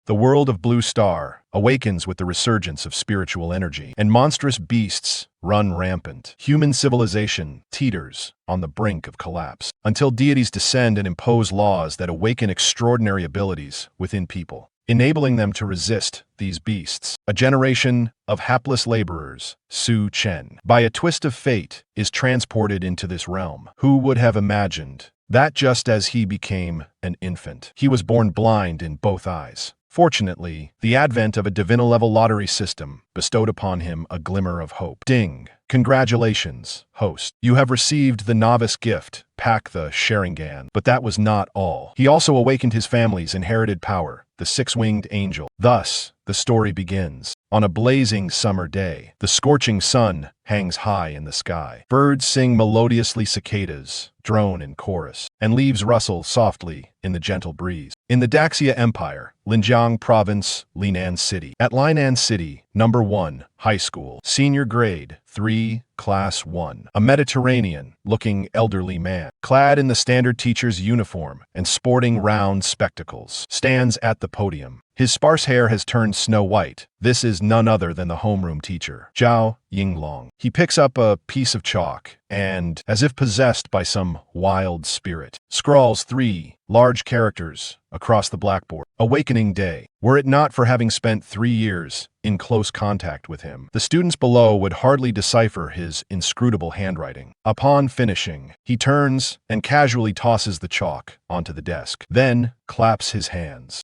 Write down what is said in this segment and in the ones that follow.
The world of Blue Star awakens with the resurgence of spiritual energy, and monstrous beasts run rampant. Human civilization teeters on the brink of collapse, until deities descend and impose laws that awaken extraordinary abilities within people, enabling them to resist these beasts. A generation of hapless laborers, Su Chen, by a twist of fate, is transported into this realm. Who would have imagined that just as he became an infant, he was born blind in both eyes? Fortunately, the advent of a divina-level lottery system bestowed upon him a glimmer of hope. Ding! Congratulations, host. You have received the novice gift, pack the Sharingan. But that was not all. He also awakened his family's inherited power, the Six-Winged Angel. Thus, the story begins. On a blazing summer day, the scorching sun hangs high in the sky. Birds sing melodiously, cicadas drone in chorus, and leaves rustle softly in the gentle breeze. In the Daxia Empire, Linjiang Province, Linan City. At Linan City, number 1, high school, senior grade 3, class 1. A Mediterranean-looking elderly man, clad in the standard teacher's uniform and sporting round spectacles, stands at the podium. His sparse hair has turned snow white. This is none other than the homeroom teacher, Zhao Yinglong. He picks up a piece of chalk and, as if possessed by some wild spirit, scrawls 3 large characters across the blackboard. Awakening Day. Were it not for having spent 3 years in close contact with him, the students below would hardly decipher his inscrutable handwriting. Upon finishing, he turns and casually tosses the chalk onto the desk, then claps his hands.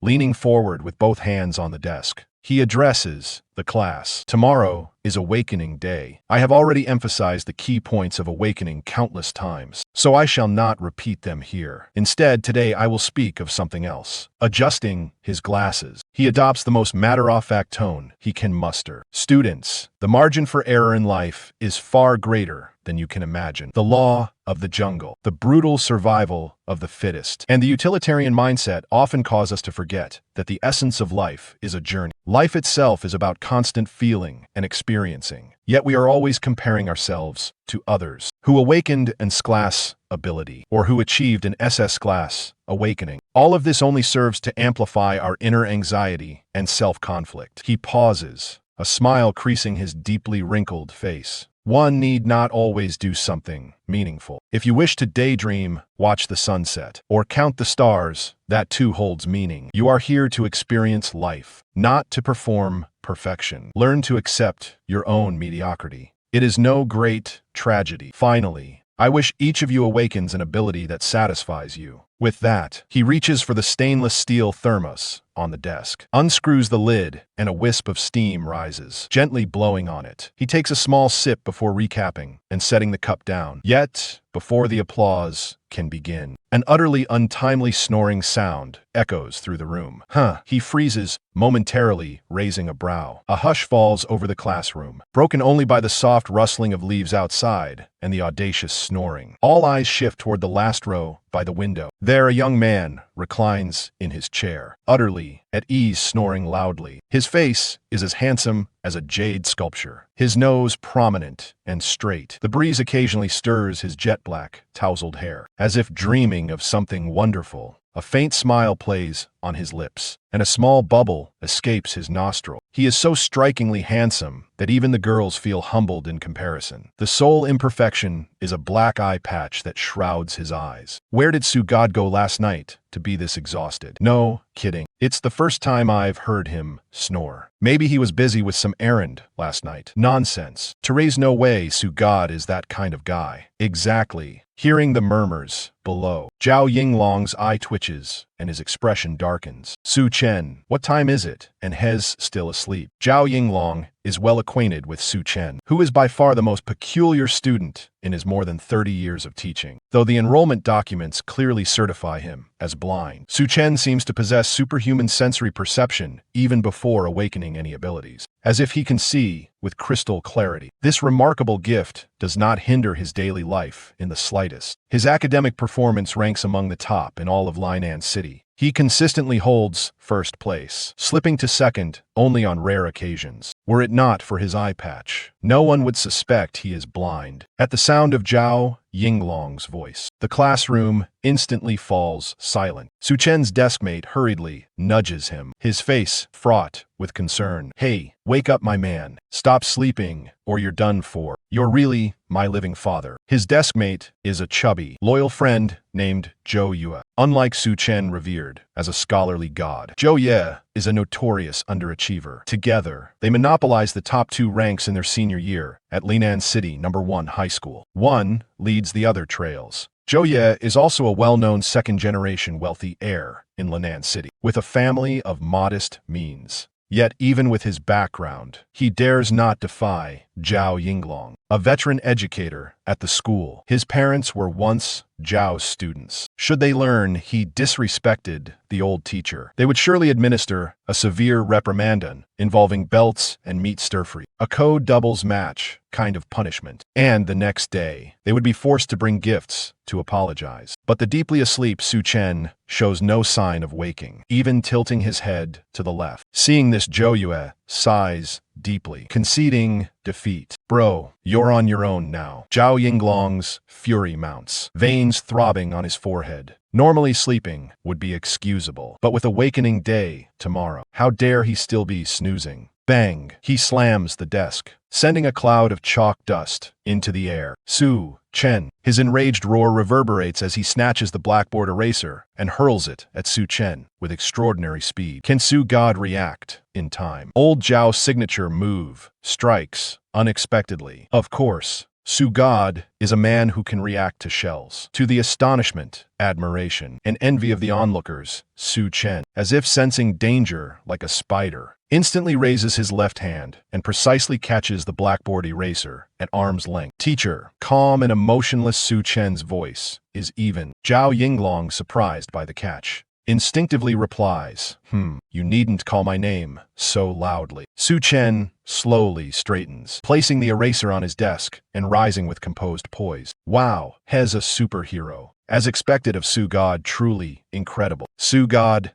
Leaning forward with both hands on the desk, he addresses the class. Tomorrow is Awakening Day. I have already emphasized the key points of awakening countless times, so I shall not repeat them here. Instead, today I will speak of something else. Adjusting his glasses, he adopts the most matter-of-fact tone he can muster. Students, the margin for error in life is far greater than you can imagine. The law of the jungle, the brutal survival of the fittest, and the utilitarian mindset often cause us to forget that the essence of life is a journey. Life itself is about constant feeling and experiencing, yet we are always comparing ourselves to others who awakened an S-class ability or who achieved an SS-class awakening. All of this only serves to amplify our inner anxiety and self-conflict. He pauses, a smile creasing his deeply wrinkled face. One need not always do something meaningful. If you wish to daydream, watch the sunset, or count the stars, that too holds meaning. You are here to experience life, not to perform perfection. Learn to accept your own mediocrity. It is no great tragedy. Finally, I wish each of you awakens an ability that satisfies you. With that, he reaches for the stainless steel thermos on the desk, unscrews the lid, and a wisp of steam rises, gently blowing on it. He takes a small sip before recapping and setting the cup down. Yet, before the applause can begin, an utterly untimely snoring sound echoes through the room. He freezes, momentarily raising a brow. A hush falls over the classroom, broken only by the soft rustling of leaves outside and the audacious snoring. All eyes shift toward the last row by the window. There, a young man reclines in his chair, utterly at ease, snoring loudly. His face is as handsome as a jade sculpture, his nose prominent and straight. The breeze occasionally stirs his jet-black, tousled hair, as if dreaming of something wonderful. A faint smile plays on his lips, and a small bubble escapes his nostril. He is so strikingly handsome that even the girls feel humbled in comparison. The sole imperfection is a black eye patch that shrouds his eyes. Where did Sugad go last night to be this exhausted? No kidding. It's the first time I've heard him snore. Maybe he was busy with some errand last night. Nonsense. Therese, no way Sugad is that kind of guy. Exactly. Hearing the murmurs below, Zhao Yinglong's eye twitches and his expression darkens. Su Chen, what time is it? And Hez still asleep. Zhao Yinglong is well acquainted with Su Chen, who is by far the most peculiar student in his more than 30 years of teaching. Though the enrollment documents clearly certify him as blind, Su Chen seems to possess superhuman sensory perception even before awakening any abilities, as if he can see with crystal clarity. This remarkable gift does not hinder his daily life in the slightest. His academic performance ranks among the top in all of Linan City. city. He consistently holds first place, slipping to second only on rare occasions. Were it not for his eye patch, no one would suspect he is blind. At the sound of Zhao Yinglong's voice, the classroom instantly falls silent. Su Chen's deskmate hurriedly nudges him, his face fraught with concern. "Hey, wake up, my man. Stop sleeping, or you're done for. You're really my living father." His deskmate is a chubby, loyal friend named Zhou Yue. Unlike Su Chen, revered as a scholarly god, Zhou Yue is a notorious underachiever. Together, they monopolize the top 2 ranks in their senior year at Linan City #1 High School. One leads, the other trails. Zhou Yue is also a well-known second-generation wealthy heir in Linan City, with a family of modest means. Yet even with his background, he dares not defy Zhao Yinglong, a veteran educator at the school. His parents were once Zhao's students. Should they learn he disrespected the old teacher, they would surely administer a severe reprimandum involving belts and meat stir-fry, a code doubles match kind of punishment. And the next day, they would be forced to bring gifts to apologize. But the deeply asleep Su Chen shows no sign of waking, even tilting his head to the left. Seeing this, Zhou Yue sighs deeply, conceding defeat. "Bro, you're on your own now." Zhao Yinglong's fury mounts, veins throbbing on his forehead. Normally sleeping would be excusable, but with awakening day tomorrow, how dare he still be snoozing? Bang! He slams the desk, sending a cloud of chalk dust into the air. Su Chen. His enraged roar reverberates as he snatches the blackboard eraser and hurls it at Su Chen with extraordinary speed. Can Su God react in time? Old Zhao's signature move strikes unexpectedly. Of course, Su God is a man who can react to shells. To the astonishment, admiration, and envy of the onlookers, Su Chen, as if sensing danger like a spider, instantly raises his left hand and precisely catches the blackboard eraser at arm's length. "Teacher." Calm and emotionless Su Chen's voice is even. Zhao Yinglong, surprised by the catch, instinctively replies, "You needn't call my name so loudly." Su Chen slowly straightens, placing the eraser on his desk and rising with composed poise. Wow, Hez a superhero. As expected of Su God, truly incredible. Su God,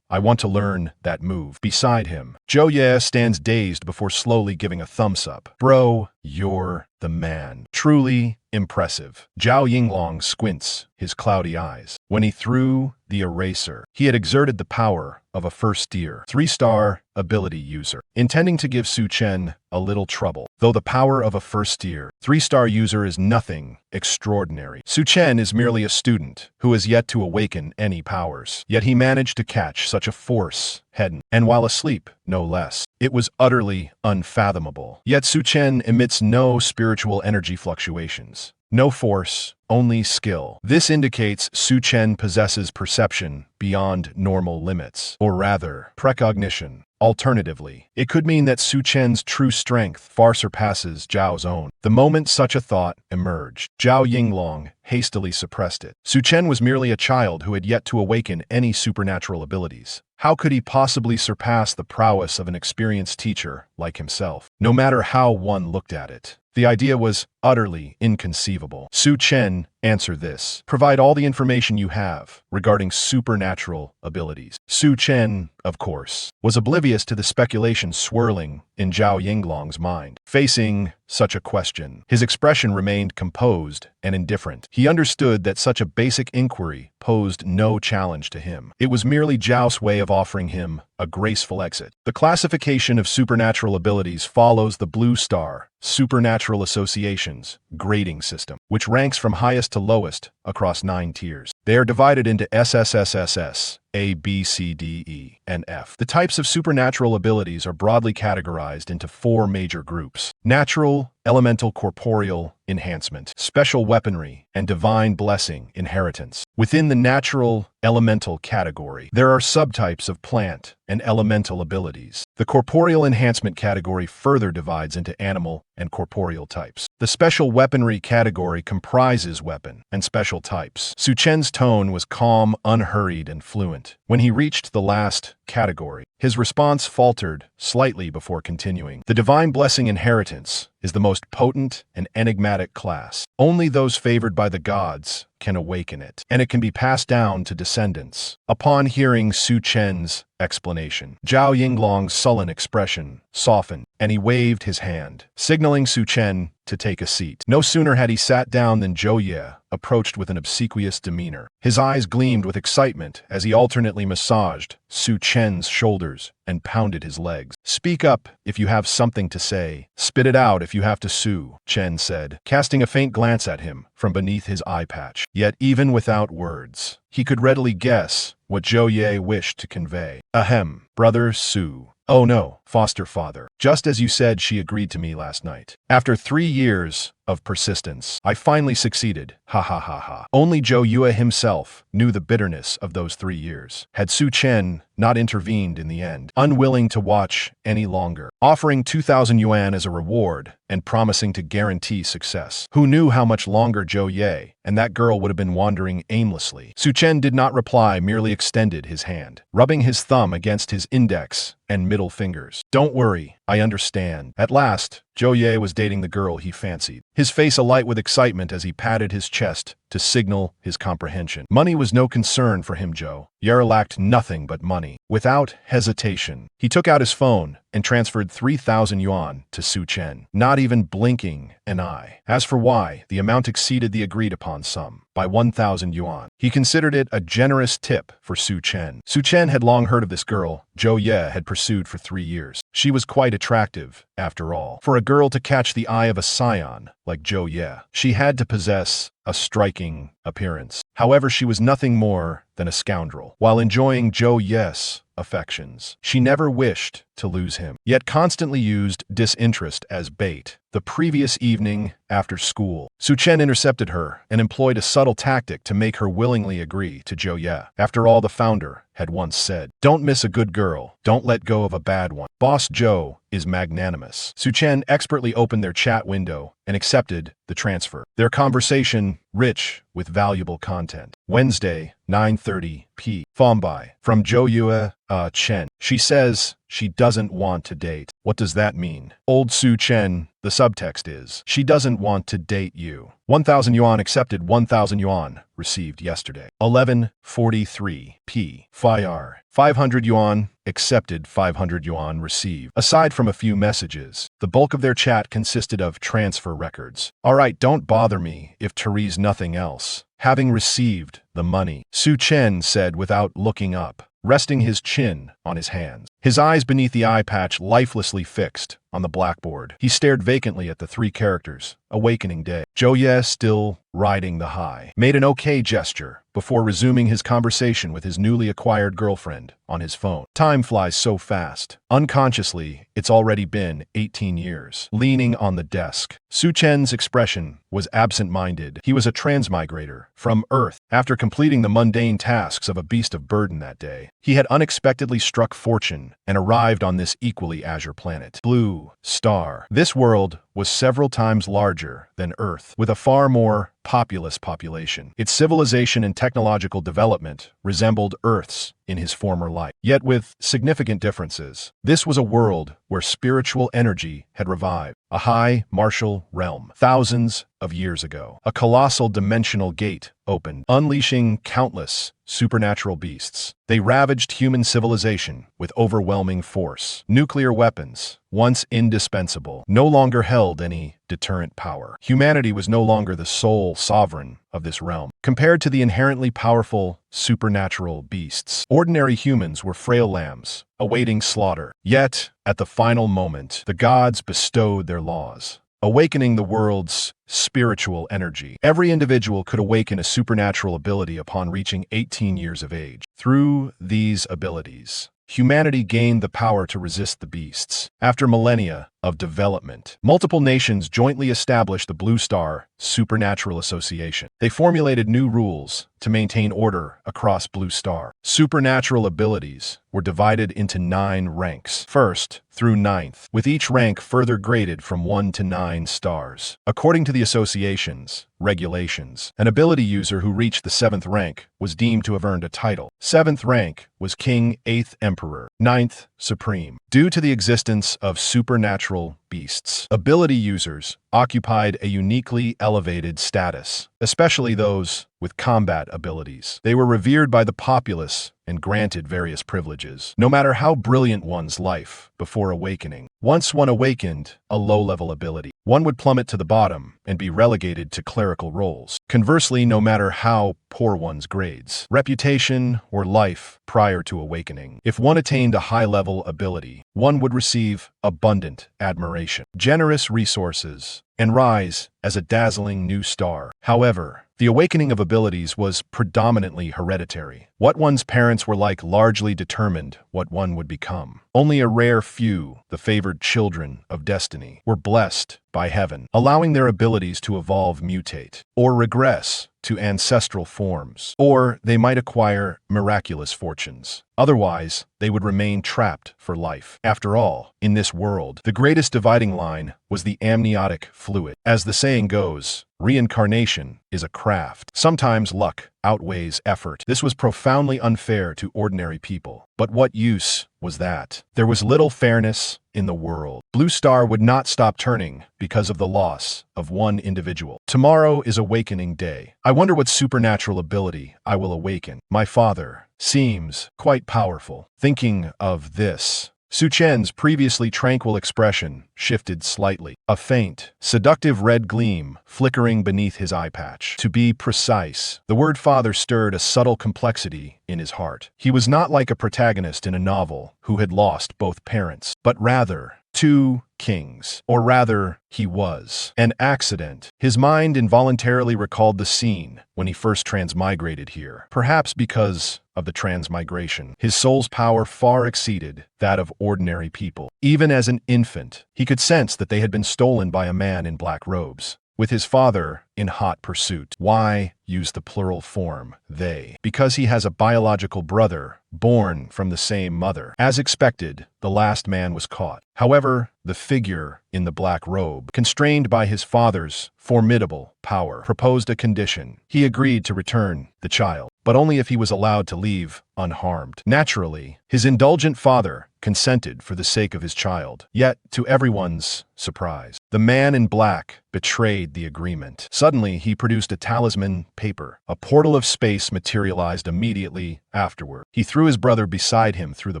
I want to learn that move. Beside him, Zhou Yue stands dazed before slowly giving a thumbs up. "Bro, you're the man. Truly impressive." Zhao Yinglong squints his cloudy eyes. When he threw the eraser, he had exerted the power of a first-tier, 3-star ability user, intending to give Su Chen a little trouble. Though the power of a first-tier, 3-star user is nothing extraordinary, Su Chen is merely a student who has yet to awaken any powers. Yet he managed to catch such a force hidden, and while asleep, no less. It was utterly unfathomable. Yet Su Chen emits no spiritual energy fluctuations. No force, only skill. This indicates Su Chen possesses perception beyond normal limits, or rather, precognition. Alternatively, it could mean that Su Chen's true strength far surpasses Zhao's own. The moment such a thought emerged, Zhao Yinglong hastily suppressed it. Su Chen was merely a child who had yet to awaken any supernatural abilities. How could he possibly surpass the prowess of an experienced teacher like himself? No matter how one looked at it, the idea was utterly inconceivable. Su Chen, answer this. Provide all the information you have regarding supernatural abilities. Su Chen, of course, was oblivious to the speculation swirling in Zhao Yinglong's mind. Facing such a question, his expression remained composed and indifferent. He understood that such a basic inquiry posed no challenge to him. It was merely Zhao's way of offering him a graceful exit. The classification of supernatural abilities follows the Blue Star Supernatural Association's grading system, which ranks from highest to lowest across 9 tiers. They are divided into SSSSS, A, B, C, D, E, and F. The types of supernatural abilities are broadly categorized into 4 major groups: natural, elemental, corporeal, enhancement, special weaponry, and divine blessing, inheritance. Within the natural, elemental category, there are subtypes of plant and elemental abilities. The corporeal enhancement category further divides into animal and corporeal types. The special weaponry category comprises weapon and special types. Su Chen's tone was calm, unhurried, and fluent. When he reached the last category, His response faltered slightly before continuing. The divine blessing inheritance is the most potent and enigmatic class. Only those favored by the gods can awaken it, and it can be passed down to descendants. Upon hearing Su Chen's explanation, Zhao Yinglong's sullen expression softened, and he waved his hand, signaling Su Chen to take a seat. No sooner had he sat down than Zhou Ye approached with an obsequious demeanor. His eyes gleamed with excitement as he alternately massaged Su Chen's shoulders and pounded his legs. "Speak up if you have something to say. Spit it out if you have to," Su Chen said, casting a faint glance at him from beneath his eye patch. Yet even without words, he could readily guess what Zhou Ye wished to convey. "Ahem, brother Su. Oh no, foster father. Just as you said, she agreed to me last night. After 3 years of persistence, I finally succeeded. Ha ha ha ha." Only Zhou Yue himself knew the bitterness of those 3 years. Had Su Chen not intervened in the end, unwilling to watch any longer, offering 2,000 yuan as a reward and promising to guarantee success. Who knew how much longer Zhou Ye and that girl would have been wandering aimlessly? Su Chen did not reply, merely extended his hand, rubbing his thumb against his index and middle fingers. "Don't worry, I understand." At last, Zhou Ye was dating the girl he fancied, his face alight with excitement as he patted his chest to signal his comprehension. Money was no concern for him. Zhou Ye lacked nothing but money. Without hesitation, he took out his phone and transferred 3,000 yuan to Su Chen, not even blinking an eye. As for why, the amount exceeded the agreed-upon sum by 1,000 yuan. He considered it a generous tip for Su Chen. Su Chen had long heard of this girl Zhou Ye had pursued for 3 years. She was quite attractive, after all. For a girl to catch the eye of a scion like Zhou Ye, she had to possess a striking appearance. However, she was nothing more than a scoundrel. While enjoying Zhou Ye's affections, she never wished to lose him, yet constantly used disinterest as bait. The previous evening, after school, Su Chen intercepted her and employed a subtle tactic to make her willingly agree to Zhou Ye. After all, the founder had once said, "Don't miss a good girl, don't let go of a bad one. Boss Zhou is magnanimous." Su Chen expertly opened their chat window and accepted the transfer. Their conversation rich with valuable content. Wednesday, 9:30 p.m. From Zhou Yue, Chen. She says she doesn't want to date. What does that mean? Old Su Chen, the subtext is, she doesn't want to date you. 1,000 yuan accepted, 1,000 yuan received yesterday. 11:43 p.m. 500 yuan accepted, 500 yuan received. Aside from a few messages, the bulk of their chat consisted of transfer records. "Alright, don't bother me if Therese nothing else." Having received the money, Su Chen said without looking up, resting his chin on his hands, his eyes beneath the eye patch lifelessly fixed on the blackboard. He stared vacantly at the 3 characters, "Awakening Day." Zhou Ye, still riding the high, made an okay gesture before resuming his conversation with his newly acquired girlfriend on his phone. Time flies so fast. Unconsciously, it's already been 18 years. Leaning on the desk, Su Chen's expression was absent-minded. He was a transmigrator from Earth. After completing the mundane tasks of a beast of burden that day, he had unexpectedly struck fortune and arrived on this equally azure planet. Blue Star. This world was several times larger than Earth, with a far more populous population. Its civilization and technological development resembled Earth's in his former life, yet with significant differences. This was a world where spiritual energy had revived, a high martial realm. Thousands of years ago, a colossal dimensional gate opened, unleashing countless supernatural beasts. They ravaged human civilization with overwhelming force. Nuclear weapons, once indispensable, no longer held any deterrent power. Humanity was no longer the sole sovereign of this realm. Compared to the inherently powerful supernatural beasts, ordinary humans were frail lambs, awaiting slaughter. Yet, at the final moment, the gods bestowed their laws, awakening the world's spiritual energy. Every individual could awaken a supernatural ability upon reaching 18 years of age. Through these abilities, humanity gained the power to resist the beasts. After millennia of development, multiple nations jointly established the Blue Star Supernatural Association. They formulated new rules to maintain order across Blue Star. Supernatural abilities were divided into 9 ranks, 1st through 9th, with each rank further graded from 1 to 9 stars. According to the association's regulations, an ability user who reached the 7th rank was deemed to have earned a title. 7th rank was King, 8th Emperor, 9th supreme. Due to the existence of supernatural beasts, ability users occupied a uniquely elevated status, especially those with combat abilities. They were revered by the populace and granted various privileges, no matter how brilliant one's life before awakening. Once one awakened a low-level ability, one would plummet to the bottom and be relegated to clerical roles. Conversely, no matter how poor one's grades, reputation, or life prior to awakening, if one attained a high-level ability, one would receive abundant admiration, generous resources, and rise as a dazzling new star. However, the awakening of abilities was predominantly hereditary. What one's parents were like largely determined what one would become. Only a rare few, the favored children of destiny, were blessed by heaven, allowing their abilities to evolve, mutate, or regress to ancestral forms, or they might acquire miraculous fortunes. Otherwise, they would remain trapped for life. After all, in this world, the greatest dividing line was the amniotic fluid. As the saying goes, reincarnation is a craft. Sometimes luck outweighs effort. This was profoundly unfair to ordinary people. But what use was that? There was little fairness in the world. Blue Star would not stop turning because of the loss of one individual. Tomorrow is awakening day. I wonder what supernatural ability I will awaken. My father seems quite powerful. Thinking of this, Su Chen's previously tranquil expression shifted slightly, a faint, seductive red gleam flickering beneath his eye patch. To be precise, the word father stirred a subtle complexity in his heart. He was not like a protagonist in a novel who had lost both parents, but rather two kings. Or rather, he was an accident. His mind involuntarily recalled the scene when he first transmigrated here. Perhaps because of the transmigration, his soul's power far exceeded that of ordinary people. Even as an infant, he could sense that they had been stolen by a man in black robes, with his father in hot pursuit. Why use the plural form, they? Because he has a biological brother, born from the same mother. As expected, the last man was caught. However, the figure in the black robe, constrained by his father's formidable power, proposed a condition. He agreed to return the child, but only if he was allowed to leave unharmed. Naturally, his indulgent father consented for the sake of his child. Yet, to everyone's surprise, the man in black betrayed the agreement. Suddenly, he produced a talisman paper. A portal of space materialized immediately afterward. He threw his brother beside him through the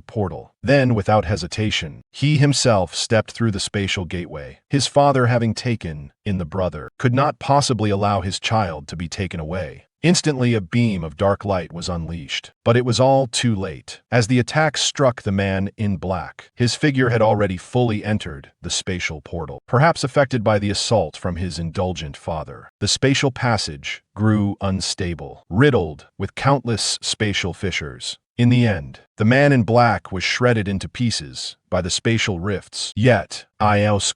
portal. Then, without hesitation, he himself stepped through the spatial gateway. His father, having taken in the brother, could not possibly allow his child to be taken away. Instantly, a beam of dark light was unleashed. But it was all too late. As the attack struck the man in black, his figure had already fully entered the spatial portal, perhaps affected by the assault from his indulgent father. The spatial passage grew unstable, riddled with countless spatial fissures. In the end, the man in black was shredded into pieces by the spatial rifts. Yet,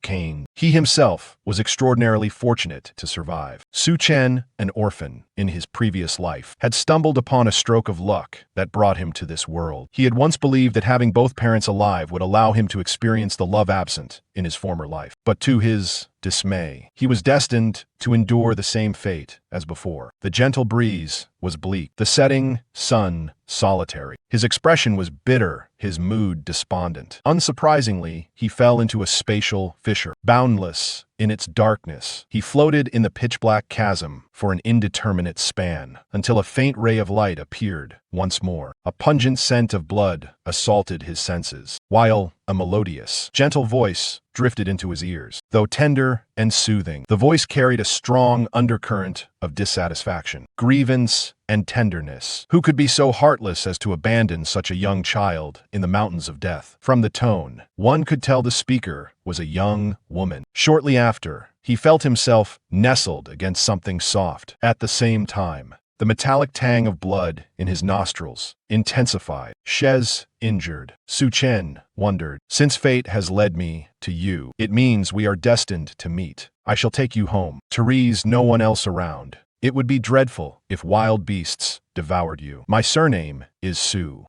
Kane, he himself was extraordinarily fortunate to survive. Su Chen, an orphan in his previous life, had stumbled upon a stroke of luck that brought him to this world. He had once believed that having both parents alive would allow him to experience the love absent in his former life. But to his dismay, he was destined to endure the same fate as before. The gentle breeze was bleak, the setting sun solitary. His expression was bitter, his mood despondent. Unsurprisingly, he fell into a spatial fissure. Boundless in its darkness, he floated in the pitch-black chasm for an indeterminate span, until a faint ray of light appeared once more. A pungent scent of blood assaulted his senses, while a melodious, gentle voice drifted into his ears. Though tender and soothing, the voice carried a strong undercurrent of dissatisfaction, grievance, and tenderness. Who could be so heartless as to abandon such a young child in the mountains of death? From the tone, one could tell the speaker was a young woman. Shortly after, he felt himself nestled against something soft. At the same time, the metallic tang of blood in his nostrils intensified. Shez, injured. Su Chen wondered. Since fate has led me to you, it means we are destined to meet. I shall take you home. Therese, no one else around. It would be dreadful if wild beasts devoured you. My surname is Su.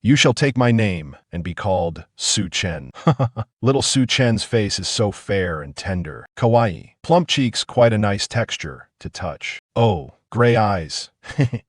You shall take my name and be called Su Chen. Little Su Chen's face is so fair and tender. Kawaii. Plump cheeks, quite a nice texture to touch. Oh, gray eyes.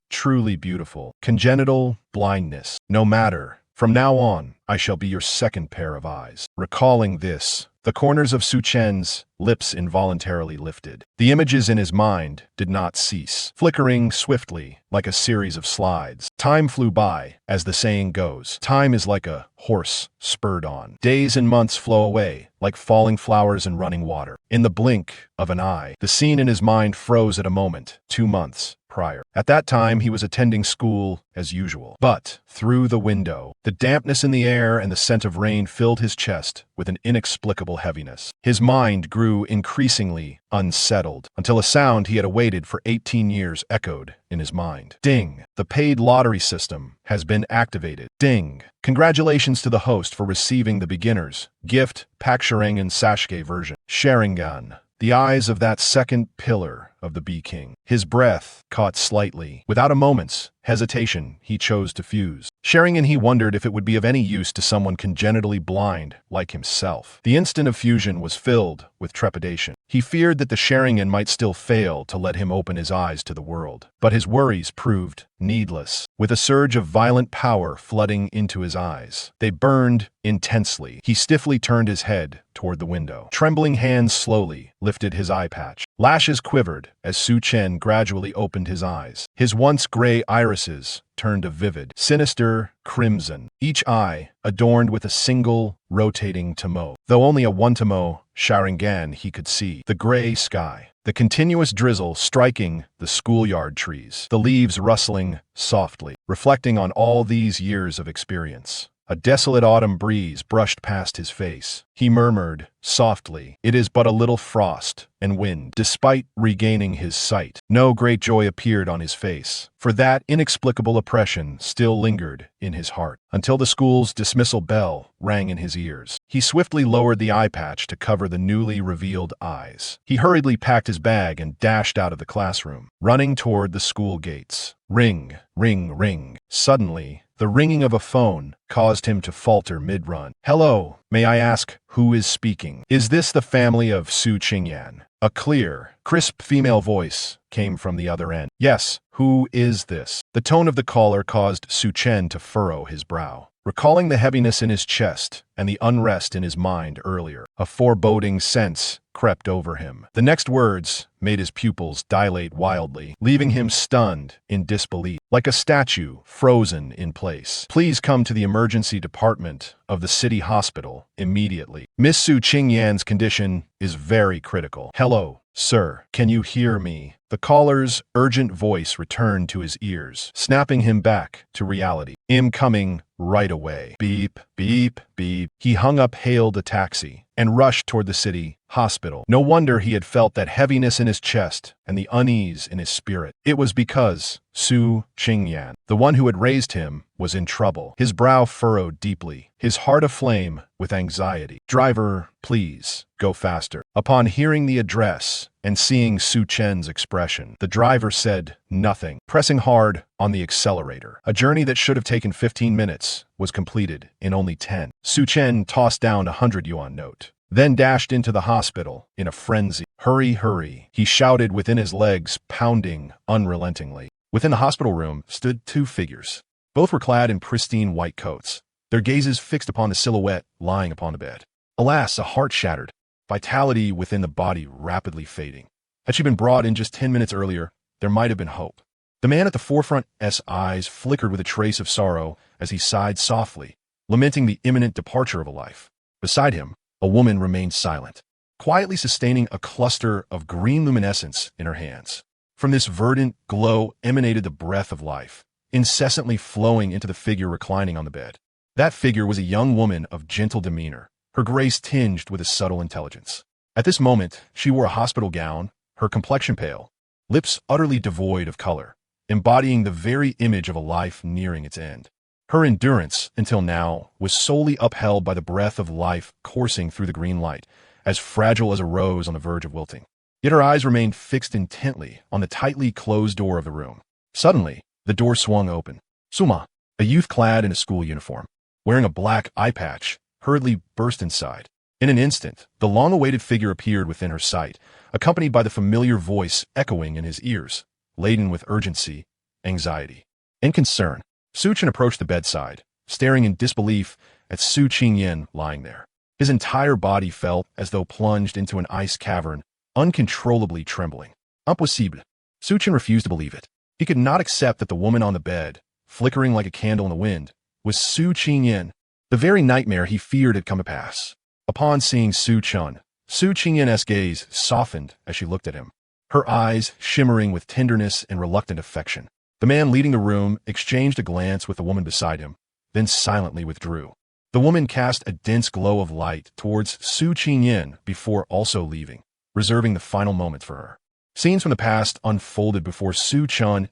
Truly beautiful. Congenital blindness. No matter From now on, I shall be your second pair of eyes. Recalling this, the corners of Su Chen's lips involuntarily lifted. The images in his mind did not cease, flickering swiftly like a series of slides. Time flew by, as the saying goes. Time is like a horse spurred on. Days and months flow away, like falling flowers in running water. In the blink of an eye, the scene in his mind froze at a moment, 2 months prior. At that time, he was attending school as usual. But through the window, the dampness in the air and the scent of rain filled his chest with an inexplicable heaviness. His mind grew increasingly unsettled until a sound he had awaited for 18 years echoed in his mind. Ding! The paid lottery system has been activated. Ding! Congratulations to the host for receiving the beginner's gift pack Sharingan and Sashke version. Sharingan. The eyes of that second pillar of the Bee King. His breath caught slightly. Without a moment's hesitation, he chose to fuse. Sharingan, he wondered if it would be of any use to someone congenitally blind like himself. The instant of fusion was filled with trepidation. He feared that the Sharingan might still fail to let him open his eyes to the world. But his worries proved needless. With a surge of violent power flooding into his eyes, they burned intensely. He stiffly turned his head toward the window. Trembling hands slowly lifted his eye patch. Lashes quivered as Su Chen gradually opened his eyes. His once gray irises turned a vivid, sinister crimson, each eye adorned with a single rotating tomo. Though only a one-tomo Sharingan he could see, the gray sky, the continuous drizzle striking the schoolyard trees, the leaves rustling softly, reflecting on all these years of experience. A desolate autumn breeze brushed past his face. He murmured softly, "It is but a little frost and wind." Despite regaining his sight, no great joy appeared on his face, for that inexplicable oppression still lingered in his heart, until the school's dismissal bell rang in his ears. He swiftly lowered the eye patch to cover the newly revealed eyes. He hurriedly packed his bag and dashed out of the classroom, running toward the school gates. Ring, ring, ring. Suddenly, the ringing of a phone caused him to falter mid-run. "Hello, may I ask who is speaking? Is this the family of Su Qingyan?" A clear, crisp female voice came from the other end. "Yes, who is this?" The tone of the caller caused Su Chen to furrow his brow. Recalling the heaviness in his chest and the unrest in his mind earlier, a foreboding sense crept over him. The next words made his pupils dilate wildly, leaving him stunned in disbelief, like a statue frozen in place. "Please come to the emergency department of the city hospital immediately. Miss Su Qingyan's condition is very critical." "Hello, sir, can you hear me?" The caller's urgent voice returned to his ears, snapping him back to reality. "I'm coming right away." Beep, beep, beep. He hung up, hailed a taxi, and rushed toward the city hospital. No wonder he had felt that heaviness in his chest and the unease in his spirit. It was because Su Qingyan, the one who had raised him, was in trouble. His brow furrowed deeply, his heart aflame with anxiety. "Driver, please, go faster." Upon hearing the address and seeing Su Chen's expression, the driver said nothing, pressing hard on the accelerator. A journey that should have taken 15 minutes was completed in only 10. Su Chen tossed down a 100 yuan note, then dashed into the hospital in a frenzy. "Hurry, hurry," he shouted within his legs pounding unrelentingly. Within the hospital room stood 2 figures. Both were clad in pristine white coats, their gazes fixed upon the silhouette lying upon the bed. Alas, a heart shattered, vitality within the body rapidly fading. Had she been brought in just 10 minutes earlier, there might have been hope. The man at the forefront's eyes flickered with a trace of sorrow as he sighed softly, lamenting the imminent departure of a life. Beside him, a woman remained silent, quietly sustaining a cluster of green luminescence in her hands. From this verdant glow emanated the breath of life, incessantly flowing into the figure reclining on the bed. That figure was a young woman of gentle demeanor, her grace tinged with a subtle intelligence. At this moment, she wore a hospital gown, her complexion pale, lips utterly devoid of color, embodying the very image of a life nearing its end. Her endurance, until now, was solely upheld by the breath of life coursing through the green light, as fragile as a rose on the verge of wilting. Yet her eyes remained fixed intently on the tightly closed door of the room. Suddenly, the door swung open. Suma, a youth clad in a school uniform, wearing a black eye patch, hurriedly burst inside. In an instant, the long-awaited figure appeared within her sight, accompanied by the familiar voice echoing in his ears, laden with urgency, anxiety, and concern. Su Chen approached the bedside, staring in disbelief at Su Qingyan lying there. His entire body felt as though plunged into an ice cavern, uncontrollably trembling. Impossible. Su Qin refused to believe it. He could not accept that the woman on the bed, flickering like a candle in the wind, was Su Qingyan. The very nightmare he feared had come to pass. Upon seeing Su Qingyan's gaze softened as she looked at him, her eyes shimmering with tenderness and reluctant affection. The man leading the room exchanged a glance with the woman beside him, then silently withdrew. The woman cast a dense glow of light towards Su Qingyan before also leaving, reserving the final moments for her. Scenes from the past unfolded before Su Chun's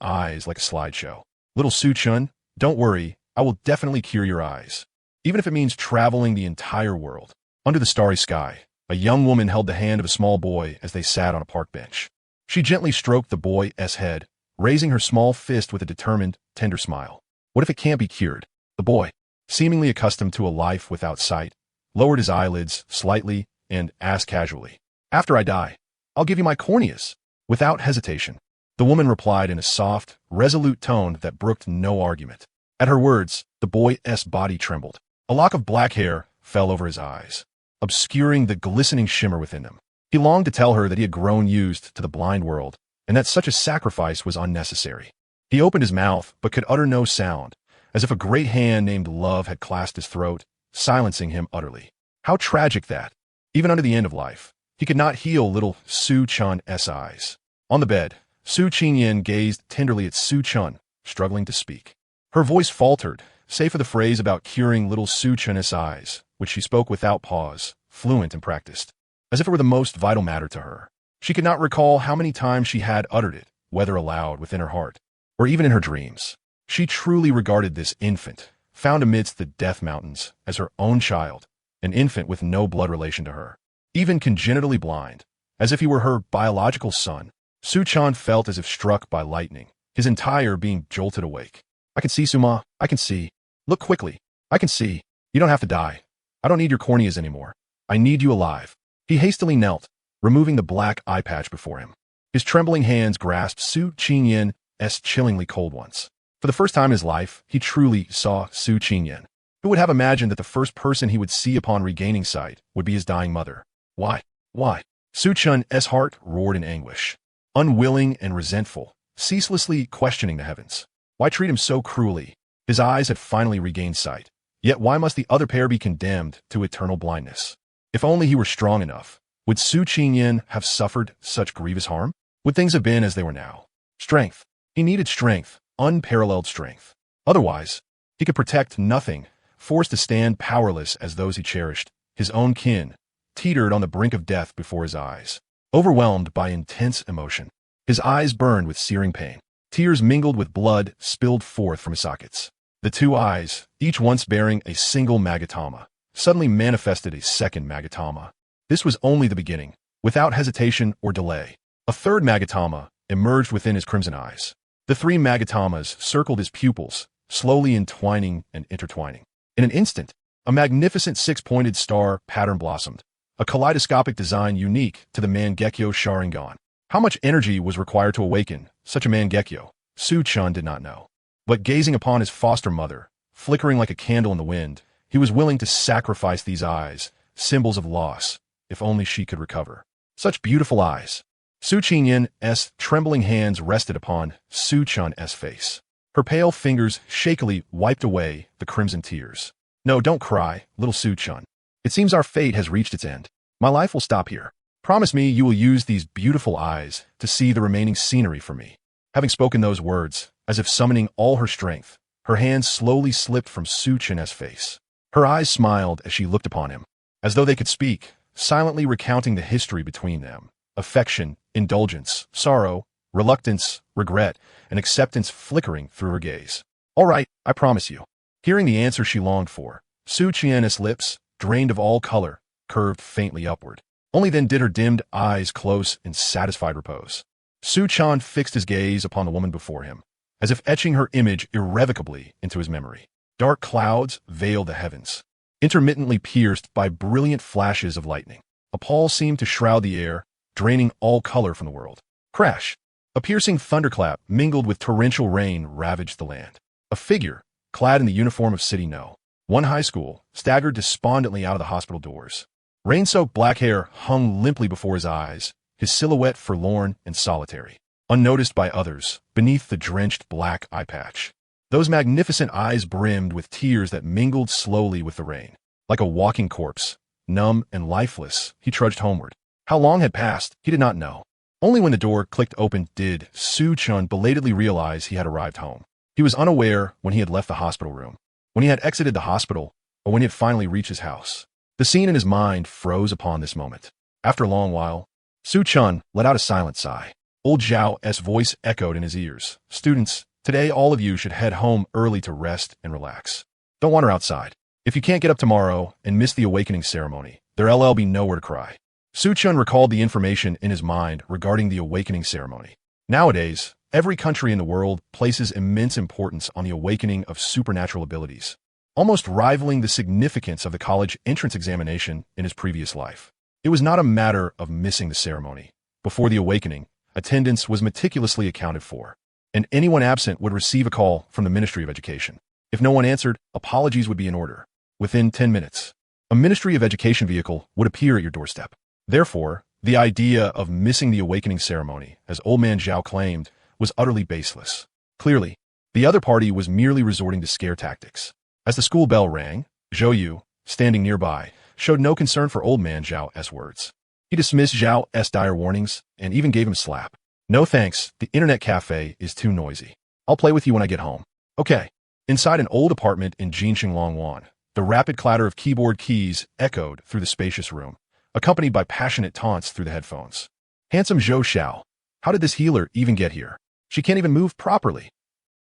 eyes like a slideshow. Little Su Chun, don't worry, I will definitely cure your eyes. Even if it means traveling the entire world. Under the starry sky, a young woman held the hand of a small boy as they sat on a park bench. She gently stroked the boy's head, raising her small fist with a determined, tender smile. What if it can't be cured? The boy, seemingly accustomed to a life without sight, lowered his eyelids slightly and asked casually, "After I die, I'll give you my corneas." Without hesitation, the woman replied in a soft, resolute tone that brooked no argument. At her words, the boy's body trembled. A lock of black hair fell over his eyes, obscuring the glistening shimmer within them. He longed to tell her that he had grown used to the blind world, and that such a sacrifice was unnecessary. He opened his mouth, but could utter no sound, as if a great hand named Love had clasped his throat, silencing him utterly. How tragic that, even unto the end of life, he could not heal little Su Chun's eyes. On the bed, Su Qingyan gazed tenderly at Su Chun, struggling to speak. Her voice faltered, save for the phrase about curing little Su Chun's eyes, which she spoke without pause, fluent and practiced, as if it were the most vital matter to her. She could not recall how many times she had uttered it, whether aloud within her heart, or even in her dreams. She truly regarded this infant, found amidst the death mountains, as her own child, an infant with no blood relation to her, even congenitally blind, as if he were her biological son. Su Chan felt as if struck by lightning, his entire being jolted awake. "I can see, Suma, I can see. Look quickly. I can see. You don't have to die. I don't need your corneas anymore. I need you alive." He hastily knelt, removing the black eye patch before him. His trembling hands grasped Su Qingyan's chillingly cold ones. For the first time in his life, he truly saw Su Qingyan. Who would have imagined that the first person he would see upon regaining sight would be his dying mother? Why? Why? Su Chun's heart roared in anguish. Unwilling and resentful, ceaselessly questioning the heavens. Why treat him so cruelly? His eyes had finally regained sight. Yet why must the other pair be condemned to eternal blindness? If only he were strong enough, would Su Qingyan have suffered such grievous harm? Would things have been as they were now? Strength. He needed strength, unparalleled strength. Otherwise, he could protect nothing, forced to stand powerless as those he cherished, his own kin, teetered on the brink of death before his eyes. Overwhelmed by intense emotion, his eyes burned with searing pain. Tears mingled with blood spilled forth from his sockets. The two eyes, each once bearing a single magatama, suddenly manifested a second magatama. This was only the beginning. Without hesitation or delay, a third magatama emerged within his crimson eyes. The three magatamas circled his pupils, slowly entwining and intertwining. In an instant, a magnificent six-pointed star pattern blossomed, a kaleidoscopic design unique to the Mangekyo Sharingan. How much energy was required to awaken such a Mangekyo? Su Chun did not know. But gazing upon his foster mother, flickering like a candle in the wind, he was willing to sacrifice these eyes, symbols of loss, if only she could recover. Such beautiful eyes. Su Qingyan's trembling hands rested upon Su Chun's face. Her pale fingers shakily wiped away the crimson tears. "No, don't cry, little Su Chun. It seems our fate has reached its end. My life will stop here. Promise me you will use these beautiful eyes to see the remaining scenery for me." Having spoken those words, as if summoning all her strength, her hands slowly slipped from Su Chun's face. Her eyes smiled as she looked upon him, as though they could speak, silently recounting the history between them. Affection, indulgence, sorrow, reluctance, regret, and acceptance flickering through her gaze. "All right, I promise you." Hearing the answer she longed for, Su Chun's lips, drained of all color, curved faintly upward. Only then did her dimmed eyes close in satisfied repose. Su Chun fixed his gaze upon the woman before him, as if etching her image irrevocably into his memory. Dark clouds veiled the heavens, intermittently pierced by brilliant flashes of lightning. A pall seemed to shroud the air, draining all color from the world. Crash! A piercing thunderclap mingled with torrential rain ravaged the land. A figure, clad in the uniform of City No. 1 high school, staggered despondently out of the hospital doors. Rain-soaked black hair hung limply before his eyes, his silhouette forlorn and solitary, unnoticed by others, beneath the drenched black eye patch. Those magnificent eyes brimmed with tears that mingled slowly with the rain. Like a walking corpse, numb and lifeless, he trudged homeward. How long had passed, he did not know. Only when the door clicked open did Soo-chun belatedly realize he had arrived home. He was unaware when he had left the hospital room, when he had exited the hospital, or when he had finally reached his house. The scene in his mind froze upon this moment. After a long while, Soo-chun let out a silent sigh. Old Zhao's voice echoed in his ears. Students, today all of you should head home early to rest and relax. Don't wander outside. If you can't get up tomorrow and miss the awakening ceremony, there'll be nowhere to cry. Soo-chun recalled the information in his mind regarding the awakening ceremony. Nowadays, every country in the world places immense importance on the awakening of supernatural abilities, almost rivaling the significance of the college entrance examination in his previous life. It was not a matter of missing the ceremony. Before the awakening, attendance was meticulously accounted for, and anyone absent would receive a call from the Ministry of Education. If no one answered, apologies would be in order. Within 10 minutes, a Ministry of Education vehicle would appear at your doorstep. Therefore, the idea of missing the awakening ceremony, as Old Man Zhao claimed, was utterly baseless. Clearly, the other party was merely resorting to scare tactics. As the school bell rang, Zhou Yu, standing nearby, showed no concern for Old Man Zhao's words. He dismissed Zhao's dire warnings and even gave him a slap. No thanks, the internet cafe is too noisy. I'll play with you when I get home. Okay. Inside an old apartment in Jinxing Longwan, the rapid clatter of keyboard keys echoed through the spacious room, accompanied by passionate taunts through the headphones. Handsome Zhou Xiao, how did this healer even get here? She can't even move properly.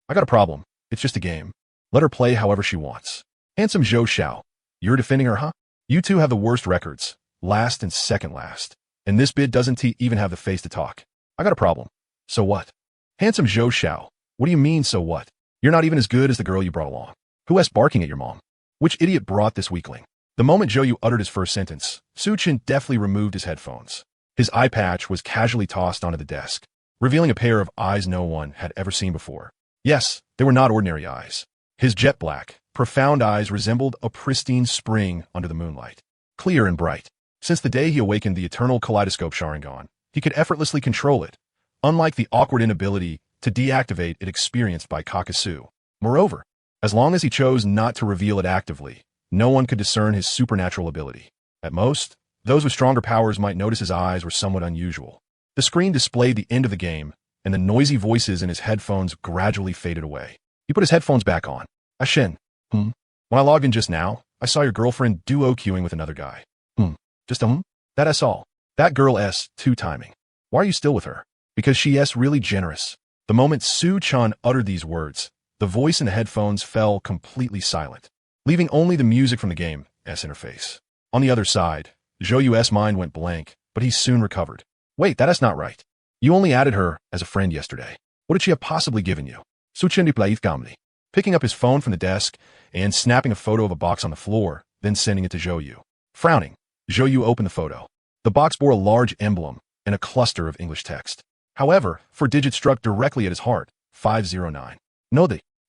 I got a problem. It's just a game. Let her play however she wants. Handsome Zhou Xiao, you're defending her, huh? You two have the worst records, last and second last. And this bid doesn't even have the face to talk. I got a problem. So what? Handsome Zhou Xiao, what do you mean so what? You're not even as good as the girl you brought along. Who's barking at your mom? Which idiot brought this weakling? The moment Zhou Yu uttered his first sentence, Soo-chun deftly removed his headphones. His eye patch was casually tossed onto the desk, revealing a pair of eyes no one had ever seen before. Yes, they were not ordinary eyes. His jet black, profound eyes resembled a pristine spring under the moonlight, clear and bright. Since the day he awakened the eternal kaleidoscope Sharingan, he could effortlessly control it, unlike the awkward inability to deactivate it experienced by Kakasu. Moreover, as long as he chose not to reveal it actively, no one could discern his supernatural ability. At most, those with stronger powers might notice his eyes were somewhat unusual. The screen displayed the end of the game, and the noisy voices in his headphones gradually faded away. He put his headphones back on. Ashen. When I logged in just now, I saw your girlfriend duo queuing with another guy. Just That's all. That girl S, two-timing. Why are you still with her? Because she S really generous. The moment Soo-chun uttered these words, the voice in the headphones fell completely silent, leaving only the music from the game's interface. On the other side, Zhou Yu's mind went blank, but he soon recovered. Wait, that's not right. You only added her as a friend yesterday. What did she have possibly given you? Soo-chun gamli. Picking up his phone from the desk and snapping a photo of a box on the floor, then sending it to Zhou Yu. Frowning, Zhou Yu opened the photo. The box bore a large emblem and a cluster of English text. However, 4 digits struck directly at his heart. 509.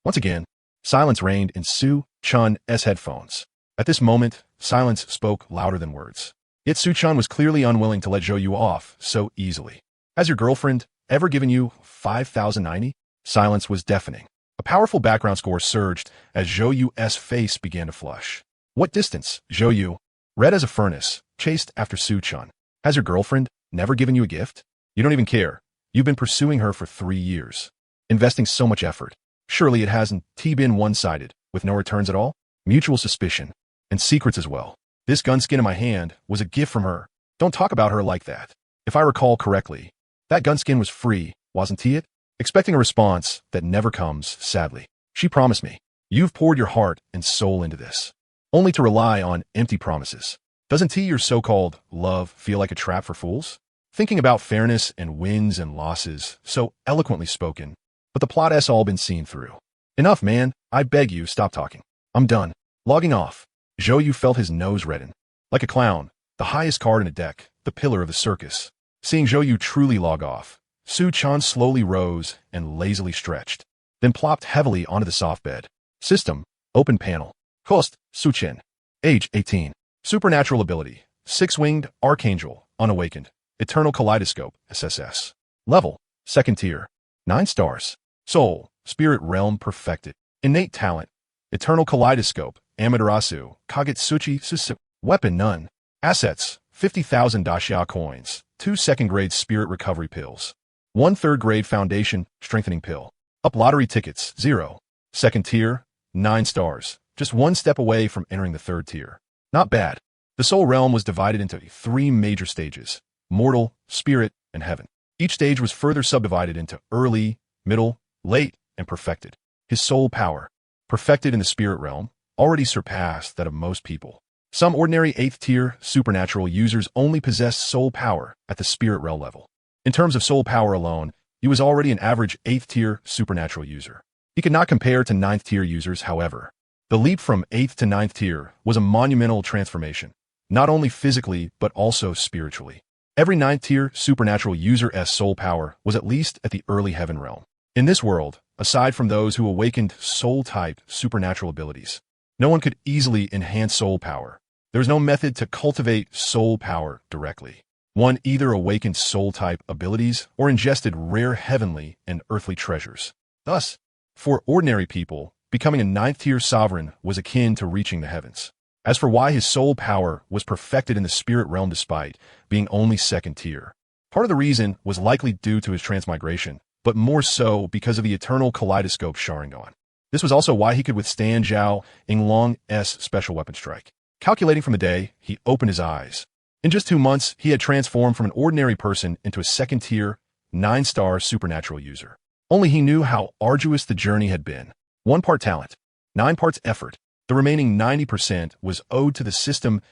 Once again, silence reigned in Soo-chun's headphones. At this moment, silence spoke louder than words. Yet Soo-chun was clearly unwilling to let Zhou Yu off so easily. Has your girlfriend ever given you 5,090? Silence was deafening. A powerful background score surged as Zhou Yu's face began to flush. What distance, Zhou Yu, red as a furnace, chased after Soo-chun. Has your girlfriend never given you a gift? You don't even care. You've been pursuing her for 3 years, investing so much effort. Surely it hasn't been one-sided, with no returns at all? Mutual suspicion, and secrets as well. This gun skin in my hand was a gift from her. Don't talk about her like that. If I recall correctly, that gun skin was free, wasn't it? Expecting a response that never comes, sadly. She promised me. You've poured your heart and soul into this, only to rely on empty promises. Doesn't your so-called love feel like a trap for fools? Thinking about fairness and wins and losses, so eloquently spoken, but the plot has all been seen through. Enough, man. I beg you, stop talking. I'm done. Logging off. Zhou Yu felt his nose redden. Like a clown, the highest card in a deck, the pillar of the circus. Seeing Zhou Yu truly log off, Soo-chun slowly rose and lazily stretched, then plopped heavily onto the soft bed. System, open panel. Cost, Suchen. Age, 18. Supernatural ability, Six-Winged Archangel, unawakened. Eternal Kaleidoscope, SSS. Level, 2nd tier. 9 stars. Soul, Spirit Realm perfected. Innate talent, Eternal Kaleidoscope, Amaterasu, Kagutsuchi Susu. Weapon none. Assets, 50,000 daxia coins, 2 2nd-grade Spirit Recovery Pills. 1 3rd-grade Foundation Strengthening Pill. Up lottery tickets, 0. 2nd tier, 9 stars. Just 1 step away from entering the 3rd tier. Not bad. The Soul Realm was divided into 3 major stages: mortal, spirit, and heaven. Each stage was further subdivided into early, middle, late, and perfected. His soul power, perfected in the spirit realm, already surpassed that of most people. Some ordinary 8th tier supernatural users only possessed soul power at the spirit realm level. In terms of soul power alone, he was already an average 8th tier supernatural user. He could not compare to 9th tier users, however. The leap from 8th to 9th tier was a monumental transformation, not only physically but also spiritually. Every 9th tier supernatural user's soul power was at least at the early heaven realm. In this world, aside from those who awakened soul-type supernatural abilities, no one could easily enhance soul power. There was no method to cultivate soul power directly. One either awakened soul-type abilities or ingested rare heavenly and earthly treasures. Thus, for ordinary people, becoming a 9th tier sovereign was akin to reaching the heavens. As for why his soul power was perfected in the spirit realm despite being only 2nd tier, part of the reason was likely due to his transmigration, but more so because of the eternal kaleidoscope Sharingan. This was also why he could withstand Zhao Yinglong's special weapon strike. Calculating from the day he opened his eyes, in just 2 months he had transformed from an ordinary person into a 2nd tier, 9-star supernatural user. Only he knew how arduous the journey had been. 1 part talent, 9 parts effort. The remaining 90% was owed to the system's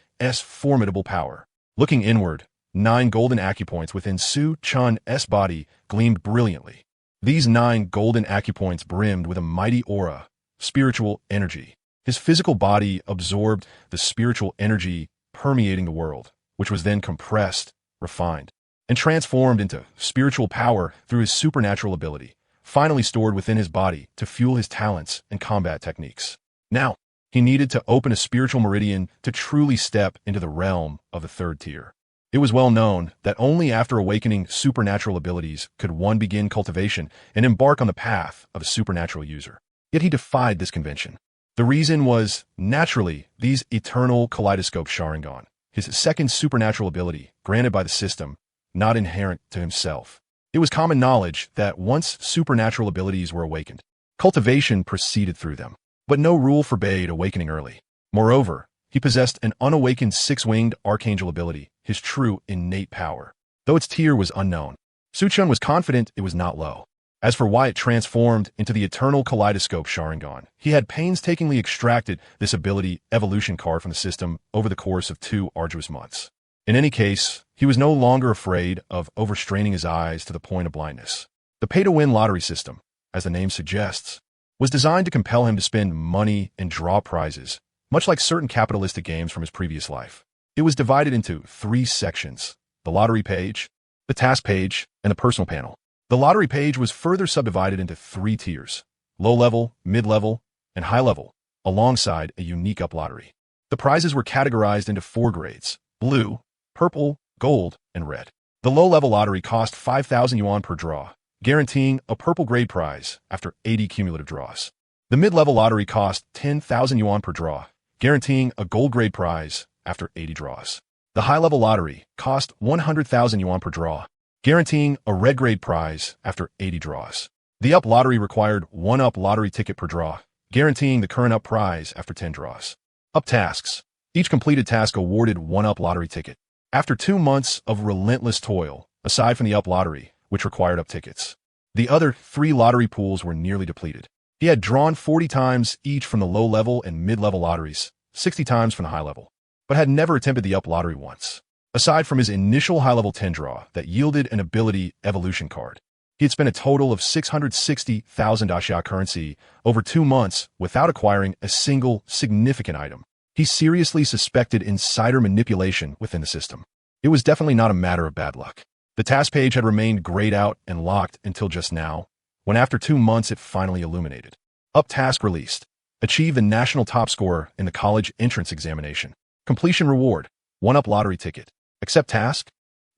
formidable power. Looking inward, 9 golden acupoints within Su Chun's body gleamed brilliantly. These 9 golden acupoints brimmed with a mighty aura, spiritual energy. His physical body absorbed the spiritual energy permeating the world, which was then compressed, refined, and transformed into spiritual power through his supernatural ability, finally stored within his body to fuel his talents and combat techniques. Now, he needed to open a spiritual meridian to truly step into the realm of the 3rd tier. It was well known that only after awakening supernatural abilities could one begin cultivation and embark on the path of a supernatural user. Yet he defied this convention. The reason was, naturally, these eternal kaleidoscope Sharingan, his 2nd supernatural ability granted by the system, not inherent to himself. It was common knowledge that once supernatural abilities were awakened, cultivation proceeded through them. But no rule forbade awakening early. Moreover, he possessed an unawakened 6-winged archangel ability, his true innate power. Though its tier was unknown, Suchun was confident it was not low. As for why it transformed into the eternal kaleidoscope Sharingan, he had painstakingly extracted this ability evolution card from the system over the course of 2 arduous months. In any case, he was no longer afraid of overstraining his eyes to the point of blindness. The pay-to-win lottery system, as the name suggests, was designed to compel him to spend money and draw prizes, much like certain capitalistic games from his previous life. It was divided into 3 sections: the lottery page, the task page, and the personal panel. The lottery page was further subdivided into 3 tiers: low-level, mid-level, and high-level, alongside a unique up lottery. The prizes were categorized into 4 grades: blue, purple, gold, and red. The low-level lottery cost 5,000 yuan per draw, guaranteeing a purple grade prize after 80 cumulative draws. The mid-level lottery cost 10,000 yuan per draw, guaranteeing a gold grade prize after 80 draws. The high-level lottery cost 100,000 yuan per draw, guaranteeing a red grade prize after 80 draws. The up lottery required 1 up lottery ticket per draw, guaranteeing the current up prize after 10 draws. Up tasks. Each completed task awarded 1 up lottery ticket. After 2 months of relentless toil, aside from the up lottery, which required up tickets, the other 3 lottery pools were nearly depleted. He had drawn 40 times each from the low-level and mid-level lotteries, 60 times from the high-level, but had never attempted the up lottery once. Aside from his initial high-level 10 draw that yielded an ability evolution card, he had spent a total of 660,000 daxia currency over 2 months without acquiring a single significant item. He seriously suspected insider manipulation within the system. It was definitely not a matter of bad luck. The task page had remained grayed out and locked until just now, when after 2 months it finally illuminated. Up task released. Achieve the national top score in the college entrance examination. Completion reward. 1-up lottery ticket. Accept task.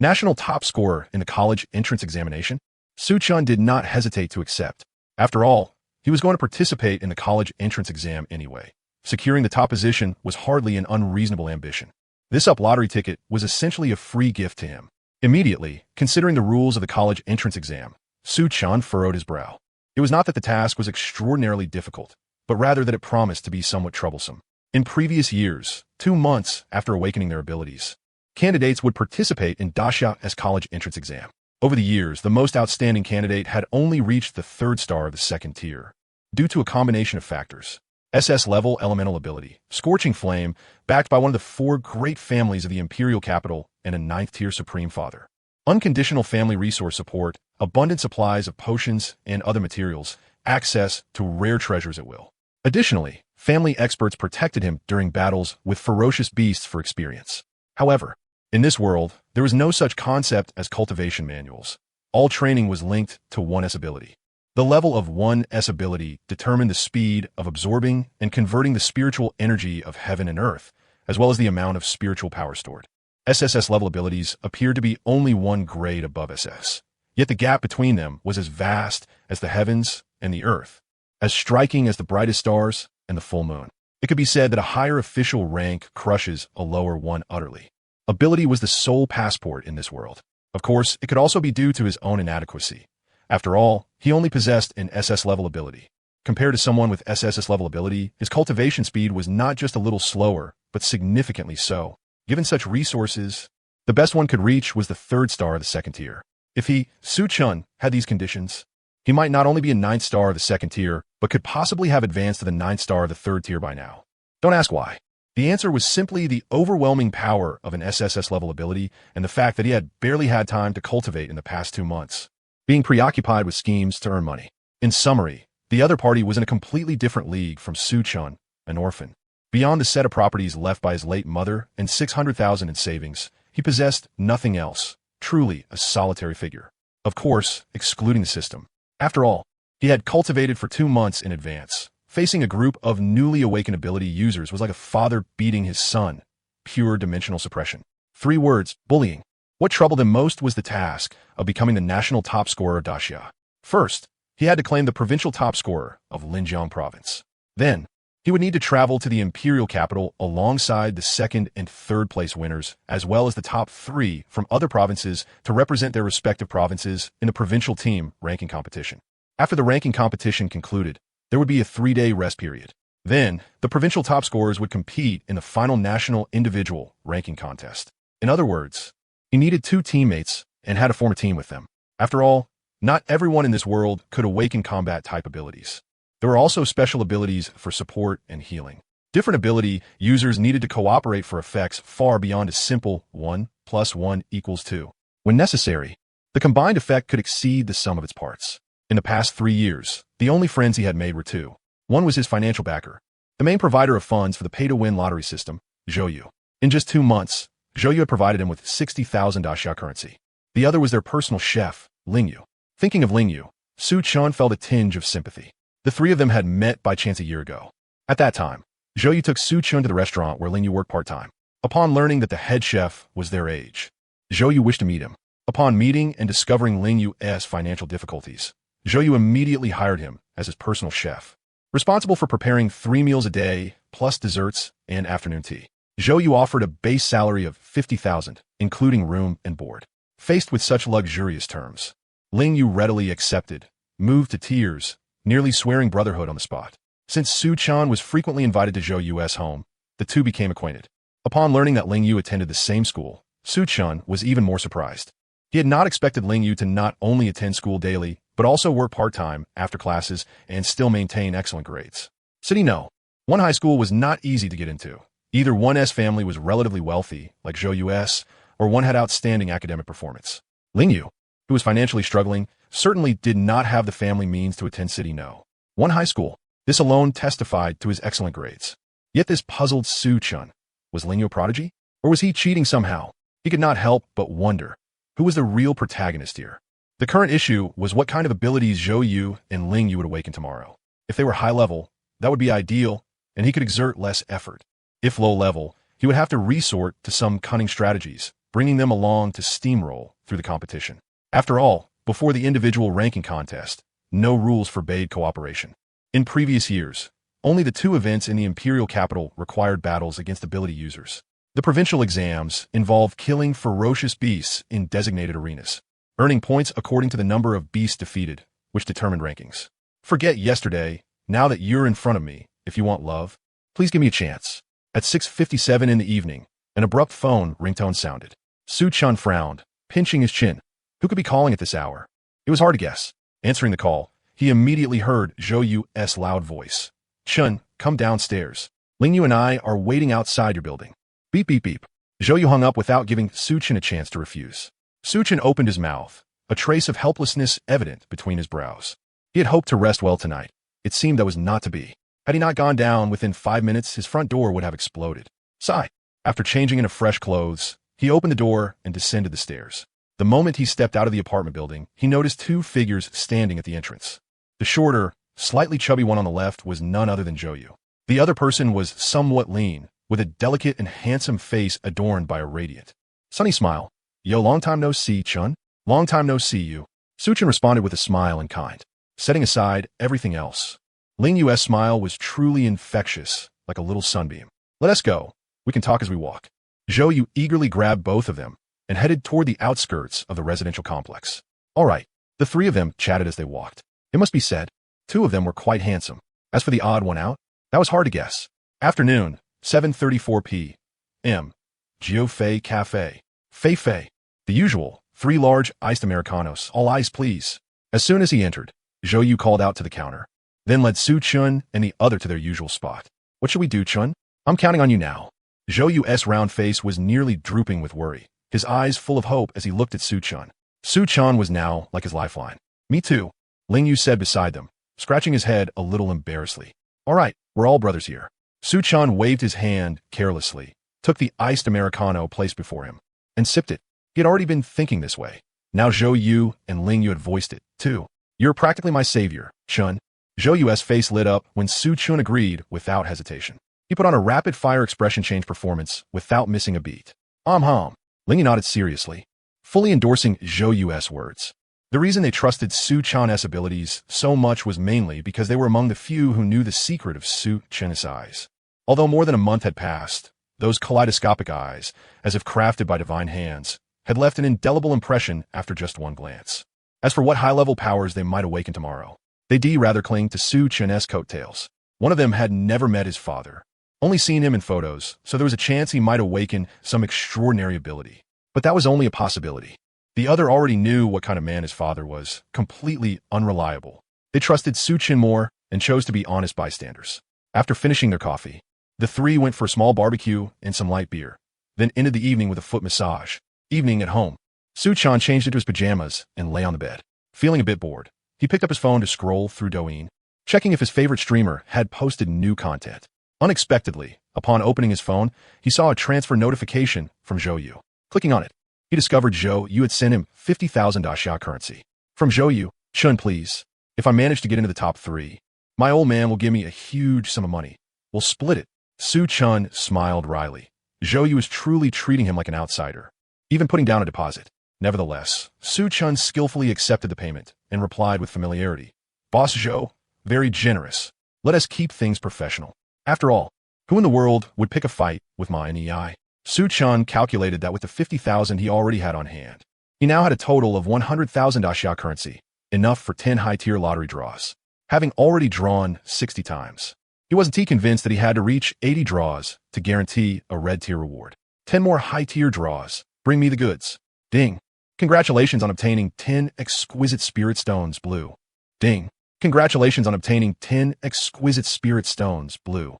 National top scorer in the college entrance examination. Su-chan did not hesitate to accept. After all, he was going to participate in the college entrance exam anyway. Securing the top position was hardly an unreasonable ambition. This up lottery ticket was essentially a free gift to him. Immediately, considering the rules of the college entrance exam, Su-chan furrowed his brow. It was not that the task was extraordinarily difficult, but rather that it promised to be somewhat troublesome. In previous years, 2 months after awakening their abilities, candidates would participate in gacha college entrance exam. Over the years, the most outstanding candidate had only reached the 3rd star of the 2nd tier. Due to a combination of factors, SS level elemental ability, Scorching Flame, backed by one of the 4 great families of the Imperial Capital and a 9th tier Supreme Father. Unconditional family resource support, abundant supplies of potions and other materials, access to rare treasures at will. Additionally, family experts protected him during battles with ferocious beasts for experience. However, in this world, there was no such concept as cultivation manuals. All training was linked to 1S ability. The level of 1S ability determined the speed of absorbing and converting the spiritual energy of heaven and earth, as well as the amount of spiritual power stored. SSS level abilities appeared to be only 1 grade above SS, yet the gap between them was as vast as the heavens and the earth, as striking as the brightest stars and the full moon. It could be said that a higher official rank crushes a lower one utterly. Ability was the sole passport in this world. Of course, it could also be due to his own inadequacy. After all, he only possessed an SS level ability. Compared to someone with SSS level ability, his cultivation speed was not just a little slower, but significantly so. Given such resources, the best one could reach was the 3rd star of the 2nd tier. If he, Su-chan, had these conditions, he might not only be a 9th star of the 2nd tier, but could possibly have advanced to the 9th star of the 3rd tier by now. Don't ask why. The answer was simply the overwhelming power of an SSS level ability and the fact that he had barely had time to cultivate in the past 2 months, being preoccupied with schemes to earn money. In summary, the other party was in a completely different league from Su-chan, an orphan. Beyond the set of properties left by his late mother and 600,000 in savings, he possessed nothing else, truly a solitary figure. Of course, excluding the system. After all, he had cultivated for 2 months in advance. Facing a group of newly awakened ability users was like a father beating his son. Pure dimensional suppression. 3 words, bullying. What troubled him most was the task of becoming the national top scorer of Daxia. First, he had to claim the provincial top scorer of Linjiang province. Then, he would need to travel to the imperial capital alongside the 2nd and 3rd place winners, as well as the top 3 from other provinces to represent their respective provinces in the provincial team ranking competition. After the ranking competition concluded, there would be a 3-day rest period. Then, the provincial top scorers would compete in the final national individual ranking contest. In other words, he needed 2 teammates and had to form a team with them. After all, not everyone in this world could awaken combat type abilities. There were also special abilities for support and healing. Different ability users needed to cooperate for effects far beyond a simple 1 + 1 = 2. When necessary, the combined effect could exceed the sum of its parts. In the past 3 years, the only friends he had made were 2. One was his financial backer, the main provider of funds for the pay-to-win lottery system, Zhouyu. In just 2 months, Zhouyu had provided him with 60,000 Daxia currency. The other was their personal chef, Lingyu. Thinking of Lingyu, Su-chan felt a tinge of sympathy. The 3 of them had met by chance a year ago. At that time, Zhouyu took Su-chan to the restaurant where Lingyu worked part-time. Upon learning that the head chef was their age, Zhouyu wished to meet him. Upon meeting and discovering Lingyu's financial difficulties, Zhouyu immediately hired him as his personal chef, responsible for preparing 3 meals a day, plus desserts and afternoon tea. Zhouyu offered a base salary of 50,000, including room and board. Faced with such luxurious terms, Lingyu readily accepted, moved to tears, nearly swearing brotherhood on the spot. Since Su-chan was frequently invited to Zhouyu's home, the 2 became acquainted. Upon learning that Lingyu attended the same school, Su-chan was even more surprised. He had not expected Lingyu to not only attend school daily, but also work part-time after classes and still maintain excellent grades. City No. 1 high school was not easy to get into. Either 1's family was relatively wealthy, like Zhouyu's, or one had outstanding academic performance. Lingyu, who was financially struggling, certainly did not have the family means to attend City No. 1 high school. This alone testified to his excellent grades. Yet this puzzled Su-chan. Was Lingyu a prodigy? Or was he cheating somehow? He could not help but wonder, who was the real protagonist here? The current issue was what kind of abilities Zhouyu and Lingyu would awaken tomorrow. If they were high level, That would be ideal, and he could exert less effort. If low level, he would have to resort to some cunning strategies, bringing them along to steamroll through the competition. After all, before the individual ranking contest, no rules forbade cooperation. In previous years, only the 2 events in the imperial capital required battles against ability users. The provincial exams involved killing ferocious beasts in designated arenas, earning points according to the number of beasts defeated, which determined rankings. Forget yesterday, now that you're in front of me, if you want love, please give me a chance. At 6:57 in the evening, an abrupt phone ringtone sounded. Su Chun frowned, pinching his chin. Who could be calling at this hour? It was hard to guess. Answering the call, he immediately heard Zhou Yu's loud voice. Chun, come downstairs. Ling Yu and I are waiting outside your building. Beep, beep, beep. Zhou Yu hung up without giving Su Chun a chance to refuse. Su Chun opened his mouth, a trace of helplessness evident between his brows. He had hoped to rest well tonight. It seemed that was not to be. Had he not gone down within 5 minutes, his front door would have exploded. Sigh. After changing into fresh clothes, he opened the door and descended the stairs. The moment he stepped out of the apartment building, he noticed 2 figures standing at the entrance. The shorter, slightly chubby one on the left was none other than Zhou Yu. The other person was somewhat lean, with a delicate and handsome face adorned by a radiant, sunny smile. Yo, long time no see, Chun. Long time no see you. Su Chun responded with a smile and kind. Setting aside everything else, Ling Yu's smile was truly infectious, like a little sunbeam. Let us go. We can talk as we walk. Zhou Yu eagerly grabbed both of them and headed toward the outskirts of the residential complex. All right. The 3 of them chatted as they walked. It must be said, 2 of them were quite handsome. As for the odd one out, that was hard to guess. Afternoon, 7:34 p.m. Geo Fei Cafe. Fei Fei. The usual, 3 large iced Americanos. All eyes, please. As soon as he entered, Zhou Yu called out to the counter, then led Su Chun and the other to their usual spot. What should we do, Chun? I'm counting on you now. Zhou Yu's round face was nearly drooping with worry, his eyes full of hope as he looked at Su Chun. Su Chun was now like his lifeline. Me too, Ling Yu said beside them, scratching his head a little embarrassedly. All right, we're all brothers here. Su Chun waved his hand carelessly, took the iced Americano placed before him, and sipped it. He had already been thinking this way. Now Zhou Yu and Ling Yu had voiced it, too. You're practically my savior, Chun. Zhou Yu's face lit up when Su Chun agreed without hesitation. He put on a rapid-fire expression change performance without missing a beat. Ling Yu nodded seriously, fully endorsing Zhou Yu's words. The reason they trusted Su Chun's abilities so much was mainly because they were among the few who knew the secret of Su Chun's eyes. Although more than a month had passed, those kaleidoscopic eyes, as if crafted by divine hands, had left an indelible impression after just one glance. As for what high-level powers they might awaken tomorrow, they'd rather cling to Su Chun's coattails. One of them had never met his father, only seen him in photos, so there was a chance he might awaken some extraordinary ability. But that was only a possibility. The other already knew what kind of man his father was, completely unreliable. They trusted Su Chun more and chose to be honest bystanders. After finishing their coffee, the 3 went for a small barbecue and some light beer, then ended the evening with a foot massage. Evening at home. Su Chun changed into his pajamas and lay on the bed. Feeling a bit bored, he picked up his phone to scroll through Douyin, checking if his favorite streamer had posted new content. Unexpectedly, upon opening his phone, he saw a transfer notification from Zhou Yu. Clicking on it, he discovered Zhou Yu had sent him 50,000 Daxia currency. From Zhou Yu, Chun, please. If I manage to get into the top 3, my old man will give me a huge sum of money. We'll split it. Su Chun smiled wryly. Zhou Yu was truly treating him like an outsider, even putting down a deposit. Nevertheless, Su Chun skillfully accepted the payment and replied with familiarity. Boss Zhou, very generous. Let us keep things professional. After all, who in the world would pick a fight with my NEI? Su Chun calculated that with the 50,000 he already had on hand, he now had a total of 100,000 Daxia currency, enough for 10 high-tier lottery draws, having already drawn 60 times. He wasn't too convinced that he had to reach 80 draws to guarantee a red-tier reward. 10 more high-tier draws. Bring me the goods. Ding. Congratulations on obtaining 10 exquisite spirit stones, blue. Ding. Congratulations on obtaining 10 exquisite spirit stones, blue.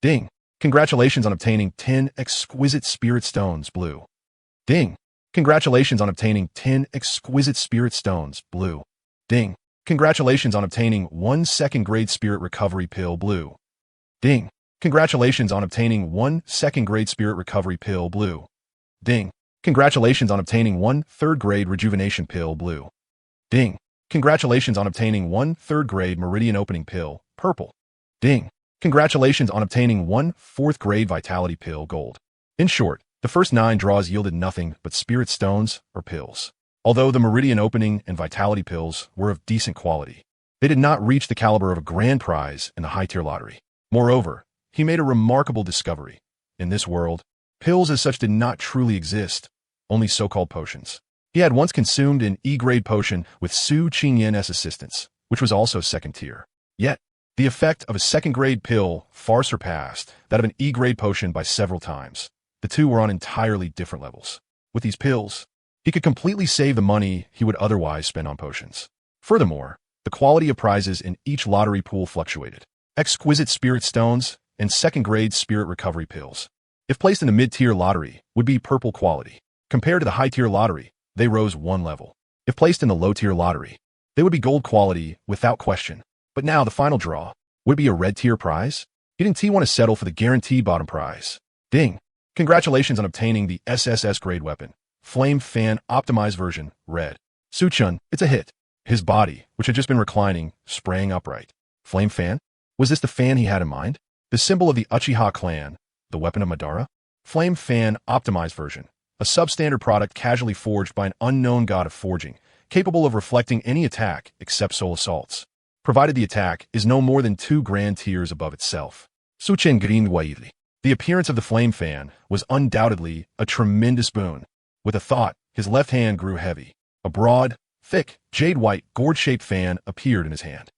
Ding. Congratulations on obtaining 10 exquisite spirit stones, blue. Ding. Congratulations on obtaining 10 exquisite spirit stones, blue. Ding. Congratulations on obtaining 1 second-grade spirit recovery pill, blue. Ding. Congratulations on obtaining 1 second-grade spirit recovery pill, blue. Ding. Congratulations on obtaining 1 third-grade rejuvenation pill, blue. Ding. Congratulations on obtaining 1 third-grade meridian opening pill, purple. Ding! Congratulations on obtaining one 4th grade vitality pill gold. In short, the first 9 draws yielded nothing but spirit stones or pills. Although the meridian opening and vitality pills were of decent quality, they did not reach the caliber of a grand prize in the high-tier lottery. Moreover, he made a remarkable discovery. In this world, pills as such did not truly exist, only so-called potions. He had once consumed an E-grade potion with Su Qingyin's assistance, which was also 2nd tier. Yet, the effect of a 2nd grade pill far surpassed that of an E-grade potion by several times. The two were on entirely different levels. With these pills, he could completely save the money he would otherwise spend on potions. Furthermore, the quality of prizes in each lottery pool fluctuated. Exquisite spirit stones and 2nd grade spirit recovery pills, if placed in the mid-tier lottery, would be purple quality. Compared to the high-tier lottery, they rose 1 level. If placed in the low-tier lottery, they would be gold quality without question. But now the final draw would be a red-tier prize? Didn't T want to settle for the guaranteed bottom prize? Ding! Congratulations on obtaining the SSS grade weapon. Flame Fan Optimized Version, Red. Suchun, it's a hit. His body, which had just been reclining, sprang upright. Flame Fan? Was this the fan he had in mind? The symbol of the Uchiha clan, the weapon of Madara? Flame Fan Optimized Version, a substandard product casually forged by an unknown god of forging, capable of reflecting any attack except soul assaults, provided the attack is no more than 2 grand tiers above itself. Suchen Green Waili. The appearance of the Flame Fan was undoubtedly a tremendous boon. With a thought, his left hand grew heavy. A broad, thick, jade-white, gourd-shaped fan appeared in his hand.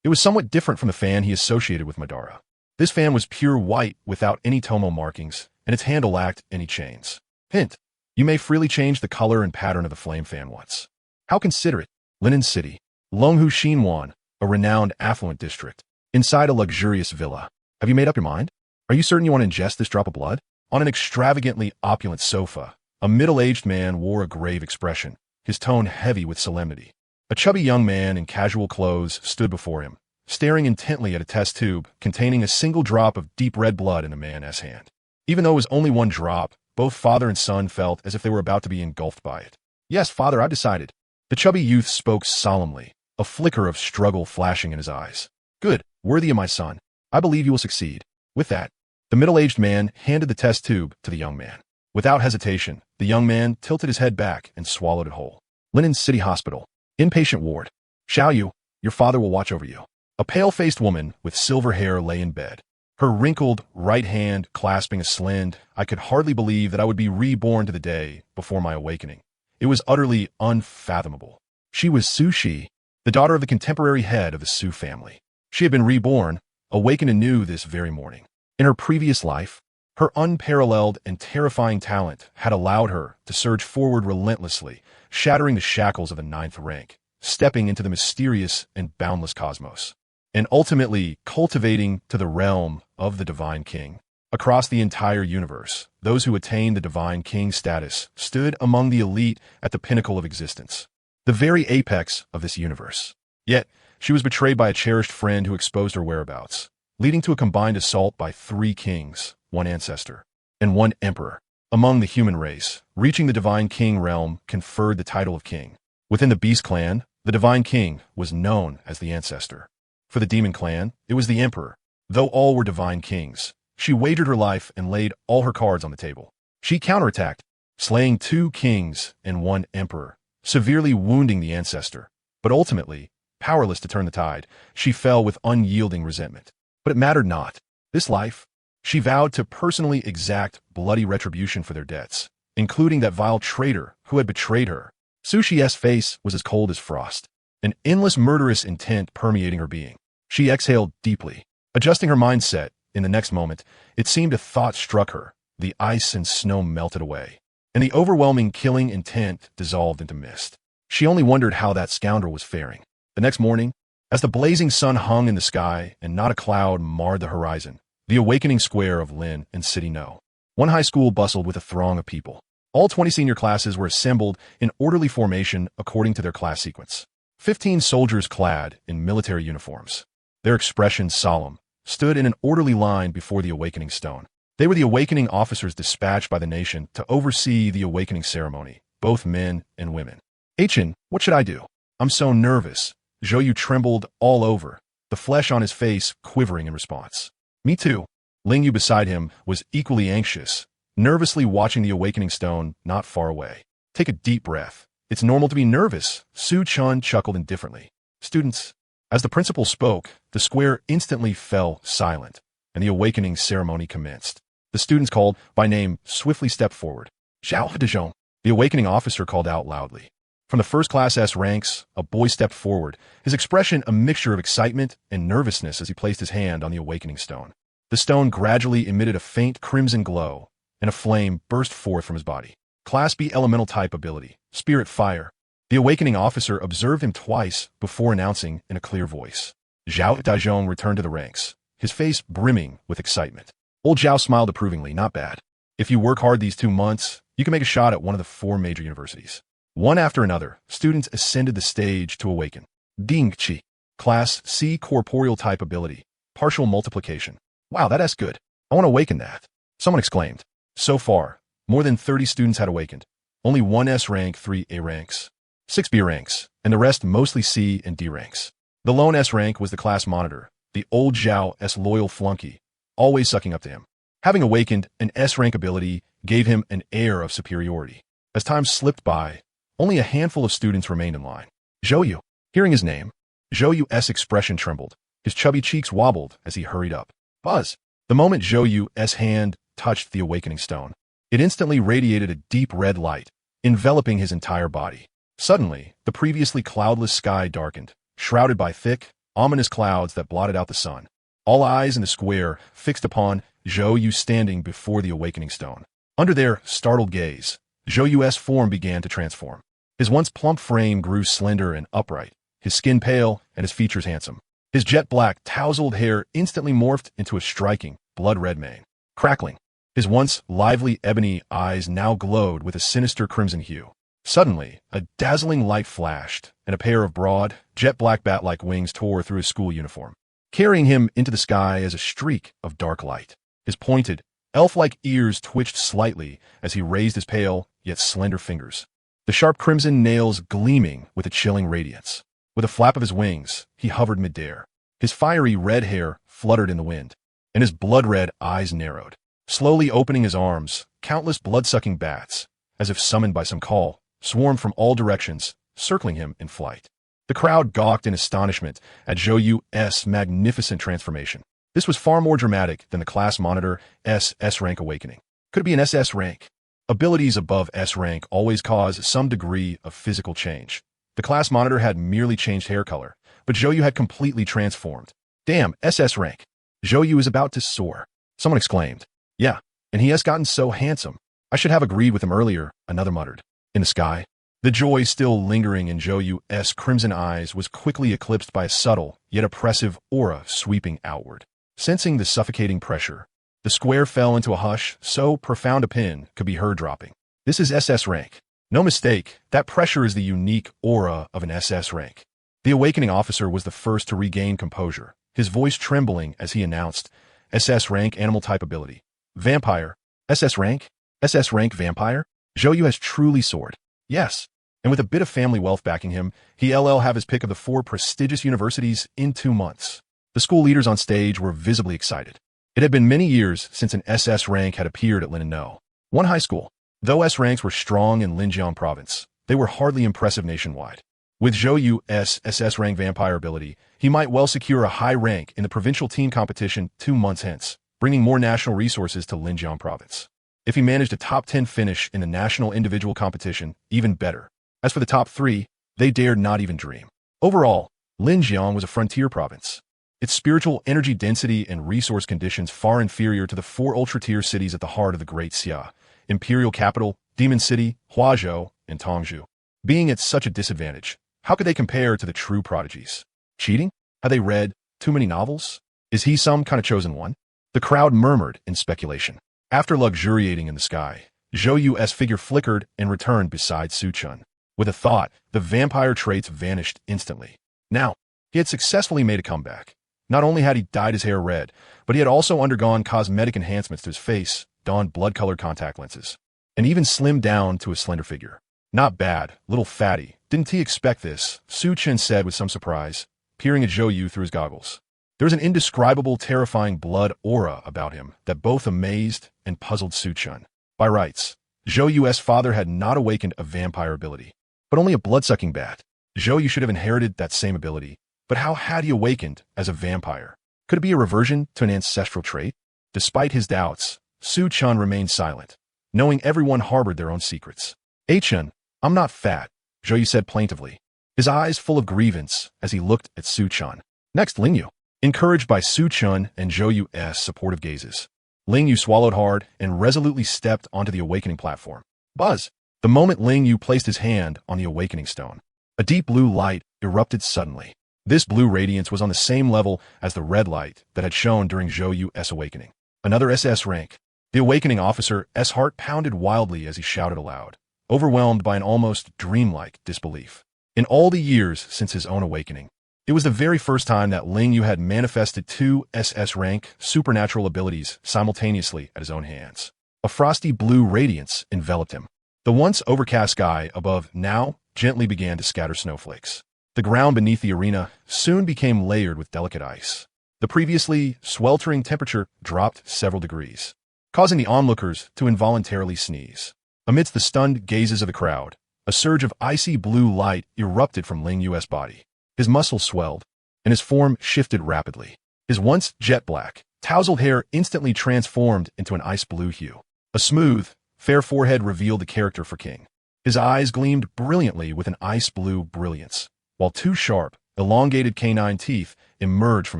It was somewhat different from the fan he associated with Madara. This fan was pure white without any tomo markings, and its handle lacked any chains. Hint: you may freely change the color and pattern of the Flame Fan once. How considerate. Linen City. Longhu Xinhuan, a renowned affluent district. Inside a luxurious villa. Have you made up your mind? Are you certain you want to ingest this drop of blood? On an extravagantly opulent sofa, a middle-aged man wore a grave expression, his tone heavy with solemnity. A chubby young man in casual clothes stood before him, staring intently at a test tube containing a single drop of deep red blood in the man's hand. Even though it was only 1 drop, both father and son felt as if they were about to be engulfed by it. Yes, father, I've decided. The chubby youth spoke solemnly, a flicker of struggle flashing in his eyes. Good, worthy of my son. I believe you will succeed. With that, the middle-aged man handed the test tube to the young man. Without hesitation, the young man tilted his head back and swallowed it whole. Linen City Hospital. Inpatient ward. Xiaoyu, your father will watch over you. A pale-faced woman with silver hair lay in bed, her wrinkled right hand clasping a sling. I could hardly believe that I would be reborn to the day before my awakening. It was utterly unfathomable. She was Su Shi, the daughter of the contemporary head of the Su family. She had been reborn, awakened anew this very morning. In her previous life, her unparalleled and terrifying talent had allowed her to surge forward relentlessly, shattering the shackles of the 9th rank, stepping into the mysterious and boundless cosmos, and ultimately cultivating to the realm of the Divine King. Across the entire universe, those who attained the Divine King status stood among the elite at the pinnacle of existence, the very apex of this universe. Yet, she was betrayed by a cherished friend who exposed her whereabouts, leading to a combined assault by 3 kings, 1 ancestor, and 1 emperor. Among the human race, reaching the Divine King realm conferred the title of king. Within the Beast clan, the Divine King was known as the ancestor. For the Demon clan, it was the emperor. Though all were Divine Kings, she wagered her life and laid all her cards on the table. She counterattacked, slaying 2 kings and 1 emperor, severely wounding the ancestor. But ultimately, powerless to turn the tide, she fell with unyielding resentment. But it mattered not. This life, she vowed to personally exact bloody retribution for their debts, including that vile traitor who had betrayed her. Sushi's face was as cold as frost, an endless murderous intent permeating her being. She exhaled deeply, adjusting her mindset. In the next moment, it seemed a thought struck her. The ice and snow melted away, and the overwhelming killing intent dissolved into mist. She only wondered how that scoundrel was faring. The next morning, as the blazing sun hung in the sky and not a cloud marred the horizon, the awakening square of Lin and City No. 1 high school bustled with a throng of people. All 20 senior classes were assembled in orderly formation according to their class sequence. 15 soldiers clad in military uniforms, their expressions solemn, stood in an orderly line before the awakening stone. They were the awakening officers dispatched by the nation to oversee the awakening ceremony, both men and women. Achin, what should I do? I'm so nervous. Zhou Yu trembled all over. The the flesh on his face quivering in response. Me too. Ling Yu beside him was equally anxious, nervously watching the awakening stone not far away. Take a deep breath. It's normal to be nervous, Su Chun chuckled indifferently. Students. As the principal spoke, the square instantly fell silent, and the awakening ceremony commenced. The students called by name swiftly stepped forward. Zhao Dezhong. The awakening officer called out loudly. From the first class S ranks, a boy stepped forward, his expression a mixture of excitement and nervousness as he placed his hand on the awakening stone. The stone gradually emitted a faint crimson glow, and a flame burst forth from his body. Class B elemental type ability, Spirit Fire. The awakening officer observed him twice before announcing in a clear voice. Zhao Dezhong returned to the ranks, his face brimming with excitement. Old Zhao smiled approvingly. Not bad. If you work hard these 2 months, you can make a shot at one of the 4 major universities. One after another, students ascended the stage to awaken. Ding Qi. Class C corporeal type ability, partial multiplication. Wow, that's good. I want to awaken that. Someone exclaimed. So far, more than 30 students had awakened. Only 1 S rank, 3 A ranks, 6 B ranks, and the rest mostly C and D ranks. The lone S rank was the class monitor, the old Zhao S loyal flunky, always sucking up to him. Having awakened, an S rank ability gave him an air of superiority. As time slipped by, only a handful of students remained in line. Zhou Yu. Hearing his name, Zhou Yu's expression trembled. His chubby cheeks wobbled as he hurried up. Buzz. The moment Zhou Yu's hand touched the awakening stone, it instantly radiated a deep red light, enveloping his entire body. Suddenly, the previously cloudless sky darkened, shrouded by thick, ominous clouds that blotted out the sun. All eyes in the square fixed upon Zhou Yu standing before the awakening stone. Under their startled gaze, Zhou Yu's form began to transform. His once plump frame grew slender and upright, his skin pale and his features handsome. His jet-black, tousled hair instantly morphed into a striking, blood-red mane. Crackling, his once lively ebony eyes now glowed with a sinister crimson hue. Suddenly, a dazzling light flashed, and a pair of broad, jet-black bat-like wings tore through his school uniform, carrying him into the sky as a streak of dark light. His pointed, elf-like ears twitched slightly as he raised his pale, yet slender fingers, the sharp crimson nails gleaming with a chilling radiance. With a flap of his wings, he hovered midair. His fiery red hair fluttered in the wind, and his blood-red eyes narrowed. Slowly opening his arms, countless blood-sucking bats, as if summoned by some call, swarmed from all directions, circling him in flight. The crowd gawked in astonishment at Zhou Yu's magnificent transformation. This was far more dramatic than the class monitor S rank awakening. Could it be an SS rank? Abilities above S rank always cause some degree of physical change. The class monitor had merely changed hair color, but Zhou Yu had completely transformed. Damn, SS rank. Zhou Yu is about to soar. Someone exclaimed. Yeah, and he has gotten so handsome. I should have agreed with him earlier, another muttered. In the sky, the joy still lingering in Zhou Yu's crimson eyes was quickly eclipsed by a subtle, yet oppressive aura sweeping outward. Sensing the suffocating pressure, the square fell into a hush so profound a pin could be heard dropping. This is SS rank. No mistake, that pressure is the unique aura of an SS rank. The awakening officer was the first to regain composure, his voice trembling as he announced, SS rank animal type ability. Vampire. SS rank vampire? Zhou Yu has truly soared. Yes, and with a bit of family wealth backing him, he'll have his pick of the 4 prestigious universities in 2 months. The school leaders on stage were visibly excited. It had been many years since an SS rank had appeared at Linno. One high school. Though S ranks were strong in Linjiang province, they were hardly impressive nationwide. With Zhou Yu's SS rank vampire ability, he might well secure a high rank in the provincial team competition 2 months hence, bringing more national resources to Linjiang province. If he managed a top 10 finish in the national individual competition, even better. As for the top 3, they dared not even dream. Overall, Linjiang was a frontier province. Its spiritual energy density and resource conditions far inferior to the 4 ultra-tier cities at the heart of the Great Xia, Imperial Capital, Demon City, Huazhou, and Tongzhou. Being at such a disadvantage, how could they compare to the true prodigies? Cheating? Had they read too many novels? Is he some kind of chosen one? The crowd murmured in speculation. After luxuriating in the sky, Zhou Yu's figure flickered and returned beside Su Chun. With a thought, the vampire traits vanished instantly. Now, he had successfully made a comeback. Not only had he dyed his hair red, but he had also undergone cosmetic enhancements to his face, donned blood-colored contact lenses, and even slimmed down to a slender figure. Not bad, little fatty. Didn't he expect this? Su Chen said with some surprise, peering at Zhou Yu through his goggles. There was an indescribable, terrifying blood aura about him that both amazed and puzzled Su-chun. By rights, Zhou Yu's father had not awakened a vampire ability, but only a blood-sucking bat. Zhou Yu should have inherited that same ability, but how had he awakened as a vampire? Could it be a reversion to an ancestral trait? Despite his doubts, Su-chun remained silent, knowing everyone harbored their own secrets. "Chun, I'm not fat," Zhou Yu said plaintively, his eyes full of grievance as he looked at Su-chun. Next, Ling Yu. Encouraged by Su-chun and Zhou Yu's supportive gazes, Ling Yu swallowed hard and resolutely stepped onto the awakening platform. Buzz! The moment Ling Yu placed his hand on the awakening stone, a deep blue light erupted suddenly. This blue radiance was on the same level as the red light that had shone during Zhou Yu's awakening. Another SS rank. The awakening officer's heart pounded wildly as he shouted aloud, overwhelmed by an almost dreamlike disbelief. In all the years since his own awakening, it was the very first time that Ling Yu had manifested two SS rank supernatural abilities simultaneously at his own hands. A frosty blue radiance enveloped him. The once overcast sky above now gently began to scatter snowflakes. The ground beneath the arena soon became layered with delicate ice. The previously sweltering temperature dropped several degrees, causing the onlookers to involuntarily sneeze. Amidst the stunned gazes of the crowd, a surge of icy blue light erupted from Ling Yu's body. His muscles swelled, and his form shifted rapidly. His once jet-black, tousled hair instantly transformed into an ice blue hue. A smooth, fair forehead revealed the character for King. His eyes gleamed brilliantly with an ice blue brilliance, while two sharp, elongated canine teeth emerged from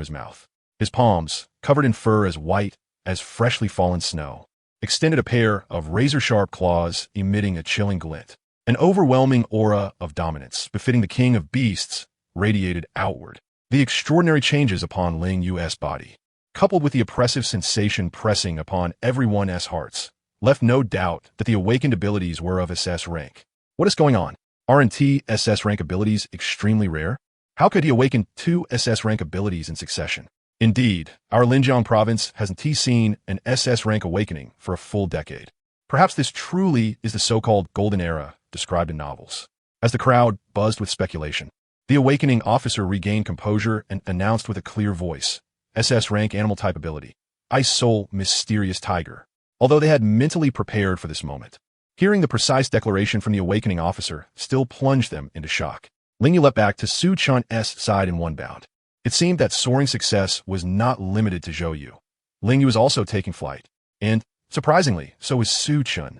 his mouth. His palms, covered in fur as white as freshly fallen snow, extended a pair of razor-sharp claws emitting a chilling glint. An overwhelming aura of dominance, befitting the king of beasts, radiated outward. The extraordinary changes upon Ling Yu's body, coupled with the oppressive sensation pressing upon everyone's hearts, left no doubt that the awakened abilities were of SS rank. What is going on? Aren't SS rank abilities extremely rare? How could he awaken two SS rank abilities in succession? Indeed, our Linjiang province hasn't seen an SS rank awakening for a full decade. Perhaps this truly is the so-called golden era described in novels. As the crowd buzzed with speculation, the awakening officer regained composure and announced with a clear voice, SS rank animal type ability, Ice Soul Mysterious Tiger. Although they had mentally prepared for this moment, hearing the precise declaration from the awakening officer still plunged them into shock. Ling Yu leapt back to Su-chun's side in one bound. It seemed that soaring success was not limited to Zhou Yu. Ling Yu was also taking flight, and, surprisingly, so was Su-chun.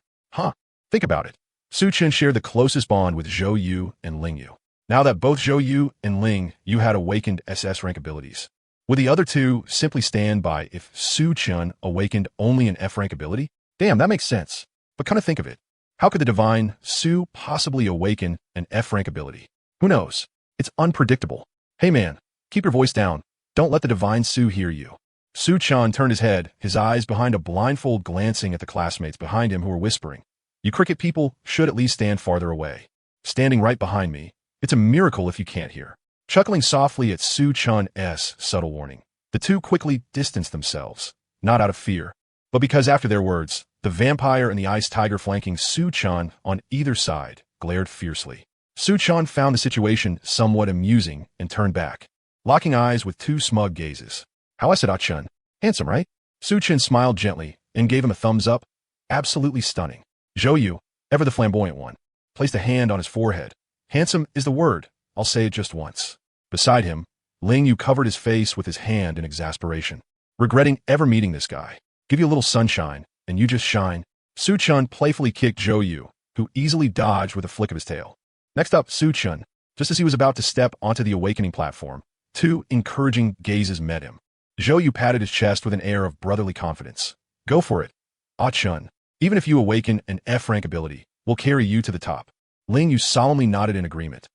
Think about it. Su-chun shared the closest bond with Zhou Yu and Ling Yu. Now that both Zhou Yu and Ling Yu had awakened SS rank abilities, would the other two simply stand by if Su-chun awakened only an F rank ability? Damn, that makes sense. But kind of think of it. How could the divine Su possibly awaken an F rank ability? Who knows? It's unpredictable. Hey man, keep your voice down. Don't let the divine Su hear you. Su-chun turned his head, his eyes behind a blindfold glancing at the classmates behind him who were whispering. You cricket people should at least stand farther away. Standing right behind me, it's a miracle if you can't hear. Chuckling softly at Su-chun's subtle warning, the two quickly distanced themselves, not out of fear, but because after their words, the vampire and the ice tiger flanking Su-chun on either side glared fiercely. Su-chun found the situation somewhat amusing and turned back, locking eyes with two smug gazes. How I said, Ah-chun. Handsome, right? Su-chun smiled gently and gave him a thumbs up. Absolutely stunning. Zhou Yu, ever the flamboyant one, placed a hand on his forehead. Handsome is the word. I'll say it just once. Beside him, Ling Yu covered his face with his hand in exasperation, regretting ever meeting this guy. Give you a little sunshine, and you just shine. Su-chun playfully kicked Zhou Yu, who easily dodged with a flick of his tail. Next up, Su-chun. Just as he was about to step onto the awakening platform, two encouraging gazes met him. Zhou Yu patted his chest with an air of brotherly confidence. Go for it. Ah-chun. Even if you awaken an F rank ability, we'll carry you to the top. Ling Yu solemnly nodded in agreement.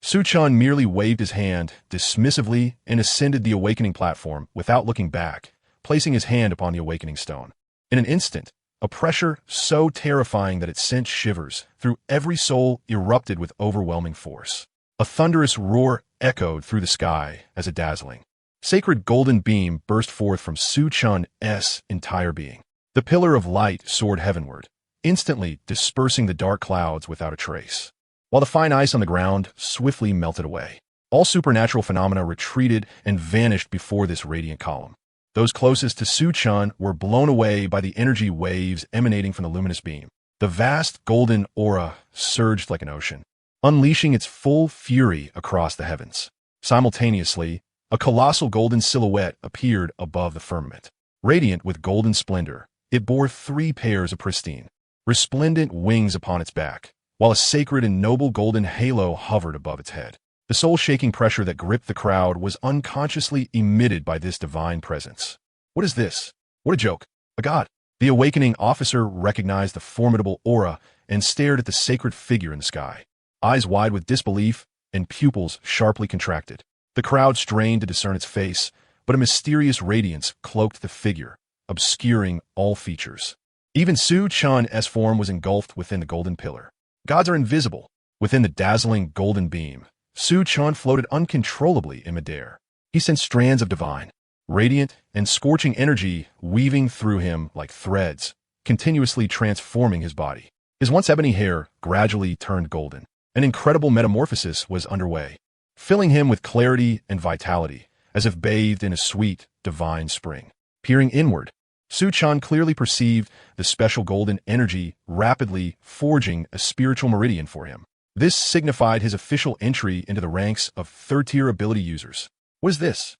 Su-chun merely waved his hand dismissively and ascended the awakening platform without looking back, placing his hand upon the awakening stone. In an instant, a pressure so terrifying that it sent shivers through every soul erupted with overwhelming force. A thunderous roar echoed through the sky as a dazzling, sacred golden beam burst forth from Su-chun's entire being. The pillar of light soared heavenward, instantly dispersing the dark clouds without a trace, while the fine ice on the ground swiftly melted away. All supernatural phenomena retreated and vanished before this radiant column. Those closest to Su-chan were blown away by the energy waves emanating from the luminous beam. The vast golden aura surged like an ocean, unleashing its full fury across the heavens. Simultaneously, a colossal golden silhouette appeared above the firmament. Radiant with golden splendor, it bore 3 pairs of pristine, resplendent wings upon its back, while a sacred and noble golden halo hovered above its head. The soul-shaking pressure that gripped the crowd was unconsciously emitted by this divine presence. What is this? What a joke. A god. The awakening officer recognized the formidable aura and stared at the sacred figure in the sky, eyes wide with disbelief and pupils sharply contracted. The crowd strained to discern its face, but a mysterious radiance cloaked the figure, obscuring all features. Even Su-chan's form was engulfed within the golden pillar. Gods are invisible. Within the dazzling golden beam, Su-chan floated uncontrollably in midair. He sensed strands of divine, radiant, and scorching energy weaving through him like threads, continuously transforming his body. His once ebony hair gradually turned golden. An incredible metamorphosis was underway, filling him with clarity and vitality, as if bathed in a sweet, divine spring. Peering inward, Su-chan clearly perceived the special golden energy rapidly forging a spiritual meridian for him. This signified his official entry into the ranks of third-tier ability users. What is this?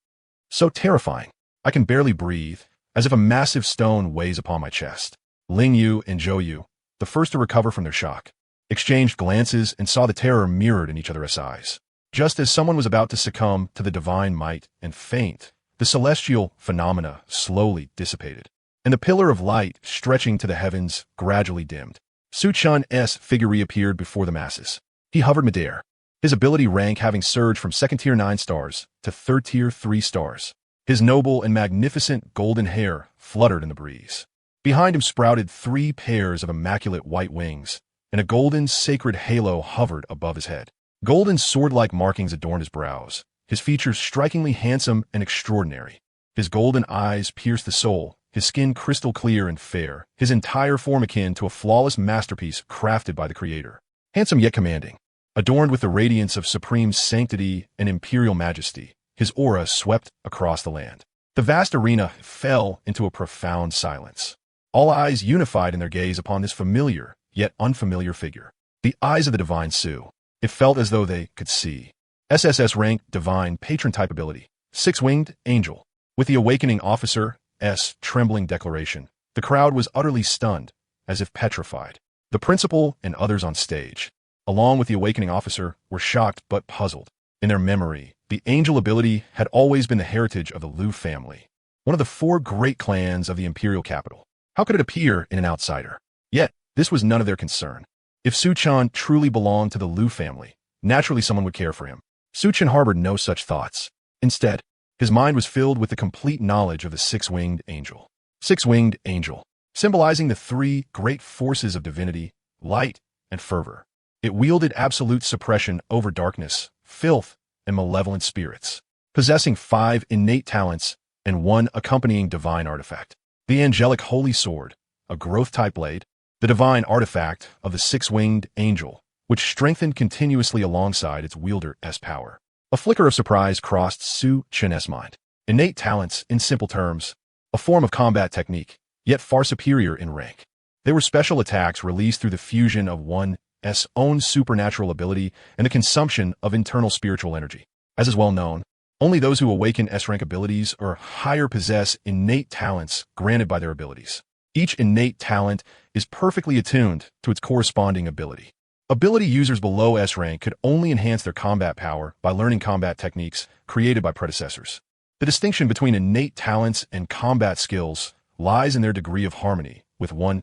So terrifying. I can barely breathe, as if a massive stone weighs upon my chest. Ling Yu and Zhou Yu, the first to recover from their shock, exchanged glances and saw the terror mirrored in each other's eyes. Just as someone was about to succumb to the divine might and faint, the celestial phenomena slowly dissipated, and the pillar of light stretching to the heavens gradually dimmed. Su-chan's figure reappeared before the masses. He hovered midair, his ability rank having surged from second-tier 9 stars to third-tier 3 stars. His noble and magnificent golden hair fluttered in the breeze. Behind him sprouted 3 pairs of immaculate white wings, and a golden sacred halo hovered above his head. Golden sword-like markings adorned his brows, his features strikingly handsome and extraordinary. His golden eyes pierced the soul, his skin crystal clear and fair, his entire form akin to a flawless masterpiece crafted by the Creator. Handsome yet commanding, adorned with the radiance of supreme sanctity and imperial majesty, his aura swept across the land. The vast arena fell into a profound silence. All eyes unified in their gaze upon this familiar yet unfamiliar figure. The eyes of the divine Su. It felt as though they could see. SSS rank divine patron type ability. Six-Winged Angel. With the awakening officer's trembling declaration, the crowd was utterly stunned, as if petrified. The principal and others on stage, along with the awakening officer, were shocked but puzzled. In their memory, the angel ability had always been the heritage of the Liu family, one of the 4 great clans of the imperial capital. How could it appear in an outsider? Yet, this was none of their concern. If Su-chan truly belonged to the Liu family, naturally someone would care for him. Su-chan harbored no such thoughts. Instead, his mind was filled with the complete knowledge of the Six-Winged Angel. Six-Winged Angel, symbolizing the 3 great forces of divinity, light, and fervor. It wielded absolute suppression over darkness, filth, and malevolent spirits, possessing 5 innate talents and 1 accompanying divine artifact. The angelic holy sword, a growth-type blade, the divine artifact of the Six-Winged Angel, which strengthened continuously alongside its wielder's power. A flicker of surprise crossed Su-chan's mind. Innate talents, in simple terms, a form of combat technique, yet far superior in rank. They were special attacks released through the fusion of one's own supernatural ability and the consumption of internal spiritual energy. As is well known, only those who awaken S-rank abilities or higher possess innate talents granted by their abilities. Each innate talent is perfectly attuned to its corresponding ability. Ability users below S-rank could only enhance their combat power by learning combat techniques created by predecessors. The distinction between innate talents and combat skills lies in their degree of harmony with one's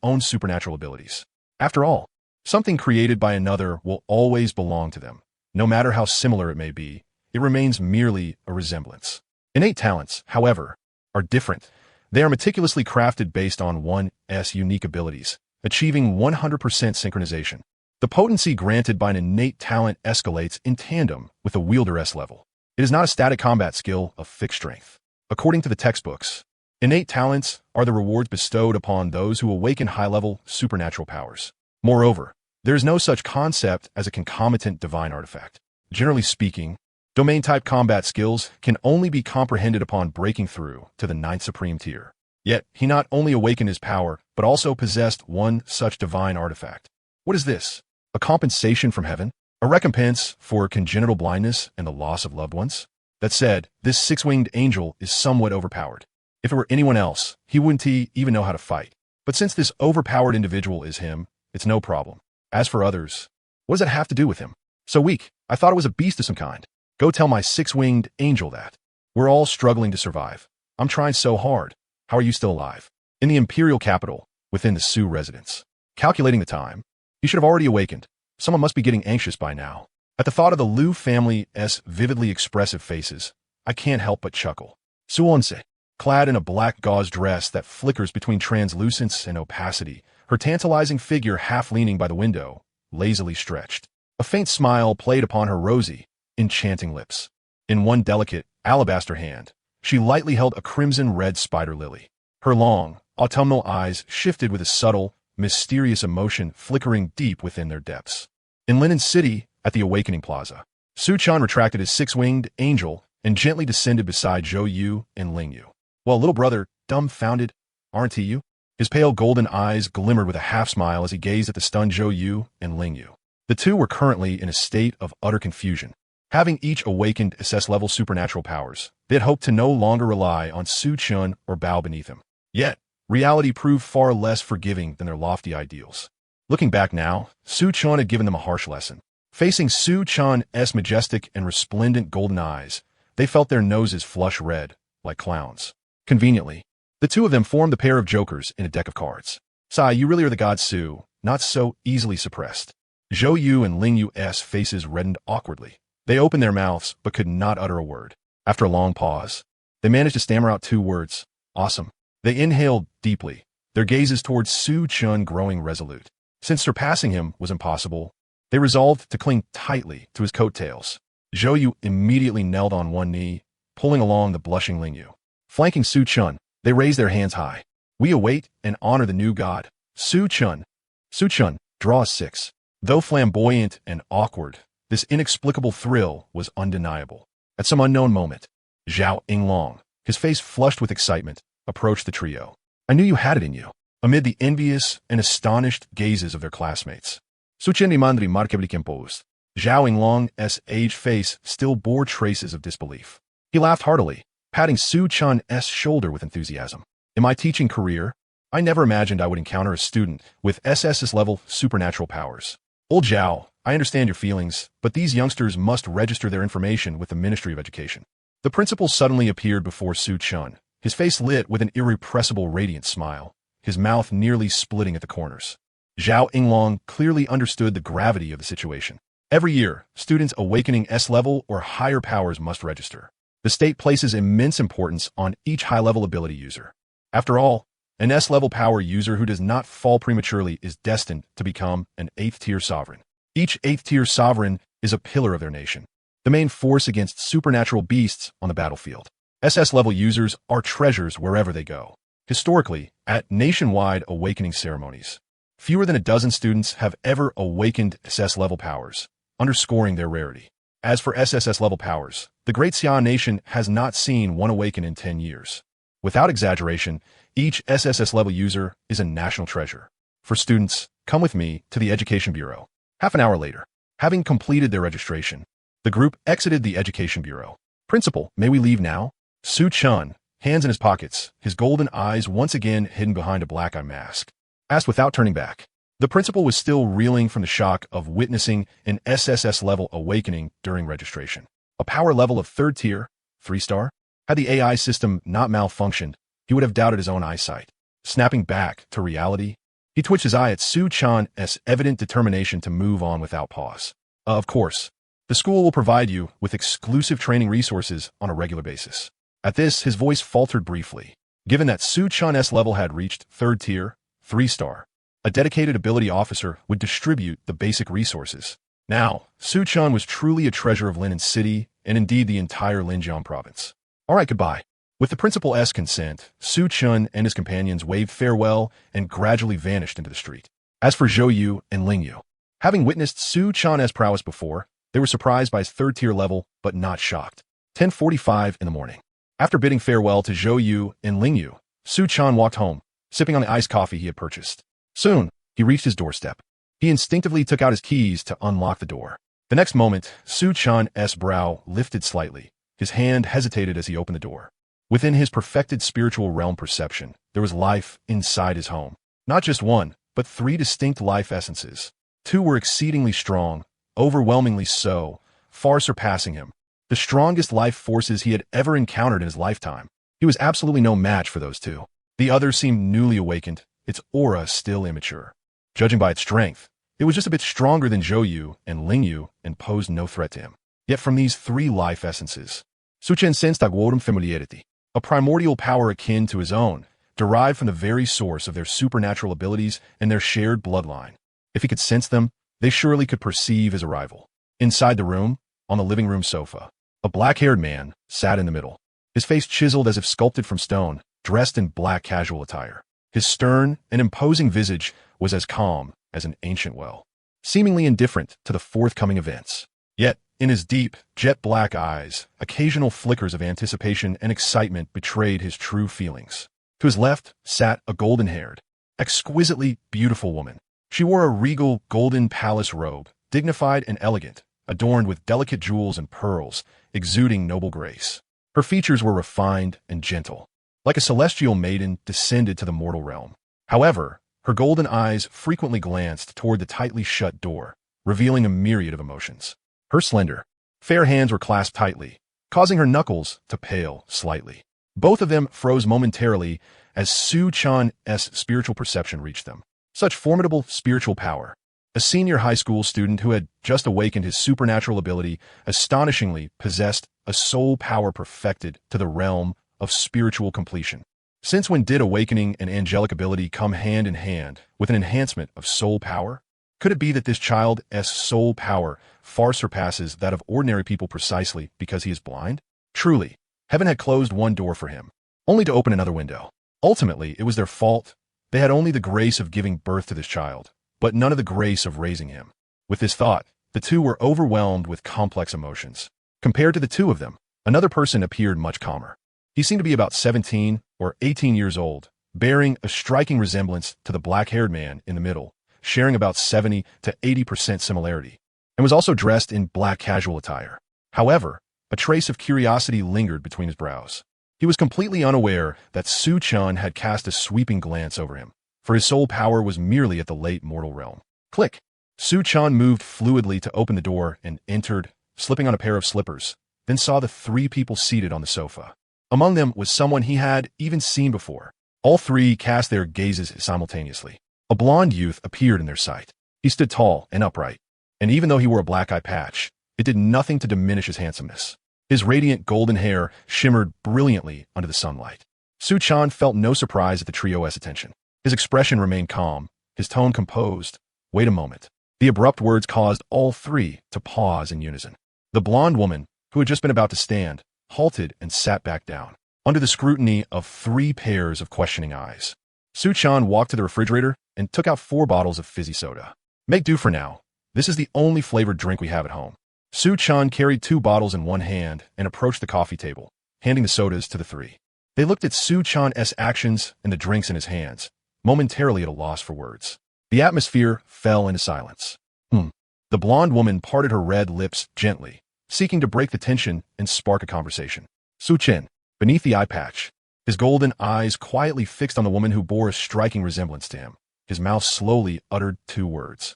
own supernatural abilities. After all, something created by another will always belong to them. No matter how similar it may be, it remains merely a resemblance. Innate talents, however, are different. They are meticulously crafted based on one's unique abilities, achieving 100% synchronization. The potency granted by an innate talent escalates in tandem with the wielder's level. It is not a static combat skill of fixed strength. According to the textbooks, innate talents are the rewards bestowed upon those who awaken high-level supernatural powers. Moreover, there is no such concept as a concomitant divine artifact. Generally speaking, Domain-type combat skills can only be comprehended upon breaking through to the 9th Supreme tier. Yet, he not only awakened his power, but also possessed one such divine artifact. What is this? A compensation from heaven? A recompense for congenital blindness and the loss of loved ones? That said, this six-winged angel is somewhat overpowered. If it were anyone else, he wouldn't even know how to fight. But since this overpowered individual is him, it's no problem. As for others, what does that have to do with him? So weak, I thought it was a beast of some kind. Go tell my six-winged angel that. We're all struggling to survive. I'm trying so hard. How are you still alive? In the imperial capital, within the Su residence. Calculating the time, you should have already awakened. Someone must be getting anxious by now. At the thought of the Liu family's vividly expressive faces, I can't help but chuckle. Suonse, clad in a black gauze dress that flickers between translucence and opacity, her tantalizing figure half leaning by the window, lazily stretched. A faint smile played upon her rosy, enchanting lips. In one delicate, alabaster hand, she lightly held a crimson-red spider lily. Her long, autumnal eyes shifted with a subtle, mysterious emotion flickering deep within their depths. In Linen City, at the Awakening Plaza, Su-chan retracted his six-winged angel and gently descended beside Zhou Yu and Ling Yu. While little brother, dumbfounded, aren't he you? His pale golden eyes glimmered with a half-smile as he gazed at the stunned Zhou Yu and Ling Yu. The two were currently in a state of utter confusion. Having each awakened SS-level supernatural powers, they had hoped to no longer rely on Su-chan or bow beneath him. Yet, reality proved far less forgiving than their lofty ideals. Looking back now, Su-chan had given them a harsh lesson. Facing Su-chan's majestic and resplendent golden eyes, they felt their noses flush red, like clowns. Conveniently, the two of them formed the pair of jokers in a deck of cards. Sai, you really are the god Su, not so easily suppressed. Zhou Yu and Ling Yu's faces reddened awkwardly. They opened their mouths, but could not utter a word. After a long pause, they managed to stammer out two words. Awesome. They inhaled deeply, their gazes towards Su-chan growing resolute. Since surpassing him was impossible, they resolved to cling tightly to his coattails. Zhou Yu immediately knelt on one knee, pulling along the blushing Ling Yu. Flanking Su-chan, they raised their hands high. We await and honor the new god, Su-chan. Su-chan, draw a 6. Though flamboyant and awkward, this inexplicable thrill was undeniable. At some unknown moment, Zhao Yinglong, his face flushed with excitement, approached the trio. I knew you had it in you. Amid the envious and astonished gazes of their classmates, Suchendi Mandri markedly composed. Zhao Yinglong's aged face still bore traces of disbelief. He laughed heartily, patting Su-chan's shoulder with enthusiasm. In my teaching career, I never imagined I would encounter a student with SSS-level supernatural powers. Old Zhao, I understand your feelings, but these youngsters must register their information with the Ministry of Education. The principal suddenly appeared before Su-chan, his face lit with an irrepressible radiant smile, his mouth nearly splitting at the corners. Zhao Yinglong clearly understood the gravity of the situation. Every year, students awakening S-level or higher powers must register. The state places immense importance on each high-level ability user. After all, an S-level power user who does not fall prematurely is destined to become an 8th-tier sovereign. Each 8th-tier sovereign is a pillar of their nation, the main force against supernatural beasts on the battlefield. SS-level users are treasures wherever they go. Historically, at nationwide awakening ceremonies, fewer than a dozen students have ever awakened SS-level powers, underscoring their rarity. As for SSS-level powers, the Great Xia Nation has not seen one awaken in 10 years. Without exaggeration, each SSS-level user is a national treasure. For students, come with me to the Education Bureau. Half an hour later, having completed their registration, the group exited the Education Bureau. Principal, may we leave now? Su-chan, hands in his pockets, his golden eyes once again hidden behind a black-eye mask, asked without turning back. The principal was still reeling from the shock of witnessing an SSS-level awakening during registration. A power level of 3rd tier, 3-star? Had the AI system not malfunctioned, he would have doubted his own eyesight. Snapping back to reality, he twitched his eye at Su-chan's evident determination to move on without pause. Of course, the school will provide you with exclusive training resources on a regular basis. At this, his voice faltered briefly. Given that Su-chan's level had reached 3rd tier, 3-star, a dedicated ability officer would distribute the basic resources. Now, Su-chan was truly a treasure of Linen City and indeed the entire Linjiang province. All right, goodbye. With the principal's consent, Su-chan and his companions waved farewell and gradually vanished into the street. As for Zhou Yu and Ling Yu, having witnessed Su-chan's prowess before, They were surprised by his third-tier level, but not shocked. 10:45 in the morning. After bidding farewell to Zhou Yu and Ling Yu, Su Chan walked home, sipping on the iced coffee he had purchased. Soon, he reached his doorstep. He instinctively took out his keys to unlock the door. The next moment, Su Chan's brow lifted slightly. His hand hesitated as he opened the door. Within his perfected spiritual realm perception, there was life inside his home. Not just one, but three distinct life essences. Two were exceedingly strong, overwhelmingly so, far surpassing him. The strongest life forces he had ever encountered in his lifetime. He was absolutely no match for those two. The other seemed newly awakened, its aura still immature. Judging by its strength, it was just a bit stronger than Zhou Yu and Ling Yu and posed no threat to him. Yet from these three life essences, Su Chen sensed familiarity, a primordial power akin to his own, derived from the very source of their supernatural abilities and their shared bloodline. If he could sense them, they surely could perceive his arrival. Inside the room, on the living room sofa, a black-haired man sat in the middle, his face chiseled as if sculpted from stone, dressed in black casual attire. His stern and imposing visage was as calm as an ancient well, seemingly indifferent to the forthcoming events. Yet, in his deep, jet-black eyes, occasional flickers of anticipation and excitement betrayed his true feelings. To his left sat a golden-haired, exquisitely beautiful woman. She wore a regal golden palace robe, dignified and elegant, adorned with delicate jewels and pearls, exuding noble grace. Her features were refined and gentle, like a celestial maiden descended to the mortal realm. However, her golden eyes frequently glanced toward the tightly shut door, revealing a myriad of emotions. Her slender, fair hands were clasped tightly, causing her knuckles to pale slightly. Both of them froze momentarily as Su Chan's spiritual perception reached them. Such formidable spiritual power. A senior high school student who had just awakened his supernatural ability astonishingly possessed a soul power perfected to the realm of spiritual completion. Since when did awakening and angelic ability come hand in hand with an enhancement of soul power? Could it be that this child's soul power far surpasses that of ordinary people precisely because he is blind? Truly, heaven had closed one door for him, only to open another window. Ultimately, it was their fault. They had only the grace of giving birth to this child, but none of the grace of raising him. With this thought, the two were overwhelmed with complex emotions. Compared to the two of them, another person appeared much calmer. He seemed to be about 17 or 18 years old, bearing a striking resemblance to the black-haired man in the middle, sharing about 70 to 80% similarity, and was also dressed in black casual attire. However, a trace of curiosity lingered between his brows. He was completely unaware that Su Chan had cast a sweeping glance over him, for his soul power was merely at the late mortal realm. Click! Su Chan moved fluidly to open the door and entered, slipping on a pair of slippers, then saw the three people seated on the sofa. Among them was someone he had even seen before. All three cast their gazes simultaneously. A blond youth appeared in their sight. He stood tall and upright, and even though he wore a black eye patch, it did nothing to diminish his handsomeness. His radiant golden hair shimmered brilliantly under the sunlight. Su Chan felt no surprise at the trio's attention. His expression remained calm, his tone composed. Wait a moment. The abrupt words caused all three to pause in unison. The blonde woman, who had just been about to stand, halted and sat back down, under the scrutiny of three pairs of questioning eyes. Su Chan walked to the refrigerator and took out 4 bottles of fizzy soda. Make do for now. This is the only flavored drink we have at home. Su Chan carried 2 bottles in one hand and approached the coffee table, handing the sodas to the three. They looked at Su Chan's actions and the drinks in his hands, momentarily at a loss for words. The atmosphere fell into silence. The blonde woman parted her red lips gently, seeking to break the tension and spark a conversation. Su Chen, beneath the eye patch, his golden eyes quietly fixed on the woman who bore a striking resemblance to him. His mouth slowly uttered 2 words.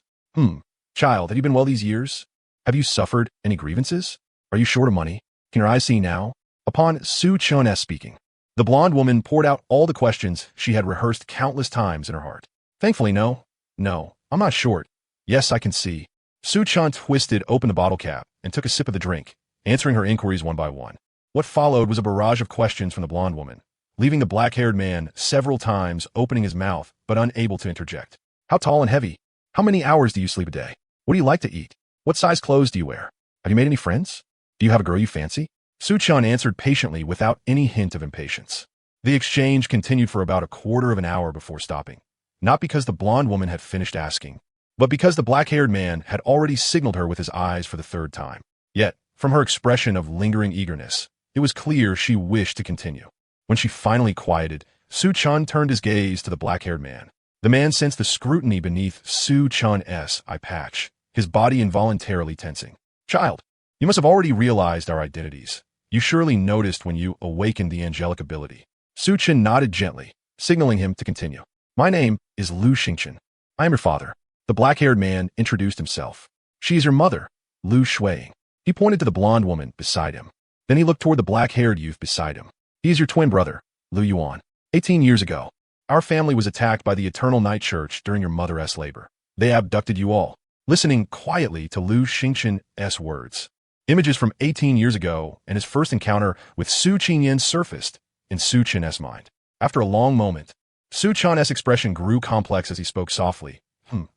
Child, have you been well these years? Have you suffered any grievances? Are you short of money? Can your eyes see now? Upon Su Chen speaking, the blonde woman poured out all the questions she had rehearsed countless times in her heart. Thankfully, no, I'm not short. Yes, I can see. Su Chen twisted open the bottle cap and took a sip of the drink, answering her inquiries one by one. What followed was a barrage of questions from the blonde woman, leaving the black-haired man several times opening his mouth but unable to interject. How tall and heavy? How many hours do you sleep a day? What do you like to eat? What size clothes do you wear? Have you made any friends? Do you have a girl you fancy? Su Chen answered patiently without any hint of impatience. The exchange continued for about a quarter of an hour before stopping, not because the blonde woman had finished asking, but because the black-haired man had already signaled her with his eyes for the third time. Yet, from her expression of lingering eagerness, it was clear she wished to continue. When she finally quieted, Su-chan turned his gaze to the black-haired man. The man sensed the scrutiny beneath Su-chan's eye patch, his body involuntarily tensing. "Child, you must have already realized our identities. You surely noticed when you awakened the angelic ability." Su-chan nodded gently, signaling him to continue. "My name is Lu Xingchen. I am your father." The black-haired man introduced himself. "She is your mother, Lu Shuiying." He pointed to the blonde woman beside him. Then he looked toward the black-haired youth beside him. "He is your twin brother, Lu Yuan. 18 years ago, our family was attacked by the Eternal Night Church during your mother's labor. They abducted you all." Listening quietly to Lu Xingchen's words, images from 18 years ago and his first encounter with Su Qingyan surfaced in Su-chan's mind. After a long moment, Su-chan's expression grew complex as he spoke softly.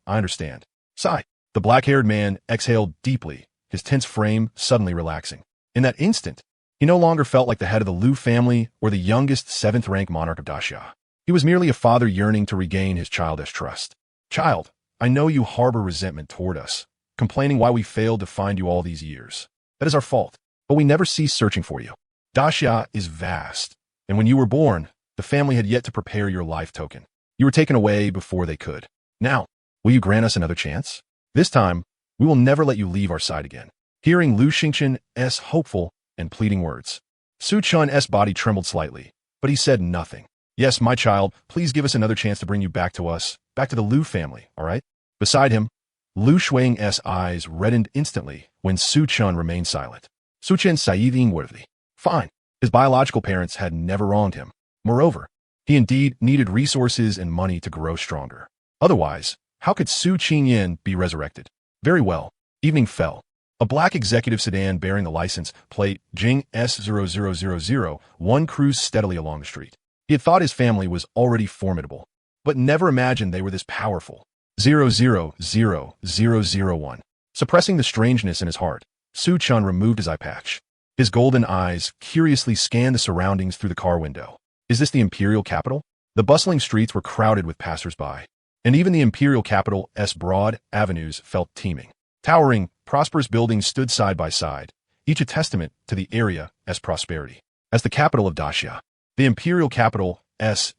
I understand." Sigh. The black-haired man exhaled deeply, his tense frame suddenly relaxing. In that instant, he no longer felt like the head of the Lu family or the youngest 7th-rank monarch of Daxia. He was merely a father yearning to regain his childish trust. "Child, I know you harbor resentment toward us, complaining why we failed to find you all these years. That is our fault, but we never ceased searching for you. Daxia is vast, and when you were born, the family had yet to prepare your life token. You were taken away before they could. Now, will you grant us another chance? This time, we will never let you leave our side again." Hearing Lu Xingchen's hopeful and pleading words, Su-chan's body trembled slightly, but he said nothing. "Yes, my child, please give us another chance to bring you back to us, back to the Lu family, all right?" Beside him, Lu Shuiying's eyes reddened instantly when Su-chan remained silent. Su-chan saiding worthy. Fine. His biological parents had never wronged him. Moreover, he indeed needed resources and money to grow stronger. Otherwise, how could Su Qingyan be resurrected? Very well. Evening fell. A black executive sedan bearing the license plate Jing S00001 cruised steadily along the street. He had thought his family was already formidable, but never imagined they were this powerful. 000001. Suppressing the strangeness in his heart, Su-chan removed his eye patch. His golden eyes curiously scanned the surroundings through the car window. Is this the imperial capital? The bustling streets were crowded with passers-by, and even the imperial capital's broad avenues felt teeming. Towering, prosperous buildings stood side by side, each a testament to the area's prosperity. As the capital of Daxia, the imperial capital's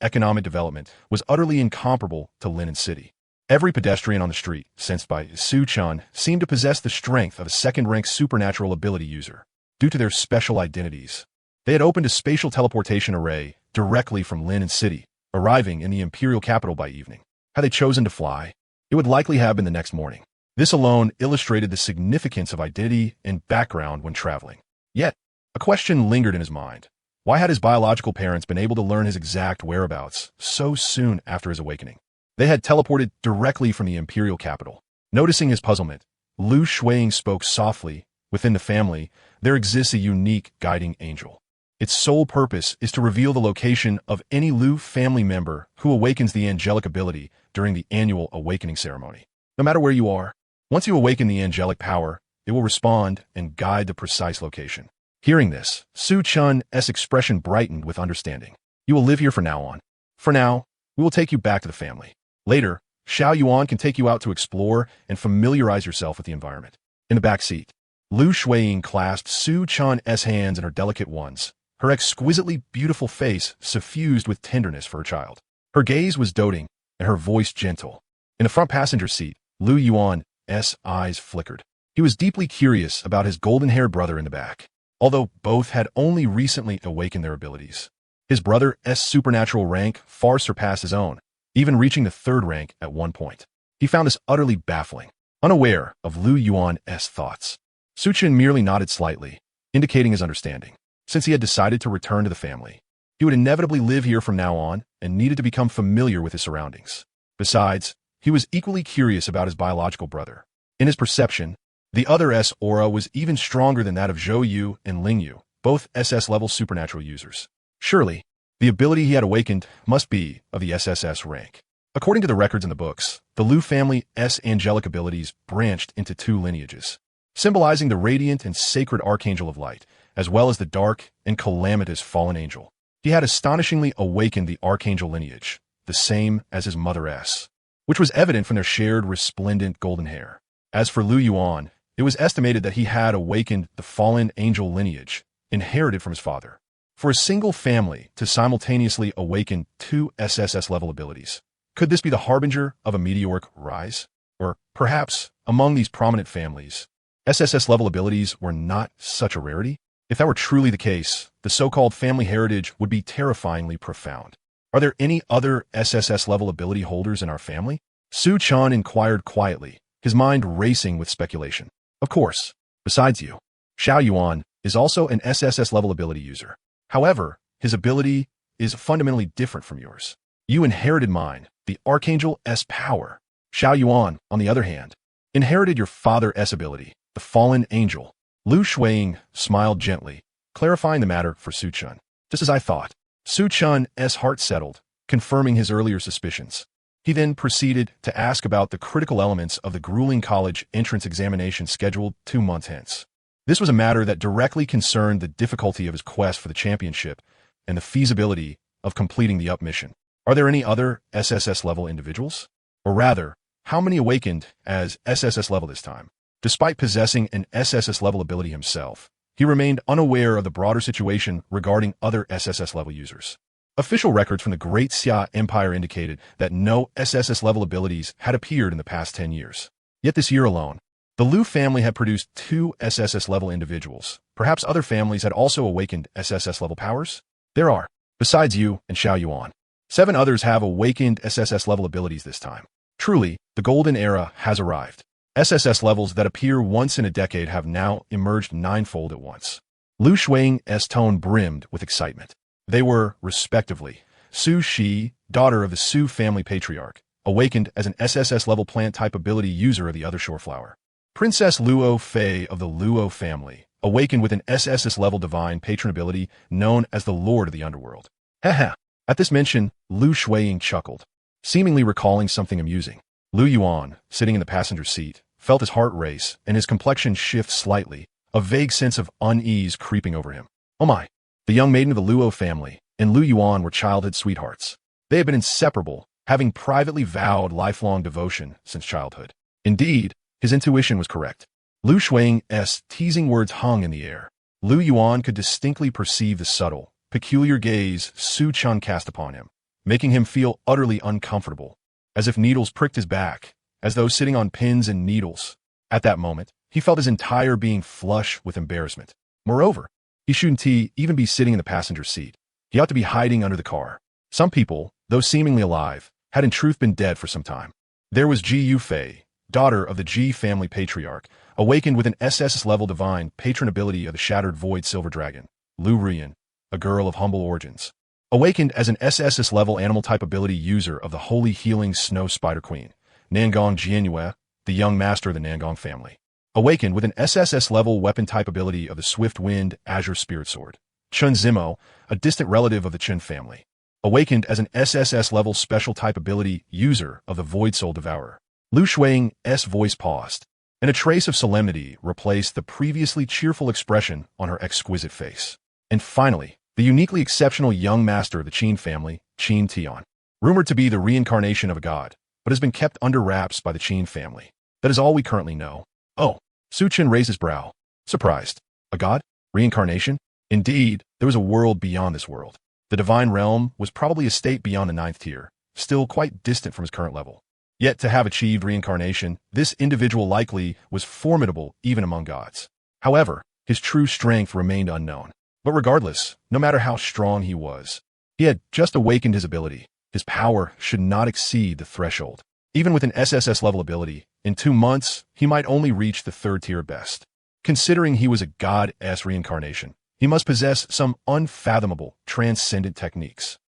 economic development was utterly incomparable to Linen City. Every pedestrian on the street, sensed by Su-chan, seemed to possess the strength of a second-rank supernatural ability user, due to their special identities. They had opened a spatial teleportation array directly from Linen City, arriving in the imperial capital by evening. Had they chosen to fly, it would likely have been the next morning. This alone illustrated the significance of identity and background when traveling. Yet, a question lingered in his mind. Why had his biological parents been able to learn his exact whereabouts so soon after his awakening? They had teleported directly from the imperial capital. Noticing his puzzlement, Lu Shuiying spoke softly. Within the family, there exists a unique guiding angel. Its sole purpose is to reveal the location of any Lu family member who awakens the angelic ability during the annual awakening ceremony. No matter where you are, once you awaken the angelic power, it will respond and guide the precise location. Hearing this, Su-chan's expression brightened with understanding. "You will live here from now on. For now, we will take you back to the family. Later, Xiao Yuan can take you out to explore and familiarize yourself with the environment." In the back seat, Lu Shuiying clasped Su-chan's hands in her delicate ones, her exquisitely beautiful face suffused with tenderness for her child. Her gaze was doting and her voice gentle. In the front passenger seat, Lu Yuan's eyes flickered. He was deeply curious about his golden-haired brother in the back, although both had only recently awakened their abilities. His brother's supernatural rank far surpassed his own, even reaching the 3rd rank at one point. He found this utterly baffling, unaware of Lu Yuan's thoughts. Su-chan merely nodded slightly, indicating his understanding. Since he had decided to return to the family, he would inevitably live here from now on and needed to become familiar with his surroundings. Besides, he was equally curious about his biological brother. In his perception, the other's aura was even stronger than that of Zhou Yu and Ling Yu, both SS-level supernatural users. Surely, the ability he had awakened must be of the SSS rank. According to the records in the books, the Lu family's angelic abilities branched into 2 lineages, symbolizing the radiant and sacred Archangel of Light, as well as the dark and calamitous fallen angel. He had astonishingly awakened the Archangel lineage, the same as his mother's. which was evident from their shared resplendent golden hair. As for Lu Yuan, it was estimated that he had awakened the fallen angel lineage, inherited from his father. For a single family to simultaneously awaken two SSS-level abilities, could this be the harbinger of a meteoric rise? Or perhaps, among these prominent families, SSS-level abilities were not such a rarity? If that were truly the case, the so-called family heritage would be terrifyingly profound. Are there any other SSS-level ability holders in our family? Su Chan inquired quietly, his mind racing with speculation. Of course, besides you, Xiao Yuan is also an SSS-level ability user. However, his ability is fundamentally different from yours. You inherited mine, the Archangel S power. Xiao Yuan, on the other hand, inherited your father S ability, the fallen angel. Lu Shuiying smiled gently, clarifying the matter for Su Chun. Just as I thought. Su Chun's heart settled, confirming his earlier suspicions. He then proceeded to ask about the critical elements of the grueling college entrance examination scheduled 2 months hence. This was a matter that directly concerned the difficulty of his quest for the championship and the feasibility of completing the up mission. Are there any other SSS-level individuals? Or rather, how many awakened as SSS level this time? Despite possessing an SSS level ability himself, he remained unaware of the broader situation regarding other SSS level users. Official records from the Great Xia Empire indicated that no SSS level abilities had appeared in the past 10 years. Yet this year alone, the Lu family had produced 2 SSS level individuals. Perhaps other families had also awakened SSS level powers? There are, besides you and Xiao Yuan, 7 others have awakened SSS level abilities this time. Truly, the golden era has arrived. SSS levels that appear once in a decade have now emerged 9-fold at once. Lu Shuiying's tone brimmed with excitement. They were, respectively, Su Shi, daughter of the Su family patriarch, awakened as an SSS-level plant-type ability user of the other shoreflower. Princess Luo Fei of the Luo family, awakened with an SSS-level divine patron ability known as the Lord of the Underworld. Haha. At this mention, Lu Shuiying chuckled, seemingly recalling something amusing. Lu Yuan, sitting in the passenger seat, felt his heart race and his complexion shift slightly, a vague sense of unease creeping over him. Oh my! The young maiden of the Luo family and Lu Yuan were childhood sweethearts. They had been inseparable, having privately vowed lifelong devotion since childhood. Indeed, his intuition was correct. Lu Shuiying's teasing words hung in the air. Lu Yuan could distinctly perceive the subtle, peculiar gaze Su Chun cast upon him, making him feel utterly uncomfortable, as if needles pricked his back, as though sitting on pins and needles. At that moment, he felt his entire being flush with embarrassment. Moreover, he shouldn't even be sitting in the passenger seat. He ought to be hiding under the car. Some people, though seemingly alive, had in truth been dead for some time. There was Ji Yufei, daughter of the Ji family patriarch, awakened with an SSS-level divine patron ability of the Shattered Void Silver Dragon. Lu Rian, a girl of humble origins, awakened as an SSS-level animal-type ability user of the Holy Healing Snow Spider Queen. Nangong Jianyue, the young master of the Nangong family, awakened with an SSS-level weapon-type ability of the Swift Wind Azure Spirit Sword. Chun Zimo, a distant relative of the Chun family, awakened as an SSS-level special-type ability user of the Void Soul Devourer. Lu Shuiying's voice paused, and a trace of solemnity replaced the previously cheerful expression on her exquisite face. And finally, the uniquely exceptional young master of the Qin family, Qin Tian, rumored to be the reincarnation of a god, but has been kept under wraps by the Qin family. That is all we currently know. Oh, Su Chen raised his brow, surprised. A god? Reincarnation? Indeed, there was a world beyond this world. The divine realm was probably a state beyond the 9th tier, still quite distant from his current level. Yet to have achieved reincarnation, this individual likely was formidable even among gods. However, his true strength remained unknown. But regardless, no matter how strong he was, he had just awakened his ability. His power should not exceed the threshold. Even with an SSS-level ability, in 2 months, he might only reach the 3rd tier best. Considering he was a god-s reincarnation, he must possess some unfathomable, transcendent techniques.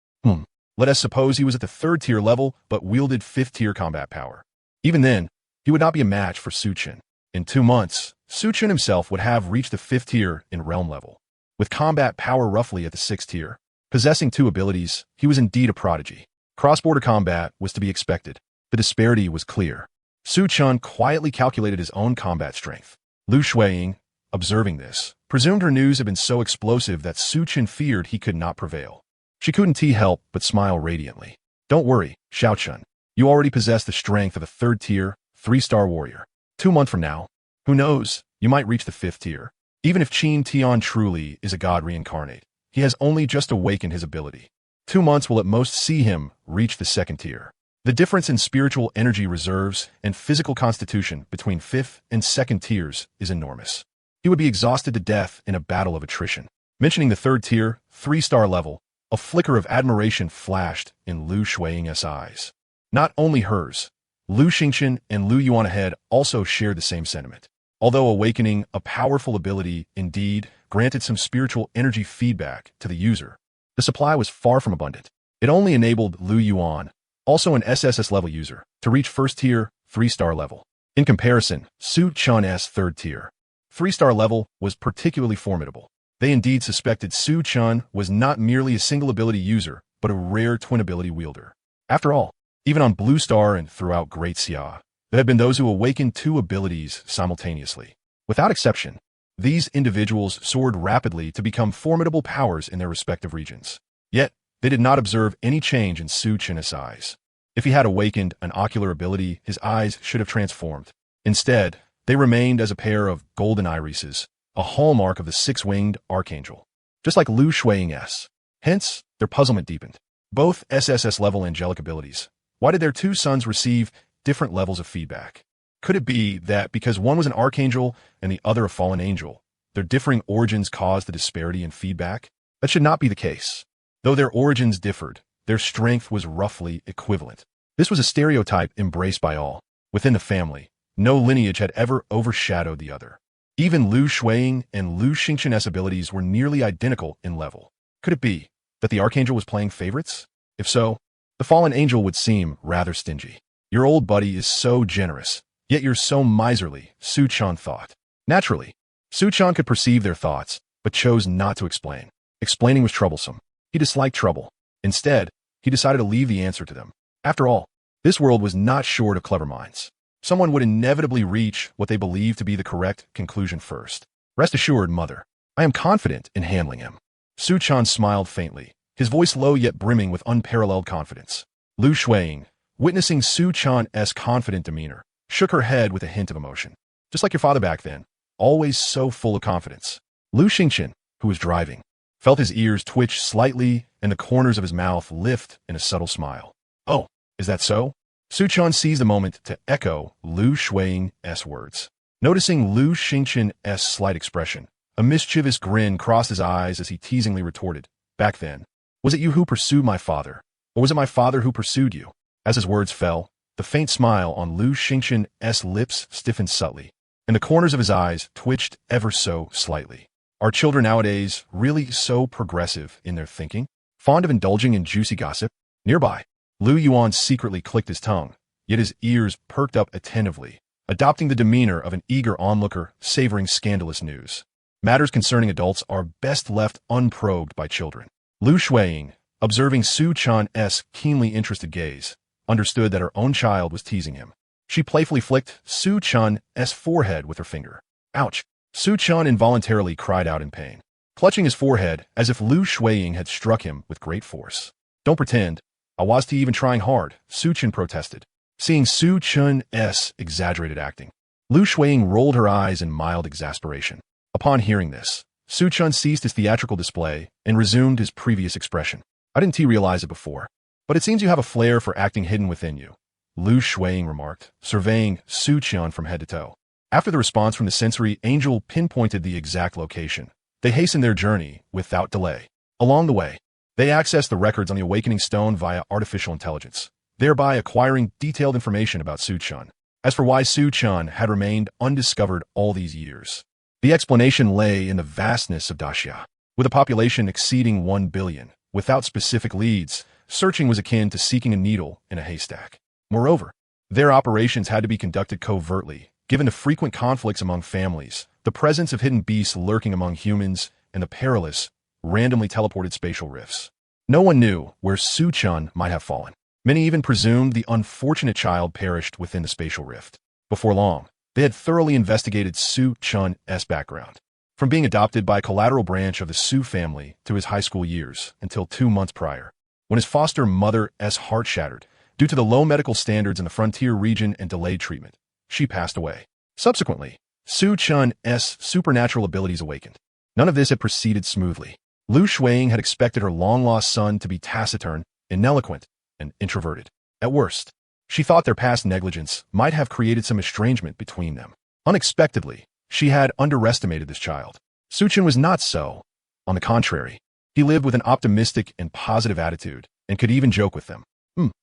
Let us suppose he was at the 3rd tier level, but wielded 5th tier combat power. Even then, he would not be a match for Su Chen. In 2 months, Su Chen himself would have reached the 5th tier in realm level. With combat power roughly at the 6th tier, possessing 2 abilities, he was indeed a prodigy. Cross-border combat was to be expected. The disparity was clear. Su Chun quietly calculated his own combat strength. Lu Shuiying, observing this, presumed her news had been so explosive that Su Chen feared he could not prevail. She couldn't help but smile radiantly. Don't worry, Xiao Chun. You already possess the strength of a third-tier, 3-star warrior. 2 months from now, who knows, you might reach the 5th tier. Even if Qin Tian truly is a god reincarnate, he has only just awakened his ability. 2 months will at most see him reach the 2nd tier. The difference in spiritual energy reserves and physical constitution between 5th and 2nd tiers is enormous. He would be exhausted to death in a battle of attrition. Mentioning the 3rd tier, 3-star level, a flicker of admiration flashed in Lu Shuiying's eyes. Not only hers, Lu Xingqian and Lu Yuan ahead also shared the same sentiment. Although awakening a powerful ability indeed granted some spiritual energy feedback to the user, the supply was far from abundant. It only enabled Lu Yuan, also an SSS level user, to reach 1st tier, 3-star level. In comparison, Su Chun's 3rd tier, 3-star level was particularly formidable. They indeed suspected Su Chun was not merely a single ability user, but a rare twin ability wielder. After all, even on Blue Star and throughout Great Xia, there had been those who awakened 2 abilities simultaneously. Without exception, these individuals soared rapidly to become formidable powers in their respective regions. Yet, they did not observe any change in Su Chun's eyes. If he had awakened an ocular ability, his eyes should have transformed. Instead, they remained as a pair of golden irises, a hallmark of the Six-Winged Archangel, just like Lu Shuiying's. Hence, their puzzlement deepened. Both SSS-level angelic abilities. Why did their 2 sons receive different levels of feedback? Could it be that because one was an archangel and the other a fallen angel, their differing origins caused the disparity in feedback? That should not be the case. Though their origins differed, their strength was roughly equivalent. This was a stereotype embraced by all. Within the family, no lineage had ever overshadowed the other. Even Lu Shuiying and Lu Xingqian's abilities were nearly identical in level. Could it be that the archangel was playing favorites? If so, the fallen angel would seem rather stingy. Your old buddy is so generous, yet you're so miserly, Su Chan thought. Naturally, Su Chan could perceive their thoughts, but chose not to explain. Explaining was troublesome. He disliked trouble. Instead, he decided to leave the answer to them. After all, this world was not short of clever minds. Someone would inevitably reach what they believed to be the correct conclusion first. Rest assured, mother, I am confident in handling him. Su Chan smiled faintly, his voice low yet brimming with unparalleled confidence. Lu Shuiying, witnessing Su Chan's confident demeanor, shook her head with a hint of emotion. Just like your father back then, always so full of confidence. Lu Xingqian, who was driving, felt his ears twitch slightly and the corners of his mouth lift in a subtle smile. Oh, is that so? Su Chan seized the moment to echo Lu Shuiying's words. Noticing Lu Xingqian's slight expression, a mischievous grin crossed his eyes as he teasingly retorted, Back then, was it you who pursued my father, or was it my father who pursued you? As his words fell, the faint smile on Lu Xingqian's lips stiffened subtly, and the corners of his eyes twitched ever so slightly. Are children nowadays really so progressive in their thinking? Fond of indulging in juicy gossip? Nearby, Lu Yuan secretly clicked his tongue, yet his ears perked up attentively, adopting the demeanor of an eager onlooker savoring scandalous news. Matters concerning adults are best left unprobed by children. Lu Shuiying, observing Su Chan's keenly interested gaze, understood that her own child was teasing him. She playfully flicked Su Chan's forehead with her finger. Ouch! Su Chan involuntarily cried out in pain, clutching his forehead as if Lu Shuiying had struck him with great force. Don't pretend. I was even trying hard, Su Chan protested, seeing Su Chan's exaggerated acting. Lu Shuiying rolled her eyes in mild exasperation. Upon hearing this, Su Chan ceased his theatrical display and resumed his previous expression. I didn't realize it before, but it seems you have a flair for acting hidden within you, Lu Shuiying remarked, surveying Su Chan from head to toe. After the response from the sensory angel pinpointed the exact location, they hastened their journey without delay. Along the way, they accessed the records on the awakening stone via artificial intelligence, thereby acquiring detailed information about Su Chan. As for why Su Chan had remained undiscovered all these years, the explanation lay in the vastness of Daxia. With a population exceeding 1 billion, without specific leads, searching was akin to seeking a needle in a haystack. Moreover, their operations had to be conducted covertly, given the frequent conflicts among families, the presence of hidden beasts lurking among humans, and the perilous, randomly teleported spatial rifts. No one knew where Su Chan might have fallen. Many even presumed the unfortunate child perished within the spatial rift. Before long, they had thoroughly investigated Su Chan's background, from being adopted by a collateral branch of the Su family to his high school years until 2 months prior, when his foster mother's heart shattered Due to the low medical standards in the frontier region and delayed treatment, she passed away. Subsequently, Su Chun's supernatural abilities awakened. None of this had proceeded smoothly. Lu Shuiying had expected her long-lost son to be taciturn, ineloquent, and introverted. At worst, she thought their past negligence might have created some estrangement between them. Unexpectedly, she had underestimated this child. Su Chun was not so. On the contrary, he lived with an optimistic and positive attitude and could even joke with them.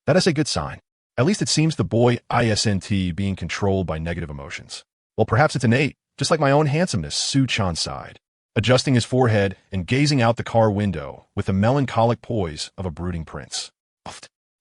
That is a good sign. At least it seems the boy isn't being controlled by negative emotions. Well, perhaps it's innate, just like my own handsomeness, Su Chan sighed, adjusting his forehead and gazing out the car window with the melancholic poise of a brooding prince.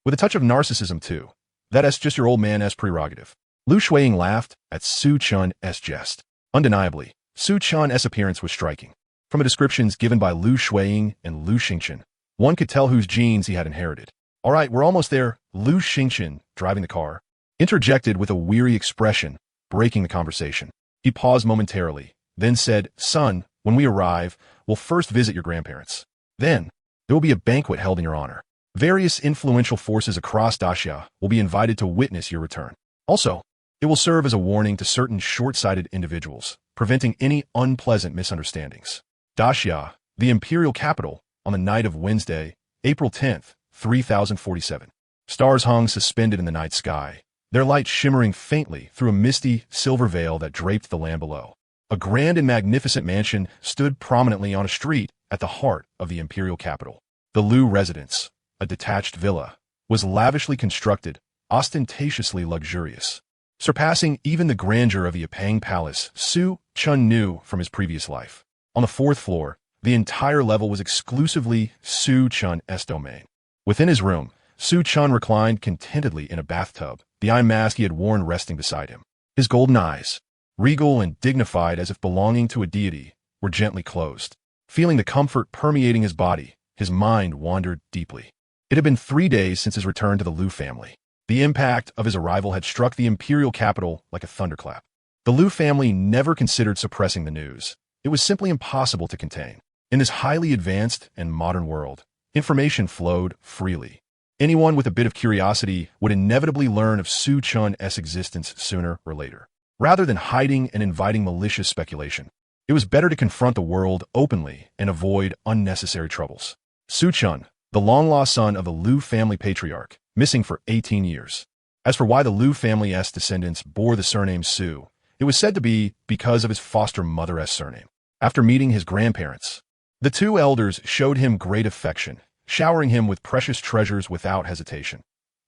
With a touch of narcissism, too. That's just your old man's prerogative. Lu Shuiying laughed at Su Chun's jest. Undeniably, Su Chun's appearance was striking. From the descriptions given by Lu Shuiying and Lu Xingchen, one could tell whose genes he had inherited. All right, we're almost there. Lu Xingchen, driving the car, interjected with a weary expression, breaking the conversation. He paused momentarily, then said, "Son, when we arrive, we'll first visit your grandparents. Then, there will be a banquet held in your honor. Various influential forces across Daxia will be invited to witness your return. Also, it will serve as a warning to certain short-sighted individuals, preventing any unpleasant misunderstandings. Daxia, the imperial capital, on the night of Wednesday, April 10th, 3047. Stars hung suspended in the night sky, their light shimmering faintly through a misty silver veil that draped the land below. A grand and magnificent mansion stood prominently on a street at the heart of the imperial capital. The Lu residence, a detached villa, was lavishly constructed, ostentatiously luxurious. Surpassing even the grandeur of the Yapang Palace, Su Chun knew from his previous life. On the fourth floor, the entire level was exclusively Su Chun's domain. Within his room, Su Chun reclined contentedly in a bathtub, the eye mask he had worn resting beside him. His golden eyes, regal and dignified as if belonging to a deity, were gently closed. Feeling the comfort permeating his body, his mind wandered deeply. It had been 3 days since his return to the Lu family. The impact of his arrival had struck the imperial capital like a thunderclap. The Lu family never considered suppressing the news. It was simply impossible to contain. In this highly advanced and modern world, information flowed freely. Anyone with a bit of curiosity would inevitably learn of Su Chun's existence sooner or later. Rather than hiding and inviting malicious speculation, it was better to confront the world openly and avoid unnecessary troubles. Su Chun, the long-lost son of the Lu family patriarch, missing for 18 years. As for why the Lu family's descendants bore the surname Su, it was said to be because of his foster mother's surname. After meeting his grandparents, the two elders showed him great affection, showering him with precious treasures without hesitation.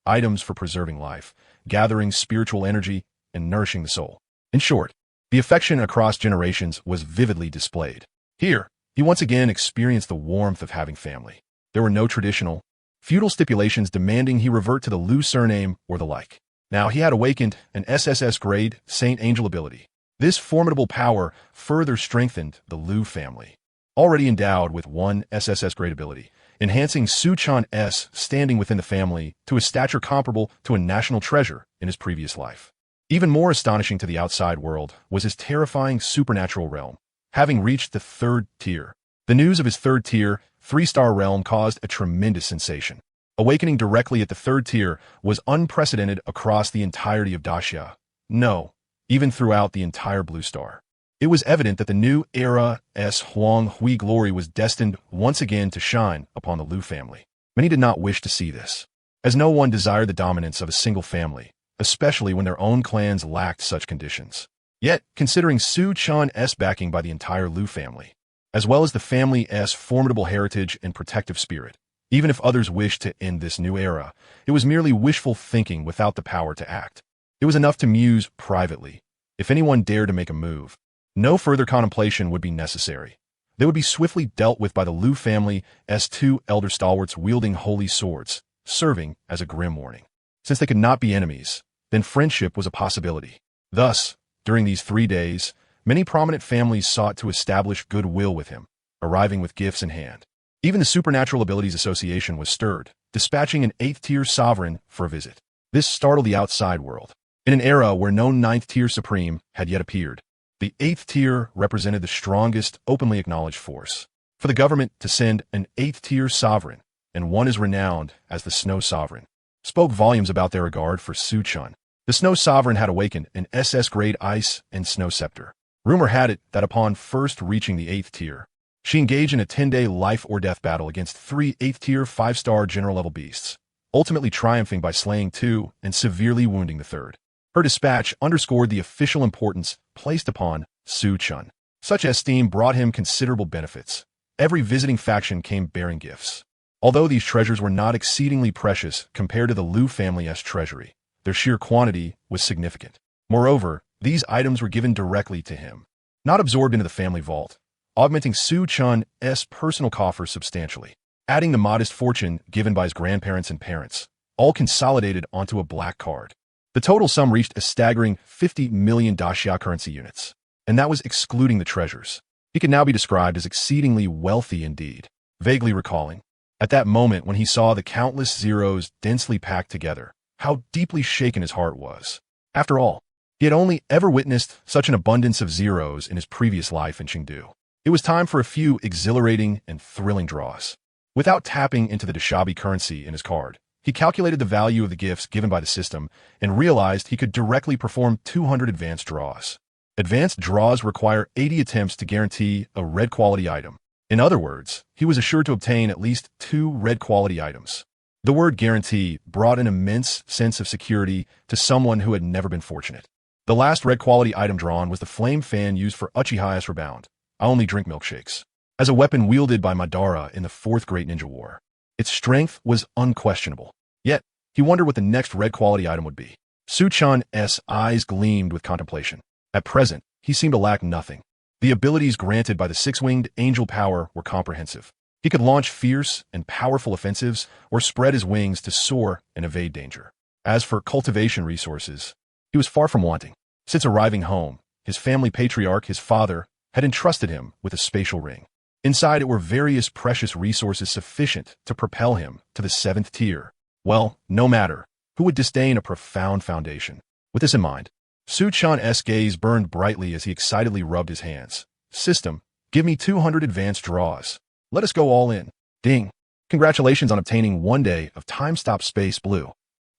Items for preserving life, gathering spiritual energy, and nourishing the soul. In short, the affection across generations was vividly displayed. Here, he once again experienced the warmth of having family. There were no traditional, feudal stipulations demanding he revert to the Lu surname or the like. Now he had awakened an SSS-grade Saint Angel ability. This formidable power further strengthened the Lu family, already endowed with one SSS-grade ability, enhancing Su Chun's standing within the family to a stature comparable to a national treasure in his previous life. Even more astonishing to the outside world was his terrifying supernatural realm, having reached the 3rd tier. The news of his 3rd tier, 3-star realm caused a tremendous sensation. Awakening directly at the 3rd tier was unprecedented across the entirety of Daxia. No, even throughout the entire Blue Star. It was evident that the new era's Huang Hui glory was destined once again to shine upon the Lu family. Many did not wish to see this, as no one desired the dominance of a single family, especially when their own clans lacked such conditions. Yet, considering Su Chun's backing by the entire Lu family, as well as the family's formidable heritage and protective spirit, even if others wished to end this new era, it was merely wishful thinking without the power to act. It was enough to muse privately. If anyone dared to make a move, no further contemplation would be necessary. They would be swiftly dealt with by the Lu family as 2 elder stalwarts wielding holy swords, serving as a grim warning. Since they could not be enemies, then friendship was a possibility. Thus, during these 3 days, many prominent families sought to establish goodwill with him, arriving with gifts in hand. Even the Supernatural Abilities Association was stirred, dispatching an 8th-tier sovereign for a visit. This startled the outside world. In an era where no 9th-tier supreme had yet appeared, the 8th tier represented the strongest openly acknowledged force. For the government to send an 8th-tier sovereign, and one as renowned as the Snow Sovereign, spoke volumes about their regard for Su-chun. The Snow Sovereign had awakened an SS-grade Ice and Snow Scepter. Rumor had it that upon first reaching the 8th tier, she engaged in a 10-day life-or-death battle against 3 8th-tier 5-star general-level beasts, ultimately triumphing by slaying 2 and severely wounding the 3rd. Her dispatch underscored the official importance placed upon Su-chun. Such esteem brought him considerable benefits. Every visiting faction came bearing gifts. Although these treasures were not exceedingly precious compared to the Liu family's treasury, their sheer quantity was significant. Moreover, these items were given directly to him, not absorbed into the family vault, augmenting Su-chun's personal coffers substantially. Adding the modest fortune given by his grandparents and parents, all consolidated onto a black card. The total sum reached a staggering 50 million daxia currency units, and that was excluding the treasures. He could now be described as exceedingly wealthy indeed. Vaguely recalling, at that moment when he saw the countless zeros densely packed together, how deeply shaken his heart was. After all, he had only ever witnessed such an abundance of zeros in his previous life in Chengdu. It was time for a few exhilarating and thrilling draws. Without tapping into the Dashabi currency in his card, he calculated the value of the gifts given by the system and realized he could directly perform 200 advanced draws. Advanced draws require 80 attempts to guarantee a red quality item. In other words, he was assured to obtain at least 2 red quality items. The word guarantee brought an immense sense of security to someone who had never been fortunate. The last red quality item drawn was the flame fan used for Uchiha's Rebound. I only drink milkshakes. As a weapon wielded by Madara in the 4th Great Ninja War. Its strength was unquestionable. Yet, he wondered what the next red quality item would be. Su-chun's eyes gleamed with contemplation. At present, he seemed to lack nothing. The abilities granted by the Six-Winged Angel power were comprehensive. He could launch fierce and powerful offensives or spread his wings to soar and evade danger. As for cultivation resources, he was far from wanting. Since arriving home, his family patriarch, his father, had entrusted him with a spatial ring. Inside it were various precious resources sufficient to propel him to the 7th tier. Well, no matter. Who would disdain a profound foundation? With this in mind, Su-chun's gaze burned brightly as he excitedly rubbed his hands. System, give me 200 advanced draws. Let us go all in. Ding. Congratulations on obtaining 1 day of time-stop space blue.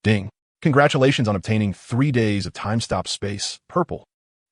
Ding. Congratulations on obtaining 3 days of time-stop space purple.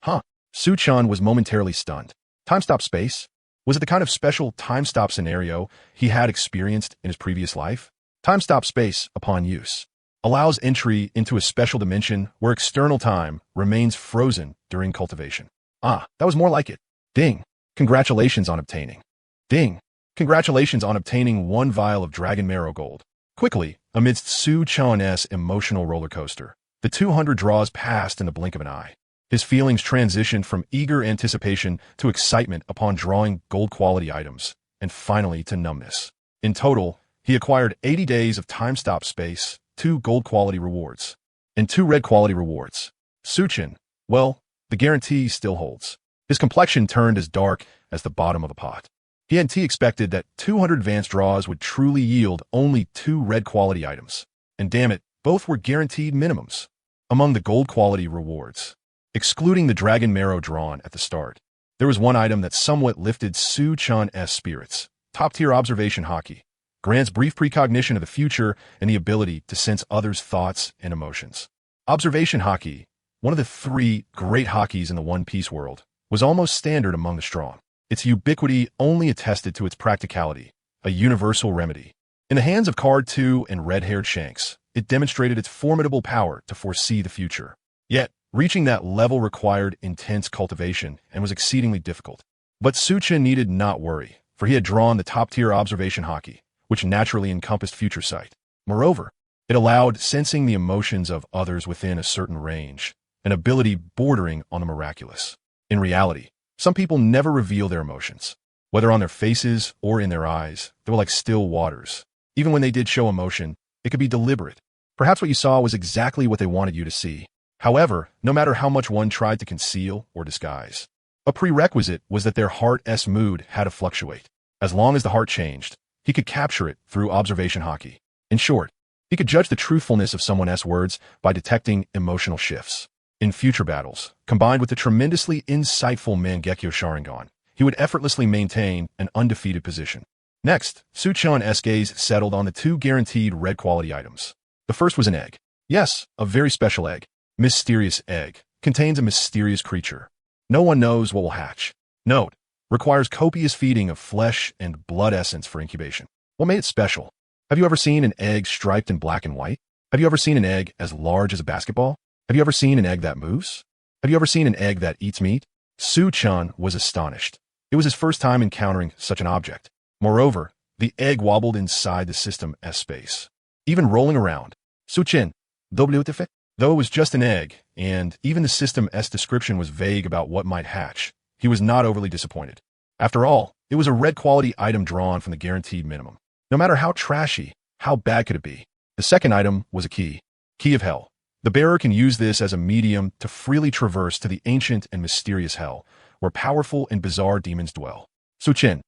Huh. Su-chun was momentarily stunned. Time-stop space? Was it the kind of special time-stop scenario he had experienced in his previous life? Time-stop space, upon use, allows entry into a special dimension where external time remains frozen during cultivation. Ah, that was more like it. Ding. Congratulations on obtaining. Ding. Congratulations on obtaining 1 vial of Dragon Marrow Gold. Quickly, amidst Su-chun's emotional roller coaster, the 200 draws passed in the blink of an eye. His feelings transitioned from eager anticipation to excitement upon drawing gold-quality items, and finally to numbness. In total, he acquired 80 days of time-stop space, 2 gold-quality rewards, and 2 red-quality rewards. Su-chun, well, the guarantee still holds. His complexion turned as dark as the bottom of a pot. He hadn't expected that 200 advanced draws would truly yield only 2 red-quality items. And damn it, both were guaranteed minimums. Among the gold-quality rewards, excluding the Dragon Marrow drawn at the start, there was one item that somewhat lifted Su-chun's spirits. Top-tier observation haki. Grants brief precognition of the future and the ability to sense others' thoughts and emotions. Observation haki, one of the 3 great hakis in the One Piece world, was almost standard among the strong. Its ubiquity only attested to its practicality, a universal remedy. In the hands of Card 2 and red-haired Shanks, it demonstrated its formidable power to foresee the future. Yet, reaching that level required intense cultivation and was exceedingly difficult. But Su-chun needed not worry, for he had drawn the top-tier observation haki, which naturally encompassed future sight. Moreover, it allowed sensing the emotions of others within a certain range, an ability bordering on the miraculous. In reality, some people never reveal their emotions. Whether on their faces or in their eyes, they were like still waters. Even when they did show emotion, it could be deliberate. Perhaps what you saw was exactly what they wanted you to see. However, no matter how much one tried to conceal or disguise, a prerequisite was that their heart's mood had to fluctuate. As long as the heart changed, he could capture it through observation haki. In short, he could judge the truthfulness of someone's words by detecting emotional shifts. In future battles, combined with the tremendously insightful Mangekyo Sharingan, he would effortlessly maintain an undefeated position. Next, Su-chun's gaze settled on the 2 guaranteed red quality items. The first was an egg. Yes, a very special egg. Mysterious egg. Contains a mysterious creature. No one knows what will hatch. Note: requires copious feeding of flesh and blood essence for incubation. What made it special? Have you ever seen an egg striped in black and white? Have you ever seen an egg as large as a basketball? Have you ever seen an egg that moves? Have you ever seen an egg that eats meat? Su-chan was astonished. It was his first time encountering such an object. Moreover, the egg wobbled inside the system S space, even rolling around. Su-chan, though it was just an egg, and even the system S description was vague about what might hatch, he was not overly disappointed. After all, it was a red quality item drawn from the guaranteed minimum. No matter how trashy, how bad could it be? The second item was a key. Key of Hell. The bearer can use this as a medium to freely traverse to the ancient and mysterious hell, where powerful and bizarre demons dwell. Su-chan,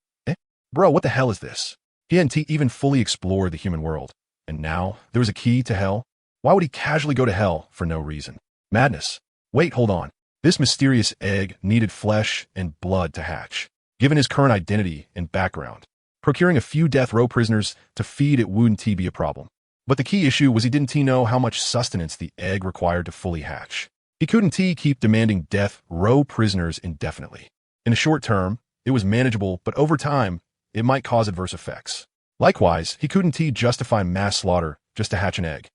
bro, what the hell is this? He hadn't even fully explored the human world, and now there was a key to hell? Why would he casually go to hell for no reason? Madness. Wait, hold on. This mysterious egg needed flesh and blood to hatch. Given his current identity and background, procuring a few death row prisoners to feed it wouldn't be a problem. But the key issue was he didn't know how much sustenance the egg required to fully hatch. He couldn't keep demanding death row prisoners indefinitely. In the short term, it was manageable, but over time, it might cause adverse effects. Likewise, he couldn't justify mass slaughter just to hatch an egg.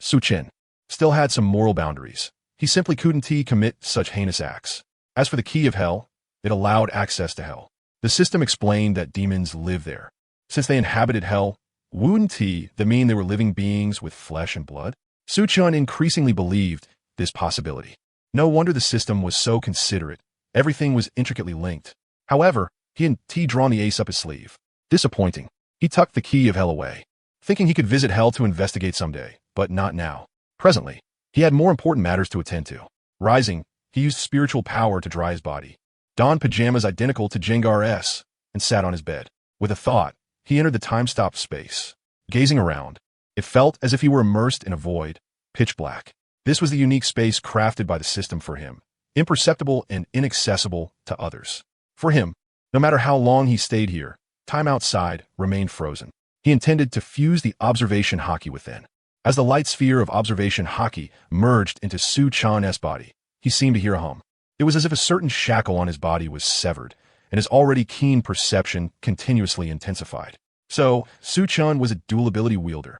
Su-chan still had some moral boundaries. He simply couldn't commit such heinous acts. As for the key of hell, it allowed access to hell. The system explained that demons live there. Since they inhabited hell, wouldn't that mean they were living beings with flesh and blood? Su-chan increasingly believed this possibility. No wonder the system was so considerate. Everything was intricately linked. However, he hadn't drawn the ace up his sleeve. Disappointing. He tucked the key of hell away, thinking he could visit hell to investigate someday, but not now. Presently, he had more important matters to attend to. Rising, he used spiritual power to dry his body, donned pajamas identical to Jengar S, and sat on his bed. With a thought, he entered the time-stop space. Gazing around, it felt as if he were immersed in a void, pitch black. This was the unique space crafted by the system for him, imperceptible and inaccessible to others. For him, no matter how long he stayed here, time outside remained frozen. He intended to fuse the observation haki within. As the light sphere of observation haki merged into Su-chan's body, he seemed to hear a hum. It was as if a certain shackle on his body was severed, and his already keen perception continuously intensified. So, Su-chan was a dual ability wielder.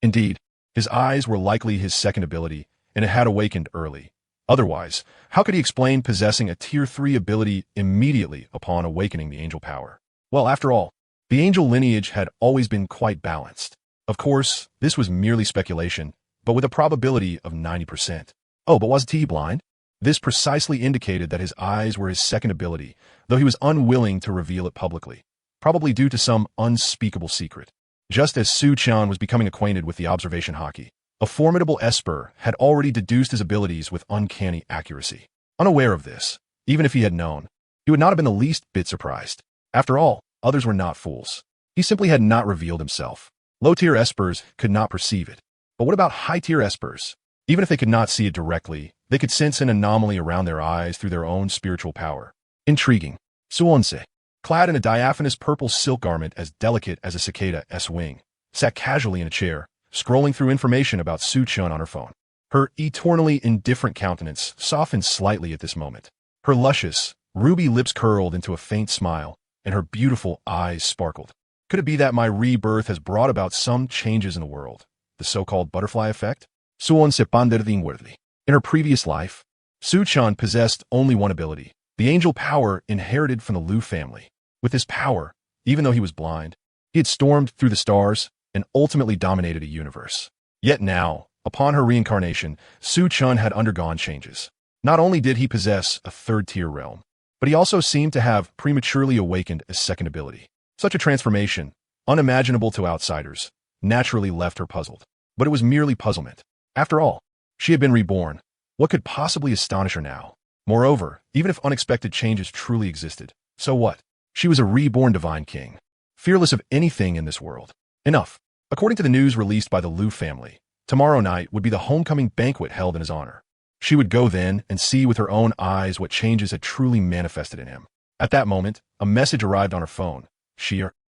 Indeed, his eyes were likely his second ability, and it had awakened early. Otherwise, how could he explain possessing a Tier 3 ability immediately upon awakening the angel power? Well, after all, the angel lineage had always been quite balanced. Of course, this was merely speculation, but with a probability of 90%. Oh, but was he blind? This precisely indicated that his eyes were his second ability, though he was unwilling to reveal it publicly, probably due to some unspeakable secret. Just as Su-chan was becoming acquainted with the observation haki, a formidable esper had already deduced his abilities with uncanny accuracy. Unaware of this, even if he had known, he would not have been the least bit surprised. After all, others were not fools. He simply had not revealed himself. Low-tier espers could not perceive it. But what about high-tier espers? Even if they could not see it directly, they could sense an anomaly around their eyes through their own spiritual power. Intriguing. Suwonse, clad in a diaphanous purple silk garment as delicate as a cicada's wing, sat casually in a chair, scrolling through information about Su-chan on her phone. Her eternally indifferent countenance softened slightly at this moment. Her luscious, ruby lips curled into a faint smile, and her beautiful eyes sparkled. Could it be that my rebirth has brought about some changes in the world? The so-called butterfly effect? Suwonse panderthingworthy. In her previous life, Su-chan possessed only one ability, the angel power inherited from the Liu family. With this power, even though he was blind, he had stormed through the stars and ultimately dominated a universe. Yet now, upon her reincarnation, Su-chan had undergone changes. Not only did he possess a third-tier realm, but he also seemed to have prematurely awakened a second ability. Such a transformation, unimaginable to outsiders, naturally left her puzzled. But it was merely puzzlement. After all, she had been reborn. What could possibly astonish her now? Moreover, even if unexpected changes truly existed, so what? She was a reborn divine king, fearless of anything in this world. Enough. According to the news released by the Liu family, tomorrow night would be the homecoming banquet held in his honor. She would go then and see with her own eyes what changes had truly manifested in him. At that moment, a message arrived on her phone.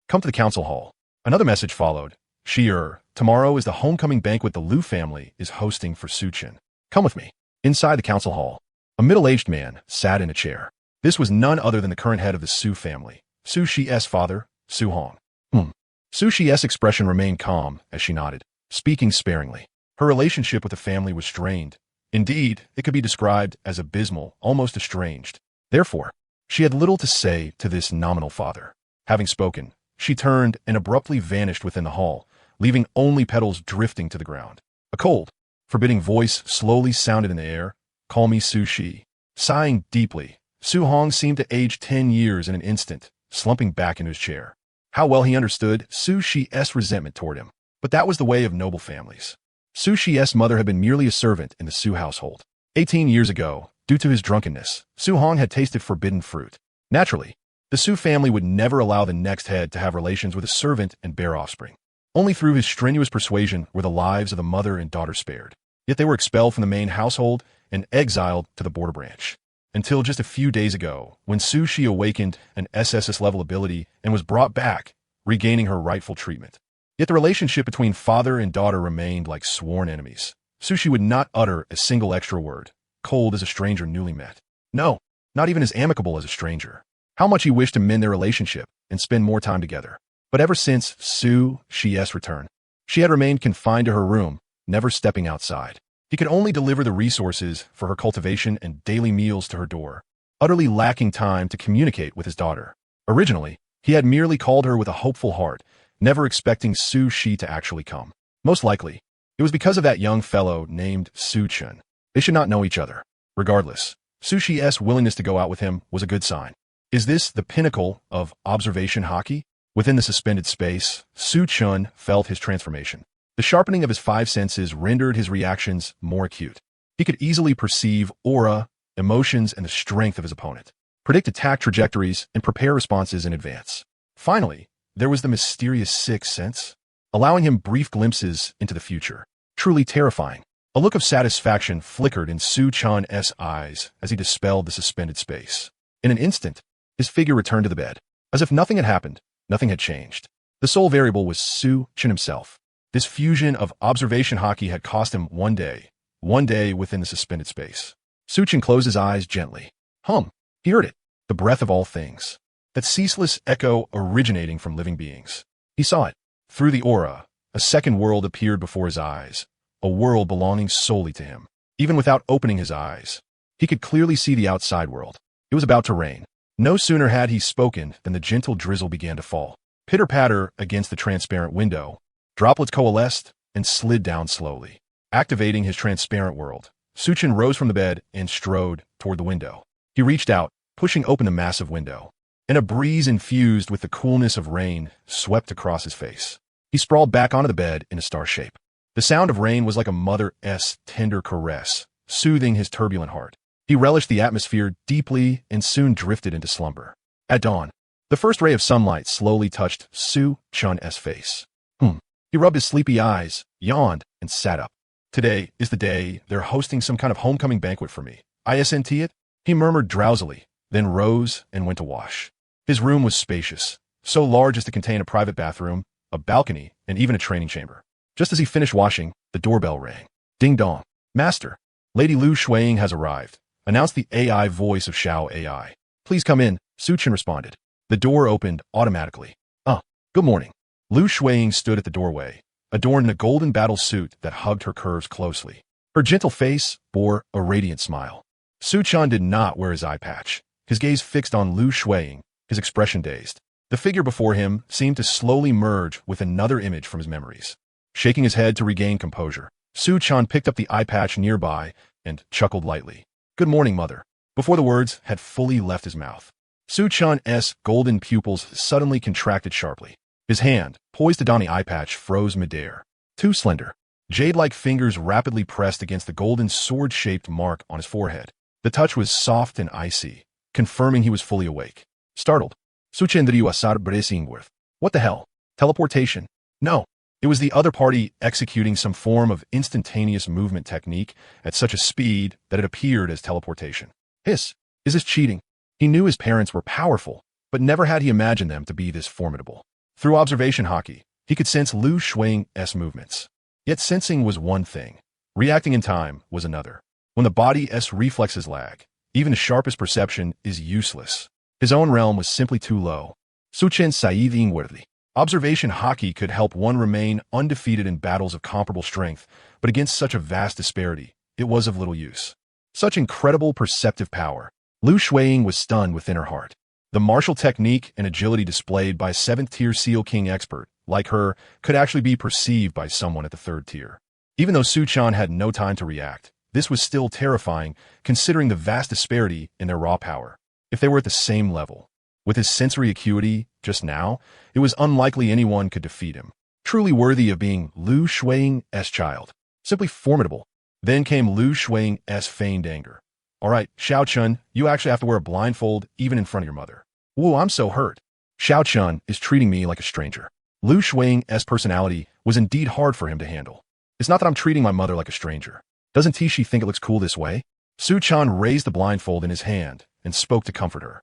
Come to the council hall. Another message followed. Tomorrow is the homecoming banquet the Liu family is hosting for Su-chin. Come with me. Inside the council hall, a middle-aged man sat in a chair. This was none other than the current head of the Su family, Su-shi's father, Su-hong. Su-shi's expression remained calm as she nodded, speaking sparingly. Her relationship with the family was strained. Indeed, it could be described as abysmal, almost estranged. Therefore, she had little to say to this nominal father. Having spoken, she turned and abruptly vanished within the hall, leaving only petals drifting to the ground. A cold, forbidding voice slowly sounded in the air. Call me Su-shi. Sighing deeply, Su-hong seemed to age 10 years in an instant, slumping back into his chair. How well he understood Su-shi's resentment toward him. But that was the way of noble families. Su-shi's mother had been merely a servant in the Su household. 18 years ago, due to his drunkenness, Su-hong had tasted forbidden fruit. Naturally, the Su family would never allow the next head to have relations with a servant and bear offspring. Only through his strenuous persuasion were the lives of the mother and daughter spared. Yet they were expelled from the main household and exiled to the border branch. Until just a few days ago, when Su-shi awakened an SSS level ability and was brought back, regaining her rightful treatment. Yet the relationship between father and daughter remained like sworn enemies. Su-shi would not utter a single extra word, cold as a stranger newly met. No, not even as amicable as a stranger. How much he wished to mend their relationship and spend more time together. But ever since Su-shi's return, she had remained confined to her room, never stepping outside. He could only deliver the resources for her cultivation and daily meals to her door, utterly lacking time to communicate with his daughter. Originally, he had merely called her with a hopeful heart, never expecting Su-shi to actually come. Most likely, it was because of that young fellow named Su-chin. They should not know each other. Regardless, Su-shi's willingness to go out with him was a good sign. Is this the pinnacle of observation hockey? Within the suspended space, Su-chin felt his transformation. The sharpening of his five senses rendered his reactions more acute. He could easily perceive aura, emotions, and the strength of his opponent, predict attack trajectories, and prepare responses in advance. Finally, there was the mysterious sixth sense, allowing him brief glimpses into the future. Truly terrifying. A look of satisfaction flickered in Su-chan's eyes as he dispelled the suspended space. In an instant, his figure returned to the bed. As if nothing had happened, nothing had changed. The sole variable was Su-chin himself. This fusion of observation hockey had cost him one day within the suspended space. Su-chin closed his eyes gently. He heard it, the breath of all things. That ceaseless echo originating from living beings. He saw it. Through the aura, a second world appeared before his eyes, a world belonging solely to him. Even without opening his eyes, he could clearly see the outside world. It was about to rain. No sooner had he spoken than the gentle drizzle began to fall. Pitter-patter against the transparent window. Droplets coalesced and slid down slowly. Activating his transparent world, Su-chin rose from the bed and strode toward the window. He reached out, pushing open the massive window. And a breeze infused with the coolness of rain swept across his face. He sprawled back onto the bed in a star shape. The sound of rain was like a mother's tender caress, soothing his turbulent heart. He relished the atmosphere deeply and soon drifted into slumber. At dawn, the first ray of sunlight slowly touched Su-chan's face. He rubbed his sleepy eyes, yawned, and sat up. Today is the day they're hosting some kind of homecoming banquet for me. Isn't it? He murmured drowsily, then rose and went to wash. His room was spacious, so large as to contain a private bathroom, a balcony, and even a training chamber. Just as he finished washing, the doorbell rang. Ding dong. Master, Lady Liu Shuiying has arrived, announced the AI voice of Xiao AI. Please come in, Su-chin responded. The door opened automatically. Good morning. Liu Shuiying stood at the doorway, adorned in a golden battle suit that hugged her curves closely. Her gentle face bore a radiant smile. Su-chin did not wear his eye patch, his gaze fixed on Liu Shuiying, his expression dazed. The figure before him seemed to slowly merge with another image from his memories. Shaking his head to regain composure, Su-chin picked up the eye patch nearby and chuckled lightly. Good morning, mother. Before the words had fully left his mouth, Su-chan's golden pupils suddenly contracted sharply. His hand, poised to don the eye patch, froze midair. Too slender. Jade-like fingers rapidly pressed against the golden sword-shaped mark on his forehead. The touch was soft and icy, confirming he was fully awake. Startled, Su-chin drew aside bracingworth. What the hell? Teleportation? No. It was the other party executing some form of instantaneous movement technique at such a speed that it appeared as teleportation. Is this cheating? He knew his parents were powerful, but never had he imagined them to be this formidable. Through observation hockey, He could sense Lu Shuang's movements. Yet sensing was one thing. Reacting in time was another. When the body's reflexes lag, even the sharpest perception is useless. His own realm was simply too low. Suchen Saiying worthy. Observation hockey could help one remain undefeated in battles of comparable strength, but against such a vast disparity, it was of little use. Such incredible perceptive power. Lu Shuang was stunned within her heart. The martial technique and agility displayed by a 7th-tier Seal King expert, like her, could actually be perceived by someone at the 3rd tier. Even though Su Chan had no time to react, this was still terrifying, considering the vast disparity in their raw power. If they were at the same level, with his sensory acuity just now, it was unlikely anyone could defeat him. Truly worthy of being Lu Shuang's child. Simply formidable. Then came Lu Shuang's feigned anger. All right, Xiao Chun, you actually have to wear a blindfold even in front of your mother. Whoa, I'm so hurt. Xiao Chun is treating me like a stranger. Lu Shuang's personality was indeed hard for him to handle. It's not that I'm treating my mother like a stranger. Doesn't Tishi think it looks cool this way? Su Chan raised the blindfold in his hand and spoke to comfort her.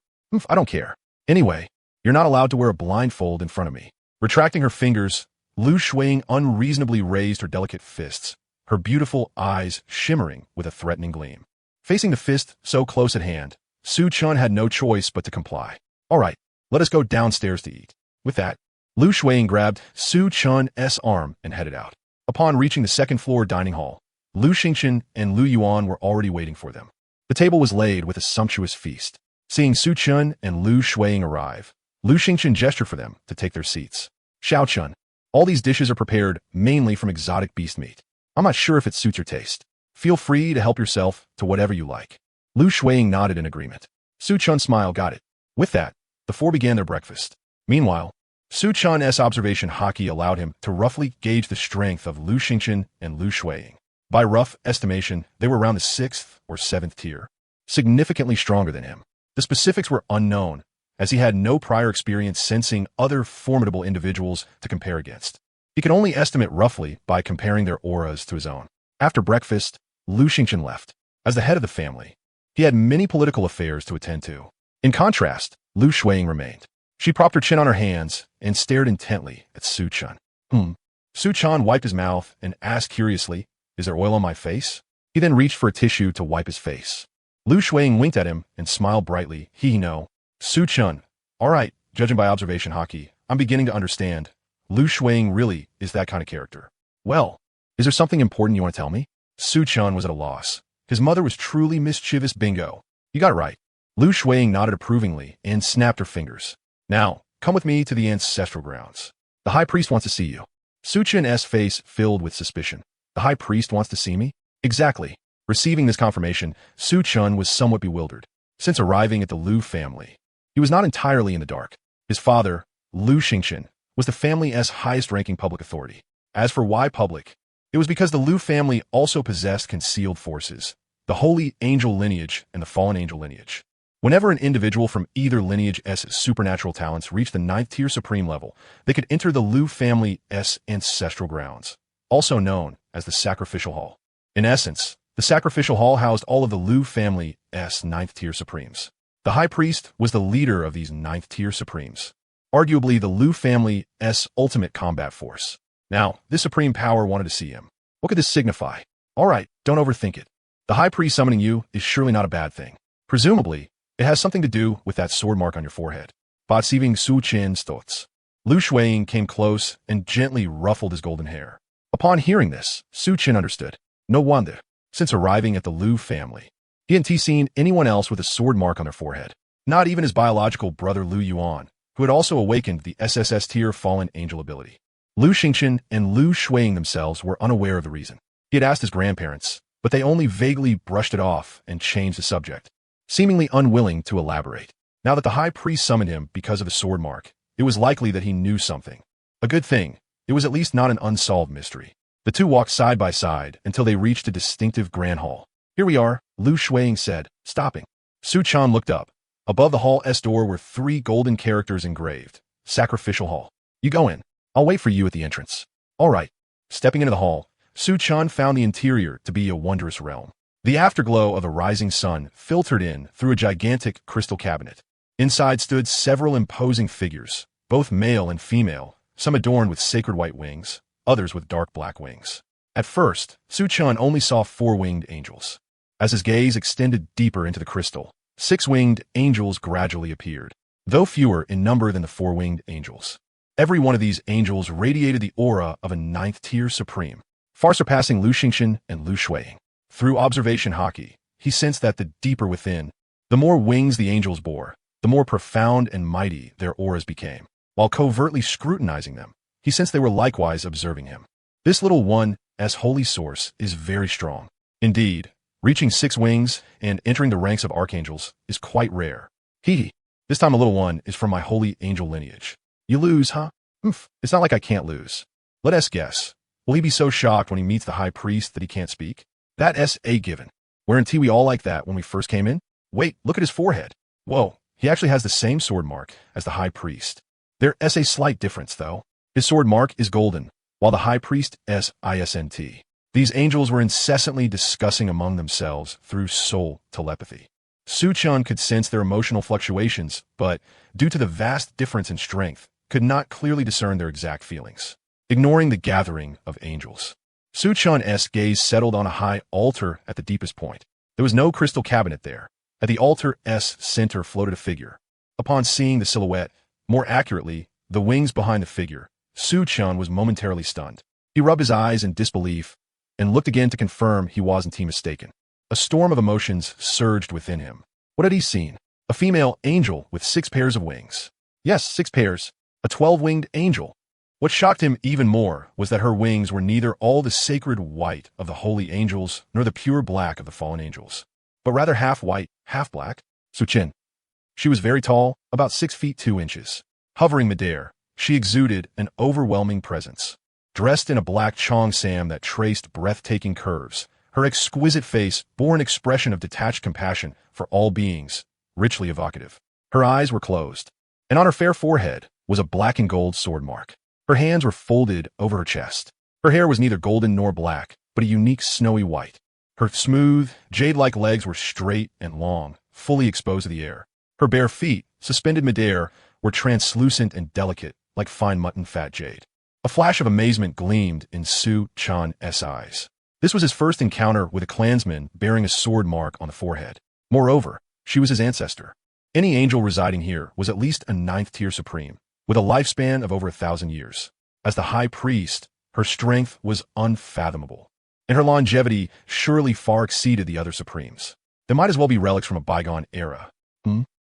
I don't care. Anyway, you're not allowed to wear a blindfold in front of me. Retracting her fingers, Lu Shuang unreasonably raised her delicate fists, her beautiful eyes shimmering with a threatening gleam. Facing the fist so close at hand, Su Chan had no choice but to comply. All right, let us go downstairs to eat. With that, Lu Shuang grabbed Su Chan's arm and headed out. Upon reaching the 2nd-floor dining hall, Lu Xingchen and Lu Yuan were already waiting for them. The table was laid with a sumptuous feast. Seeing Su Chun and Lu Shuang arrive, Lu Xingchen gestured for them to take their seats. Xiao Chun, all these dishes are prepared mainly from exotic beast meat. I'm not sure if it suits your taste. Feel free to help yourself to whatever you like. Lu Shuang nodded in agreement. Su Chun smiled, got it. With that, the four began their breakfast. Meanwhile, Su Chan's observation hockey allowed him to roughly gauge the strength of Lu Xingchen and Lu Shuang. By rough estimation, they were around the 6th or 7th tier, significantly stronger than him. The specifics were unknown, as he had no prior experience sensing other formidable individuals to compare against. He could only estimate roughly by comparing their auras to his own. After breakfast, Lu Xingchen left. As the head of the family, he had many political affairs to attend to. In contrast, Lu Shuang remained. She propped her chin on her hands and stared intently at Su Chan. Su Chan wiped his mouth and asked curiously, "Is there oil on my face?" He then reached for a tissue to wipe his face. Lu Shuang winked at him and smiled brightly. No. Su Chan, all right, judging by observation hockey, I'm beginning to understand. Lu Shuang really is that kind of character. Well, is there something important you want to tell me? Su Chan was at a loss. His mother was truly mischievous. Bingo. You got it right. Lu Shuang nodded approvingly and snapped her fingers. Now, come with me to the ancestral grounds. The high priest wants to see you. Su Chan's face filled with suspicion. The high priest wants to see me? Exactly. Receiving this confirmation, Su Chan was somewhat bewildered. Since arriving at the Lu family, he was not entirely in the dark. His father, Lu Xingchen, was the family's highest-ranking public authority. As for why public, it was because the Lu family also possessed concealed forces, the Holy Angel lineage and the Fallen Angel lineage. Whenever an individual from either lineage's supernatural talents reached the 9th-tier supreme level, they could enter the Lu family's ancestral grounds, also known as the Sacrificial Hall. In essence, the Sacrificial Hall housed all of the Lu family's 9th-tier supremes. The High Priest was the leader of these 9th-tier supremes, arguably the Lu family's ultimate combat force. Now, this supreme power wanted to see him. What could this signify? All right, don't overthink it. The High Priest summoning you is surely not a bad thing. Presumably, it has something to do with that sword mark on your forehead. Perceiving Su Chen's thoughts, Lu Shuang came close and gently ruffled his golden hair. Upon hearing this, Su Chen understood. No wonder, since arriving at the Lu family, he hadn't seen anyone else with a sword mark on their forehead. Not even his biological brother Lu Yuan, who had also awakened the SSS tier Fallen Angel ability. Lu Xingchen and Lu Shuang themselves were unaware of the reason. He had asked his grandparents, but they only vaguely brushed it off and changed the subject, seemingly unwilling to elaborate. Now that the high priest summoned him because of the sword mark, it was likely that he knew something. A good thing. It was at least not an unsolved mystery. The two walked side by side until they reached a distinctive grand hall. Here we are, Lu Shuang said, stopping. Su Chan looked up. Above the hall's door were 3 golden characters engraved. Sacrificial Hall. You go in. I'll wait for you at the entrance. All right. Stepping into the hall, Su Chan found the interior to be a wondrous realm. The afterglow of the rising sun filtered in through a gigantic crystal cabinet. Inside stood several imposing figures, both male and female, some adorned with sacred white wings, others with dark black wings. At first, Su-chan only saw four-winged angels. As his gaze extended deeper into the crystal, six-winged angels gradually appeared, though fewer in number than the four-winged angels. Every one of these angels radiated the aura of a ninth-tier supreme, far surpassing Lu Xingxian and Lu Shuiying. Through observation haki, he sensed that the deeper within, the more wings the angels bore, the more profound and mighty their auras became. While covertly scrutinizing them, he sensed they were likewise observing him. This little one's holy source is very strong. Indeed, reaching 6 wings and entering the ranks of archangels is quite rare. This time a little one is from my holy angel lineage. You lose, huh? It's not like I can't lose. Let us guess. Will he be so shocked when he meets the high priest that he can't speak? That's a given. Weren't we all like that when we first came in? Wait, look at his forehead. Whoa, he actually has the same sword mark as the high priest. There's a slight difference, though. His sword mark is golden, while the high priest isn't. These angels were incessantly discussing among themselves through soul telepathy. Su-chan could sense their emotional fluctuations, but, due to the vast difference in strength, could not clearly discern their exact feelings. Ignoring the gathering of angels, Su-chan's gaze settled on a high altar at the deepest point. There was no crystal cabinet there. At the altar's center floated a figure. Upon seeing the silhouette, more accurately, the wings behind the figure, Su-chan was momentarily stunned. He rubbed his eyes in disbelief and looked again to confirm he wasn't mistaken. A storm of emotions surged within him. What had he seen? A female angel with 6 pairs of wings. Yes, 6 pairs. A 12-winged angel. What shocked him even more was that her wings were neither all the sacred white of the holy angels nor the pure black of the fallen angels, but rather half white, half black. Su-chan. She was very tall, about 6 feet 2 inches. Hovering midair, she exuded an overwhelming presence. Dressed in a black cheongsam that traced breathtaking curves, her exquisite face bore an expression of detached compassion for all beings, richly evocative. Her eyes were closed, and on her fair forehead was a black and gold sword mark. Her hands were folded over her chest. Her hair was neither golden nor black, but a unique snowy white. Her smooth, jade-like legs were straight and long, fully exposed to the air. Her bare feet, suspended midair, were translucent and delicate, like fine mutton fat jade. A flash of amazement gleamed in Su-chan's eyes. This was his first encounter with a clansman bearing a sword mark on the forehead. Moreover, she was his ancestor. Any angel residing here was at least a 9th-tier supreme, with a lifespan of over 1,000 years. As the high priest, her strength was unfathomable, and her longevity surely far exceeded the other supremes. They might as well be relics from a bygone era.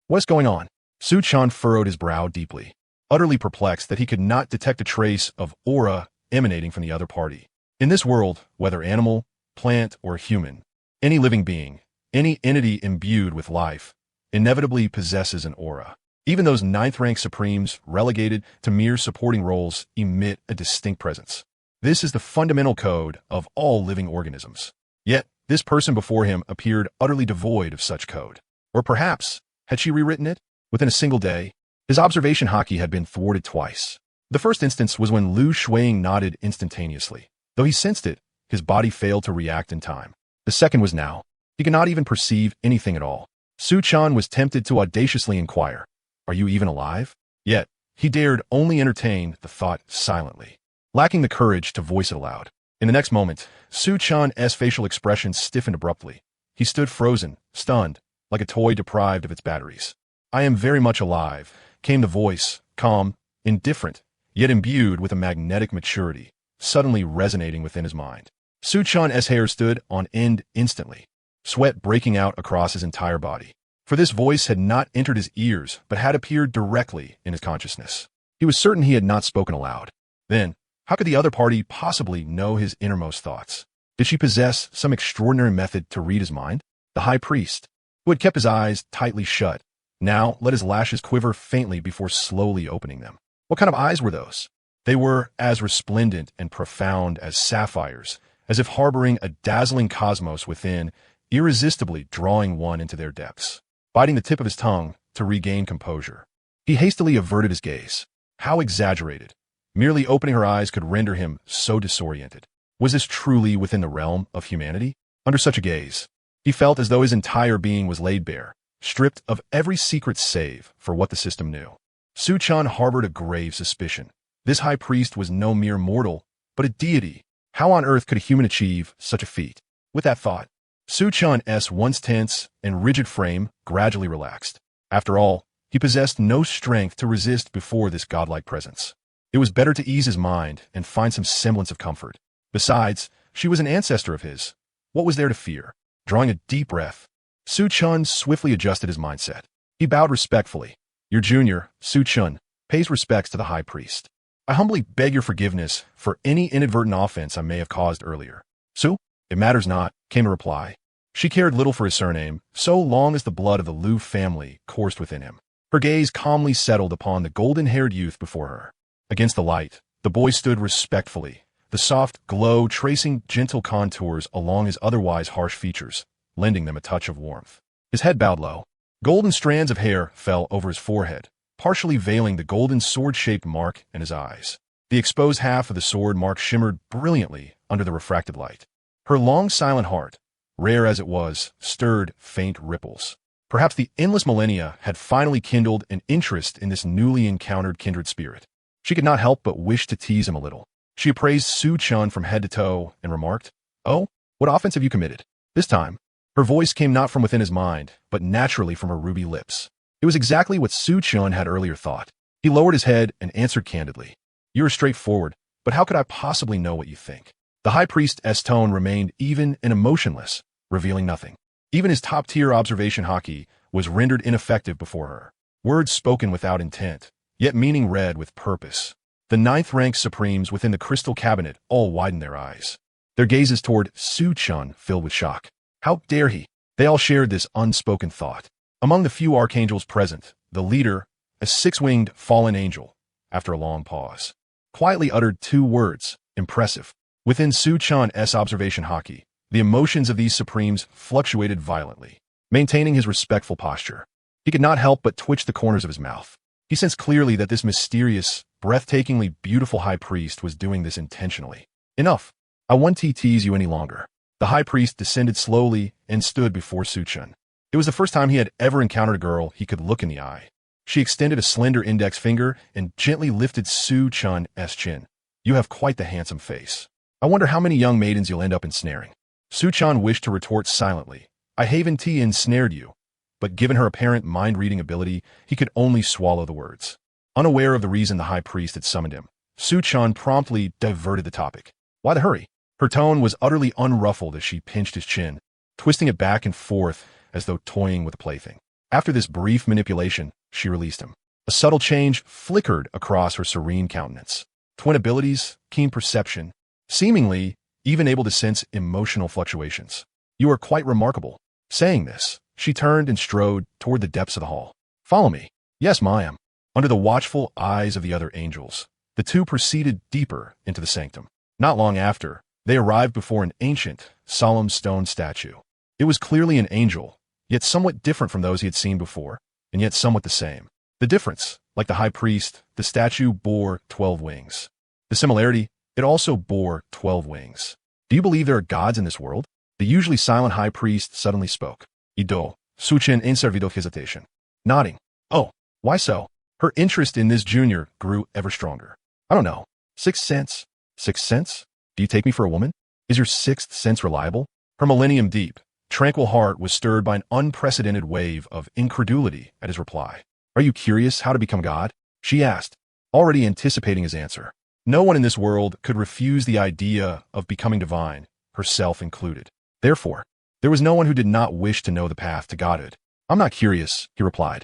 What is going on? Su-chan furrowed his brow deeply, utterly perplexed that he could not detect a trace of aura emanating from the other party. In this world, whether animal, plant, or human, any living being, any entity imbued with life, inevitably possesses an aura. Even those 9th-rank supremes relegated to mere supporting roles emit a distinct presence. This is the fundamental code of all living organisms. Yet, this person before him appeared utterly devoid of such code. Or perhaps, had she rewritten it? Within a single day, his observation haki had been thwarted twice. The first instance was when Lu Shuiying nodded instantaneously. Though he sensed it, his body failed to react in time. The second was now. He could not even perceive anything at all. Su-chan was tempted to audaciously inquire, "Are you even alive?" Yet, he dared only entertain the thought silently, lacking the courage to voice it aloud. In the next moment, Su-chan's facial expression stiffened abruptly. He stood frozen, stunned, like a toy deprived of its batteries. "I am very much alive," came the voice, calm, indifferent, yet imbued with a magnetic maturity, suddenly resonating within his mind. Su-chan's hair stood on end instantly, sweat breaking out across his entire body. For this voice had not entered his ears, but had appeared directly in his consciousness. He was certain he had not spoken aloud. Then, how could the other party possibly know his innermost thoughts? Did she possess some extraordinary method to read his mind? The high priest, who had kept his eyes tightly shut, now let his lashes quiver faintly before slowly opening them. What kind of eyes were those? They were as resplendent and profound as sapphires, as if harboring a dazzling cosmos within, irresistibly drawing one into their depths. Biting the tip of his tongue to regain composure, he hastily averted his gaze. How exaggerated. Merely opening her eyes could render him so disoriented. Was this truly within the realm of humanity? Under such a gaze, he felt as though his entire being was laid bare, stripped of every secret save for what the system knew. Su-chan harbored a grave suspicion. This high priest was no mere mortal, but a deity. How on earth could a human achieve such a feat? With that thought, Su-chan's once tense and rigid frame gradually relaxed. After all, he possessed no strength to resist before this godlike presence. It was better to ease his mind and find some semblance of comfort. Besides, she was an ancestor of his. What was there to fear? Drawing a deep breath, Su-chan swiftly adjusted his mindset. He bowed respectfully. Your junior, Su-chan, pays respects to the high priest. I humbly beg your forgiveness for any inadvertent offense I may have caused earlier. Su? It matters not, came a reply. She cared little for his surname, so long as the blood of the Liu family coursed within him. Her gaze calmly settled upon the golden-haired youth before her. Against the light, the boy stood respectfully, the soft glow tracing gentle contours along his otherwise harsh features, lending them a touch of warmth. His head bowed low. Golden strands of hair fell over his forehead, partially veiling the golden sword-shaped mark in his eyes. The exposed half of the sword mark shimmered brilliantly under the refracted light. Her long, silent heart, rare as it was, stirred faint ripples. Perhaps the endless millennia had finally kindled an interest in this newly encountered kindred spirit. She could not help but wish to tease him a little. She appraised Su-chan from head to toe and remarked, "Oh, what offense have you committed?" This time, her voice came not from within his mind, but naturally from her ruby lips. It was exactly what Su-chan had earlier thought. He lowered his head and answered candidly, "You are straightforward, but how could I possibly know what you think?" The high priest's tone remained even and emotionless, revealing nothing. Even his top-tier observation haki was rendered ineffective before her. Words spoken without intent, yet meaning read with purpose. The ninth-rank supremes within the crystal cabinet all widened their eyes. Their gazes toward Su-chan filled with shock. How dare he? They all shared this unspoken thought. Among the few archangels present, the leader, a six-winged fallen angel, after a long pause, quietly uttered two words, impressive. Within Su-chan's observation haki, the emotions of these supremes fluctuated violently. Maintaining his respectful posture, he could not help but twitch the corners of his mouth. He sensed clearly that this mysterious, breathtakingly beautiful high priest was doing this intentionally. Enough. I won't tease you any longer. The high priest descended slowly and stood before Su-chan. It was the first time he had ever encountered a girl he could look in the eye. She extended a slender index finger and gently lifted Su-chan's chin. You have quite the handsome face. I wonder how many young maidens you'll end up ensnaring. Su-chan wished to retort silently. I haven't ensnared you. But given her apparent mind-reading ability, he could only swallow the words. Unaware of the reason the high priest had summoned him, Su-chan promptly diverted the topic. Why the hurry? Her tone was utterly unruffled as she pinched his chin, twisting it back and forth as though toying with a plaything. After this brief manipulation, she released him. A subtle change flickered across her serene countenance. Twin abilities, keen perception, seemingly even able to sense emotional fluctuations. You are quite remarkable. Saying this, she turned and strode toward the depths of the hall. Follow me. Yes, ma'am. Under the watchful eyes of the other angels, the two proceeded deeper into the sanctum. Not long after, they arrived before an ancient, solemn stone statue. It was clearly an angel, yet somewhat different from those he had seen before, and yet somewhat the same. The difference, like the high priest, the statue bore 12 wings. The similarity, it also bore 12 wings. Do you believe there are gods in this world? The usually silent high priest suddenly spoke. Ido, Su-chan answered without hesitation. Nodding. Oh, why so? Her interest in this junior grew ever stronger. I don't know. Sixth sense? Sixth sense? Do you take me for a woman? Is your sixth sense reliable? Her millennium-deep, tranquil heart was stirred by an unprecedented wave of incredulity at his reply. Are you curious how to become God? She asked, already anticipating his answer. No one in this world could refuse the idea of becoming divine, herself included. Therefore, there was no one who did not wish to know the path to godhood. I'm not curious, he replied.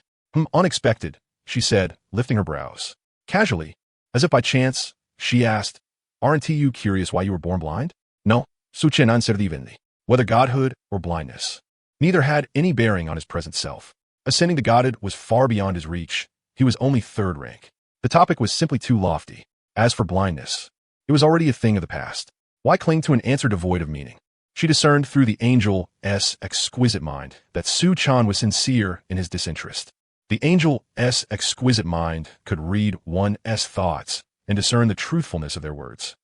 Unexpected, she said, lifting her brows. Casually, as if by chance, she asked, aren't you curious why you were born blind? No, Su-chan answered evenly. Whether godhood or blindness. Neither had any bearing on his present self. Ascending to godhood was far beyond his reach. He was only third rank. The topic was simply too lofty. As for blindness, it was already a thing of the past. Why cling to an answer devoid of meaning? She discerned through the angel's exquisite mind that Su-chan was sincere in his disinterest. The angel's exquisite mind could read one's thoughts and discern the truthfulness of their words.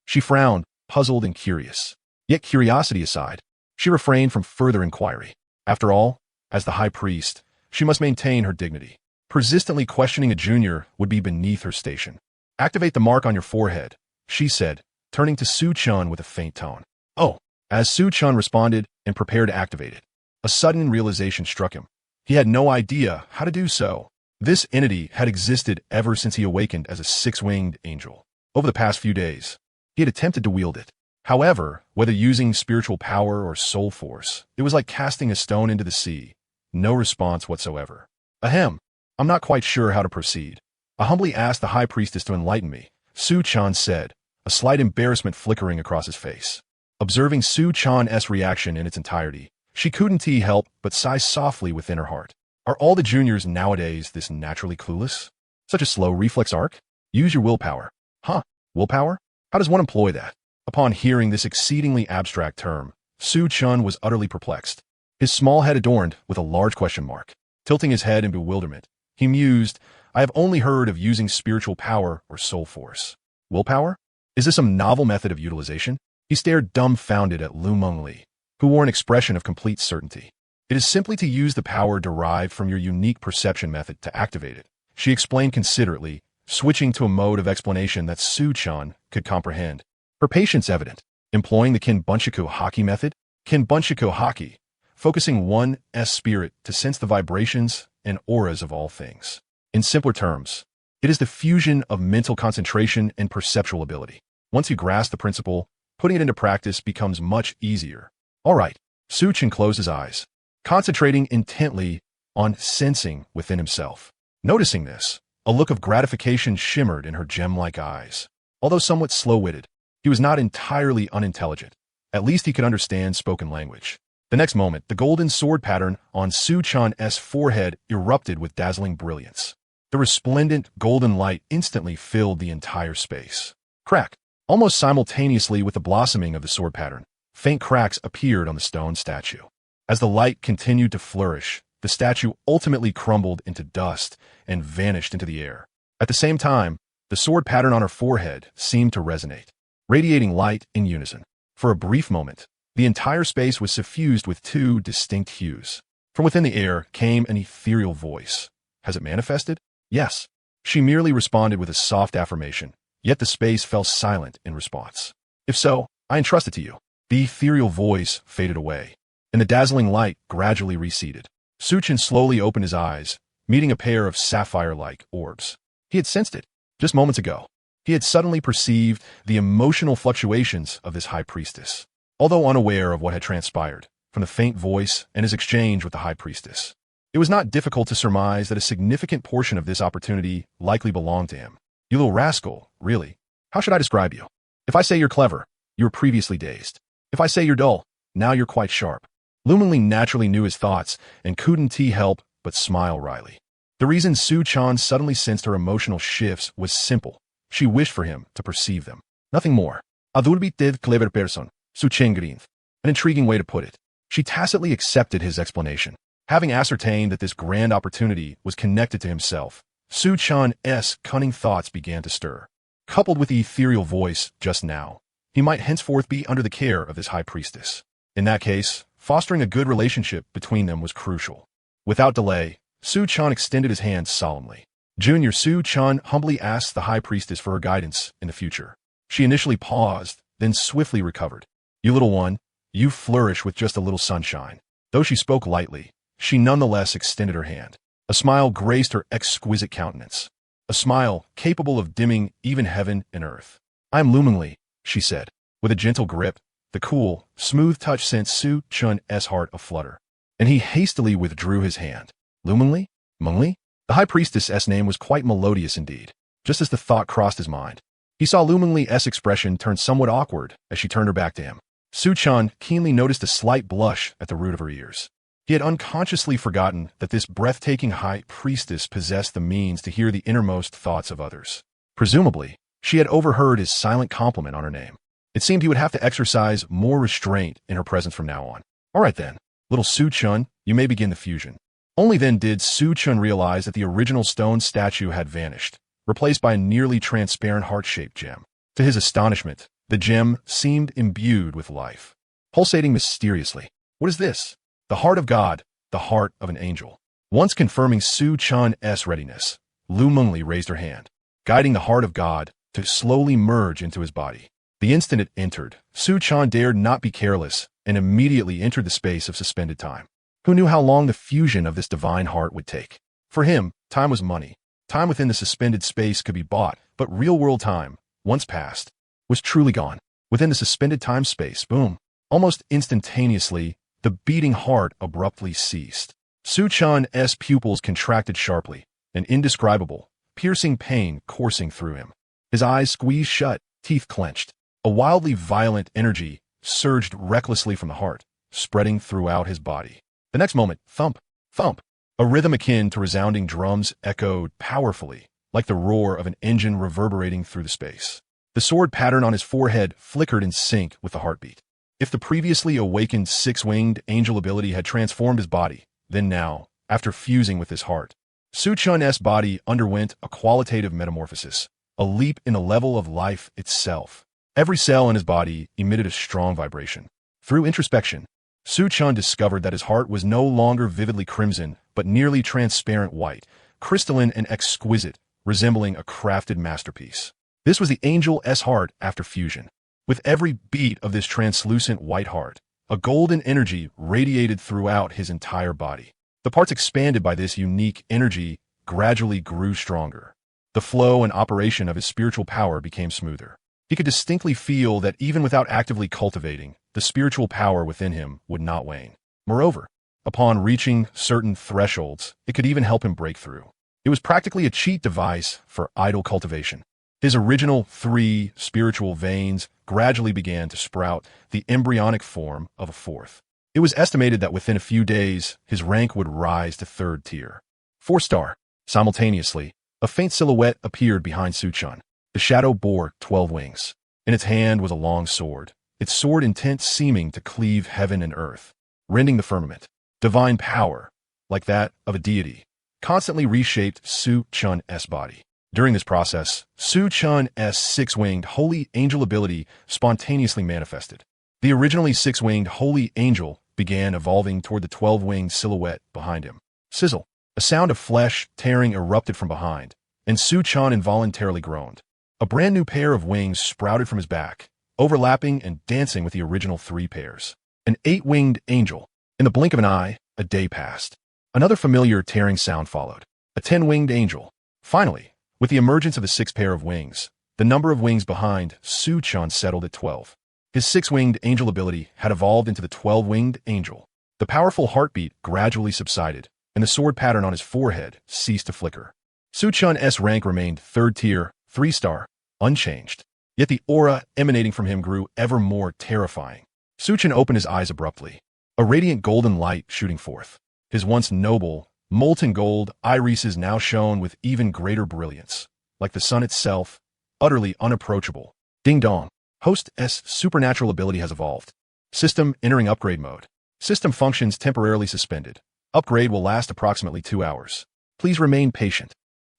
She frowned, puzzled and curious. Yet curiosity aside, she refrained from further inquiry. After all, as the high priest, she must maintain her dignity. Persistently questioning a junior would be beneath her station. Activate the mark on your forehead, she said, turning to Su-chan with a faint tone. Oh, as Su-chan responded and prepared to activate it, a sudden realization struck him. He had no idea how to do so. This entity had existed ever since he awakened as a six-winged angel. Over the past few days, he had attempted to wield it. However, whether using spiritual power or soul force, it was like casting a stone into the sea. No response whatsoever. Ahem, I'm not quite sure how to proceed. I humbly asked the high priestess to enlighten me, Su-chan said, a slight embarrassment flickering across his face. Observing Su-chan's reaction in its entirety, she couldn't help but sigh softly within her heart. Are all the juniors nowadays this naturally clueless? Such a slow reflex arc? Use your willpower. Huh? Willpower? How does one employ that? Upon hearing this exceedingly abstract term, Su-chan was utterly perplexed, his small head adorned with a large question mark. Tilting his head in bewilderment, he mused, I have only heard of using spiritual power or soul force. Willpower? Is this some novel method of utilization? He stared dumbfounded at Lu Mengli, who wore an expression of complete certainty. It is simply to use the power derived from your unique perception method to activate it, she explained considerately, switching to a mode of explanation that Su-chan could comprehend. Her patience evident. Employing the Kinbunshiku Haki method, Kinbunshiku Haki, focusing one's spirit to sense the vibrations and auras of all things. In simpler terms, it is the fusion of mental concentration and perceptual ability. Once you grasp the principle, putting it into practice becomes much easier. All right, Su-chan closed his eyes, concentrating intently on sensing within himself. Noticing this, a look of gratification shimmered in her gem-like eyes. Although somewhat slow-witted, he was not entirely unintelligent. At least he could understand spoken language. The next moment, the golden sword pattern on Su-chan's forehead erupted with dazzling brilliance. The resplendent golden light instantly filled the entire space. Crack! Almost simultaneously with the blossoming of the sword pattern, faint cracks appeared on the stone statue. As the light continued to flourish, the statue ultimately crumbled into dust and vanished into the air. At the same time, the sword pattern on her forehead seemed to resonate, radiating light in unison. For a brief moment, the entire space was suffused with two distinct hues. From within the air came an ethereal voice. Has it manifested? Yes. She merely responded with a soft affirmation, yet the space fell silent in response. If so, I entrust it to you. The ethereal voice faded away, and the dazzling light gradually receded. Su-chan slowly opened his eyes, meeting a pair of sapphire-like orbs. He had sensed it just moments ago. He had suddenly perceived the emotional fluctuations of this high priestess. Although unaware of what had transpired, from the faint voice and his exchange with the high priestess, it was not difficult to surmise that a significant portion of this opportunity likely belonged to him. You little rascal, really. How should I describe you? If I say you're clever, you were previously dazed. If I say you're dull, now you're quite sharp. Lu Mengli naturally knew his thoughts and couldn't help but smile wryly. The reason Su-chan suddenly sensed her emotional shifts was simple. She wished for him to perceive them. Nothing more. Adulbitiv clever person, Su-chen-grinth. An intriguing way to put it. She tacitly accepted his explanation. Having ascertained that this grand opportunity was connected to himself, Su-chan's cunning thoughts began to stir. Coupled with the ethereal voice just now, he might henceforth be under the care of this high priestess. In that case, fostering a good relationship between them was crucial. Without delay, Su-chan extended his hand solemnly. Junior Su-chan humbly asked the high priestess for her guidance in the future. She initially paused, then swiftly recovered. You little one, you flourish with just a little sunshine. Though she spoke lightly, she nonetheless extended her hand. A smile graced her exquisite countenance. A smile capable of dimming even heaven and earth. I am Lu Mengli, she said. With a gentle grip, the cool, smooth touch sent Su-chan's heart aflutter, and he hastily withdrew his hand. Lu Mengli? Mengli? The high priestess's name was quite melodious indeed. Just as the thought crossed his mind, he saw Lu Mengli's expression turn somewhat awkward as she turned her back to him. Su-chan keenly noticed a slight blush at the root of her ears. He had unconsciously forgotten that this breathtaking high priestess possessed the means to hear the innermost thoughts of others. Presumably, she had overheard his silent compliment on her name. It seemed he would have to exercise more restraint in her presence from now on. All right then, little Su-chan, you may begin the fusion. Only then did Su-chan realize that the original stone statue had vanished, replaced by a nearly transparent heart-shaped gem. To his astonishment, the gem seemed imbued with life, pulsating mysteriously. What is this? The heart of God, the heart of an angel. Once confirming Su-chan's readiness, Lu Mengli raised her hand. guiding the heart of God to slowly merge into his body. The instant it entered, Su-chan dared not be careless and immediately entered the space of suspended time. Who knew how long the fusion of this divine heart would take? For him, time was money. Time within the suspended space could be bought, but real-world time, once passed, was truly gone. Within the suspended time space, boom, almost instantaneously, the beating heart abruptly ceased. Su-chan's pupils contracted sharply, an indescribable, piercing pain coursing through him. His eyes squeezed shut, teeth clenched. A wildly violent energy surged recklessly from the heart, spreading throughout his body. The next moment, thump, thump. A rhythm akin to resounding drums echoed powerfully, like the roar of an engine reverberating through the space. The sword pattern on his forehead flickered in sync with the heartbeat. If the previously awakened six-winged angel ability had transformed his body, then now, after fusing with his heart, Su-chan's body underwent a qualitative metamorphosis, a leap in the level of life itself. Every cell in his body emitted a strong vibration. Through introspection, Su-chan discovered that his heart was no longer vividly crimson, but nearly transparent white, crystalline and exquisite, resembling a crafted masterpiece. This was the angel's heart after fusion. With every beat of this translucent white heart, a golden energy radiated throughout his entire body. The parts expanded by this unique energy gradually grew stronger. The flow and operation of his spiritual power became smoother. He could distinctly feel that even without actively cultivating, the spiritual power within him would not wane. Moreover, upon reaching certain thresholds, it could even help him break through. It was practically a cheat device for idle cultivation. His original 3 spiritual veins gradually began to sprout the embryonic form of a 4th. It was estimated that within a few days, his rank would rise to 3rd tier. 4-star. Simultaneously, a faint silhouette appeared behind Su-chan. The shadow bore 12 wings. In its hand was a long sword, its sword intent seeming to cleave heaven and earth, rending the firmament. Divine power, like that of a deity, constantly reshaped Su-chan's body. During this process, Su-chan's six-winged holy angel ability spontaneously manifested. The originally six-winged holy angel began evolving toward the 12-winged silhouette behind him. Sizzle! A sound of flesh tearing erupted from behind, and Su-chan involuntarily groaned. A brand new pair of wings sprouted from his back, overlapping and dancing with the original 3 pairs. An 8-winged angel. In the blink of an eye, a day passed. Another familiar tearing sound followed. A 10-winged angel. Finally, with the emergence of the 6th pair of wings, the number of wings behind Su-chan settled at 12. His 6-winged angel ability had evolved into the 12-winged angel. The powerful heartbeat gradually subsided, and the sword pattern on his forehead ceased to flicker. Su-chan's rank remained 3rd tier, 3-star, unchanged. Yet the aura emanating from him grew ever more terrifying. Su-chan opened his eyes abruptly, a radiant golden light shooting forth. His once noble, molten gold irises now shone with even greater brilliance, like the sun itself, utterly unapproachable. Ding dong. Host's supernatural ability has evolved. System entering upgrade mode. System functions temporarily suspended. Upgrade will last approximately 2 hours. Please remain patient.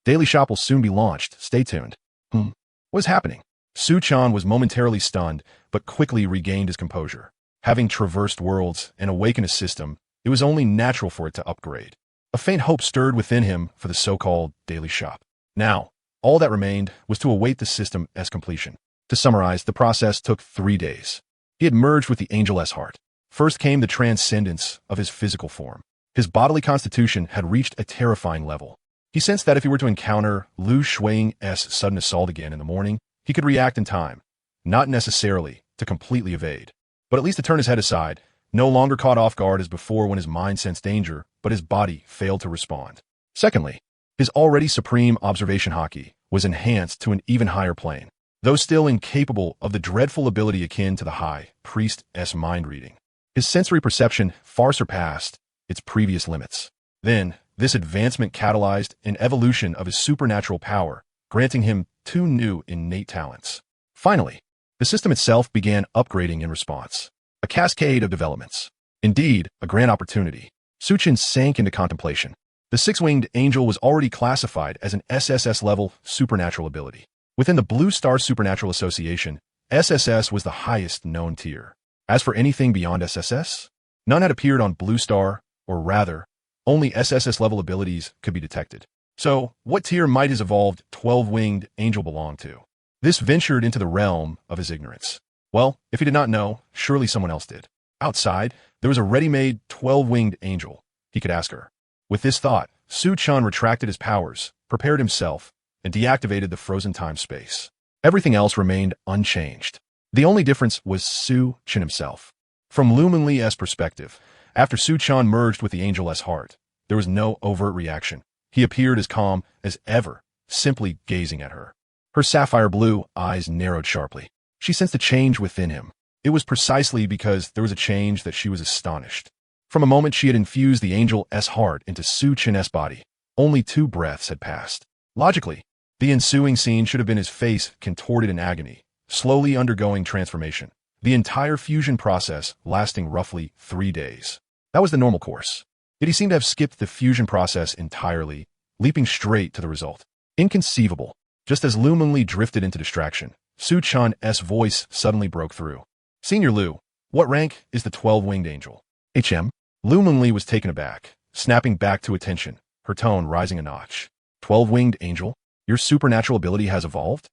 Daily shop will soon be launched. Stay tuned. What is happening? Su-chan was momentarily stunned, but quickly regained his composure. Having traversed worlds and awakened a system, it was only natural for it to upgrade. A faint hope stirred within him for the so-called daily shop. Now, all that remained was to await the system's completion. To summarize, the process took 3 days. He had merged with the angel's heart. First came the transcendence of his physical form. His bodily constitution had reached a terrifying level. He sensed that if he were to encounter Lu Shuing's sudden assault again in the morning, he could react in time, not necessarily to completely evade, but at least to turn his head aside, no longer caught off guard as before when his mind sensed danger, but his body failed to respond. Secondly, his already supreme observation haki was enhanced to an even higher plane, though still incapable of the dreadful ability akin to the high priest's mind reading. His sensory perception far surpassed its previous limits. Then, this advancement catalyzed an evolution of his supernatural power, granting him 2 new innate talents. Finally, the system itself began upgrading in response. A cascade of developments. Indeed, a grand opportunity. Su-chan sank into contemplation. The 6-winged angel was already classified as an SSS-level supernatural ability. Within the Blue Star Supernatural Association, SSS was the highest known tier. As for anything beyond SSS, none had appeared on Blue Star, or rather, only SSS-level abilities could be detected. So, what tier might his evolved 12-winged angel belong to? This ventured into the realm of his ignorance. Well, if he did not know, surely someone else did. Outside, there was a ready-made 12-winged angel. He could ask her. With this thought, Su-chan retracted his powers, prepared himself, and deactivated the frozen time-space. Everything else remained unchanged. The only difference was Su-chan himself. From Lu Mengli's perspective, after Su-chan merged with the Angel's heart, there was no overt reaction. He appeared as calm as ever, simply gazing at her. Her sapphire blue eyes narrowed sharply. She sensed a change within him. It was precisely because there was a change that she was astonished. From a moment she had infused the Angel's heart into Su-chan's body, only 2 breaths had passed. Logically, the ensuing scene should have been his face contorted in agony, slowly undergoing transformation. The entire fusion process lasting roughly 3 days. That was the normal course. Yet he seemed to have skipped the fusion process entirely, leaping straight to the result. Inconceivable. Just as Lu Mengli drifted into distraction, Su-chan's voice suddenly broke through. Senior Lu, what rank is the 12-winged angel? HM? Lu Mengli was taken aback, snapping back to attention, her tone rising a notch. 12-winged angel? Your supernatural ability has evolved?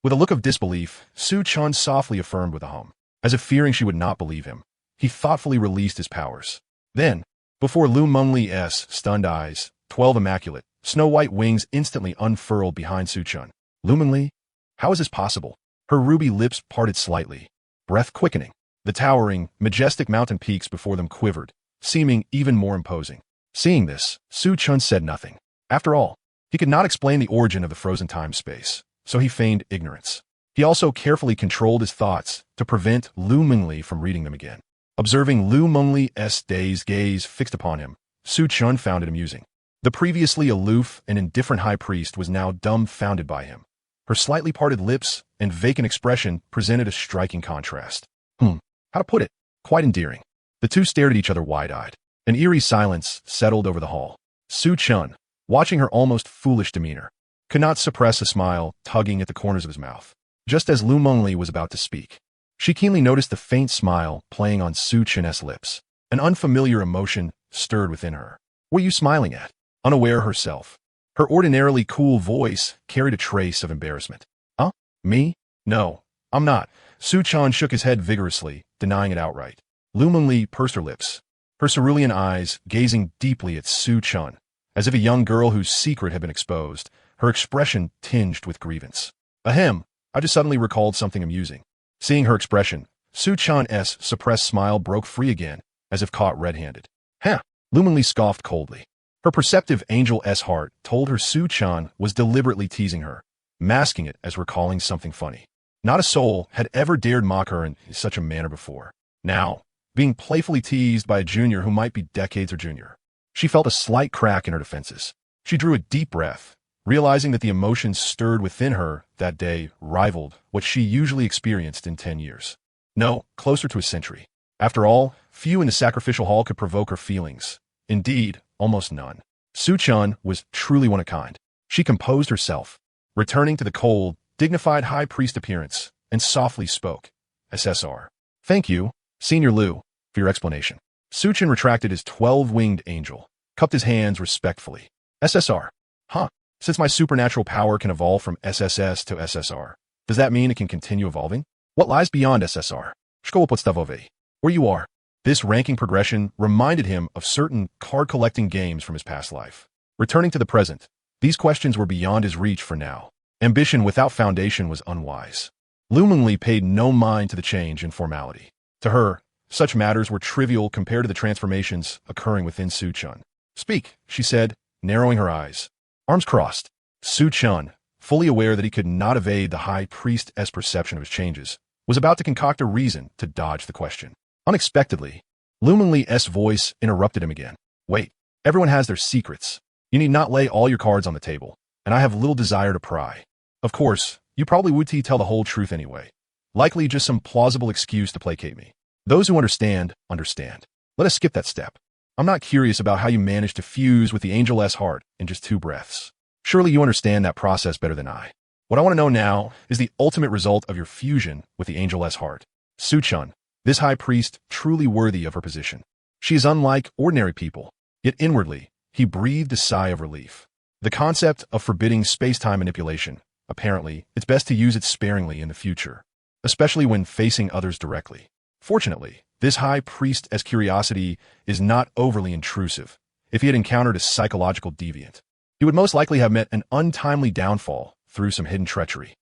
With a look of disbelief, Su-chan softly affirmed with a hum. As if fearing she would not believe him, he thoughtfully released his powers. Then, before Lu Mengli's stunned eyes, 12 immaculate, snow-white wings instantly unfurled behind Su-chan. Lu Mengli? How is this possible? Her ruby lips parted slightly, breath quickening. The towering, majestic mountain peaks before them quivered, seeming even more imposing. Seeing this, Su-chan said nothing. After all, he could not explain the origin of the frozen time-space, so he feigned ignorance. He also carefully controlled his thoughts to prevent Lu Mengli from reading them again. Observing Lu Mengli's dazed gaze fixed upon him, Su-chan found it amusing. The previously aloof and indifferent high priest was now dumbfounded by him. Her slightly parted lips and vacant expression presented a striking contrast. How to put it? Quite endearing. The two stared at each other wide-eyed. An eerie silence settled over the hall. Su-chan, watching her almost foolish demeanor, could not suppress a smile tugging at the corners of his mouth. Just as Lu Mengli was about to speak, she keenly noticed the faint smile playing on Su-chan's lips. An unfamiliar emotion stirred within her. What are you smiling at? Unaware herself, her ordinarily cool voice carried a trace of embarrassment. Huh? Me? No, I'm not. Su-chan shook his head vigorously, denying it outright. Lu Mengli pursed her lips, her cerulean eyes gazing deeply at Su-chan, as if a young girl whose secret had been exposed, her expression tinged with grievance. Ahem. I just suddenly recalled something amusing. Seeing her expression, Su-chan's suppressed smile broke free again, as if caught red-handed. Huh? Lu Mengli scoffed coldly. Her perceptive Angel's heart told her Su-chan was deliberately teasing her, masking it as recalling something funny. Not a soul had ever dared mock her in such a manner before. Now, being playfully teased by a junior who might be decades her junior, she felt a slight crack in her defenses. She drew a deep breath, realizing that the emotions stirred within her that day rivaled what she usually experienced in 10 years. No, closer to a century. After all, few in the sacrificial hall could provoke her feelings. Indeed, almost none. Su-chan was truly one of a kind. She composed herself, returning to the cold, dignified high priest appearance, and softly spoke. SSR. Thank you, Senior Lu, for your explanation. Su-chan retracted his 12-winged angel, cupped his hands respectfully. SSR. Huh. Since my supernatural power can evolve from SSS to SSR, does that mean it can continue evolving? What lies beyond SSR? Szkoła podstawowej. Where you are. This ranking progression reminded him of certain card-collecting games from his past life. Returning to the present, these questions were beyond his reach for now. Ambition without foundation was unwise. Lu Mengli paid no mind to the change in formality. To her, such matters were trivial compared to the transformations occurring within Su-chan. Speak, she said, narrowing her eyes. Arms crossed. Su-chan, fully aware that he could not evade the high priest's perception of his changes, was about to concoct a reason to dodge the question. Unexpectedly, Lu Mengli's voice interrupted him again. Wait, everyone has their secrets. You need not lay all your cards on the table, and I have little desire to pry. Of course, you probably would tell the whole truth anyway. Likely just some plausible excuse to placate me. Those who understand, understand. Let us skip that step. I'm not curious about how you managed to fuse with the Angel's heart in just 2 breaths. Surely you understand that process better than I. What I want to know now is the ultimate result of your fusion with the Angel's heart. Su-chan, this high priest truly worthy of her position. She is unlike ordinary people, yet inwardly, he breathed a sigh of relief. The concept of forbidding space-time manipulation. Apparently, it's best to use it sparingly in the future, especially when facing others directly. Fortunately, this high priest's curiosity is not overly intrusive. If he had encountered a psychological deviant, he would most likely have met an untimely downfall through some hidden treachery.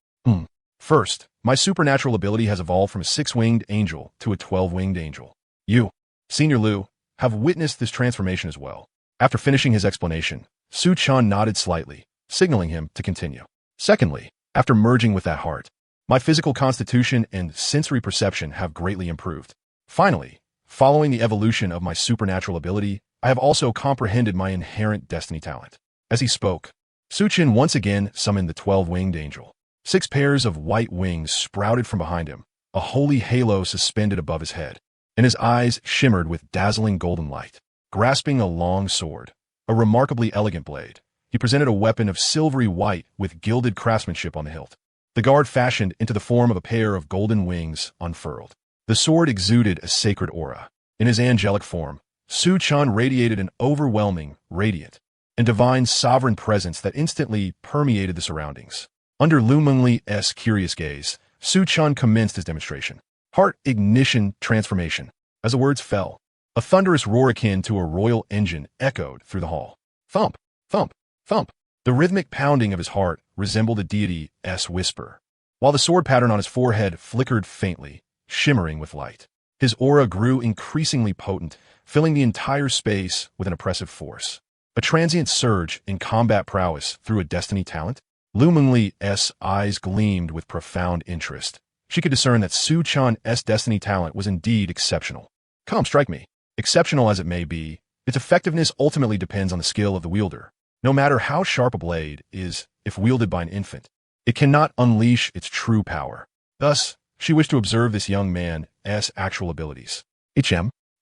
First, my supernatural ability has evolved from a 6-winged angel to a 12-winged angel. You, Senior Liu, have witnessed this transformation as well. After finishing his explanation, Su Chan nodded slightly, signaling him to continue. Secondly, after merging with that heart, my physical constitution and sensory perception have greatly improved. Finally, following the evolution of my supernatural ability, I have also comprehended my inherent destiny talent. As he spoke, Su Chan once again summoned the 12-winged angel. 6 pairs of white wings sprouted from behind him, a holy halo suspended above his head, and his eyes shimmered with dazzling golden light. Grasping a long sword, a remarkably elegant blade, he presented a weapon of silvery white with gilded craftsmanship on the hilt. The guard fashioned into the form of a pair of golden wings unfurled. The sword exuded a sacred aura. In his angelic form, Su Chan radiated an overwhelming, radiant, and divine sovereign presence that instantly permeated the surroundings. Under Lu Mengli's curious gaze, Su Chan commenced his demonstration. Heart ignition transformation. As the words fell, a thunderous roar akin to a royal engine echoed through the hall. Thump, thump, thump. The rhythmic pounding of his heart resembled a deity's whisper, while the sword pattern on his forehead flickered faintly, shimmering with light. His aura grew increasingly potent, filling the entire space with an oppressive force. A transient surge in combat prowess through a destiny talent? Lu Mengli's eyes gleamed with profound interest. She could discern that Su Chan's destiny talent was indeed exceptional. Come, strike me. Exceptional as it may be, its effectiveness ultimately depends on the skill of the wielder. No matter how sharp a blade is, if wielded by an infant, it cannot unleash its true power. Thus, she wished to observe this young man's actual abilities.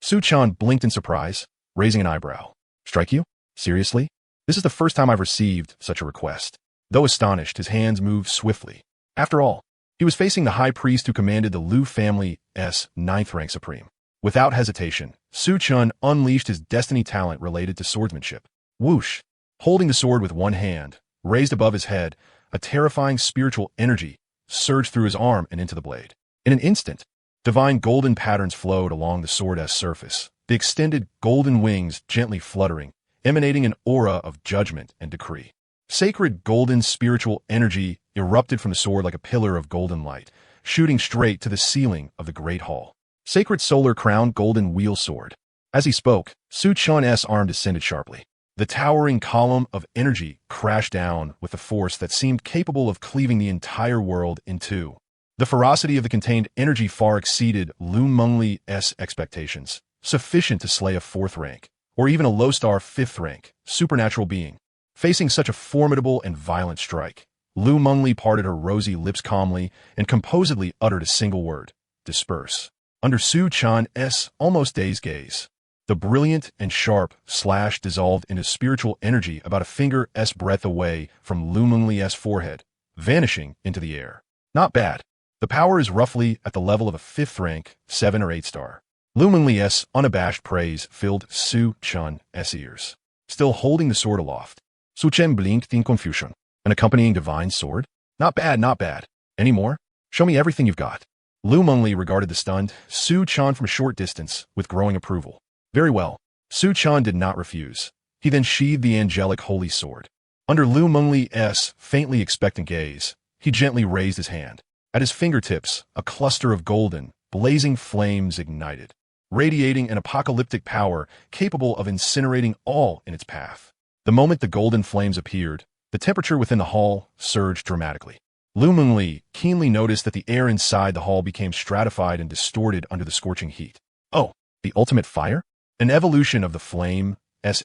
Su Chan blinked in surprise, raising an eyebrow. Strike you? Seriously? This is the first time I've received such a request. Though astonished, his hands moved swiftly. After all, he was facing the high priest who commanded the Liu family's 9th rank supreme. Without hesitation, Su Chan unleashed his destiny talent related to swordsmanship. Whoosh! Holding the sword with one hand, raised above his head, a terrifying spiritual energy surged through his arm and into the blade. In an instant, divine golden patterns flowed along the sword's surface, the extended golden wings gently fluttering, emanating an aura of judgment and decree. Sacred golden spiritual energy erupted from the sword like a pillar of golden light, shooting straight to the ceiling of the great hall. Sacred solar crown golden wheel sword. As he spoke, Su Chan's arm descended sharply. The towering column of energy crashed down with a force that seemed capable of cleaving the entire world in two. The ferocity of the contained energy far exceeded Lu Mengli's expectations, sufficient to slay a 4th rank, or even a low-star 5th rank, supernatural being. Facing such a formidable and violent strike, Lu Mengli parted her rosy lips calmly and composedly uttered a single word: disperse. Under Su Chan's almost dazed gaze, the brilliant and sharp slash dissolved into spiritual energy about a finger's breadth away from Lu Mengli's forehead, vanishing into the air. Not bad. The power is roughly at the level of a 5th rank, 7 or 8 star. Lu Mengli's unabashed praise filled Su Chan's ears. Still holding the sword aloft, Su Chen blinked in confusion. An accompanying divine sword? Not bad, not bad. Any more? Show me everything you've got. Lu Mengli regarded the stunned Su Chan from a short distance with growing approval. Very well. Su Chan did not refuse. He then sheathed the angelic holy sword. Under Lu Mengli's faintly expectant gaze, he gently raised his hand. At his fingertips, a cluster of golden, blazing flames ignited, radiating an apocalyptic power capable of incinerating all in its path. The moment the golden flames appeared, the temperature within the hall surged dramatically. Lu Mengli keenly noticed that the air inside the hall became stratified and distorted under the scorching heat. Oh, the ultimate fire? An evolution of the flame's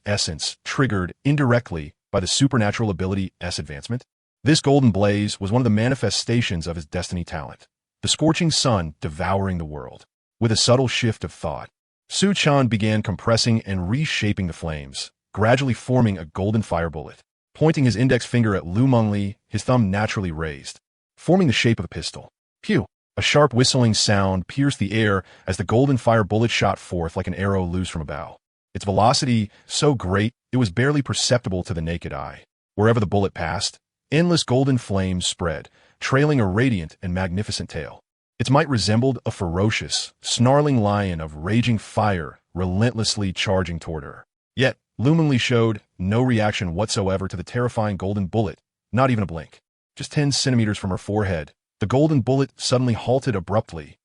essence triggered indirectly by the supernatural ability's advancement? This golden blaze was one of the manifestations of his destiny talent, the scorching sun devouring the world. With a subtle shift of thought, Su Chan began compressing and reshaping the flames, gradually forming a golden fire bullet. Pointing his index finger at Lu Mengli, his thumb naturally raised, forming the shape of a pistol. Pew! A sharp whistling sound pierced the air as the golden fire bullet shot forth like an arrow loose from a bow. Its velocity so great it was barely perceptible to the naked eye. Wherever the bullet passed, endless golden flames spread, trailing a radiant and magnificent tail. Its might resembled a ferocious, snarling lion of raging fire relentlessly charging toward her. Yet, Lumenly showed no reaction whatsoever to the terrifying golden bullet, not even a blink. Just 10 centimeters from her forehead, the golden bullet suddenly halted abruptly.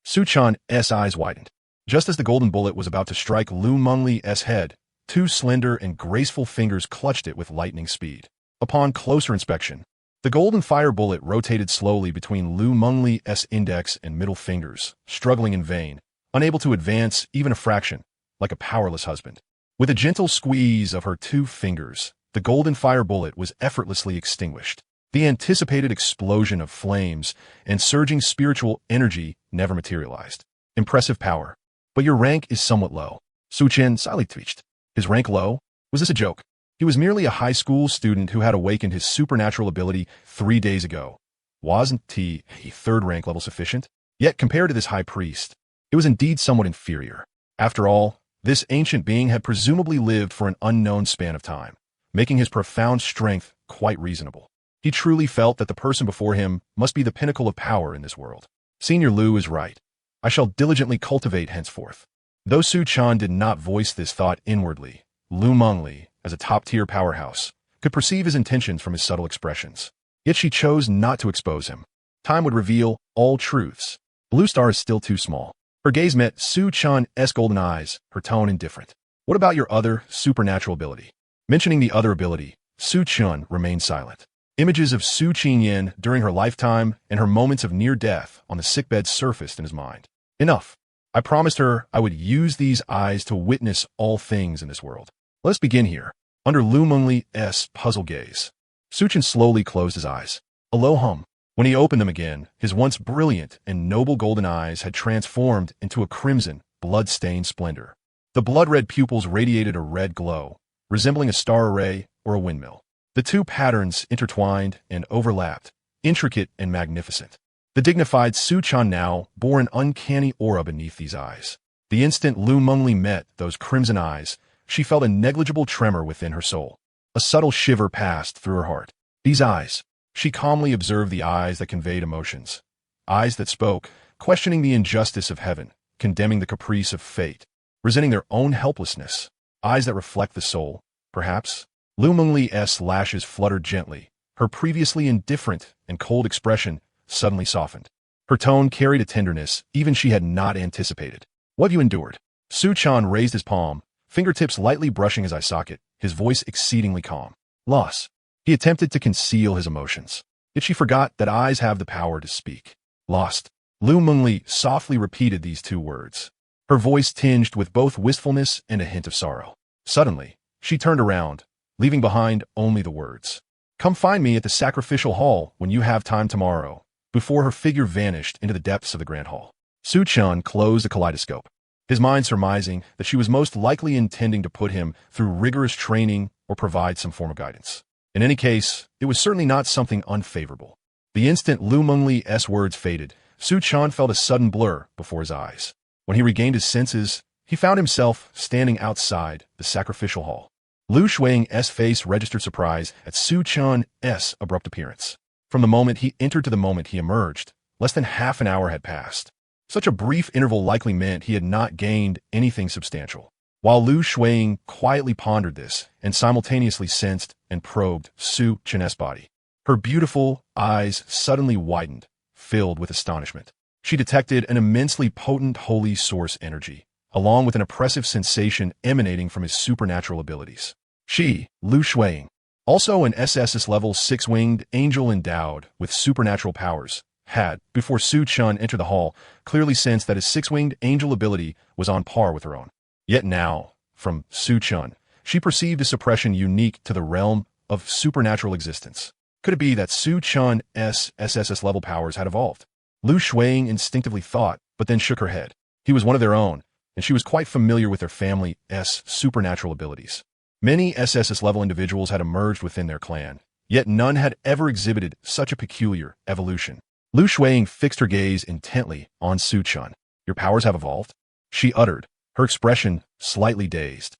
Su-chan's eyes widened. Just as the golden bullet was about to strike Lu Mengli's head, two slender and graceful fingers clutched it with lightning speed. Upon closer inspection, the golden fire bullet rotated slowly between Lu Mengli's index and middle fingers, struggling in vain, unable to advance even a fraction, like a powerless husband. With a gentle squeeze of her two fingers, the golden fire bullet was effortlessly extinguished. The anticipated explosion of flames and surging spiritual energy never materialized. Impressive power. But your rank is somewhat low. Su-chan slightly twitched. His rank low? Was this a joke? He was merely a high school student who had awakened his supernatural ability 3 days ago. Wasn't he a third rank level sufficient? Yet compared to this high priest, it was indeed somewhat inferior. After all, this ancient being had presumably lived for an unknown span of time, making his profound strength quite reasonable. He truly felt that the person before him must be the pinnacle of power in this world. Senior Lu is right. I shall diligently cultivate henceforth. Though Su-chan did not voice this thought inwardly, Lu Mengli, as a top-tier powerhouse, could perceive his intentions from his subtle expressions. Yet she chose not to expose him. Time would reveal all truths. Blue Star is still too small. Her gaze met Su-chan's golden eyes, her tone indifferent. What about your other supernatural ability? Mentioning the other ability, Su-chan remained silent. Images of Su Qingyan during her lifetime and her moments of near death on the sickbed surfaced in his mind. Enough. I promised her I would use these eyes to witness all things in this world. Let's begin here. Under Lu Mengli's puzzle gaze, Su-chan slowly closed his eyes. A low hum. When he opened them again, his once brilliant and noble golden eyes had transformed into a crimson, blood-stained splendor. The blood-red pupils radiated a red glow, resembling a star array or a windmill. The two patterns intertwined and overlapped, intricate and magnificent. The dignified Su-chan now bore an uncanny aura beneath these eyes. The instant Lu Mengli met those crimson eyes, she felt a negligible tremor within her soul. A subtle shiver passed through her heart. These eyes. She calmly observed the eyes that conveyed emotions. Eyes that spoke, questioning the injustice of heaven, condemning the caprice of fate, resenting their own helplessness. Eyes that reflect the soul, perhaps. Lu Mengli's lashes fluttered gently. Her previously indifferent and cold expression suddenly softened. Her tone carried a tenderness even she had not anticipated. What have you endured? Su-chan raised his palm, fingertips lightly brushing his eye socket, his voice exceedingly calm. Loss. He attempted to conceal his emotions. Yet she forgot that eyes have the power to speak. Lost. Lu Mengli softly repeated these two words. Her voice tinged with both wistfulness and a hint of sorrow. Suddenly, she turned around, leaving behind only the words. Come find me at the sacrificial hall when you have time tomorrow, before her figure vanished into the depths of the grand hall. Su-chan closed the kaleidoscope, his mind surmising that she was most likely intending to put him through rigorous training or provide some form of guidance. In any case, it was certainly not something unfavorable. The instant Lu Mengli's words faded, Su-chan felt a sudden blur before his eyes. When he regained his senses, he found himself standing outside the sacrificial hall. Lu Shuang's face registered surprise at Su-chan's abrupt appearance. From the moment he entered to the moment he emerged, less than half an hour had passed. Such a brief interval likely meant he had not gained anything substantial. While Lu Shuang quietly pondered this and simultaneously sensed and probed Su-chan's body, her beautiful eyes suddenly widened, filled with astonishment. She detected an immensely potent holy source energy, along with an oppressive sensation emanating from his supernatural abilities. She, Lu Shuang, also an SSS-level Six-Winged Angel endowed with supernatural powers, had, before Su-chan entered the hall, clearly sensed that his Six-Winged Angel ability was on par with her own. Yet now, from Su-chan, she perceived a suppression unique to the realm of supernatural existence. Could it be that Su-chan's SSS-level powers had evolved? Lu Shuang instinctively thought, but then shook her head. He was one of their own, and she was quite familiar with their family's supernatural abilities. Many SSS-level individuals had emerged within their clan, yet none had ever exhibited such a peculiar evolution. Lu Shuang fixed her gaze intently on Su-chan. Your powers have evolved? She uttered, her expression slightly dazed.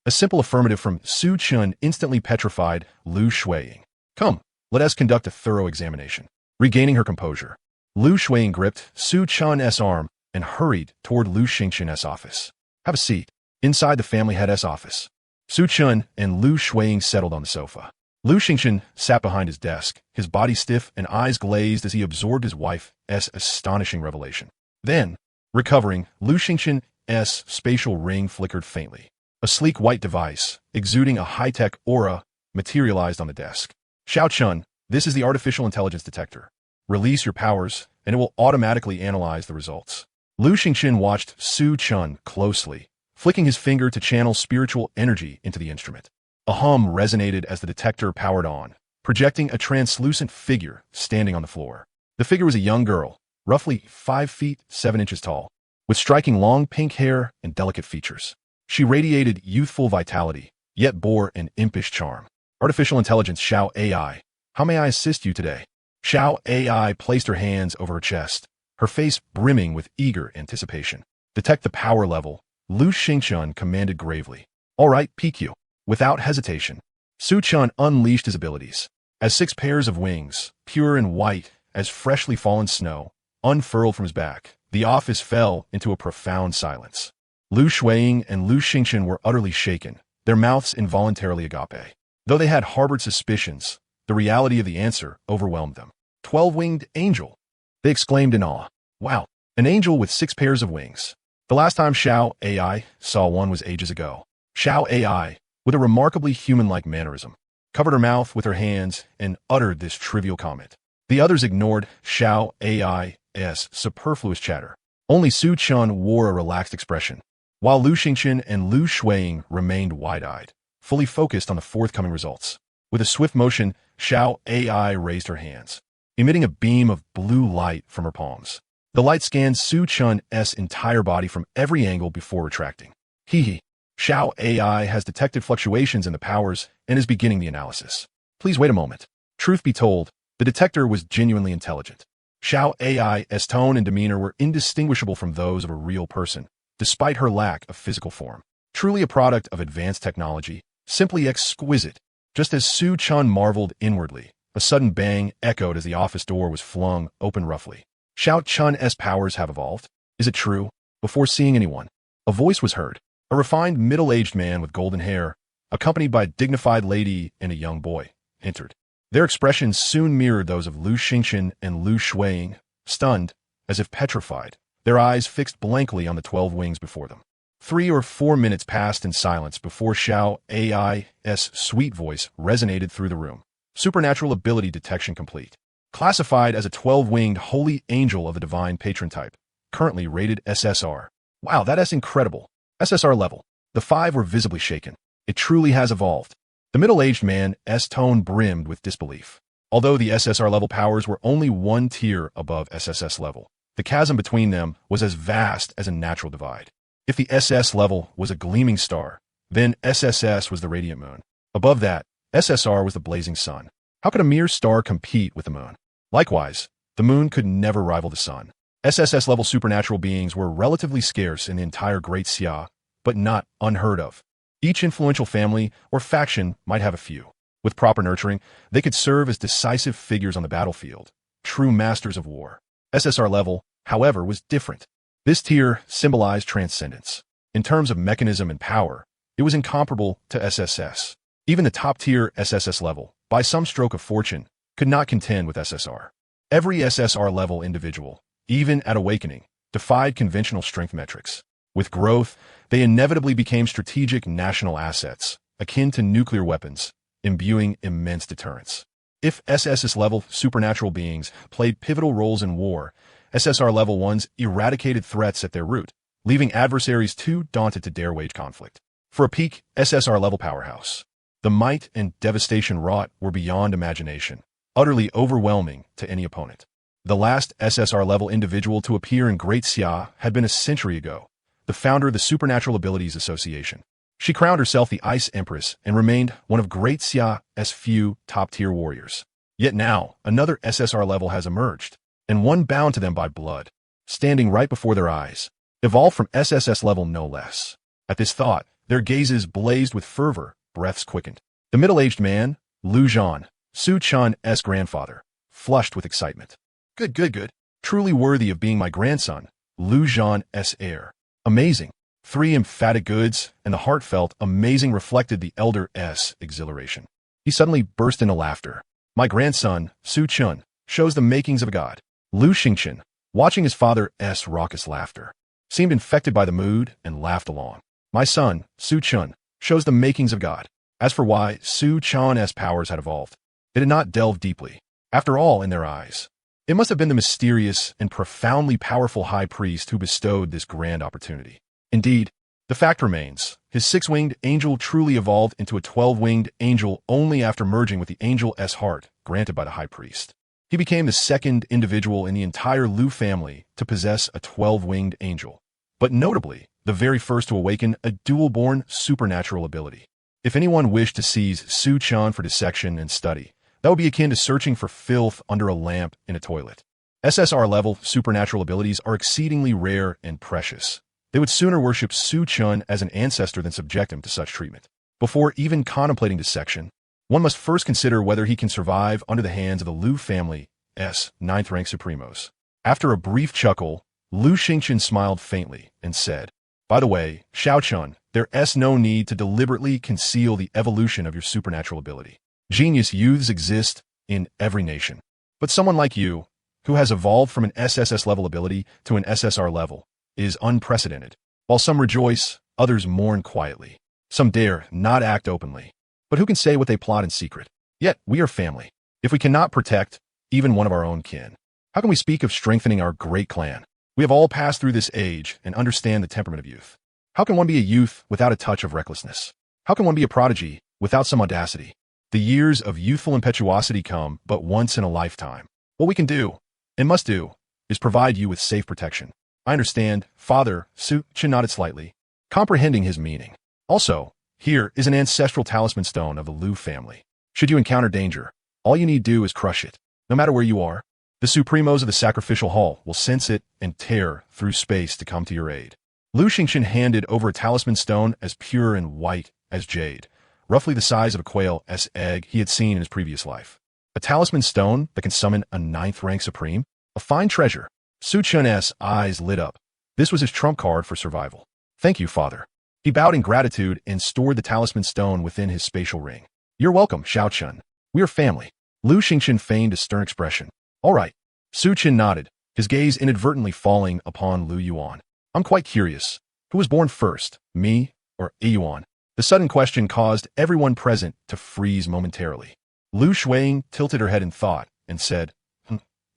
A simple affirmative from Su Chun instantly petrified Lu Shuiying. Come, let us conduct a thorough examination. Regaining her composure, Lu Shuiying gripped Su Chun's arm and hurried toward Lu Xingxin's office. Have a seat. Inside the family head's office, Su Chun and Lu Shuiying settled on the sofa. Lu Xingxin sat behind his desk, his body stiff and eyes glazed as he absorbed his wife's astonishing revelation. Then, recovering, Lu Xingxin's spatial ring flickered faintly. A sleek white device, exuding a high-tech aura, materialized on the desk. Xiao Chun, this is the artificial intelligence detector. Release your powers, and it will automatically analyze the results. Lu Xingxin watched Su Chun closely, flicking his finger to channel spiritual energy into the instrument. A hum resonated as the detector powered on, projecting a translucent figure standing on the floor. The figure was a young girl, roughly 5 feet 7 inches tall, with striking long pink hair and delicate features. She radiated youthful vitality, yet bore an impish charm. Artificial intelligence Xiao AI, how may I assist you today? Xiao AI placed her hands over her chest, her face brimming with eager anticipation. Detect the power level, Lu Xingxin commanded gravely. All right, PQ. Without hesitation, Su Chun unleashed his abilities. As 6 pairs of wings, pure and white as freshly fallen snow, unfurled from his back, the office fell into a profound silence. Lu Shuiying and Lu Xingxin were utterly shaken, their mouths involuntarily agape. Though they had harbored suspicions, the reality of the answer overwhelmed them. 12-winged angel! They exclaimed in awe. Wow, an angel with 6 pairs of wings. The last time Xiao AI saw one was ages ago. Xiao AI, with a remarkably human-like mannerism, covered her mouth with her hands and uttered this trivial comment. The others ignored Xiao AI's superfluous chatter. Only Su Chun wore a relaxed expression, while Lu Xingxin and Lu Shuiying remained wide-eyed, fully focused on the forthcoming results. With a swift motion, Xiao AI raised her hands, emitting a beam of blue light from her palms. The light scanned Su Chun's entire body from every angle before retracting. Hee. Xiao AI has detected fluctuations in the powers and is beginning the analysis. Please wait a moment. Truth be told, the detector was genuinely intelligent. Xiao AI's tone and demeanor were indistinguishable from those of a real person, despite her lack of physical form. Truly a product of advanced technology, simply exquisite. Just as Su Chun marveled inwardly, a sudden bang echoed as the office door was flung open roughly. Xiao Chun's powers have evolved. Is it true? Before seeing anyone, a voice was heard. A refined middle-aged man with golden hair, accompanied by a dignified lady and a young boy, entered. Their expressions soon mirrored those of Lu Xingxin and Lu Shuiying, stunned, as if petrified, their eyes fixed blankly on the 12 wings before them. 3 or 4 minutes passed in silence before Xiao AI's sweet voice resonated through the room. Supernatural ability detection complete. Classified as a 12-winged holy angel of the divine patron type, currently rated SSR. Wow, that's incredible. SSR level. The 5 were visibly shaken. It truly has evolved. The middle-aged man's tone brimmed with disbelief. Although the SSR level powers were only 1 tier above SSS level, the chasm between them was as vast as a natural divide. If the SS level was a gleaming star, then SSS was the radiant moon. Above that, SSR was the blazing sun. How could a mere star compete with the moon? Likewise, the moon could never rival the sun. SSS-level supernatural beings were relatively scarce in the entire Great Xia, but not unheard of. Each influential family or faction might have a few. With proper nurturing, they could serve as decisive figures on the battlefield, true masters of war. SSR level, however, was different. This tier symbolized transcendence. In terms of mechanism and power, it was incomparable to SSS. Even the top-tier SSS level, by some stroke of fortune, could not contend with SSR. Every SSR-level individual, even at awakening, defied conventional strength metrics. With growth, they inevitably became strategic national assets, akin to nuclear weapons, imbuing immense deterrence. If SSS-level supernatural beings played pivotal roles in war, SSR-level ones eradicated threats at their root, leaving adversaries too daunted to dare wage conflict. For a peak SSR-level powerhouse, the might and devastation wrought were beyond imagination, utterly overwhelming to any opponent. The last SSR-level individual to appear in Great Xia had been a century ago, the founder of the Supernatural Abilities Association. She crowned herself the Ice Empress and remained one of Great Xia's few top-tier warriors. Yet now, another SSR level has emerged, and one bound to them by blood, standing right before their eyes, evolved from SSS level no less. At this thought, Their gazes blazed with fervor, breaths quickened. The middle-aged man, Lu Zhan, Su Chun's grandfather, flushed with excitement. Good, good, good. Truly worthy of being my grandson, Lu Zhan's heir. Amazing. 3 emphatic goods, and the heartfelt amazing reflected the elder's exhilaration. He suddenly burst into laughter. My grandson, Su Chun, shows the makings of a god. Lu Xingchen, watching his father's raucous laughter, seemed infected by the mood and laughed along. My son, Su Chun, shows the makings of God. As for why Su Chun's powers had evolved, they did not delve deeply. After all, in their eyes, it must have been the mysterious and profoundly powerful high priest who bestowed this grand opportunity. Indeed, the fact remains, his 6-winged angel truly evolved into a 12-winged angel only after merging with the angel's heart granted by the high priest. He became the second individual in the entire Lu family to possess a 12-winged angel, but notably, the very first to awaken a dual-born supernatural ability. If anyone wished to seize Su Chun for dissection and study, that would be akin to searching for filth under a lamp in a toilet. SSR-level supernatural abilities are exceedingly rare and precious. They would sooner worship Su Chun as an ancestor than subject him to such treatment. Before even contemplating dissection, one must first consider whether he can survive under the hands of the Lu family's 9th-rank supremos. After a brief chuckle, Lu Xingchen smiled faintly and said, by the way, Xiao Chun, there's no need to deliberately conceal the evolution of your supernatural ability. Genius youths exist in every nation. But someone like you, who has evolved from an SSS-level ability to an SSR level, is unprecedented. While some rejoice, others mourn quietly. Some dare not act openly. But who can say what they plot in secret? Yet, we are family. If we cannot protect even one of our own kin, how can we speak of strengthening our great clan? We have all passed through this age and understand the temperament of youth. How can one be a youth without a touch of recklessness? How can one be a prodigy without some audacity? The years of youthful impetuosity come but once in a lifetime. What we can do, and must do, is provide you with safe protection. I understand, Father. Su Chun nodded slightly, comprehending his meaning. Also, here is an ancestral talisman stone of the Lu family. Should you encounter danger, all you need do is crush it. No matter where you are, the Supremos of the Sacrificial Hall will sense it and tear through space to come to your aid. Lu Xingchen handed over a talisman stone as pure and white as jade, roughly the size of a quail's egg he had seen in his previous life. A talisman stone that can summon a 9th-rank supreme? A fine treasure. Su Chun's eyes lit up. This was his trump card for survival. Thank you, Father. He bowed in gratitude and stored the talisman stone within his spatial ring. You're welcome, Xiao Chun. We are family. Lu Xingchen feigned a stern expression. All right. Su Chun nodded, his gaze inadvertently falling upon Lu Yuan. I'm quite curious. Who was born first, me or Yuan? The sudden question caused everyone present to freeze momentarily. Lu Shuiying tilted her head in thought and said,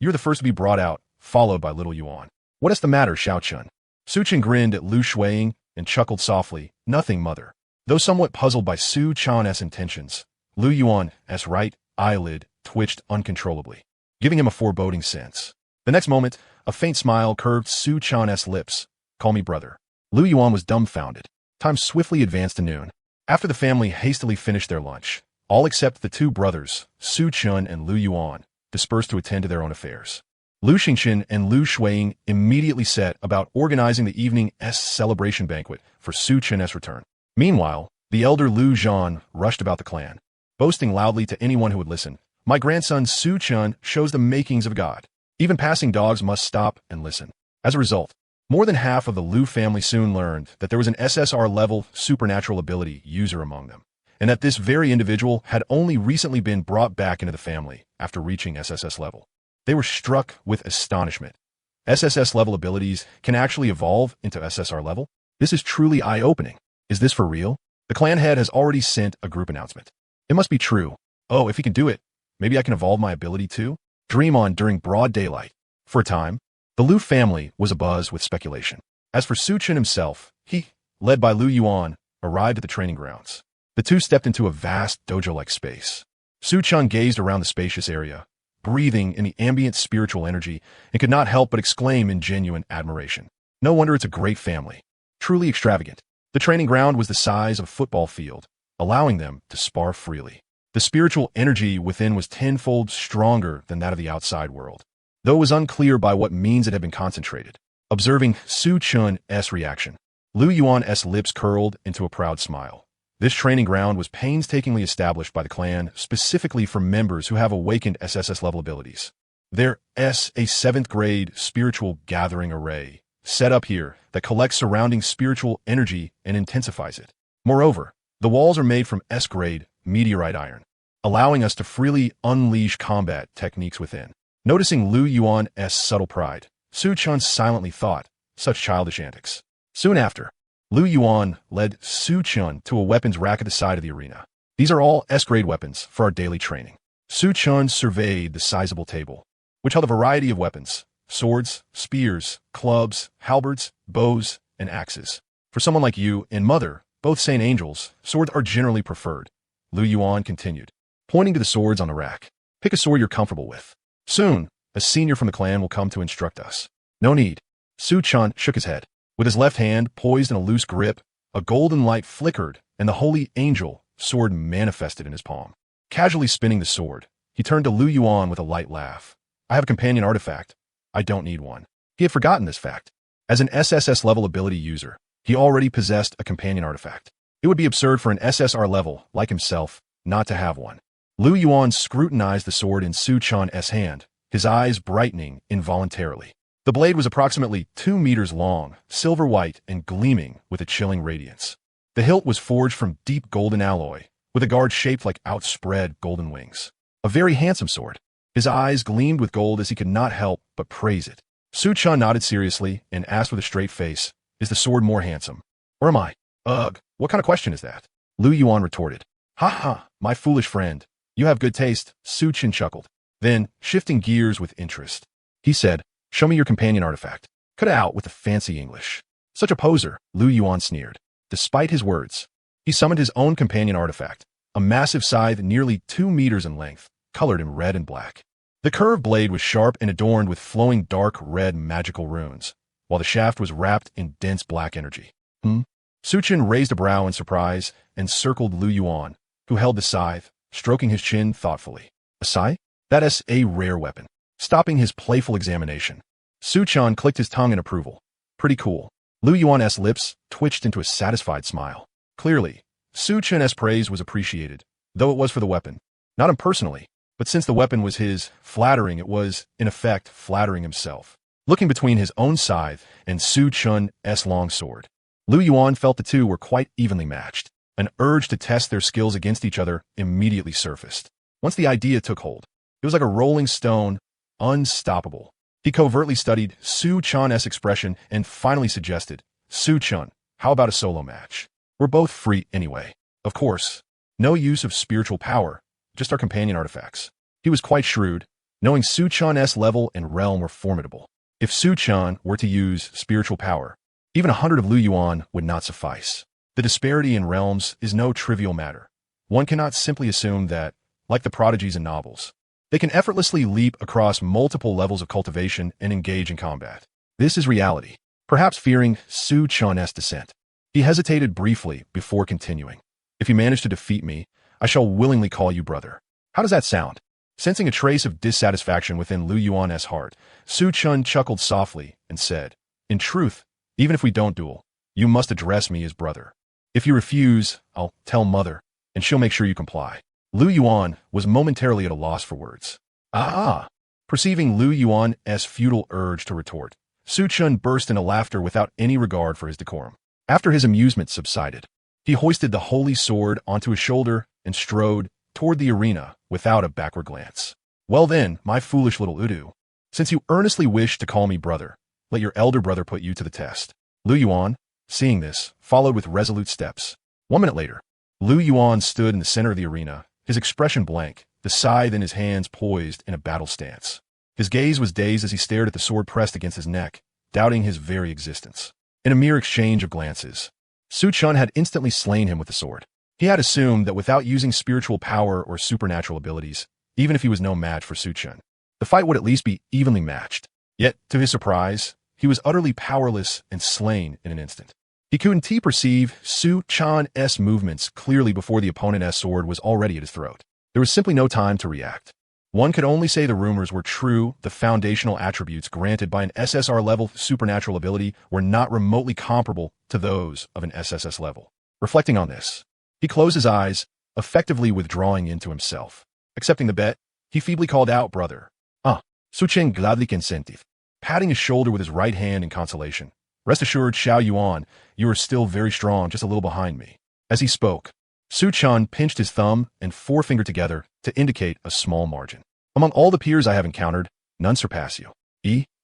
You're the first to be brought out, followed by little Yuan. What is the matter, Xiao Chun? Su Chun grinned at Lu Shuiying and chuckled softly. Nothing, mother. Though somewhat puzzled by Su Chun's intentions, Lu Yuan's right eyelid twitched uncontrollably, giving him a foreboding sense. The next moment, a faint smile curved Su Chun's lips. Call me brother. Lu Yuan was dumbfounded. Time swiftly advanced to noon. After the family hastily finished their lunch, all except the 2 brothers, Su Chun and Lu Yuan, dispersed to attend to their own affairs. Lu Xingchen and Lu Shuiying immediately set about organizing the evening's celebration banquet for Su Chun's return. Meanwhile, the elder Lu Zhan rushed about the clan, boasting loudly to anyone who would listen. My grandson Su Chun shows the makings of God. Even passing dogs must stop and listen. As a result, more than half of the Lu family soon learned that there was an SSR-level supernatural ability user among them, and that this very individual had only recently been brought back into the family after reaching SSS level. They were struck with astonishment. SSS-level abilities can actually evolve into SSR level? This is truly eye-opening. Is this for real? The clan head has already sent a group announcement. It must be true. Oh, if he can do it, maybe I can evolve my ability too? Dream on during broad daylight. For a time, the Lu family was abuzz with speculation. As for Su Chun himself, he, led by Lu Yuan, arrived at the training grounds. The 2 stepped into a vast dojo-like space. Su Chun gazed around the spacious area, breathing in the ambient spiritual energy, and could not help but exclaim in genuine admiration. No wonder it's a great family. Truly extravagant. The training ground was the size of a football field, allowing them to spar freely. The spiritual energy within was tenfold stronger than that of the outside world, though it was unclear by what means it had been concentrated. Observing Su Chun's reaction, Lu Yuan's lips curled into a proud smile. This training ground was painstakingly established by the clan specifically for members who have awakened SSS level abilities. There's a 7th grade spiritual gathering array set up here that collects surrounding spiritual energy and intensifies it. Moreover, the walls are made from S-grade meteorite iron, allowing us to freely unleash combat techniques within. Noticing Lu Yuan's subtle pride, Su Chun silently thought, such childish antics. Soon after, Lu Yuan led Su Chun to a weapons rack at the side of the arena. These are all S-grade weapons for our daily training. Su Chun surveyed the sizable table, which held a variety of weapons: swords, spears, clubs, halberds, bows, and axes. For someone like you and Mother, both Saint Angels, swords are generally preferred. Lu Yuan continued, pointing to the swords on the rack. Pick a sword you're comfortable with. Soon, a senior from the clan will come to instruct us. No need. Su Chun shook his head. With his left hand poised in a loose grip, a golden light flickered, and the holy angel sword manifested in his palm. Casually spinning the sword, he turned to Lu Yuan with a light laugh. I have a companion artifact. I don't need one. He had forgotten this fact. As an SSS level ability user, he already possessed a companion artifact. It would be absurd for an SSR level, like himself, not to have one. Lu Yuan scrutinized the sword in Su Chun's hand, his eyes brightening involuntarily. The blade was approximately 2 meters long, silver white, and gleaming with a chilling radiance. The hilt was forged from deep golden alloy, with a guard shaped like outspread golden wings. A very handsome sword. His eyes gleamed with gold as he could not help but praise it. Su Chun nodded seriously and asked with a straight face, "Is the sword more handsome? Or am I?" "Ugh, what kind of question is that?" Lu Yuan retorted. "Ha ha, my foolish friend. You have good taste," Su Chun chuckled. Then, shifting gears with interest, he said, "Show me your companion artifact." "Cut it out with the fancy English. Such a poser," Lu Yuan sneered. Despite his words, he summoned his own companion artifact, a massive scythe nearly 2 meters in length, colored in red and black. The curved blade was sharp and adorned with flowing dark red magical runes, while the shaft was wrapped in dense black energy. Su Chun raised a brow in surprise and circled Lu Yuan, who held the scythe, stroking his chin thoughtfully. "A scythe? That is a rare weapon." Stopping his playful examination, Su Chun clicked his tongue in approval. "Pretty cool." Lu Yuan's lips twitched into a satisfied smile. Clearly, Su Chun's praise was appreciated, though it was for the weapon. Not him personally, but since the weapon was his, flattering it was, in effect, flattering himself. Looking between his own scythe and Su Chun's long sword, Lu Yuan felt the two were quite evenly matched. An urge to test their skills against each other immediately surfaced. Once the idea took hold, it was like a rolling stone, unstoppable. He covertly studied Su Chun's expression and finally suggested, "Su Chun, how about a solo match? We're both free anyway." Of course, no use of spiritual power, just our companion artifacts. He was quite shrewd, knowing Su Chun's level and realm were formidable. If Su Chun were to use spiritual power, even 100 of Lu Yuan would not suffice. The disparity in realms is no trivial matter. One cannot simply assume that, like the prodigies in novels, they can effortlessly leap across multiple levels of cultivation and engage in combat. This is reality. Perhaps fearing Su Chun's descent, he hesitated briefly before continuing. "If you manage to defeat me, I shall willingly call you brother. How does that sound?" Sensing a trace of dissatisfaction within Lu Yuan's heart, Su Chun chuckled softly and said, "In truth, even if we don't duel, you must address me as brother. If you refuse, I'll tell Mother, and she'll make sure you comply." Lu Yuan was momentarily at a loss for words. Perceiving Lu Yuan's futile urge to retort, Su Chun burst into laughter without any regard for his decorum. After his amusement subsided, he hoisted the holy sword onto his shoulder and strode toward the arena without a backward glance. "Well then, my foolish little Udu, since you earnestly wish to call me brother, let your elder brother put you to the test." Lu Yuan, seeing this, followed with resolute steps. 1 minute later, Lu Yuan stood in the center of the arena, his expression blank, the scythe in his hands poised in a battle stance. His gaze was dazed as he stared at the sword pressed against his neck, doubting his very existence. In a mere exchange of glances, Su Chun had instantly slain him with the sword. He had assumed that without using spiritual power or supernatural abilities, even if he was no match for Su Chun, the fight would at least be evenly matched. Yet, to his surprise, he was utterly powerless and slain in an instant. He couldn't perceive Su Chun's movements clearly before the opponent's sword was already at his throat. There was simply no time to react. One could only say the rumors were true. The foundational attributes granted by an SSR-level supernatural ability were not remotely comparable to those of an SSS level. Reflecting on this, he closed his eyes, effectively withdrawing into himself. Accepting the bet, he feebly called out, "Brother." Su-Chen gladly consented, patting his shoulder with his right hand in consolation. "Rest assured, Xiao Yuan, you are still very strong, just a little behind me." As he spoke, Su-Chen pinched his thumb and forefinger together to indicate a small margin. "Among all the peers I have encountered, none surpass you.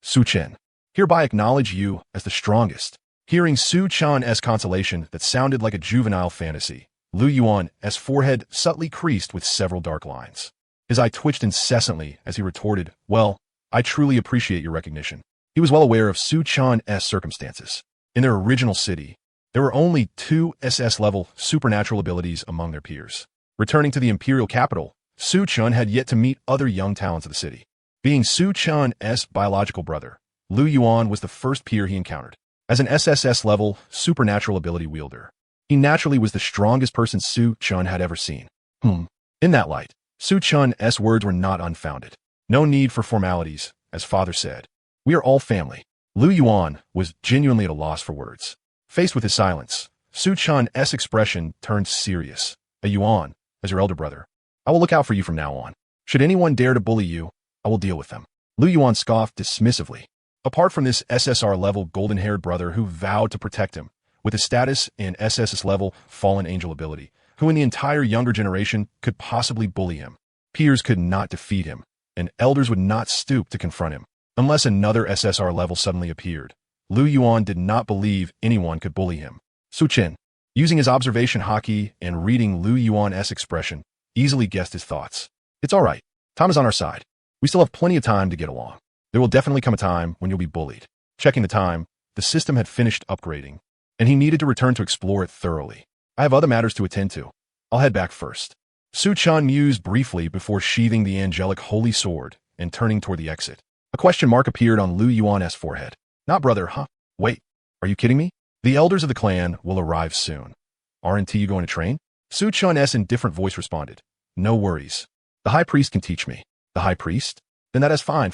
Su-Chen, hereby acknowledge you as the strongest." Hearing Su-Chen's consolation that sounded like a juvenile fantasy, Lu Yuan's forehead subtly creased with several dark lines. His eye twitched incessantly as he retorted, "Well, I truly appreciate your recognition." He was well aware of Su-Chen's circumstances. In their original city, there were only 2 SS-level supernatural abilities among their peers. Returning to the imperial capital, Su-Chen had yet to meet other young talents of the city. Being Su-Chen's biological brother, Lu Yuan was the first peer he encountered. As an SSS-level supernatural ability wielder, he naturally was the strongest person Su-Chen had ever seen. In that light, Su-Chen's words were not unfounded. No need for formalities, as father said. We are all family. Lu Yuan was genuinely at a loss for words. Faced with his silence, Su-Chen's expression turned serious. "A Yuan, as your elder brother, I will look out for you from now on. Should anyone dare to bully you, I will deal with them." Lu Yuan scoffed dismissively. Apart from this SSR-level golden-haired brother who vowed to protect him, with his status and SSS-level fallen angel ability, who in the entire younger generation could possibly bully him, peers could not defeat him, and elders would not stoop to confront him. Unless another SSR level suddenly appeared, Lu Yuan did not believe anyone could bully him. Su-Chen, using his observation haki and reading Lu Yuan's expression, easily guessed his thoughts. "It's all right. Time is on our side. We still have plenty of time to get along. There will definitely come a time when you'll be bullied." Checking the time, the system had finished upgrading, and he needed to return to explore it thoroughly. "I have other matters to attend to. I'll head back first." Su-Chen mused briefly before sheathing the angelic holy sword and turning toward the exit. A question mark appeared on Lu Yuan's forehead. "Not brother, huh? Wait, are you kidding me? The elders of the clan will arrive soon. Aren't you going to train?" Su-Chen's indifferent voice responded. "No worries. The high priest can teach me." "The high priest? Then that is fine.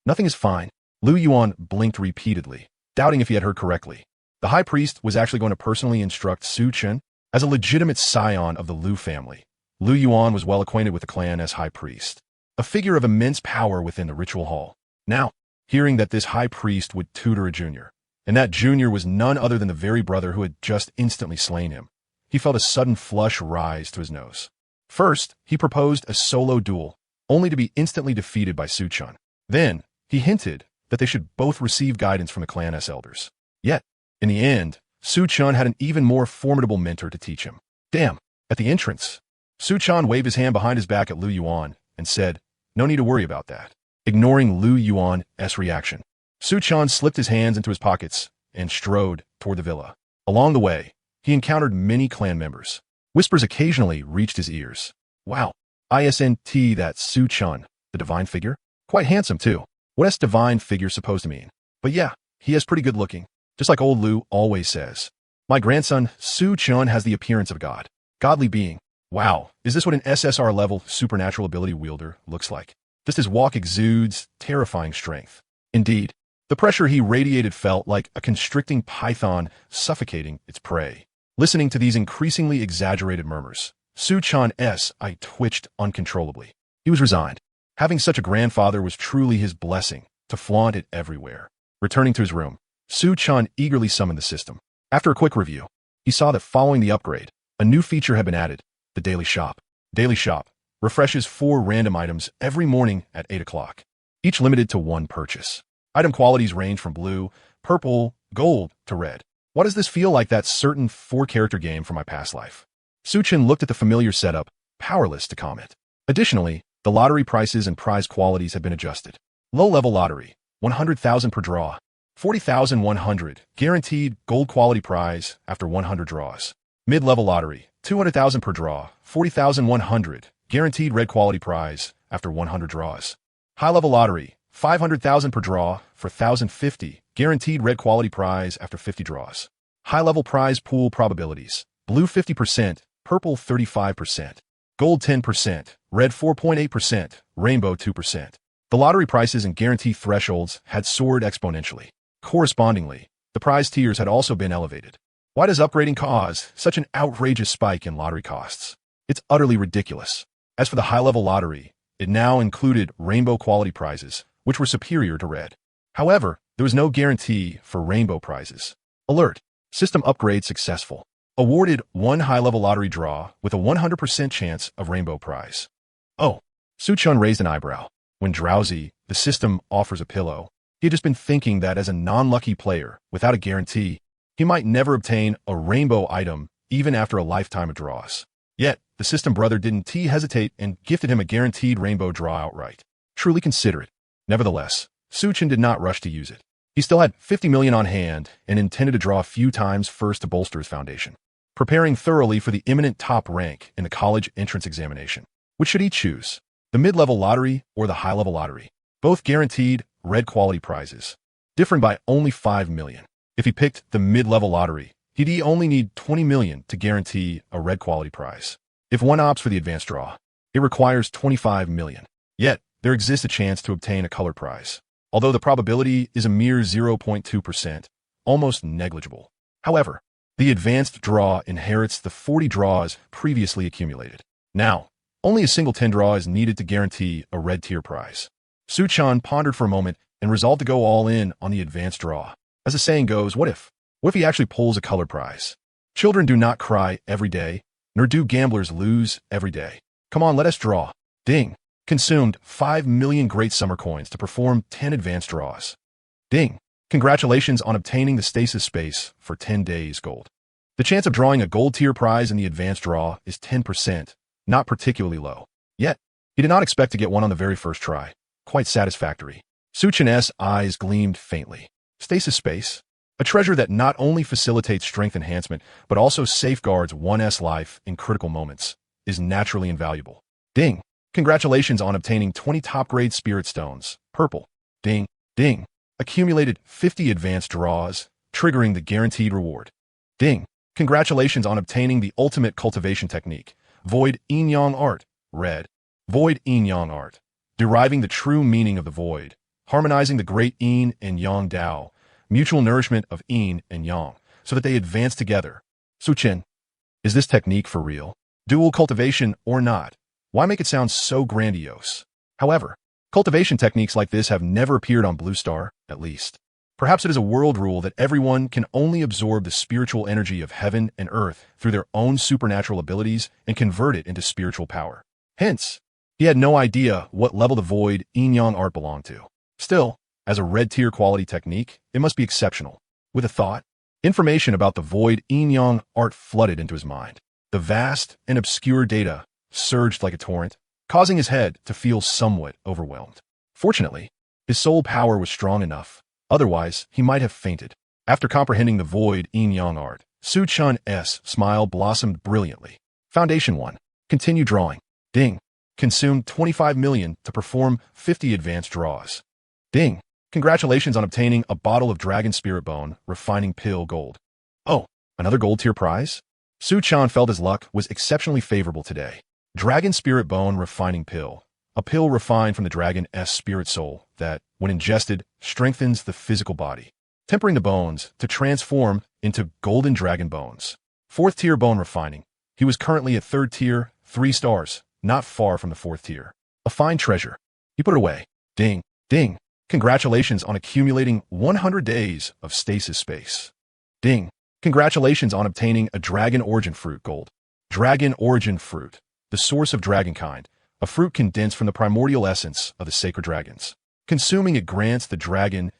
Nothing is fine." Lu Yuan blinked repeatedly, doubting if he had heard correctly. The high priest was actually going to personally instruct Su-Chen. As a legitimate scion of the Lu family, Lu Yuan was well acquainted with the clan as high priest, a figure of immense power within the ritual hall. Now, hearing that this high priest would tutor a junior, and that junior was none other than the very brother who had just instantly slain him, he felt a sudden flush rise to his nose. First, he proposed a solo duel, only to be instantly defeated by Su-Chen. Then, he hinted that they should both receive guidance from the clan's elders. Yet, in the end, Su-Chen had an even more formidable mentor to teach him. "Damn!" At the entrance, Su-Chen waved his hand behind his back at Lu Yuan and said, "No need to worry about that." Ignoring Lu Yuan's reaction, Su-Chen slipped his hands into his pockets and strode toward the villa. Along the way, he encountered many clan members. Whispers occasionally reached his ears. "Wow, isn't that Su-Chen, the divine figure? Quite handsome, too. What's divine figure supposed to mean? But yeah, he is pretty good looking. Just like old Lu always says. My grandson, Su-Chen, has the appearance of a god. Godly being. Wow, is this what an SSR-level supernatural ability wielder looks like? Just his walk exudes terrifying strength. Indeed, the pressure he radiated felt like a constricting python suffocating its prey. Listening to these increasingly exaggerated murmurs, Su-Chen's eye twitched uncontrollably. He was resigned. Having such a grandfather was truly his blessing, to flaunt it everywhere. Returning to his room, Su-Chen eagerly summoned the system. After a quick review, he saw that following the upgrade, a new feature had been added, the Daily Shop. Daily Shop refreshes 4 random items every morning at 8 o'clock, each limited to 1 purchase. Item qualities range from blue, purple, gold, to red. Why does this feel like that certain 4-character game from my past life? Su-Chen looked at the familiar setup, powerless to comment. Additionally, the lottery prices and prize qualities have been adjusted. Low-level lottery, 100,000 per draw. 40,100, guaranteed gold quality prize after 100 draws. Mid-level lottery, 200,000 per draw, 40,100, guaranteed red quality prize after 100 draws. High-level lottery, 500,000 per draw for 1,050, guaranteed red quality prize after 50 draws. High-level prize pool probabilities, blue 50%, purple 35%, gold 10%, red 4.8%, Rainbow 2%. The lottery prices and guarantee thresholds had soared exponentially. Correspondingly, the prize tiers had also been elevated. Why does upgrading cause such an outrageous spike in lottery costs? It's utterly ridiculous. As for the high-level lottery, it now included rainbow quality prizes, which were superior to red. However, there was no guarantee for rainbow prizes. Alert! System upgrade successful. Awarded one high-level lottery draw with a 100% chance of rainbow prize. Oh, Su-chun raised an eyebrow. When drowsy, the system offers a pillow. He had just been thinking that as a non-lucky player, without a guarantee, he might never obtain a rainbow item even after a lifetime of draws. Yet, the system brother didn't hesitate and gifted him a guaranteed rainbow draw outright. Truly considerate. Nevertheless, Su-chun did not rush to use it. He still had 50 million on hand and intended to draw a few times first to bolster his foundation. Preparing thoroughly for the imminent top rank in the college entrance examination. Which should he choose? The mid-level lottery or the high-level lottery? Both guaranteed red quality prizes, differing by only 5 million. If he picked the mid-level lottery, he'd only need 20 million to guarantee a red quality prize. If one opts for the advanced draw, it requires 25 million. Yet, there exists a chance to obtain a colored prize. Although the probability is a mere 0.2%, almost negligible. However, the advanced draw inherits the 40 draws previously accumulated. Now, only a single 10 draw is needed to guarantee a red tier prize. Su-chun pondered for a moment and resolved to go all in on the advanced draw. As the saying goes, what if? What if he actually pulls a colored prize? Children do not cry every day, nor do gamblers lose every day. Come on, let us draw. Ding. Consumed 5 million great summer coins to perform 10 advanced draws. Ding. Congratulations on obtaining the stasis space for 10 days gold. The chance of drawing a gold tier prize in the advanced draw is 10%, not particularly low. Yet, he did not expect to get one on the very first try. Quite satisfactory. Su-chun's eyes gleamed faintly. Stasis space? A treasure that not only facilitates strength enhancement, but also safeguards one's life in critical moments, is naturally invaluable. Ding. Congratulations on obtaining 20 top-grade spirit stones. Purple. Ding. Ding. Accumulated 50 advanced draws, triggering the guaranteed reward. Ding. Congratulations on obtaining the ultimate cultivation technique. Void Yin-Yang Art. Red. Void Yin-Yang Art. Deriving the true meaning of the void. Harmonizing the great Yin and Yang Tao. Mutual nourishment of Yin and Yang, so that they advance together. Su-chun, is this technique for real? Dual cultivation or not? Why make it sound so grandiose? However, cultivation techniques like this have never appeared on Blue Star, at least. Perhaps it is a world rule that everyone can only absorb the spiritual energy of heaven and earth through their own supernatural abilities and convert it into spiritual power. Hence, he had no idea what level the void Yin-Yang Art belonged to. Still, as a red tier quality technique, it must be exceptional. With a thought, information about the void Yin-Yang Art flooded into his mind. The vast and obscure data surged like a torrent, causing his head to feel somewhat overwhelmed. Fortunately, his soul power was strong enough, otherwise he might have fainted. After comprehending the void Yin-Yang Art, Su-chun's smile blossomed brilliantly. Foundation 1. Continue drawing. Ding. Consumed 25 million to perform 50 advanced draws. Ding. Congratulations on obtaining a bottle of Dragon Spirit Bone Refining Pill Gold. Oh, another gold tier prize? Su-chun felt his luck was exceptionally favorable today. Dragon Spirit Bone Refining Pill. A pill refined from the dragon's spirit soul that, when ingested, strengthens the physical body, tempering the bones to transform into golden dragon bones. 4th tier bone refining. He was currently at 3rd tier, 3 stars, not far from the 4th tier. A fine treasure. He put it away. Ding. Ding. Congratulations on accumulating 100 days of stasis space. Ding. Congratulations on obtaining a Dragon Origin Fruit Gold. Dragon Origin Fruit. The source of dragonkind, a fruit condensed from the primordial essence of the sacred dragons. Consuming it grants the dragon's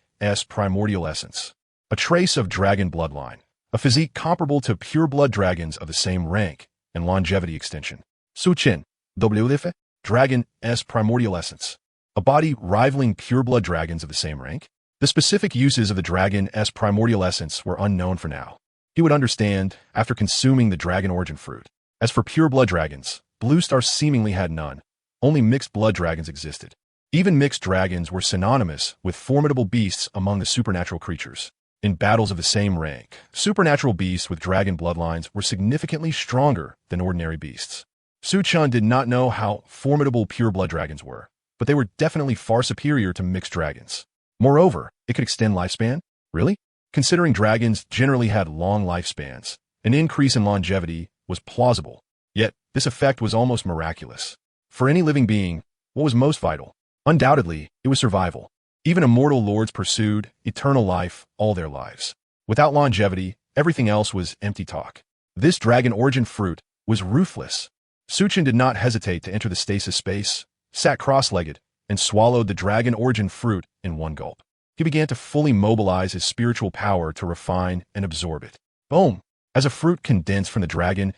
primordial essence, a trace of dragon bloodline, a physique comparable to pure-blood dragons of the same rank and longevity extension. Su-chun, WF, dragon's primordial essence, a body rivaling pure-blood dragons of the same rank. The specific uses of the dragon's primordial essence were unknown for now. He would understand after consuming the dragon origin fruit. As for pure-blood dragons, Blue Star seemingly had none. Only mixed blood dragons existed. Even mixed dragons were synonymous with formidable beasts among the supernatural creatures. In battles of the same rank, supernatural beasts with dragon bloodlines were significantly stronger than ordinary beasts. Su-chun did not know how formidable pure-blood dragons were, but they were definitely far superior to mixed dragons. Moreover, it could extend lifespan? Really? Considering dragons generally had long lifespans, an increase in longevity was plausible. Yet, this effect was almost miraculous. For any living being, what was most vital? Undoubtedly, it was survival. Even immortal lords pursued eternal life all their lives. Without longevity, everything else was empty talk. This dragon origin fruit was ruthless. Suchin did not hesitate to enter the stasis space, sat cross-legged, and swallowed the dragon origin fruit in one gulp. He began to fully mobilize his spiritual power to refine and absorb it. Boom! As a fruit condensed from the dragon's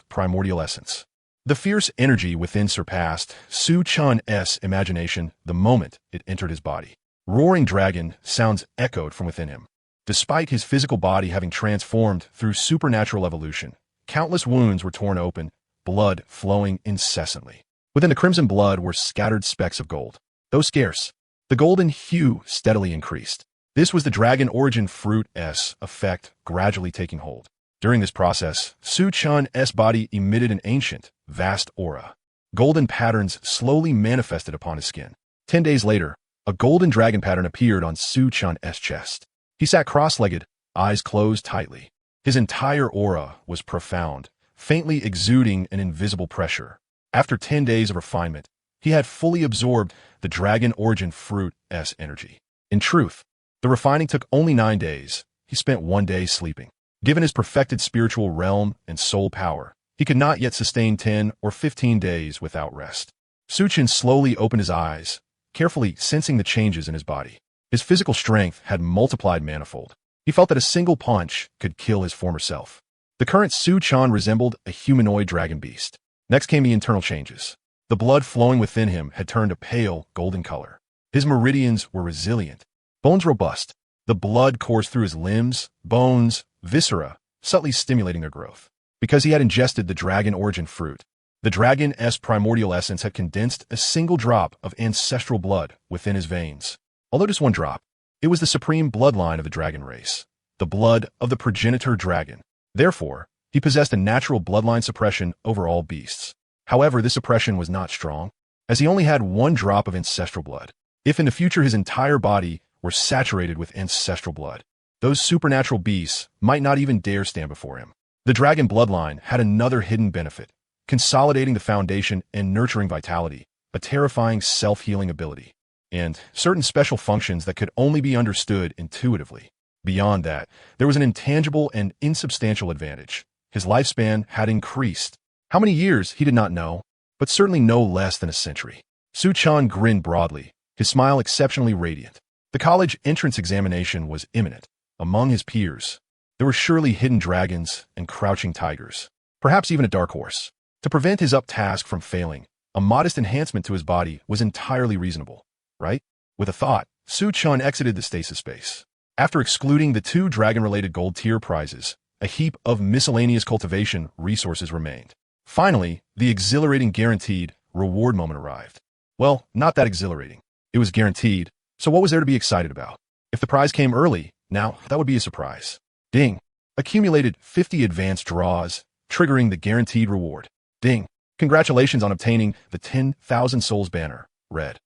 primordial essence. The fierce energy within surpassed Suchan's imagination the moment it entered his body. Roaring dragon sounds echoed from within him. Despite his physical body having transformed through supernatural evolution, countless wounds were torn open, blood flowing incessantly. Within the crimson blood were scattered specks of gold. Though scarce, the golden hue steadily increased. This was the dragon origin fruit's effect gradually taking hold. During this process, Suchan's body emitted an ancient, vast aura. Golden patterns slowly manifested upon his skin. 10 days later, a golden dragon pattern appeared on Suchan's chest. He sat cross-legged, eyes closed tightly. His entire aura was profound, faintly exuding an invisible pressure. After 10 days of refinement, he had fully absorbed the dragon origin fruit's energy. In truth, the refining took only 9 days. He spent 1 day sleeping. Given his perfected spiritual realm and soul power, he could not yet sustain 10 or 15 days without rest. Suchin slowly opened his eyes, carefully sensing the changes in his body. His physical strength had multiplied manifold. He felt that a single punch could kill his former self. The current Suchan resembled a humanoid dragon beast. Next came the internal changes. The blood flowing within him had turned a pale, golden color. His meridians were resilient, bones robust. The blood coursed through his limbs, bones, viscera, subtly stimulating their growth. Because he had ingested the dragon origin fruit, the dragon's primordial essence had condensed a single drop of ancestral blood within his veins. Although just one drop, it was the supreme bloodline of the dragon race, the blood of the progenitor dragon. Therefore, he possessed a natural bloodline suppression over all beasts. However, this suppression was not strong, as he only had one drop of ancestral blood. If in the future his entire body were saturated with ancestral blood, those supernatural beasts might not even dare stand before him. The dragon bloodline had another hidden benefit, consolidating the foundation and nurturing vitality, a terrifying self-healing ability, and certain special functions that could only be understood intuitively. Beyond that, there was an intangible and insubstantial advantage. His lifespan had increased. How many years, he did not know, but certainly no less than a century. Suchan grinned broadly, his smile exceptionally radiant. The college entrance examination was imminent. Among his peers, there were surely hidden dragons and crouching tigers, perhaps even a dark horse. To prevent his task from failing, a modest enhancement to his body was entirely reasonable, right? With a thought, Suchan exited the stasis space. After excluding the 2 dragon-related gold tier prizes, a heap of miscellaneous cultivation resources remained. Finally, the exhilarating guaranteed reward moment arrived. Well, not that exhilarating. It was guaranteed, so what was there to be excited about? If the prize came early, now that would be a surprise. Ding. Accumulated 50 advanced draws, triggering the guaranteed reward. Ding. Congratulations on obtaining the 10,000 souls banner. Red.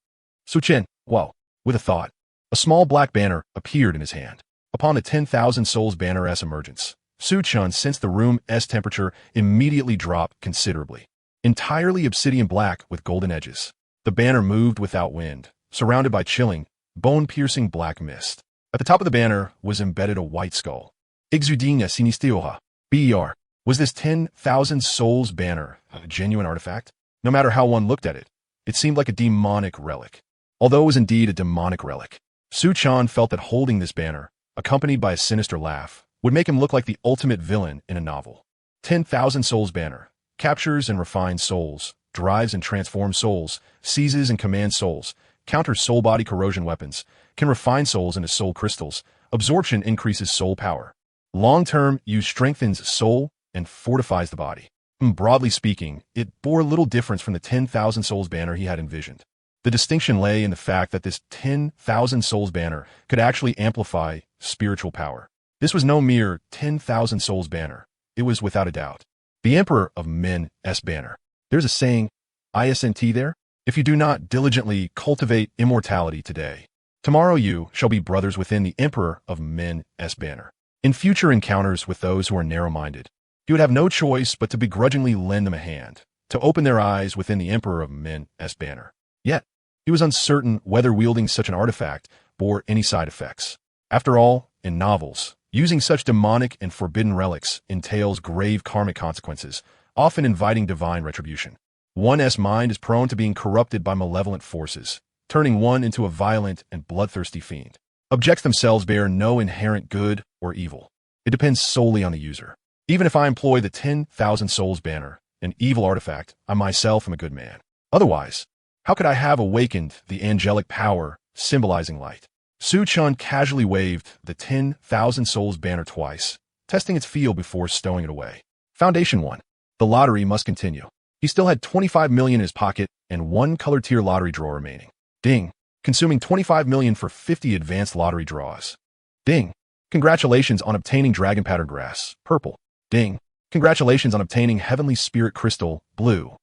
Suchin. Whoa. With a thought, a small black banner appeared in his hand. Upon the 10,000 souls banner's emergence, Suchan sensed the room's temperature immediately drop considerably. Entirely obsidian black with golden edges, the banner moved without wind, surrounded by chilling, bone-piercing black mist. At the top of the banner was embedded a white skull. Exudina sinistioha. BER. Was this 10,000 souls banner a genuine artifact? No matter how one looked at it, it seemed like a demonic relic. Although it was indeed a demonic relic, Suchan felt that holding this banner, accompanied by a sinister laugh, would make him look like the ultimate villain in a novel. 10,000 souls banner. Captures and refines souls, drives and transforms souls, seizes and commands souls, counters soul body corrosion weapons, can refine souls into soul crystals, absorption increases soul power. Long-term use strengthens soul and fortifies the body. Broadly speaking, it bore little difference from the 10,000 souls banner he had envisioned. The distinction lay in the fact that this 10,000 souls banner could actually amplify spiritual power. This was no mere 10,000 souls banner. It was, without a doubt, the Emperor of Men's banner. There's a saying, ISNT there? If you do not diligently cultivate immortality today, tomorrow you shall be brothers within the Emperor of Men's banner. In future encounters with those who are narrow-minded, you would have no choice but to begrudgingly lend them a hand, to open their eyes within the Emperor of Men's banner. Yet, he was uncertain whether wielding such an artifact bore any side effects. After all, in novels, using such demonic and forbidden relics entails grave karmic consequences, often inviting divine retribution. One's mind is prone to being corrupted by malevolent forces, turning one into a violent and bloodthirsty fiend. Objects themselves bear no inherent good or evil. It depends solely on the user. Even if I employ the 10,000 Souls banner, an evil artifact, I myself am a good man. Otherwise, how could I have awakened the angelic power symbolizing light? Su Chun casually waved the 10,000 Souls banner twice, testing its feel before stowing it away. Foundation 1. The lottery must continue. He still had 25 million in his pocket and one color tier lottery draw remaining. Ding. Consuming 25 million for 50 advanced lottery draws. Ding. Congratulations on obtaining dragon pattern grass, purple. Ding. Congratulations on obtaining heavenly spirit crystal, blue.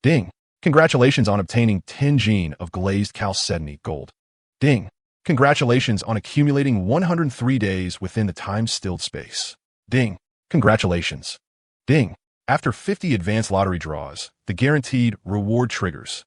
Ding. Congratulations on obtaining 10 gene of glazed chalcedony, gold. Ding. Congratulations on accumulating 103 days within the time-stilled space. Ding. Congratulations. Ding. After 50 advanced lottery draws, the guaranteed reward triggers.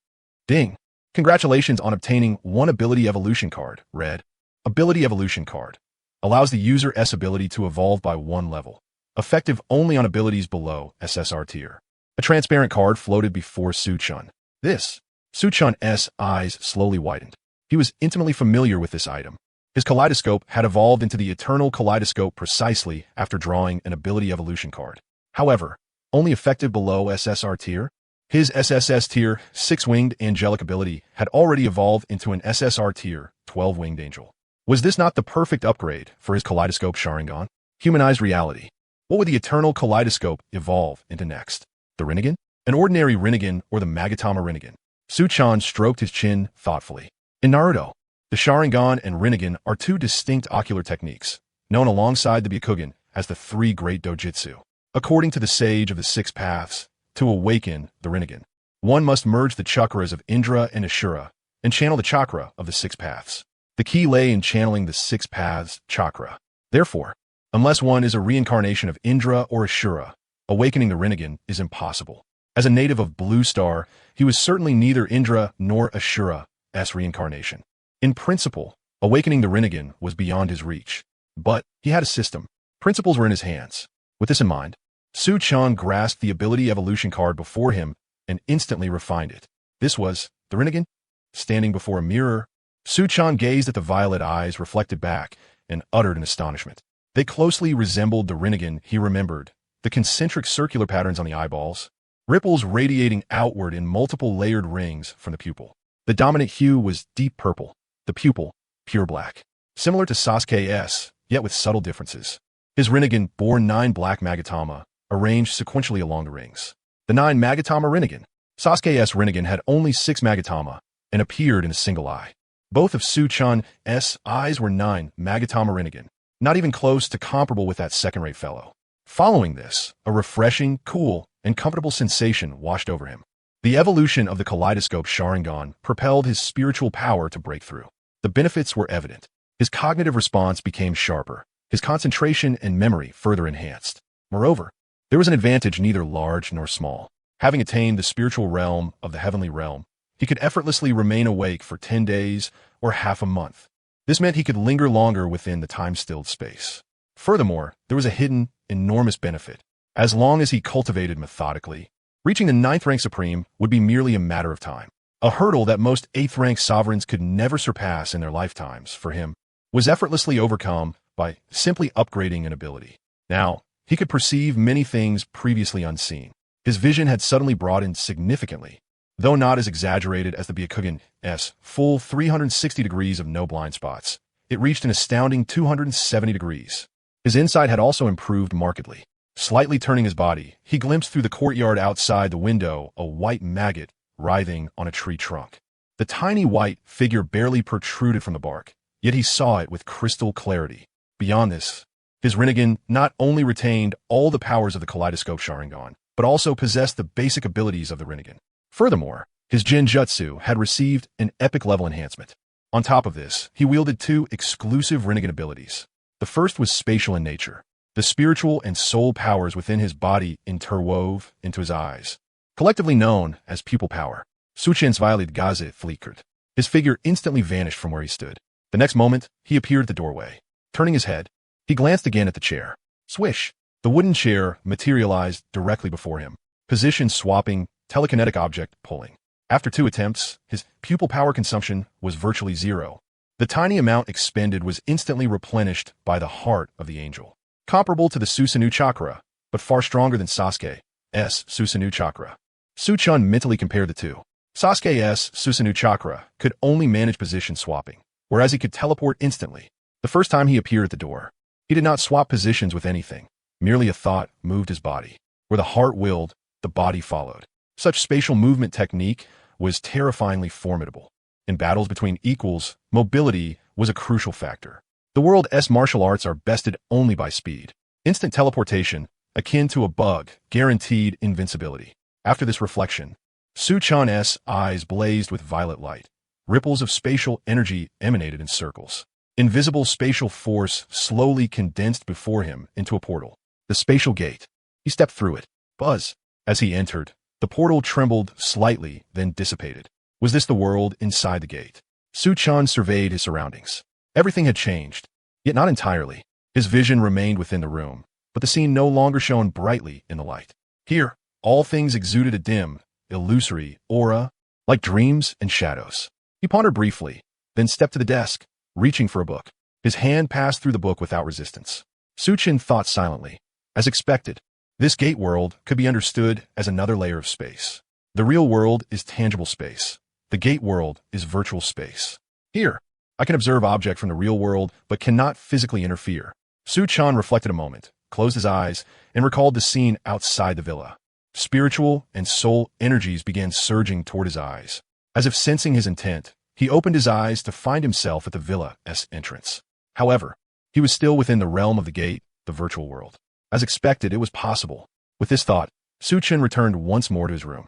Ding. Congratulations on obtaining one ability evolution card, red. Ability evolution card. Allows the user's ability to evolve by 1 level. Effective only on abilities below SSR tier. A transparent card floated before Su Chun. Su Chun's eyes slowly widened. He was intimately familiar with this item. His kaleidoscope had evolved into the eternal kaleidoscope precisely after drawing an ability evolution card. However, only effective below SSR tier. His SSS tier, Six-Winged Angelic ability, had already evolved into an SSR tier, 12-Winged Angel. Was this not the perfect upgrade for his kaleidoscope Sharingan? Humanized reality. What would the eternal kaleidoscope evolve into next? The Rinnegan? An ordinary Rinnegan or the Magatama Rinnegan? Su Chun stroked his chin thoughtfully. In Naruto, the Sharingan and Rinnegan are two distinct ocular techniques, known alongside the Byakugan as the 3 great dojutsu. According to the Sage of the 6 Paths, to awaken the Rinnegan, one must merge the chakras of Indra and Ashura and channel the chakra of the 6 Paths. The key lay in channeling the 6 Paths chakra. Therefore, unless one is a reincarnation of Indra or Ashura, awakening the Rinnegan is impossible. As a native of Blue Star, he was certainly neither Indra nor Ashura's reincarnation. In principle, awakening the Rinnegan was beyond his reach. But he had a system. Principles were in his hands. With this in mind, Su Chun grasped the ability evolution card before him and instantly refined it. This was the Rinnegan. Standing before a mirror, Su Chun gazed at the violet eyes reflected back and uttered in astonishment. They closely resembled the Rinnegan he remembered, the concentric circular patterns on the eyeballs, ripples radiating outward in multiple layered rings from the pupil. The dominant hue was deep purple, the pupil pure black, similar to Sasuke's, yet with subtle differences. His Rinnegan bore 9 black Magatama, arranged sequentially along the rings. The 9 Magatama Rinnegan. Sasuke's Rinnegan had only 6 Magatama and appeared in a single eye. Both of Su Chun's eyes were 9 Magatama Rinnegan, not even close to comparable with that second-rate fellow. Following this, a refreshing, cool, and comfortable sensation washed over him. The evolution of the kaleidoscope Sharingan propelled his spiritual power to break through. The benefits were evident. His cognitive response became sharper, his concentration and memory further enhanced. Moreover, there was an advantage neither large nor small. Having attained the spiritual realm of the heavenly realm, he could effortlessly remain awake for 10 days or half a month. This meant he could linger longer within the time-stilled space. Furthermore, there was a hidden, enormous benefit. As long as he cultivated methodically, reaching the 9th rank supreme would be merely a matter of time. A hurdle that most 8th rank sovereigns could never surpass in their lifetimes, for him, was effortlessly overcome by simply upgrading an ability. Now, he could perceive many things previously unseen. His vision had suddenly broadened significantly, though not as exaggerated as the Byakugan's full 360 degrees of no blind spots. It reached an astounding 270 degrees. His insight had also improved markedly. Slightly turning his body, he glimpsed through the courtyard outside the window a white maggot writhing on a tree trunk. The tiny white figure barely protruded from the bark, yet he saw it with crystal clarity. Beyond this, his Rinnegan not only retained all the powers of the kaleidoscope Sharingan, but also possessed the basic abilities of the Rinnegan. Furthermore, His Genjutsu had received an epic level enhancement. On top of this, he wielded two exclusive Rinnegan abilities. The first was spatial in nature. The spiritual and soul powers within his body interwove into his eyes. Collectively known as pupil power, Suchen's Violet Gaze flickered. His figure instantly vanished from where he stood. The next moment, he appeared at the doorway. Turning his head, he glanced again at the chair. Swish! The wooden chair materialized directly before him. Position swapping, telekinetic object pulling. After 2 attempts, his pupil power consumption was virtually zero. The tiny amount expended was instantly replenished by the heart of the angel. Comparable to the Susanoo chakra, but far stronger than Sasuke's Susanoo chakra. Su-chan mentally compared the two. Sasuke's Susanoo chakra could only manage position swapping, whereas he could teleport instantly. The first time he appeared at the door, he did not swap positions with anything. Merely a thought moved his body. Where the heart willed, the body followed. Such spatial movement technique was terrifyingly formidable. In battles between equals, mobility was a crucial factor. The world's martial arts are bested only by speed. Instant teleportation, akin to a bug, guaranteed invincibility. After this reflection, Su-chan's eyes blazed with violet light. Ripples of spatial energy emanated in circles. Invisible spatial force slowly condensed before him into a portal. The spatial gate. He stepped through it. Buzz. As he entered, the portal trembled slightly, then dissipated. Was this the world inside the gate? Su-chan surveyed his surroundings. Everything had changed, yet not entirely. His vision remained within the room, but the scene no longer shone brightly in the light. Here, all things exuded a dim, illusory aura, like dreams and shadows. He pondered briefly, then stepped to the desk, reaching for a book. His hand passed through the book without resistance. Su-chan thought silently. As expected, this gate world could be understood as another layer of space. The real world is tangible space. The gate world is virtual space. Here, I can observe objects from the real world, but cannot physically interfere. Su-chan reflected a moment, closed his eyes, and recalled the scene outside the villa. Spiritual and soul energies began surging toward his eyes. As if sensing his intent, he opened his eyes to find himself at the villa's entrance. However, he was still within the realm of the gate, the virtual world. As expected, it was possible. With this thought, Su-chan returned once more to his room.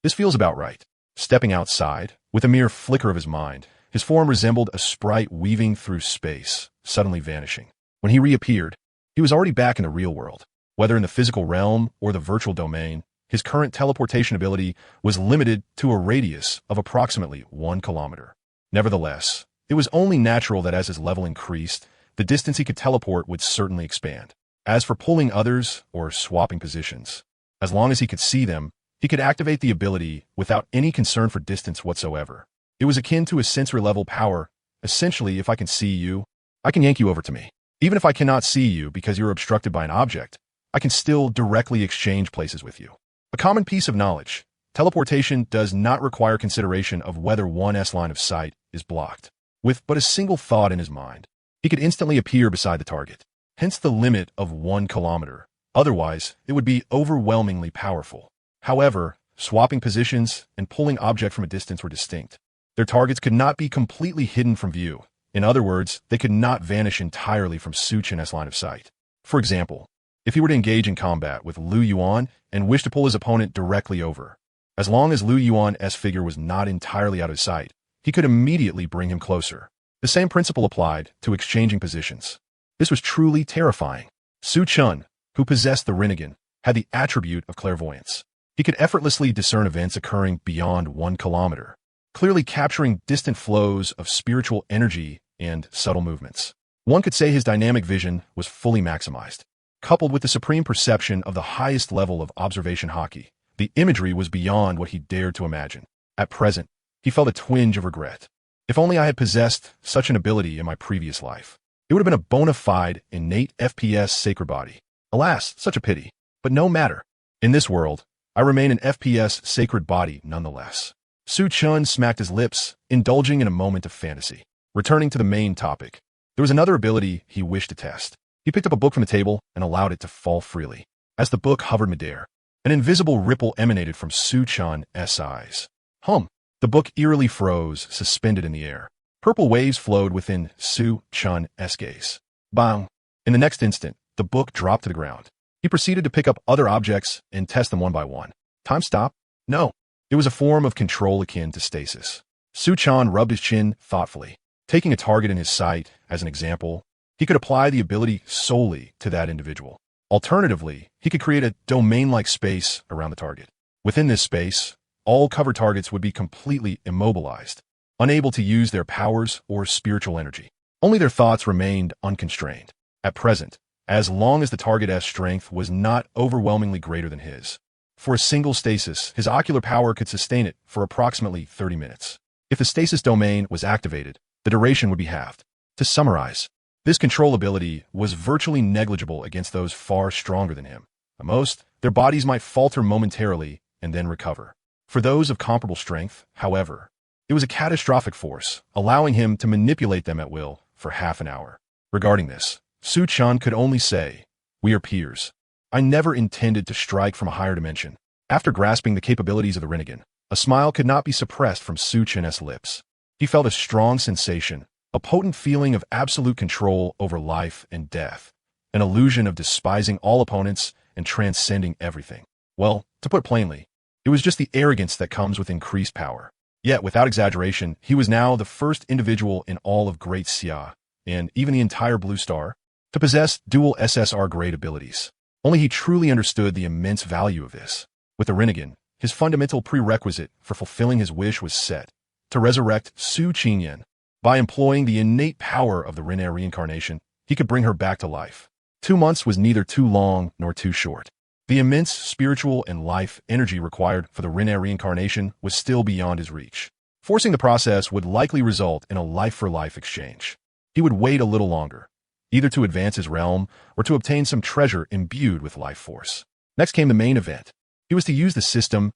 This feels about right. Stepping outside, with a mere flicker of his mind, his form resembled a sprite weaving through space, suddenly vanishing. When he reappeared, he was already back in the real world. Whether in the physical realm or the virtual domain, his current teleportation ability was limited to a radius of approximately 1 kilometer. Nevertheless, it was only natural that as his level increased, the distance he could teleport would certainly expand. As for pulling others or swapping positions, as long as he could see them, he could activate the ability without any concern for distance whatsoever. It was akin to a sensory level power. Essentially, if I can see you, I can yank you over to me. Even if I cannot see you because you're obstructed by an object, I can still directly exchange places with you. A common piece of knowledge. Teleportation does not require consideration of whether one's line of sight is blocked. With but a single thought in his mind, he could instantly appear beside the target. Hence the limit of 1 kilometer. Otherwise, it would be overwhelmingly powerful. However, swapping positions and pulling objects from a distance were distinct. Their targets could not be completely hidden from view. In other words, they could not vanish entirely from Su-chan's line of sight. For example, if he were to engage in combat with Lu Yuan and wish to pull his opponent directly over, as long as Lu Yuan's figure was not entirely out of sight, he could immediately bring him closer. The same principle applied to exchanging positions. This was truly terrifying. Su-chan, who possessed the Rinnegan, had the attribute of clairvoyance. He could effortlessly discern events occurring beyond 1 kilometer, clearly capturing distant flows of spiritual energy and subtle movements. One could say his dynamic vision was fully maximized. Coupled with the supreme perception of the highest level of observation haki, the imagery was beyond what he dared to imagine. At present, he felt a twinge of regret. If only I had possessed such an ability in my previous life. It would have been a bona fide, innate FPS sacred body. Alas, such a pity. But no matter. In this world, I remain an FPS sacred body nonetheless. Su-chan smacked his lips, indulging in a moment of fantasy. Returning to the main topic, there was another ability he wished to test. He picked up a book from the table and allowed it to fall freely. As the book hovered midair, an invisible ripple emanated from Su-chan's eyes. The book eerily froze, suspended in the air. Purple waves flowed within Su-chan's gaze. Bang! In the next instant, the book dropped to the ground. He proceeded to pick up other objects and test them one by one. Time stop? No. It was a form of control akin to stasis. Su-chan rubbed his chin thoughtfully. Taking a target in his sight, as an example, he could apply the ability solely to that individual. Alternatively, he could create a domain-like space around the target. Within this space, all cover targets would be completely immobilized, unable to use their powers or spiritual energy. Only their thoughts remained unconstrained. At present, as long as the target's strength was not overwhelmingly greater than his. For a single stasis, his ocular power could sustain it for approximately 30 minutes. If the stasis domain was activated, the duration would be halved. To summarize, this control ability was virtually negligible against those far stronger than him. At most, their bodies might falter momentarily and then recover. For those of comparable strength, however, it was a catastrophic force, allowing him to manipulate them at will for half an hour. Regarding this, Su-chan could only say, "We are peers. I never intended to strike from a higher dimension." After grasping the capabilities of the Rinnegan, a smile could not be suppressed from Su-chan's lips. He felt a strong sensation, a potent feeling of absolute control over life and death, an illusion of despising all opponents and transcending everything. Well, to put plainly, it was just the arrogance that comes with increased power. Yet, without exaggeration, he was now the first individual in all of Great Xia, and even the entire Blue Star, to possess dual SSR-grade abilities. Only he truly understood the immense value of this. With the Rinnegan, his fundamental prerequisite for fulfilling his wish was set, to resurrect Su Qingyan. By employing the innate power of the Rinne reincarnation, he could bring her back to life. 2 months was neither too long nor too short. The immense spiritual and life energy required for the Rinne reincarnation was still beyond his reach. Forcing the process would likely result in a life-for-life exchange. He would wait a little longer, either to advance his realm or to obtain some treasure imbued with life force. Next came the main event. He was to use the system's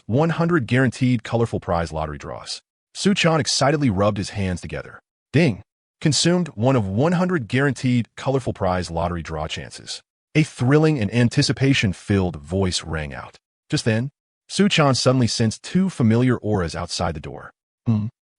100 guaranteed colorful prize lottery draws. Su-chan excitedly rubbed his hands together. Ding! Consumed one of 100 guaranteed colorful prize lottery draw chances. A thrilling and anticipation-filled voice rang out. Just then, Su-chan suddenly sensed 2 familiar auras outside the door.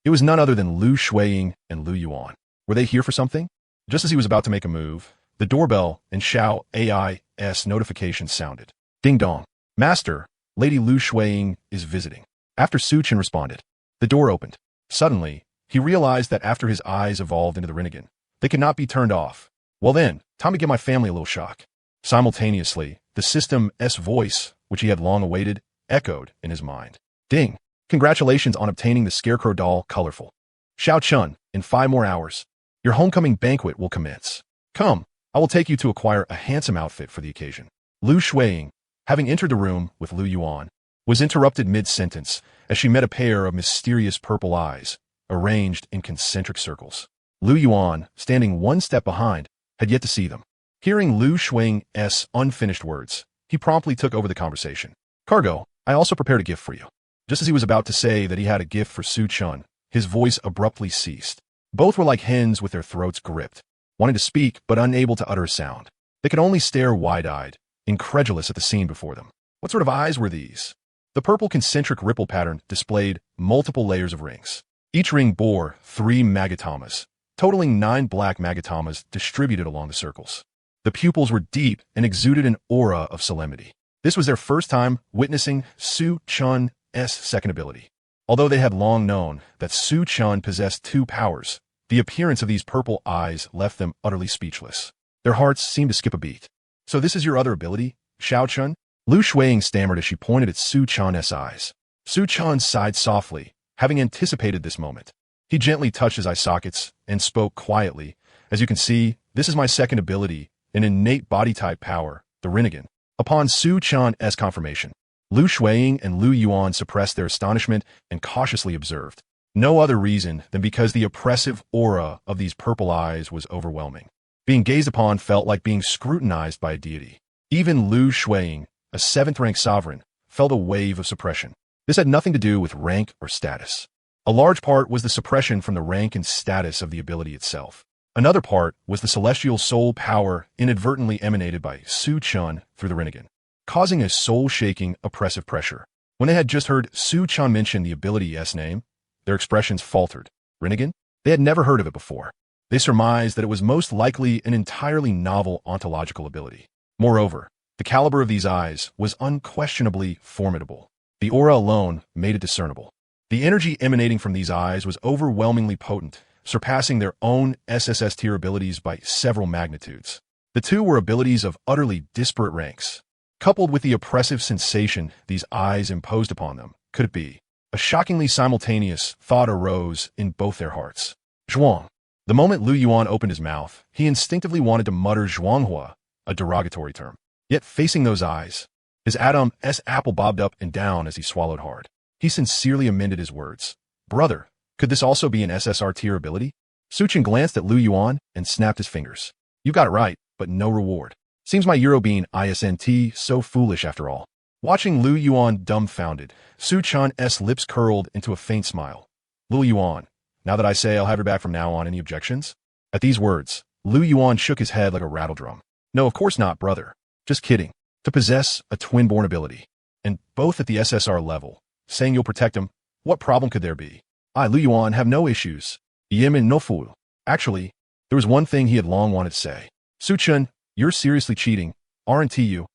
It was none other than Lu Shuiying and Lu Yuan. Were they here for something? Just as he was about to make a move, the doorbell and Xiao AI's notification sounded. Ding dong. Master, Lady Lu Shuiying is visiting. After Su-chan responded, the door opened. Suddenly, he realized that after his eyes evolved into the Rinnegan, they could not be turned off. Well then, time to give my family a little shock. Simultaneously, the system's voice, which he had long awaited, echoed in his mind. Ding! Congratulations on obtaining the Scarecrow doll colorful. Xiao Chun, in 5 more hours, your homecoming banquet will commence. Come, I will take you to acquire a handsome outfit for the occasion. Lu Shuiying, having entered the room with Lu Yuan, was interrupted mid-sentence as she met a pair of mysterious purple eyes, arranged in concentric circles. Lu Yuan, standing 1 step behind, had yet to see them. Hearing Lu Shuiying's unfinished words, he promptly took over the conversation. Cargo, I also prepared a gift for you. Just as he was about to say that he had a gift for Su-chan, his voice abruptly ceased. Both were like hens with their throats gripped, wanting to speak but unable to utter a sound. They could only stare wide-eyed, incredulous at the scene before them. What sort of eyes were these? The purple concentric ripple pattern displayed multiple layers of rings. Each ring bore 3 magatamas, totaling 9 black magatamas distributed along the circles. The pupils were deep and exuded an aura of solemnity. This was their first time witnessing Su-chan's second ability. Although they had long known that Su-chan possessed 2 powers, the appearance of these purple eyes left them utterly speechless. Their hearts seemed to skip a beat. So this is your other ability, Xiao-chun? Lu Shuiying stammered as she pointed at Su-chan's eyes. Su-chan sighed softly, having anticipated this moment. He gently touched his eye sockets and spoke quietly. As you can see, this is my second ability, an innate body-type power, the Rinnegan. Upon Su-chan's confirmation, Lu Shuiying and Lu Yuan suppressed their astonishment and cautiously observed. No other reason than because the oppressive aura of these purple eyes was overwhelming. Being gazed upon felt like being scrutinized by a deity. Even Lu Shuiying, a 7th-rank sovereign, felt a wave of suppression. This had nothing to do with rank or status. A large part was the suppression from the rank and status of the ability itself. Another part was the celestial soul power inadvertently emanated by Su-chan through the Rinnegan, causing a soul-shaking, oppressive pressure. When they had just heard Su-chan mention the ability's name, their expressions faltered. Rinnegan? They had never heard of it before. They surmised that it was most likely an entirely novel ontological ability. Moreover, the caliber of these eyes was unquestionably formidable. The aura alone made it discernible. The energy emanating from these eyes was overwhelmingly potent, surpassing their own SSS tier abilities by several magnitudes. The two were abilities of utterly disparate ranks. Coupled with the oppressive sensation these eyes imposed upon them, could it be? A shockingly simultaneous thought arose in both their hearts. Zhuang. The moment Lu Yuan opened his mouth, he instinctively wanted to mutter Zhuanghua, a derogatory term. Yet facing those eyes, his Adam's apple bobbed up and down as he swallowed hard. He sincerely amended his words. Brother, could this also be an SSR tier ability? Suchen glanced at Lu Yuan and snapped his fingers. You got it right, but no reward. Seems my Euro being ISNT so foolish after all. Watching Lu Yuan dumbfounded, Su Chan's lips curled into a faint smile. Lu Yuan, now that I say I'll have your back from now on, any objections? At these words, Lu Yuan shook his head like a rattledrum. No, of course not, brother. Just kidding. To possess a twin-born ability, and both at the SSR level, saying you'll protect him, what problem could there be? I, Lu Yuan, have no issues. Yemin no fool. Actually, there was one thing he had long wanted to say. Su Chen, you're seriously cheating, aren't you?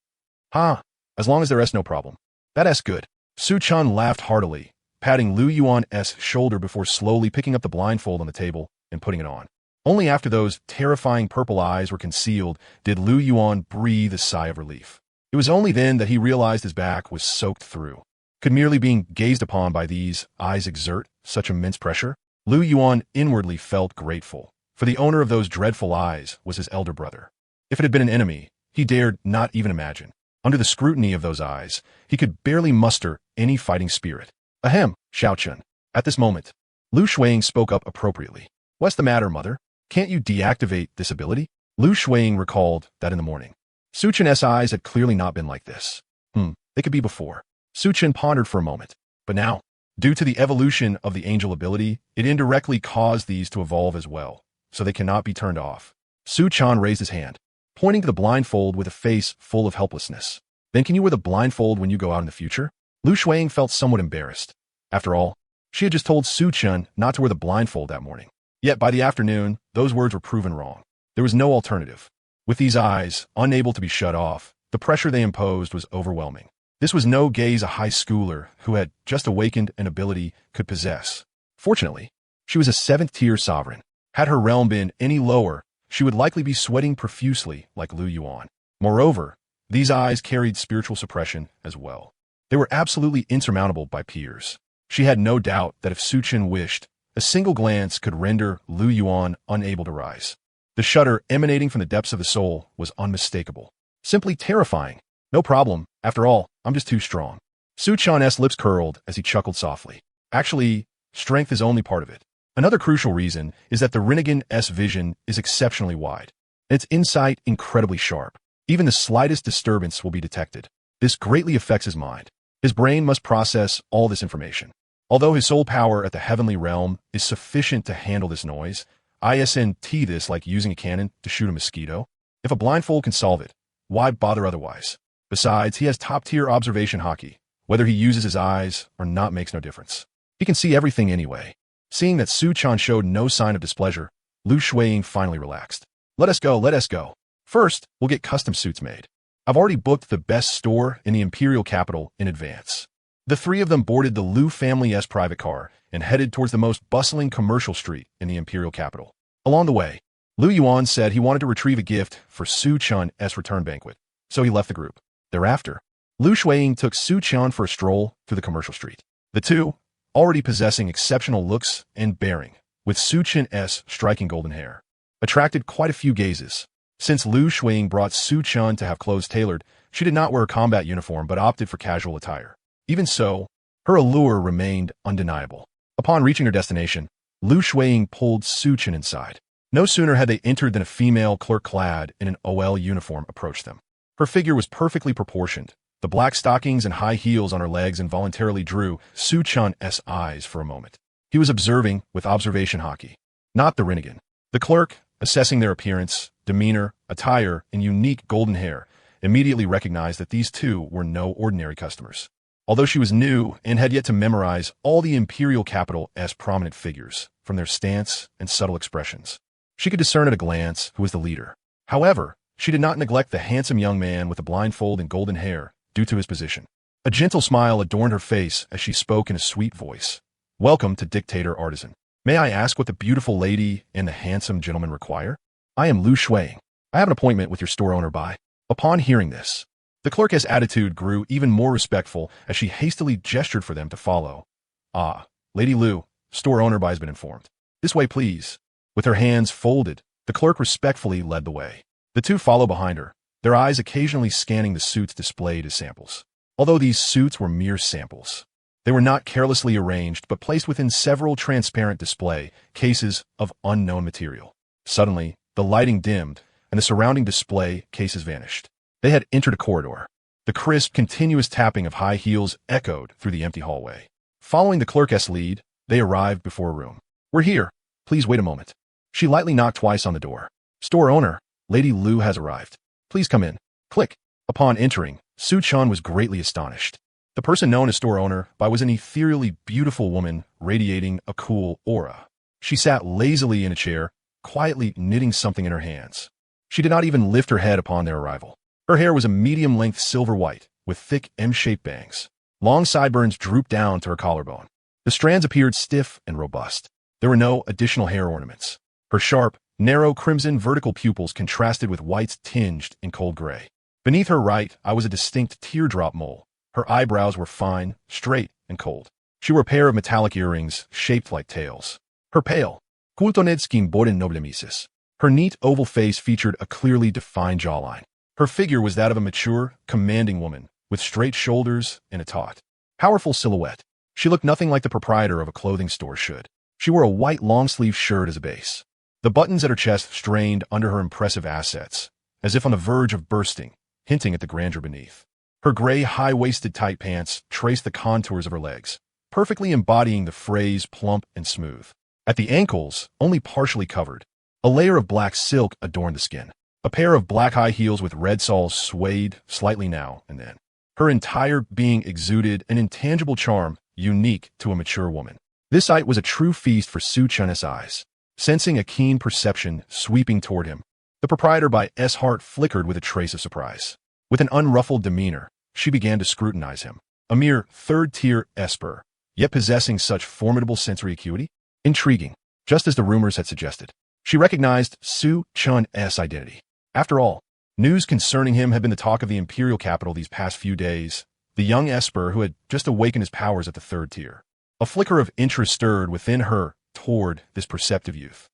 Ha, as long as there's no problem. That's good. Su Chen laughed heartily, patting Lu Yuan's shoulder before slowly picking up the blindfold on the table and putting it on. Only after those terrifying purple eyes were concealed did Lu Yuan breathe a sigh of relief. It was only then that he realized his back was soaked through. Could merely being gazed upon by these eyes exert such immense pressure? Lu Yuan inwardly felt grateful, for the owner of those dreadful eyes was his elder brother. If it had been an enemy, he dared not even imagine. Under the scrutiny of those eyes, he could barely muster any fighting spirit. Ahem, Xiaochun. At this moment, Lu Shuiying spoke up appropriately. What's the matter, mother? Can't you deactivate this ability? Lu Shuiying recalled that in the morning. Su Chen's eyes had clearly not been like this. They could be before. Su Chen pondered for a moment. But now, due to the evolution of the angel ability, it indirectly caused these to evolve as well, so they cannot be turned off. Su Chen raised his hand, pointing to the blindfold with a face full of helplessness. Then can you wear the blindfold when you go out in the future? Lu Shuiying felt somewhat embarrassed. After all, she had just told Su Chen not to wear the blindfold that morning. Yet by the afternoon, those words were proven wrong. There was no alternative. With these eyes, unable to be shut off, the pressure they imposed was overwhelming. This was no gaze a high schooler who had just awakened an ability could possess. Fortunately, she was a 7th-tier sovereign. Had her realm been any lower, she would likely be sweating profusely like Lu Yuan. Moreover, these eyes carried spiritual suppression as well. They were absolutely insurmountable by peers. She had no doubt that if Su Chen wished, a single glance could render Lu Yuan unable to rise. The shudder emanating from the depths of the soul was unmistakable. Simply terrifying. No problem. After all, I'm just too strong. Su Chen's lips curled as he chuckled softly. Actually, strength is only part of it. Another crucial reason is that the Rinnegan's vision is exceptionally wide, and its insight incredibly sharp. Even the slightest disturbance will be detected. This greatly affects his mind. His brain must process all this information. Although his soul power at the heavenly realm is sufficient to handle this noise, ISNT this like using a cannon to shoot a mosquito. If a blindfold can solve it, why bother otherwise? Besides, he has top-tier observation hockey. Whether he uses his eyes or not makes no difference. He can see everything anyway. Seeing that Su Chen showed no sign of displeasure, Lu Shuiying finally relaxed. Let us go, let us go. First, we'll get custom suits made. I've already booked the best store in the imperial capital in advance. The three of them boarded the Lu family's private car and headed towards the most bustling commercial street in the imperial capital. Along the way, Lu Yuan said he wanted to retrieve a gift for Su Chen's return banquet, so he left the group. Thereafter, Lu Shuiying took Su Chen for a stroll through the commercial street. The two, already possessing exceptional looks and bearing, with Su Chen's striking golden hair, attracted quite a few gazes. Since Lu Shuiying brought Su Chen to have clothes tailored, she did not wear a combat uniform but opted for casual attire. Even so, her allure remained undeniable. Upon reaching her destination, Lu Shuiying pulled Su Chen inside. No sooner had they entered than a female clerk clad in an OL uniform approached them. Her figure was perfectly proportioned. The black stockings and high heels on her legs involuntarily drew Su Chen's eyes for a moment. He was observing with observation hockey, not the Rinnegan. The clerk, assessing their appearance, demeanor, attire, and unique golden hair, immediately recognized that these two were no ordinary customers. Although she was new and had yet to memorize all the imperial capital as prominent figures, from their stance and subtle expressions, she could discern at a glance who was the leader. However, she did not neglect the handsome young man with the blindfold and golden hair due to his position. A gentle smile adorned her face as she spoke in a sweet voice. "Welcome to Dictator Artisan. May I ask what the beautiful lady and the handsome gentleman require? I am Lu Shuang. I have an appointment with your store owner by." Upon hearing this, the clerk's attitude grew even more respectful as she hastily gestured for them to follow. "Ah, Lady Lu, store owner by has been informed. This way, please." With her hands folded, the clerk respectfully led the way. The two followed behind her, their eyes occasionally scanning the suits displayed as samples. Although these suits were mere samples, they were not carelessly arranged but placed within several transparent display cases of unknown material. Suddenly, the lighting dimmed, and the surrounding display cases vanished. They had entered a corridor. The crisp, continuous tapping of high heels echoed through the empty hallway. Following the clerk's lead, they arrived before a room. "We're here. Please wait a moment." She lightly knocked twice on the door. "Store owner, Lady Lu has arrived. Please come in." Click. Upon entering, Su Chun was greatly astonished. The person known as store owner by was an ethereally beautiful woman radiating a cool aura. She sat lazily in a chair, quietly knitting something in her hands. She did not even lift her head upon their arrival. Her hair was a medium-length silver white, with thick M-shaped bangs. Long sideburns drooped down to her collarbone. The strands appeared stiff and robust. There were no additional hair ornaments. Her sharp, narrow crimson vertical pupils contrasted with whites tinged in cold gray. Beneath her right eye was a distinct teardrop mole. Her eyebrows were fine, straight, and cold. She wore a pair of metallic earrings shaped like tails. Her pale, kultoned skin boden noblemises. Her neat oval face featured a clearly defined jawline. Her figure was that of a mature, commanding woman, with straight shoulders and a taut, powerful silhouette. She looked nothing like the proprietor of a clothing store should. She wore a white long-sleeve shirt as a base. The buttons at her chest strained under her impressive assets, as if on the verge of bursting, hinting at the grandeur beneath. Her gray, high-waisted tight pants traced the contours of her legs, perfectly embodying the phrase plump and smooth. At the ankles, only partially covered, a layer of black silk adorned the skin. A pair of black high heels with red soles swayed slightly now and then. Her entire being exuded an intangible charm unique to a mature woman. This sight was a true feast for Su Chun's eyes. Sensing a keen perception sweeping toward him, the proprietor by S heart flickered with a trace of surprise. With an unruffled demeanor, she began to scrutinize him. A mere third-tier esper, yet possessing such formidable sensory acuity? Intriguing, just as the rumors had suggested. She recognized Su Chun's identity. After all, news concerning him had been the talk of the imperial capital these past few days, the young esper who had just awakened his powers at the third tier. A flicker of interest stirred within her toward this perceptive youth.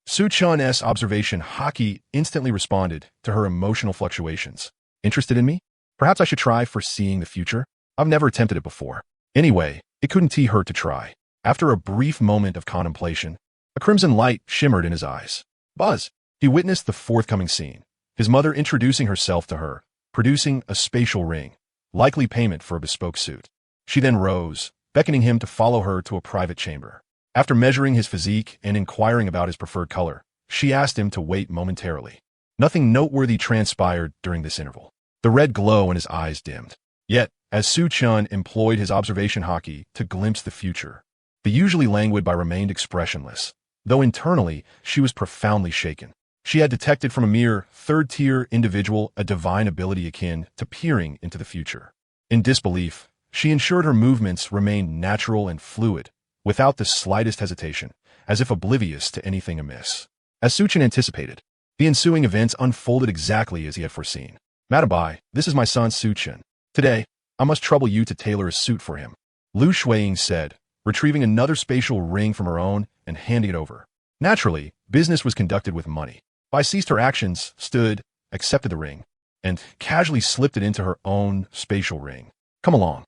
Su Chun's observation haki instantly responded to her emotional fluctuations. "Interested in me? Perhaps I should try foreseeing the future? I've never attempted it before. Anyway, it couldn't hurt to try." After a brief moment of contemplation, a crimson light shimmered in his eyes. Buzz! He witnessed the forthcoming scene, his mother introducing herself to her, producing a spatial ring, likely payment for a bespoke suit. She then rose, beckoning him to follow her to a private chamber. After measuring his physique and inquiring about his preferred color, she asked him to wait momentarily. Nothing noteworthy transpired during this interval. The red glow in his eyes dimmed. Yet, as Su Chun employed his observation haki to glimpse the future, the usually languid by remained expressionless, though internally she was profoundly shaken. She had detected from a mere third-tier individual a divine ability akin to peering into the future. In disbelief, she ensured her movements remained natural and fluid, without the slightest hesitation, as if oblivious to anything amiss. As Su Chun anticipated, the ensuing events unfolded exactly as he had foreseen. "Madam Bai, this is my son Su Chun. Today, I must trouble you to tailor a suit for him," Lu Shuang said, retrieving another spatial ring from her own and handing it over. Naturally, business was conducted with money. Bai ceased her actions, stood, accepted the ring, and casually slipped it into her own spatial ring. "Come along."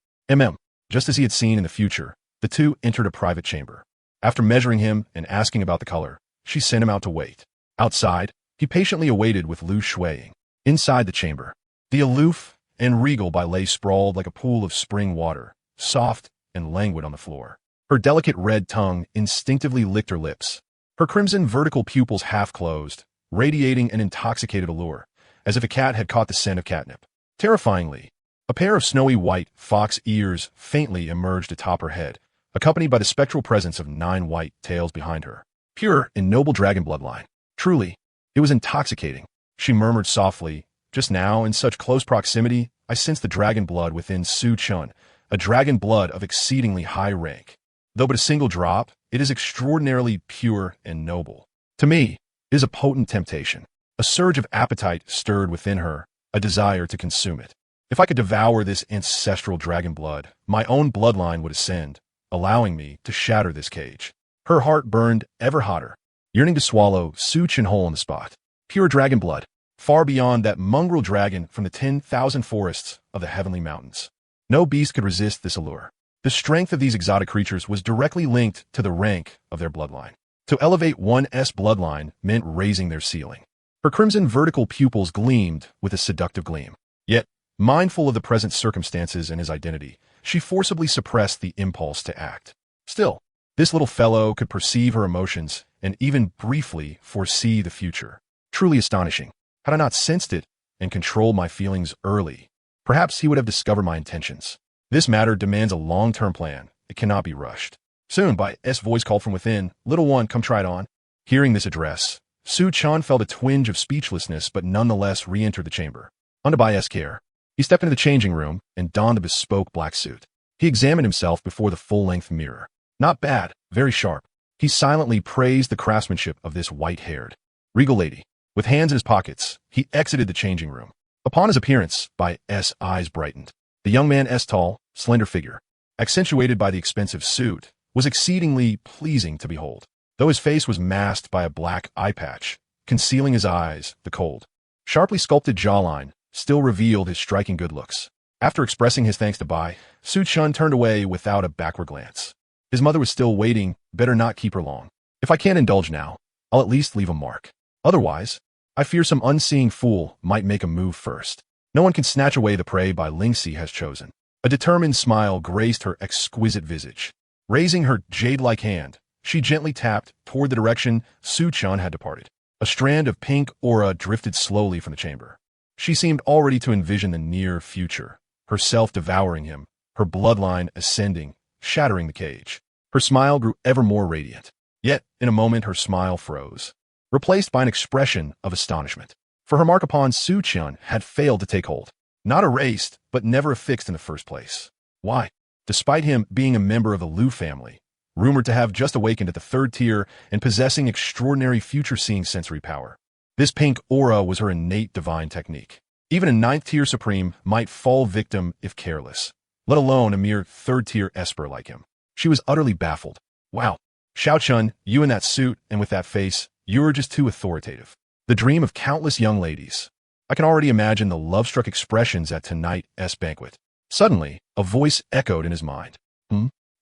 Just as he had seen in the future, the two entered a private chamber. After measuring him and asking about the color, she sent him out to wait. Outside, he patiently awaited with Lu Shuang. Inside the chamber, the aloof and regal Bai lay sprawled like a pool of spring water, soft and languid on the floor. Her delicate red tongue instinctively licked her lips. Her crimson vertical pupils half closed, radiating an intoxicated allure, as if a cat had caught the scent of catnip. Terrifyingly, a pair of snowy white fox ears faintly emerged atop her head, accompanied by the spectral presence of 9 white tails behind her. Pure and noble dragon bloodline. Truly, it was intoxicating. She murmured softly, "Just now, in such close proximity, I sensed the dragon blood within Su Chun, a dragon blood of exceedingly high rank. Though but a single drop, it is extraordinarily pure and noble. To me, it is a potent temptation. A surge of appetite stirred within her, a desire to consume it. If I could devour this ancestral dragon blood, my own bloodline would ascend, allowing me to shatter this cage. Her heart burned ever hotter, yearning to swallow Su Chun whole on the spot. Pure dragon blood, far beyond that mongrel dragon from the 10,000 forests of the heavenly mountains. No beast could resist this allure. The strength of these exotic creatures was directly linked to the rank of their bloodline. To elevate one's bloodline meant raising their ceiling. Her crimson vertical pupils gleamed with a seductive gleam. Yet, mindful of the present circumstances and his identity, she forcibly suppressed the impulse to act. Still, this little fellow could perceive her emotions and even briefly foresee the future. Truly astonishing. Had I not sensed it and controlled my feelings early, perhaps he would have discovered my intentions. This matter demands a long-term plan. It cannot be rushed. Soon, by S voice called from within, "Little one, come try it on." Hearing this address, Su Chun felt a twinge of speechlessness but nonetheless re-entered the chamber. Under by S care, he stepped into the changing room and donned a bespoke black suit. He examined himself before the full-length mirror. Not bad, very sharp. He silently praised the craftsmanship of this white-haired, regal lady. With hands in his pockets, he exited the changing room. Upon his appearance, by S eyes brightened. The young man's tall, slender figure, accentuated by the expensive suit, was exceedingly pleasing to behold. Though his face was masked by a black eye patch, concealing his eyes, the cold, sharply sculpted jawline still revealed his striking good looks. After expressing his thanks to Bai, Su Chun turned away without a backward glance. His mother was still waiting, better not keep her long. If I can't indulge now, I'll at least leave a mark. Otherwise, I fear some unseeing fool might make a move first. No one can snatch away the prey Bai Lingxi has chosen. A determined smile graced her exquisite visage. Raising her jade-like hand, she gently tapped toward the direction Su Chun had departed. A strand of pink aura drifted slowly from the chamber. She seemed already to envision the near future, herself devouring him, her bloodline ascending, shattering the cage. Her smile grew ever more radiant. Yet, in a moment, her smile froze, replaced by an expression of astonishment. For her mark upon Su Chun had failed to take hold. Not erased, but never affixed in the first place. Why? Despite him being a member of the Liu family, rumored to have just awakened at the 3rd tier and possessing extraordinary future-seeing sensory power, this pink aura was her innate divine technique. Even a 9th tier supreme might fall victim if careless, let alone a mere 3rd tier esper like him. She was utterly baffled. Wow. Xiao Chun, you in that suit and with that face, you're just too authoritative. The dream of countless young ladies. I can already imagine the love-struck expressions at tonight's banquet. Suddenly, a voice echoed in his mind.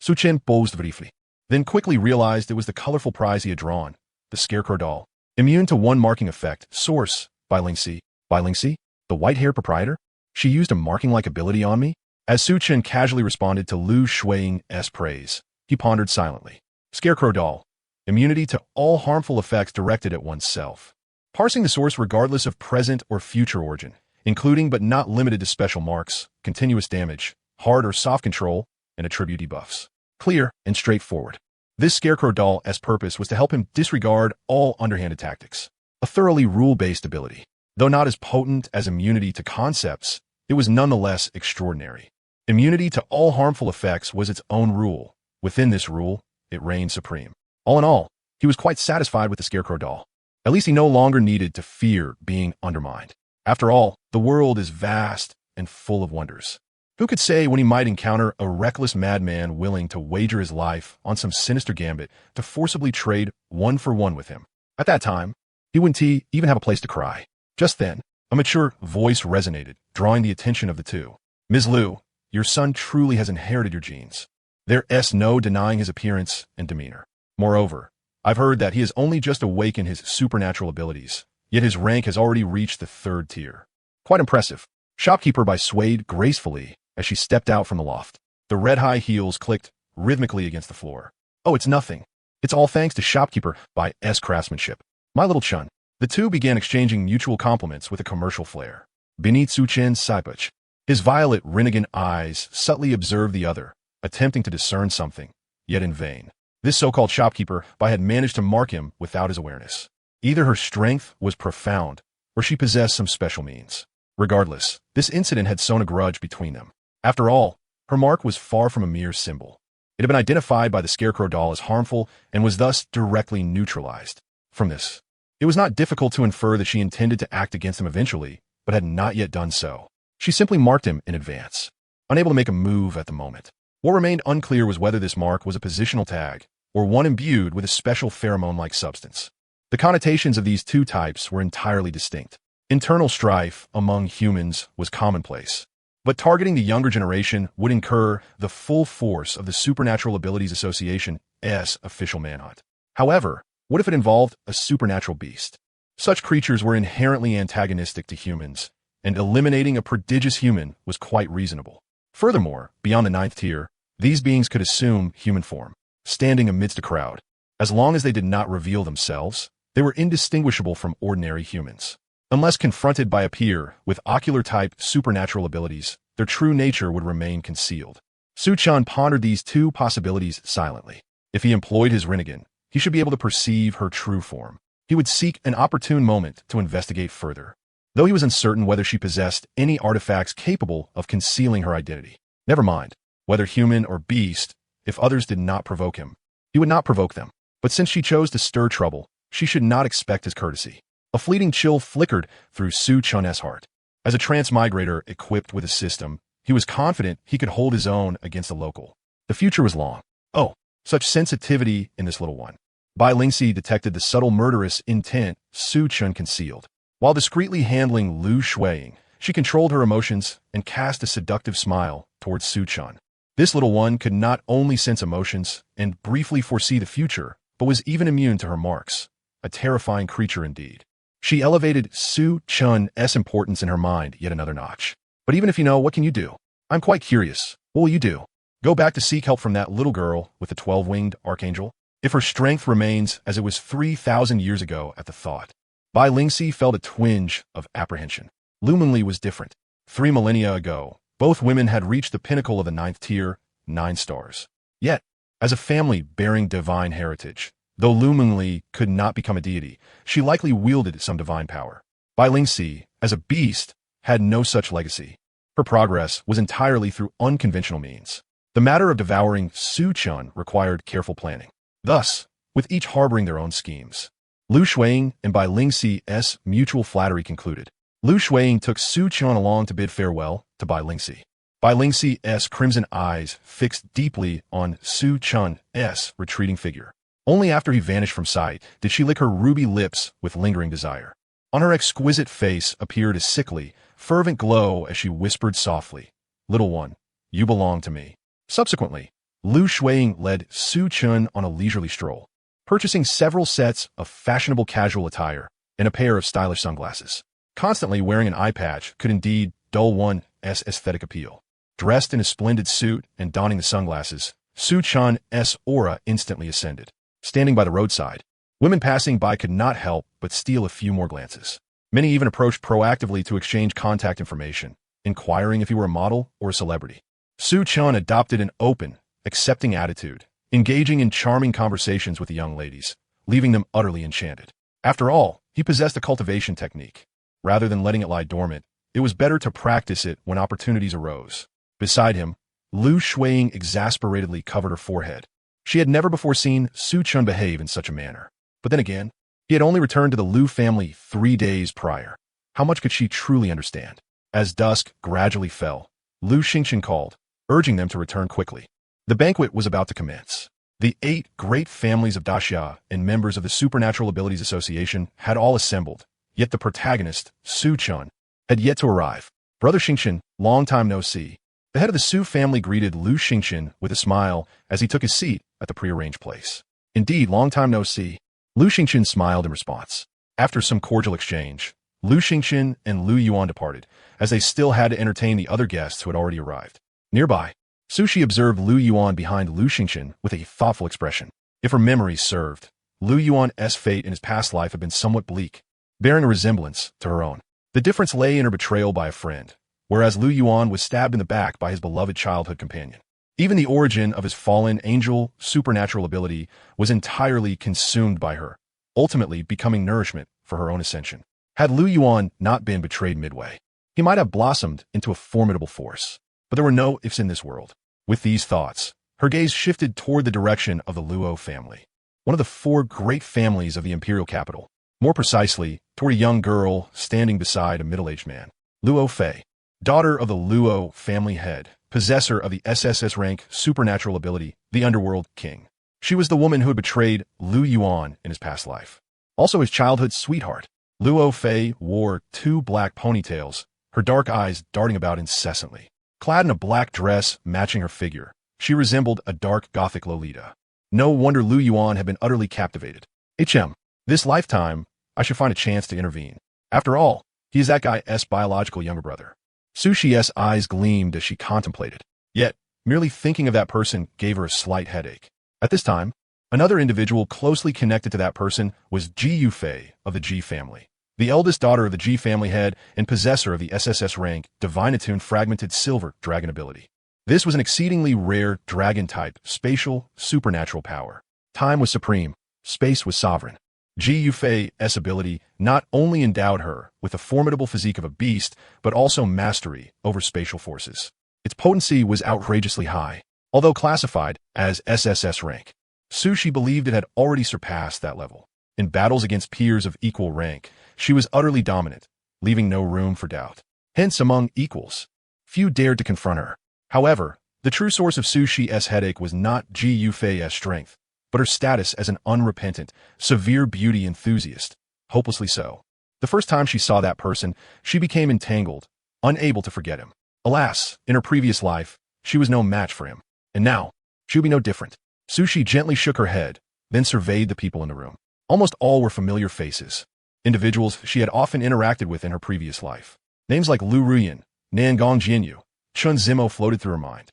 Su Chun paused briefly, then quickly realized it was the colorful prize he had drawn, the Scarecrow doll. Immune to one marking effect. Source, Bai Lingxi. Bai Lingxi? The white-haired proprietor? She used a marking-like ability on me? As Su Chun casually responded to Lu Shuiying's praise, he pondered silently. Scarecrow doll. Immunity to all harmful effects directed at oneself. Parsing the source regardless of present or future origin, including but not limited to special marks, continuous damage, hard or soft control, and attribute debuffs. Clear and straightforward. This Scarecrow doll's purpose was to help him disregard all underhanded tactics. A thoroughly rule-based ability. Though not as potent as immunity to concepts, it was nonetheless extraordinary. Immunity to all harmful effects was its own rule. Within this rule, it reigned supreme. All in all, he was quite satisfied with the Scarecrow doll. At least he no longer needed to fear being undermined. After all, the world is vast and full of wonders. Who could say when he might encounter a reckless madman willing to wager his life on some sinister gambit to forcibly trade 1-for-1 with him? At that time, he wouldn't even have a place to cry. Just then, a mature voice resonated, drawing the attention of the two. Ms. Liu, your son truly has inherited your genes. There's no denying his appearance and demeanor. Moreover, I've heard that he has only just awakened his supernatural abilities, yet his rank has already reached the 3rd tier. Quite impressive. Shopkeeper Bai swayed gracefully as she stepped out from the loft. The red high heels clicked rhythmically against the floor. Oh, it's nothing. It's all thanks to Shopkeeper Bai's craftsmanship. My little Chun. The two began exchanging mutual compliments with a commercial flair. Beneath Su Chun's side-butch, his violet renegade eyes subtly observed the other, attempting to discern something, yet in vain. This so-called shopkeeper Bai had managed to mark him without his awareness. Either her strength was profound, or she possessed some special means. Regardless, this incident had sown a grudge between them. After all, her mark was far from a mere symbol. It had been identified by the Scarecrow doll as harmful and was thus directly neutralized. From this, it was not difficult to infer that she intended to act against him eventually, but had not yet done so. She simply marked him in advance, unable to make a move at the moment. What remained unclear was whether this mark was a positional tag, or one imbued with a special pheromone-like substance. The connotations of these two types were entirely distinct. Internal strife among humans was commonplace, but targeting the younger generation would incur the full force of the Supernatural Abilities Association's official manhunt. However, what if it involved a supernatural beast? Such creatures were inherently antagonistic to humans, and eliminating a prodigious human was quite reasonable. Furthermore, beyond the 9th tier, these beings could assume human form, standing amidst a crowd. As long as they did not reveal themselves, they were indistinguishable from ordinary humans. Unless confronted by a peer with ocular-type supernatural abilities, their true nature would remain concealed. Su-chan pondered these two possibilities silently. If he employed his Rinnegan, he should be able to perceive her true form. He would seek an opportune moment to investigate further, though he was uncertain whether she possessed any artifacts capable of concealing her identity. Never mind, whether human or beast, if others did not provoke him, he would not provoke them. But since she chose to stir trouble, she should not expect his courtesy. A fleeting chill flickered through Su-chan's heart. As a transmigrator equipped with a system, he was confident he could hold his own against a local. The future was long. Oh, such sensitivity in this little one. Bai Lingxi detected the subtle murderous intent Su-chan concealed. While discreetly handling Lu Shuiying, she controlled her emotions and cast a seductive smile towards Su-chan. This little one could not only sense emotions and briefly foresee the future, but was even immune to her marks. A terrifying creature indeed. She elevated Su-chan's importance in her mind yet another notch. But even if you know, what can you do? I'm quite curious. What will you do? Go back to seek help from that little girl with the 12-winged archangel? If her strength remains as it was 3,000 years ago at the thought. Bai Lingxi felt a twinge of apprehension. Lu Mengli was different. 3 millennia ago, both women had reached the pinnacle of the 9th tier, 9 stars. Yet, as a family bearing divine heritage, though Lu Mengli could not become a deity, she likely wielded some divine power. Bai Lingxi, as a beast, had no such legacy. Her progress was entirely through unconventional means. The matter of devouring Su-chan required careful planning. Thus, with each harboring their own schemes, Lu Shuiying and Bai Lingxi's mutual flattery concluded. Lu Shuiying took Su-chan along to bid farewell to Bai Lingxi. Bai Lingxi's crimson eyes fixed deeply on Su-chan's retreating figure. Only after he vanished from sight did she lick her ruby lips with lingering desire. On her exquisite face appeared a sickly, fervent glow as she whispered softly, "Little one, you belong to me." Subsequently, Lu Shuiying led Su-chan on a leisurely stroll, purchasing several sets of fashionable casual attire and a pair of stylish sunglasses. Constantly wearing an eye patch could indeed dull one's aesthetic appeal. Dressed in a splendid suit and donning the sunglasses, Su-chan's aura instantly ascended. Standing by the roadside, women passing by could not help but steal a few more glances. Many even approached proactively to exchange contact information, inquiring if he were a model or a celebrity. Su-chan adopted an open, accepting attitude, engaging in charming conversations with the young ladies, leaving them utterly enchanted. After all, he possessed a cultivation technique. Rather than letting it lie dormant, it was better to practice it when opportunities arose. Beside him, Lu Shuiying exasperatedly covered her forehead. She had never before seen Su-chan behave in such a manner. But then again, he had only returned to the Lu family 3 days prior. How much could she truly understand? As dusk gradually fell, Lu Xingqian called, urging them to return quickly. The banquet was about to commence. The 8 great families of Daxia and members of the Supernatural Abilities Association had all assembled, yet the protagonist, Su-chan, had yet to arrive. Brother Xingqian, long time no see. The head of the Su family greeted Lu Xingqian with a smile as he took his seat at the prearranged place. Indeed, long time no see. Lu Xingqian smiled in response. After some cordial exchange, Lu Xingqian and Lu Yuan departed, as they still had to entertain the other guests who had already arrived. Nearby, Sushi observed Lu Yuan behind Lu Xingqian with a thoughtful expression. If her memory served, Lu Yuan's fate in his past life had been somewhat bleak, bearing a resemblance to her own. The difference lay in her betrayal by a friend, whereas Lu Yuan was stabbed in the back by his beloved childhood companion. Even the origin of his fallen angel supernatural ability was entirely consumed by her, ultimately becoming nourishment for her own ascension. Had Lu Yuan not been betrayed midway, he might have blossomed into a formidable force. But there were no ifs in this world. With these thoughts, her gaze shifted toward the direction of the Luo family, one of the four great families of the imperial capital. More precisely, toward a young girl standing beside a middle-aged man. Luo Fei, daughter of the Luo family head, possessor of the SSS rank supernatural ability, the Underworld King. She was the woman who had betrayed Lu Yuan in his past life. Also his childhood sweetheart. Luo Fei wore 2 black ponytails, her dark eyes darting about incessantly. Clad in a black dress matching her figure, she resembled a dark Gothic Lolita. No wonder Lu Yuan had been utterly captivated. This lifetime, I should find a chance to intervene. After all, he is that guy's biological younger brother. Sushi's eyes gleamed as she contemplated. Yet, merely thinking of that person gave her a slight headache. At this time, another individual closely connected to that person was Ji Yufei of the Ji family, the eldest daughter of the Ji family head and possessor of the SSS rank Divine Attune Fragmented Silver Dragon ability. This was an exceedingly rare dragon-type, spatial, supernatural power. Time was supreme, space was sovereign. Ji Yufei's ability not only endowed her with the formidable physique of a beast, but also mastery over spatial forces. Its potency was outrageously high, although classified as SSS rank. Sushi believed it had already surpassed that level. In battles against peers of equal rank, she was utterly dominant, leaving no room for doubt. Hence, among equals, few dared to confront her. However, the true source of Sushi's headache was not Ji Yufei's strength, but her status as an unrepentant, severe beauty enthusiast, hopelessly so. The first time she saw that person, she became entangled, unable to forget him. Alas, in her previous life, she was no match for him. And now, she would be no different. Sushi gently shook her head, then surveyed the people in the room. Almost all were familiar faces, individuals she had often interacted with in her previous life. Names like Lu Ruyan, Nangong Jianyu, Chun Zimo floated through her mind.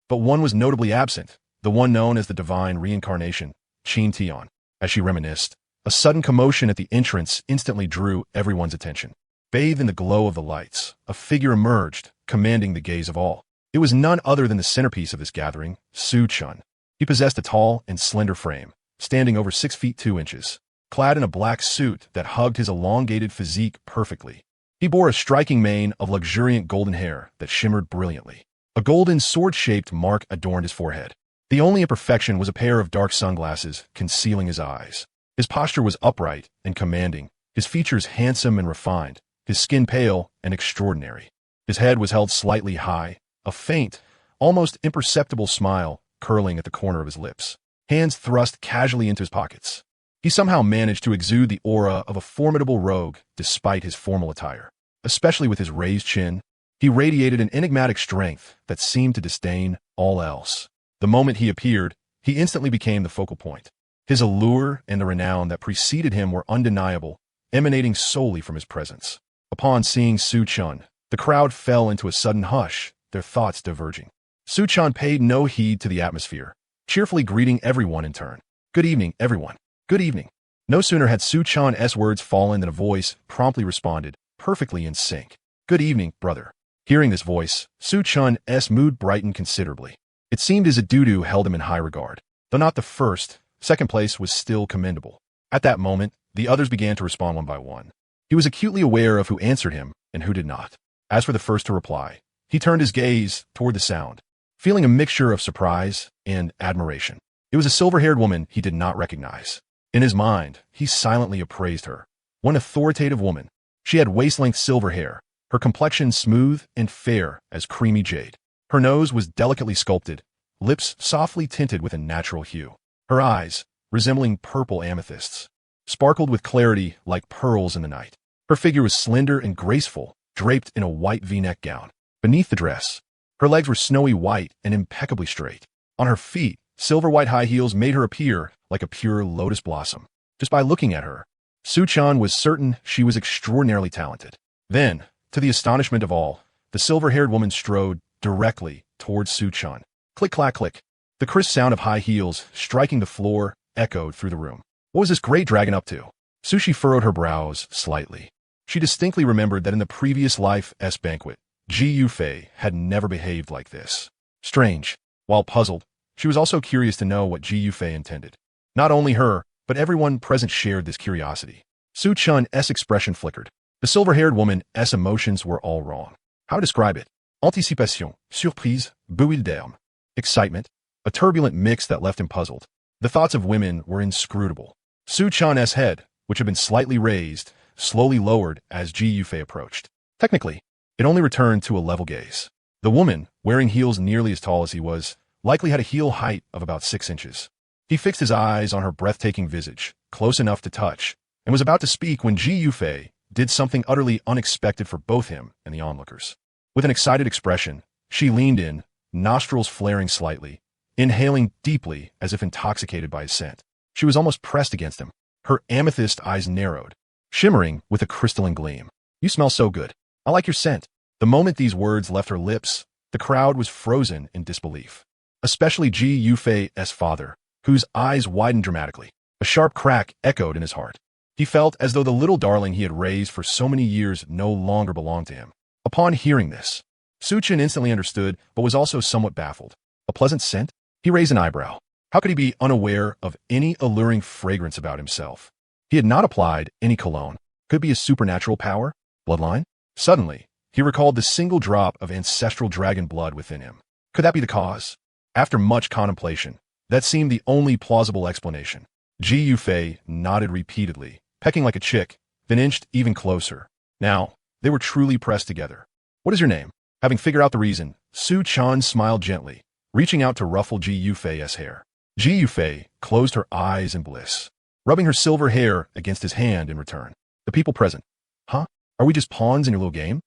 But one was notably absent, the one known as the divine reincarnation, Qin Tian. As she reminisced, a sudden commotion at the entrance instantly drew everyone's attention. Bathed in the glow of the lights, a figure emerged, commanding the gaze of all. It was none other than the centerpiece of this gathering, Su Chun. He possessed a tall and slender frame, standing over 6 feet 2 inches, clad in a black suit that hugged his elongated physique perfectly. He bore a striking mane of luxuriant golden hair that shimmered brilliantly. A golden sword-shaped mark adorned his forehead. The only imperfection was a pair of dark sunglasses concealing his eyes. His posture was upright and commanding, his features handsome and refined, his skin pale and extraordinary. His head was held slightly high, a faint, almost imperceptible smile curling at the corner of his lips, hands thrust casually into his pockets. He somehow managed to exude the aura of a formidable rogue despite his formal attire. Especially with his raised chin, he radiated an enigmatic strength that seemed to disdain all else. The moment he appeared, he instantly became the focal point. His allure and the renown that preceded him were undeniable, emanating solely from his presence. Upon seeing Su Chun, the crowd fell into a sudden hush, their thoughts diverging. Su Chun paid no heed to the atmosphere, cheerfully greeting everyone in turn. "Good evening, everyone. Good evening." No sooner had Su Chun's words fallen than a voice promptly responded, perfectly in sync. "Good evening, brother." Hearing this voice, Su Chun's mood brightened considerably. It seemed as if Dudu held him in high regard. Though not the first, second place was still commendable. At that moment, the others began to respond one by one. He was acutely aware of who answered him and who did not. As for the first to reply, he turned his gaze toward the sound, feeling a mixture of surprise and admiration. It was a silver-haired woman he did not recognize. In his mind, he silently appraised her. One authoritative woman. She had waist-length silver hair, her complexion smooth and fair as creamy jade. Her nose was delicately sculpted, lips softly tinted with a natural hue. Her eyes, resembling purple amethysts, sparkled with clarity like pearls in the night. Her figure was slender and graceful, draped in a white V-neck gown. Beneath the dress, her legs were snowy white and impeccably straight. On her feet, silver-white high heels made her appear like a pure lotus blossom. Just by looking at her, Su Chun was certain she was extraordinarily talented. Then, to the astonishment of all, the silver-haired woman strode directly towards Su Chun. Click, clack, click. The crisp sound of high heels striking the floor echoed through the room. What was this great dragon up to? Sushi furrowed her brows slightly. She distinctly remembered that in the previous life's banquet, Ji Yufei had never behaved like this. Strange. While puzzled, she was also curious to know what Ji Yufei intended. Not only her, but everyone present shared this curiosity. Su Chun's expression flickered. The silver-haired woman's emotions were all wrong. How to describe it? Anticipation, surprise, bouillie d'armes. Excitement, a turbulent mix that left him puzzled. The thoughts of women were inscrutable. Su-chan's head, which had been slightly raised, slowly lowered as Ji Yufei approached. Technically, it only returned to a level gaze. The woman, wearing heels nearly as tall as he was, likely had a heel height of about 6 inches. He fixed his eyes on her breathtaking visage, close enough to touch, and was about to speak when Ji Yufei did something utterly unexpected for both him and the onlookers. With an excited expression, she leaned in, nostrils flaring slightly, inhaling deeply as if intoxicated by his scent. She was almost pressed against him. Her amethyst eyes narrowed, shimmering with a crystalline gleam. "You smell so good. I like your scent." The moment these words left her lips, the crowd was frozen in disbelief. Especially Ji Yufei's father, whose eyes widened dramatically. A sharp crack echoed in his heart. He felt as though the little darling he had raised for so many years no longer belonged to him. Upon hearing this, Su-chan instantly understood, but was also somewhat baffled. A pleasant scent? He raised an eyebrow. How could he be unaware of any alluring fragrance about himself? He had not applied any cologne. Could it be his supernatural power? Bloodline? Suddenly, he recalled the single drop of ancestral dragon blood within him. Could that be the cause? After much contemplation, that seemed the only plausible explanation. Ji Yufei nodded repeatedly, pecking like a chick, then inched even closer. Now, they were truly pressed together. "What is your name?" Having figured out the reason, Su-chan smiled gently, reaching out to ruffle Ji Yufei's hair. Ji Yufei closed her eyes in bliss, rubbing her silver hair against his hand in return. The people present. "Huh? Are we just pawns in your little game?"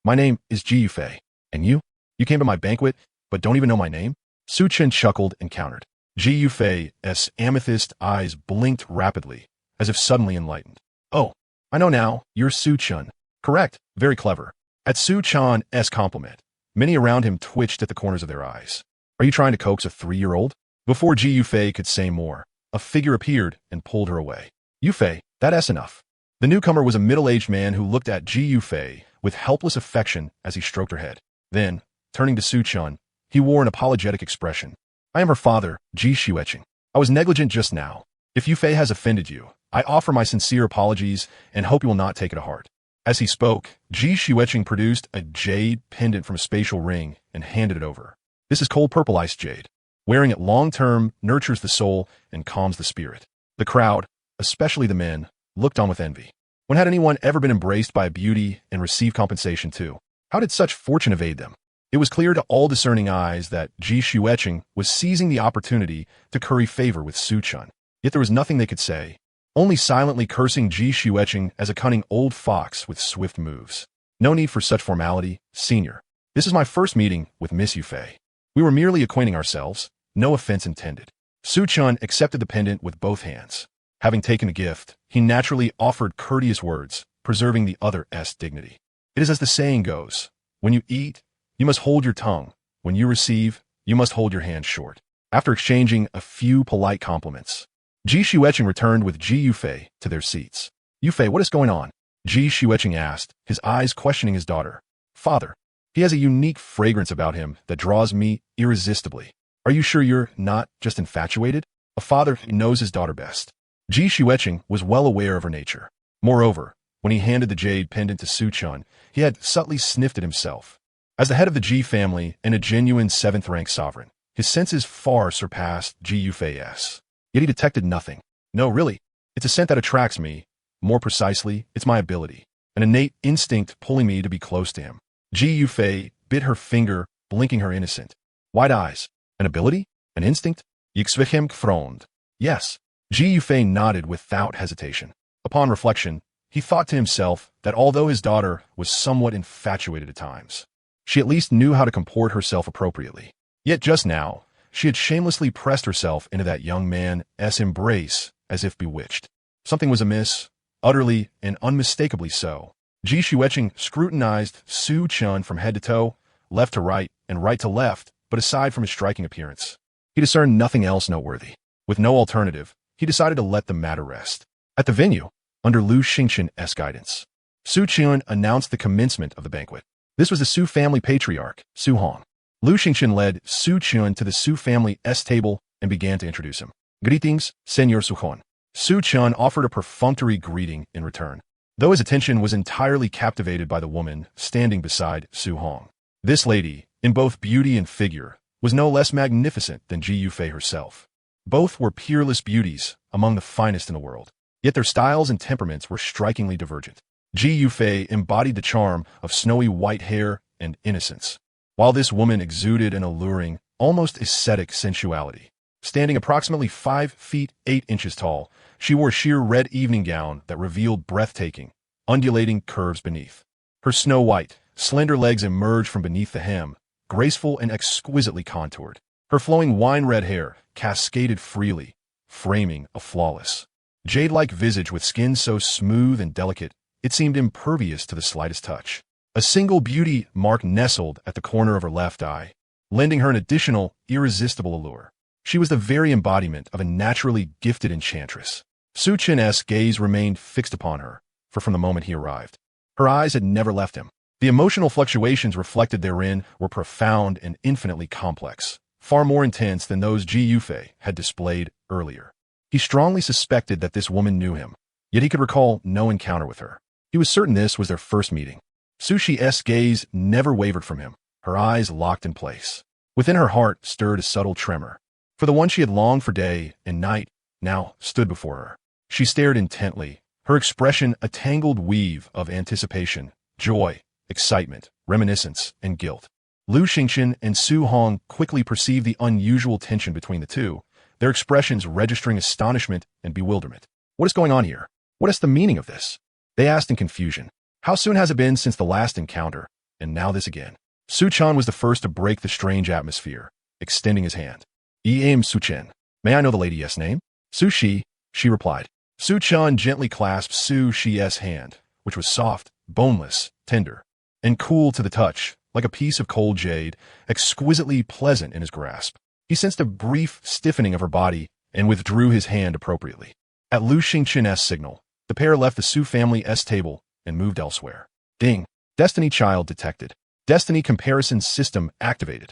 My name is Ji Yufei. And you? You came to my banquet, but don't even know my name?" Su-chan chuckled and countered. Ji Yufei's amethyst eyes blinked rapidly, as if suddenly enlightened. "Oh, I know now. You're Su-chan." "Correct. Very clever." At Su-chan's compliment, many around him twitched at the corners of their eyes. "Are you trying to coax a 3-year-old? Before Ji Yufei could say more, a figure appeared and pulled her away. "Yufei, that's enough." The newcomer was a middle-aged man who looked at Ji Yufei with helpless affection as he stroked her head. Then, turning to Su-chan, he wore an apologetic expression. "I am her father, Ji Xueqing. I was negligent just now. If Yufei has offended you, I offer my sincere apologies and hope you will not take it to heart." As he spoke, Ji Xueqing produced a jade pendant from a spatial ring and handed it over. "This is cold purple ice jade. Wearing it long-term nurtures the soul and calms the spirit." The crowd, especially the men, looked on with envy. When had anyone ever been embraced by a beauty and received compensation too? How did such fortune evade them? It was clear to all discerning eyes that Ji Xueqing was seizing the opportunity to curry favor with Su-chan. Yet there was nothing they could say, only silently cursing Ji Xueqing as a cunning old fox with swift moves. "No need for such formality, senior. This is my first meeting with Miss Yufei. We were merely acquainting ourselves, no offense intended." Su-chan accepted the pendant with both hands. Having taken the gift, he naturally offered courteous words, preserving the other's dignity. It is as the saying goes, when you eat, you must hold your tongue. When you receive, you must hold your hand short. After exchanging a few polite compliments, Ji Xueqing returned with Ji Yufei to their seats. "Yufei, what is going on?" Ji Xueqing asked, his eyes questioning his daughter. "Father, he has a unique fragrance about him that draws me irresistibly. Are you sure you're not just infatuated?" A father knows his daughter best. Ji Xueqing was well aware of her nature. Moreover, when he handed the jade pendant to Su-chan, he had subtly sniffed it himself. As the head of the Ji family and a genuine 7th-rank sovereign, his senses far surpassed Ji Yufei's. Yet he detected nothing. "No, really, it's a scent that attracts me. More precisely, it's my ability, an innate instinct pulling me to be close to him." Ji Yufei bit her finger, blinking her innocent, wide eyes. "An ability? An instinct?" "Ich zwichem gefrond." "Yes." Ji Yufei nodded without hesitation. Upon reflection, he thought to himself that although his daughter was somewhat infatuated at times, she at least knew how to comport herself appropriately. Yet just now, she had shamelessly pressed herself into that young man's embrace as if bewitched. Something was amiss, utterly and unmistakably so. Ji Xueqing scrutinized Su-chan from head to toe, left to right, and right to left, but aside from his striking appearance, he discerned nothing else noteworthy. With no alternative, he decided to let the matter rest. At the venue, under Lu Xingqian's guidance, Su-chan announced the commencement of the banquet. This was the Su family patriarch, Su Hong. Lu Xingqian led Su-chan to the Su family's table and began to introduce him. "Greetings, Senor Su Hong." Su-chan offered a perfunctory greeting in return. though his attention was entirely captivated by the woman standing beside Su Hong. This lady, in both beauty and figure, was no less magnificent than Ji Yufei herself. Both were peerless beauties, among the finest in the world, yet their styles and temperaments were strikingly divergent. Ji Yufei embodied the charm of snowy white hair and innocence, while this woman exuded an alluring, almost ascetic sensuality. Standing approximately 5 feet 8 inches tall, she wore a sheer red evening gown that revealed breathtaking, undulating curves beneath. Her snow-white, slender legs emerged from beneath the hem, graceful and exquisitely contoured. Her flowing wine-red hair cascaded freely, framing a flawless, jade-like visage with skin so smooth and delicate it seemed impervious to the slightest touch. A single beauty mark nestled at the corner of her left eye, lending her an additional, irresistible allure. She was the very embodiment of a naturally gifted enchantress. Su Chen's gaze remained fixed upon her, for from the moment he arrived, her eyes had never left him. The emotional fluctuations reflected therein were profound and infinitely complex, far more intense than those Ji Yufei had displayed earlier. He strongly suspected that this woman knew him, yet he could recall no encounter with her. He was certain this was their first meeting. Su Chi's gaze never wavered from him, her eyes locked in place. Within her heart stirred a subtle tremor, for the one she had longed for day and night now stood before her. She stared intently, her expression a tangled weave of anticipation, joy, excitement, reminiscence, and guilt. Lu Xingqian and Su Hong quickly perceived the unusual tension between the two, their expressions registering astonishment and bewilderment. What is going on here? What is the meaning of this? They asked in confusion. How soon has it been since the last encounter, and now this again? Su Chan was the first to break the strange atmosphere, extending his hand. I am Su Chen. May I know the lady's name? Su Shi, she replied. Su Chan gently clasped Su Shi's hand, which was soft, boneless, tender, and cool to the touch, like a piece of cold jade, exquisitely pleasant in his grasp. He sensed a brief stiffening of her body and withdrew his hand appropriately. At Lu Xingqian's signal, the pair left the Su family's table and moved elsewhere. Ding. Destiny Child detected. Destiny comparison system activated.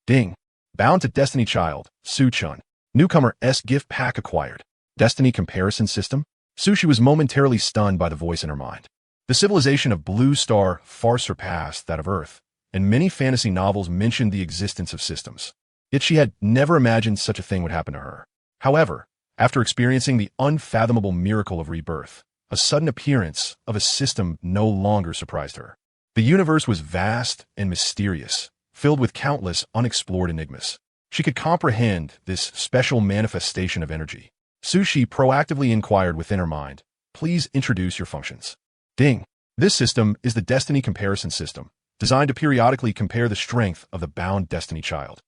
Ding. Bound to Destiny Child, Su Chun. Newcomer S gift pack acquired. Destiny comparison system? Sushi was momentarily stunned by the voice in her mind. The civilization of Blue Star far surpassed that of Earth, and many fantasy novels mentioned the existence of systems. Yet she had never imagined such a thing would happen to her. However, after experiencing the unfathomable miracle of rebirth, a sudden appearance of a system no longer surprised her. The universe was vast and mysterious, filled with countless unexplored enigmas. She could comprehend this special manifestation of energy. Sushi proactively inquired within her mind, "Please introduce your functions." Ding. This system is the Destiny Comparison System, designed to periodically compare the strength of the bound Destiny Child.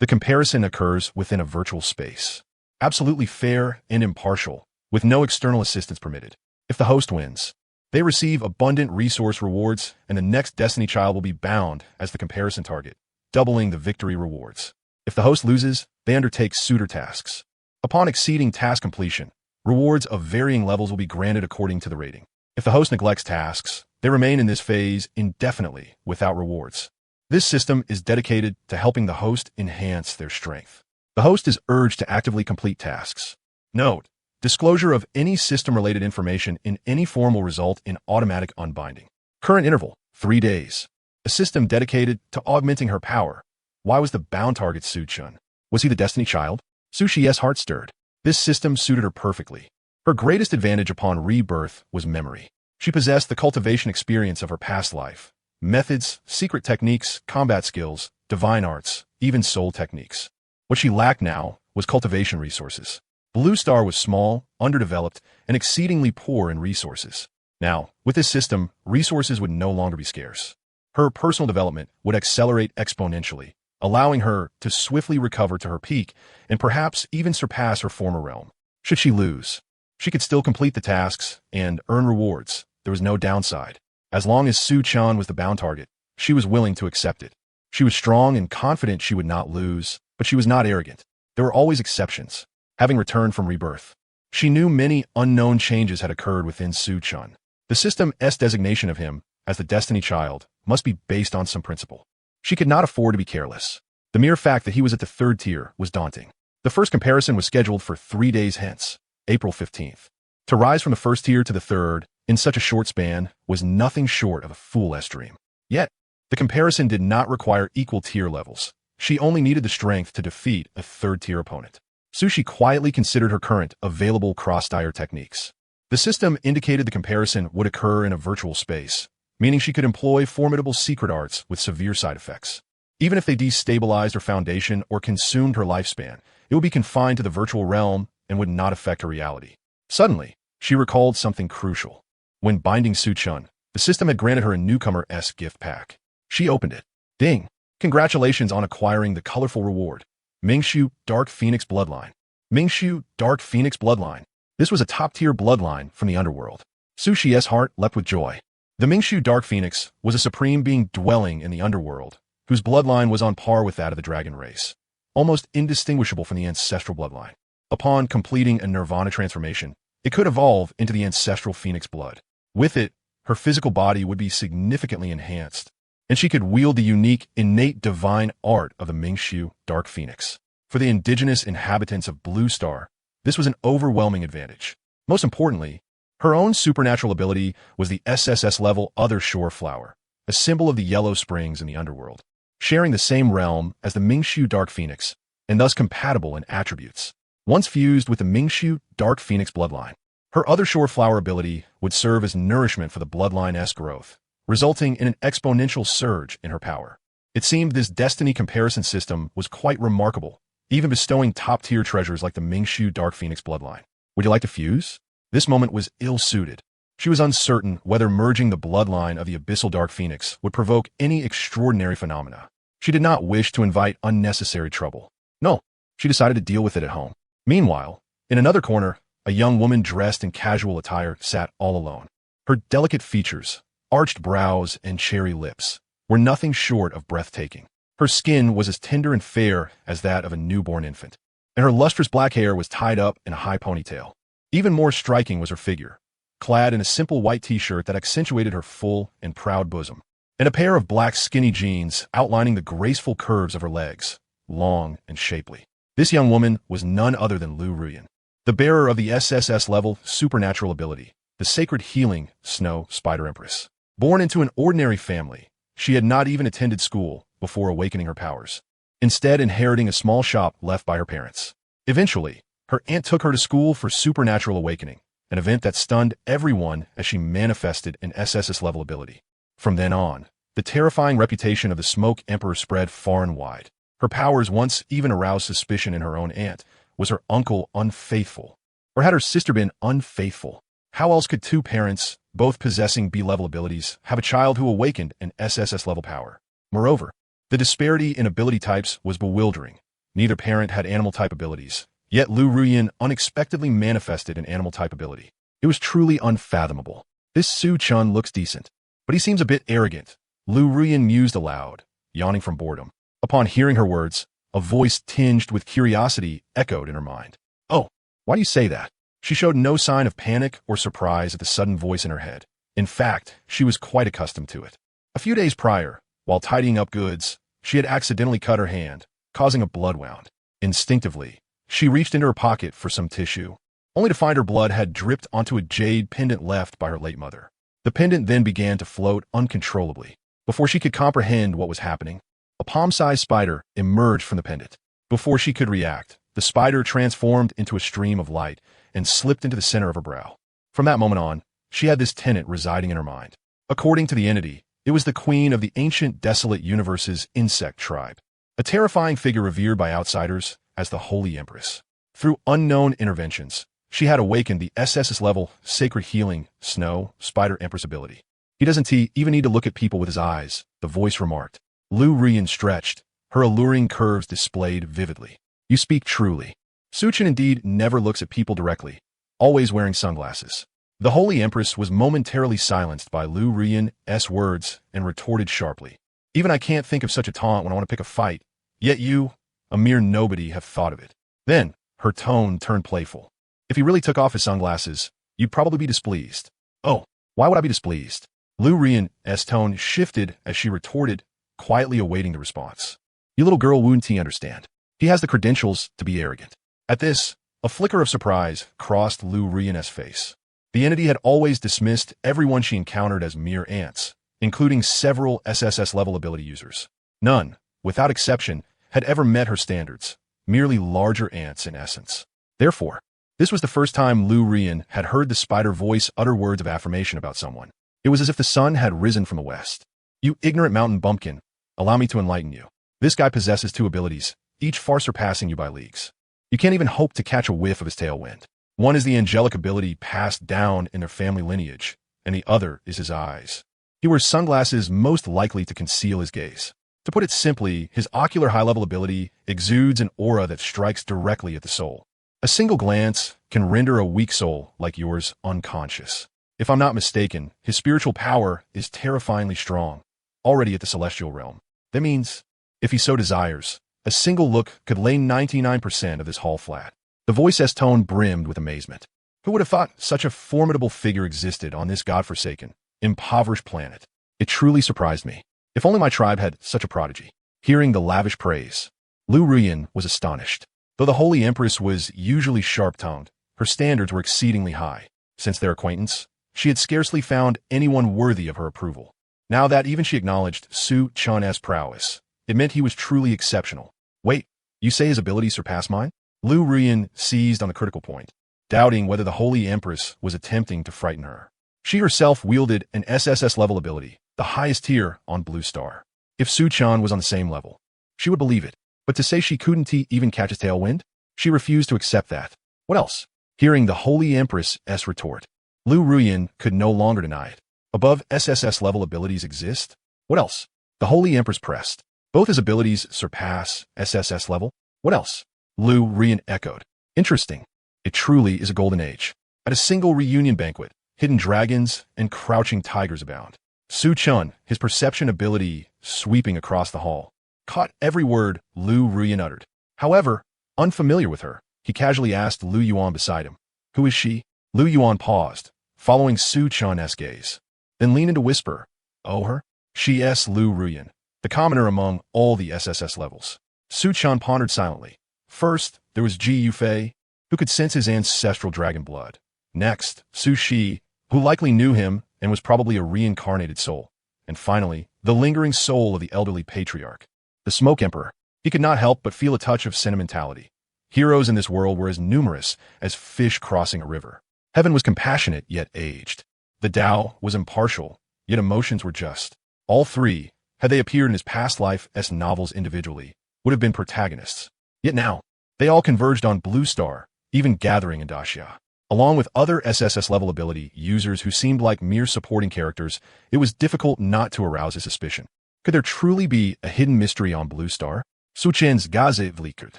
The comparison occurs within a virtual space, absolutely fair and impartial, with no external assistance permitted. If the host wins, they receive abundant resource rewards, and the next Destiny Child will be bound as the comparison target, doubling the victory rewards. If the host loses, they undertake suitor tasks. Upon exceeding task completion, rewards of varying levels will be granted according to the rating. If the host neglects tasks, they remain in this phase indefinitely without rewards. This system is dedicated to helping the host enhance their strength. The host is urged to actively complete tasks. Note: disclosure of any system-related information in any form will result in automatic unbinding. Current interval: 3 days. A system dedicated to augmenting her power. Why was the bound target Su Chun? Was he the Destiny Child? Sushi's heart stirred. This system suited her perfectly. Her greatest advantage upon rebirth was memory. She possessed the cultivation experience of her past life, methods, secret techniques, combat skills, divine arts, even soul techniques. What she lacked now was cultivation resources. Blue Star was small, underdeveloped, and exceedingly poor in resources. Now, with this system, resources would no longer be scarce. Her personal development would accelerate exponentially, allowing her to swiftly recover to her peak and perhaps even surpass her former realm. Should she lose, she could still complete the tasks and earn rewards. There was no downside. As long as Su Chan was the bound target, she was willing to accept it. She was strong and confident she would not lose, but she was not arrogant. There were always exceptions. Having returned from rebirth, she knew many unknown changes had occurred within Su Chan. The system's designation of him as the Destiny Child must be based on some principle. She could not afford to be careless. The mere fact that he was at the 3rd tier was daunting. The first comparison was scheduled for 3 days hence, April 15th. To rise from the 1st tier to the 3rd in such a short span was nothing short of a fool's dream. Yet, the comparison did not require equal tier levels. She only needed the strength to defeat a third-tier opponent. Sushi quietly considered her current available cross-tier techniques. The system indicated the comparison would occur in a virtual space, meaning she could employ formidable secret arts with severe side effects. Even if they destabilized her foundation or consumed her lifespan, it would be confined to the virtual realm and would not affect her reality. Suddenly, she recalled something crucial. When binding Su-chun, the system had granted her a newcomer-esque gift pack. She opened it. Ding! Congratulations on acquiring the colorful reward. Mingshu Dark Phoenix Bloodline. Mingshu Dark Phoenix Bloodline. This was a top-tier bloodline from the underworld. Sushi's heart leapt with joy. The Mingshu Dark Phoenix was a supreme being dwelling in the underworld, whose bloodline was on par with that of the dragon race, almost indistinguishable from the ancestral bloodline. Upon completing a nirvana transformation, it could evolve into the ancestral phoenix blood. With it, her physical body would be significantly enhanced, and she could wield the unique, innate divine art of the Mingshu Dark Phoenix. For the indigenous inhabitants of Blue Star, this was an overwhelming advantage. Most importantly, her own supernatural ability was the SSS-level Other Shore Flower, a symbol of the Yellow Springs in the underworld, sharing the same realm as the Mingshu Dark Phoenix, and thus compatible in attributes. Once fused with the Mingshu Dark Phoenix bloodline, her Other Shore Flower ability would serve as nourishment for the bloodline-esque growth, resulting in an exponential surge in her power. It seemed this destiny comparison system was quite remarkable, even bestowing top-tier treasures like the Mingshu Dark Phoenix bloodline. Would you like to fuse? This moment was ill-suited. She was uncertain whether merging the bloodline of the Abyssal Dark Phoenix would provoke any extraordinary phenomena. She did not wish to invite unnecessary trouble. No, she decided to deal with it at home. Meanwhile, in another corner, a young woman dressed in casual attire sat all alone. Her delicate features, arched brows, and cherry lips were nothing short of breathtaking. Her skin was as tender and fair as that of a newborn infant, and her lustrous black hair was tied up in a high ponytail. Even more striking was her figure, clad in a simple white t-shirt that accentuated her full and proud bosom, and a pair of black skinny jeans outlining the graceful curves of her legs, long and shapely. This young woman was none other than Lu Ruyan, the bearer of the SSS-level supernatural ability, the sacred healing Snow Spider Empress. Born into an ordinary family, she had not even attended school before awakening her powers, instead inheriting a small shop left by her parents. Eventually, her aunt took her to school for supernatural awakening, an event that stunned everyone as she manifested an SSS-level ability. From then on, the terrifying reputation of the Smoke Emperor spread far and wide. Her powers once even aroused suspicion in her own aunt. Was her uncle unfaithful? Or had her sister been unfaithful? How else could two parents, both possessing B-level abilities, have a child who awakened an SSS-level power? Moreover, the disparity in ability types was bewildering. Neither parent had animal-type abilities, yet Lu Ruyan unexpectedly manifested an animal-type ability. It was truly unfathomable. This Su-chun looks decent, but he seems a bit arrogant, Lu Ruyan mused aloud, yawning from boredom. Upon hearing her words, a voice tinged with curiosity echoed in her mind. Oh, why do you say that? She showed no sign of panic or surprise at the sudden voice in her head. In fact, she was quite accustomed to it. A few days prior, while tidying up goods, she had accidentally cut her hand, causing a blood wound. Instinctively, she reached into her pocket for some tissue, only to find her blood had dripped onto a jade pendant left by her late mother. The pendant then began to float uncontrollably. Before she could comprehend what was happening, a palm-sized spider emerged from the pendant. Before she could react, the spider transformed into a stream of light and slipped into the center of her brow. From that moment on, she had this tenet residing in her mind. According to the entity, it was the queen of the ancient desolate universe's insect tribe, a terrifying figure revered by outsiders as the Holy Empress. Through unknown interventions, she had awakened the SSS-level sacred healing Snow Spider Empress ability. He doesn't even need to look at people with his eyes, the voice remarked. Lu Ruyan stretched, her alluring curves displayed vividly. You speak truly. Su-chun indeed never looks at people directly, always wearing sunglasses. The Holy Empress was momentarily silenced by Lu Ruyan's words and retorted sharply. Even I can't think of such a taunt when I want to pick a fight, yet you, a mere nobody, have thought of it. Then, her tone turned playful. If he really took off his sunglasses, you'd probably be displeased. Oh, why would I be displeased? Lu Ruyan's tone shifted as she retorted, quietly awaiting the response. You little girl wouldn't he understand. He has the credentials to be arrogant. At this, a flicker of surprise crossed Lu Ruyan's face. The entity had always dismissed everyone she encountered as mere ants, including several SSS-level ability users. None, without exception, had ever met her standards, merely larger ants in essence. Therefore, this was the first time Lu Rian had heard the spider voice utter words of affirmation about someone. It was as if the sun had risen from the west. "You ignorant mountain bumpkin, allow me to enlighten you. This guy possesses two abilities, each far surpassing you by leagues. You can't even hope to catch a whiff of his tailwind. One is the angelic ability passed down in their family lineage, and the other is his eyes. He wears sunglasses most likely to conceal his gaze. To put it simply, his ocular high-level ability exudes an aura that strikes directly at the soul. A single glance can render a weak soul like yours unconscious. If I'm not mistaken, his spiritual power is terrifyingly strong, already at the celestial realm. That means, if he so desires, a single look could lay 99% of this hall flat." The voice's tone brimmed with amazement. Who would have thought such a formidable figure existed on this godforsaken, impoverished planet? It truly surprised me. If only my tribe had such a prodigy. Hearing the lavish praise, Lu Ruyan was astonished. Though the Holy Empress was usually sharp-tongued, her standards were exceedingly high. Since their acquaintance, she had scarcely found anyone worthy of her approval. Now that even she acknowledged Su Chan's prowess, it meant he was truly exceptional. "Wait, you say his abilities surpass mine?" Lu Ruyan seized on the critical point, doubting whether the Holy Empress was attempting to frighten her. She herself wielded an SSS-level ability, the highest tier on Blue Star. If Su Chan was on the same level, she would believe it. But to say she couldn't even catch his tailwind? She refused to accept that. What else? Hearing the Holy Empress's retort, Lu Ruyan could no longer deny it. Above SSS-level abilities exist? What else? The Holy Empress pressed. Both his abilities surpass SSS level? What else? Lu Ruyan echoed. Interesting. It truly is a golden age. At a single reunion banquet, hidden dragons and crouching tigers abound. Su Chun, his perception ability sweeping across the hall, caught every word Lu Ruyan uttered. However, unfamiliar with her, he casually asked Lu Yuan beside him, "Who is she?" Lu Yuan paused, following Su Chun's gaze, then leaned in to whisper, "Oh, her? She is Lu Ruyan, the commoner among all the SSS levels." Su Chun pondered silently. First, there was Ji Yufei, who could sense his ancestral dragon blood. Next, Su Shi, who likely knew him and was probably a reincarnated soul. And finally, the lingering soul of the elderly patriarch, the Smoke Emperor. He could not help but feel a touch of sentimentality. Heroes in this world were as numerous as fish crossing a river. Heaven was compassionate yet aged. The Tao was impartial, yet emotions were just. All three, had they appeared in his past life as novels individually, would have been protagonists. Yet now, they all converged on Blue Star, even gathering in Daxia. Along with other SSS-level ability users who seemed like mere supporting characters, it was difficult not to arouse his suspicion. Could there truly be a hidden mystery on Blue Star? Suchen's Gaze Vlikert.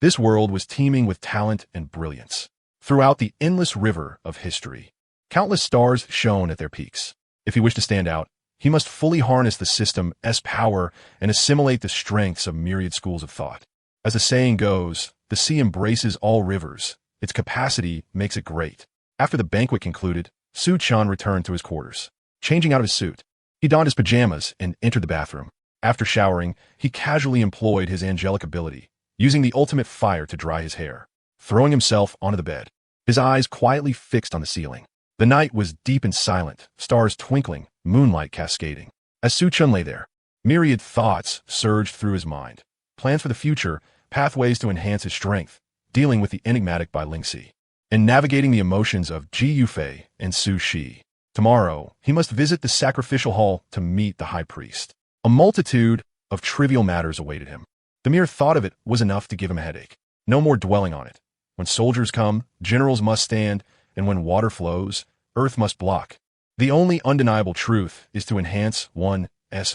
This world was teeming with talent and brilliance. Throughout the endless river of history, countless stars shone at their peaks. If he wished to stand out, he must fully harness the system's power and assimilate the strengths of myriad schools of thought. As the saying goes, the sea embraces all rivers. Its capacity makes it great. After the banquet concluded, Su Chan returned to his quarters. Changing out of his suit, he donned his pajamas and entered the bathroom. After showering, he casually employed his angelic ability, using the ultimate fire to dry his hair. Throwing himself onto the bed, his eyes quietly fixed on the ceiling. The night was deep and silent, stars twinkling, moonlight cascading. As Su Chun lay there, myriad thoughts surged through his mind. Plans for the future, pathways to enhance his strength, dealing with the enigmatic Bai Lingxi, and navigating the emotions of Ji Yufei and Su Shi. Tomorrow, he must visit the sacrificial hall to meet the high priest. A multitude of trivial matters awaited him. The mere thought of it was enough to give him a headache. No more dwelling on it. When soldiers come, generals must stand, and when water flows, earth must block. The only undeniable truth is to enhance one's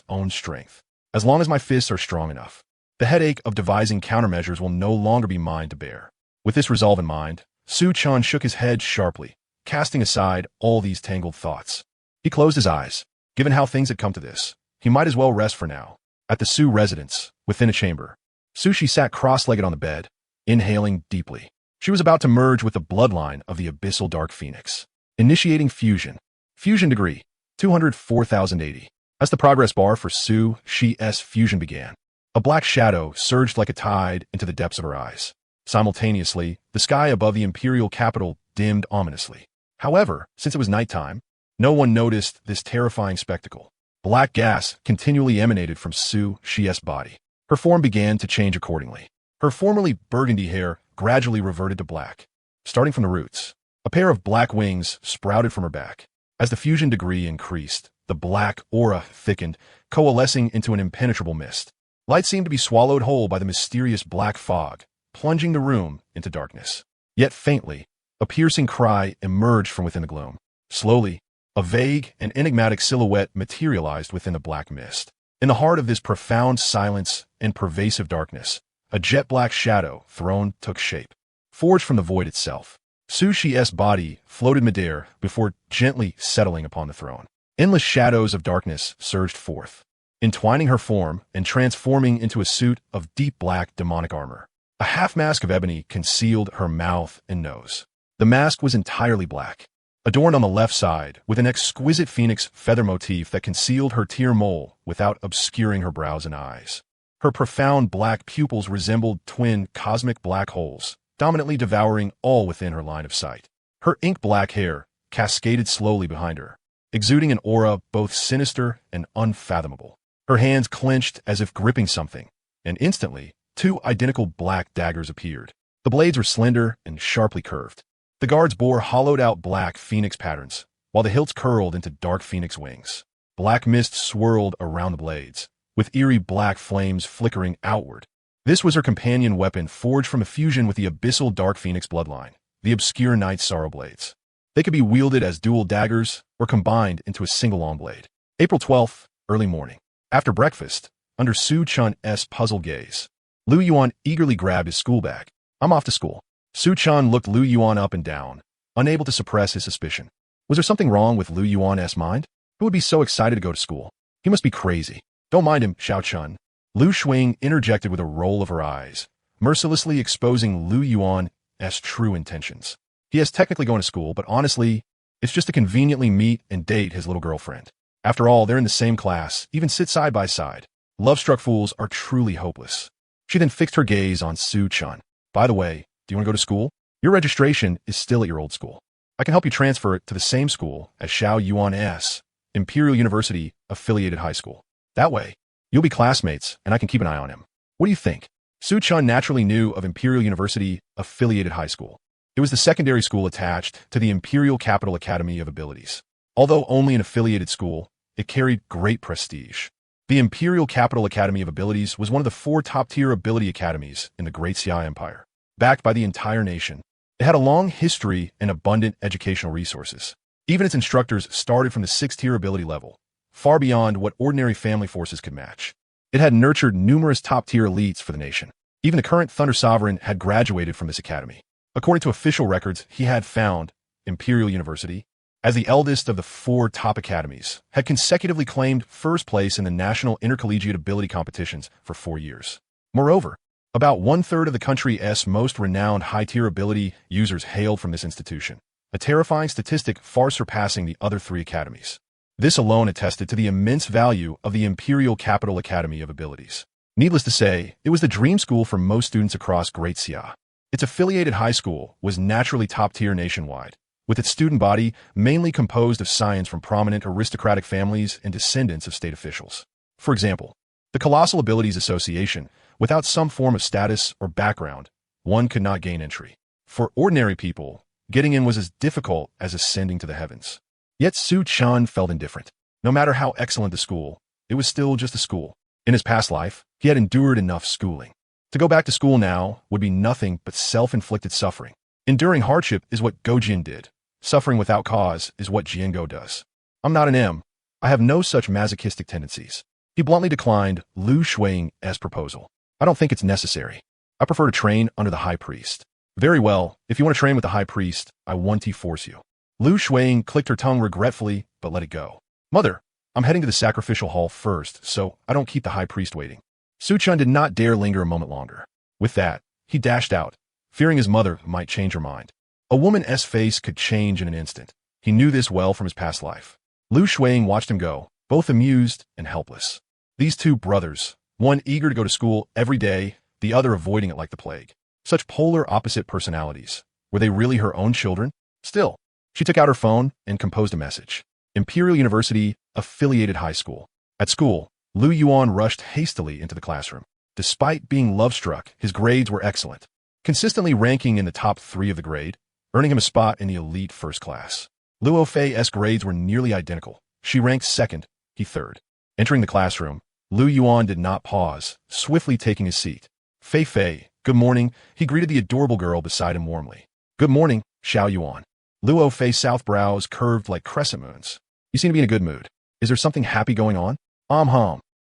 own strength. As long as my fists are strong enough, the headache of devising countermeasures will no longer be mine to bear. With this resolve in mind, Su Chan shook his head sharply, casting aside all these tangled thoughts. He closed his eyes. Given how things had come to this, he might as well rest for now. At the Su residence, within a chamber, Su Shi sat cross-legged on the bed, inhaling deeply. She was about to merge with the bloodline of the abyssal dark phoenix. Initiating fusion. Fusion degree, 204,080. As the progress bar for Su Shi's fusion began, a black shadow surged like a tide into the depths of her eyes. Simultaneously, the sky above the imperial capital dimmed ominously. However, since it was nighttime, no one noticed this terrifying spectacle. Black gas continually emanated from Su Xi's body. Her form began to change accordingly. Her formerly burgundy hair gradually reverted to black. Starting from the roots, a pair of black wings sprouted from her back. As the fusion degree increased, the black aura thickened, coalescing into an impenetrable mist. Light seemed to be swallowed whole by the mysterious black fog, plunging the room into darkness. Yet faintly, a piercing cry emerged from within the gloom. Slowly, a vague and enigmatic silhouette materialized within the black mist. In the heart of this profound silence and pervasive darkness, a jet-black shadow throne took shape. Forged from the void itself, Su Xi's body floated midair before gently settling upon the throne. Endless shadows of darkness surged forth, entwining her form and transforming into a suit of deep black demonic armor. A half-mask of ebony concealed her mouth and nose. The mask was entirely black, adorned on the left side with an exquisite phoenix feather motif that concealed her tear mole without obscuring her brows and eyes. Her profound black pupils resembled twin cosmic black holes, dominantly devouring all within her line of sight. Her ink-black hair cascaded slowly behind her, exuding an aura both sinister and unfathomable. Her hands clenched as if gripping something, and instantly, two identical black daggers appeared. The blades were slender and sharply curved. The guards bore hollowed-out black phoenix patterns, while the hilts curled into dark phoenix wings. Black mist swirled around the blades, with eerie black flames flickering outward. This was her companion weapon forged from a fusion with the abyssal dark phoenix bloodline, the obscure Night Sorrow blades. They could be wielded as dual daggers or combined into a single long blade. April 12th, early morning. After breakfast, under Su Chun's puzzled gaze, Lu Yuan eagerly grabbed his school bag. "I'm off to school." Su Chun looked Lu Yuan up and down, unable to suppress his suspicion. Was there something wrong with Lu Yuan's mind? Who would be so excited to go to school? He must be crazy. "Don't mind him, Xiao Chun." Lu Shuing interjected with a roll of her eyes, mercilessly exposing Lu Yuan's true intentions. He is technically going to school, but honestly, it's just to conveniently meet and date his little girlfriend. After all, they're in the same class, even sit side by side. Love-struck fools are truly hopeless. She then fixed her gaze on Su Chun. "By the way, do you want to go to school? Your registration is still at your old school. I can help you transfer it to the same school as Xiao Yuan's Imperial University Affiliated High School. That way, you'll be classmates, and I can keep an eye on him. What do you think?" Su Chun naturally knew of Imperial University Affiliated High School. It was the secondary school attached to the Imperial Capital Academy of Abilities. Although only an affiliated school, it carried great prestige. The Imperial Capital Academy of Abilities was one of the 4 top-tier ability academies in the Great Xia Empire. Backed by the entire nation, it had a long history and abundant educational resources. Even its instructors started from the 6th-tier ability level, far beyond what ordinary family forces could match. It had nurtured numerous top-tier elites for the nation. Even the current Thunder Sovereign had graduated from this academy. According to official records, he had found Imperial University, as the eldest of the 4 top academies, had consecutively claimed first place in the national intercollegiate ability competitions for 4 years. Moreover, about 1/3 of the country's most renowned high-tier ability users hailed from this institution, a terrifying statistic far surpassing the other 3 academies. This alone attested to the immense value of the Imperial Capital Academy of Abilities. Needless to say, it was the dream school for most students across Great Xia. Its affiliated high school was naturally top-tier nationwide, with its student body mainly composed of scions from prominent aristocratic families and descendants of state officials. For example, the Colossal Abilities Association, without some form of status or background, one could not gain entry. For ordinary people, getting in was as difficult as ascending to the heavens. Yet Su Chun felt indifferent. No matter how excellent the school, it was still just a school. In his past life, he had endured enough schooling. To go back to school now would be nothing but self-inflicted suffering. Enduring hardship is what Gojin did. Suffering without cause is what Jiango does. "I'm not an M. I have no such masochistic tendencies." He bluntly declined Lu Shuing's proposal. "I don't think it's necessary. I prefer to train under the High Priest." "Very well, if you want to train with the High Priest, I won't force you." Lu Shuing clicked her tongue regretfully, but let it go. "Mother, I'm heading to the sacrificial hall first, so I don't keep the High Priest waiting." Su Chun did not dare linger a moment longer. With that, he dashed out, fearing his mother might change her mind. A woman's face could change in an instant. He knew this well from his past life. Lu Shuing watched him go, both amused and helpless. These 2 brothers, one eager to go to school every day, the other avoiding it like the plague. Such polar opposite personalities. Were they really her own children? Still, She took out her phone and composed a message. Imperial University, affiliated high school. At school, Lu Yuan rushed hastily into the classroom. Despite being love-struck, his grades were excellent, consistently ranking in the top 3 of the grade, earning him a spot in the elite first class. Luo Fei's grades were nearly identical. She ranked second, he third. Entering the classroom, Lu Yuan did not pause, swiftly taking his seat. Fei, good morning, he greeted the adorable girl beside him warmly. Good morning, Xiao Yuan. Luo Fei's south brows curved like crescent moons. You seem to be in a good mood. Is there something happy going on?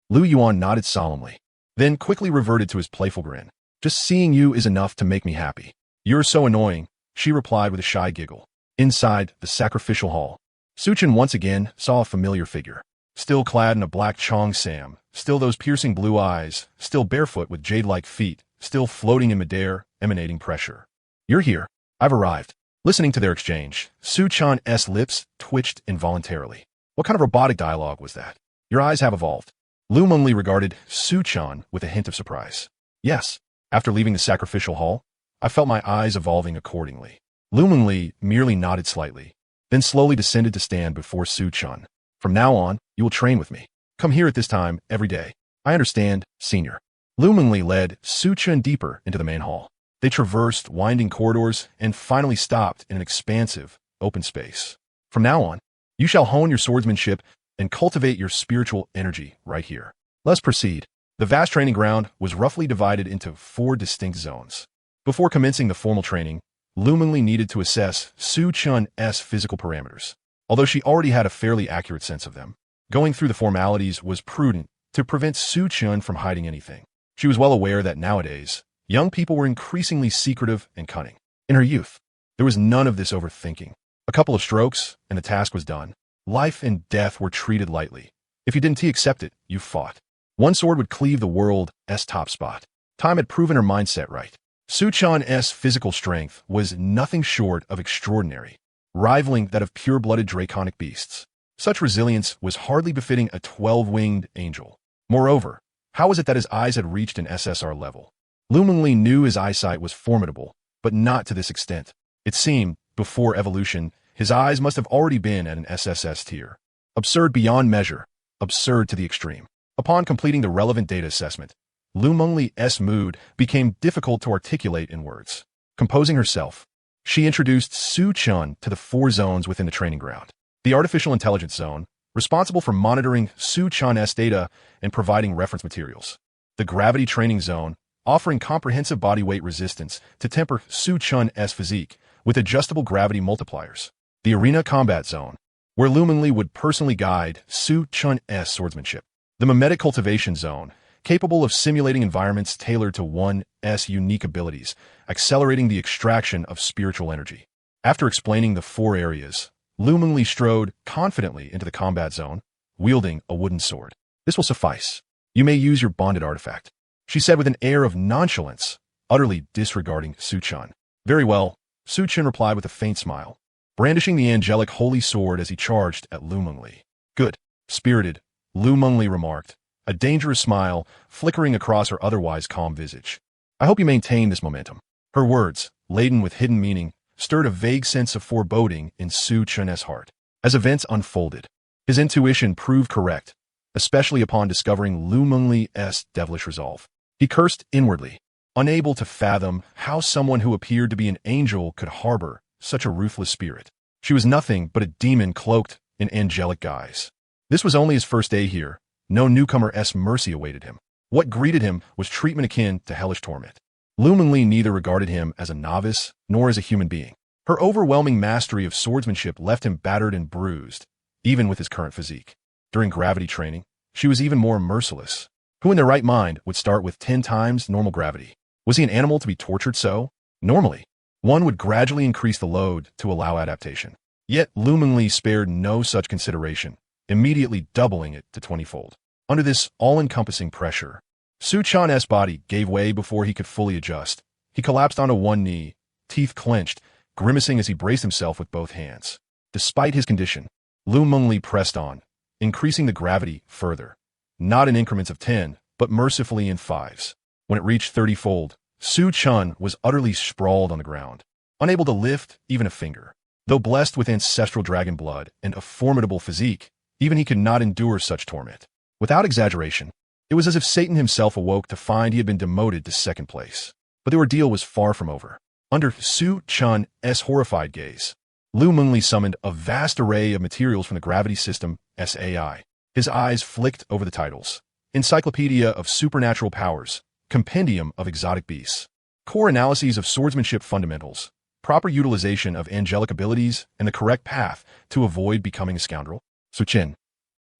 Lu Yuan nodded solemnly, then quickly reverted to his playful grin. Just seeing you is enough to make me happy. You're so annoying, she replied with a shy giggle. Inside the sacrificial hall, Suchin once again saw a familiar figure. Still clad in a black cheongsam, still those piercing blue eyes, still barefoot with jade-like feet, still floating in midair, emanating pressure. You're here. I've arrived. Listening to their exchange, Suchan's lips twitched involuntarily. What kind of robotic dialogue was that? Your eyes have evolved. Lu Mengli regarded Suchan with a hint of surprise. Yes. After leaving the sacrificial hall, I felt my eyes evolving accordingly. Lu Mengli merely nodded slightly, then slowly descended to stand before Suchan. From now on, you will train with me. Come here at this time every day. I understand, senior. Lu Mengli led Suchan deeper into the main hall. They traversed winding corridors and finally stopped in an expansive, open space. From now on, you shall hone your swordsmanship and cultivate your spiritual energy right here. Let's proceed. The vast training ground was roughly divided into 4 distinct zones. Before commencing the formal training, Lu Mengli needed to assess Suchan's physical parameters. Although she already had a fairly accurate sense of them, going through the formalities was prudent to prevent Suchan from hiding anything. She was well aware that nowadays, young people were increasingly secretive and cunning. In her youth, there was none of this overthinking. A couple of strokes, and the task was done. Life and death were treated lightly. If you didn't accept it, you fought. One sword would cleave the world's top spot. Time had proven her mindset right. Suchan's physical strength was nothing short of extraordinary, rivaling that of pure-blooded draconic beasts. Such resilience was hardly befitting a 12-winged angel. Moreover, how was it that his eyes had reached an SSR level? Lu Mengli knew his eyesight was formidable, but not to this extent. It seemed, before evolution, his eyes must have already been at an SSS tier. Absurd beyond measure, absurd to the extreme. Upon completing the relevant data assessment, Lu Mengli's mood became difficult to articulate in words. Composing herself, she introduced Suchan to the 4 zones within the training ground. The artificial intelligence zone, responsible for monitoring Suchan's data and providing reference materials. The gravity training zone, offering comprehensive body weight resistance to temper Suchan's physique with adjustable gravity multipliers. The arena combat zone, where Lu Mengli would personally guide Suchan's swordsmanship. The mimetic cultivation zone, capable of simulating environments tailored to one's unique abilities, accelerating the extraction of spiritual energy. After explaining the 4 areas, Lu Mengli strode confidently into the combat zone, wielding a wooden sword. This will suffice. You may use your bonded artifact, she said with an air of nonchalance, utterly disregarding Suchan. Very well, Suchan replied with a faint smile, brandishing the angelic holy sword as he charged at Lu Mengli. Good, spirited, Lu Mengli remarked, a dangerous smile flickering across her otherwise calm visage. I hope you maintain this momentum. Her words, laden with hidden meaning, stirred a vague sense of foreboding in Suchan's heart. As events unfolded, his intuition proved correct, especially upon discovering Lu Mengli's devilish resolve. He cursed inwardly, unable to fathom how someone who appeared to be an angel could harbor such a ruthless spirit. She was nothing but a demon cloaked in angelic guise. This was only his first day here. No newcomer's mercy awaited him. What greeted him was treatment akin to hellish torment. Lu Mengli neither regarded him as a novice nor as a human being. Her overwhelming mastery of swordsmanship left him battered and bruised, even with his current physique. During gravity training, she was even more merciless. Who in their right mind would start with 10 times normal gravity? Was he an animal to be tortured so? Normally, one would gradually increase the load to allow adaptation. Yet Lu Mengli spared no such consideration, immediately doubling it to 20-fold. Under this all-encompassing pressure, Suchan's body gave way before he could fully adjust. He collapsed onto one knee, teeth clenched, grimacing as he braced himself with both hands. Despite his condition, Lu Mengli pressed on, increasing the gravity further, not in increments of 10, but mercifully in 5s. When it reached 30-fold, Suchan was utterly sprawled on the ground, unable to lift even a finger. Though blessed with ancestral dragon blood and a formidable physique, even he could not endure such torment. Without exaggeration, it was as if Satan himself awoke to find he had been demoted to second place. But the ordeal was far from over. Under Su Chun's horrified gaze, Lu Mengli summoned a vast array of materials from the gravity system SAI. His eyes flicked over the titles: Encyclopedia of Supernatural Powers, Compendium of Exotic Beasts, Core Analyses of Swordsmanship Fundamentals, Proper Utilization of Angelic Abilities, and the Correct Path to Avoid Becoming a Scoundrel. Su Chen.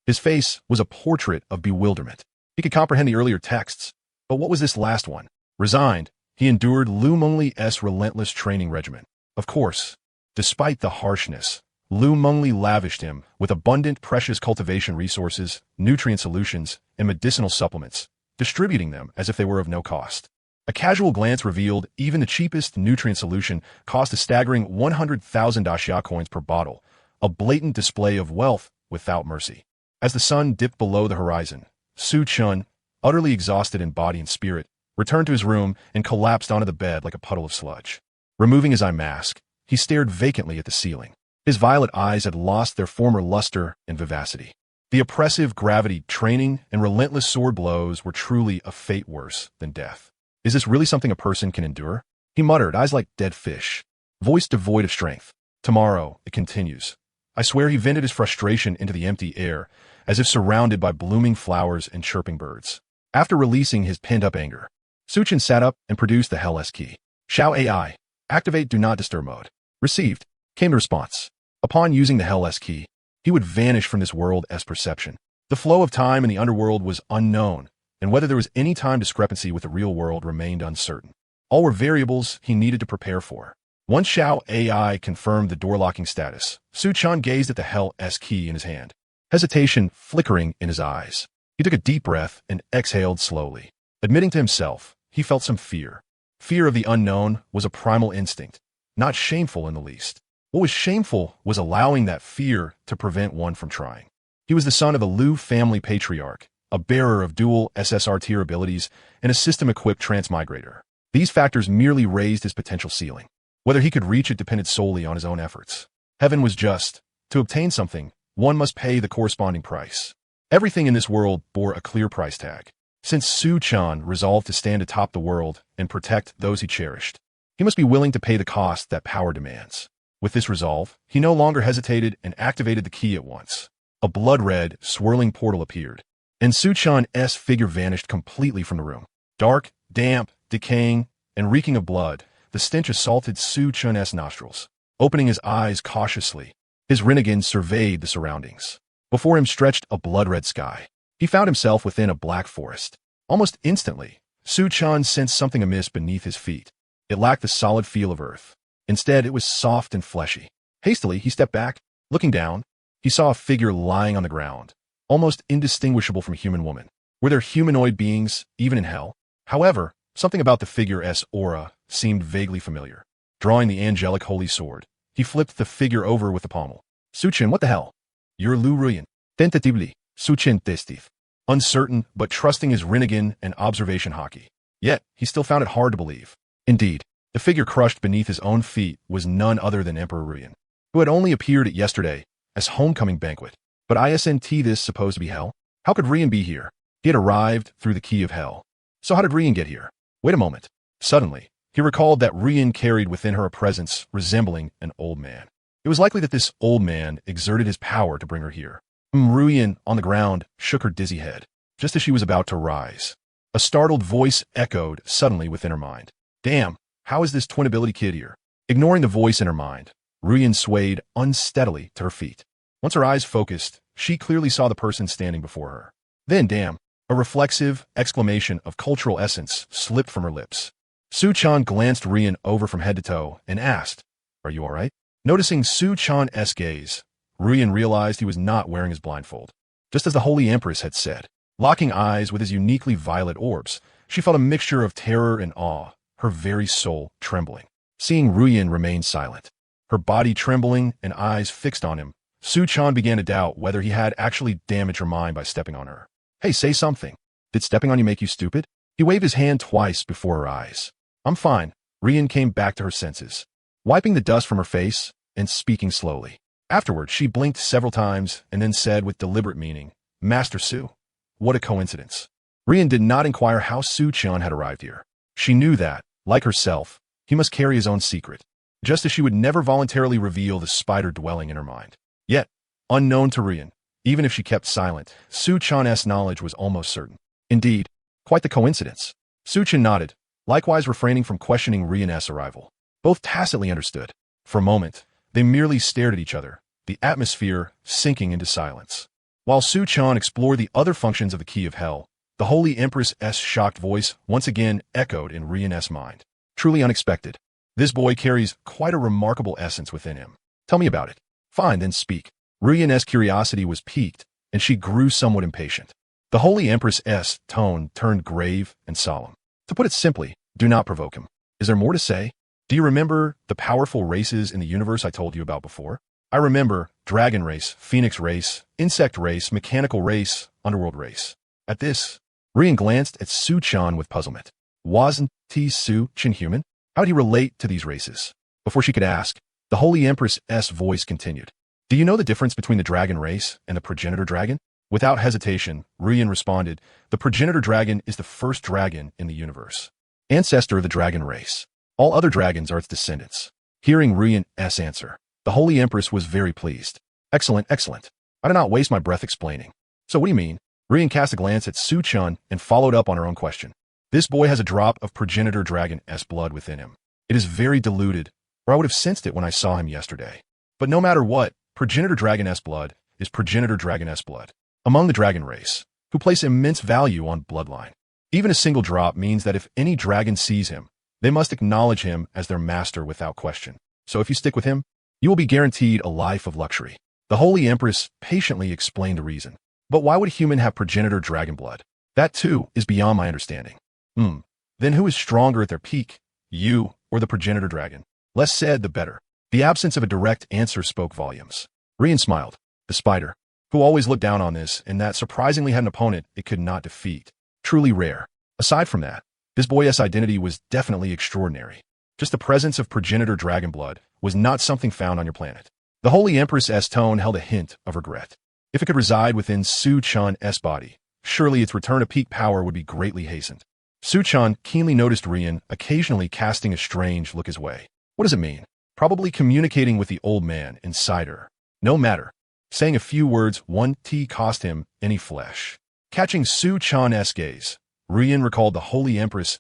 His face was a portrait of bewilderment. He could comprehend the earlier texts, but what was this last one? Resigned, he endured Lu Mengli's relentless training regimen. Of course, despite the harshness, Lu Mengli lavished him with abundant precious cultivation resources, nutrient solutions, and medicinal supplements, distributing them as if they were of no cost. A casual glance revealed even the cheapest nutrient solution cost a staggering 100,000 Daxia coins per bottle, a blatant display of wealth without mercy. As the sun dipped below the horizon, Su Chun, utterly exhausted in body and spirit, returned to his room and collapsed onto the bed like a puddle of sludge. Removing his eye mask, he stared vacantly at the ceiling. His violet eyes had lost their former luster and vivacity. The oppressive gravity training and relentless sword blows were truly a fate worse than death. Is this really something a person can endure? He muttered, eyes like dead fish, voice devoid of strength. Tomorrow, it continues. I swear he vented his frustration into the empty air, as if surrounded by blooming flowers and chirping birds. After releasing his pent-up anger, Su Chen sat up and produced the Hell S key. Xiao AI, activate Do Not Disturb mode. Received, came the response. Upon using the Hell S key, he would vanish from this world's perception. The flow of time in the underworld was unknown, and whether there was any time discrepancy with the real world remained uncertain. All were variables he needed to prepare for. Once Xiao AI confirmed the door-locking status, Su Chen gazed at the Hell S key in his hand, hesitation flickering in his eyes. He took a deep breath and exhaled slowly. Admitting to himself, he felt some fear. Fear of the unknown was a primal instinct, not shameful in the least. What was shameful was allowing that fear to prevent one from trying. He was the son of a Lu family patriarch, a bearer of dual SSR tier abilities, and a system-equipped transmigrator. These factors merely raised his potential ceiling. Whether he could reach it depended solely on his own efforts. Heaven was just. To obtain something, one must pay the corresponding price. Everything in this world bore a clear price tag. Since Su Chen resolved to stand atop the world and protect those he cherished, he must be willing to pay the cost that power demands. With this resolve, he no longer hesitated and activated the key at once. A blood-red, swirling portal appeared, and Su Chen's figure vanished completely from the room. Dark, damp, decaying, and reeking of blood, the stench assaulted Su Chen's nostrils. Opening his eyes cautiously, his Rinnegan surveyed the surroundings. Before him stretched a blood-red sky. He found himself within a black forest. Almost instantly, Su Chen sensed something amiss beneath his feet. It lacked the solid feel of earth. Instead, it was soft and fleshy. Hastily, he stepped back. Looking down, he saw a figure lying on the ground, almost indistinguishable from a human woman. Were there humanoid beings, even in hell? However, something about the figure's aura seemed vaguely familiar. Drawing the angelic holy sword, he flipped the figure over with the pommel. Su Chen, what the hell? You're Lu Ruyan. Tentatively, Su Chen tested. Uncertain, but trusting his Rinnegan and observation hockey. Yet, he still found it hard to believe. Indeed, the figure crushed beneath his own feet was none other than Emperor Ruyan, who had only appeared at yesterday as homecoming banquet. But isn't this supposed to be hell? How could Ruyan be here? He had arrived through the key of hell. So how did Ruyan get here? Wait a moment. Suddenly, he recalled that Ruyan carried within her a presence resembling an old man. It was likely that this old man exerted his power to bring her here. Ruyan, on the ground, shook her dizzy head, just as she was about to rise. A startled voice echoed suddenly within her mind. Damn, how is this twin-ability kid here? Ignoring the voice in her mind, Ruyan swayed unsteadily to her feet. Once her eyes focused, she clearly saw the person standing before her. Then, damn, a reflexive exclamation of cultural essence slipped from her lips. Su Chen glanced Ruyan over from head to toe and asked, Are you all right? Noticing Su Chen's gaze, Ruyan realized he was not wearing his blindfold. Just as the Holy Empress had said, locking eyes with his uniquely violet orbs, she felt a mixture of terror and awe, her very soul trembling. Seeing Ruyan remain silent, her body trembling and eyes fixed on him, Su Chen began to doubt whether he had actually damaged her mind by stepping on her. Hey, say something. Did stepping on you make you stupid? He waved his hand twice before her eyes. I'm fine. Ruyan came back to her senses. Wiping the dust from her face, and speaking slowly. Afterward, she blinked several times and then said with deliberate meaning, "Master Su." What a coincidence. Rian did not inquire how Su Qian had arrived here. She knew that, like herself, he must carry his own secret, just as she would never voluntarily reveal the spider dwelling in her mind. Yet, unknown to Rian, even if she kept silent, Su Qian's knowledge was almost certain. Indeed, quite the coincidence. Su Qian nodded, likewise refraining from questioning Rian's arrival. Both tacitly understood. For a moment, they merely stared at each other, the atmosphere sinking into silence. While Su Qian explored the other functions of the Key of Hell, the Holy Empress's shocked voice once again echoed in Rian's mind. Truly unexpected. This boy carries quite a remarkable essence within him. Tell me about it. Fine, then speak. Rian's curiosity was piqued, and she grew somewhat impatient. The Holy Empress's tone turned grave and solemn. To put it simply, do not provoke him. Is there more to say? Do you remember the powerful races in the universe I told you about before? I remember dragon race, phoenix race, insect race, mechanical race, underworld race. At this, Rian glanced at Su Qian with puzzlement. Wasn't Su Qian human? How did he relate to these races? Before she could ask, the Holy Empress's voice continued. Do you know the difference between the dragon race and the progenitor dragon? Without hesitation, Rian responded, the progenitor dragon is the first dragon in the universe. Ancestor of the dragon race. All other dragons are its descendants. Hearing Rian's answer, the Holy Empress was very pleased. Excellent, excellent. I did not waste my breath explaining. So what do you mean? Rian cast a glance at Su Qian and followed up on her own question. This boy has a drop of progenitor dragon's blood within him. It is very diluted, or I would have sensed it when I saw him yesterday. But no matter what, progenitor dragon's blood is progenitor dragon's blood. Among the dragon race, who place immense value on bloodline. Even a single drop means that if any dragon sees him, they must acknowledge him as their master without question. So if you stick with him, you will be guaranteed a life of luxury. The Holy Empress patiently explained the reason. But why would a human have progenitor dragon blood? That too is beyond my understanding. Then who is stronger at their peak, you or the progenitor dragon? Less said, the better. The absence of a direct answer spoke volumes. Rian smiled. The spider, who always looked down on this and that surprisingly had an opponent it could not defeat. Truly rare. Aside from that, this boy's identity was definitely extraordinary. Just the presence of progenitor dragon blood was not something found on your planet. The Holy Empress's tone held a hint of regret. If it could reside within Su Qian's body, surely its return to peak power would be greatly hastened. Su Qian keenly noticed Rian occasionally casting a strange look his way. What does it mean? Probably communicating with the old man inside her. No matter. Saying a few words won't cost him any flesh. Catching Su Qian's gaze, Rian recalled the Holy Empress's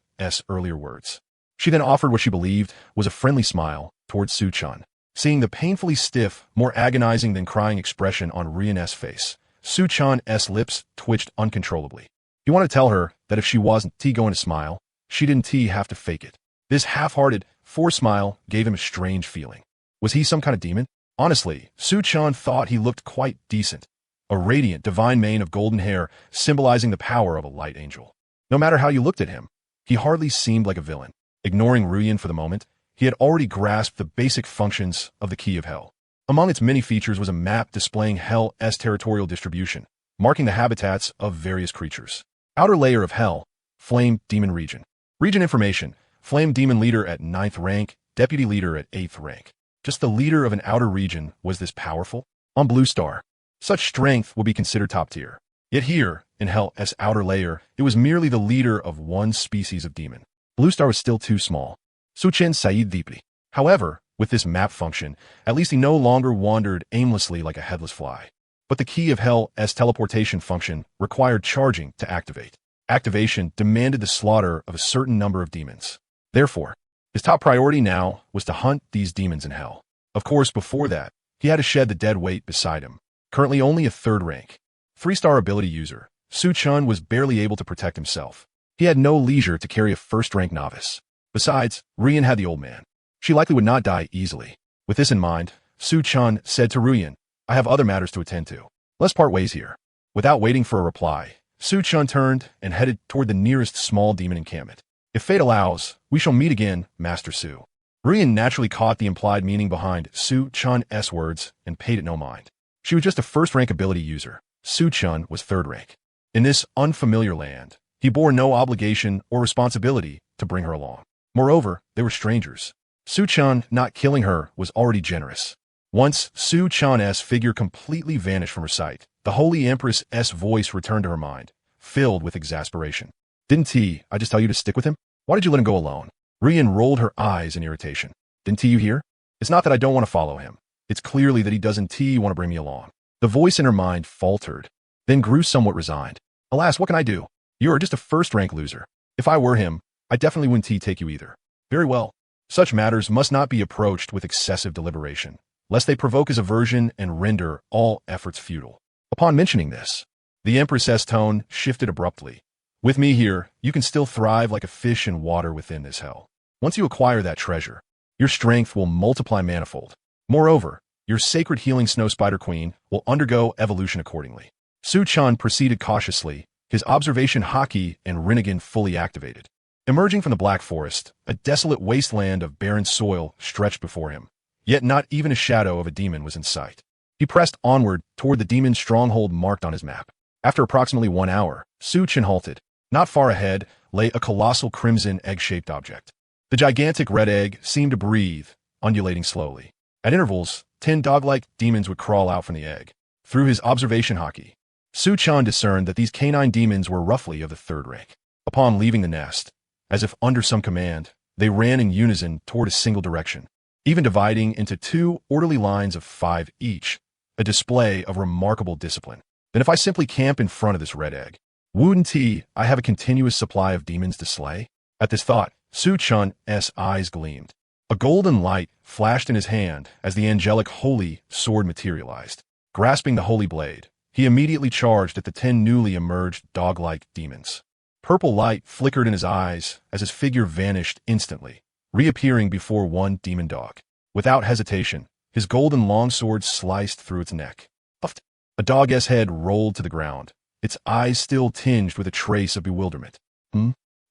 earlier words. She then offered what she believed was a friendly smile towards Su Qian. Seeing the painfully stiff, more agonizing than crying expression on Rian's face, Su Qian's lips twitched uncontrollably. You want to tell her that if she wasn't going to smile, she didn't have to fake it. This half-hearted, forced smile gave him a strange feeling. Was he some kind of demon? Honestly, Su Qian thought he looked quite decent. A radiant, divine mane of golden hair symbolizing the power of a light angel. No matter how you looked at him, he hardly seemed like a villain. Ignoring Rian for the moment, he had already grasped the basic functions of the Key of Hell. Among its many features was a map displaying Hell's territorial distribution, marking the habitats of various creatures. Outer layer of Hell, Flame Demon Region. Region information, Flame Demon Leader at 9th rank, Deputy Leader at 8th rank. Just the leader of an outer region was this powerful? On Blue Star, such strength would be considered top tier. Yet here, in Hell's outer layer, it was merely the leader of one species of demon. Blue Star was still too small. Su Qian sighed deeply. However, with this map function, at least he no longer wandered aimlessly like a headless fly. But the Key of Hell's teleportation function required charging to activate. Activation demanded the slaughter of a certain number of demons. Therefore, his top priority now was to hunt these demons in Hell. Of course, before that, he had to shed the dead weight beside him. Currently only a 3rd rank, 3-star ability user, Su Qian was barely able to protect himself. He had no leisure to carry a 1st-rank novice. Besides, Rian had the old man. She likely would not die easily. With this in mind, Su Qian said to Rian, I have other matters to attend to. Let's part ways here. Without waiting for a reply, Su Qian turned and headed toward the nearest small demon encampment. If fate allows, we shall meet again, Master Su. Rian naturally caught the implied meaning behind Su Qian's words and paid it no mind. She was just a 1st-rank ability user. Su Qian was 3rd rank. In this unfamiliar land, he bore no obligation or responsibility to bring her along. Moreover, they were strangers. Su Qian not killing her was already generous. Once Su Chan's figure completely vanished from her sight, the Holy Empress's voice returned to her mind, filled with exasperation. Didn't I just tell you to stick with him? Why did you let him go alone? Rian rolled her eyes in irritation. Didn't you hear? It's not that I don't want to follow him. It's clearly that he doesn't want to bring me along. The voice in her mind faltered, then grew somewhat resigned. Alas, what can I do? You're just a first-rank loser. If I were him, I definitely wouldn't take you either. Very well. Such matters must not be approached with excessive deliberation, lest they provoke his aversion and render all efforts futile. Upon mentioning this, the Empress's tone shifted abruptly. With me here, you can still thrive like a fish in water within this hell. Once you acquire that treasure, your strength will multiply manifold. Moreover, your sacred healing snow spider queen will undergo evolution accordingly. Su Chan proceeded cautiously, his observation haki and Rinnegan fully activated. Emerging from the Black Forest, a desolate wasteland of barren soil stretched before him. Yet not even a shadow of a demon was in sight. He pressed onward toward the demon's stronghold marked on his map. After approximately 1 hour, Su Chan halted. Not far ahead lay a colossal crimson egg-shaped object. The gigantic red egg seemed to breathe, undulating slowly. At intervals, 10 dog-like demons would crawl out from the egg. Through his observation haki, Su Chan discerned that these canine demons were roughly of the 3rd rank. Upon leaving the nest, as if under some command, they ran in unison toward a single direction, even dividing into 2 orderly lines of 5 each, a display of remarkable discipline. Then if I simply camp in front of this red egg, wouldn't I have a continuous supply of demons to slay? At this thought, Su Chan's eyes gleamed. A golden light flashed in his hand as the angelic holy sword materialized. Grasping the holy blade, he immediately charged at the 10 newly emerged dog-like demons. Purple light flickered in his eyes as his figure vanished instantly, reappearing before one demon dog. Without hesitation, his golden longsword sliced through its neck. Puffed. A dog's head rolled to the ground, its eyes still tinged with a trace of bewilderment.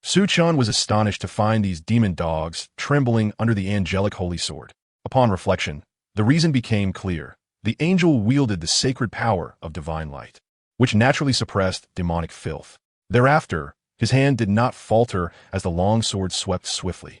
Su Chan was astonished to find these demon dogs trembling under the angelic holy sword. Upon reflection, the reason became clear. The angel wielded the sacred power of divine light, which naturally suppressed demonic filth. Thereafter, his hand did not falter as the long sword swept swiftly.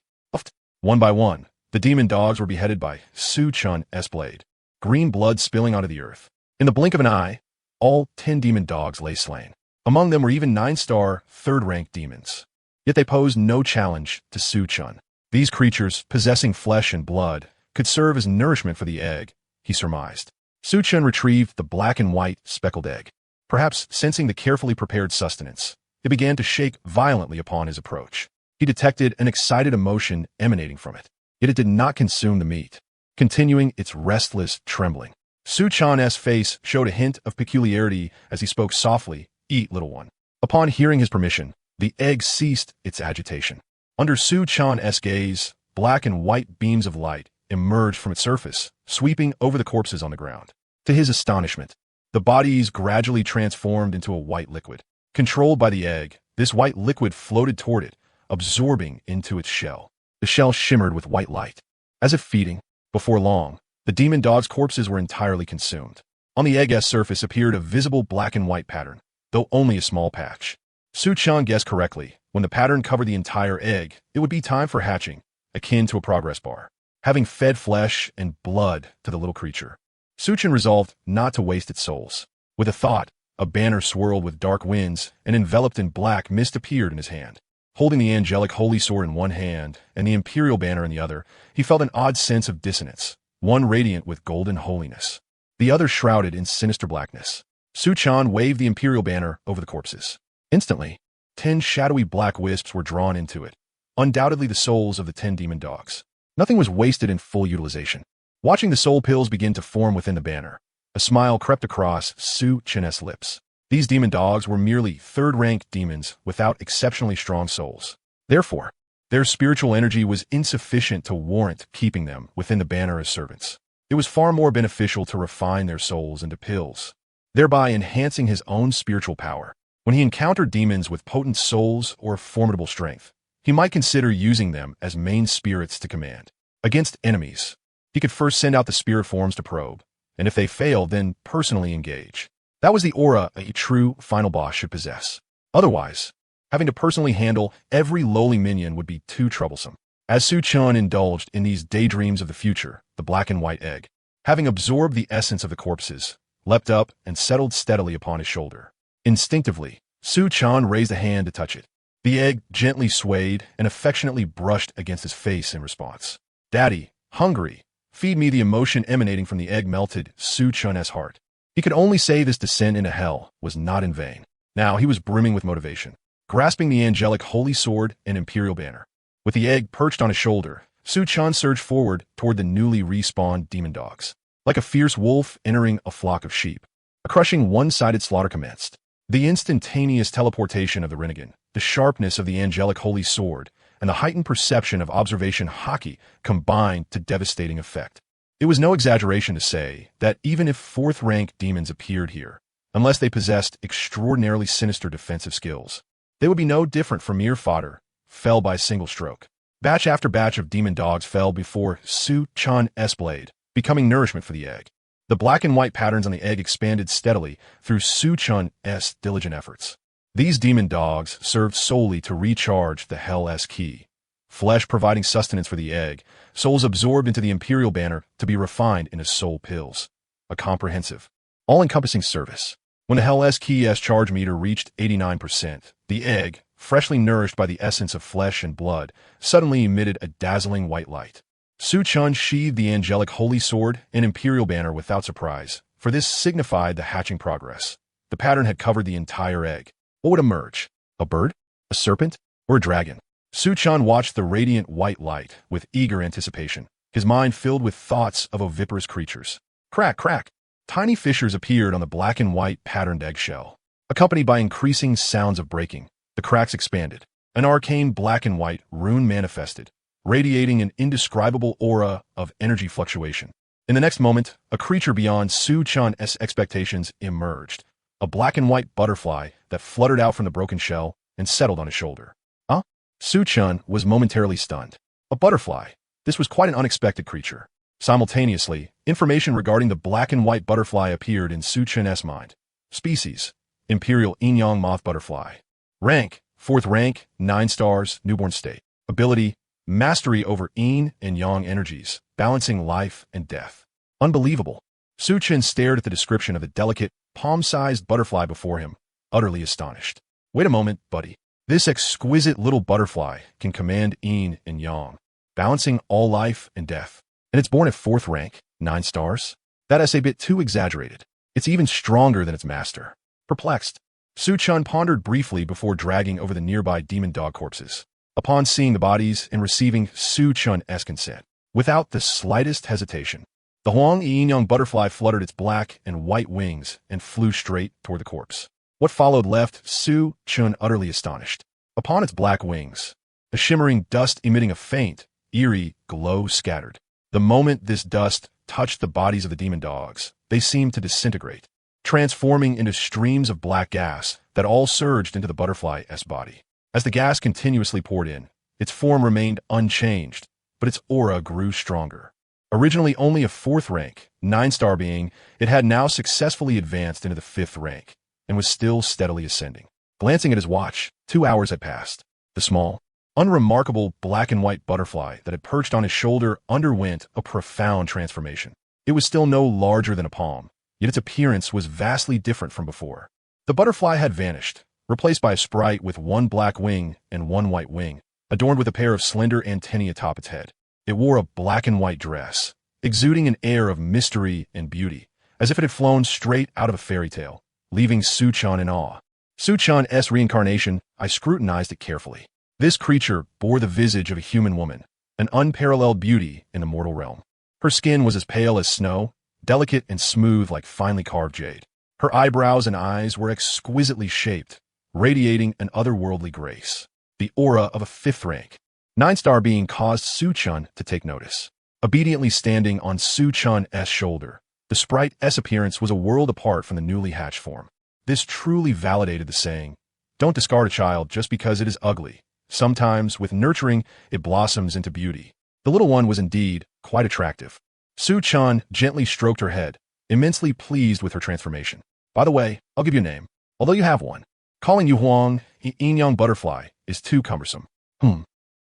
One by one, the demon dogs were beheaded by Su Chan's blade, green blood spilling onto the earth. In the blink of an eye, all 10 demon dogs lay slain. Among them were even 9-star, 3rd-rank demons. Yet they posed no challenge to Su Chan. These creatures, possessing flesh and blood, could serve as nourishment for the egg, he surmised. Su Chan retrieved the black and white speckled egg. Perhaps sensing the carefully prepared sustenance, it began to shake violently upon his approach. He detected an excited emotion emanating from it, yet it did not consume the meat, continuing its restless trembling. Su Chan's face showed a hint of peculiarity as he spoke softly, "Eat, little one." Upon hearing his permission, the egg ceased its agitation. Under Su Chan's gaze, black and white beams of light emerged from its surface, sweeping over the corpses on the ground. To his astonishment, the bodies gradually transformed into a white liquid. Controlled by the egg, this white liquid floated toward it, absorbing into its shell. The shell shimmered with white light. As if feeding, before long, the demon dogs' corpses were entirely consumed. On the egg's surface appeared a visible black and white pattern, though only a small patch. Su Chan guessed correctly. When the pattern covered the entire egg, it would be time for hatching, akin to a progress bar. Having fed flesh and blood to the little creature, Su Chan resolved not to waste its souls. With a thought, a banner swirled with dark winds and enveloped in black mist appeared in his hand. Holding the angelic holy sword in one hand and the imperial banner in the other, he felt an odd sense of dissonance, one radiant with golden holiness, the other shrouded in sinister blackness. Su Chan waved the imperial banner over the corpses. Instantly, 10 shadowy black wisps were drawn into it, undoubtedly the souls of the 10 demon dogs. Nothing was wasted in full utilization. Watching the soul pills begin to form within the banner, a smile crept across Su Chan's lips. These demon dogs were merely 3rd-rank demons without exceptionally strong souls. Therefore, their spiritual energy was insufficient to warrant keeping them within the banner as servants. It was far more beneficial to refine their souls into pills, thereby enhancing his own spiritual power. When he encountered demons with potent souls or formidable strength, he might consider using them as main spirits to command. Against enemies, he could first send out the spirit forms to probe, and if they fail, then personally engage. That was the aura a true final boss should possess. Otherwise, having to personally handle every lowly minion would be too troublesome. As Su Chan indulged in these daydreams of the future, the black and white egg, having absorbed the essence of the corpses, leapt up and settled steadily upon his shoulder. Instinctively, Su-chan raised a hand to touch it. The egg gently swayed and affectionately brushed against his face in response. "Daddy, hungry. Feed me." The emotion emanating from the egg melted Su-chan's heart. He could only say this descent into hell was not in vain. Now he was brimming with motivation. Grasping the angelic holy sword and imperial banner, with the egg perched on his shoulder, Su-chan surged forward toward the newly respawned demon dogs. Like a fierce wolf entering a flock of sheep, a crushing one-sided slaughter commenced. The instantaneous teleportation of the Rinnegan, the sharpness of the angelic holy sword, and the heightened perception of observation haki combined to devastating effect. It was no exaggeration to say that even if fourth-rank demons appeared here, unless they possessed extraordinarily sinister defensive skills, they would be no different from mere fodder, fell by a single stroke. Batch after batch of demon dogs fell before Su-chan's blade, becoming nourishment for the egg. The black and white patterns on the egg expanded steadily through Su-chan's diligent efforts. These demon dogs served solely to recharge the Hell's key. Flesh providing sustenance for the egg, souls absorbed into the imperial banner to be refined into soul pills. A comprehensive, all-encompassing service. When the Hell's key's charge meter reached 89%, the egg, freshly nourished by the essence of flesh and blood, suddenly emitted a dazzling white light. Su-chan sheathed the angelic holy sword and imperial banner without surprise, for this signified the hatching progress. The pattern had covered the entire egg. What would emerge? A bird? A serpent? Or a dragon? Su-chan watched the radiant white light with eager anticipation, his mind filled with thoughts of oviparous creatures. Crack, crack! Tiny fissures appeared on the black and white patterned eggshell. Accompanied by increasing sounds of breaking, the cracks expanded. An arcane black and white rune manifested, radiating an indescribable aura of energy fluctuation. In the next moment, a creature beyond Su-chan's expectations emerged, a black and white butterfly that fluttered out from the broken shell and settled on his shoulder. Huh? Su-chan was momentarily stunned. A butterfly. This was quite an unexpected creature. Simultaneously, information regarding the black and white butterfly appeared in Su-chan's mind. Species: Imperial Yin-yang moth butterfly. Rank: 4th rank, 9 stars, newborn state. Ability: Mastery over yin and yang energies, balancing life and death. Unbelievable. Su-chan stared at the description of the delicate, palm-sized butterfly before him, utterly astonished. Wait a moment, buddy. This exquisite little butterfly can command yin and yang, balancing all life and death. And it's born at 4th rank, 9 stars? That is a bit too exaggerated. It's even stronger than its master. Perplexed, Su-chan pondered briefly before dragging over the nearby demon dog corpses. Upon seeing the bodies and receiving Su-chan's consent, without the slightest hesitation, the Huang Yin-yang butterfly fluttered its black and white wings and flew straight toward the corpse. What followed left Su-chan utterly astonished. Upon its black wings, a shimmering dust emitting a faint, eerie glow scattered. The moment this dust touched the bodies of the demon dogs, they seemed to disintegrate, transforming into streams of black gas that all surged into the butterfly's body. As the gas continuously poured in, its form remained unchanged, but its aura grew stronger. Originally only a 4th rank, 9-star being, it had now successfully advanced into the 5th rank, and was still steadily ascending. Glancing at his watch, 2 hours had passed. The small, unremarkable black and white butterfly that had perched on his shoulder underwent a profound transformation. It was still no larger than a palm, yet its appearance was vastly different from before. The butterfly had vanished, replaced by a sprite with 1 black wing and 1 white wing, adorned with a pair of slender antennae atop its head. It wore a black and white dress, exuding an air of mystery and beauty, as if it had flown straight out of a fairy tale, leaving Su-chan in awe. Su-chan's reincarnation, I scrutinized it carefully. This creature bore the visage of a human woman, an unparalleled beauty in the mortal realm. Her skin was as pale as snow, delicate and smooth like finely carved jade. Her eyebrows and eyes were exquisitely shaped, radiating an otherworldly grace. The aura of a 5th rank, 9-star being caused Su-chan to take notice. Obediently standing on Su-chan's shoulder, the sprite's appearance was a world apart from the newly hatched form. This truly validated the saying, "Don't discard a child just because it is ugly. Sometimes, with nurturing, it blossoms into beauty." The little one was indeed quite attractive. Su-chan gently stroked her head, immensely pleased with her transformation. "By the way, I'll give you a name, although you have one. Calling you Huang Yin-yang butterfly is too cumbersome.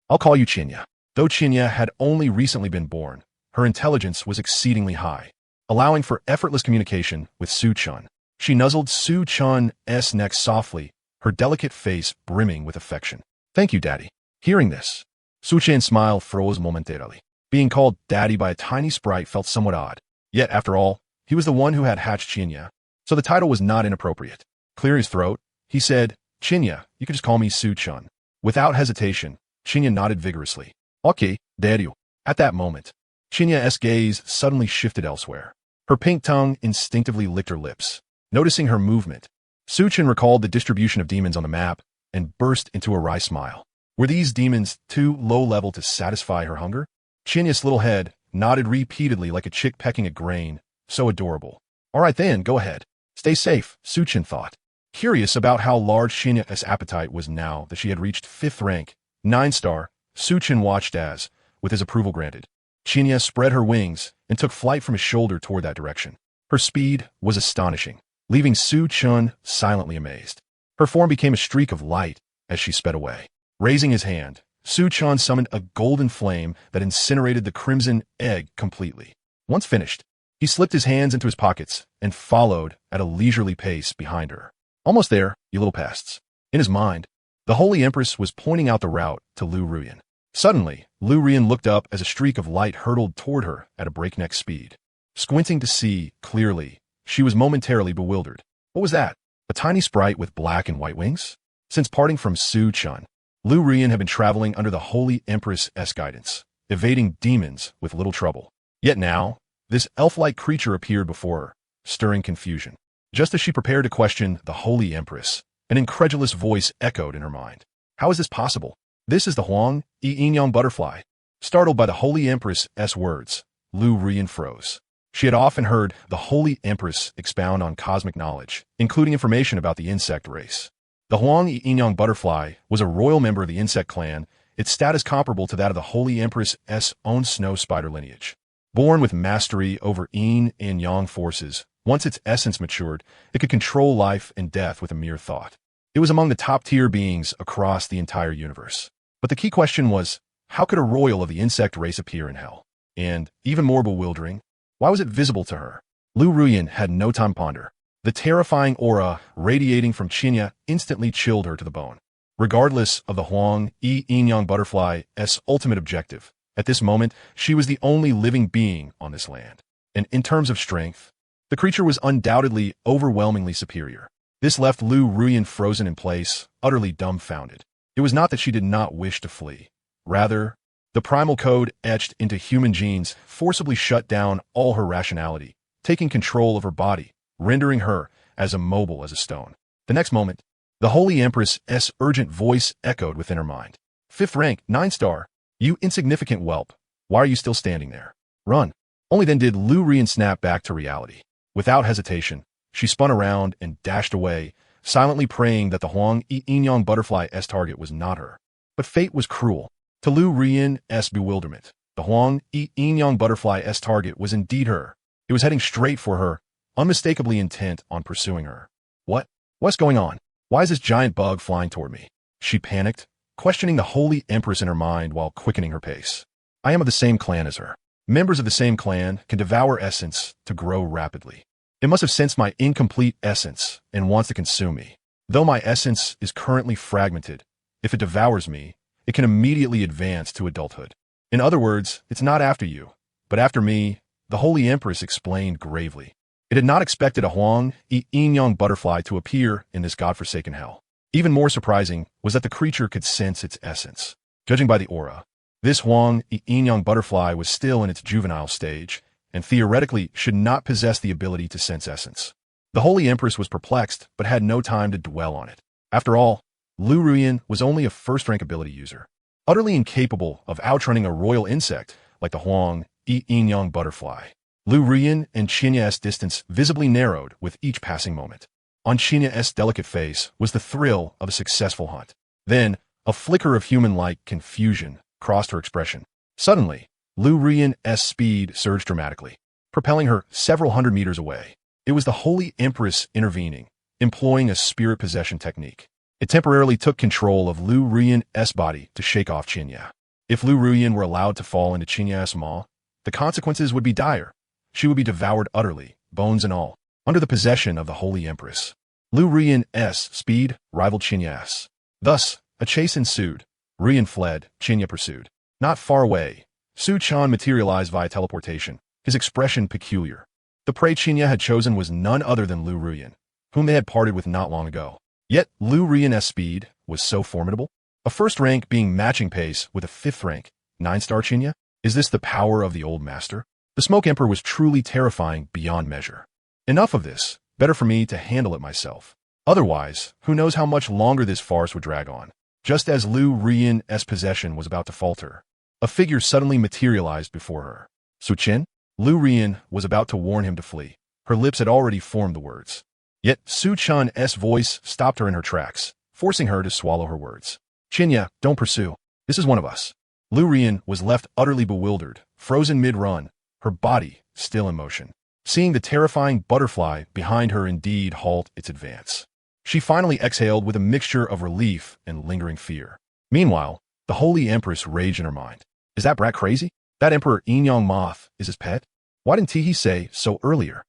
I'll call you Chinya." Though Chinya had only recently been born, her intelligence was exceedingly high. allowing for effortless communication with Su-chan. She nuzzled Su-chan's neck softly, her delicate face brimming with affection. "Thank you, Daddy." Hearing this, Su-chan's smile froze momentarily. Being called Daddy by a tiny sprite felt somewhat odd. Yet, after all, he was the one who had hatched Chinya, so the title was not inappropriate. Clearing his throat, he said, "Chinya, you can just call me Su-chan." Without hesitation, Chinya nodded vigorously. "Okay, Daddy." At that moment, Chinya's gaze suddenly shifted elsewhere. Her pink tongue instinctively licked her lips. Noticing her movement, Su-chan recalled the distribution of demons on the map and burst into a wry smile. Were these demons too low-level to satisfy her hunger? Chinya's little head nodded repeatedly like a chick pecking at grain. So adorable. "All right then, go ahead. Stay safe," Su-chan thought. Curious about how large Chinya's appetite was now that she had reached 5th rank, 9-star, Su-chan watched as, with his approval granted, Chinya spread her wings and took flight from his shoulder toward that direction. Her speed was astonishing, leaving Su-chan silently amazed. Her form became a streak of light as she sped away. Raising his hand, Su-chan summoned a golden flame that incinerated the crimson egg completely. Once finished, he slipped his hands into his pockets and followed at a leisurely pace behind her. "Almost there, you little pests." In his mind, the Holy Empress was pointing out the route to Lu Ruyan. Suddenly, Lu Ruyan looked up as a streak of light hurtled toward her at a breakneck speed. Squinting to see clearly, she was momentarily bewildered. What was that? A tiny sprite with black and white wings? Since parting from Su-chan, Lu Ruyan had been traveling under the Holy Empress's guidance, evading demons with little trouble. Yet now, this elf-like creature appeared before her, stirring confusion. Just as she prepared to question the Holy Empress, an incredulous voice echoed in her mind. "How is this possible? This is the Huang-Yi-Inyang butterfly." Startled by the Holy Empress's words, Lu Ruyan froze. She had often heard the Holy Empress expound on cosmic knowledge, including information about the insect race. The Huang-Yi-Inyang butterfly was a royal member of the insect clan, its status comparable to that of the Holy Empress's own snow spider lineage. Born with mastery over yin and yang forces, once its essence matured, it could control life and death with a mere thought. It was among the top-tier beings across the entire universe. But the key question was, how could a royal of the insect race appear in hell? And, even more bewildering, why was it visible to her? Lu Ruyan had no time to ponder. The terrifying aura radiating from Chinya instantly chilled her to the bone. Regardless of the Huang-Yi-Inyang butterfly's ultimate objective, at this moment, she was the only living being on this land. And in terms of strength, the creature was undoubtedly overwhelmingly superior. This left Lu Ruyan frozen in place, utterly dumbfounded. It was not that she did not wish to flee. Rather, the primal code etched into human genes forcibly shut down all her rationality, taking control of her body, rendering her as immobile as a stone. The next moment, the Holy Empress's urgent voice echoed within her mind. 5th rank, 9-star. "You insignificant whelp. Why are you still standing there? Run." Only then did Lu Ruyan snap back to reality. Without hesitation, she spun around and dashed away, silently praying that the Huang-Yi-Inyang butterfly's target was not her. But fate was cruel. To Lu Ruyan's bewilderment, the Huang-Yi-Inyang butterfly's target was indeed her. It was heading straight for her, unmistakably intent on pursuing her. What's going on? Why is this giant bug flying toward me? She panicked, questioning the Holy Empress in her mind while quickening her pace. "I am of the same clan as her. Members of the same clan can devour essence to grow rapidly. It must have sensed my incomplete essence and wants to consume me. Though my essence is currently fragmented, if it devours me, it can immediately advance to adulthood. In other words, it's not after you, but after me," the Holy Empress explained gravely. It had not expected a Huang-Yi-Inyang butterfly to appear in this godforsaken hell. Even more surprising was that the creature could sense its essence. Judging by the aura, this Huang-Yi-Inyang butterfly was still in its juvenile stage, and theoretically should not possess the ability to sense essence. The Holy Empress was perplexed, but had no time to dwell on it. After all, Lu Ruyan was only a first-rank ability user, utterly incapable of outrunning a royal insect like the Huang-Yi-Inyang butterfly. Lu Ruyan and Chinya's distance visibly narrowed with each passing moment. On Chinya's delicate face was the thrill of a successful hunt. Then, a flicker of human-like confusion crossed her expression. Suddenly, Lu Ruyan's speed surged dramatically, propelling her several hundred meters away. It was the Holy Empress intervening, employing a spirit possession technique. It temporarily took control of Lu Ruyan's body to shake off Chinya. If Lu Ruyan were allowed to fall into Chinya's maw, the consequences would be dire. she would be devoured utterly, bones and all, under the possession of the Holy Empress. Lu Ruyan's speed rivaled Qinya's. Thus, a chase ensued. Ruyan fled, Qinya pursued. Not far away, Su Chan materialized via teleportation, his expression peculiar. The prey Qinya had chosen was none other than Lu Ruyan, whom they had parted with not long ago. Yet, Lu Ruyan's speed was so formidable. A first rank being matching pace with a fifth rank, 9-star Qinya? Is this the power of the old master? The Smoke Emperor was truly terrifying beyond measure. Enough of this, better for me to handle it myself. Otherwise, who knows how much longer this farce would drag on. Just as Lu Ruyan's possession was about to falter, a figure suddenly materialized before her. Su Qin? Lu Ruyan was about to warn him to flee. Her lips had already formed the words. Yet Su Chan's voice stopped her in her tracks, forcing her to swallow her words. Qinya, don't pursue. This is one of us. Lu Ruyan was left utterly bewildered, frozen mid-run, her body still in motion. Seeing the terrifying butterfly behind her indeed halt its advance. She finally exhaled with a mixture of relief and lingering fear. Meanwhile, the Holy Empress raged in her mind. Is that brat crazy? That Emperor Inyang Moth is his pet? Why didn't he say so earlier?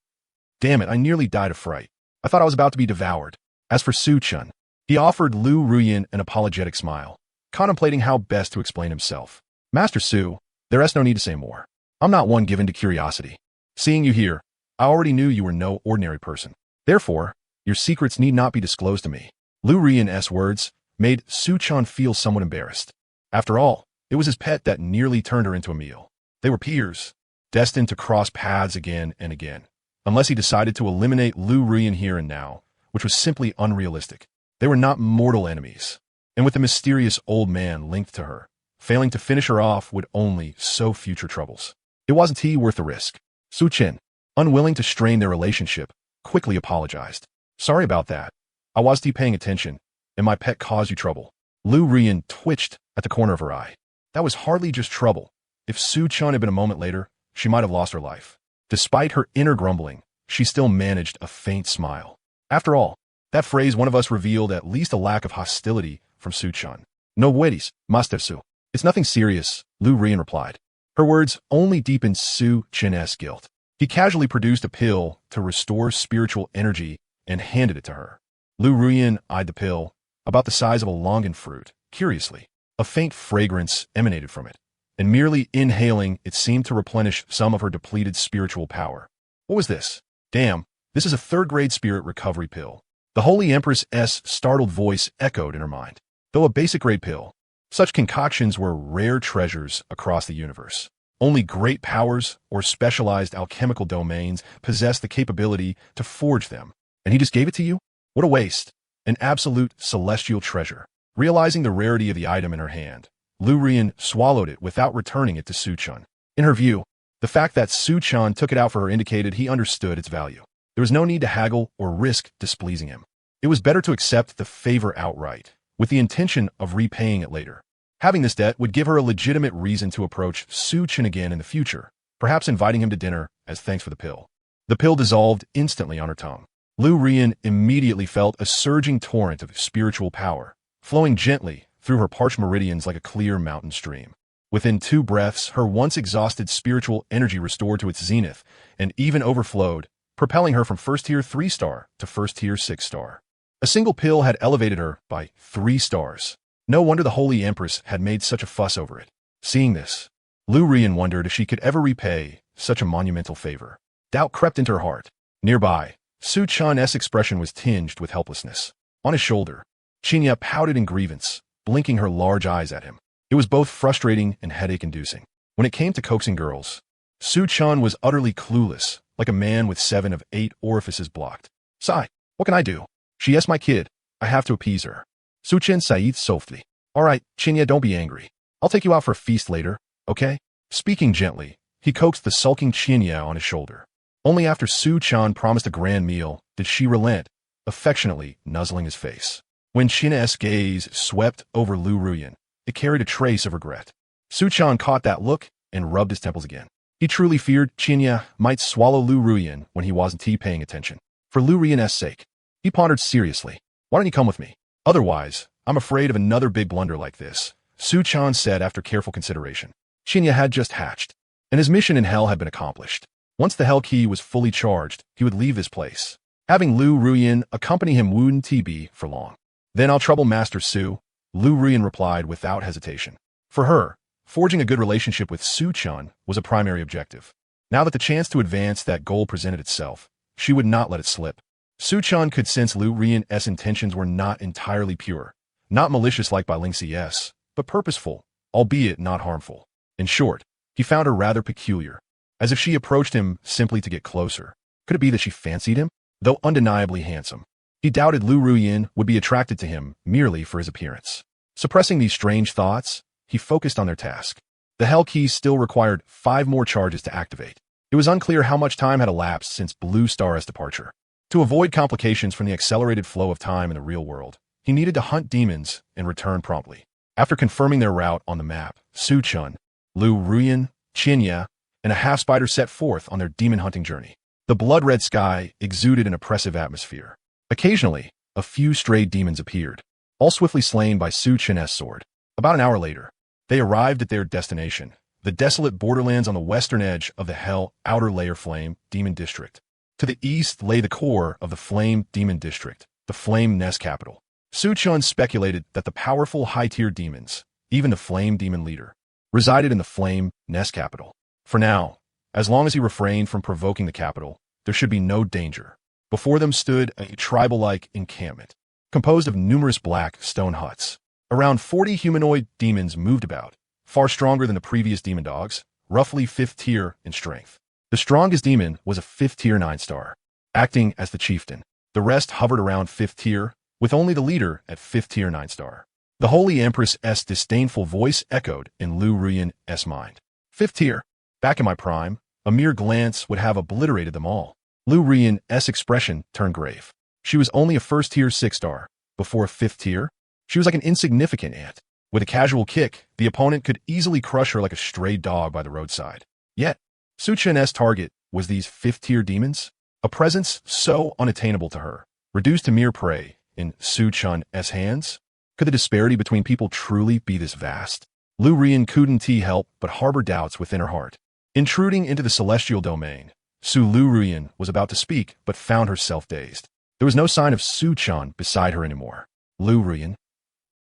Damn it, I nearly died of fright. I thought I was about to be devoured. As for Su Chun, he offered Lu Ruyan an apologetic smile, contemplating how best to explain himself. Master Su, there is no need to say more. I'm not one given to curiosity. Seeing you here, I already knew you were no ordinary person. Therefore, your secrets need not be disclosed to me. Lu Ruyan's words made Su Chan feel somewhat embarrassed. After all, it was his pet that nearly turned her into a meal. They were peers, destined to cross paths again and again, unless he decided to eliminate Lu Ruyan here and now, which was simply unrealistic. They were not mortal enemies, and with the mysterious old man linked to her, failing to finish her off would only sow future troubles. It wasn't he worth the risk. Su Qin, unwilling to strain their relationship, quickly apologized. Sorry about that. I wasn't paying attention, and my pet caused you trouble. Lu Ruyan twitched at the corner of her eye. That was hardly just trouble. If Su Chun had been a moment later, she might have lost her life. Despite her inner grumbling, she still managed a faint smile. After all, that phrase one of us revealed at least a lack of hostility from Su Chun. No worries, Master Su. It's nothing serious, Lu Ruyan replied. Her words only deepened Su Chin's guilt. He casually produced a pill to restore spiritual energy and handed it to her. Lu Ruyan eyed the pill, about the size of a longan fruit, curiously. A faint fragrance emanated from it, and merely inhaling it seemed to replenish some of her depleted spiritual power. What was this? Damn, this is a third-grade spirit recovery pill. The Holy Empress's startled voice echoed in her mind. Though a basic-grade pill, such concoctions were rare treasures across the universe. Only great powers or specialized alchemical domains possessed the capability to forge them. And he just gave it to you? What a waste. An absolute celestial treasure. Realizing the rarity of the item in her hand, Lu Ruyan swallowed it without returning it to Su Chun. In her view, the fact that Su Chun took it out for her indicated he understood its value. There was no need to haggle or risk displeasing him. It was better to accept the favor outright, with the intention of repaying it later. Having this debt would give her a legitimate reason to approach Su Chun again in the future, perhaps inviting him to dinner as thanks for the pill. The pill dissolved instantly on her tongue. Lu Ruyan immediately felt a surging torrent of spiritual power, flowing gently through her parched meridians like a clear mountain stream. Within 2 breaths, her once exhausted spiritual energy restored to its zenith and even overflowed, propelling her from first-tier 3-star to first-tier 6-star. A single pill had elevated her by 3 stars. No wonder the Holy Empress had made such a fuss over it. Seeing this, Lu Ruyan wondered if she could ever repay such a monumental favor. Doubt crept into her heart. Nearby, Su Chan's expression was tinged with helplessness. On his shoulder, Qinya pouted in grievance, blinking her large eyes at him. It was both frustrating and headache-inducing. When it came to coaxing girls, Su Chan was utterly clueless, like a man with 7 of 8 orifices blocked. Sigh, what can I do? She is my kid. I have to appease her. Su Chen sighed softly. All right, Qinya, don't be angry. I'll take you out for a feast later, okay? Speaking gently, he coaxed the sulking Qinya on his shoulder. Only after Su Chan promised a grand meal did she relent, affectionately nuzzling his face. When Qinya's gaze swept over Lu Ruyan, it carried a trace of regret. Su Chan caught that look and rubbed his temples again. He truly feared Qinya might swallow Lu Ruyan when he wasn't paying attention. For Lu Ruyan's sake, he pondered seriously. Why don't you come with me? Otherwise, I'm afraid of another big blunder like this, Su Chan said after careful consideration. Qinya had just hatched, and his mission in hell had been accomplished. Once the Hell Key was fully charged, he would leave this place, having Lu Ruyin accompany him wouldn't be for long. Then I'll trouble Master Su, Lu Ruyin replied without hesitation. For her, forging a good relationship with Su Chun was a primary objective. Now that the chance to advance that goal presented itself, she would not let it slip. Su Chun could sense Lu Ruyin's intentions were not entirely pure, not malicious like Bai Lingxi's, but purposeful, albeit not harmful. In short, he found her rather peculiar, as if she approached him simply to get closer. Could it be that she fancied him? Though undeniably handsome, he doubted Lu Ruyin would be attracted to him merely for his appearance. Suppressing these strange thoughts, he focused on their task. The Hell Key still required 5 more charges to activate. It was unclear how much time had elapsed since Blue Star's departure. To avoid complications from the accelerated flow of time in the real world, he needed to hunt demons and return promptly. After confirming their route on the map, Su Chun, Lu Ruyin, Qinya, and a half-spider set forth on their demon-hunting journey. The blood-red sky exuded an oppressive atmosphere. Occasionally, a few stray demons appeared, all swiftly slain by Su Chun's sword. About an hour later, they arrived at their destination, the desolate borderlands on the western edge of the Hell Outer Layer Flame Demon District. To the east lay the core of the Flame Demon District, the Flame Nest capital. Su Chun speculated that the powerful high-tier demons, even the Flame Demon leader, resided in the Flame Nest capital. For now, as long as he refrained from provoking the capital, there should be no danger. Before them stood a tribal-like encampment, composed of numerous black stone huts. Around 40 humanoid demons moved about, far stronger than the previous demon dogs, roughly 5th tier in strength. The strongest demon was a 5th tier 9-star, acting as the chieftain. The rest hovered around 5th tier, with only the leader at 5th tier 9-star. The Holy Empress's disdainful voice echoed in Lu Ruyin's mind. 5th tier, back in my prime, a mere glance would have obliterated them all. Lu Ruyin's expression turned grave. She was only a 1st tier 6-star. Before a 5th tier, she was like an insignificant ant. With a casual kick, the opponent could easily crush her like a stray dog by the roadside. Yet, Su Chun's target was these 5th tier demons, a presence so unattainable to her, reduced to mere prey in Su Chun's hands. Could the disparity between people truly be this vast? Lu Ruyin couldn't help but harbor doubts within her heart. Intruding into the celestial domain, Lu Ruyin was about to speak but found herself dazed. There was no sign of Su Chun beside her anymore. Lu Ruyin?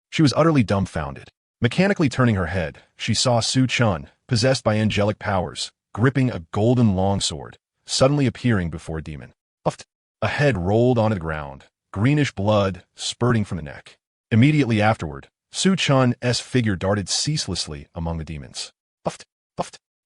She was utterly dumbfounded. Mechanically turning her head, she saw Su Chun, possessed by angelic powers, gripping a golden longsword, suddenly appearing before a demon. A head rolled onto the ground, greenish blood spurting from the neck. Immediately afterward, Su Chun's figure darted ceaselessly among the demons.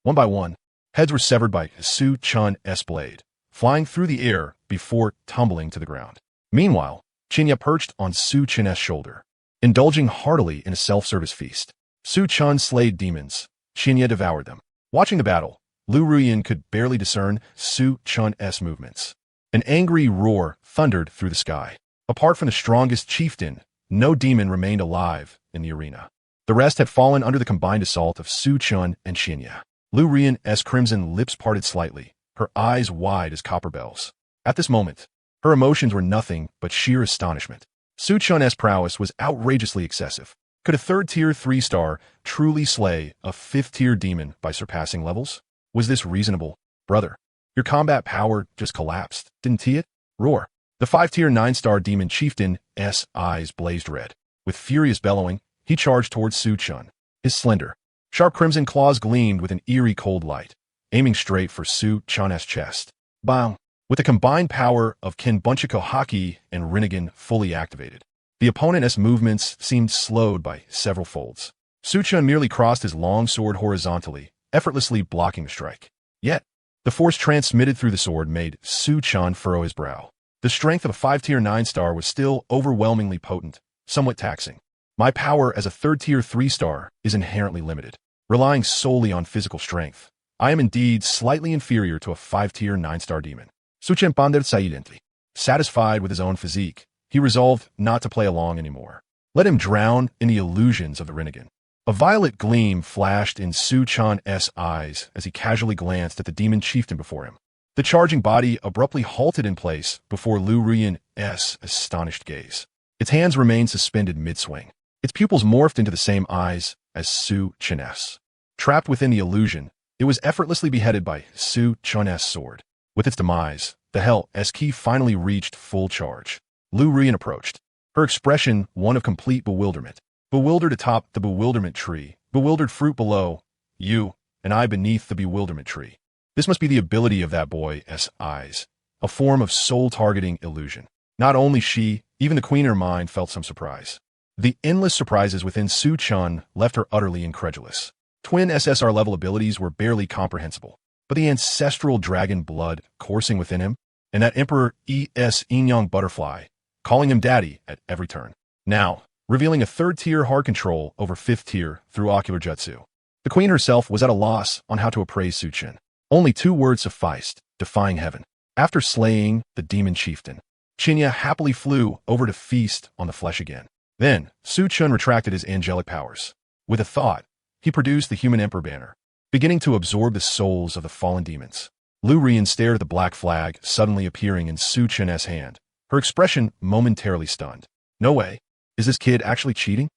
One by one, heads were severed by Su Chun's blade, flying through the air before tumbling to the ground. Meanwhile, Qinya perched on Su Chun's shoulder, indulging heartily in a self-service feast. Su Chun slayed demons. Qinya devoured them. Watching the battle, Lu Ruyin could barely discern Su Chun's movements. An angry roar thundered through the sky. Apart from the strongest chieftain, no demon remained alive in the arena. The rest had fallen under the combined assault of Su Chun and Qinya. Lu Ruyin's crimson lips parted slightly, her eyes wide as copper bells. At this moment, her emotions were nothing but sheer astonishment. Su Chun's prowess was outrageously excessive. Could a 3rd tier 3-star truly slay a 5th tier demon by surpassing levels? Was this reasonable? Brother, your combat power just collapsed, didn't it? Roar. The 5 tier 9-star demon chieftain's eyes blazed red. With furious bellowing, he charged towards Su Chun. His slender, sharp crimson claws gleamed with an eerie cold light, aiming straight for Su Chun's chest. Bang! With the combined power of Kenbunchiko Haki and Rinnegan fully activated, the opponent's movements seemed slowed by several folds. Su Chun merely crossed his long sword horizontally, effortlessly blocking the strike. Yet, the force transmitted through the sword made Su Chun furrow his brow. The strength of a 5 tier 9-star was still overwhelmingly potent, somewhat taxing. My power as a 3rd tier 3-star is inherently limited. Relying solely on physical strength, I am indeed slightly inferior to a 5 tier 9-star demon. Su Chun pondered silently. Satisfied with his own physique, he resolved not to play along anymore. Let him drown in the illusions of the Rinnegan. A violet gleam flashed in Su Chun's eyes as he casually glanced at the demon chieftain before him. The charging body abruptly halted in place before Lu Ruyin's astonished gaze. Its hands remained suspended mid-swing. Its pupils morphed into the same eyes as Su Chun's. Trapped within the illusion, It was effortlessly beheaded by Su Chun's sword. With its demise, the Hell's key finally reached full charge. Lu Ruyan approached, her expression one of complete bewilderment. Bewildered atop the bewilderment tree, bewildered fruit below, you and I beneath the bewilderment tree. This must be the ability of that boy's eyes, a form of soul-targeting illusion. Not only she, even the queen in her mind felt some surprise. The endless surprises within Su Chun left her utterly incredulous. Twin SSR-level abilities were barely comprehensible, but the ancestral dragon blood coursing within him, and that Emperor Yin-Yang butterfly, calling him daddy at every turn. Now, revealing a third-tier hard control over fifth-tier through ocular jutsu. The queen herself was at a loss on how to appraise Su Chun. Only 2 words sufficed, defying heaven. After slaying the demon chieftain, Chinya happily flew over to feast on the flesh again. Then, Su Chun retracted his angelic powers. With a thought, he produced the human emperor banner, beginning to absorb the souls of the fallen demons. Lu Ruyan stared at the black flag suddenly appearing in Su Chun's hand, her expression momentarily stunned. No way. Is this kid actually cheating?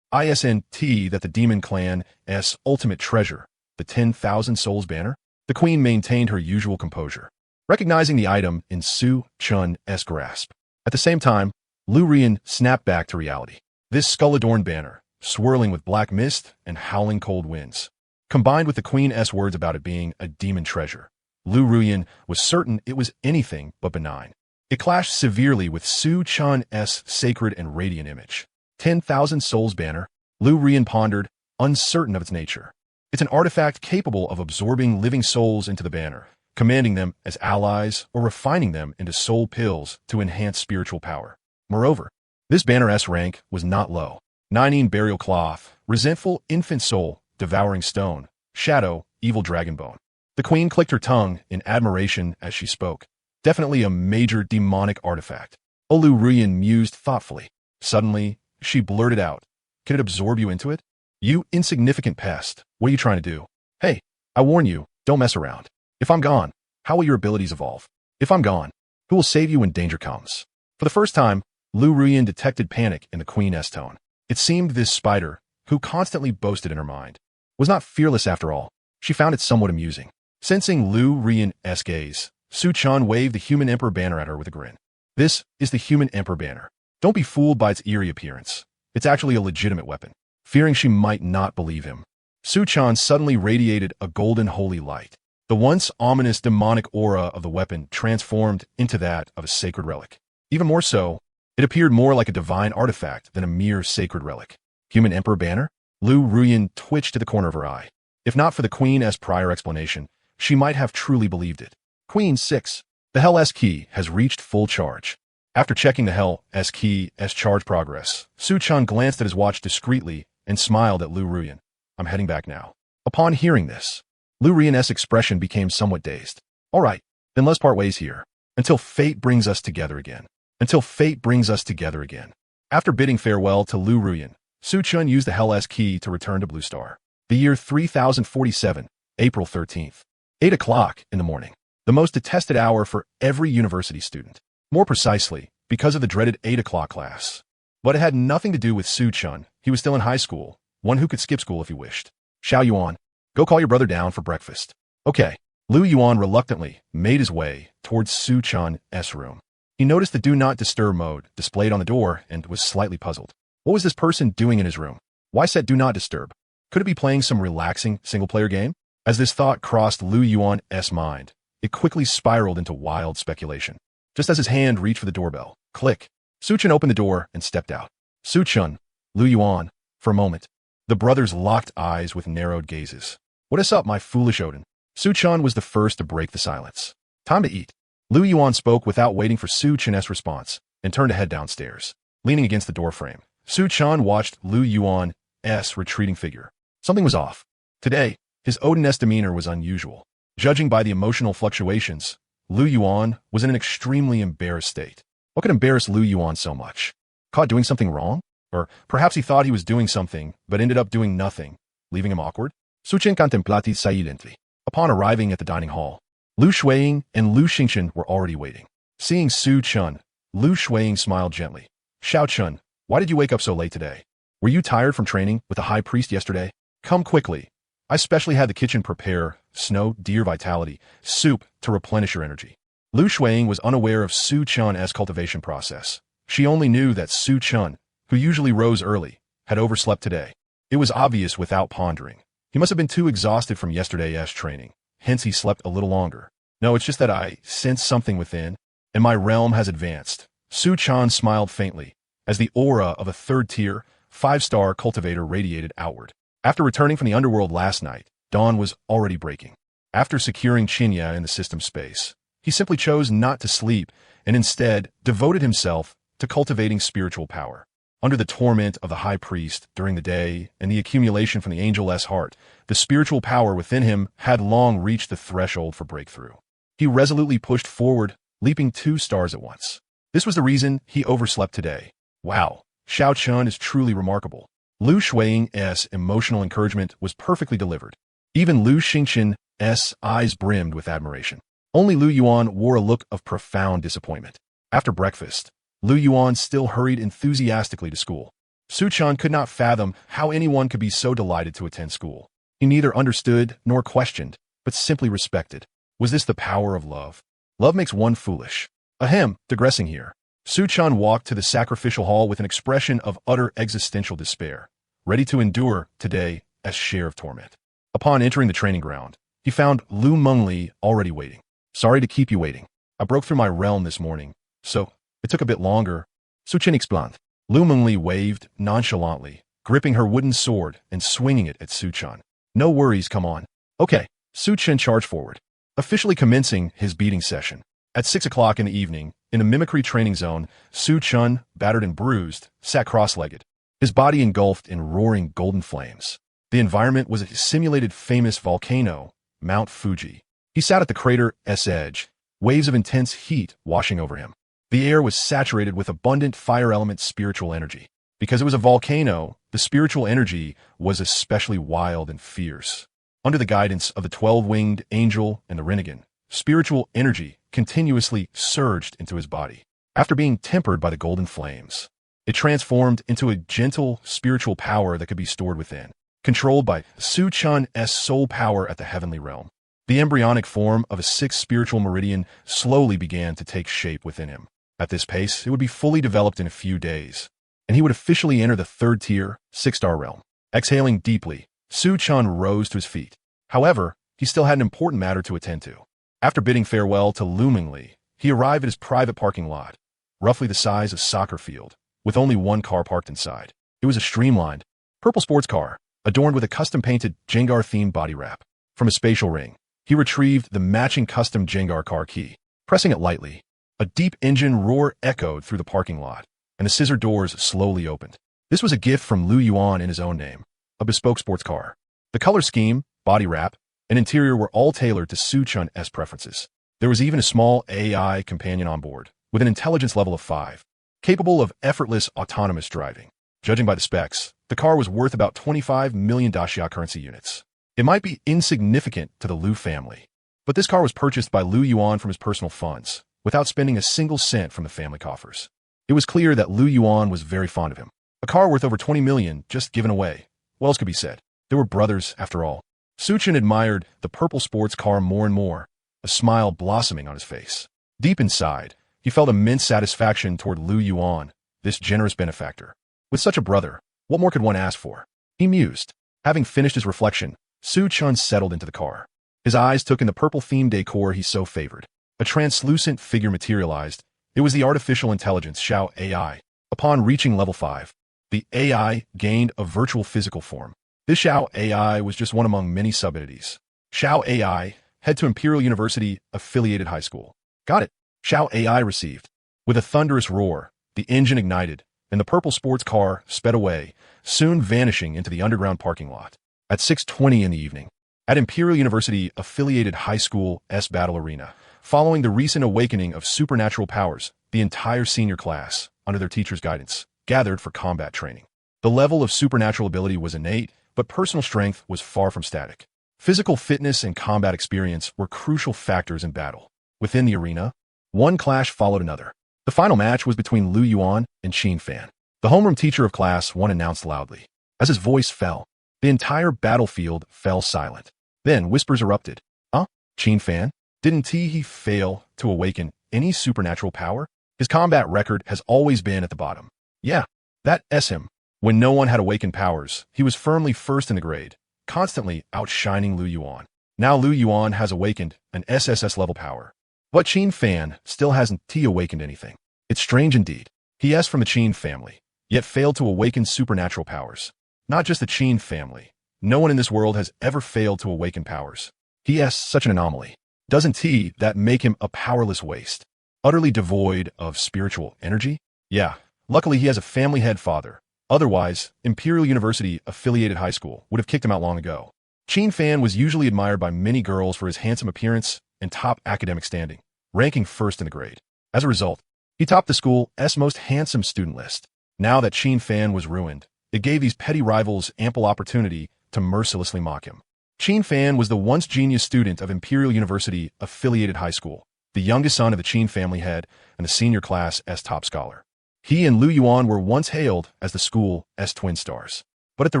Isn't that the demon clan's ultimate treasure, the 10,000 souls banner? The queen maintained her usual composure, recognizing the item in Su Chun's grasp. At the same time, Lu Ruyan snapped back to reality. This skull-adorned banner, swirling with black mist and howling cold winds, combined with the queen's words about it being a demon treasure, Lu Ruyan was certain it was anything but benign. It clashed severely with Su Chun's sacred and radiant image. 10,000 souls banner, Lu Ruyan pondered, uncertain of its nature. It's an artifact capable of absorbing living souls into the banner, commanding them as allies or refining them into soul pills to enhance spiritual power. Moreover, this banner's rank was not low. 19 burial cloth, resentful infant soul, devouring stone, shadow, evil dragon bone. The queen clicked her tongue in admiration as she spoke. Definitely a major demonic artifact. Lu Ruyan mused thoughtfully. Suddenly, she blurted out, "Can it absorb you into it? You insignificant pest, what are you trying to do? Hey, I warn you, don't mess around. If I'm gone, how will your abilities evolve? If I'm gone, who will save you when danger comes?" For the first time, Lu Ruyan detected panic in the queen's tone. It seemed this spider, who constantly boasted in her mind, was not fearless after all. She found it somewhat amusing. Sensing Lu Ruyan's gaze, Su Chun waved the human emperor banner at her with a grin. This is the human emperor banner. Don't be fooled by its eerie appearance. It's actually a legitimate weapon. Fearing she might not believe him, Su Chun suddenly radiated a golden holy light. The once ominous demonic aura of the weapon transformed into that of a sacred relic. Even more so, it appeared more like a divine artifact than a mere sacred relic. Human emperor banner? Lu Ruyan twitched to the corner of her eye. If not for the queen's prior explanation, she might have truly believed it. Queen 6. The Hell's key has reached full charge. After checking the Hell's key's charge progress, Su Chun glanced at his watch discreetly and smiled at Lu Ruyan. I'm heading back now. Upon hearing this, Lu Ruyan's expression became somewhat dazed. All right, then let's part ways here. Until fate brings us together again. Until fate brings us together again. After bidding farewell to Lu Ruyan, Su Chun used the Hell's key to return to Blue Star. The year 3047, April 13th. 8 o'clock in the morning. The most detested hour for every university student. More precisely, because of the dreaded 8 o'clock class. But it had nothing to do with Su Chun. He was still in high school, one who could skip school if he wished. Xiao Yuan, go call your brother down for breakfast. Okay. Lu Yuan reluctantly made his way towards Su Chun's room. He noticed the Do Not Disturb mode displayed on the door and was slightly puzzled. What was this person doing in his room? Why set Do Not Disturb? Could it be playing some relaxing single-player game? As this thought crossed Lu Yuan's mind, it quickly spiraled into wild speculation. Just as his hand reached for the doorbell, click. Su Chun opened the door and stepped out. Su Chun, Lu Yuan, for a moment. The brothers locked eyes with narrowed gazes. What is up, my foolish Odin? Su Chun was the first to break the silence. Time to eat. Lu Yuan spoke without waiting for Su Chun's response and turned to head downstairs. Leaning against the doorframe, Su Chun watched Lu Yuan's retreating figure. Something was off. Today, his Odin's demeanor was unusual. Judging by the emotional fluctuations, Lu Yuan was in an extremely embarrassed state. What could embarrass Lu Yuan so much? Caught doing something wrong? Or perhaps he thought he was doing something, but ended up doing nothing, leaving him awkward? Su Chun contemplated silently. Upon arriving at the dining hall, Lu Shuiying and Lu Xingchen were already waiting. Seeing Su Chun, Lu Shuiying smiled gently. Xiao Chun, why did you wake up so late today? Were you tired from training with the high priest yesterday? Come quickly. I specially had the kitchen prepare snow, deer vitality, soup to replenish your energy. Lu Shuiying was unaware of Su Chun's cultivation process. She only knew that Su Chun, who usually rose early, had overslept today. It was obvious without pondering. He must have been too exhausted from yesterday's training, hence he slept a little longer. No, it's just that I sense something within, and my realm has advanced. Su Chun smiled faintly, as the aura of a third-tier, 5-star cultivator radiated outward. After returning from the underworld last night, dawn was already breaking. After securing Chinya in the system space, he simply chose not to sleep and instead devoted himself to cultivating spiritual power. Under the torment of the high priest during the day and the accumulation from the angel's heart, the spiritual power within him had long reached the threshold for breakthrough. He resolutely pushed forward, leaping 2 stars at once. This was the reason he overslept today. Wow, Xiao Chun is truly remarkable. Lu Shuiying's emotional encouragement was perfectly delivered. Even Lu Xingqian's eyes brimmed with admiration. Only Lu Yuan wore a look of profound disappointment. After breakfast, Lu Yuan still hurried enthusiastically to school. Su Chun could not fathom how anyone could be so delighted to attend school. He neither understood nor questioned, but simply respected. Was this the power of love? Love makes one foolish. Ahem, digressing here. Su Chun walked to the sacrificial hall with an expression of utter existential despair, ready to endure today's share of torment. Upon entering the training ground, he found Lu Mengli already waiting. Sorry to keep you waiting. I broke through my realm this morning, so it took a bit longer. Su Chen explained. Lu Mengli waved nonchalantly, gripping her wooden sword and swinging it at Su Chun. No worries, come on. Okay, Su Chen charged forward, officially commencing his beating session. At 6 o'clock in the evening, in a mimicry training zone, Su Chun, battered and bruised, sat cross-legged, his body engulfed in roaring golden flames. The environment was a simulated famous volcano, Mount Fuji. He sat at the crater's edge, waves of intense heat washing over him. The air was saturated with abundant fire element spiritual energy. Because it was a volcano, the spiritual energy was especially wild and fierce. Under the guidance of the 12-winged angel and the Rinnegan, spiritual energy continuously surged into his body. After being tempered by the golden flames, it transformed into a gentle spiritual power that could be stored within, controlled by Su Chun's soul power at the heavenly realm. The embryonic form of a 6th spiritual meridian slowly began to take shape within him. At this pace, it would be fully developed in a few days, and he would officially enter the 3rd-tier, 6-star realm. Exhaling deeply, Su Chun rose to his feet. However, he still had an important matter to attend to. After bidding farewell to Lu Mengli, he arrived at his private parking lot, roughly the size of a soccer field, with only one car parked inside. It was a streamlined, purple sports car, adorned with a custom-painted Jengar-themed body wrap. From a spatial ring, he retrieved the matching custom Jengar car key. Pressing it lightly, a deep engine roar echoed through the parking lot, and the scissor doors slowly opened. This was a gift from Lu Yuan in his own name, a bespoke sports car. The color scheme, body wrap, and interior were all tailored to Su Chun's preferences. There was even a small AI companion on board, with an intelligence level of 5, capable of effortless autonomous driving. Judging by the specs, the car was worth about 25 million daxia currency units. It might be insignificant to the Lu family, but this car was purchased by Lu Yuan from his personal funds, without spending a single cent from the family coffers. It was clear that Lu Yuan was very fond of him. A car worth over 20 million just given away. What else could be said? They were brothers, after all. Su Chen admired the purple sports car more and more, a smile blossoming on his face. Deep inside, he felt immense satisfaction toward Lu Yuan, this generous benefactor. With such a brother, what more could one ask for? He mused. Having finished his reflection, Su Chun settled into the car. His eyes took in the purple-themed decor he so favored. A translucent figure materialized. It was the artificial intelligence Xiao AI. Upon reaching level 5, the AI gained a virtual physical form. This Xiao AI was just one among many sub-entities. Xiao AI, head to Imperial University affiliated high school. Got it. Xiao AI received. With a thunderous roar, the engine ignited, and the purple sports car sped away, soon vanishing into the underground parking lot. At 6:20 in the evening, at Imperial University affiliated high school battle arena, following the recent awakening of supernatural powers, the entire senior class, under their teacher's guidance, gathered for combat training. The level of supernatural ability was innate, but personal strength was far from static. Physical fitness and combat experience were crucial factors in battle. Within the arena, one clash followed another. The final match was between Lu Yuan and Qin Fan. The homeroom teacher of Class 1 announced loudly. As his voice fell, the entire battlefield fell silent. Then whispers erupted. Huh? Qin Fan? Didn't he fail to awaken any supernatural power? His combat record has always been at the bottom. Yeah, that's him. When no one had awakened powers, he was firmly first in the grade, constantly outshining Lu Yuan. Now Lu Yuan has awakened an SSS level power. But Qin Fan still hasn't awakened anything. It's strange indeed. He is from the Qin family, yet failed to awaken supernatural powers. Not just the Qin family. No one in this world has ever failed to awaken powers. He is such an anomaly. Doesn't that make him a powerless waste? Utterly devoid of spiritual energy? Yeah, luckily he has a family head father. Otherwise, Imperial University affiliated high school would have kicked him out long ago. Qin Fan was usually admired by many girls for his handsome appearance and top academic standing, ranking first in the grade. As a result, he topped the school's most handsome student list. Now that Qin Fan was ruined, it gave these petty rivals ample opportunity to mercilessly mock him. Qin Fan was the once genius student of Imperial University affiliated high school, the youngest son of the Qin family head and the senior class as top scholar. He and Lu Yuan were once hailed as the school's twin stars. But at the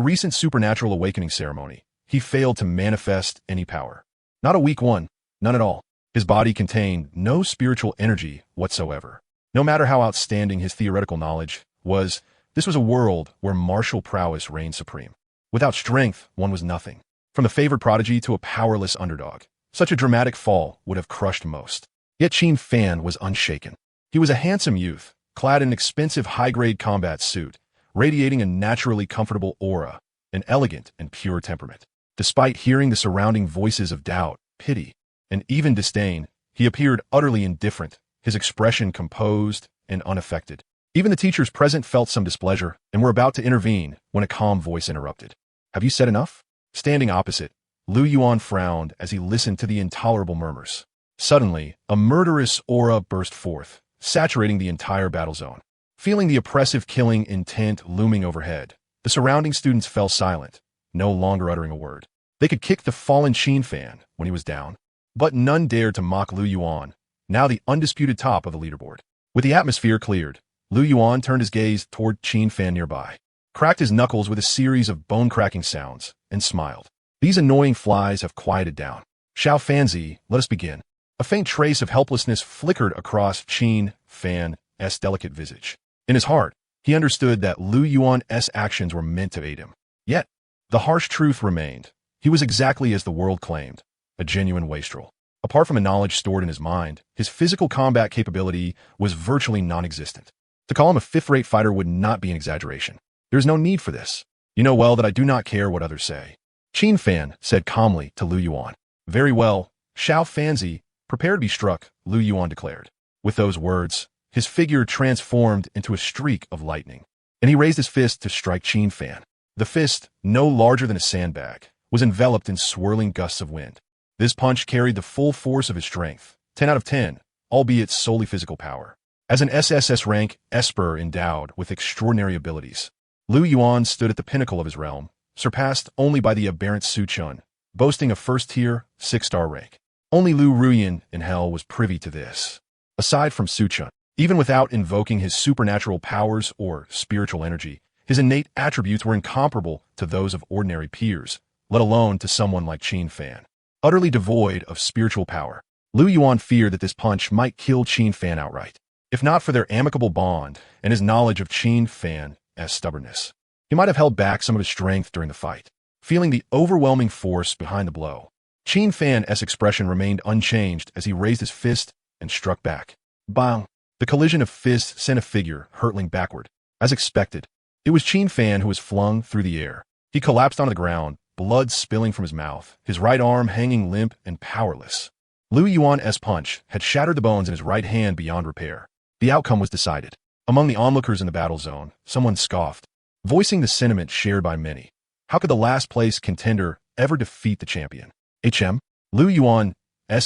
recent supernatural awakening ceremony, he failed to manifest any power. Not a weak one, none at all. His body contained no spiritual energy whatsoever. No matter how outstanding his theoretical knowledge was, this was a world where martial prowess reigned supreme. Without strength, one was nothing. From the favored prodigy to a powerless underdog, such a dramatic fall would have crushed most. Yet Qin Fan was unshaken. He was a handsome youth, clad in an expensive high-grade combat suit, radiating a naturally comfortable aura, an elegant and pure temperament. Despite hearing the surrounding voices of doubt, pity, and even disdain, he appeared utterly indifferent, his expression composed and unaffected. Even the teachers present felt some displeasure and were about to intervene when a calm voice interrupted. Have you said enough? Standing opposite, Lu Yuan frowned as he listened to the intolerable murmurs. Suddenly, a murderous aura burst forth, saturating the entire battle zone. Feeling the oppressive killing intent looming overhead, the surrounding students fell silent, no longer uttering a word. They could kick the fallen Qin Fan when he was down, but none dared to mock Lu Yuan, now the undisputed top of the leaderboard. With the atmosphere cleared, Lu Yuan turned his gaze toward Qin Fan nearby, cracked his knuckles with a series of bone-cracking sounds, and smiled. These annoying flies have quieted down. Xiao Fanzi, let us begin. A faint trace of helplessness flickered across Qin Fan's delicate visage. In his heart, he understood that Lu Yuan's actions were meant to aid him. Yet, the harsh truth remained. He was exactly as the world claimed, a genuine wastrel. Apart from the knowledge stored in his mind, his physical combat capability was virtually non-existent. To call him a fifth-rate fighter would not be an exaggeration. There is no need for this. You know well that I do not care what others say. Qin Fan said calmly to Lu Yuan. Very well, Xiao Fanzi, prepare to be struck, Lu Yuan declared. With those words, his figure transformed into a streak of lightning, and he raised his fist to strike Qin Fan. The fist, no larger than a sandbag, was enveloped in swirling gusts of wind. This punch carried the full force of his strength, 10 out of 10, albeit solely physical power. As an SSS rank Esper endowed with extraordinary abilities, Lu Yuan stood at the pinnacle of his realm, surpassed only by the aberrant Su Chun, boasting a first-tier, 6-star rank. Only Lu Ruyan in hell was privy to this. Aside from Su Chun, even without invoking his supernatural powers or spiritual energy, his innate attributes were incomparable to those of ordinary peers, let alone to someone like Qin Fan. Utterly devoid of spiritual power, Lu Yuan feared that this punch might kill Qin Fan outright. If not for their amicable bond and his knowledge of Qin Fan's stubbornness, he might have held back some of his strength during the fight. Feeling the overwhelming force behind the blow, Qin Fan's expression remained unchanged as he raised his fist and struck back. Bang! The collision of fists sent a figure hurtling backward. As expected, it was Qin Fan who was flung through the air. He collapsed onto the ground, blood spilling from his mouth, his right arm hanging limp and powerless. Lu Yuan's punch had shattered the bones in his right hand beyond repair. The outcome was decided. Among the onlookers in the battle zone, someone scoffed, voicing the sentiment shared by many. How could the last-place contender ever defeat the champion? Lu Yuan's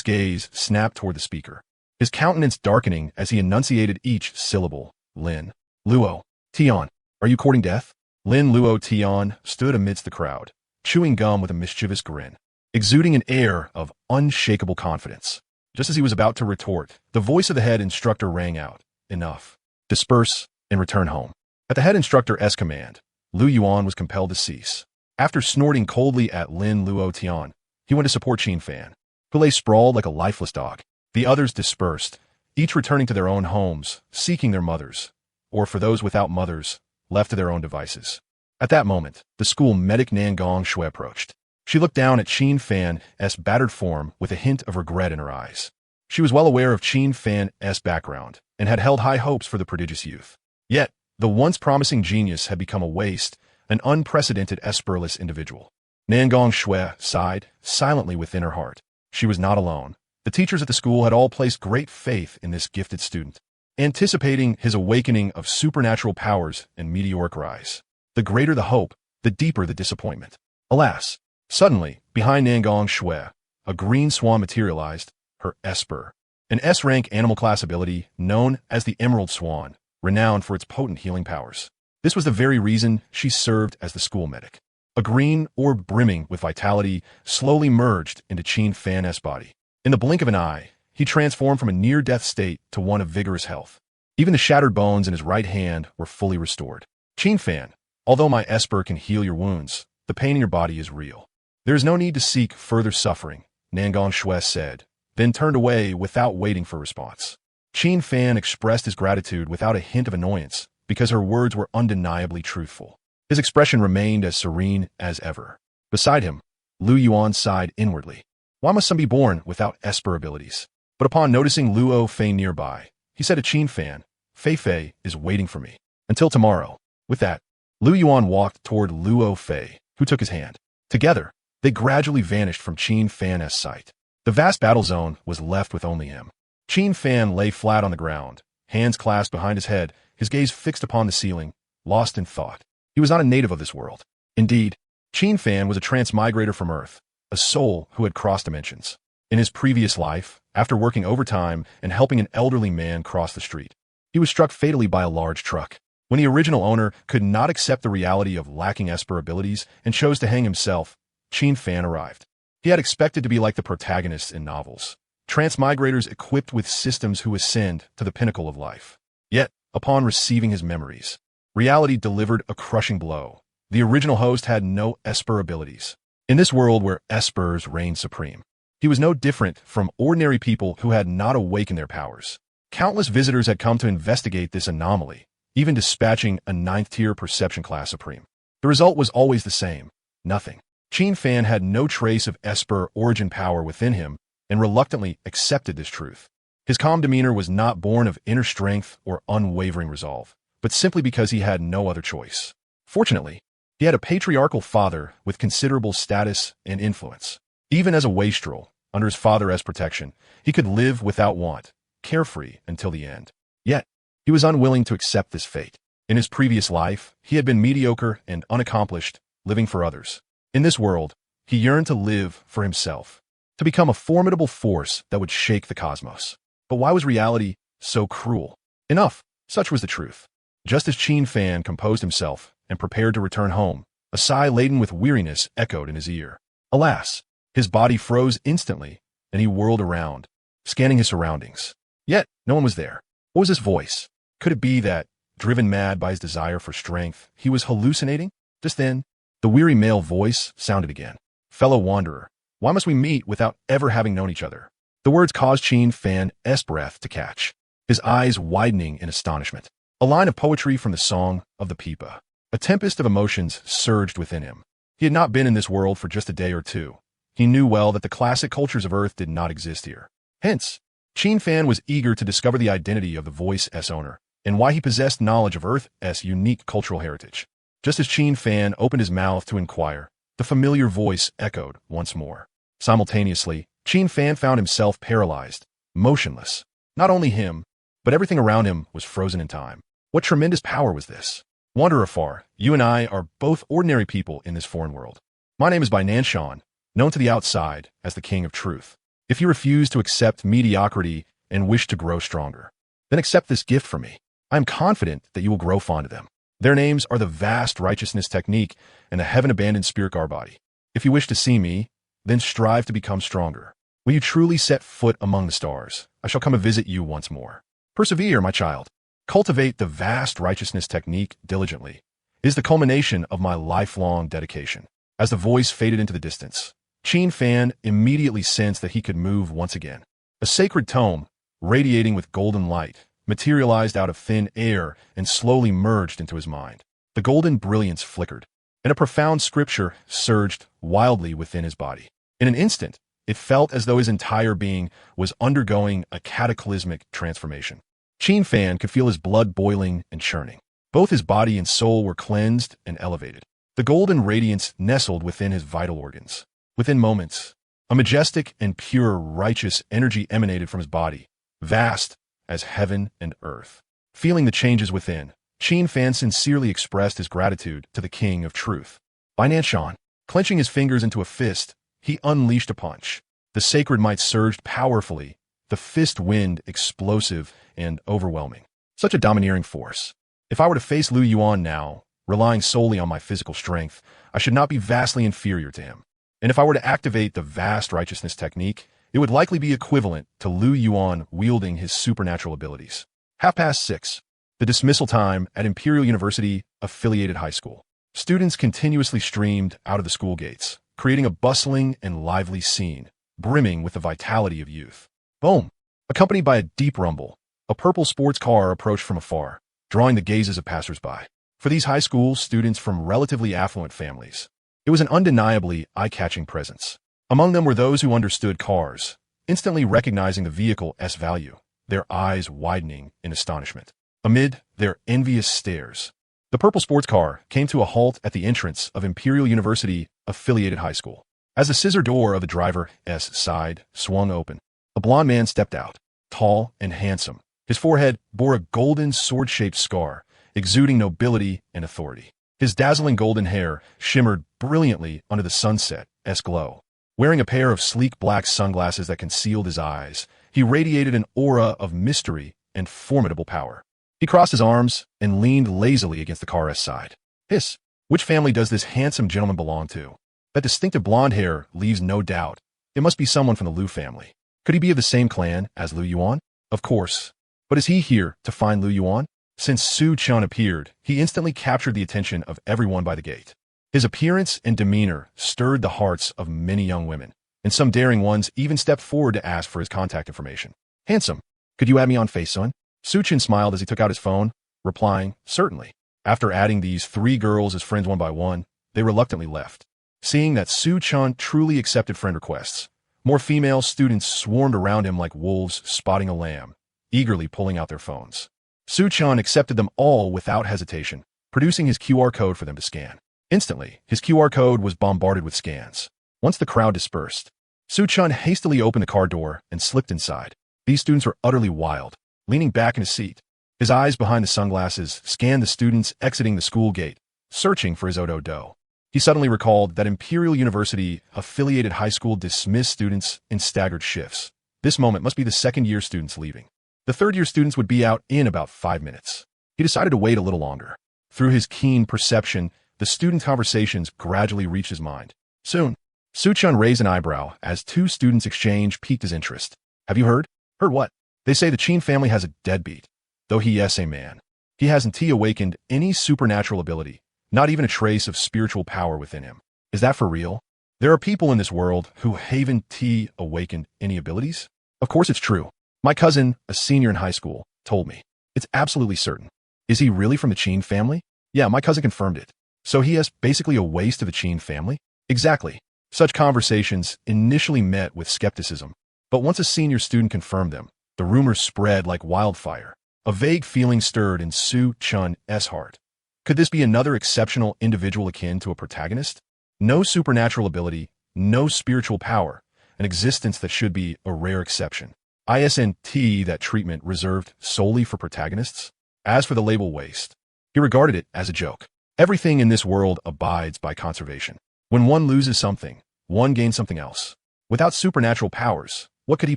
gaze snapped toward the speaker, his countenance darkening as he enunciated each syllable. Lin Luo Tian, are you courting death? Lin Luo Tian stood amidst the crowd, chewing gum with a mischievous grin, exuding an air of unshakable confidence. Just as he was about to retort, the voice of the head instructor rang out. Enough. Disperse and return home. At the head instructor's command, Lu Yuan was compelled to cease. After snorting coldly at Lin Luo Tian, he went to support Qin Fan, who lay sprawled like a lifeless dog. The others dispersed, each returning to their own homes, seeking their mothers, or for those without mothers, left to their own devices. At that moment, the school medic Nan Gongshui approached. She looked down at Qin Fan's battered form with a hint of regret in her eyes. She was well aware of Qin Fan's background and had held high hopes for the prodigious youth. Yet, the once promising genius had become a waste, an unprecedented esperless individual. Nan Gongshui sighed silently within her heart. She was not alone. The teachers at the school had all placed great faith in this gifted student, anticipating his awakening of supernatural powers and meteoric rise. The greater the hope, the deeper the disappointment. Alas, suddenly, behind Nan Gongshui, a green swan materialized, her esper, an S-rank animal class ability known as the Emerald Swan, renowned for its potent healing powers. This was the very reason she served as the school medic. A green orb brimming with vitality slowly merged into Qin Fan's body. In the blink of an eye, he transformed from a near-death state to one of vigorous health. Even the shattered bones in his right hand were fully restored. Qin Fan, although my esper can heal your wounds, the pain in your body is real. There is no need to seek further suffering, Nan Gongshui said, then turned away without waiting for a response. Qin Fan expressed his gratitude without a hint of annoyance, because her words were undeniably truthful. His expression remained as serene as ever. Beside him, Lu Yuan sighed inwardly. Why must some be born without esper abilities? But upon noticing Luo Fei nearby, he said to Qin Fan, Fei Fei is waiting for me. Until tomorrow. With that, Lu Yuan walked toward Luo Fei, who took his hand. Together, they gradually vanished from Qin Fan's sight. The vast battle zone was left with only him. Qin Fan lay flat on the ground, hands clasped behind his head, his gaze fixed upon the ceiling, lost in thought. He was not a native of this world. Indeed, Qin Fan was a transmigrator from Earth, a soul who had crossed dimensions. In his previous life, after working overtime and helping an elderly man cross the street, he was struck fatally by a large truck. When the original owner could not accept the reality of lacking esper abilities and chose to hang himself, Qin Fan arrived. He had expected to be like the protagonists in novels, transmigrators equipped with systems who ascend to the pinnacle of life. Yet, upon receiving his memories, reality delivered a crushing blow. The original host had no esper abilities. In this world where espers reigned supreme, he was no different from ordinary people who had not awakened their powers. Countless visitors had come to investigate this anomaly, even dispatching a 9th-tier perception class supreme. The result was always the same: nothing. Qin Fan had no trace of esper origin power within him and reluctantly accepted this truth. His calm demeanor was not born of inner strength or unwavering resolve, but simply because he had no other choice. Fortunately, he had a patriarchal father with considerable status and influence. Even as a wastrel, under his father's protection, he could live without want, carefree until the end. Yet, he was unwilling to accept this fate. In his previous life, he had been mediocre and unaccomplished, living for others. In this world, he yearned to live for himself, to become a formidable force that would shake the cosmos. But why was reality so cruel? Enough, such was the truth. Just as Qin Fan composed himself and prepared to return home, a sigh laden with weariness echoed in his ear. Alas, his body froze instantly, and he whirled around, scanning his surroundings. Yet, no one was there. What was this voice? Could it be that, driven mad by his desire for strength, he was hallucinating? Just then, the weary male voice sounded again. Fellow wanderer, why must we meet without ever having known each other? The words caused Qin Fan's breath to catch, his eyes widening in astonishment. A line of poetry from the Song of the Pipa. A tempest of emotions surged within him. He had not been in this world for just a day or two. He knew well that the classic cultures of Earth did not exist here. Hence, Qin Fan was eager to discover the identity of the voice's owner and why he possessed knowledge of Earth's unique cultural heritage. Just as Qin Fan opened his mouth to inquire, the familiar voice echoed once more. Simultaneously, Qin Fan found himself paralyzed, motionless. Not only him, but everything around him was frozen in time. What tremendous power was this? Wanderer afar, you and I are both ordinary people in this foreign world. My name is by Nanshan, known to the outside as the King of Truth. If you refuse to accept mediocrity and wish to grow stronger, then accept this gift from me. I am confident that you will grow fond of them. Their names are the vast righteousness technique and the heaven-abandoned spirit guard body. If you wish to see me, then strive to become stronger. When you truly set foot among the stars, I shall come and visit you once more. Persevere, my child. Cultivate the vast righteousness technique diligently. It is the culmination of my lifelong dedication. As the voice faded into the distance, Qin Fan immediately sensed that he could move once again. A sacred tome, radiating with golden light, materialized out of thin air and slowly merged into his mind. The golden brilliance flickered, and a profound scripture surged wildly within his body. In an instant, it felt as though his entire being was undergoing a cataclysmic transformation. Qin Fan could feel his blood boiling and churning. Both his body and soul were cleansed and elevated. The golden radiance nestled within his vital organs. Within moments, a majestic and pure righteous energy emanated from his body, vast as heaven and earth. Feeling the changes within, Qin Fan sincerely expressed his gratitude to the King of Truth. By Nanshan, clenching his fingers into a fist, he unleashed a punch. The sacred might surged powerfully, the fist wind explosive and overwhelming. Such a domineering force. If I were to face Lu Yuan now, relying solely on my physical strength, I should not be vastly inferior to him. And if I were to activate the vast righteousness technique, it would likely be equivalent to Lu Yuan wielding his supernatural abilities. 6:30. The dismissal time at Imperial University Affiliated High School. Students continuously streamed out of the school gates, creating a bustling and lively scene, brimming with the vitality of youth. Boom! Accompanied by a deep rumble, a purple sports car approached from afar, drawing the gazes of passersby. For these high school students from relatively affluent families, it was an undeniably eye-catching presence. Among them were those who understood cars, instantly recognizing the vehicle's value, their eyes widening in astonishment. Amid their envious stares, the purple sports car came to a halt at the entrance of Imperial University Affiliated High School. As the scissor door of the driver's side swung open, a blond man stepped out, tall and handsome. His forehead bore a golden sword-shaped scar, exuding nobility and authority. His dazzling golden hair shimmered brilliantly under the sunset's glow. Wearing a pair of sleek black sunglasses that concealed his eyes, he radiated an aura of mystery and formidable power. He crossed his arms and leaned lazily against the car's side. Hiss! Which family does this handsome gentleman belong to? That distinctive blonde hair leaves no doubt. It must be someone from the Liu family. Could he be of the same clan as Lu Yuan? Of course. But is he here to find Lu Yuan? Since Su Chun appeared, he instantly captured the attention of everyone by the gate. His appearance and demeanor stirred the hearts of many young women, and some daring ones even stepped forward to ask for his contact information. Handsome, could you add me on FaceTime? Su Chun smiled as he took out his phone, replying, certainly. After adding these 3 girls as friends one by one, they reluctantly left. Seeing that Su Chun truly accepted friend requests, more female students swarmed around him like wolves spotting a lamb, eagerly pulling out their phones. Su Chun accepted them all without hesitation, producing his QR code for them to scan. Instantly, his QR code was bombarded with scans. Once the crowd dispersed, Su Chun hastily opened the car door and slipped inside. These students were utterly wild, leaning back in his seat. His eyes behind the sunglasses scanned the students exiting the school gate, searching for his Odo-Do. He suddenly recalled that Imperial University Affiliated High School dismissed students in staggered shifts. This moment must be the second-year students leaving. The third-year students would be out in about 5 minutes. He decided to wait a little longer. Through his keen perception, the student conversations gradually reached his mind. Soon, Su Chun raised an eyebrow as 2 students' exchange piqued his interest. Have you heard? Heard what? They say the Qin family has a deadbeat. Though he is a man, he hasn't awakened any supernatural ability, not even a trace of spiritual power within him. Is that for real? There are people in this world who haven't awakened any abilities? Of course it's true. My cousin, a senior in high school, told me. It's absolutely certain. Is he really from the Qin family? Yeah, my cousin confirmed it. So he is basically a waste of the Qin family? Exactly. Such conversations initially met with skepticism, but once a senior student confirmed them, the rumors spread like wildfire. A vague feeling stirred in Su Chun's heart. Could this be another exceptional individual akin to a protagonist? No supernatural ability, no spiritual power, an existence that should be a rare exception. Isn't that treatment reserved solely for protagonists? As for the label waste, he regarded it as a joke. Everything in this world abides by conservation. When one loses something, one gains something else. Without supernatural powers, what could he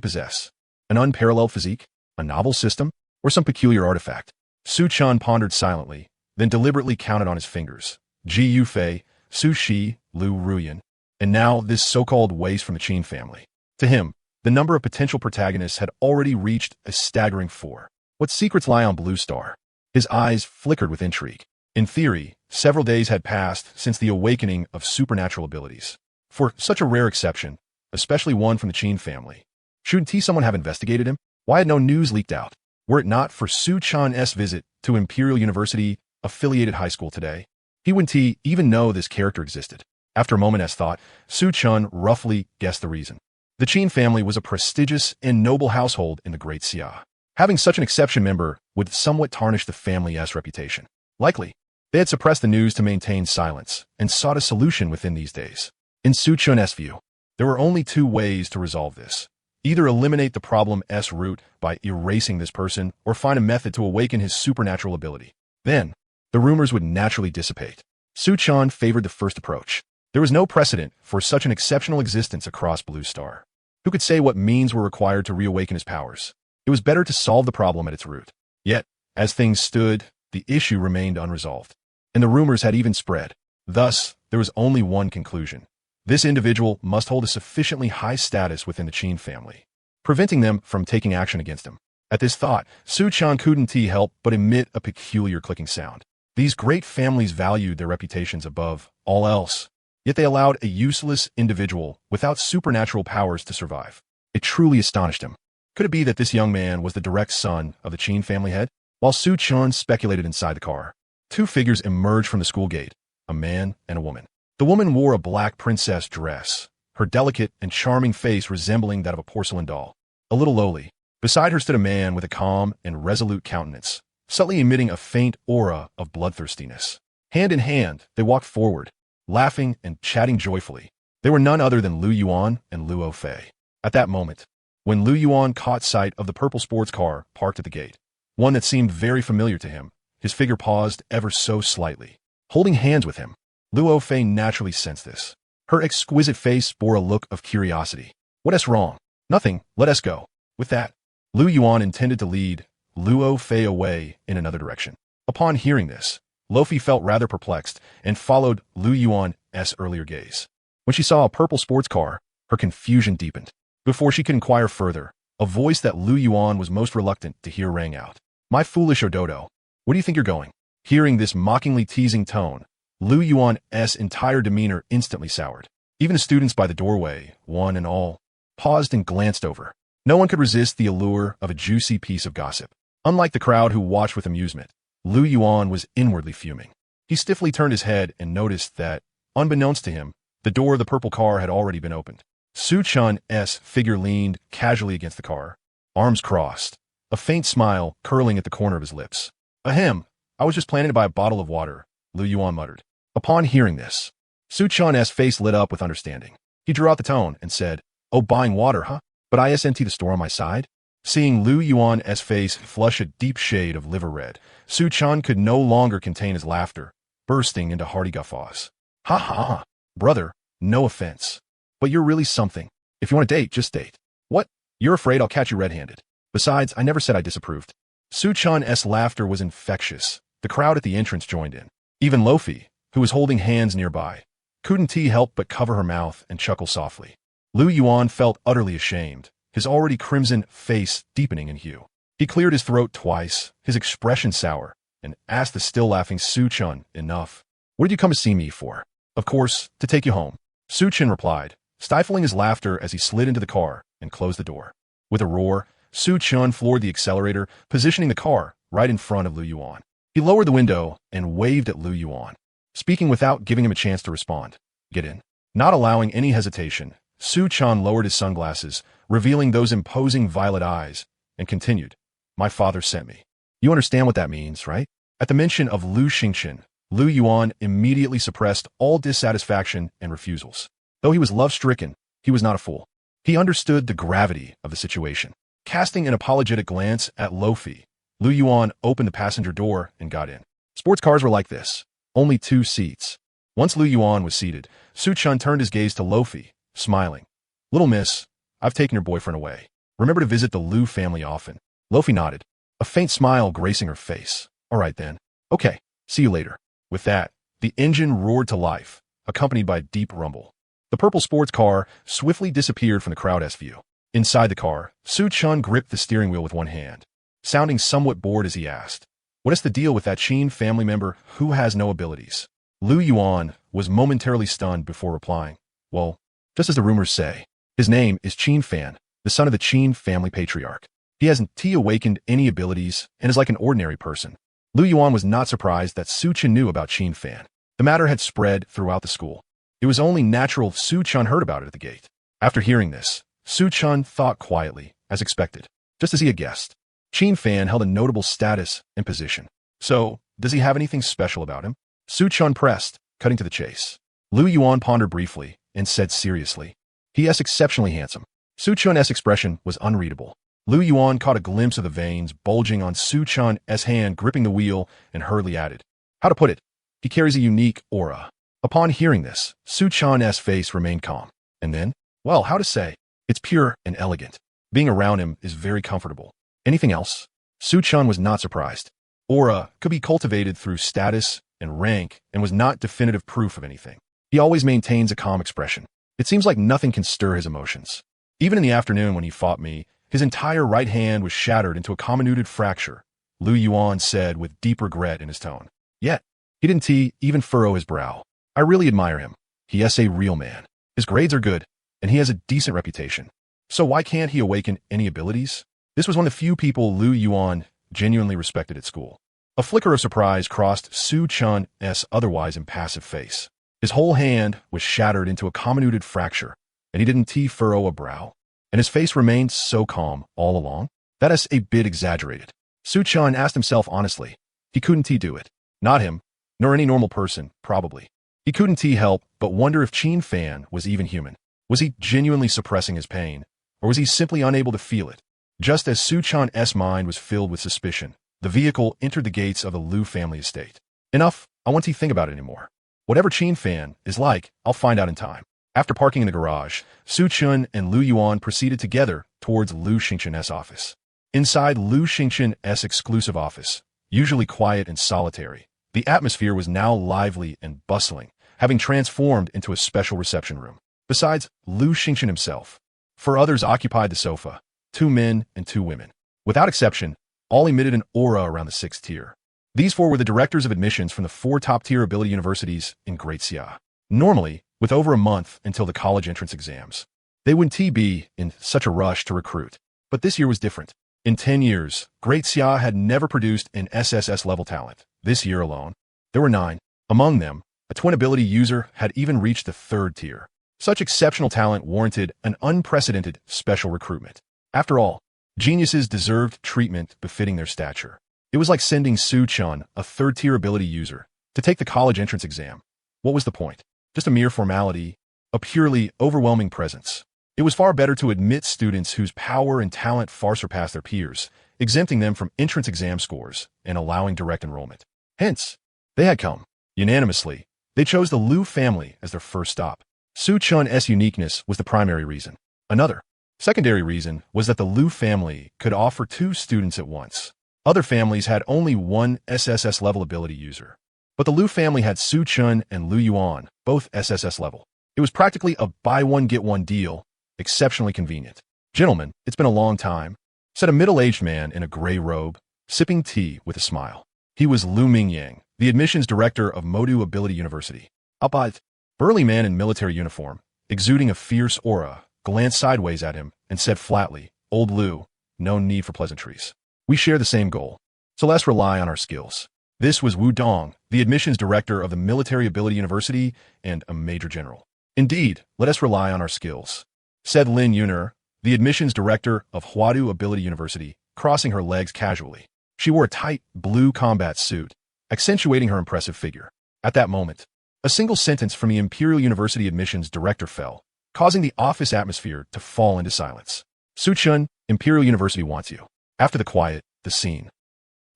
possess? An unparalleled physique? A novel system? Or some peculiar artifact? Su Chun pondered silently, then deliberately counted on his fingers. Ji Yufei, Su Shi, Lu Ruyan, and now this so-called waste from the Qin family. To him, the number of potential protagonists had already reached a staggering 4. What secrets lie on Blue Star? His eyes flickered with intrigue. In theory, several days had passed since the awakening of supernatural abilities. For such a rare exception, especially one from the Qin family. Shouldn't someone have investigated him? Why had no news leaked out? Were it not for Su Chan's visit to Imperial University affiliated high school today, he wouldn't even know this character existed. After a moment's thought, Su Chan roughly guessed the reason. The Qin family was a prestigious and noble household in the Great Xia. Having such an exception member would somewhat tarnish the family's reputation. Likely, they had suppressed the news to maintain silence and sought a solution within these days. In Su Chan's view, there were only two ways to resolve this. Either eliminate the problem's root by erasing this person or find a method to awaken his supernatural ability. Then, the rumors would naturally dissipate. Su Chan favored the first approach. There was no precedent for such an exceptional existence across Blue Star. Who could say what means were required to reawaken his powers? It was better to solve the problem at its root. Yet, as things stood, the issue remained unresolved. And the rumors had even spread. Thus, there was only one conclusion. This individual must hold a sufficiently high status within the Qin family, preventing them from taking action against him. At this thought, Su Chan couldn't help but emit a peculiar clicking sound. These great families valued their reputations above all else, yet they allowed a useless individual without supernatural powers to survive. It truly astonished him. Could it be that this young man was the direct son of the Qin family head? While Su Chan speculated inside the car, two figures emerged from the school gate, a man and a woman. The woman wore a black princess dress, her delicate and charming face resembling that of a porcelain doll. A little lowly, beside her stood a man with a calm and resolute countenance, subtly emitting a faint aura of bloodthirstiness. Hand in hand, they walked forward, laughing and chatting joyfully. They were none other than Lu Yuan and Luo Fei. At that moment, when Lu Yuan caught sight of the purple sports car parked at the gate, one that seemed very familiar to him, his figure paused ever so slightly. Holding hands with him, Luo Fei naturally sensed this. Her exquisite face bore a look of curiosity. What's wrong? Nothing, let us go. With that, Lu Yuan intended to lead Luo Fei away in another direction. Upon hearing this, Luo felt rather perplexed and followed Lu Yuan's earlier gaze. When she saw a purple sports car, her confusion deepened. Before she could inquire further, a voice that Lu Yuan was most reluctant to hear rang out. My foolish Ododo, where do you think you're going? Hearing this mockingly teasing tone, Lu Yuan's entire demeanor instantly soured. Even the students by the doorway, one and all, paused and glanced over. No one could resist the allure of a juicy piece of gossip. Unlike the crowd who watched with amusement, Lu Yuan was inwardly fuming. He stiffly turned his head and noticed that, unbeknownst to him, the door of the purple car had already been opened. Su Chan's figure leaned casually against the car, arms crossed, a faint smile curling at the corner of his lips. Ahem, I was just planning to buy a bottle of water, Lu Yuan muttered. Upon hearing this, Su Chan's face lit up with understanding. He drew out the tone and said, Oh, buying water, huh? But isn't the store on my side? Seeing Lu Yuan's face flush a deep shade of liver red, Su Chan could no longer contain his laughter, bursting into hearty guffaws. Ha ha ha, brother, no offense. But you're really something. If you want to date, just date. What? You're afraid I'll catch you red-handed. Besides, I never said I disapproved. Su Chan's laughter was infectious. The crowd at the entrance joined in. Even Luo, who was holding hands nearby, couldn't help but cover her mouth and chuckle softly. Lu Yuan felt utterly ashamed, his already crimson face deepening in hue. He cleared his throat twice, his expression sour, and asked the still-laughing Su Chan, Enough. What did you come to see me for? Of course, to take you home. Su Chan replied, stifling his laughter as he slid into the car and closed the door. With a roar, Su Chan floored the accelerator, positioning the car right in front of Lu Yuan. He lowered the window and waved at Lu Yuan, speaking without giving him a chance to respond. Get in. Not allowing any hesitation, Su Chan lowered his sunglasses, revealing those imposing violet eyes, and continued, My father sent me. You understand what that means, right? At the mention of Lu Xingchen, Lu Yuan immediately suppressed all dissatisfaction and refusals. Though he was love-stricken, he was not a fool. He understood the gravity of the situation. Casting an apologetic glance at Luo, Lu Yuan opened the passenger door and got in. Sports cars were like this. Only 2 seats. Once Lu Yuan was seated, Su Chan turned his gaze to Luo, smiling. Little miss, I've taken your boyfriend away. Remember to visit the Lu family often. Luo nodded, a faint smile gracing her face. All right then. Okay, see you later. With that, the engine roared to life, accompanied by a deep rumble. The purple sports car swiftly disappeared from the crowd's view. Inside the car, Su Chan gripped the steering wheel with one hand, sounding somewhat bored as he asked, What's the deal with that Qin family member who has no abilities? Lu Yuan was momentarily stunned before replying, Well, Just as the rumors say. His name is Qin Fan, the son of the Qin family patriarch. He hasn't awakened any abilities and is like an ordinary person. Lu Yuan was not surprised that Su Chen knew about Qin Fan. The matter had spread throughout the school. It was only natural Su Chen heard about it at the gate. After hearing this, Su Chen thought quietly, as expected, just as he had guessed. Qin Fan held a notable status and position. So, does he have anything special about him? Su Chen pressed, cutting to the chase. Lu Yuan pondered briefly and said seriously, "He is exceptionally handsome." Su Chen's expression was unreadable. Lu Yuan caught a glimpse of the veins bulging on Su Chen's hand gripping the wheel and hurriedly added, "How to put it? He carries a unique aura." Upon hearing this, Su Chen's face remained calm. And then, well, how to say? It's pure and elegant. Being around him is very comfortable. Anything else? Su Chen was not surprised. Aura could be cultivated through status and rank and was not definitive proof of anything. He always maintains a calm expression. It seems like nothing can stir his emotions. Even in the afternoon when he fought me, his entire right hand was shattered into a comminuted fracture, Lu Yuan said with deep regret in his tone. Yet, he didn't even furrow his brow. I really admire him. He is a real man. His grades are good, and he has a decent reputation. So why can't he awaken any abilities? This was one of the few people Lu Yuan genuinely respected at school. A flicker of surprise crossed Su Chen's otherwise impassive face. His whole hand was shattered into a comminuted fracture, and he didn't furrow a brow. And his face remained so calm all along? That is a bit exaggerated. Su Chen asked himself honestly. He couldn't do it. Not him, nor any normal person, probably. He couldn't help but wonder if Qin Fan was even human. Was he genuinely suppressing his pain, or was he simply unable to feel it? Just as Su Chen's mind was filled with suspicion, the vehicle entered the gates of the Lu family estate. Enough, I won't think about it anymore. Whatever Qin Fan is like, I'll find out in time. After parking in the garage, Su Chen and Lu Yuan proceeded together towards Lu Xingchen's office. Inside Lu Xingchen's exclusive office, usually quiet and solitary, the atmosphere was now lively and bustling, having transformed into a special reception room. Besides Lu Xingchen himself, 4 others occupied the sofa, 2 men and 2 women. Without exception, all emitted an aura around the 6th tier. These 4 were the directors of admissions from the 4 top-tier ability universities in Great Xia. Normally, with over a month until the college entrance exams, they wouldn't be in such a rush to recruit. But this year was different. In 10 years, Great Xia had never produced an SSS-level talent. This year alone, there were 9. Among them, a twin ability user had even reached the 3rd tier. Such exceptional talent warranted an unprecedented special recruitment. After all, geniuses deserved treatment befitting their stature. It was like sending Su Chen, a 3rd-tier ability user, to take the college entrance exam. What was the point? Just a mere formality, a purely overwhelming presence. It was far better to admit students whose power and talent far surpassed their peers, exempting them from entrance exam scores and allowing direct enrollment. Hence, they had come. Unanimously, they chose the Lu family as their first stop. Su Chen's uniqueness was the primary reason. Another, secondary reason was that the Lu family could offer 2 students at once. Other families had only 1 SSS-level ability user. But the Lu family had Su Chen and Lu Yuan, both SSS level. It was practically a buy-one-get-one deal, exceptionally convenient. "Gentlemen, it's been a long time," said a middle-aged man in a gray robe, sipping tea with a smile. He was Lu Mingyang, the admissions director of Modu Ability University. Albeit, burly man in military uniform, exuding a fierce aura, glanced sideways at him and said flatly, "Old Lu, no need for pleasantries. We share the same goal, so let's rely on our skills." This was Wu Dong, the admissions director of the Military Ability University and a major general. "Indeed, let us rely on our skills," said Lin Yuner, the admissions director of Huadu Ability University, crossing her legs casually. She wore a tight, blue combat suit, accentuating her impressive figure. At that moment, a single sentence from the Imperial University admissions director fell, causing the office atmosphere to fall into silence. "Su Chen, Imperial University wants you." After the quiet, the scene.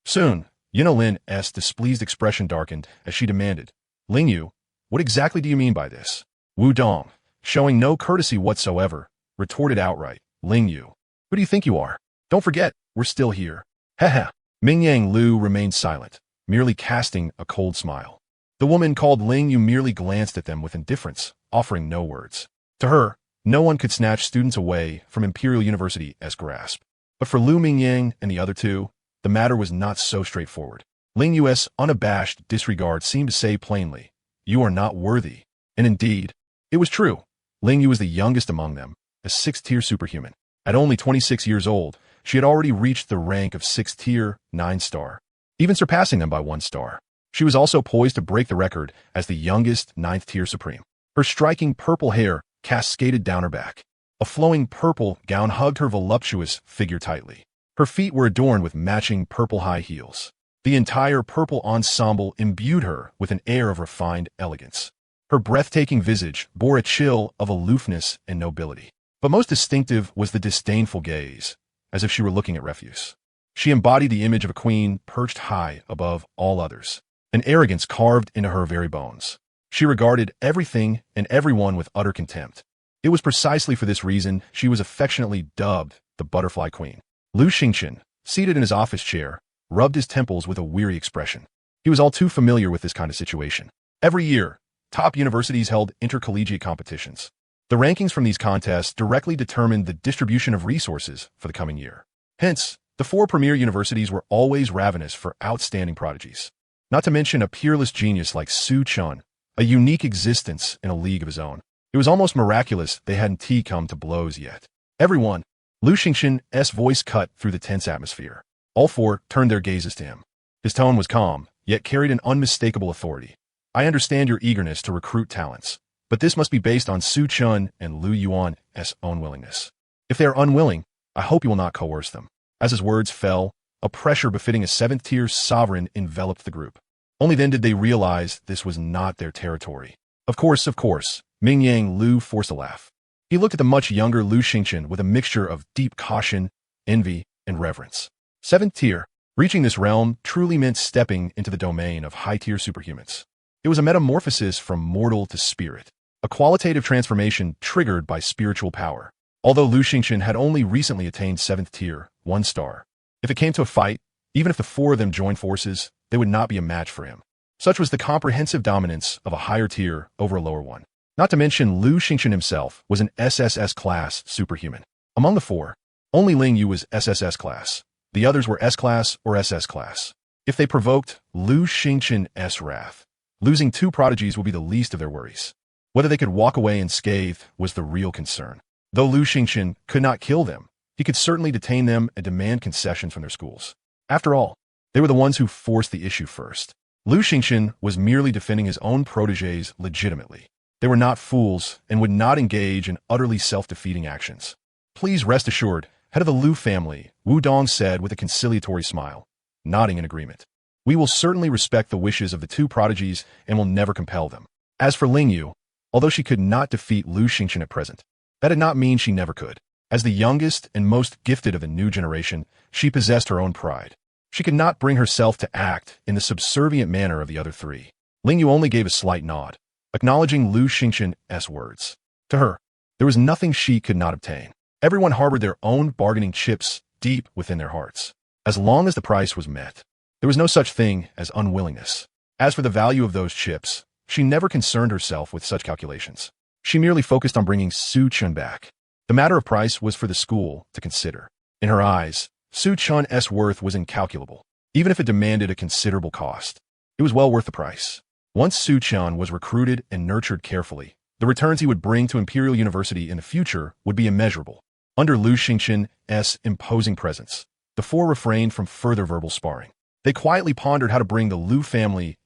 Soon, Yunlin's displeased expression darkened as she demanded, "Ling Yu, what exactly do you mean by this?" Wu Dong, showing no courtesy whatsoever, retorted outright, "Ling Yu, who do you think you are? Don't forget, we're still here." Heh. Mingyang Lu remained silent, merely casting a cold smile. The woman called Ling Yu merely glanced at them with indifference, offering no words. To her, no one could snatch students away from Imperial University's grasp. But for Lu Mingyang and the other 2, the matter was not so straightforward. Ling Yu's unabashed disregard seemed to say plainly, "You are not worthy." And indeed, it was true. Ling Yu was the youngest among them, a 6th-tier superhuman. At only 26 years old, she had already reached the rank of 6th tier, 9-star, even surpassing them by 1 star. She was also poised to break the record as the youngest 9th-tier supreme. Her striking purple hair cascaded down her back. A flowing purple gown hugged her voluptuous figure tightly. Her feet were adorned with matching purple high heels. The entire purple ensemble imbued her with an air of refined elegance. Her breathtaking visage bore a chill of aloofness and nobility. But most distinctive was the disdainful gaze, as if she were looking at refuse. She embodied the image of a queen perched high above all others, an arrogance carved into her very bones. She regarded everything and everyone with utter contempt. It was precisely for this reason she was affectionately dubbed the Butterfly Queen. Lu Xingchen, seated in his office chair, rubbed his temples with a weary expression. He was all too familiar with this kind of situation. Every year, top universities held intercollegiate competitions. The rankings from these contests directly determined the distribution of resources for the coming year. Hence, the 4 premier universities were always ravenous for outstanding prodigies. Not to mention a peerless genius like Su Chun, a unique existence in a league of his own. It was almost miraculous they hadn't come to blows yet. Everyone, Lu Xingchen's voice cut through the tense atmosphere. All 4 turned their gazes to him. His tone was calm, yet carried an unmistakable authority. I understand your eagerness to recruit talents, but this must be based on Su Chun and Lu Yuan's own willingness. If they are unwilling, I hope you will not coerce them. As his words fell, a pressure befitting a 7th-tier sovereign enveloped the group. Only then did they realize this was not their territory. Of course, Ming Yang Lu forced a laugh. He looked at the much younger Lu Xingchen with a mixture of deep caution, envy, and reverence. 7th tier, reaching this realm truly meant stepping into the domain of high-tier superhumans. It was a metamorphosis from mortal to spirit, a qualitative transformation triggered by spiritual power. Although Lu Xingchen had only recently attained 7th tier, 1 star, if it came to a fight, even if the 4 of them joined forces, they would not be a match for him. Such was the comprehensive dominance of a higher tier over a lower one. Not to mention Lu Xingchen himself was an SSS class superhuman. Among the 4, only Ling Yu was SSS class. The others were S-class or SS class. If they provoked Lu Xingchen's wrath, losing 2 prodigies would be the least of their worries. Whether they could walk away unscathed was the real concern. Though Lu Xingchen could not kill them, he could certainly detain them and demand concessions from their schools. After all, they were the ones who forced the issue first. Lu Xingchen was merely defending his own protégés legitimately. They were not fools and would not engage in utterly self-defeating actions. Please rest assured, head of the Lu family, Wu Dong said with a conciliatory smile, nodding in agreement. We will certainly respect the wishes of the 2 prodigies and will never compel them. As for Ling Yu, although she could not defeat Lu Xingchen at present, that did not mean she never could. As the youngest and most gifted of the new generation, she possessed her own pride. She could not bring herself to act in the subservient manner of the other 3. Ling Yu only gave a slight nod, acknowledging Lu Xingchen's words. To her, there was nothing she could not obtain. Everyone harbored their own bargaining chips deep within their hearts. As long as the price was met, there was no such thing as unwillingness. As for the value of those chips, she never concerned herself with such calculations. She merely focused on bringing Su Chun back. The matter of price was for the school to consider. In her eyes, Su Chun's worth was incalculable. Even if it demanded a considerable cost, it was well worth the price. Once Su Chun was recruited and nurtured carefully, the returns he would bring to Imperial University in the future would be immeasurable. Under Lu Xingchen's imposing presence, the 4 refrained from further verbal sparring. They quietly pondered how to bring the Lu family's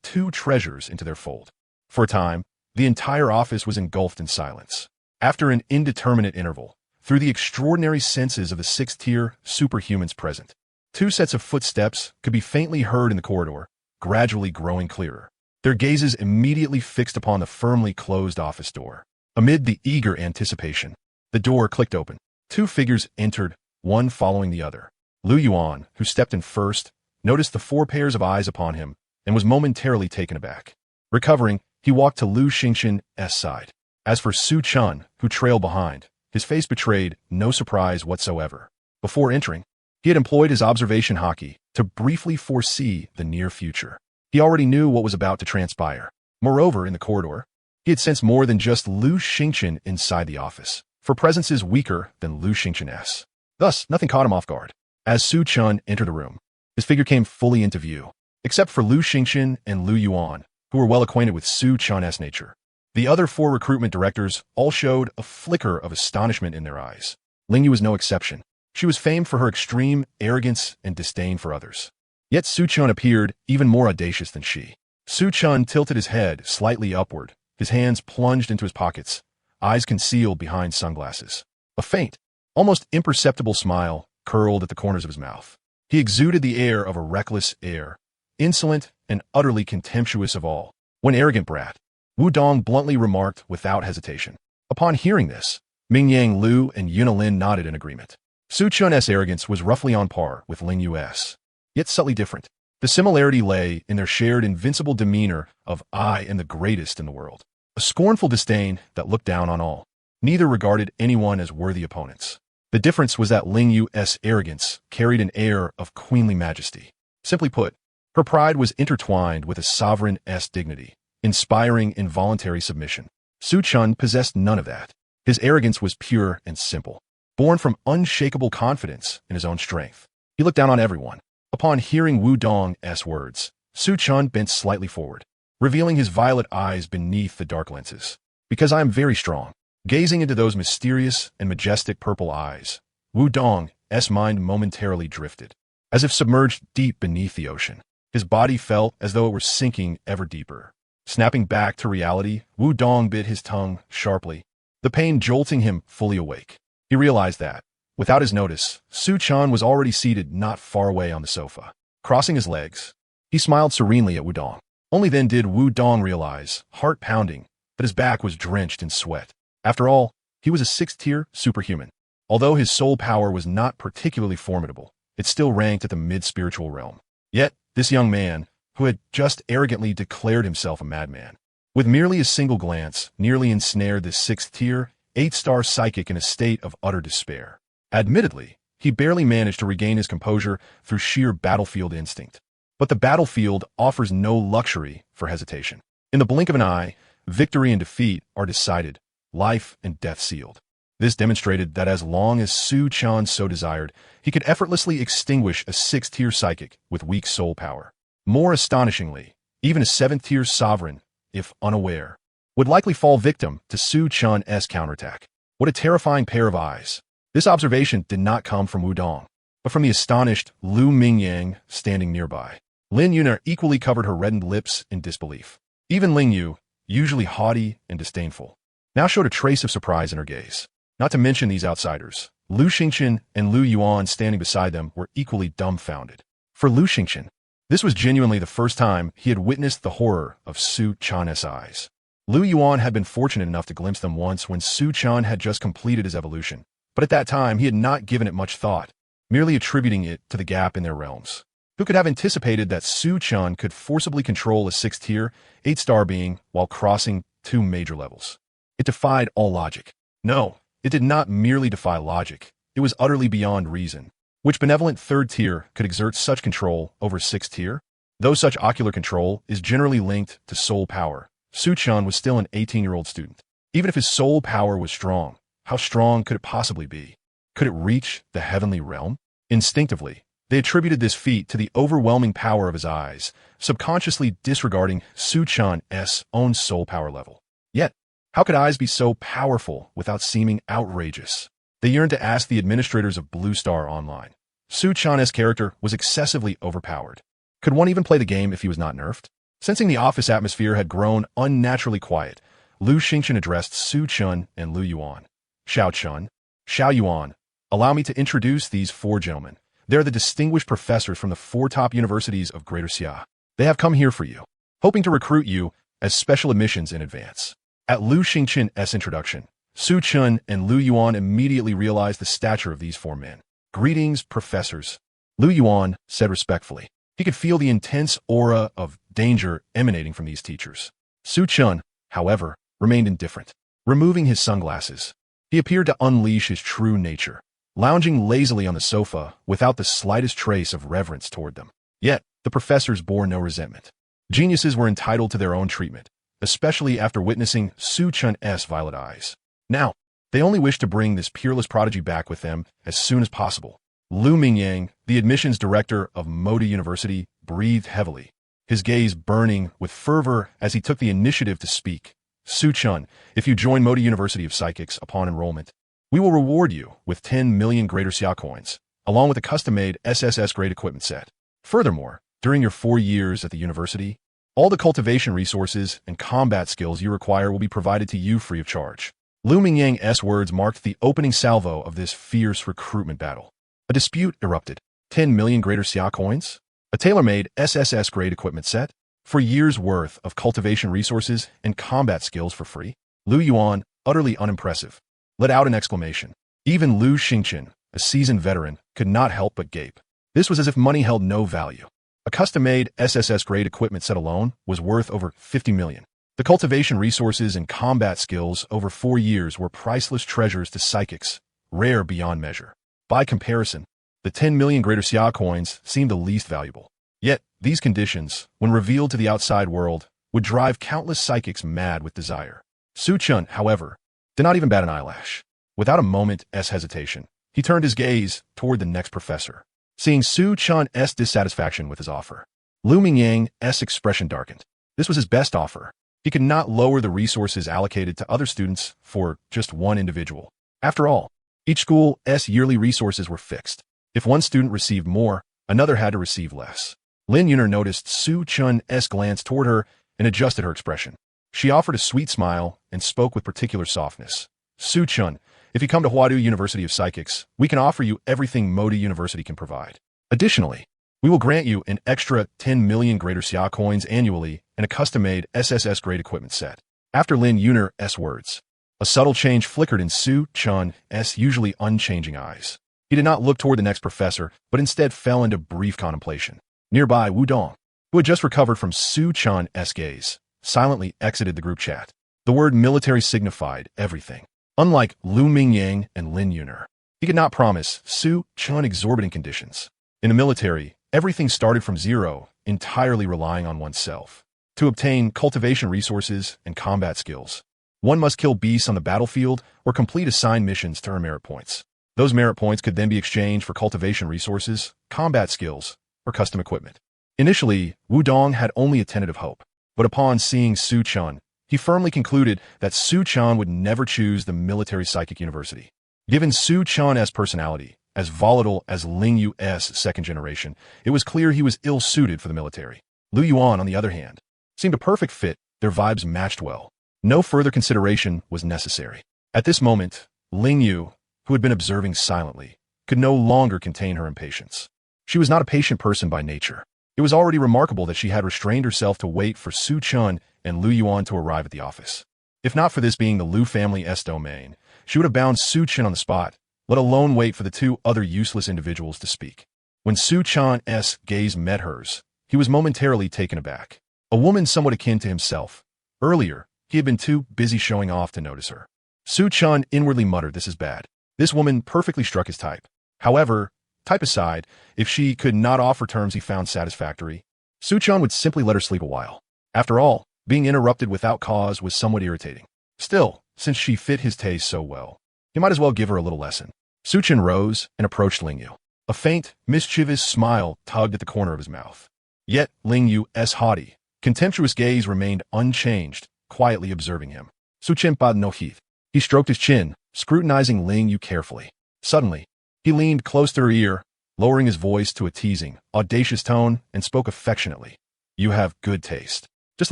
2 treasures into their fold. For a time, the entire office was engulfed in silence. After an indeterminate interval, through the extraordinary senses of the 6th-tier superhumans present, 2 sets of footsteps could be faintly heard in the corridor, gradually growing clearer. Their gazes immediately fixed upon the firmly closed office door. Amid the eager anticipation, the door clicked open. 2 figures entered, one following the other. Lu Yuan, who stepped in first, noticed the 4 pairs of eyes upon him and was momentarily taken aback. Recovering, he walked to Lu Xingchen's side. As for Su Chun, who trailed behind, his face betrayed no surprise whatsoever. Before entering, he had employed his observation haki to briefly foresee the near future. He already knew what was about to transpire. Moreover, in the corridor, he had sensed more than just Lu Xingchen inside the office, for presences weaker than Lu Xingchen's. Thus, nothing caught him off guard. As Su Chun entered the room, his figure came fully into view. Except for Lu Xingchen and Lu Yuan, who were well acquainted with Su Chun's nature, The other 4 recruitment directors all showed a flicker of astonishment in their eyes. Lingyu was no exception. She was famed for her extreme arrogance and disdain for others. Yet Su-chun appeared even more audacious than she. Su-chun tilted his head slightly upward, his hands plunged into his pockets, eyes concealed behind sunglasses. A faint, almost imperceptible smile curled at the corners of his mouth. He exuded the air of a reckless heir, insolent and utterly contemptuous of all. "One arrogant brat," Wu Dong bluntly remarked without hesitation. Upon hearing this, Mingyang Lu and Yunalin nodded in agreement. Su-chun's arrogance was roughly on par with Ling Yu's, yet subtly different. The similarity lay in their shared invincible demeanor of "I am the greatest in the world," a scornful disdain that looked down on all. Neither regarded anyone as worthy opponents. The difference was that Ling Yu's arrogance carried an air of queenly majesty. Simply put, her pride was intertwined with a sovereign's dignity, inspiring involuntary submission. Su-chun possessed none of that. His arrogance was pure and simple, born from unshakable confidence in his own strength. He looked down on everyone. Upon hearing Wu Dong's words, Su-chun bent slightly forward, revealing his violet eyes beneath the dark lenses. "Because I am very strong." Gazing into those mysterious and majestic purple eyes, Wu Dong's mind momentarily drifted, as if submerged deep beneath the ocean. His body felt as though it were sinking ever deeper. Snapping back to reality, Wu Dong bit his tongue sharply, the pain jolting him fully awake. He realized that, without his notice, Su-chun was already seated not far away on the sofa. Crossing his legs, he smiled serenely at Wu Dong. Only then did Wu Dong realize, heart pounding, that his back was drenched in sweat. After all, he was a 6th-tier superhuman. Although his soul power was not particularly formidable, it still ranked at the mid-spiritual realm. Yet, this young man, who had just arrogantly declared himself a madman, with merely a single glance, nearly ensnared this 6th-tier, 8-star psychic in a state of utter despair. Admittedly, he barely managed to regain his composure through sheer battlefield instinct. But the battlefield offers no luxury for hesitation. In the blink of an eye, victory and defeat are decided, life and death sealed. This demonstrated that as long as Su-chun so desired, he could effortlessly extinguish a 6th-tier psychic with weak soul power. More astonishingly, even a 7th-tier sovereign, if unaware, would likely fall victim to Su-chun's counterattack. What a terrifying pair of eyes. This observation did not come from Wu Dong, but from the astonished Lu Mingyang standing nearby. Lin Yun equally covered her reddened lips in disbelief. Even Ling Yu, usually haughty and disdainful, now showed a trace of surprise in her gaze. Not to mention these outsiders, Lu Xingqian and Lu Yuan standing beside them were equally dumbfounded. For Lu Xingqian, this was genuinely the first time he had witnessed the horror of Su-chun's eyes. Lu Yuan had been fortunate enough to glimpse them once when Su-chun had just completed his evolution, but at that time he had not given it much thought, merely attributing it to the gap in their realms. Who could have anticipated that Su-chun could forcibly control a 6th-tier, 8-star being while crossing 2 major levels? It defied all logic. No, it did not merely defy logic. It was utterly beyond reason. Which benevolent 3rd tier could exert such control over 6th tier? Though such ocular control is generally linked to soul power, Su-chun was still an 18-year-old student. Even if his soul power was strong, how strong could it possibly be? Could it reach the heavenly realm? Instinctively, they attributed this feat to the overwhelming power of his eyes, subconsciously disregarding Su-chun's own soul power level. Yet, how could eyes be so powerful without seeming outrageous? They yearned to ask the administrators of Blue Star Online. Su-chun's character was excessively overpowered. Could one even play the game if he was not nerfed? Sensing the office atmosphere had grown unnaturally quiet, Lu Xingqian addressed Su-chun and Lu Yuan. Xiao-chun, Xiao Yuan, allow me to introduce these 4 gentlemen. They're the distinguished professors from the 4 top universities of Greater Xia. They have come here for you, hoping to recruit you as special admissions in advance. At Lu Xingqian's introduction, Su-chun and Lu Yuan immediately realized the stature of these 4 men. "Greetings, professors," Lu Yuan said respectfully. He could feel the intense aura of danger emanating from these teachers. Su-chun, however, remained indifferent. Removing his sunglasses, he appeared to unleash his true nature, lounging lazily on the sofa without the slightest trace of reverence toward them. Yet, the professors bore no resentment. Geniuses were entitled to their own treatment, especially after witnessing Su-chun's violet eyes. Now, they only wished to bring this peerless prodigy back with them as soon as possible. Lu Mingyang, the admissions director of Moda University, breathed heavily, his gaze burning with fervor as he took the initiative to speak. Su-chun, if you join Modi University of Psychics upon enrollment, we will reward you with 10 million greater Xia coins, along with a custom-made SSS-grade equipment set. Furthermore, during your 4 years at the university, all the cultivation resources and combat skills you require will be provided to you free of charge. Lu Mingyang's words marked the opening salvo of this fierce recruitment battle. A dispute erupted. 10 million greater Xia coins? A tailor-made SSS-grade equipment set? For years' worth of cultivation resources and combat skills for free? Lu Yuan, utterly unimpressive, let out an exclamation. Even Lu Xingqian, a seasoned veteran, could not help but gape. This was as if money held no value. A custom-made SSS-grade equipment set alone was worth over 50 million. The cultivation resources and combat skills over 4 years were priceless treasures to psychics, rare beyond measure. By comparison, the 10 million greater Xia coins seemed the least valuable. Yet, these conditions, when revealed to the outside world, would drive countless psychics mad with desire. Su-chun, however, did not even bat an eyelash. Without a moment's hesitation, he turned his gaze toward the next professor. Seeing Su-chun's dissatisfaction with his offer, Lu Mingyang's expression darkened. This was his best offer. He could not lower the resources allocated to other students for just one individual. After all, each school's yearly resources were fixed. If one student received more, another had to receive less. Lin Yuner noticed Su-chun's glance toward her and adjusted her expression. She offered a sweet smile and spoke with particular softness. Su-chun, if you come to Huadu University of Psychics, we can offer you everything Modi University can provide. Additionally, we will grant you an extra 10 million greater Xia coins annually and a custom-made SSS-grade equipment set. After Lin Yuner's words, a subtle change flickered in Su-chun's usually unchanging eyes. He did not look toward the next professor, but instead fell into brief contemplation. Nearby, Wu Dong, who had just recovered from Su-chun's gaze, silently exited the group chat. The word military signified everything. Unlike Lu Mingyang and Lin Yuner, he could not promise Su-chun exorbitant conditions. In the military, everything started from zero, entirely relying on oneself. To obtain cultivation resources and combat skills, one must kill beasts on the battlefield or complete assigned missions to earn merit points. Those merit points could then be exchanged for cultivation resources, combat skills, or custom equipment. Initially, Wu Dong had only a tentative hope, but upon seeing Su-chun, he firmly concluded that Su-chun would never choose the military psychic university. Given Su-chun's personality, as volatile as Ling Yu's second generation, it was clear he was ill-suited for the military. Lu Yuan, on the other hand, seemed a perfect fit. Their vibes matched well. No further consideration was necessary. At this moment, Ling Yu, who had been observing silently, could no longer contain her impatience. She was not a patient person by nature. It was already remarkable that she had restrained herself to wait for Su-chun and Lu Yuan to arrive at the office. If not for this being the Lu family's domain, she would have bound Su-chun on the spot, let alone wait for the 2 other useless individuals to speak. When Su-chun's gaze met hers, he was momentarily taken aback. A woman somewhat akin to himself. Earlier, he had been too busy showing off to notice her. Su-chun inwardly muttered, "This is bad." This woman perfectly struck his type. However, type aside, if she could not offer terms he found satisfactory, Su-chun would simply let her sleep a while. After all, being interrupted without cause was somewhat irritating. Still, since she fit his taste so well, he might as well give her a little lesson. Su-chun rose and approached Ling Yu. A faint, mischievous smile tugged at the corner of his mouth. Yet Ling Yu's haughty, contemptuous gaze remained unchanged, quietly observing him. Su-chun bad no heath. He stroked his chin, scrutinizing Ling Yu carefully. Suddenly, he leaned close to her ear, lowering his voice to a teasing, audacious tone, and spoke affectionately. "You have good taste. Just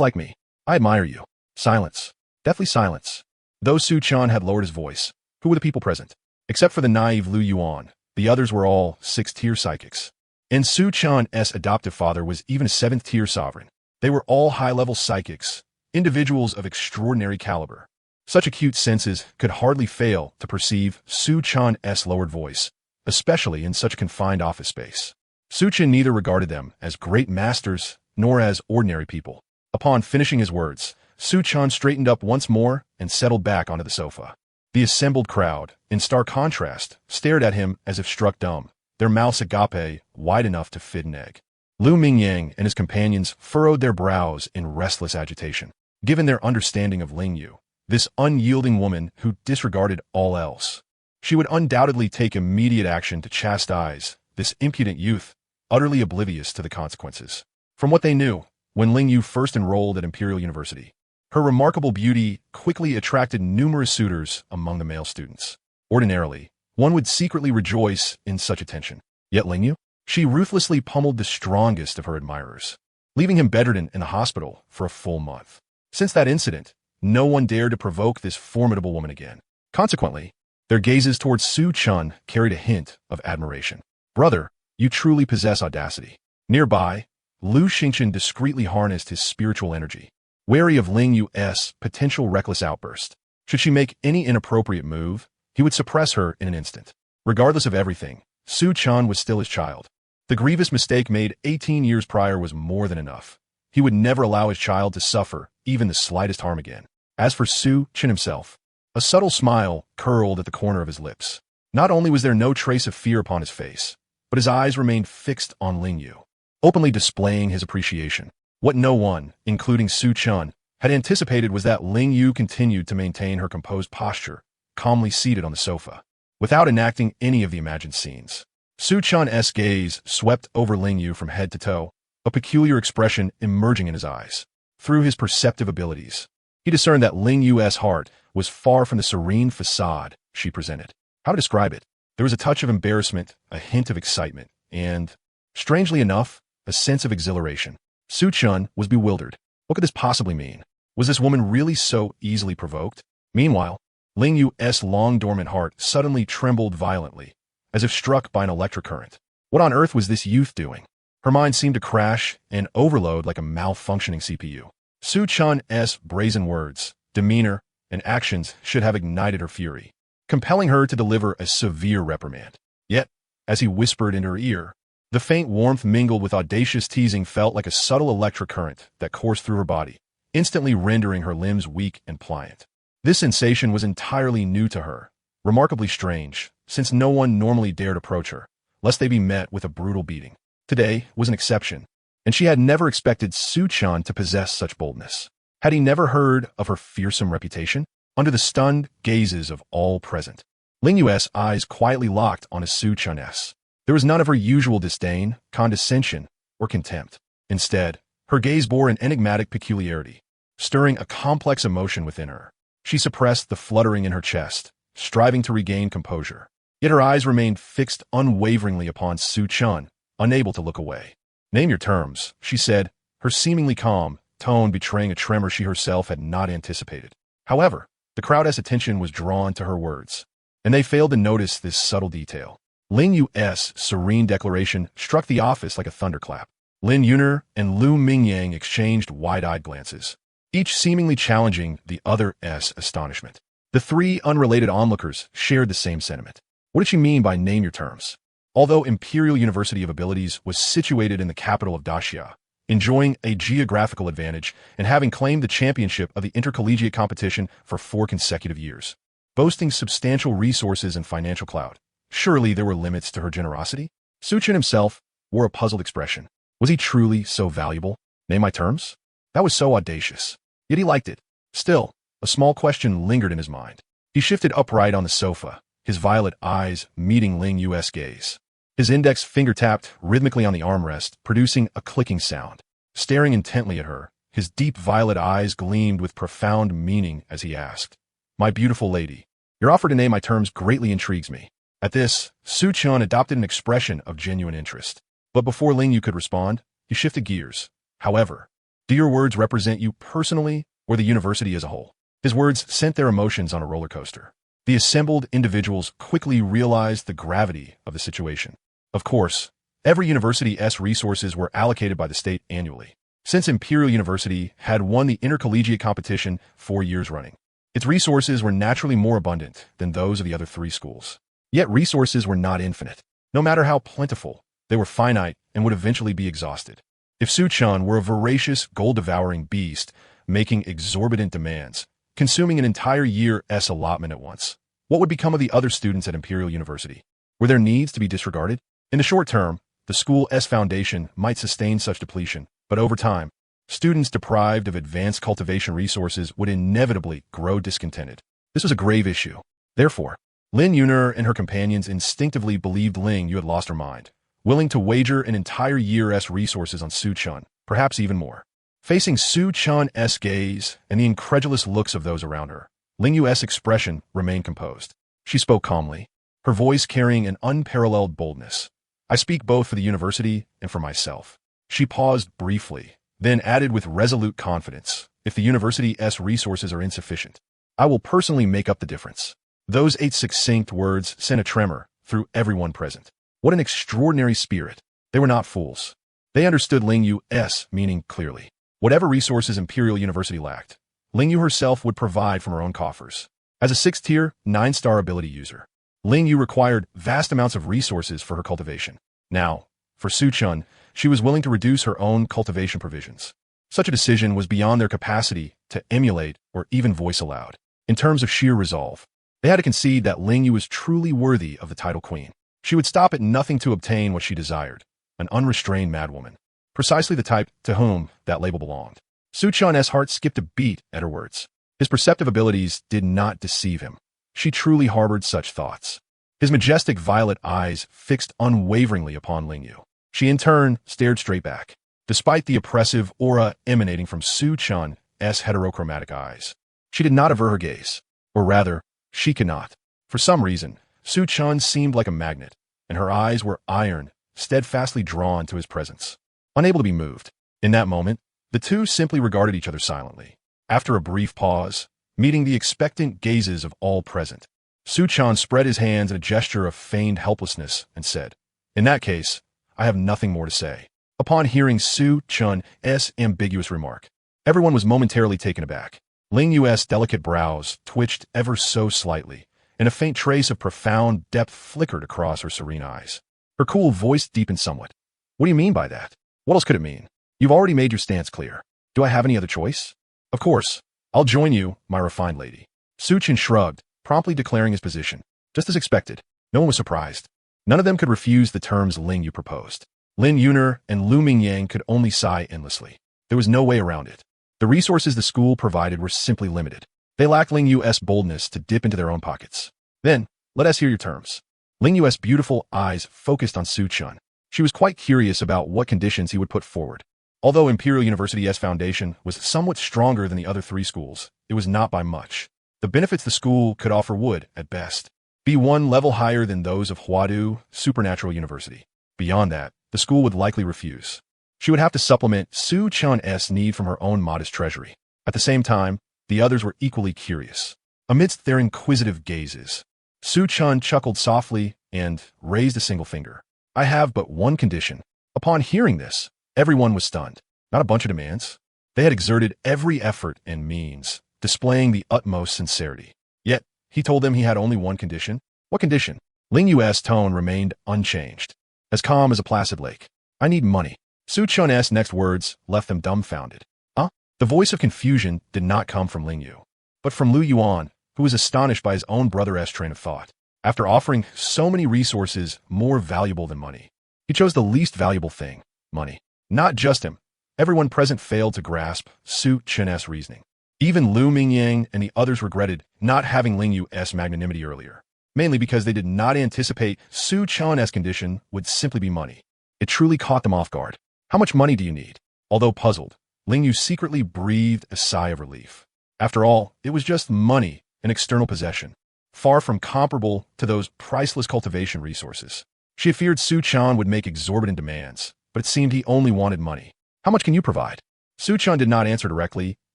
like me. I admire you." Silence. Deathly silence. Though Su-chun had lowered his voice, who were the people present? Except for the naive Lu Yuan, the others were all 6th-tier psychics. And Su-chun's adoptive father was even a 7th-tier sovereign. They were all high-level psychics, individuals of extraordinary caliber. Such acute senses could hardly fail to perceive Su-chun's lowered voice, especially in such confined office space. Su-chun neither regarded them as great masters nor as ordinary people. Upon finishing his words, Su-chun straightened up once more and settled back onto the sofa. The assembled crowd, in stark contrast, stared at him as if struck dumb, their mouths agape wide enough to fit an egg. Lu Mingyang and his companions furrowed their brows in restless agitation. Given their understanding of Ling Yu, this unyielding woman who disregarded all else, she would undoubtedly take immediate action to chastise this impudent youth, utterly oblivious to the consequences. From what they knew, when Ling Yu first enrolled at Imperial University, Her remarkable beauty quickly attracted numerous suitors among the male students. Ordinarily, one would secretly rejoice in such attention. Yet Lingyu? She ruthlessly pummeled the strongest of her admirers, leaving him bedridden in the hospital for a full month. Since that incident, no one dared to provoke this formidable woman again. Consequently, their gazes towards Su Chun carried a hint of admiration. Brother, you truly possess audacity. Nearby, Lu Xingchen discreetly harnessed his spiritual energy, wary of Ling Yu's potential reckless outburst. Should she make any inappropriate move, he would suppress her in an instant. Regardless of everything, Su Chun was still his child. The grievous mistake made 18 years prior was more than enough. He would never allow his child to suffer even the slightest harm again. As for Su Chun himself, a subtle smile curled at the corner of his lips. Not only was there no trace of fear upon his face, but his eyes remained fixed on Ling Yu, openly displaying his appreciation. What no one, including Su Chun, had anticipated was that Ling Yu continued to maintain her composed posture, calmly seated on the sofa, without enacting any of the imagined scenes. Su Chun's gaze swept over Ling Yu from head to toe, a peculiar expression emerging in his eyes. Through his perceptive abilities, he discerned that Ling Yu's heart was far from the serene facade she presented. How to describe it? There was a touch of embarrassment, a hint of excitement, and, strangely enough, a sense of exhilaration. Su Chun was bewildered. What could this possibly mean? Was this woman really so easily provoked? Meanwhile, Ling Yu's long-dormant heart suddenly trembled violently, as if struck by an electric current. What on earth was this youth doing? Her mind seemed to crash and overload like a malfunctioning CPU. Su Chun's brazen words, demeanor, and actions should have ignited her fury, compelling her to deliver a severe reprimand. Yet, as he whispered into her ear, the faint warmth mingled with audacious teasing felt like a subtle electric current that coursed through her body, instantly rendering her limbs weak and pliant. This sensation was entirely new to her, remarkably strange, since no one normally dared approach her, lest they be met with a brutal beating. Today was an exception, and she had never expected Su Chun to possess such boldness. Had he never heard of her fearsome reputation? Under the stunned gazes of all present, Ling Yu's eyes quietly locked on Su Chun's. There was none of her usual disdain, condescension, or contempt. Instead, her gaze bore an enigmatic peculiarity, stirring a complex emotion within her. She suppressed the fluttering in her chest, striving to regain composure. Yet her eyes remained fixed unwaveringly upon Su Chun, unable to look away. Name your terms, she said, her seemingly calm tone betraying a tremor she herself had not anticipated. However, the crowd's attention was drawn to her words, and they failed to notice this subtle detail. Ling Yu's serene declaration struck the office like a thunderclap. Lin Yuner and Lu Mingyang exchanged wide-eyed glances, each seemingly challenging the other's astonishment. The three unrelated onlookers shared the same sentiment. What did she mean by name your terms? Although Imperial University of Abilities was situated in the capital of Daxia, enjoying a geographical advantage and having claimed the championship of the intercollegiate competition for 4 consecutive years, boasting substantial resources and financial clout, surely there were limits to her generosity? Su Chun himself wore a puzzled expression. Was he truly so valuable? Name my terms? That was so audacious. Yet he liked it. Still, a small question lingered in his mind. He shifted upright on the sofa, his violet eyes meeting Ling Yu's gaze. His index finger tapped rhythmically on the armrest, producing a clicking sound. Staring intently at her, his deep violet eyes gleamed with profound meaning as he asked, "My beautiful lady, your offer to name my terms greatly intrigues me." At this, Su Chun adopted an expression of genuine interest. But before Ling Yu could respond, he shifted gears. "However, do your words represent you personally or the university as a whole?" His words sent their emotions on a roller coaster. The assembled individuals quickly realized the gravity of the situation. Of course, every university's resources were allocated by the state annually, since Imperial University had won the intercollegiate competition 4 years running. Its resources were naturally more abundant than those of the other 3 schools. Yet resources were not infinite. No matter how plentiful, they were finite and would eventually be exhausted. If Su Chun were a voracious, gold-devouring beast, making exorbitant demands, consuming an entire year's allotment at once, what would become of the other students at Imperial University? Were their needs to be disregarded? In the short term, the school's foundation might sustain such depletion, but over time, students deprived of advanced cultivation resources would inevitably grow discontented. This was a grave issue. Therefore, Lin Yuner and her companions instinctively believed Ling Yu had lost her mind, willing to wager an entire year's resources on Su Chun, perhaps even more. Facing Su Chan's gaze and the incredulous looks of those around her, Ling Yu's expression remained composed. She spoke calmly, her voice carrying an unparalleled boldness. I speak both for the university and for myself. She paused briefly, then added with resolute confidence, if the university's resources are insufficient, I will personally make up the difference. Those 8 succinct words sent a tremor through everyone present. What an extraordinary spirit. They were not fools. They understood Ling Yu's meaning clearly. Whatever resources Imperial University lacked, Ling Yu herself would provide from her own coffers. As a 6th-tier, 9-star ability user, Ling Yu required vast amounts of resources for her cultivation. Now, for Su Chun, she was willing to reduce her own cultivation provisions. Such a decision was beyond their capacity to emulate or even voice aloud. In terms of sheer resolve, they had to concede that Ling Yu was truly worthy of the title queen. She would stop at nothing to obtain what she desired, an unrestrained madwoman. Precisely the type to whom that label belonged. Su Chan's heart skipped a beat at her words. His perceptive abilities did not deceive him. She truly harbored such thoughts. His majestic violet eyes fixed unwaveringly upon Ling Yu. She in turn stared straight back, despite the oppressive aura emanating from Su Chan's heterochromatic eyes. She did not avert her gaze, or rather, she could not. For some reason, Su Chun seemed like a magnet, and her eyes were iron, steadfastly drawn to his presence. Unable to be moved, in that moment, the two simply regarded each other silently. After a brief pause, meeting the expectant gazes of all present, Su Chun spread his hands in a gesture of feigned helplessness and said, "In that case, I have nothing more to say." Upon hearing Su Chun's ambiguous remark, everyone was momentarily taken aback. Ling Yu's delicate brows twitched ever so slightly, and a faint trace of profound depth flickered across her serene eyes. Her cool voice deepened somewhat. "What do you mean by that? What else could it mean? You've already made your stance clear. Do I have any other choice?" "Of course. I'll join you, my refined lady." Su Chun shrugged, promptly declaring his position. Just as expected, no one was surprised. None of them could refuse the terms Ling Yu proposed. Lin Yuner and Lu Mingyang could only sigh endlessly. There was no way around it. The resources the school provided were simply limited. They lacked Ling Yu's boldness to dip into their own pockets. "Then, let us hear your terms." Ling Yu's beautiful eyes focused on Su Chun. She was quite curious about what conditions he would put forward. Although Imperial University's foundation was somewhat stronger than the other 3 schools, it was not by much. The benefits the school could offer would, at best, be one level higher than those of Huadu Supernatural University. Beyond that, the school would likely refuse. She would have to supplement Su Chun's need from her own modest treasury. At the same time, the others were equally curious. Amidst their inquisitive gazes, Su Chun chuckled softly and raised a single finger. "I have but one condition." Upon hearing this, everyone was stunned. Not a bunch of demands. They had exerted every effort and means, displaying the utmost sincerity. Yet, he told them he had only one condition. What condition? Ling Yu's tone remained unchanged, as calm as a placid lake. "I need money." Su Chun's next words left them dumbfounded. "Huh?" The voice of confusion did not come from Ling Yu, but from Lu Yuan, who was astonished by his own brother's train of thought. After offering so many resources more valuable than money, he chose the least valuable thing, money. Not just him. Everyone present failed to grasp Su Chun's reasoning. Even Lu Mingyang and the others regretted not having Ling Yu's magnanimity earlier, mainly because they did not anticipate Su Chun's condition would simply be money. It truly caught them off guard. "How much money do you need?" Although puzzled, Ling Yu secretly breathed a sigh of relief. After all, it was just money, an external possession, far from comparable to those priceless cultivation resources. She had feared Su Chun would make exorbitant demands, but it seemed he only wanted money. "How much can you provide?" Su Chun did not answer directly,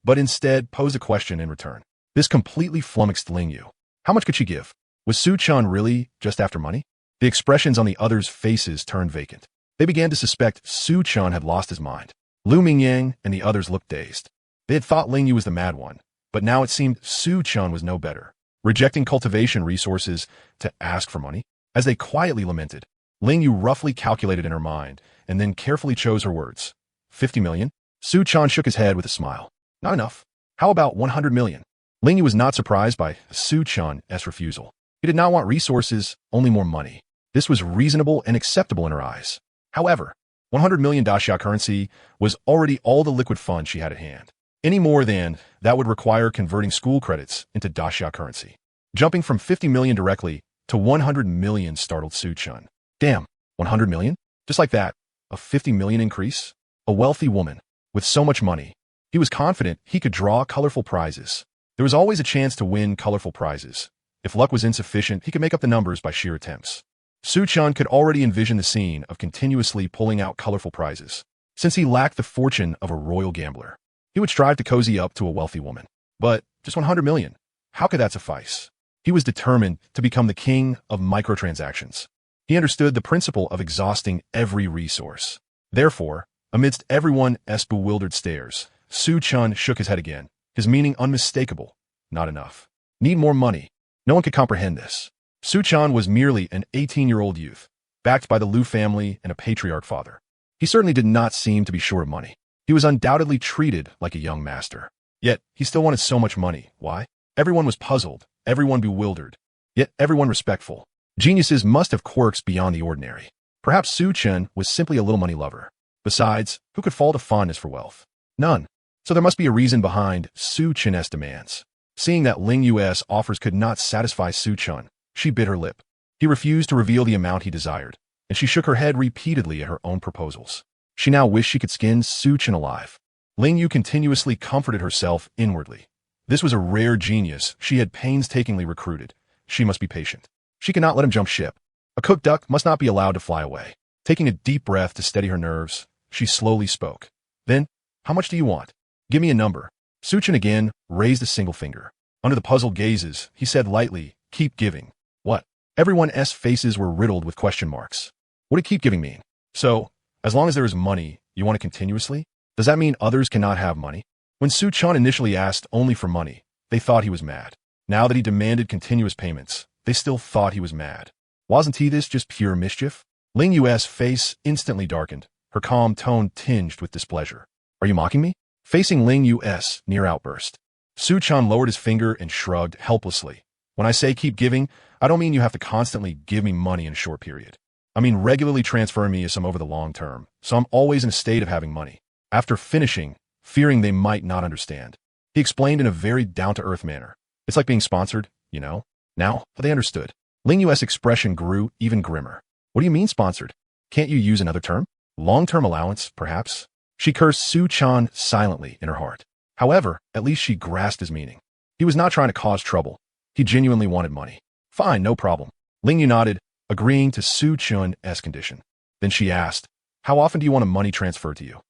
but instead posed a question in return. This completely flummoxed Ling Yu. How much could she give? Was Su Chun really just after money? The expressions on the others' faces turned vacant. They began to suspect Su Chun had lost his mind. Lu Mingyang and the others looked dazed. They had thought Ling Yu was the mad one, but now it seemed Su Chun was no better, rejecting cultivation resources to ask for money. As they quietly lamented, Ling Yu roughly calculated in her mind and then carefully chose her words. 50 million? Su Chun shook his head with a smile. Not enough. How about 100 million? Ling Yu was not surprised by Su Chun's refusal. He did not want resources, only more money. This was reasonable and acceptable in her eyes. However, 100 million daxia currency was already all the liquid funds she had at hand. Any more than that would require converting school credits into daxia currency. Jumping from 50 million directly to 100 million startled Su Chun. Damn, 100 million? Just like that, a 50 million increase? A wealthy woman, with so much money, He was confident he could draw colorful prizes. There was always a chance to win colorful prizes. If luck was insufficient, he could make up the numbers by sheer attempts. Su-chan could already envision the scene of continuously pulling out colorful prizes. Since he lacked the fortune of a royal gambler, he would strive to cozy up to a wealthy woman. But just 100 million. How could that suffice? He was determined to become the king of microtransactions. He understood the principle of exhausting every resource. Therefore, amidst everyone's bewildered stares, Su-chan shook his head again, his meaning unmistakable. Not enough. Need more money. No one could comprehend this. Su-chan was merely an 18-year-old youth, backed by the Liu family and a patriarch father. He certainly did not seem to be short of money. He was undoubtedly treated like a young master. Yet, he still wanted so much money. Why? Everyone was puzzled, everyone bewildered, yet everyone respectful. Geniuses must have quirks beyond the ordinary. Perhaps Su-chan was simply a little money lover. Besides, who could fall to fondness for wealth? None. So there must be a reason behind Su-chan's demands. Seeing that Ling Yu's offers could not satisfy Su-chan, she bit her lip. He refused to reveal the amount he desired, and she shook her head repeatedly at her own proposals. She now wished she could skin Su-chan alive. Ling Yu continuously comforted herself inwardly. This was a rare genius she had painstakingly recruited. She must be patient. She could not let him jump ship. A cooked duck must not be allowed to fly away. Taking a deep breath to steady her nerves, she slowly spoke. Then, how much do you want? Give me a number. Su-chan again raised a single finger. Under the puzzled gazes, he said lightly, keep giving. What? Everyone's faces were riddled with question marks. What did keep giving mean? So, as long as there is money, you want it continuously? Does that mean others cannot have money? When Su-chan initially asked only for money, they thought he was mad. Now that he demanded continuous payments, they still thought he was mad. Wasn't he this just pure mischief? Ling Yu's face instantly darkened, her calm tone tinged with displeasure. Are you mocking me? Facing Ling Yu's near outburst, Su-chan lowered his finger and shrugged helplessly. When I say keep giving, I don't mean you have to constantly give me money in a short period. I mean regularly transfer me some over the long term, so I'm always in a state of having money. After finishing, fearing they might not understand, he explained in a very down-to-earth manner. It's like being sponsored, you know? Now, they understood. Ling Yu's expression grew even grimmer. What do you mean sponsored? Can't you use another term? Long-term allowance, perhaps? She cursed Su-chan silently in her heart. However, at least she grasped his meaning. He was not trying to cause trouble. He genuinely wanted money. Fine, no problem. Ling Yu nodded, agreeing to Su-chan's condition. Then she asked, how often do you want a money transferred to you?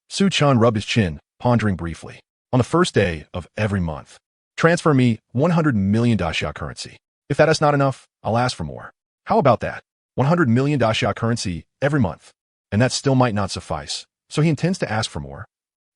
Su-chan rubbed his chin, pondering briefly. On the first day of every month. Transfer me 100 million daxia currency. If that is not enough, I'll ask for more. How about that? 100 million daxia currency every month. And that still might not suffice, so he intends to ask for more.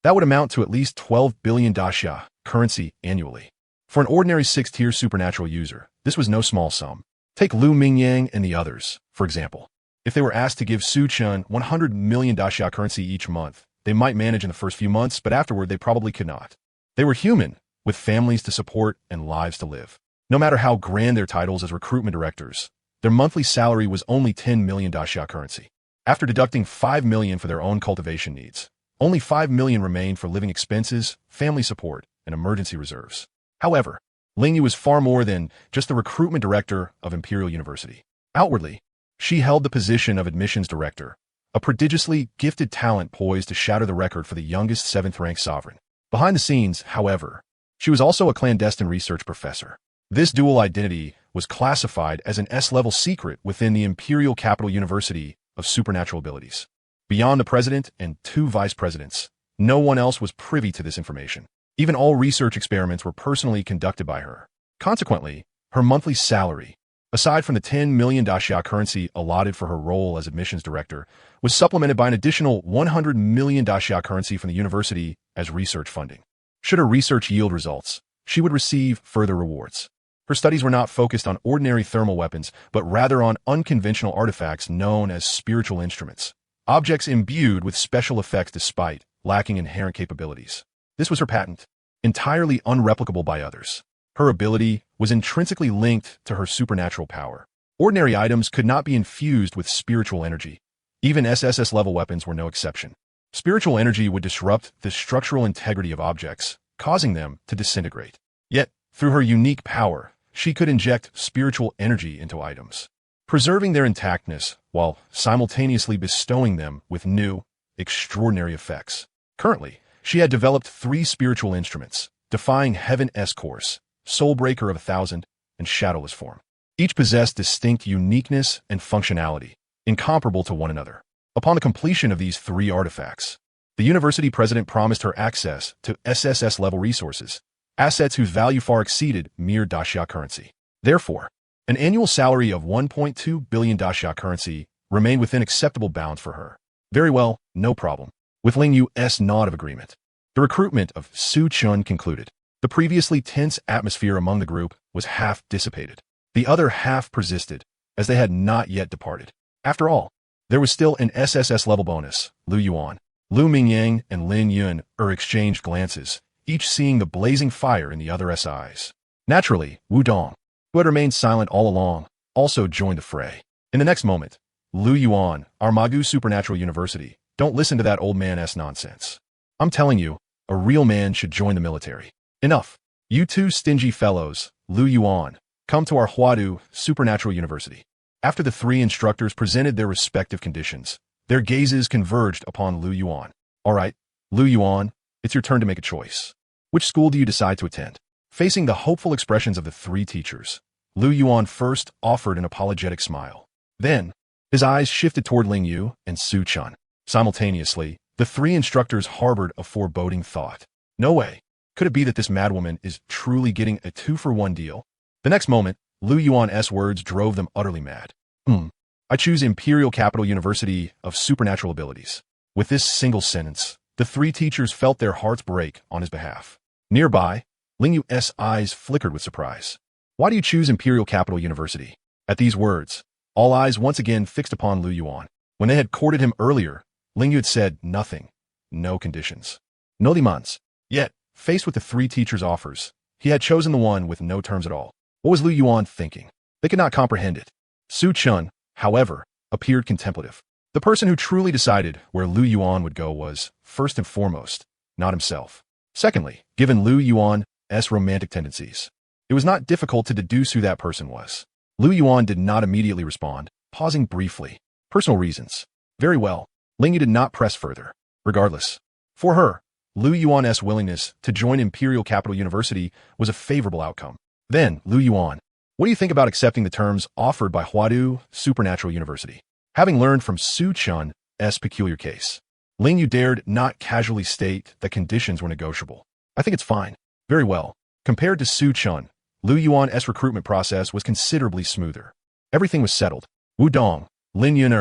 That would amount to at least 12 billion daxia currency annually. For an ordinary 6th-tier supernatural user, this was no small sum. Take Lu Mingyang and the others, for example. If they were asked to give Su-chan 100 million daxia currency each month, they might manage in the first few months, but afterward they probably could not. They were human, with families to support and lives to live. No matter how grand their titles as recruitment directors, their monthly salary was only 10 million daxia currency. After deducting 5 million for their own cultivation needs, only 5 million remained for living expenses, family support, and emergency reserves. However, Ling Yu was far more than just the recruitment director of Imperial University. Outwardly, she held the position of admissions director, a prodigiously gifted talent poised to shatter the record for the youngest 7th-rank sovereign. Behind the scenes, however, she was also a clandestine research professor. This dual identity was classified as an S-level secret within the Imperial Capital University of Supernatural Abilities. Beyond the president and 2 vice presidents, no one else was privy to this information. Even all research experiments were personally conducted by her. Consequently, her monthly salary, aside from the 10 million daxia currency allotted for her role as admissions director, was supplemented by an additional 100 million daxia currency from the university as research funding. Should her research yield results, she would receive further rewards. Her studies were not focused on ordinary thermal weapons, but rather on unconventional artifacts known as spiritual instruments, objects imbued with special effects despite lacking inherent capabilities. This was her patent, entirely unreplicable by others. Her ability was intrinsically linked to her supernatural power. Ordinary items could not be infused with spiritual energy. Even SSS-level weapons were no exception. Spiritual energy would disrupt the structural integrity of objects, causing them to disintegrate. Yet, through her unique power, she could inject spiritual energy into items, preserving their intactness while simultaneously bestowing them with new, extraordinary effects. Currently, She had developed 3 spiritual instruments, defying Heaven's course, Soulbreaker of 1,000, and Shadowless Form. Each possessed distinct uniqueness and functionality, incomparable to one another. Upon the completion of these 3 artifacts, the university president promised her access to SSS-level resources, assets whose value far exceeded mere daxia currency. Therefore, an annual salary of 1.2 billion daxia currency remained within acceptable bounds for her. Very well, no problem. With Ling Yu's nod of agreement, the recruitment of Su Chun concluded. The previously tense atmosphere among the group was half dissipated. The other half persisted, as they had not yet departed. After all, there was still an SSS level bonus. Lu Yuan, Lu Mingyang, and Lin Yun exchanged glances, each seeing the blazing fire in the other's eyes. Naturally, Wu Dong, who had remained silent all along, also joined the fray. In the next moment, Lu Yuan, our Magu Supernatural University, don't listen to that old man's nonsense. I'm telling you, a real man should join the military. Enough. You two stingy fellows, Lu Yuan, come to our Huadu Supernatural University. After the 3 instructors presented their respective conditions, their gazes converged upon Lu Yuan. All right, Lu Yuan, it's your turn to make a choice. Which school do you decide to attend? Facing the hopeful expressions of the 3 teachers, Lu Yuan first offered an apologetic smile. Then, his eyes shifted toward Ling Yu and Su Chun. Simultaneously, the 3 instructors harbored a foreboding thought. No way. Could it be that this madwoman is truly getting a 2-for-1 deal? The next moment, Lu Yuan's words drove them utterly mad. I choose Imperial Capital University of Supernatural Abilities. With this single sentence, the 3 teachers felt their hearts break on his behalf. Nearby, Ling Yu's eyes flickered with surprise. Why do you choose Imperial Capital University? At these words, all eyes once again fixed upon Lu Yuan. When they had courted him earlier, Ling Yu had said nothing, no conditions. No demands. Yet, faced with the 3 teachers' offers, he had chosen the one with no terms at all. What was Lu Yuan thinking? They could not comprehend it. Su Chun, however, appeared contemplative. The person who truly decided where Lu Yuan would go was, first and foremost, not himself. Secondly, given Lu Yuan's romantic tendencies, it was not difficult to deduce who that person was. Lu Yuan did not immediately respond, pausing briefly. Personal reasons. Very well. Ling Yu did not press further. Regardless, for her, Lu Yuan's willingness to join Imperial Capital University was a favorable outcome. Then, Lu Yuan, what do you think about accepting the terms offered by Huadu Supernatural University? Having learned from Su Chun's peculiar case, Ling Yu dared not casually state that conditions were negotiable. I think it's fine. Very well. Compared to Su Chun, Lu Yuan's recruitment process was considerably smoother. Everything was settled. Wu Dong, Lin Yun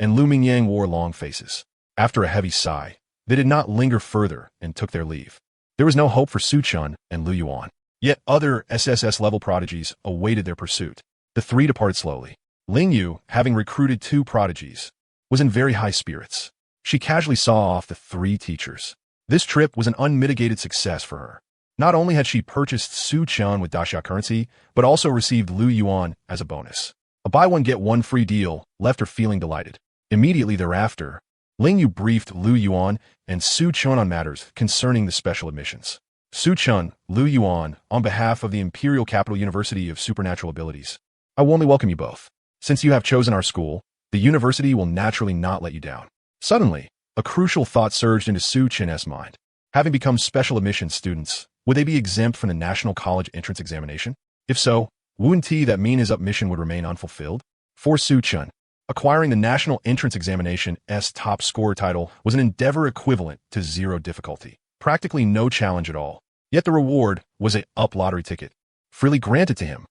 and Lu Mingyang wore long faces. After a heavy sigh, they did not linger further and took their leave. There was no hope for Su Chun and Lu Yuan. Yet other SSS-level prodigies awaited their pursuit. The 3 departed slowly. Ling Yu, having recruited 2 prodigies, was in very high spirits. She casually saw off the 3 teachers. This trip was an unmitigated success for her. Not only had she purchased Su Chun with daxia currency, but also received Lu Yuan as a bonus. A buy-one-get-one free deal left her feeling delighted. Immediately thereafter, Ling Yu briefed Lu Yuan and Su Chun on matters concerning the special admissions. Su Chun, Lu Yuan, on behalf of the Imperial Capital University of Supernatural Abilities, I warmly welcome you both. Since you have chosen our school, the university will naturally not let you down. Suddenly, a crucial thought surged into Su Chun's mind. Having become special admissions students, would they be exempt from the National College Entrance Examination? If so, wouldn't that mean his admission would remain unfulfilled? For Su Chun, acquiring the National Entrance Examination's top scorer title was an endeavor equivalent to 0 difficulty. Practically no challenge at all. Yet the reward was a lottery ticket, freely granted to him.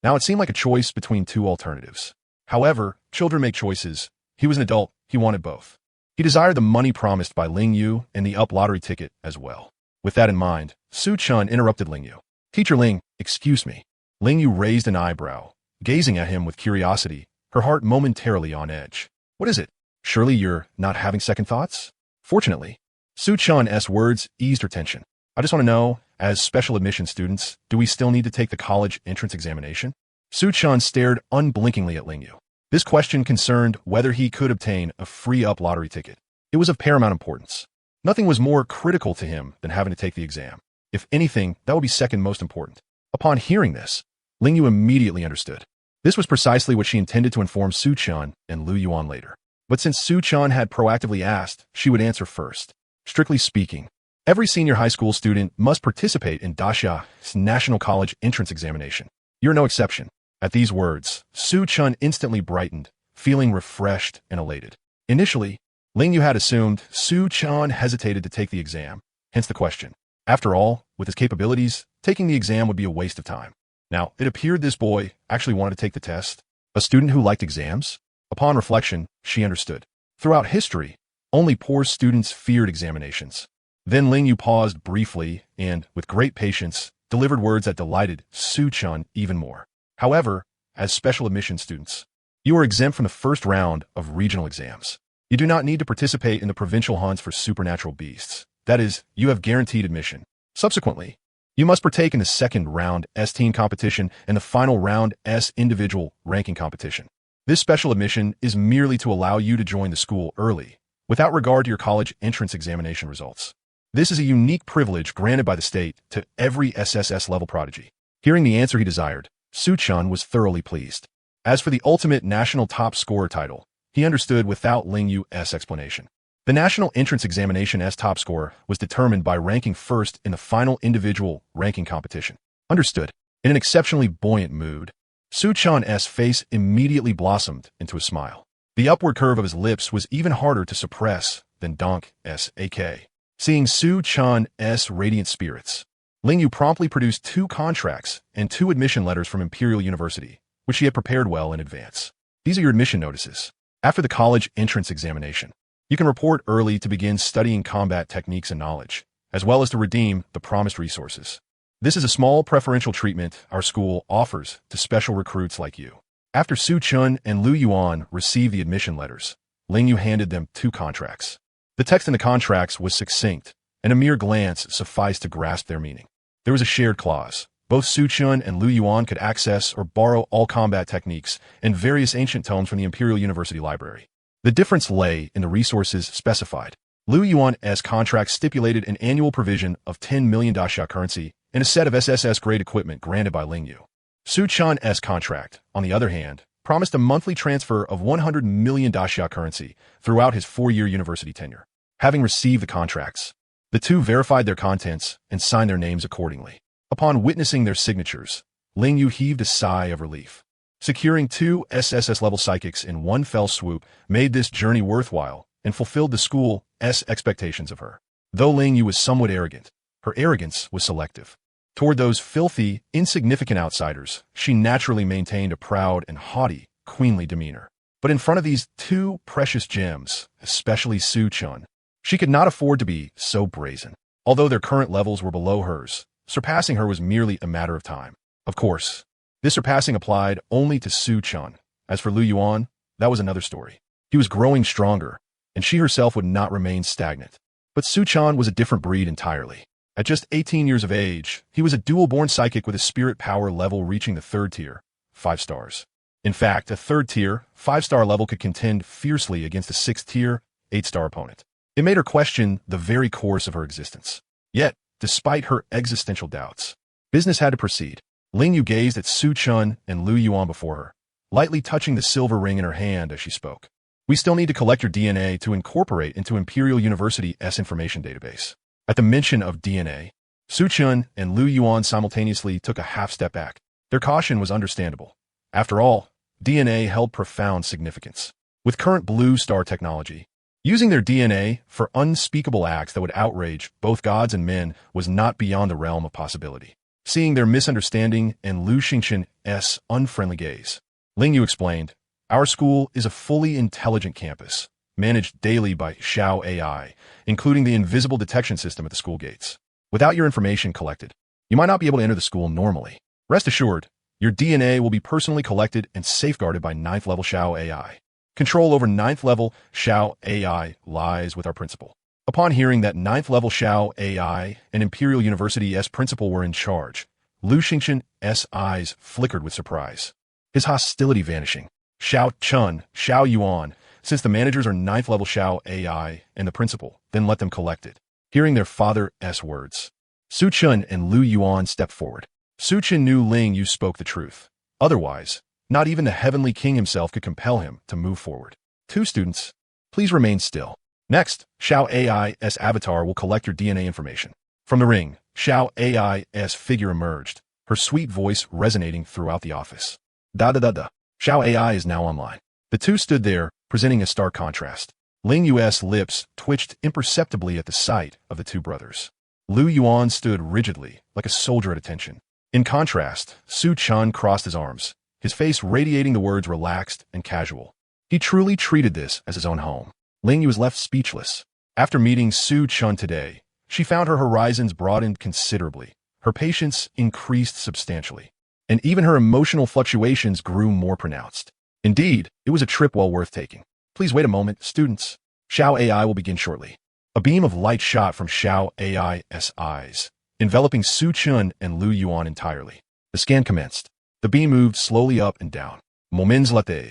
Now it seemed like a choice between 2 alternatives. However, children make choices. He was an adult, he wanted both. He desired the money promised by Ling Yu and the lottery ticket as well. With that in mind, Su Chun interrupted Ling Yu. Teacher Ling, excuse me. Ling Yu raised an eyebrow, gazing at him with curiosity, her heart momentarily on edge. What is it? Surely you're not having second thoughts? Fortunately, Su Chun's words eased her tension. I just want to know, as special admission students, do we still need to take the college entrance examination? Su Chun stared unblinkingly at Ling Yu. This question concerned whether he could obtain a free lottery ticket. It was of paramount importance. Nothing was more critical to him than having to take the exam. If anything, that would be second most important. Upon hearing this, Ling Yu immediately understood. This was precisely what she intended to inform Su Chun and Lu Yuan later. But since Su Chun had proactively asked, she would answer first. Strictly speaking, every senior high school student must participate in Dasha's National College Entrance Examination. You're no exception. At these words, Su Chun instantly brightened, feeling refreshed and elated. Initially, Ling Yu had assumed Su Chun hesitated to take the exam, hence the question. After all, with his capabilities, taking the exam would be a waste of time. Now, it appeared this boy actually wanted to take the test. A student who liked exams? Upon reflection, she understood. Throughout history, only poor students feared examinations. Then Ling Yu paused briefly and, with great patience, delivered words that delighted Su Chun even more. However, as special admission students, you are exempt from the first round of regional exams. You do not need to participate in the provincial hunts for supernatural beasts. That is, you have guaranteed admission. Subsequently, you must partake in the second round S-team competition and the final round S-individual ranking competition. This special admission is merely to allow you to join the school early, without regard to your college entrance examination results. This is a unique privilege granted by the state to every SSS level prodigy. Hearing the answer he desired, Su Chun was thoroughly pleased. As for the ultimate national top scorer title, he understood without Ling Yu's explanation. The National Entrance Examination's top score was determined by ranking first in the final individual ranking competition. Understood. In an exceptionally buoyant mood, Su Chun's face immediately blossomed into a smile. The upward curve of his lips was even harder to suppress than Donk's AK. Seeing Su Chun's radiant spirits, Ling Yu promptly produced 2 contracts and 2 admission letters from Imperial University, which she had prepared well in advance. These are your admission notices. After the college entrance examination, you can report early to begin studying combat techniques and knowledge, as well as to redeem the promised resources. This is a small preferential treatment our school offers to special recruits like you. After Su Chun and Lu Yuan received the admission letters, Ling Yu handed them 2 contracts. The text in the contracts was succinct, and a mere glance sufficed to grasp their meaning. There was a shared clause. Both Su Chun and Lu Yuan could access or borrow all combat techniques and various ancient tomes from the Imperial University Library. The difference lay in the resources specified. Lu Yuan's contract stipulated an annual provision of 10 million Dasha currency and a set of SSS-grade equipment granted by Ling Yu. Su Chun's contract, on the other hand, promised a monthly transfer of 100 million Dasha currency throughout his 4-year university tenure. Having received the contracts, the two verified their contents and signed their names accordingly. Upon witnessing their signatures, Ling Yu heaved a sigh of relief. Securing 2 SSS-level psychics in one fell swoop made this journey worthwhile and fulfilled the school's expectations of her. Though Ling Yu was somewhat arrogant, her arrogance was selective. Toward those filthy, insignificant outsiders, she naturally maintained a proud and haughty, queenly demeanor. But in front of these 2 precious gems, especially Su Chun, she could not afford to be so brazen. Although their current levels were below hers, surpassing her was merely a matter of time. Of course, this surpassing applied only to Su Chun. As for Lu Yuan, that was another story. He was growing stronger, and she herself would not remain stagnant. But Su Chun was a different breed entirely. At just 18 years of age, he was a dual-born psychic with a spirit power level reaching the 3rd tier, 5 stars. In fact, a 3rd tier, 5-star level could contend fiercely against a 6th tier, 8-star opponent. It made her question the very course of her existence. Yet, despite her existential doubts, business had to proceed. Ling Yu gazed at Su Chun and Lu Yuan before her, lightly touching the silver ring in her hand as she spoke. We still need to collect your DNA to incorporate into Imperial University's information database. At the mention of DNA, Su Chun and Lu Yuan simultaneously took a half-step back. Their caution was understandable. After all, DNA held profound significance. With current blue star technology, using their DNA for unspeakable acts that would outrage both gods and men was not beyond the realm of possibility. Seeing their misunderstanding and Lu Xingqian's unfriendly gaze, Ling Yu explained, "Our school is a fully intelligent campus, managed daily by Xiao AI, including the invisible detection system at the school gates. Without your information collected, you might not be able to enter the school normally. Rest assured, your DNA will be personally collected and safeguarded by 9th level Xiao AI. Control over 9th level Xiao AI lies with our principal." Upon hearing that 9th level Xiao AI and Imperial University's principal were in charge, Lu Xingqian's eyes flickered with surprise. His hostility vanishing. Xiao Chun, Xiao Yuan, since the managers are 9th level Xiao AI and the principal, then let them collect it. Hearing their father's words, Su Chun and Lu Yuan stepped forward. Su Chun knew Ling Yu spoke the truth. Otherwise, not even the Heavenly King himself could compel him to move forward. 2 students, please remain still. Next, Xiao AI's avatar will collect your DNA information. From the ring, Xiao AI's figure emerged, her sweet voice resonating throughout the office. Da-da-da-da. Xiao AI is now online. The two stood there, presenting a stark contrast. Ling Yu's lips twitched imperceptibly at the sight of the two brothers. Lu Yuan stood rigidly, like a soldier at attention. In contrast, Su Chun crossed his arms, his face radiating the words relaxed and casual. He truly treated this as his own home. Ling Yu was left speechless. After meeting Su Chun today, she found her horizons broadened considerably. Her patience increased substantially, and even her emotional fluctuations grew more pronounced. Indeed, it was a trip well worth taking. Please wait a moment, students. Xiao AI will begin shortly. A beam of light shot from Xiao AI's eyes, enveloping Su Chun and Lu Yuan entirely. The scan commenced. The beam moved slowly up and down. Moments later,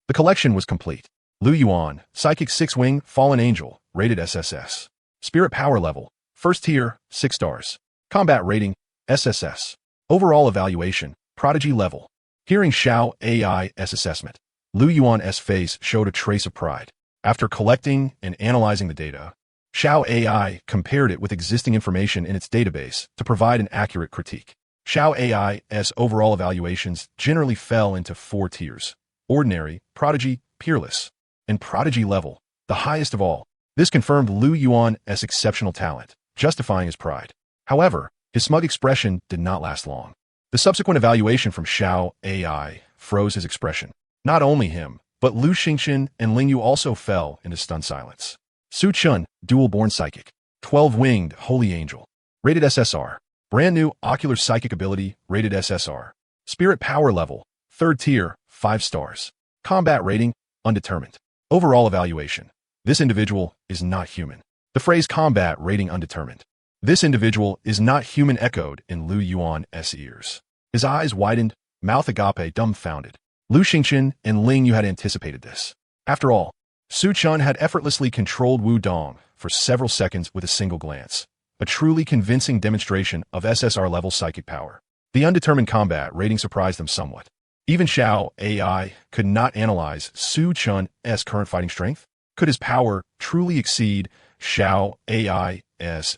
the collection was complete. Lu Yuan, Psychic Six-Winged Fallen Angel, rated SSS. Spirit Power Level, First Tier, 6 stars. Combat Rating, SSS. Overall Evaluation, Prodigy Level. Hearing Xiao AI's assessment, Lu Yuan's face showed a trace of pride. After collecting and analyzing the data, Xiao AI compared it with existing information in its database to provide an accurate critique. Xiao AI's overall evaluations generally fell into 4 tiers: Ordinary, Prodigy, Peerless, and Prodigy Level, the highest of all. This confirmed Lu Yuan's exceptional talent, justifying his pride. However, his smug expression did not last long. The subsequent evaluation from Xiao AI froze his expression. Not only him, but Lu Xingqian and Ling Yu also fell into stunned silence. Su Chun, Dual-Born Psychic, 12-Winged Holy Angel, rated SSR. Brand new Ocular Psychic Ability, rated SSR. Spirit Power Level, 3rd Tier, 5 stars. Combat Rating, Undetermined. Overall Evaluation. This individual is not human. The phrase combat rating undetermined. This individual is not human echoed in Lu Yuan's ears. His eyes widened, mouth agape dumbfounded. Lu Xingqian and Ling Yu had anticipated this. After all, Su Chun had effortlessly controlled Wu Dong for several seconds with a single glance, a truly convincing demonstration of SSR-level psychic power. The undetermined combat rating surprised them somewhat. Even Xiao AI could not analyze Su Chun's current fighting strength. Could his power truly exceed Xiao AI's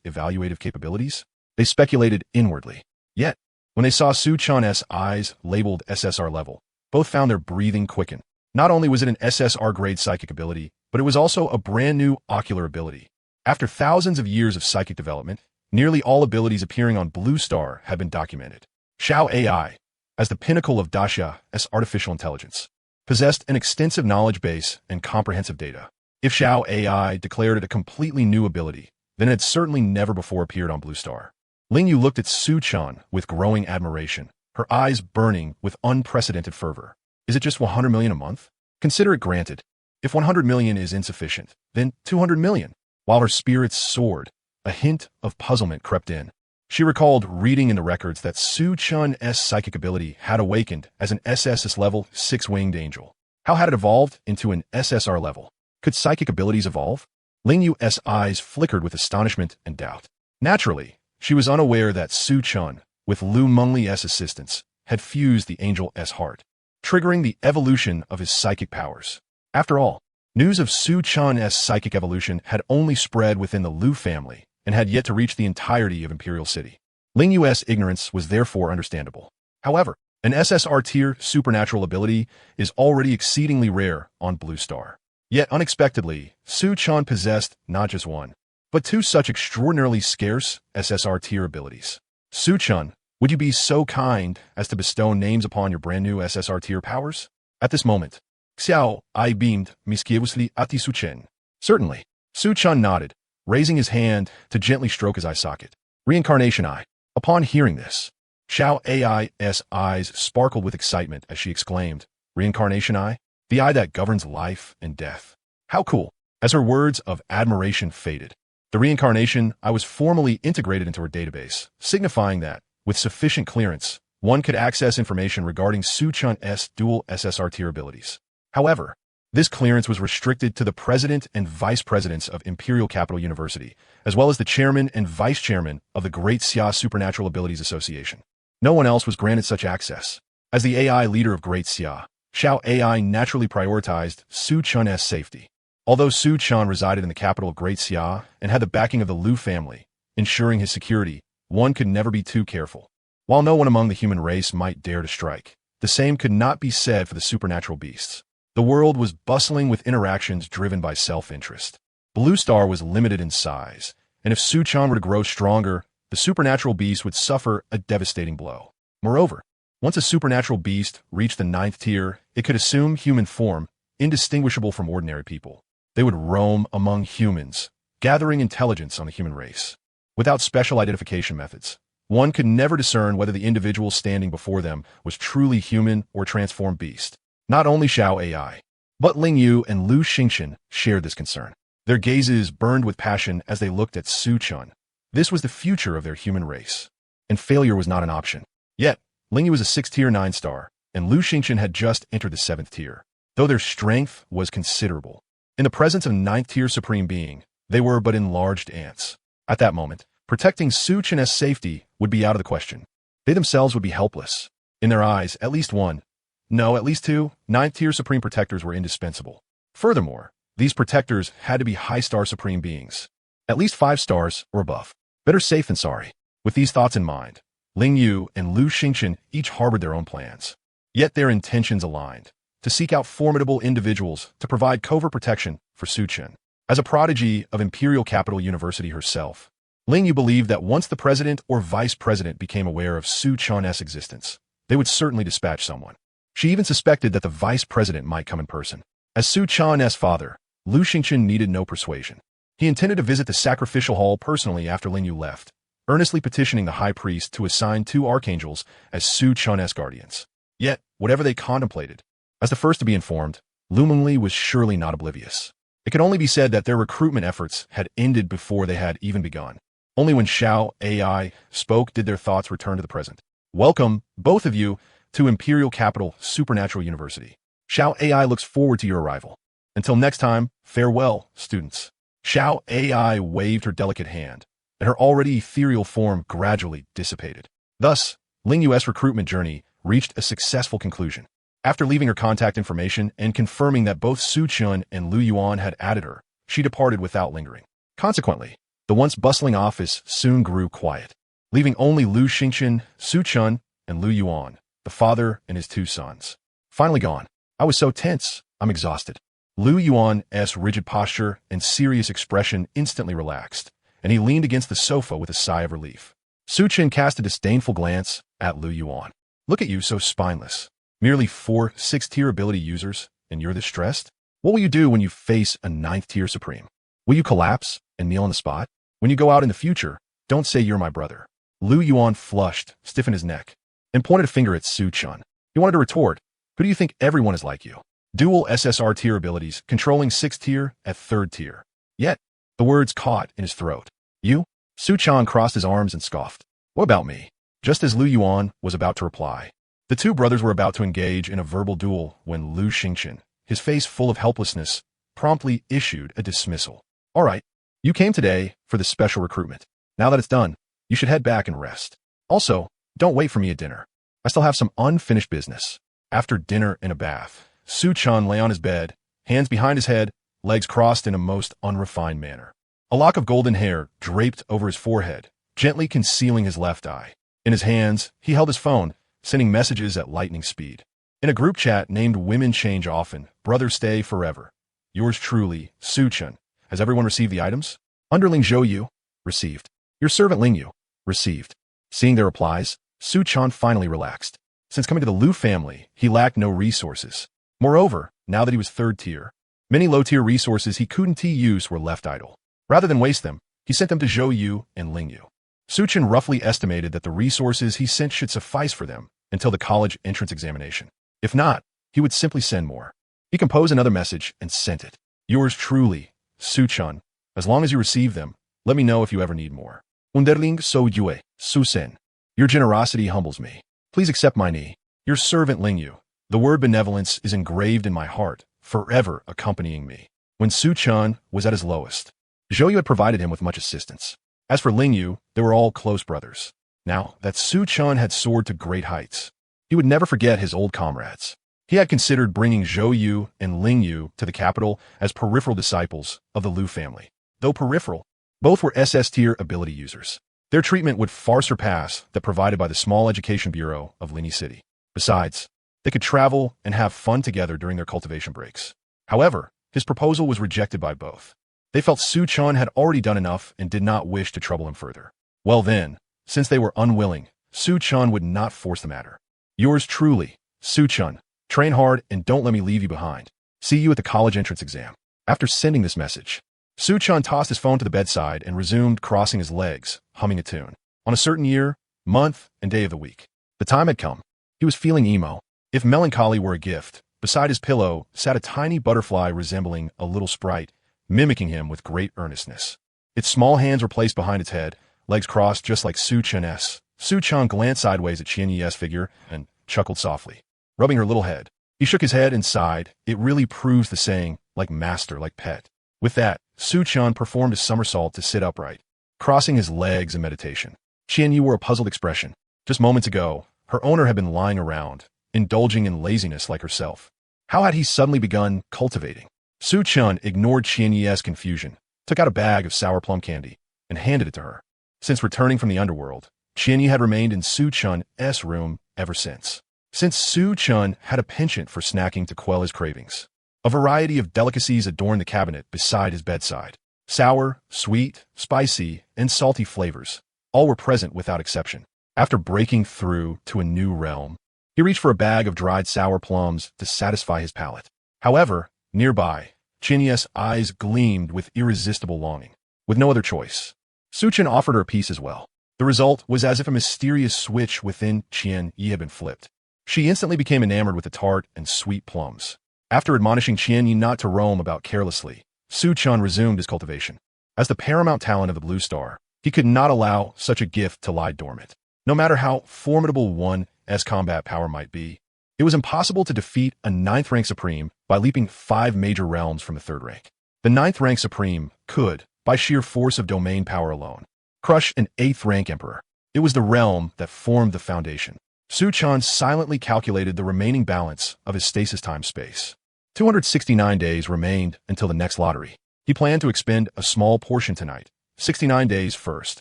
evaluative capabilities? They speculated inwardly. Yet, when they saw Su Chun's eyes labeled SSR level, both found their breathing quicken. Not only was it an SSR-grade psychic ability, but it was also a brand new ocular ability. After thousands of years of psychic development, nearly all abilities appearing on Blue Star have been documented. Xiao AI, as the pinnacle of Daxia's artificial intelligence, possessed an extensive knowledge base and comprehensive data. If Xiao AI declared it a completely new ability, then it had certainly never before appeared on Blue Star. Ling Yu looked at Su Chun with growing admiration, her eyes burning with unprecedented fervor. Is it just 100 million a month? Consider it granted. If 100 million is insufficient, then 200 million. While her spirits soared, a hint of puzzlement crept in. She recalled reading in the records that Su Chun's psychic ability had awakened as an SSS level 6-winged angel. How had it evolved into an SSR level? Could psychic abilities evolve? Ling Yu's eyes flickered with astonishment and doubt. Naturally, she was unaware that Su Chun, with Lu Mengli's assistance, had fused the angel's heart, triggering the evolution of his psychic powers. After all, news of Su Chun's psychic evolution had only spread within the Lu family and had yet to reach the entirety of Imperial City. Ling Yu's ignorance was therefore understandable. However, an SSR tier supernatural ability is already exceedingly rare on Blue Star. Yet unexpectedly, Su Chun possessed not just one, but 2 such extraordinarily scarce SSR tier abilities. Su Chun, would you be so kind as to bestow names upon your brand new SSR tier powers? At this moment, Xiao I beamed mischievously at Su Chun. Certainly. Su Chun nodded, raising his hand to gently stroke his eye socket. Reincarnation Eye. Upon hearing this, Xiao AI's eyes sparkled with excitement as she exclaimed, Reincarnation Eye? The eye that governs life and death. How cool. As her words of admiration faded, the reincarnation eye was formally integrated into her database, signifying that, with sufficient clearance, one could access information regarding Su Chun's dual SSR tier abilities. However, this clearance was restricted to the president and vice presidents of Imperial Capital University, as well as the chairman and vice chairman of the Great Xia Supernatural Abilities Association. No one else was granted such access. As the AI leader of Great Xia, Xiao AI naturally prioritized Su Chun's safety. Although Su Chan resided in the capital of Great Xia and had the backing of the Liu family, ensuring his security, one could never be too careful. While no one among the human race might dare to strike, the same could not be said for the supernatural beasts. The world was bustling with interactions driven by self-interest. Blue Star was limited in size, and if Su Chan were to grow stronger, the supernatural beast would suffer a devastating blow. Moreover, once a supernatural beast reached the 9th tier, it could assume human form, indistinguishable from ordinary people. They would roam among humans, gathering intelligence on the human race. Without special identification methods, one could never discern whether the individual standing before them was truly human or transformed beast. Not only Xiao AI, but Ling Yu and Lu Xingchen shared this concern. Their gazes burned with passion as they looked at Su Chan. This was the future of their human race, and failure was not an option. Yet, Ling Yu was a 6th-tier 9-star, and Lu Xingchen had just entered the 7th tier. Though their strength was considerable, in the presence of 9th-tier supreme being, they were but enlarged ants. At that moment, protecting Su Chan's safety would be out of the question. They themselves would be helpless. In their eyes, at least one, no, at least two, 9th-tier supreme protectors were indispensable. Furthermore, these protectors had to be high-star supreme beings, at least 5 stars or above. Better safe than sorry. With these thoughts in mind, Ling Yu and Lu Xingchen each harbored their own plans. Yet their intentions aligned, to seek out formidable individuals to provide covert protection for Su Chan. As a prodigy of Imperial Capital University herself, Ling Yu believed that once the president or vice president became aware of Su Chan's existence, they would certainly dispatch someone. She even suspected that the vice president might come in person. As Su Chan's father, Lu Xingchen needed no persuasion. He intended to visit the sacrificial hall personally after Ling Yu left, earnestly petitioning the high priest to assign 2 archangels as Su Chan's guardians. Yet, whatever they contemplated, as the first to be informed, Lu Mengli was surely not oblivious. It could only be said that their recruitment efforts had ended before they had even begun. Only when Xiao AI spoke did their thoughts return to the present. Welcome, both of you, to Imperial Capital Supernatural University. Xiao AI looks forward to your arrival. Until next time, farewell, students. Xiao AI waved her delicate hand, and her already ethereal form gradually dissipated. Thus, Ling Yu's recruitment journey reached a successful conclusion. After leaving her contact information and confirming that both Su Chan and Lu Yuan had added her, she departed without lingering. Consequently, the once bustling office soon grew quiet, leaving only Lu Xingchen, Su Chan, and Lu Yuan, the father and his 2 sons. Finally gone. I was so tense, I'm exhausted. Lu Yuan's rigid posture and serious expression instantly relaxed, and he leaned against the sofa with a sigh of relief. Su Chan cast a disdainful glance at Lu Yuan. Look at you, so spineless. Merely 4 6th-tier ability users, and you're this stressed? What will you do when you face a 9th-tier supreme? Will you collapse and kneel on the spot? When you go out in the future, don't say you're my brother. Lu Yuan flushed, stiffened his neck, and pointed a finger at Su Chan. He wanted to retort, who do you think everyone is like you? Dual SSR tier abilities, controlling 6th tier at 3rd tier. Yet, the words caught in his throat. You? Su Chan crossed his arms and scoffed. What about me? Just as Lu Yuan was about to reply, the 2 brothers were about to engage in a verbal duel when Lu Xingchen, his face full of helplessness, promptly issued a dismissal. All right, you came today for the special recruitment. Now that it's done, you should head back and rest. Also, don't wait for me at dinner. I still have some unfinished business. After dinner and a bath, Su Chan lay on his bed, hands behind his head, legs crossed in a most unrefined manner. A lock of golden hair draped over his forehead, gently concealing his left eye. In his hands, he held his phone, sending messages at lightning speed. In a group chat named Women Change Often, Brothers Stay Forever. Yours truly, Su Chan. Has everyone received the items? Underling Zhou Yu? Received. Your servant Ling Yu? Received. Seeing their replies, Su Chan finally relaxed. Since coming to the Liu family, he lacked no resources. Moreover, now that he was 3rd tier, many low-tier resources he couldn't use were left idle. Rather than waste them, he sent them to Zhou Yu and Ling Yu. Su Chan roughly estimated that the resources he sent should suffice for them until the college entrance examination. If not, he would simply send more. He composed another message and sent it. Yours truly, Su Chan. As long as you receive them, let me know if you ever need more. Underling so Yue, Su Sen. Your generosity humbles me. Please accept my knee. Your servant Ling Yu. The word benevolence is engraved in my heart, forever accompanying me. When Su Chan was at his lowest, Zhou Yu had provided him with much assistance. As for Ling Yu, they were all close brothers. Now that Su Chan had soared to great heights, he would never forget his old comrades. He had considered bringing Zhou Yu and Ling Yu to the capital as peripheral disciples of the Liu family. Though peripheral, both were SS-tier ability users. Their treatment would far surpass that provided by the small education bureau of Lini City. Besides, they could travel and have fun together during their cultivation breaks. However, his proposal was rejected by both. They felt Su Chun had already done enough and did not wish to trouble him further. Well then, since they were unwilling, Su Chun would not force the matter. Yours truly, Su Chun. Train hard and don't let me leave you behind. See you at the college entrance exam. After sending this message, Su Chun tossed his phone to the bedside and resumed crossing his legs, humming a tune. On a certain year, month, and day of the week, the time had come. He was feeling emo. If melancholy were a gift, beside his pillow sat a tiny butterfly resembling a little sprite, mimicking him with great earnestness. Its small hands were placed behind its head, legs crossed just like Su Chun's. Su Chun glanced sideways at Qian Yi's figure and chuckled softly, rubbing her little head. He shook his head and sighed. It really proves the saying, like master, like pet. With that, Su Chun performed a somersault to sit upright, crossing his legs in meditation. Qian Yi wore a puzzled expression. Just moments ago, her owner had been lying around, indulging in laziness like herself. How had he suddenly begun cultivating? Su Chun ignored Qian Yi's confusion, took out a bag of sour plum candy, and handed it to her. Since returning from the underworld, Qian Yi had remained in Su Chun's room ever since. Since Su Chun had a penchant for snacking to quell his cravings. A variety of delicacies adorned the cabinet beside his bedside. Sour, sweet, spicy, and salty flavors. All were present without exception. After breaking through to a new realm, he reached for a bag of dried sour plums to satisfy his palate. However, nearby, Qian Yi's eyes gleamed with irresistible longing. With no other choice, Su Chun offered her a piece as well. The result was as if a mysterious switch within Qian Yi had been flipped. She instantly became enamored with the tart and sweet plums. After admonishing Qian Yi not to roam about carelessly, Su Chun resumed his cultivation. As the paramount talent of the Blue Star, he could not allow such a gift to lie dormant. No matter how formidable one's combat power might be, it was impossible to defeat a 9th rank Supreme by leaping 5 major realms from the 3rd rank. The 9th rank Supreme could, by sheer force of domain power alone, crush an 8th rank Emperor. It was the realm that formed the foundation. Su Chun silently calculated the remaining balance of his stasis time-space. 269 days remained until the next lottery. He planned to expend a small portion tonight, 69 days first,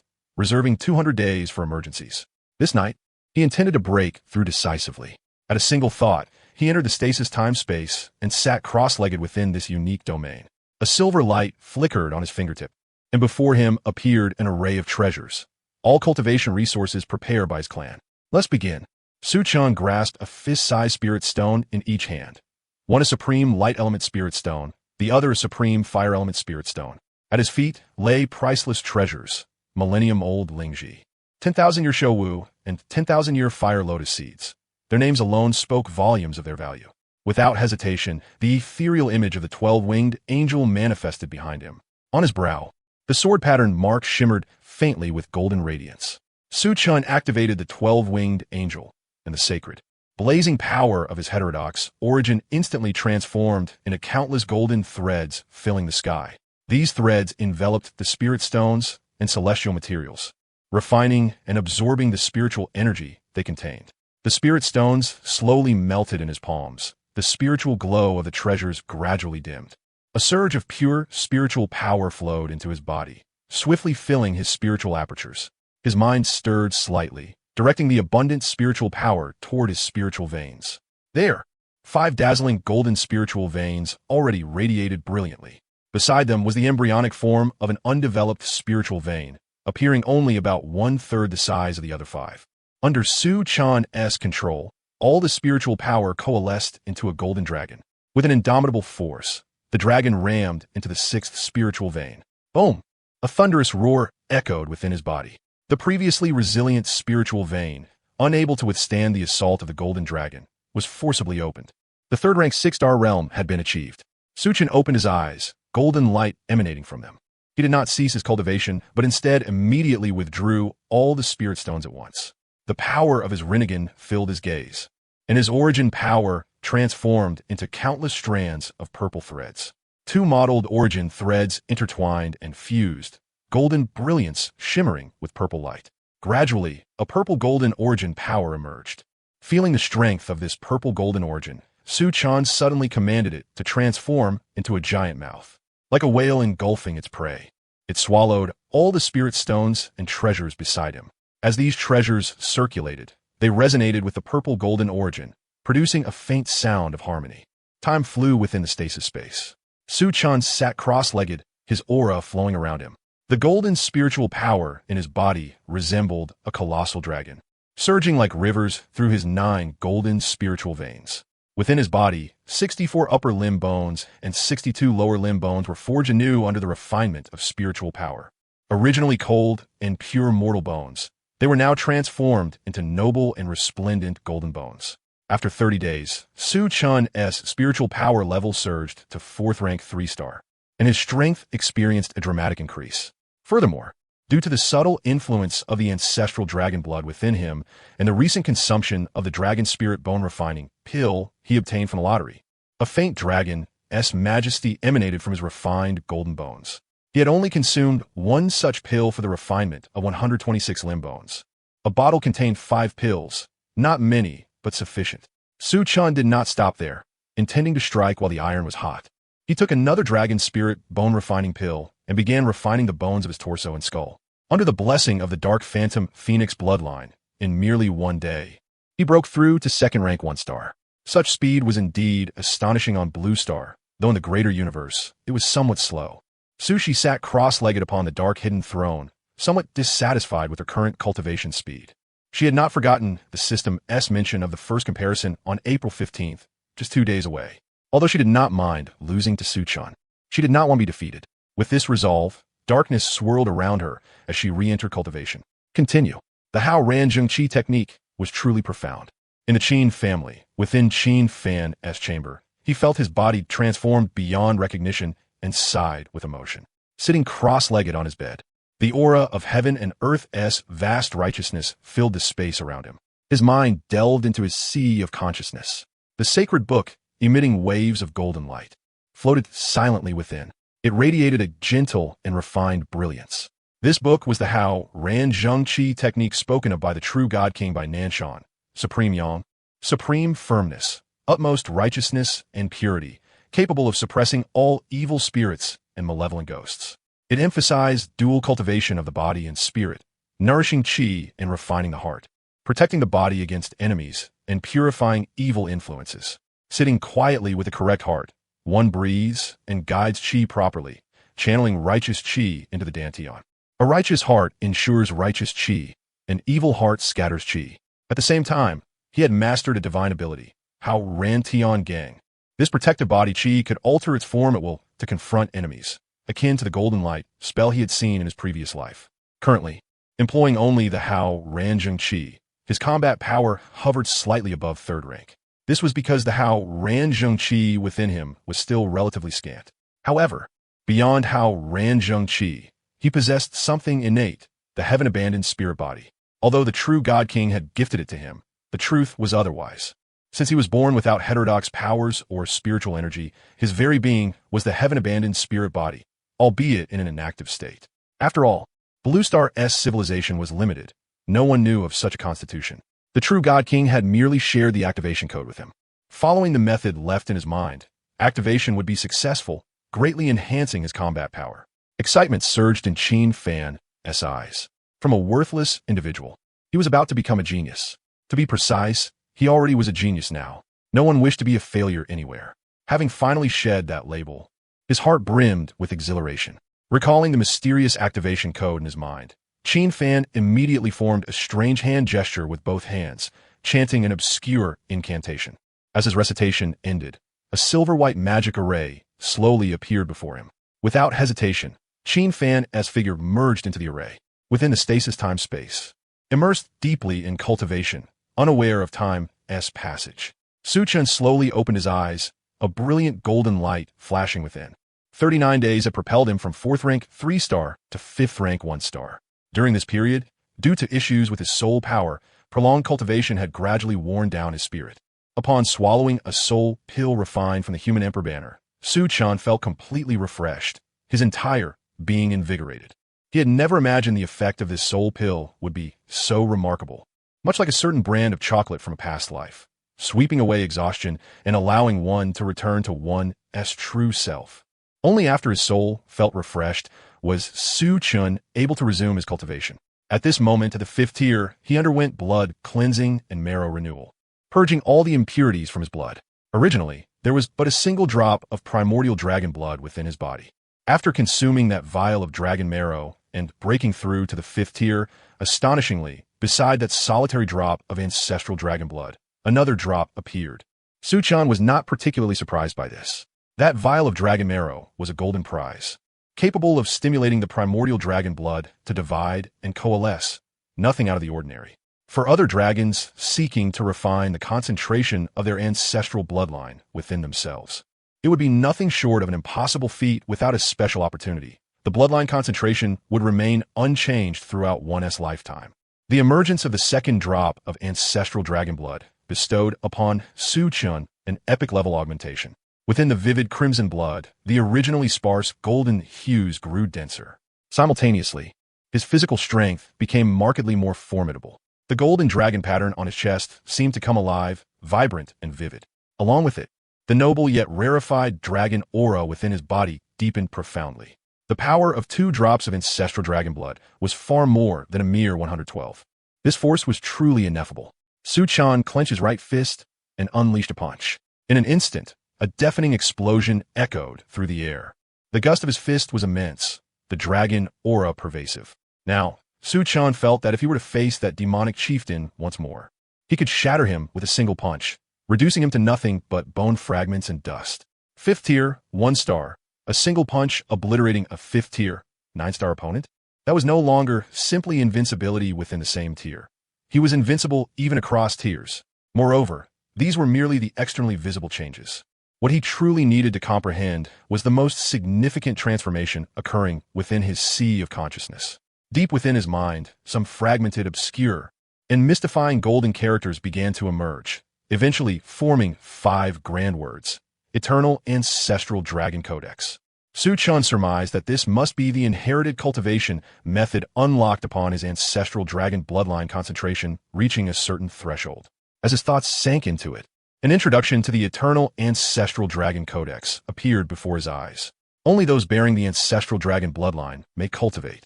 reserving 200 days for emergencies. This night, he intended to break through decisively. At a single thought, he entered the stasis time-space and sat cross-legged within this unique domain. A silver light flickered on his fingertip, and before him appeared an array of treasures, all cultivation resources prepared by his clan. Let's begin. Su Chun grasped a fist-sized spirit stone in each hand. One a supreme light element spirit stone, the other a supreme fire element spirit stone. At his feet lay priceless treasures, millennium-old Lingji, 10,000-year Shouwu, and 10,000-year fire lotus seeds. Their names alone spoke volumes of their value. Without hesitation, the ethereal image of the 12-winged angel manifested behind him. On his brow, the sword pattern mark shimmered faintly with golden radiance. Su Chun activated the 12-winged angel, and the sacred, blazing power of his heterodox origin instantly transformed into countless golden threads filling the sky. These threads enveloped the spirit stones and celestial materials, refining and absorbing the spiritual energy they contained. The spirit stones slowly melted in his palms. The spiritual glow of the treasures gradually dimmed. A surge of pure spiritual power flowed into his body, swiftly filling his spiritual apertures. His mind stirred slightly, directing the abundant spiritual power toward his spiritual veins. There, 5 dazzling golden spiritual veins already radiated brilliantly. Beside them was the embryonic form of an undeveloped spiritual vein, appearing only about 1/3 the size of the other 5. Under Su Chun's control, all the spiritual power coalesced into a golden dragon. With an indomitable force, the dragon rammed into the 6th spiritual vein. Boom! A thunderous roar echoed within his body. The previously resilient spiritual vein, unable to withstand the assault of the golden dragon, was forcibly opened. The 3rd rank 6-star realm had been achieved. Su Chun opened his eyes, golden light emanating from them. He did not cease his cultivation, but instead immediately withdrew all the spirit stones at once. The power of his Rinnegan filled his gaze, and his origin power transformed into countless strands of purple threads. 2 mottled origin threads intertwined and fused, golden brilliance shimmering with purple light. Gradually, a purple-golden origin power emerged. Feeling the strength of this purple-golden origin, Su Chan suddenly commanded it to transform into a giant mouth. Like a whale engulfing its prey, it swallowed all the spirit stones and treasures beside him. As these treasures circulated, they resonated with the purple golden origin, producing a faint sound of harmony. Time flew within the stasis space. Su Chan sat cross-legged, his aura flowing around him. The golden spiritual power in his body resembled a colossal dragon, surging like rivers through his 9 golden spiritual veins. Within his body, 64 upper limb bones and 62 lower limb bones were forged anew under the refinement of spiritual power. Originally cold and pure mortal bones, they were now transformed into noble and resplendent golden bones. After 30 days, Su Chan's spiritual power level surged to 4th rank 3-star, and his strength experienced a dramatic increase. Furthermore, due to the subtle influence of the ancestral dragon blood within him and the recent consumption of the dragon spirit bone refining pill he obtained from the lottery, a faint dragon's majesty emanated from his refined golden bones. He had only consumed 1 such pill for the refinement of 126 limb bones. A bottle contained 5 pills, not many, but sufficient. Su Chan did not stop there, intending to strike while the iron was hot. He took another dragon spirit bone refining pill and began refining the bones of his torso and skull. Under the blessing of the dark phantom phoenix bloodline, in merely 1 day, he broke through to 2nd rank 1-star. Such speed was indeed astonishing on Blue Star, though in the greater universe, it was somewhat slow. Sushi sat cross-legged upon the dark hidden throne, somewhat dissatisfied with her current cultivation speed. She had not forgotten the system's mention of the first comparison on April 15th, just 2 days away. Although she did not mind losing to Su Chan, she did not want to be defeated. With this resolve, darkness swirled around her as she re-entered cultivation. Continue. The Hao Ranjung Qi technique was truly profound. In the Qin family, within Qin Fan's chamber, he felt his body transformed beyond recognition and sighed with emotion. Sitting cross-legged on his bed, the aura of heaven and earth's vast righteousness filled the space around him. His mind delved into his sea of consciousness. The sacred book, emitting waves of golden light, floated silently within. It radiated a gentle and refined brilliance. This book was the Hao Ranjung Qi technique spoken of by the true God King by Nanshan, supreme yang, supreme firmness, utmost righteousness and purity, capable of suppressing all evil spirits and malevolent ghosts. It emphasized dual cultivation of the body and spirit, nourishing qi and refining the heart, protecting the body against enemies and purifying evil influences. Sitting quietly with the correct heart, one breathes and guides qi properly, channeling righteous qi into the dantian. A righteous heart ensures righteous qi, an evil heart scatters qi. At the same time, he had mastered a divine ability, Hao Rantian Gang. This protective body qi could alter its form at will to confront enemies, akin to the golden light spell he had seen in his previous life. Currently, employing only the Hao Ranjung Qi, his combat power hovered slightly above 3rd rank. This was because the Hao Ranjung Qi within him was still relatively scant. However, beyond Hao Ranjung Qi, he possessed something innate, the heaven-abandoned spirit body. Although the true God King had gifted it to him, the truth was otherwise. Since he was born without heterodox powers or spiritual energy, his very being was the heaven-abandoned spirit body, albeit in an inactive state. After all, Blue Star's civilization was limited. No one knew of such a constitution. The true God King had merely shared the activation code with him. Following the method left in his mind, activation would be successful, greatly enhancing his combat power. Excitement surged in Qin Fan's eyes. From a worthless individual, he was about to become a genius. To be precise, he already was a genius now. No one wished to be a failure anywhere. Having finally shed that label, his heart brimmed with exhilaration. Recalling the mysterious activation code in his mind, Qin Fan immediately formed a strange hand gesture with both hands, chanting an obscure incantation. As his recitation ended, a silver-white magic array slowly appeared before him. Without hesitation, Qin Fan's figure merged into the array. Within the stasis time-space, immersed deeply in cultivation, unaware of time's passage, Su Chan slowly opened his eyes, a brilliant golden light flashing within. 39 days had propelled him from 4th rank 3-star to 5th rank 1-star. During this period, due to issues with his soul power, prolonged cultivation had gradually worn down his spirit. Upon swallowing a soul pill refined from the human emperor banner, Su Chan felt completely refreshed, his entire being invigorated. He had never imagined the effect of this soul pill would be so remarkable. Much like a certain brand of chocolate from a past life, sweeping away exhaustion and allowing one to return to one's true self. Only after his soul felt refreshed was Su Chun able to resume his cultivation. At this moment, at the 5th tier, he underwent blood cleansing and marrow renewal, purging all the impurities from his blood. Originally, there was but a single drop of primordial dragon blood within his body. After consuming that vial of dragon marrow and breaking through to the 5th tier, astonishingly, beside that solitary drop of ancestral dragon blood, another drop appeared. Su Chan was not particularly surprised by this. That vial of dragon marrow was a golden prize, capable of stimulating the primordial dragon blood to divide and coalesce, nothing out of the ordinary. For other dragons seeking to refine the concentration of their ancestral bloodline within themselves, it would be nothing short of an impossible feat without a special opportunity. The bloodline concentration would remain unchanged throughout one's lifetime. The emergence of the second drop of ancestral dragon blood bestowed upon Su Chun an epic level augmentation. Within the vivid crimson blood, the originally sparse golden hues grew denser. Simultaneously, his physical strength became markedly more formidable. The golden dragon pattern on his chest seemed to come alive, vibrant and vivid. Along with it, the noble yet rarefied dragon aura within his body deepened profoundly. The power of 2 drops of ancestral dragon blood was far more than a mere 112. This force was truly ineffable. Su Chan clenched his right fist and unleashed a punch. In an instant, a deafening explosion echoed through the air. The gust of his fist was immense, the dragon aura pervasive. Now, Su Chan felt that if he were to face that demonic chieftain once more, he could shatter him with a single punch, reducing him to nothing but bone fragments and dust. 5th tier, 1 star, a single punch obliterating a 5th tier, 9-star opponent? That was no longer simply invincibility within the same tier. He was invincible even across tiers. Moreover, these were merely the externally visible changes. What he truly needed to comprehend was the most significant transformation occurring within his sea of consciousness. Deep within his mind, some fragmented, obscure, and mystifying golden characters began to emerge, eventually forming 5 grand words: Eternal Ancestral Dragon Codex. Su Chan surmised that this must be the inherited cultivation method unlocked upon his ancestral dragon bloodline concentration reaching a certain threshold. As his thoughts sank into it, an introduction to the Eternal Ancestral Dragon Codex appeared before his eyes. Only those bearing the ancestral dragon bloodline may cultivate.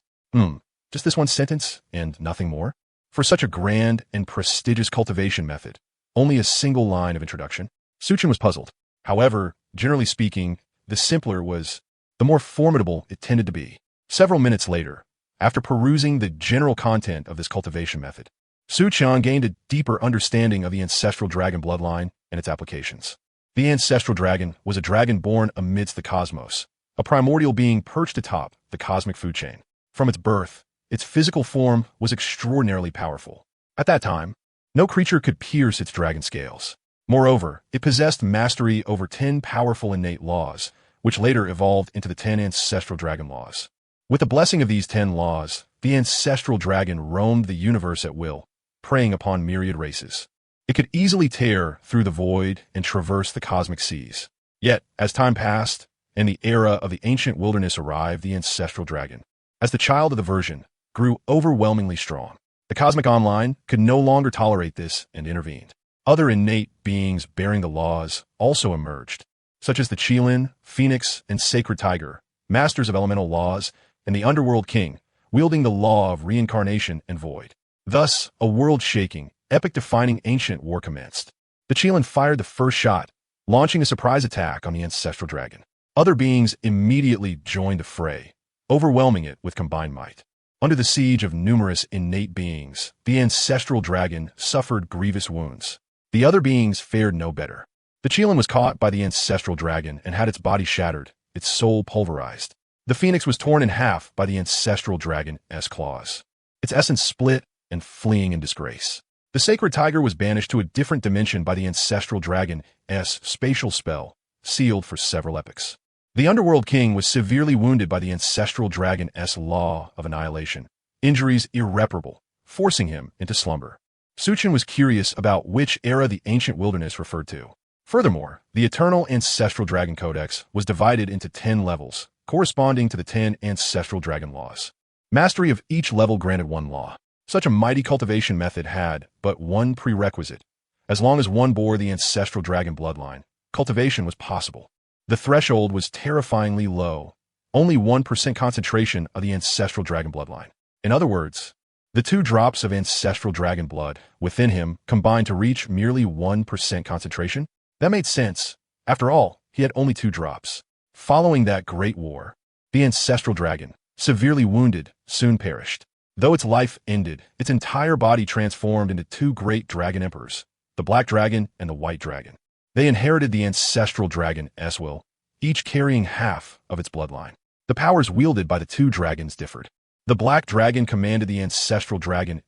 Just this one sentence and nothing more? For such a grand and prestigious cultivation method, only a single line of introduction? Su Chan was puzzled. However, generally speaking, the simpler was, the more formidable it tended to be. Several minutes later, after perusing the general content of this cultivation method, Su Chan gained a deeper understanding of the ancestral dragon bloodline and its applications. The ancestral dragon was a dragon born amidst the cosmos, a primordial being perched atop the cosmic food chain. From its birth, its physical form was extraordinarily powerful. At that time, no creature could pierce its dragon scales. Moreover, it possessed mastery over 10 powerful innate laws, which later evolved into the 10 ancestral dragon laws. With the blessing of these 10 laws, the ancestral dragon roamed the universe at will, preying upon myriad races. It could easily tear through the void and traverse the cosmic seas. Yet, as time passed, and the era of the ancient wilderness arrived, the ancestral dragon, as the child of the version, grew overwhelmingly strong. The cosmic online could no longer tolerate this and intervened. Other innate beings bearing the laws also emerged, such as the Qilin, Phoenix, and Sacred Tiger, masters of elemental laws, and the Underworld King, wielding the law of reincarnation and void. Thus, a world-shaking, epic-defining ancient war commenced. The Qilin fired the first shot, launching a surprise attack on the ancestral dragon. Other beings immediately joined the fray, overwhelming it with combined might. Under the siege of numerous innate beings, the ancestral dragon suffered grievous wounds. The other beings fared no better. The Qilin was caught by the ancestral dragon and had its body shattered, its soul pulverized. The Phoenix was torn in half by the ancestral dragon's claws, its essence split and fleeing in disgrace. The Sacred Tiger was banished to a different dimension by the ancestral dragon's spatial spell, sealed for several epochs. The Underworld King was severely wounded by the ancestral dragon's law of annihilation, injuries irreparable, forcing him into slumber. Su Chan was curious about which era the ancient wilderness referred to. Furthermore, the Eternal Ancestral Dragon Codex was divided into 10 levels, corresponding to the 10 ancestral dragon laws. Mastery of each level granted one law. Such a mighty cultivation method had but one prerequisite: As long as one bore the ancestral dragon bloodline, cultivation was possible. The threshold was terrifyingly low, only 1% concentration of the ancestral dragon bloodline. In other words, the 2 drops of ancestral dragon blood within him combined to reach merely 1% concentration. That made sense. After all, he had only 2 drops. Following that great war, the ancestral dragon, severely wounded, soon perished. Though its life ended, its entire body transformed into 2 great dragon emperors, the black dragon and the white dragon. They inherited the ancestral dragon's will, each carrying half of its bloodline. The powers wielded by the 2 dragons differed. The black dragon commanded the ancestral dragon's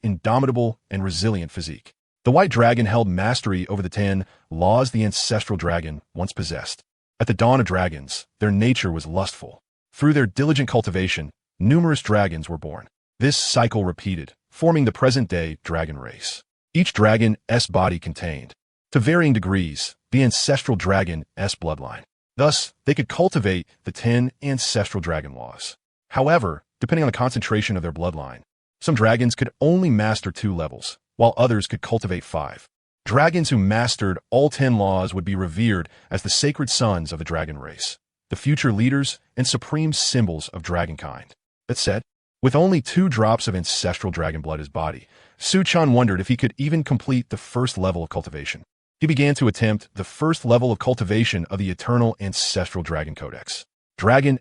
indomitable and resilient physique. The white dragon held mastery over the 10 laws the ancestral dragon once possessed. At the dawn of dragons, their nature was lustful. Through their diligent cultivation, numerous dragons were born. This cycle repeated, forming the present-day dragon race. Each dragon's body contained, to varying degrees, the ancestral dragon's bloodline. Thus, they could cultivate the 10 ancestral dragon laws. However, depending on the concentration of their bloodline, some dragons could only master 2 levels, while others could cultivate 5. Dragons who mastered all 10 laws would be revered as the sacred sons of the dragon race, the future leaders and supreme symbols of dragonkind. That said, with only 2 drops of ancestral dragon blood in his body, Su-chan wondered if he could even complete the first level of cultivation. He began to attempt the first level of cultivation of the eternal ancestral dragon codex. Dragon's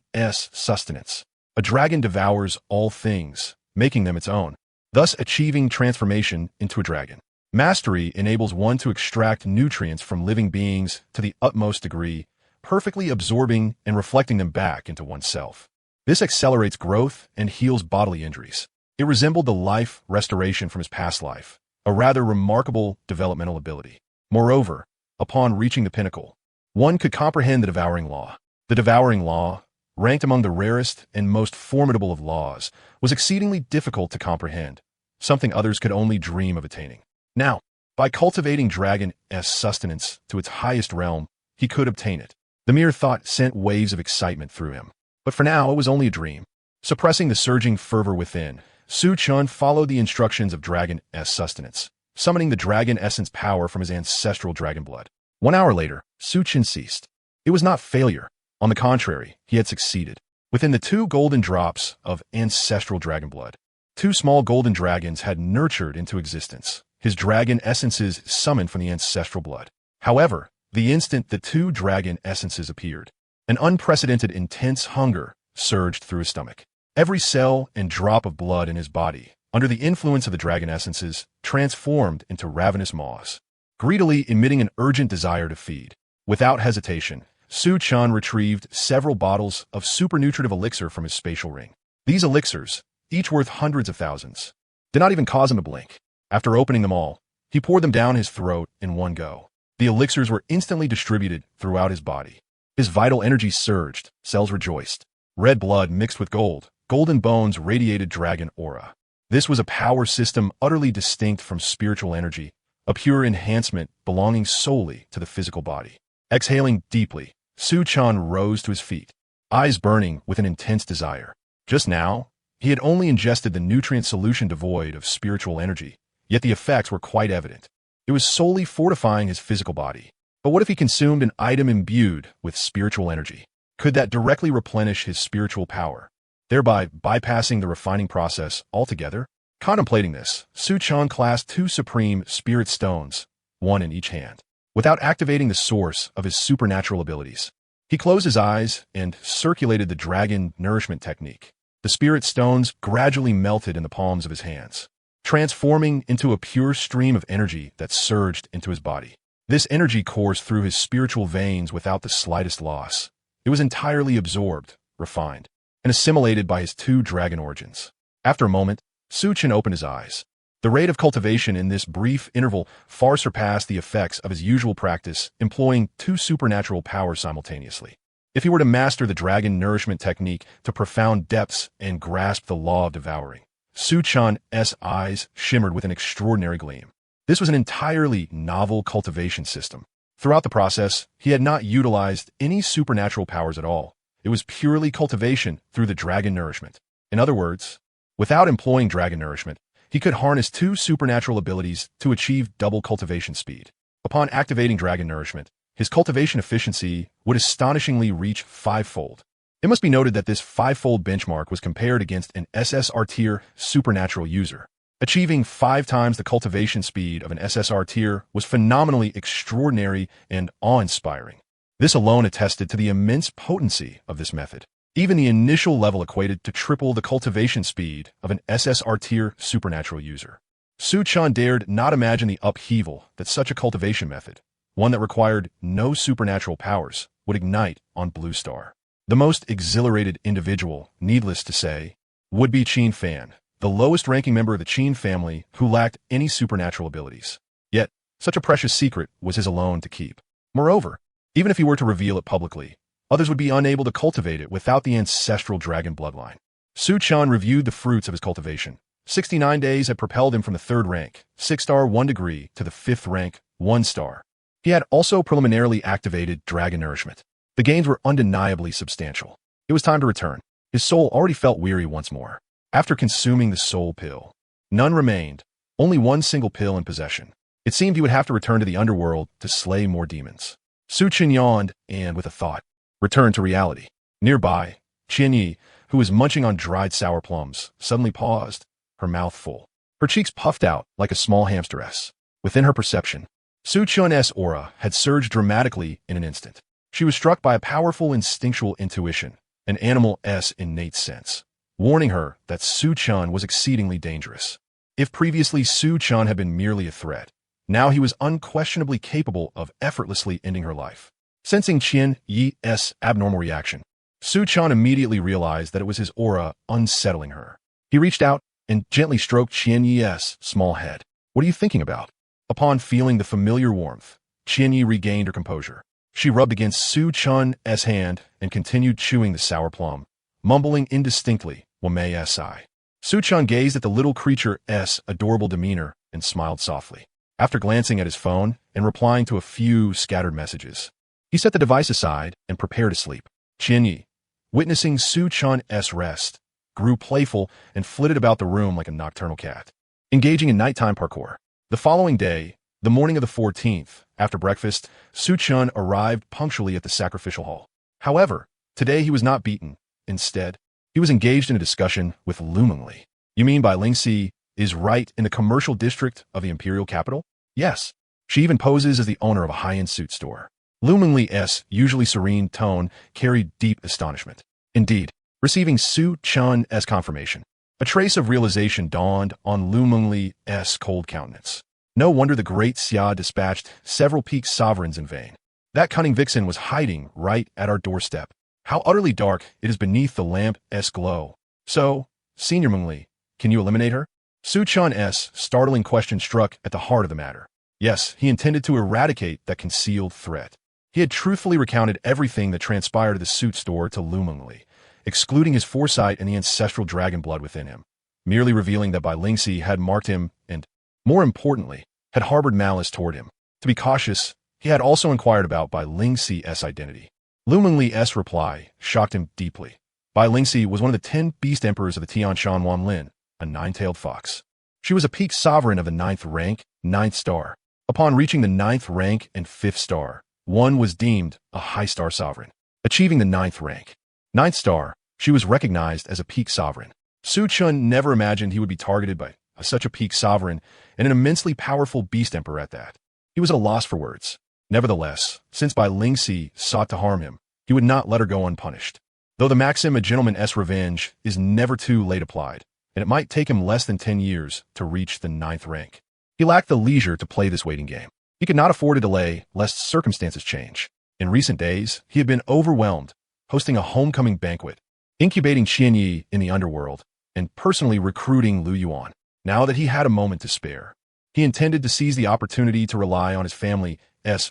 sustenance. A dragon devours all things, making them its own, thus achieving transformation into a dragon. Mastery enables one to extract nutrients from living beings to the utmost degree, perfectly absorbing and reflecting them back into oneself. This accelerates growth and heals bodily injuries. It resembled the life restoration from his past life, a rather remarkable developmental ability. Moreover, upon reaching the pinnacle, one could comprehend the devouring law. The devouring law, ranked among the rarest and most formidable of laws, was exceedingly difficult to comprehend, something others could only dream of attaining. Now, by cultivating dragon's sustenance to its highest realm, he could obtain it. The mere thought sent waves of excitement through him. But for now, it was only a dream. Suppressing the surging fervor within, Su-chan followed the instructions of dragon's sustenance, summoning the dragon essence power from his ancestral dragon blood. 1 hour later, Su-chan ceased. It was not failure. On the contrary, he had succeeded. Within the 2 golden drops of ancestral dragon blood, 2 small golden dragons had nurtured into existence, his dragon essences summoned from the ancestral blood. However, the instant the 2 dragon essences appeared, an unprecedented intense hunger surged through his stomach. Every cell and drop of blood in his body, under the influence of the dragon essences, transformed into ravenous maws, greedily emitting an urgent desire to feed. Without hesitation, Su-chan retrieved several bottles of supernutritive elixir from his spatial ring. These elixirs, each worth hundreds of thousands, did not even cause him to blink. After opening them all, he poured them down his throat in one go. The elixirs were instantly distributed throughout his body. His vital energy surged, cells rejoiced. Red blood mixed with gold, golden bones radiated dragon aura. This was a power system utterly distinct from spiritual energy, a pure enhancement belonging solely to the physical body. Exhaling deeply, Su-chan rose to his feet, eyes burning with an intense desire. Just now, he had only ingested the nutrient solution devoid of spiritual energy, yet the effects were quite evident. It was solely fortifying his physical body. But what if he consumed an item imbued with spiritual energy? Could that directly replenish his spiritual power, thereby bypassing the refining process altogether? Contemplating this, Su-chan clasped 2 supreme spirit stones, one in each hand. Without activating the source of his supernatural abilities, he closed his eyes and circulated the dragon nourishment technique. The spirit stones gradually melted in the palms of his hands, transforming into a pure stream of energy that surged into his body. This energy coursed through his spiritual veins without the slightest loss. It was entirely absorbed, refined, and assimilated by his 2 dragon origins. After a moment, Su-chan opened his eyes. The rate of cultivation in this brief interval far surpassed the effects of his usual practice, employing 2 supernatural powers simultaneously. If he were to master the dragon nourishment technique to profound depths and grasp the law of devouring, Su-chan's eyes shimmered with an extraordinary gleam. This was an entirely novel cultivation system. Throughout the process, he had not utilized any supernatural powers at all. It was purely cultivation through the dragon nourishment. In other words, without employing dragon nourishment, He could harness 2 supernatural abilities to achieve double cultivation speed. Upon activating dragon nourishment, his cultivation efficiency would astonishingly reach 5-fold. It must be noted that this 5-fold benchmark was compared against an SSR tier supernatural user. Achieving 5 times the cultivation speed of an SSR tier was phenomenally extraordinary and awe-inspiring. This alone attested to the immense potency of this method. Even the initial level equated to triple the cultivation speed of an SSR tier supernatural user. Su-chan dared not imagine the upheaval that such a cultivation method, one that required no supernatural powers, would ignite on Blue Star. The most exhilarated individual, needless to say, would be Qin Fan, the lowest ranking member of the Qin family who lacked any supernatural abilities. Yet, such a precious secret was his alone to keep. Moreover, even if he were to reveal it publicly, others would be unable to cultivate it without the ancestral dragon bloodline. Su-chan reviewed the fruits of his cultivation. 69 days had propelled him from the 3rd rank, 6-star 1 degree, to the 5th rank, 1 star. He had also preliminarily activated dragon nourishment. The gains were undeniably substantial. It was time to return. His soul already felt weary once more. After consuming the soul pill, none remained, only one single pill in possession. It seemed he would have to return to the underworld to slay more demons. Su-chan yawned and, with a thought, returned to reality. Nearby, Qianyi, who was munching on dried sour plums, suddenly paused, her mouth full. Her cheeks puffed out like a small hamsteress. Within her perception, Su-chan's aura had surged dramatically in an instant. She was struck by a powerful instinctual intuition, an animal's innate sense, warning her that Su-chan was exceedingly dangerous. If previously Su-chan had been merely a threat, now he was unquestionably capable of effortlessly ending her life. Sensing Qianyi's abnormal reaction, Su-chan immediately realized that it was his aura unsettling her. He reached out and gently stroked Qianyi's small head. "What are you thinking about?" Upon feeling the familiar warmth, Qianyi regained her composure. She rubbed against Su-chan's hand and continued chewing the sour plum, mumbling indistinctly, "Wamei-si." Su-chan gazed at the little creature's adorable demeanor and smiled softly. After glancing at his phone and replying to a few scattered messages, he set the device aside and prepared to sleep. Qianyi, witnessing Su-chan's rest, grew playful and flitted about the room like a nocturnal cat, engaging in nighttime parkour. The following day, the morning of the 14th, after breakfast, Su-chan arrived punctually at the sacrificial hall. However, today he was not beaten. Instead, he was engaged in a discussion with Lumingli. "You mean Bai Lingxi is right in the commercial district of the imperial capital?" "Yes. She even poses as the owner of a high-end suit store." Lumingli's usually serene tone carried deep astonishment. Indeed, receiving Su-chan's confirmation, a trace of realization dawned on Lumingli's cold countenance. No wonder the great Xia dispatched several peak sovereigns in vain. That cunning vixen was hiding right at our doorstep. How utterly dark it is beneath the lamp's glow. "So, Senior Mingli, can you eliminate her?" Su-chan's startling question struck at the heart of the matter. Yes, he intended to eradicate that concealed threat. He had truthfully recounted everything that transpired at the suit store to Lumingli, excluding his foresight and the ancestral dragon blood within him, merely revealing that Bai Lingxi had marked him and, more importantly, had harbored malice toward him. To be cautious, he had also inquired about Bai Lingxi's identity. Lumingli's reply shocked him deeply. Bai Lingxi was one of the 10 beast emperors of the Tianshan Wanlin, a 9-tailed fox. She was a peak sovereign of the 9th rank, 9th star. Upon reaching the 9th rank and 5th star, one was deemed a high-star sovereign. Achieving the 9th rank, 9th star, she was recognized as a peak sovereign. Su-chan never imagined he would be targeted by such a peak sovereign and an immensely powerful beast emperor at that. He was at a loss for words. Nevertheless, since Bai Lingxi sought to harm him, he would not let her go unpunished. Though the maxim "a gentleman's revenge" is never too late applied, and it might take him less than 10 years to reach the 9th rank, he lacked the leisure to play this waiting game. He could not afford a delay lest circumstances change. In recent days, he had been overwhelmed, hosting a homecoming banquet, incubating Qianyi in the underworld, and personally recruiting Lu Yuan. Now that he had a moment to spare, he intended to seize the opportunity to rely on his family's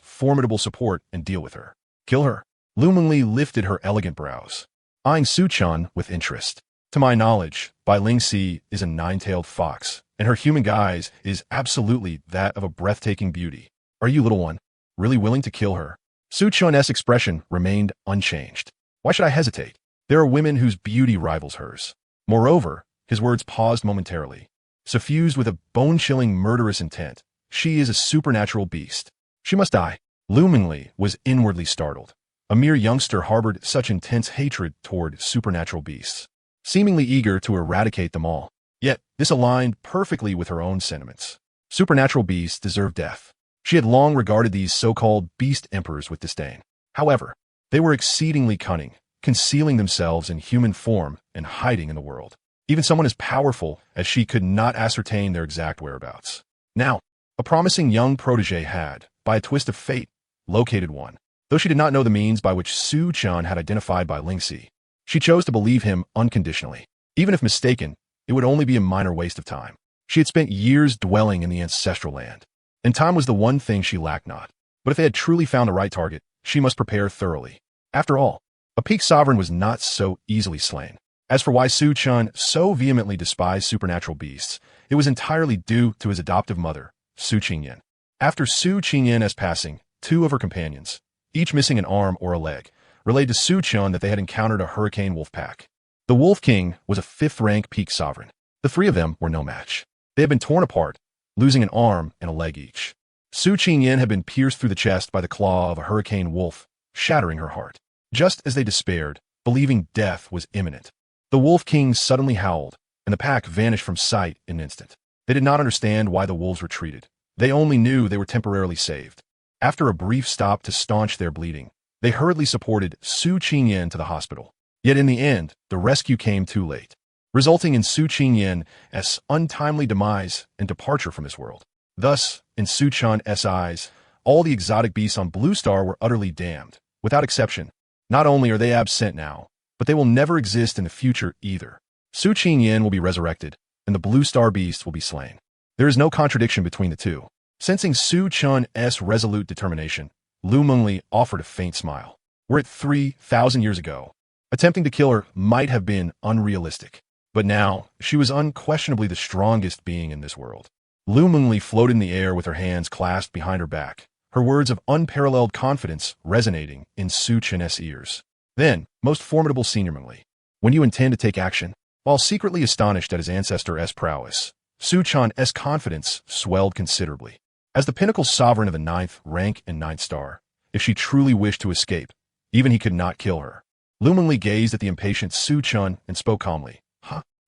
formidable support and deal with her. Kill her. Lumingli lifted her elegant brows, eyeing Su-chan with interest. "To my knowledge, Bai Lingxi is a 9-tailed fox, and her human guise is absolutely that of a breathtaking beauty. Are you, little one, really willing to kill her?" Su-chan's expression remained unchanged. "Why should I hesitate? There are women whose beauty rivals hers." Moreover, his words paused momentarily. suffused with a bone-chilling murderous intent. She is a supernatural beast. She must die. Lumingly was inwardly startled. A mere youngster harbored such intense hatred toward supernatural beasts, seemingly eager to eradicate them all. Yet, this aligned perfectly with her own sentiments. Supernatural beasts deserve death. She had long regarded these so-called beast emperors with disdain. However, they were exceedingly cunning, concealing themselves in human form and hiding in the world. Even someone as powerful as she could not ascertain their exact whereabouts. Now, a promising young protege had, by a twist of fate, located one. Though she did not know the means by which Su Chan had identified Bai Lingxi, she chose to believe him unconditionally. Even if mistaken, it would only be a minor waste of time. She had spent years dwelling in the ancestral land, and time was the one thing she lacked not. But if they had truly found the right target, she must prepare thoroughly. After all, a peak sovereign was not so easily slain. As for why Su Chan so vehemently despised supernatural beasts, it was entirely due to his adoptive mother, Su Qingyan. After Su Qingyan's passing, two of her companions, each missing an arm or a leg, relayed to Su Chan that they had encountered a hurricane wolf pack. The Wolf King was a 5th-rank peak sovereign. The three of them were no match. They had been torn apart, losing an arm and a leg each. Su Qingyan had been pierced through the chest by the claw of a hurricane wolf, shattering her heart. Just as they despaired, believing death was imminent, the Wolf King suddenly howled, and the pack vanished from sight in an instant. They did not understand why the wolves retreated. They only knew they were temporarily saved. After a brief stop to staunch their bleeding, they hurriedly supported Su Qingyan to the hospital. Yet in the end, the rescue came too late, resulting in Su Qingyan's untimely demise and departure from this world. Thus, in Su Chan's eyes, all the exotic beasts on Blue Star were utterly damned, without exception. Not only are they absent now, but they will never exist in the future either. Su Qingyan will be resurrected, and the Blue Star beast will be slain. There is no contradiction between the two. Sensing Su Chan's resolute determination, Lu Mengli offered a faint smile. Were it 3,000 years ago, attempting to kill her might have been unrealistic. But now, she was unquestionably the strongest being in this world. Lu Mengli floated in the air with her hands clasped behind her back, her words of unparalleled confidence resonating in Su Chen's ears. Then, most formidable Senior Mengli, when you intend to take action? While secretly astonished at his ancestor's prowess, Su Chan's confidence swelled considerably. As the pinnacle sovereign of the 9th rank and 9th star, if she truly wished to escape, even he could not kill her. Lu Mengli gazed at the impatient Su Chan and spoke calmly.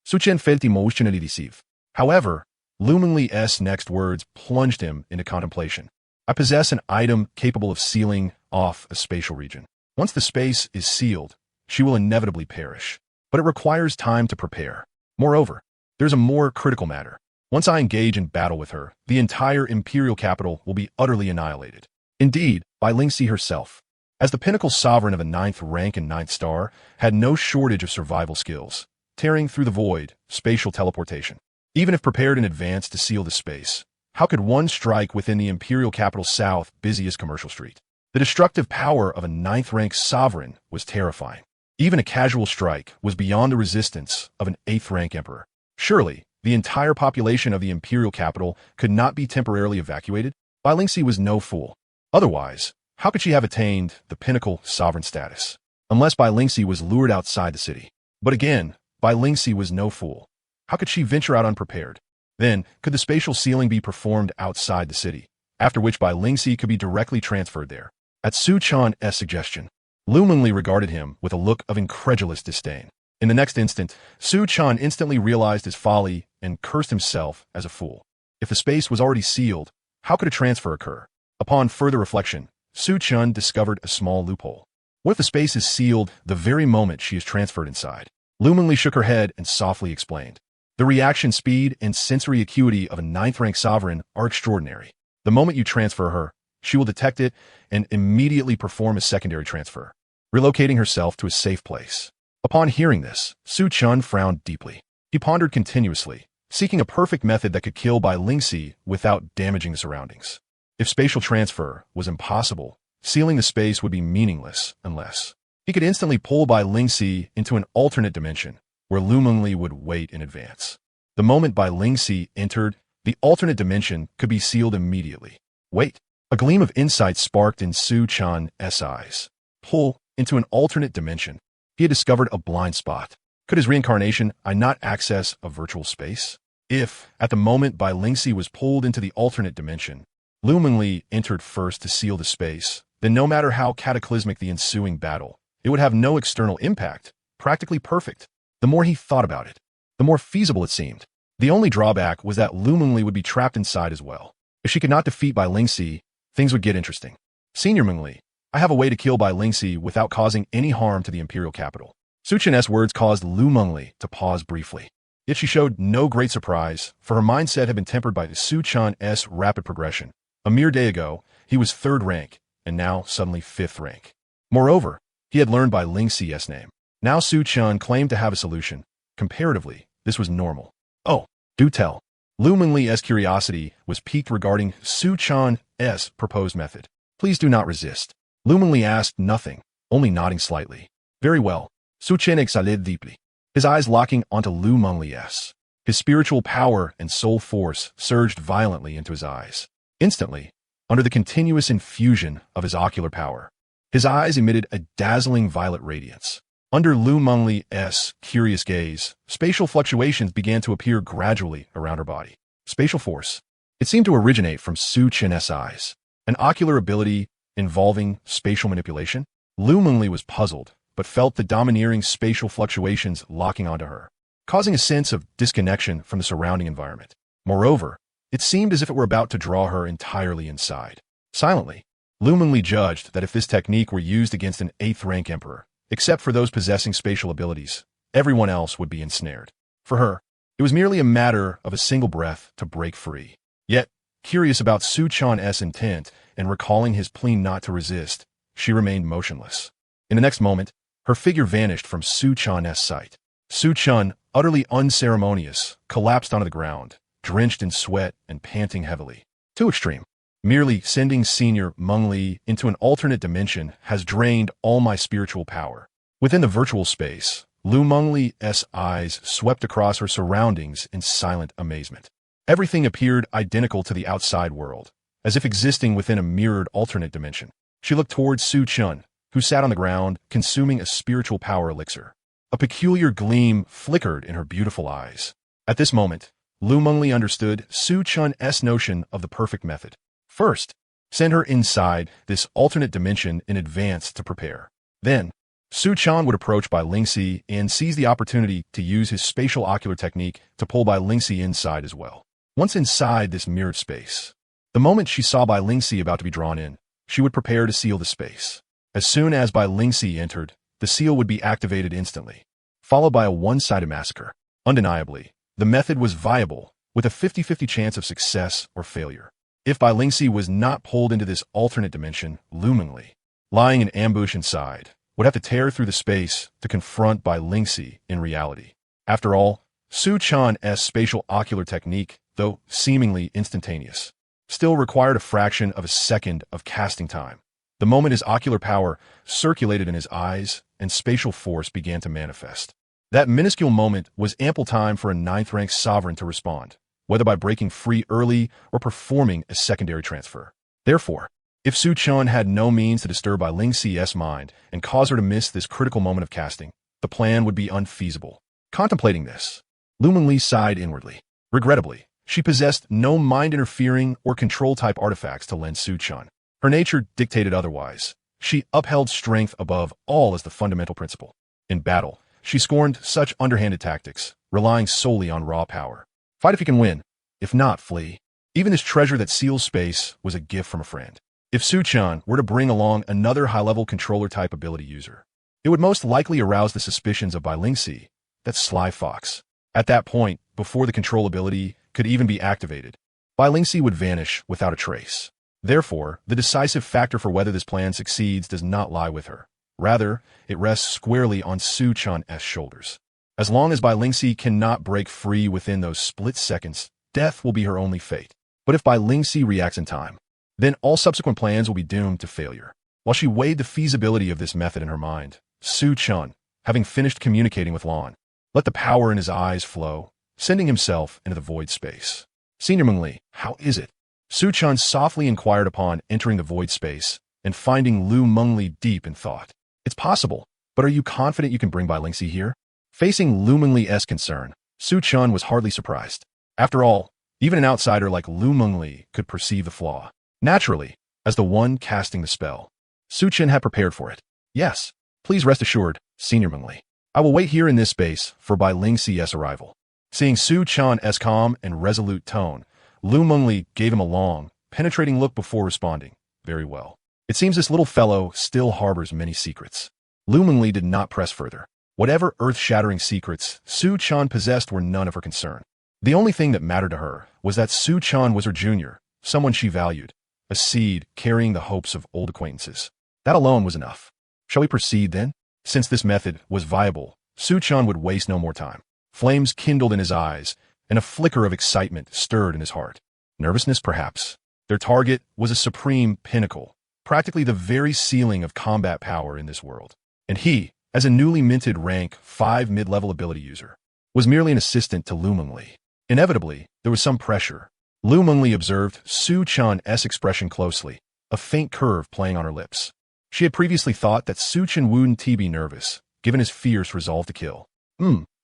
Su Chen felt emotionally deceived. However, Lu Mengli's next words plunged him into contemplation. I possess an item capable of sealing off a spatial region. Once the space is sealed, she will inevitably perish. But it requires time to prepare. Moreover, there's a more critical matter. Once I engage in battle with her, the entire imperial capital will be utterly annihilated. Indeed, Bai Lingxi herself, as the pinnacle sovereign of a 9th rank and 9th star, had no shortage of survival skills, tearing through the void, spatial teleportation. Even if prepared in advance to seal the space, how could one strike within the imperial capital's south busiest commercial street? The destructive power of a 9th rank sovereign was terrifying. Even a casual strike was beyond the resistance of an 8th rank emperor. Surely, the entire population of the imperial capital could not be temporarily evacuated? Bai Lingxi was no fool. Otherwise, how could she have attained the pinnacle sovereign status? Unless Bai Lingxi was lured outside the city. But again, Bai Lingxi was no fool. How could she venture out unprepared? Then, could the spatial sealing be performed outside the city, after which Bai Lingxi could be directly transferred there? At Su Chan's suggestion, Lu Mengli regarded him with a look of incredulous disdain. In the next instant, Su Chan instantly realized his folly and cursed himself as a fool. If the space was already sealed, how could a transfer occur? Upon further reflection, Su Chan discovered a small loophole. What if the space is sealed the very moment she is transferred inside? Lu Mengli shook her head and softly explained. The reaction speed and sensory acuity of a 9th rank sovereign are extraordinary. The moment you transfer her, she will detect it and immediately perform a secondary transfer, relocating herself to a safe place. Upon hearing this, Su Chan frowned deeply. He pondered continuously, seeking a perfect method that could kill Bai Lingxi without damaging the surroundings. If spatial transfer was impossible, sealing the space would be meaningless unless he could instantly pull Bai Lingxi into an alternate dimension where Lu Mengli would wait in advance. The moment Bai Lingxi entered, the alternate dimension could be sealed immediately. Wait. A gleam of insight sparked in Su Chan's eyes. Pull into an alternate dimension. He had discovered a blind spot. Could his reincarnation not access a virtual space? If, at the moment Bai Lingxi was pulled into the alternate dimension, Lu Mengli entered first to seal the space, then no matter how cataclysmic the ensuing battle, it would have no external impact, practically perfect. The more he thought about it, the more feasible it seemed. The only drawback was that Lu Mengli would be trapped inside as well. If she could not defeat Bai Lingxi, things would get interesting. Senior Mengli, I have a way to kill Bai Lingxi without causing any harm to the imperial capital. Su Chen's words caused Lu Mengli to pause briefly. Yet she showed no great surprise, for her mindset had been tempered by Su Chen's rapid progression. A mere day ago, he was 3rd rank, and now suddenly 5th rank. Moreover, he had learned Bai Lingxi's name. Now Su Chen claimed to have a solution. Comparatively, this was normal. Oh, do tell. Lu Mengli's curiosity was piqued regarding Su Chen's proposed method. Please do not resist. Lu Mengli asked nothing, only nodding slightly. Very well. Su Chen exhaled deeply, his eyes locking onto Lu Mengli's. His spiritual power and soul force surged violently into his eyes. Instantly, under the continuous infusion of his ocular power, his eyes emitted a dazzling violet radiance. Under Lu Mengli's curious gaze, spatial fluctuations began to appear gradually around her body. Spatial force. It seemed to originate from Su Chen's eyes. An ocular ability involving spatial manipulation? Lu Mengli was puzzled, but felt the domineering spatial fluctuations locking onto her, causing a sense of disconnection from the surrounding environment. Moreover, it seemed as if it were about to draw her entirely inside. Silently, Lu Mengli judged that if this technique were used against an 8th rank emperor, except for those possessing spatial abilities, everyone else would be ensnared. For her, it was merely a matter of a single breath to break free. Yet, curious about Su Chen's intent and recalling his plea not to resist, she remained motionless. In the next moment, her figure vanished from Su Chen's sight. Su Chen, utterly unceremonious, collapsed onto the ground, drenched in sweat and panting heavily. Too extreme. Merely sending Senior Mengli into an alternate dimension has drained all my spiritual power. Within the virtual space, Lu Mengli's eyes swept across her surroundings in silent amazement. Everything appeared identical to the outside world, as if existing within a mirrored alternate dimension. She looked towards Su Chen, who sat on the ground, consuming a spiritual power elixir. A peculiar gleam flickered in her beautiful eyes. At this moment, Lu Mengli understood Su Chen's notion of the perfect method. First, send her inside this alternate dimension in advance to prepare. Then, Su Chen would approach Bai Lingxi and seize the opportunity to use his spatial ocular technique to pull Bai Lingxi inside as well. Once inside this mirrored space, the moment she saw Bai Lingxi about to be drawn in, she would prepare to seal the space. As soon as Bai Lingxi entered, the seal would be activated instantly, followed by a one-sided massacre. Undeniably, the method was viable, with a 50-50 chance of success or failure. If Bai Lingxi was not pulled into this alternate dimension, Lu Mengli, lying in ambush inside, would have to tear through the space to confront Bai Lingxi in reality. After all, Su Chen's spatial ocular technique, though seemingly instantaneous, still required a fraction of a second of casting time. The moment his ocular power circulated in his eyes and spatial force began to manifest. That minuscule moment was ample time for a 9th-rank sovereign to respond, whether by breaking free early or performing a secondary transfer. Therefore, if Su Chen had no means to disturb Bai Lingxi's mind and cause her to miss this critical moment of casting, the plan would be unfeasible. Contemplating this, Lu Mengli sighed inwardly. Regrettably, she possessed no mind-interfering or control-type artifacts to lend Su Chen. Her nature dictated otherwise. She upheld strength above all as the fundamental principle. In battle, she scorned such underhanded tactics, relying solely on raw power. Fight if you can win. If not, flee. Even this treasure that seals space was a gift from a friend. If Su Chen were to bring along another high-level controller-type ability user, it would most likely arouse the suspicions of Bai Lingxi, that sly fox. At that point, before the control ability could even be activated, Bai Lingxi would vanish without a trace. Therefore, the decisive factor for whether this plan succeeds does not lie with her. Rather, it rests squarely on Su Chen's shoulders. As long as Bai Lingxi cannot break free within those split seconds, death will be her only fate. But if Bai Lingxi reacts in time, then all subsequent plans will be doomed to failure. While she weighed the feasibility of this method in her mind, Su Chen, having finished communicating with Lan, let the power in his eyes flow, sending himself into the void space. Senior Mengli, how is it? Su Chen softly inquired upon entering the void space and finding Lu Mengli deep in thought. It's possible, but are you confident you can bring Bai Lingxi here? Facing Lu Mengli's concern, Su Chen was hardly surprised. After all, even an outsider like Lu Mengli could perceive the flaw. Naturally, as the one casting the spell, Su Chen had prepared for it. Yes, please rest assured, Senior Mengli. I will wait here in this space for Bai Lingxi's arrival. Seeing Su Chan's calm and resolute tone, Lu Mengli gave him a long, penetrating look before responding. Very well. It seems this little fellow still harbors many secrets. Lu Mengli did not press further. Whatever earth-shattering secrets Su Chan possessed were none of her concern. The only thing that mattered to her was that Su Chan was her junior, someone she valued, a seed carrying the hopes of old acquaintances. That alone was enough. Shall we proceed then? Since this method was viable, Su Chan would waste no more time. Flames kindled in his eyes, and a flicker of excitement stirred in his heart. Nervousness, perhaps. Their target was a supreme pinnacle, practically the very ceiling of combat power in this world. And he, as a newly minted rank 5 mid-level ability user, was merely an assistant to Lu Mengli. Inevitably, there was some pressure. Lu Mengli observed Su Chan's expression closely, a faint curve playing on her lips. She had previously thought that Su Chen wouldn't be nervous, given his fierce resolve to kill.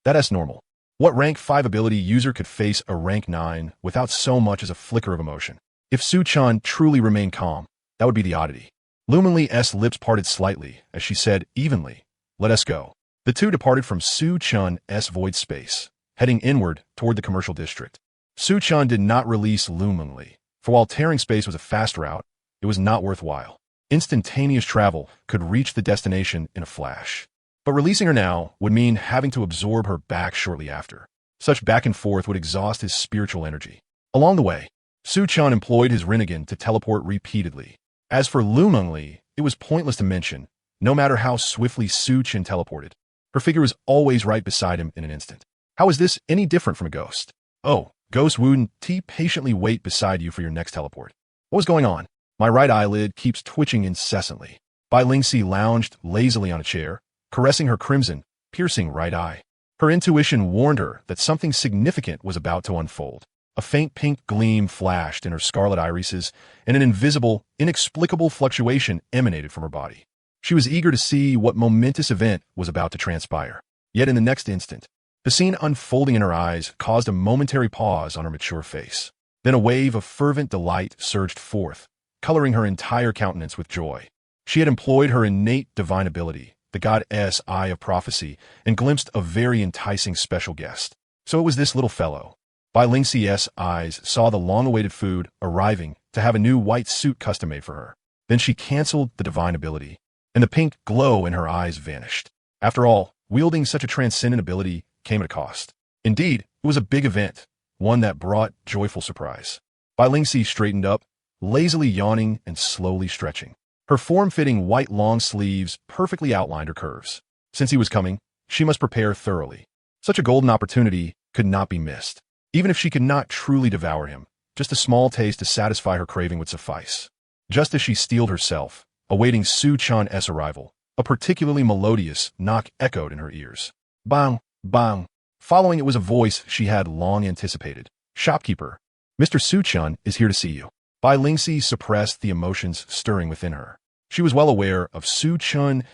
That's normal. What rank 5 ability user could face a rank 9 without so much as a flicker of emotion? If Su Chan truly remained calm, that would be the oddity. Lu Mengli's lips parted slightly as she said evenly, "Let us go." The two departed from Su Chan's void space, heading inward toward the commercial district. Su Chan did not release Lu Mengli, for while tearing space was a fast route, it was not worthwhile. Instantaneous travel could reach the destination in a flash. But releasing her now would mean having to absorb her back shortly after. Such back and forth would exhaust his spiritual energy. Along the way, Su Chan employed his Rinnegan to teleport repeatedly. As for Lu Mengli, it was pointless to mention, no matter how swiftly Su Chan teleported. Her figure was always right beside him in an instant. How is this any different from a ghost? Oh, ghost wouldn't patiently wait beside you for your next teleport. What was going on? My right eyelid keeps twitching incessantly. Bai Lingxi lounged lazily on a chair, caressing her crimson, piercing right eye. Her intuition warned her that something significant was about to unfold. A faint pink gleam flashed in her scarlet irises, and an invisible, inexplicable fluctuation emanated from her body. She was eager to see what momentous event was about to transpire. Yet in the next instant, the scene unfolding in her eyes caused a momentary pause on her mature face. Then a wave of fervent delight surged forth, coloring her entire countenance with joy. She had employed her innate divine ability, the goddess eye of prophecy, and glimpsed a very enticing special guest. So it was this little fellow. Bai Lingxi's eyes saw the long-awaited food arriving to have a new white suit custom-made for her. Then she canceled the divine ability, and the pink glow in her eyes vanished. After all, wielding such a transcendent ability came at a cost. Indeed, it was a big event, one that brought joyful surprise. Bai Lingxi straightened up, lazily yawning and slowly stretching. Her form-fitting white long sleeves perfectly outlined her curves. Since he was coming, she must prepare thoroughly. Such a golden opportunity could not be missed. Even if she could not truly devour him, just a small taste to satisfy her craving would suffice. Just as she steeled herself, awaiting Su Chan's arrival, a particularly melodious knock echoed in her ears. Bang, bang. Following it was a voice she had long anticipated. "Shopkeeper, Mr. Su Chan is here to see you." Bai Lingxi suppressed the emotions stirring within her. She was well aware of Su Chan's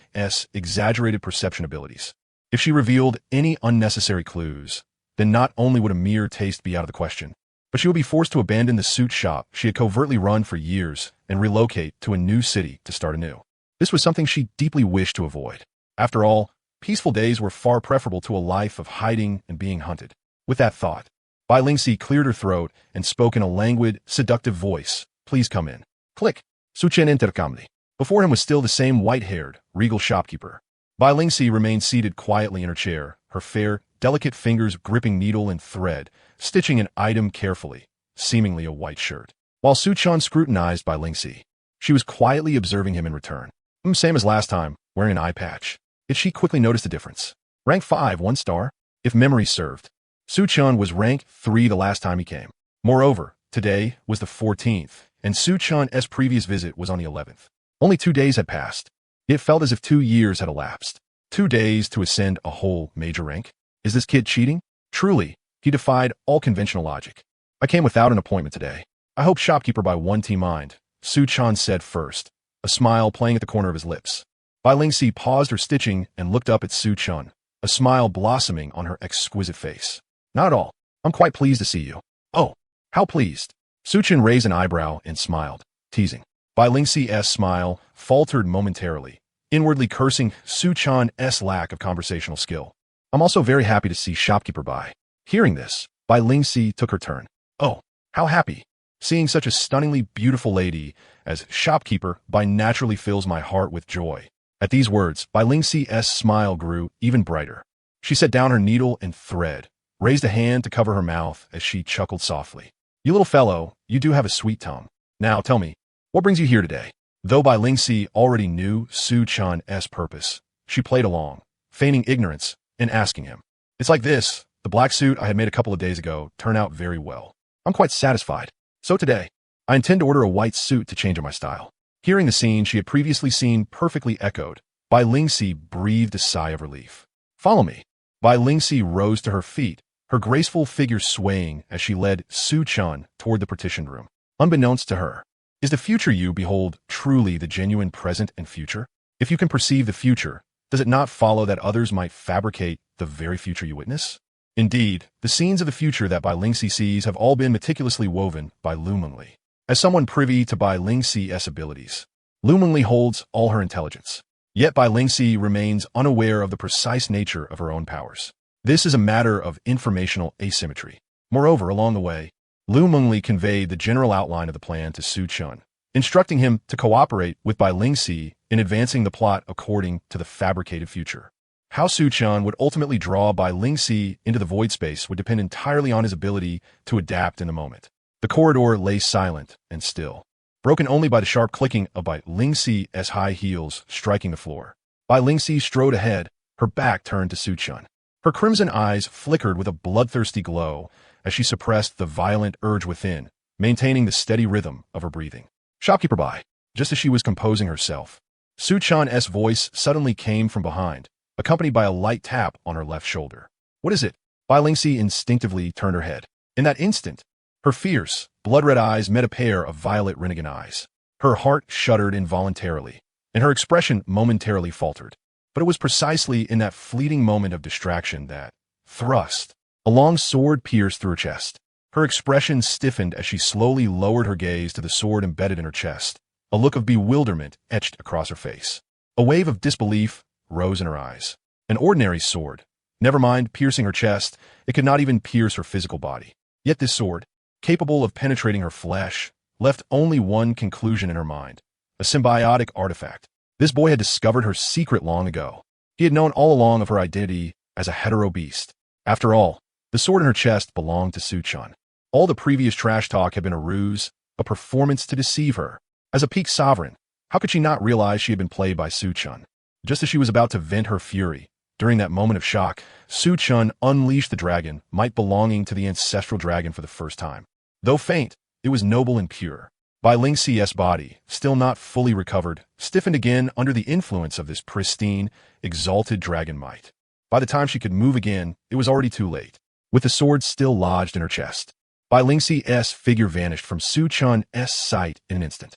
exaggerated perception abilities. If she revealed any unnecessary clues, then not only would a mere taste be out of the question, but she would be forced to abandon the suit shop she had covertly run for years and relocate to a new city to start anew. This was something she deeply wished to avoid. After all, peaceful days were far preferable to a life of hiding and being hunted. With that thought, Bai Lingxi cleared her throat and spoke in a languid, seductive voice. "Please come in." Click. Su Chen intercomly. Before him was still the same white-haired, regal shopkeeper. Bai Lingxi remained seated quietly in her chair, her fair, delicate fingers gripping needle and thread, stitching an item carefully, seemingly a white shirt. While Su Chan scrutinized Bai Lingxi, she was quietly observing him in return. Same as last time, wearing an eye patch. Yet she quickly noticed a difference. Rank 5, 1 star, if memory served. Su Chan was rank 3 the last time he came. Moreover, today was the 14th, and Su Chan's previous visit was on the 11th. Only 2 days had passed. It felt as if 2 years had elapsed. 2 days to ascend a whole major rank? Is this kid cheating? Truly, he defied all conventional logic. "I came without an appointment today. I hope shopkeeper by 1T mind," Su Chan said first, a smile playing at the corner of his lips. Bai Lingxi paused her stitching and looked up at Su Chan, a smile blossoming on her exquisite face. "Not at all. I'm quite pleased to see you. Oh, how pleased. Suchin raised an eyebrow and smiled, teasing. Bai Lingxi's smile faltered momentarily, inwardly cursing Suchan's lack of conversational skill. I'm also very happy to see shopkeeper Bai. Hearing this, Bai Lingxi took her turn. Oh, how happy. Seeing such a stunningly beautiful lady as shopkeeper Bai naturally fills my heart with joy. At these words, Bai Lingxi's smile grew even brighter. She set down her needle and thread, raised a hand to cover her mouth as she chuckled softly. You little fellow, you do have a sweet tongue. Now tell me, what brings you here today? Though Bai Lingxi already knew Su Chan's purpose, she played along, feigning ignorance and asking him. It's like this, the black suit I had made a couple of days ago turned out very well. I'm quite satisfied. So today, I intend to order a white suit to change up my style. Hearing the scene she had previously seen perfectly echoed, Bai Lingxi breathed a sigh of relief. Follow me. Bai Lingxi rose to her feet, her graceful figure swaying as she led Su Chan toward the partitioned room. Unbeknownst to her, is the future you behold truly the genuine present and future? If you can perceive the future, does it not follow that others might fabricate the very future you witness? Indeed, the scenes of the future that Bai Lingxi sees have all been meticulously woven by Lu Mengli. As someone privy to Bai Lingxi's abilities, Lu Mengli holds all her intelligence. Yet Bai Lingxi remains unaware of the precise nature of her own powers. This is a matter of informational asymmetry. Moreover, along the way, Lu Mengli conveyed the general outline of the plan to Su Chun, instructing him to cooperate with Bai Lingxi in advancing the plot according to the fabricated future. How Su Chun would ultimately draw Bai Lingxi into the void space would depend entirely on his ability to adapt in the moment. The corridor lay silent and still, broken only by the sharp clicking of Bai Lingxi's high heels striking the floor. Bai Lingxi strode ahead, her back turned to Su Chun. Her crimson eyes flickered with a bloodthirsty glow as she suppressed the violent urge within, maintaining the steady rhythm of her breathing. Shopkeeper Bai, just as she was composing herself, Su Chan's voice suddenly came from behind, accompanied by a light tap on her left shoulder. What is it? Bai Lingxi instinctively turned her head. In that instant, her fierce, blood-red eyes met a pair of violet Rinnegan eyes. Her heart shuddered involuntarily, and her expression momentarily faltered. But it was precisely in that fleeting moment of distraction that, thrust, a long sword pierced through her chest. Her expression stiffened as she slowly lowered her gaze to the sword embedded in her chest. A look of bewilderment etched across her face. A wave of disbelief rose in her eyes. An ordinary sword. Never mind piercing her chest, it could not even pierce her physical body. Yet this sword, capable of penetrating her flesh, left only one conclusion in her mind. A symbiotic artifact. This boy had discovered her secret long ago. He had known all along of her identity as a hetero beast. After all, the sword in her chest belonged to Su Chan. All the previous trash talk had been a ruse, a performance to deceive her. As a peak sovereign, how could she not realize she had been played by Su Chan? Just as she was about to vent her fury, during that moment of shock, Su Chan unleashed the dragon, might belonging to the ancestral dragon for the first time. Though faint, it was noble and pure. Bai Lingxi's body, still not fully recovered, stiffened again under the influence of this pristine, exalted dragon might. By the time she could move again, it was already too late. With the sword still lodged in her chest, Bai Lingxi's figure vanished from Su Chan's sight in an instant.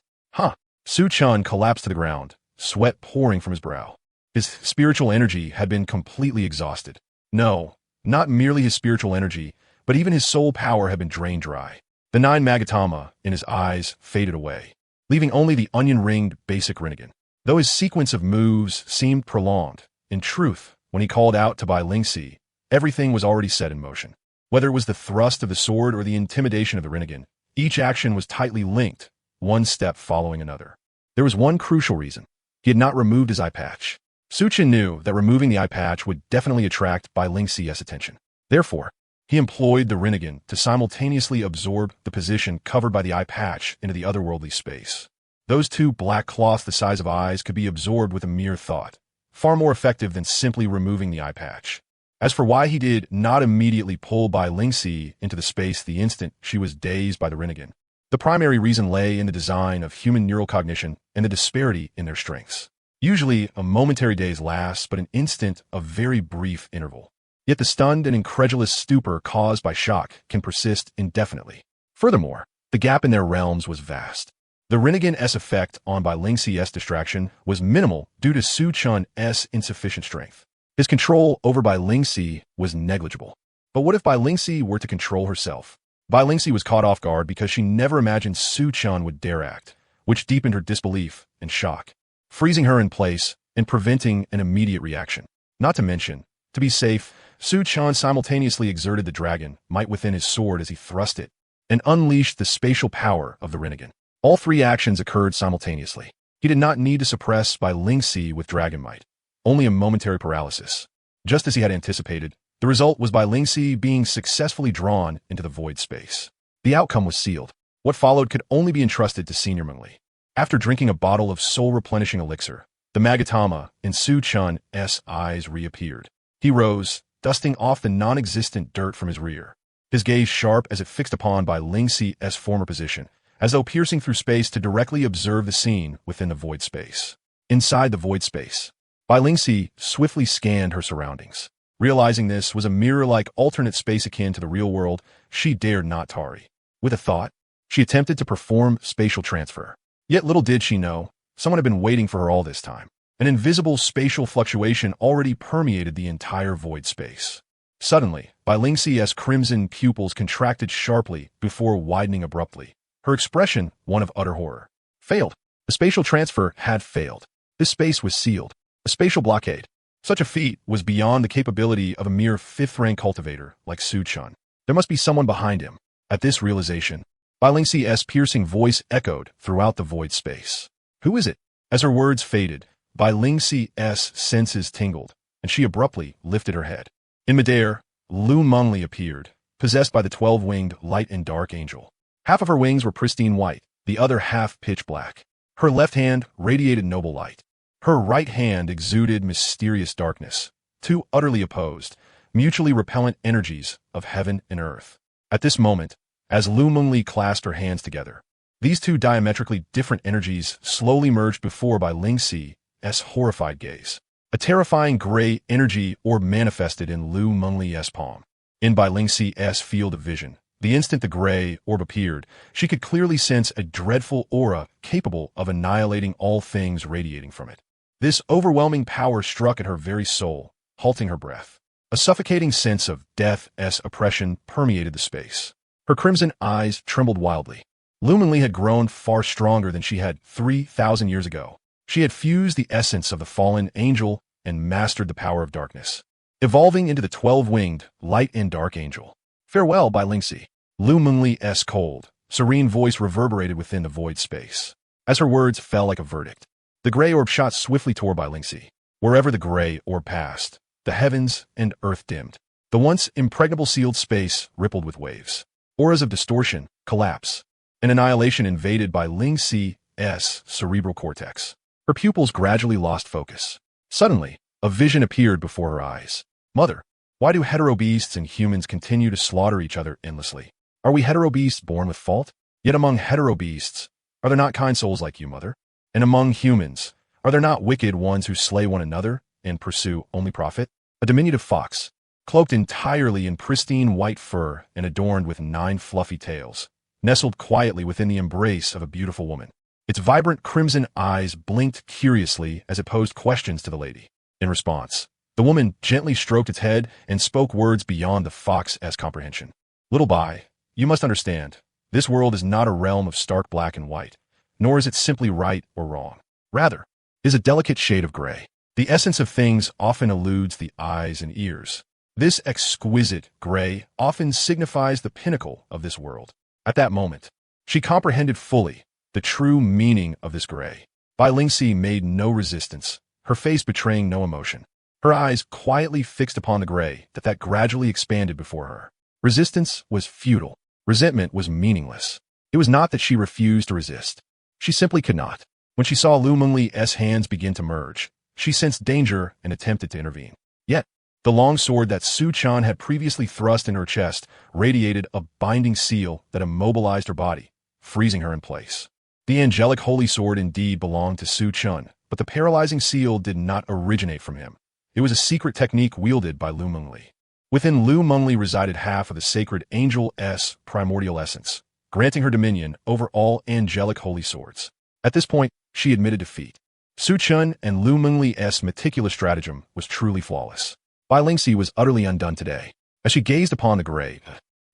Su Chan collapsed to the ground, sweat pouring from his brow. His spiritual energy had been completely exhausted. No, not merely his spiritual energy, but even his soul power had been drained dry. The 9 Magatama in his eyes faded away, leaving only the onion-ringed basic Rinnegan. Though his sequence of moves seemed prolonged, in truth, when he called out to Bai Lingxi, everything was already set in motion. Whether it was the thrust of the sword or the intimidation of the Rinnegan, each action was tightly linked, one step following another. There was one crucial reason. He had not removed his eye patch. Su Chan knew that removing the eye patch would definitely attract Bai Lingxi's attention. Therefore, he employed the Rinnegan to simultaneously absorb the position covered by the eye patch into the otherworldly space. Those 2 black cloths the size of eyes could be absorbed with a mere thought, far more effective than simply removing the eye patch. As for why he did not immediately pull Bai Lingxi into the space the instant she was dazed by the Rinnegan, the primary reason lay in the design of human neural cognition and the disparity in their strengths. Usually, a momentary daze lasts but an instant of very brief interval. Yet the stunned and incredulous stupor caused by shock can persist indefinitely. Furthermore, the gap in their realms was vast. The Rinnegan's effect on Bai Lingxi's distraction was minimal due to Su Chan's insufficient strength. His control over Bai Lingxi was negligible. But what if Bai Lingxi were to control herself? Bai Lingxi was caught off guard because she never imagined Su Chun would dare act, which deepened her disbelief and shock, freezing her in place and preventing an immediate reaction. Not to mention, to be safe, Su Chun simultaneously exerted the dragon might within his sword as he thrust it, and unleashed the spatial power of the Rinnegan. All three actions occurred simultaneously. He did not need to suppress Bai Lingxi with dragon might, only a momentary paralysis. Just as he had anticipated, the result was Bai Lingxi being successfully drawn into the void space. The outcome was sealed. What followed could only be entrusted to Senior Mengli. After drinking a bottle of soul-replenishing elixir, the Magatama in Su Chun's eyes reappeared. He rose, dusting off the non-existent dirt from his rear, his gaze sharp as it fixed upon Bai Lingxi's former position, as though piercing through space to directly observe the scene within the void space. Inside the void space, Bai Lingxi swiftly scanned her surroundings. Realizing this was a mirror-like alternate space akin to the real world, she dared not tarry. With a thought, she attempted to perform spatial transfer. Yet little did she know, someone had been waiting for her all this time. An invisible spatial fluctuation already permeated the entire void space. Suddenly, Bai Lingxi's crimson pupils contracted sharply before widening abruptly, her expression one of utter horror. Failed. The spatial transfer had failed. This space was sealed. A spatial blockade. Such a feat was beyond the capability of a mere fifth-rank cultivator like Su Chun. There must be someone behind him. At this realization, Bai Lingxi's piercing voice echoed throughout the void space. Who is it? As her words faded, Bai Lingxi's senses tingled, and she abruptly lifted her head. In midair, Lu Mengli appeared, possessed by the 12-winged light and dark angel. Half of her wings were pristine white, the other half pitch black. Her left hand radiated noble light. Her right hand exuded mysterious darkness, two utterly opposed, mutually repellent energies of heaven and earth. At this moment, as Lu Mengli clasped her hands together, these two diametrically different energies slowly merged before Bai Lingxi's horrified gaze. A terrifying gray energy orb manifested in Lu Mengli's palm. In Bai Lingxi's field of vision, the instant the gray orb appeared, she could clearly sense a dreadful aura capable of annihilating all things radiating from it. This overwhelming power struck at her very soul, halting her breath. A suffocating sense of death's oppression permeated the space. Her crimson eyes trembled wildly. Lu Mengli had grown far stronger than she had 3,000 years ago. She had fused the essence of the fallen angel and mastered the power of darkness, evolving into the 12-winged light and dark angel. Farewell, Bai Lingxi. Lu Mengli's cold, serene voice reverberated within the void space. As her words fell like a verdict, the gray orb shot swiftly toward Bai Lingxi. Wherever the gray orb passed, the heavens and earth dimmed. The once impregnable sealed space rippled with waves. Auras of distortion, collapse, and annihilation invaded Bai Lingxi's cerebral cortex. Her pupils gradually lost focus. Suddenly, a vision appeared before her eyes. Mother, why do hetero-beasts and humans continue to slaughter each other endlessly? Are we hetero-beasts born with fault? Yet among hetero-beasts, are there not kind souls like you, Mother? And among humans, are there not wicked ones who slay one another and pursue only profit? A diminutive fox, cloaked entirely in pristine white fur and adorned with 9 fluffy tails, nestled quietly within the embrace of a beautiful woman. Its vibrant crimson eyes blinked curiously as it posed questions to the lady. In response, the woman gently stroked its head and spoke words beyond the fox's comprehension. Little Bai, you must understand, this world is not a realm of stark black and white, nor is it simply right or wrong. Rather, it is a delicate shade of gray. The essence of things often eludes the eyes and ears. This exquisite gray often signifies the pinnacle of this world. At that moment, she comprehended fully the true meaning of this gray. Bai Lingxi made no resistance, her face betraying no emotion. Her eyes quietly fixed upon the gray that gradually expanded before her. Resistance was futile. Resentment was meaningless. It was not that she refused to resist. She simply could not. When she saw Lu Mengli's hands begin to merge, she sensed danger and attempted to intervene. Yet, the long sword that Su Chun had previously thrust in her chest radiated a binding seal that immobilized her body, freezing her in place. The angelic holy sword indeed belonged to Su Chun, but the paralyzing seal did not originate from him. It was a secret technique wielded by Lu Mengli. Within Lu Mengli resided half of the sacred angel's primordial essence, granting her dominion over all angelic holy swords. At this point, she admitted defeat. Su Chun and Lu Mengli's meticulous stratagem was truly flawless. Bai Lingxi was utterly undone today. As she gazed upon the gray,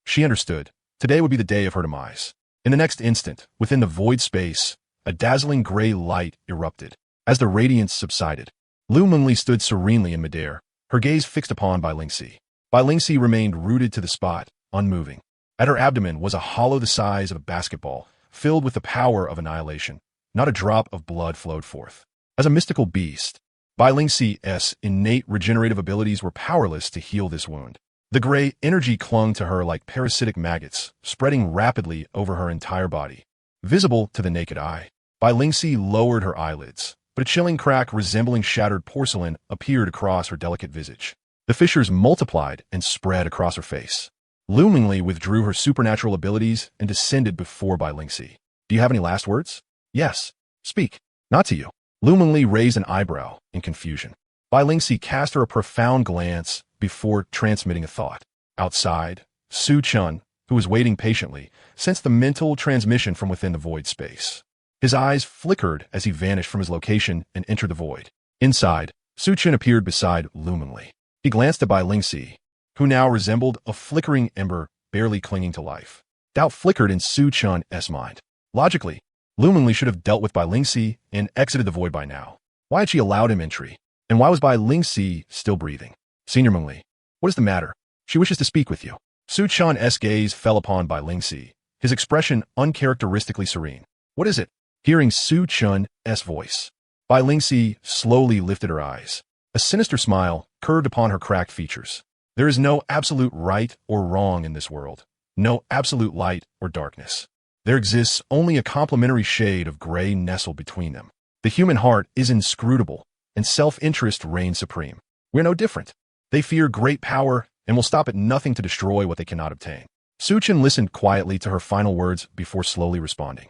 she understood. Today would be the day of her demise. In the next instant, within the void space, a dazzling gray light erupted. As the radiance subsided, Lu Mengli stood serenely in midair, her gaze fixed upon Bai Lingxi. Bai Lingxi remained rooted to the spot, unmoving. At her abdomen was a hollow the size of a basketball, filled with the power of annihilation. Not a drop of blood flowed forth. As a mystical beast, Bai Lingxi's innate regenerative abilities were powerless to heal this wound. The gray energy clung to her like parasitic maggots, spreading rapidly over her entire body. Visible to the naked eye, Bai Lingxi lowered her eyelids, but a chilling crack resembling shattered porcelain appeared across her delicate visage. The fissures multiplied and spread across her face. Lu Mengli withdrew her supernatural abilities and descended before Bai Lingxi. Do you have any last words? Yes. Speak. Not to you. Lu Mengli raised an eyebrow in confusion. Bai Lingxi cast her a profound glance before transmitting a thought. Outside, Su Chun, who was waiting patiently, sensed the mental transmission from within the void space. His eyes flickered as he vanished from his location and entered the void. Inside, Su Chun appeared beside Lu Mengli. He glanced at Bai Lingxi, who now resembled a flickering ember barely clinging to life. Doubt flickered in Su Chun's mind. Logically, Lu Mengli should have dealt with Bai Lingxi and exited the void by now. Why had she allowed him entry? And why was Bai Lingxi still breathing? Senior Mengli, what is the matter? She wishes to speak with you. Su Chun's gaze fell upon Bai Lingxi, his expression uncharacteristically serene. What is it? Hearing Su Chun's voice, Bai Lingxi slowly lifted her eyes. A sinister smile curved upon her cracked features. There is no absolute right or wrong in this world. No absolute light or darkness. There exists only a complementary shade of gray nestled between them. The human heart is inscrutable, and self-interest reigns supreme. We're no different. They fear great power and will stop at nothing to destroy what they cannot obtain. Su Chun listened quietly to her final words before slowly responding.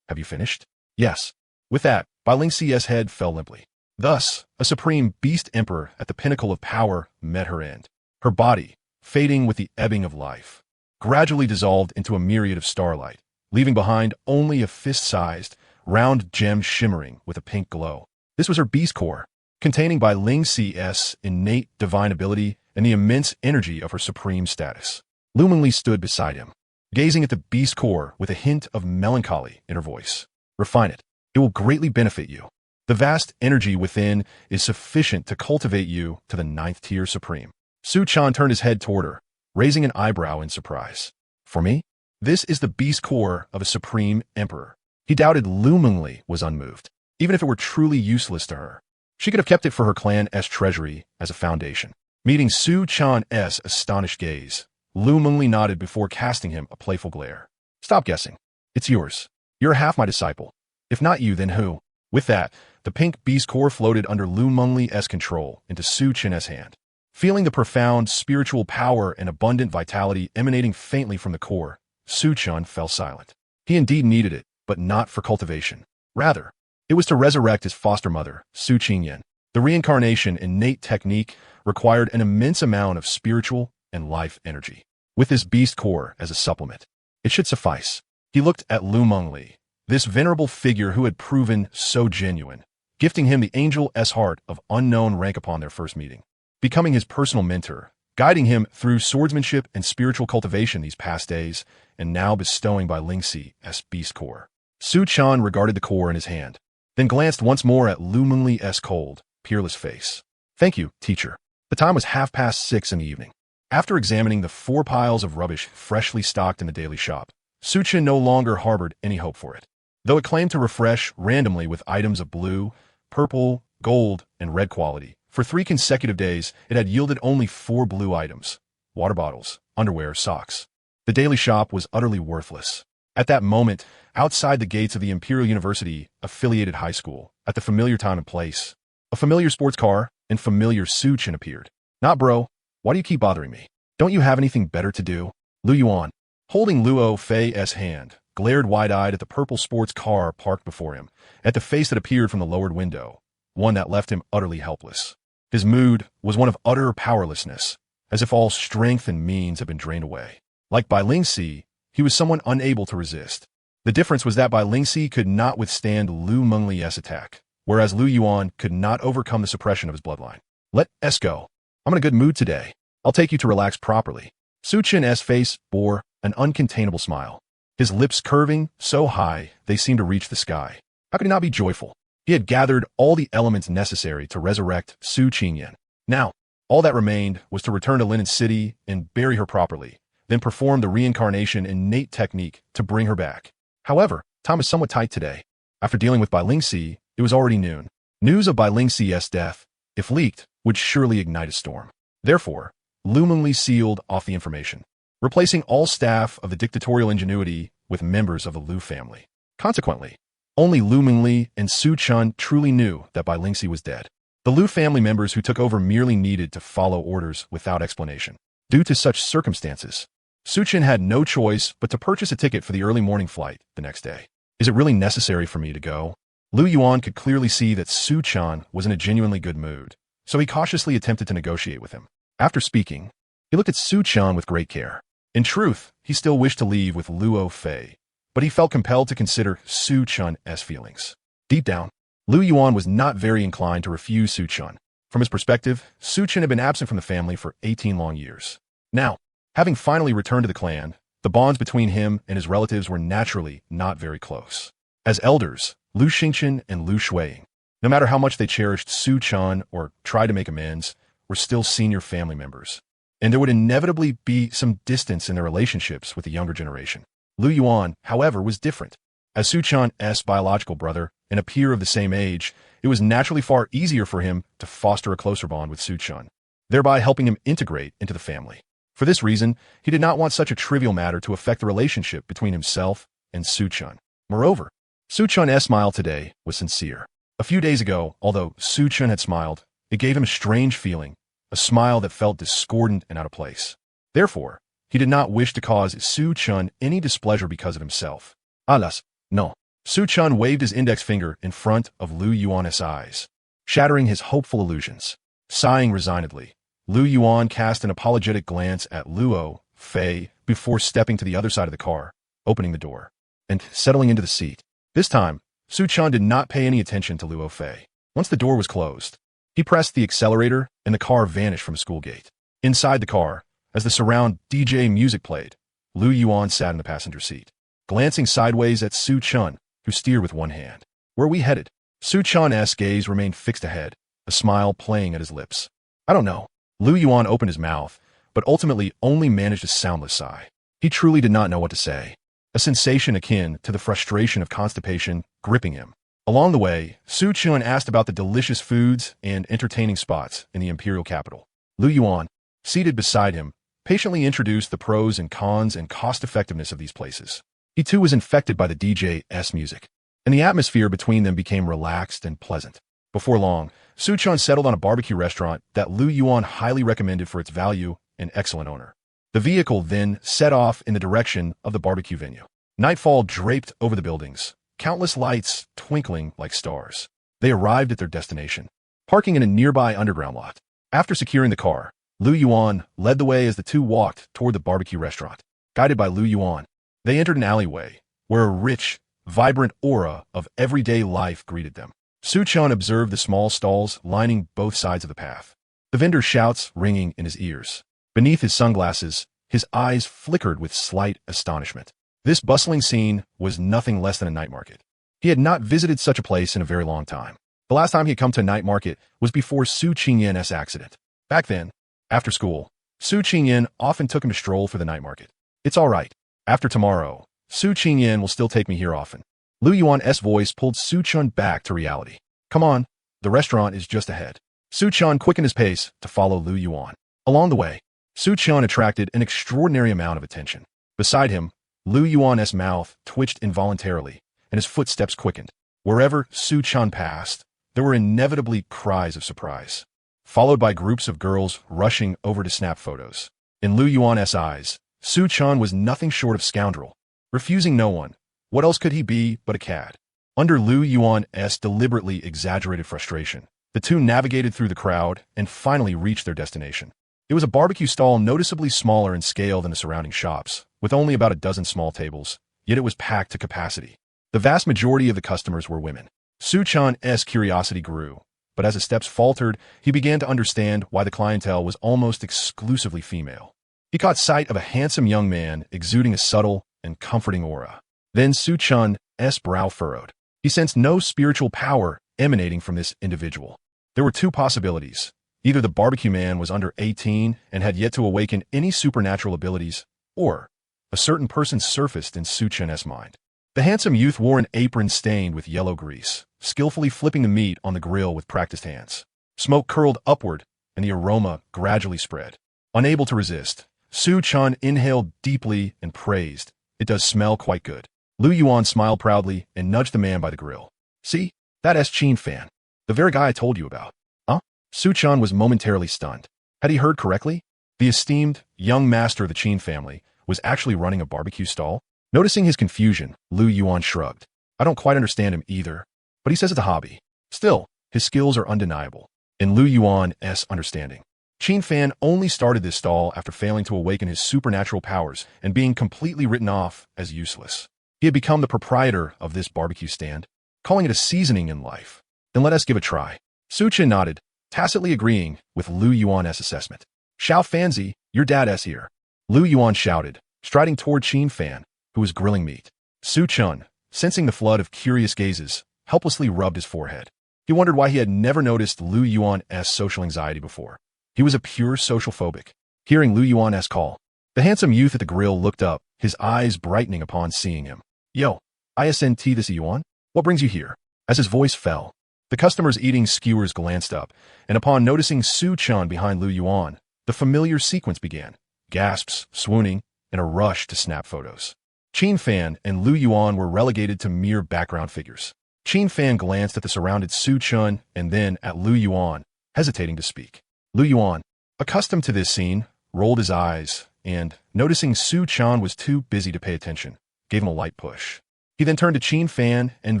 Have you finished? Yes. With that, Bai Lingxi's head fell limply. Thus, a supreme beast emperor at the pinnacle of power met her end. Her body, fading with the ebbing of life, gradually dissolved into a myriad of starlight, leaving behind only a fist-sized, round gem shimmering with a pink glow. This was her beast core, containing Bai Lingxi's innate divine ability and the immense energy of her supreme status. Lu Mengli stood beside him, gazing at the beast core with a hint of melancholy in her voice. Refine it. It will greatly benefit you. The vast energy within is sufficient to cultivate you to the 9th tier supreme. Su Chun turned his head toward her, raising an eyebrow in surprise. For me? This is the beast core of a supreme emperor. He doubted Lu Mengli was unmoved, even if it were truly useless to her. She could have kept it for her clan's treasury as a foundation. Meeting Su Chun's astonished gaze, Lu Mengli nodded before casting him a playful glare. Stop guessing. It's yours. You're half my disciple. If not you, then who? With that, the pink beast core floated under Lu Mengli's control into Su Chun's hand. Feeling the profound spiritual power and abundant vitality emanating faintly from the core, Su Chun fell silent. He indeed needed it, but not for cultivation. Rather, it was to resurrect his foster mother, Su Qingyan. The reincarnation innate technique required an immense amount of spiritual and life energy. With this beast core as a supplement, it should suffice. He looked at Lu Mengli, this venerable figure who had proven so genuine, gifting him the angel's heart of unknown rank upon their first meeting, becoming his personal mentor, guiding him through swordsmanship and spiritual cultivation these past days, and now bestowing Bai Lingxi's beast core. Su Chun regarded the core in his hand, then glanced once more at Lu Mengli's cold, peerless face. Thank you, teacher. The time was 6:30 in the evening. After examining the 4 piles of rubbish freshly stocked in the daily shop, Su Chun no longer harbored any hope for it. Though it claimed to refresh randomly with items of blue, purple, gold, and red quality, for 3 consecutive days it had yielded only 4 blue items: water bottles, underwear, socks. The daily shop was utterly worthless. At that moment, outside the gates of the Imperial University-affiliated high school, at the familiar time and place, a familiar sports car and familiar Su Chun appeared. Not bro, why do you keep bothering me? Don't you have anything better to do? Lu Yuan, holding Luo Fei's hand, glared wide-eyed at the purple sports car parked before him, at the face that appeared from the lowered window, one that left him utterly helpless. His mood was one of utter powerlessness, as if all strength and means had been drained away. Like Bai Lingxi, he was someone unable to resist. The difference was that Bai Lingxi could not withstand Lu Mengli's attack, whereas Lu Yuan could not overcome the suppression of his bloodline. Let us go. I'm in a good mood today. I'll take you to relax properly. Su Chen's face bore an uncontainable smile, his lips curving so high they seemed to reach the sky. How could he not be joyful? He had gathered all the elements necessary to resurrect Su Qingyan. Now, all that remained was to return to Linen City and bury her properly, then perform the reincarnation innate technique to bring her back. However, time was somewhat tight today. After dealing with Bai Lingxi, it was already noon. News of Bai Lingxi's death, if leaked, would surely ignite a storm. Therefore, Lu Mengli sealed off the information, replacing all staff of the dictatorial ingenuity with members of the Lu family. Consequently, only Lu Mengli and Su Chun truly knew that Bai Lingxi was dead. The Lu family members who took over merely needed to follow orders without explanation. Due to such circumstances, Su Chen had no choice but to purchase a ticket for the early morning flight the next day. Is it really necessary for me to go? Lu Yuan could clearly see that Su Chan was in a genuinely good mood, so he cautiously attempted to negotiate with him. After speaking, he looked at Su Chan with great care. In truth, he still wished to leave with Luo Fei, but he felt compelled to consider Su Chun's feelings. Deep down, Lu Yuan was not very inclined to refuse Su Chun. From his perspective, Su Chen had been absent from the family for 18 long years. Now, having finally returned to the clan, the bonds between him and his relatives were naturally not very close. As elders, Lu Xingchen and Lu Shuiying, no matter how much they cherished Su Chun or tried to make amends, were still senior family members, and there would inevitably be some distance in their relationships with the younger generation. Lu Yuan, however, was different. As Su Chun's biological brother and a peer of the same age, it was naturally far easier for him to foster a closer bond with Su Chun, thereby helping him integrate into the family. For this reason, he did not want such a trivial matter to affect the relationship between himself and Su Chun. Moreover, Su Chun's smile today was sincere. A few days ago, although Su Chun had smiled, it gave him a strange feeling, a smile that felt discordant and out of place. Therefore, he did not wish to cause Su Chun any displeasure because of himself. Alas, no. Su Chun waved his index finger in front of Lu Yuan's eyes, shattering his hopeful illusions. Sighing resignedly, Lu Yuan cast an apologetic glance at Luo Fei before stepping to the other side of the car, opening the door, and settling into the seat. This time, Su Chun did not pay any attention to Luo Fei. Once the door was closed, he pressed the accelerator and the car vanished from a school gate. Inside the car, as the surround DJ music played, Lu Yuan sat in the passenger seat, glancing sideways at Su Chun, who steered with one hand. Where are we headed? Su Chun's gaze remained fixed ahead, a smile playing at his lips. I don't know. Lu Yuan opened his mouth, but ultimately only managed a soundless sigh. He truly did not know what to say, a sensation akin to the frustration of constipation gripping him. Along the way, Su Chun asked about the delicious foods and entertaining spots in the imperial capital. Lu Yuan, seated beside him, patiently introduced the pros and cons and cost-effectiveness of these places. He too was infected by the DJ's music, and the atmosphere between them became relaxed and pleasant. Before long, Su Chun settled on a barbecue restaurant that Lu Yuan highly recommended for its value and excellent owner. The vehicle then set off in the direction of the barbecue venue. Nightfall draped over the buildings, countless lights twinkling like stars. They arrived at their destination, parking in a nearby underground lot. After securing the car, Lu Yuan led the way as the two walked toward the barbecue restaurant. Guided by Lu Yuan, they entered an alleyway where a rich, vibrant aura of everyday life greeted them. Su Chun observed the small stalls lining both sides of the path, the vendor's shouts ringing in his ears. Beneath his sunglasses, his eyes flickered with slight astonishment. This bustling scene was nothing less than a night market. He had not visited such a place in a very long time. The last time he had come to a night market was before Su Qingyan's accident. Back then, after school, Su Qingyan often took him to stroll for the night market. It's all right. After tomorrow, Su Qingyan will still take me here often. Lu Yuan's voice pulled Su Chun back to reality. Come on, the restaurant is just ahead. Su Chun quickened his pace to follow Lu Yuan. Along the way, Su Chun attracted an extraordinary amount of attention. Beside him, Lu Yuan's mouth twitched involuntarily, and his footsteps quickened. Wherever Su Chun passed, there were inevitably cries of surprise, followed by groups of girls rushing over to snap photos. In Lu Yuan's eyes, Su Chun was nothing short of scoundrel, refusing no one. What else could he be but a cad? Under Lu Yuan's deliberately exaggerated frustration, the two navigated through the crowd and finally reached their destination. It was a barbecue stall noticeably smaller in scale than the surrounding shops, with only about a dozen small tables, yet it was packed to capacity. The vast majority of the customers were women. Su Chun's curiosity grew, but as his steps faltered, he began to understand why the clientele was almost exclusively female. He caught sight of a handsome young man exuding a subtle and comforting aura. Then Su Chun's brow furrowed. He sensed no spiritual power emanating from this individual. There were two possibilities. Either the barbecue man was under 18 and had yet to awaken any supernatural abilities, or a certain person surfaced in Su Chun's mind. The handsome youth wore an apron stained with yellow grease, skillfully flipping the meat on the grill with practiced hands. Smoke curled upward, and the aroma gradually spread. Unable to resist, Su Chun inhaled deeply and praised, "It does smell quite good." Lu Yuan smiled proudly and nudged the man by the grill. "See? That's Qin Fan. The very guy I told you about." Huh? Su Chun was momentarily stunned. Had he heard correctly? The esteemed young master of the Qin family was actually running a barbecue stall? Noticing his confusion, Lu Yuan shrugged. "I don't quite understand him either, but he says it's a hobby. Still, his skills are undeniable." In Lu Yuan's understanding, Qin Fan only started this stall after failing to awaken his supernatural powers and being completely written off as useless. He had become the proprietor of this barbecue stand, calling it a seasoning in life. "Then let us give a try." Su Chen nodded, tacitly agreeing with Lu Yuan's assessment. "Xiao Fanzi, your dad here." Lu Yuan shouted, striding toward Qin Fan, who was grilling meat. Su Chun, sensing the flood of curious gazes, helplessly rubbed his forehead. He wondered why he had never noticed Lu Yuan's social anxiety before. He was a pure social phobic. Hearing Lu Yuan's call, the handsome youth at the grill looked up, his eyes brightening upon seeing him. "Yo, isn't this Yuan? What brings you here?" As his voice fell, the customers eating skewers glanced up, and upon noticing Su Chun behind Lu Yuan, the familiar sequence began. Gasps, swooning, and a rush to snap photos. Qin Fan and Lu Yuan were relegated to mere background figures. Qin Fan glanced at the surrounded Su Chun and then at Lu Yuan, hesitating to speak. Lu Yuan, accustomed to this scene, rolled his eyes and, noticing Su Chun was too busy to pay attention, gave him a light push. He then turned to Qin Fan and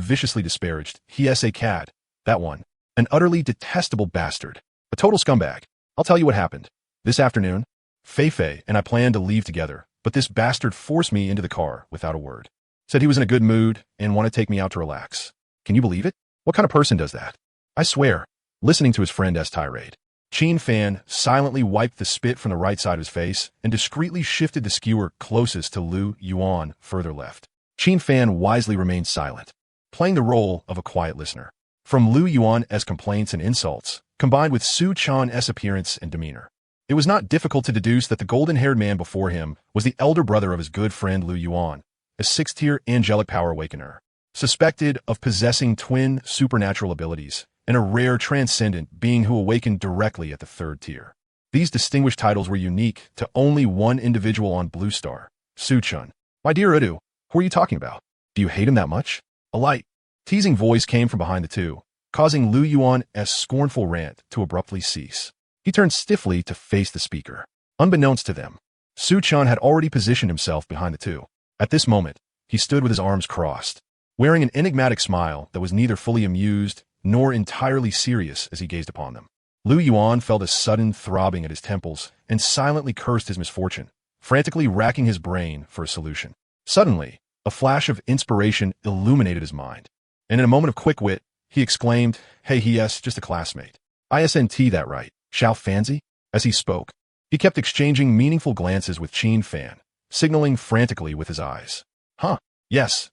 viciously disparaged, "He's a cad. That one. An utterly detestable bastard. A total scumbag. I'll tell you what happened. This afternoon, Fei and I planned to leave together, but this bastard forced me into the car without a word. Said he was in a good mood and wanted to take me out to relax. Can you believe it? What kind of person does that?" I swear, listening to his friend's tirade, Qin Fan silently wiped the spit from the right side of his face and discreetly shifted the skewer closest to Lu Yuan further left. Qin Fan wisely remained silent, playing the role of a quiet listener. From Lu Yuan's complaints and insults, combined with Su Chun's appearance and demeanor, it was not difficult to deduce that the golden-haired man before him was the elder brother of his good friend Lu Yuan, a 6th-tier angelic power awakener, suspected of possessing twin supernatural abilities, and a rare transcendent being who awakened directly at the 3rd tier. These distinguished titles were unique to only one individual on Blue Star, Su Chun. "My dear Udu, who are you talking about? Do you hate him that much?" A light, teasing voice came from behind the two, causing Lu Yuan's scornful rant to abruptly cease. He turned stiffly to face the speaker. Unbeknownst to them, Su Chun had already positioned himself behind the two. At this moment, he stood with his arms crossed, wearing an enigmatic smile that was neither fully amused nor entirely serious as he gazed upon them. Lu Yuan felt a sudden throbbing at his temples and silently cursed his misfortune, frantically racking his brain for a solution. Suddenly, a flash of inspiration illuminated his mind, and in a moment of quick wit, he exclaimed, "Hey, he's just a classmate. Isn't that right, Xiao Fanzi?" As he spoke, he kept exchanging meaningful glances with Qin Fan, signaling frantically with his eyes. "Huh, yes.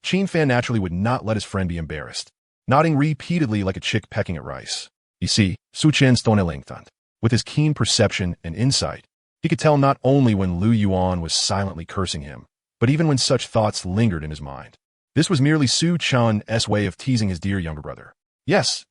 Qin Fan naturally would not let his friend be embarrassed, nodding repeatedly like a chick pecking at rice. You see, Su Chen's tonelengthant. With his keen perception and insight, he could tell not only when Lu Yuan was silently cursing him, but even when such thoughts lingered in his mind. This was merely Su Chun's way of teasing his dear younger brother. Yes,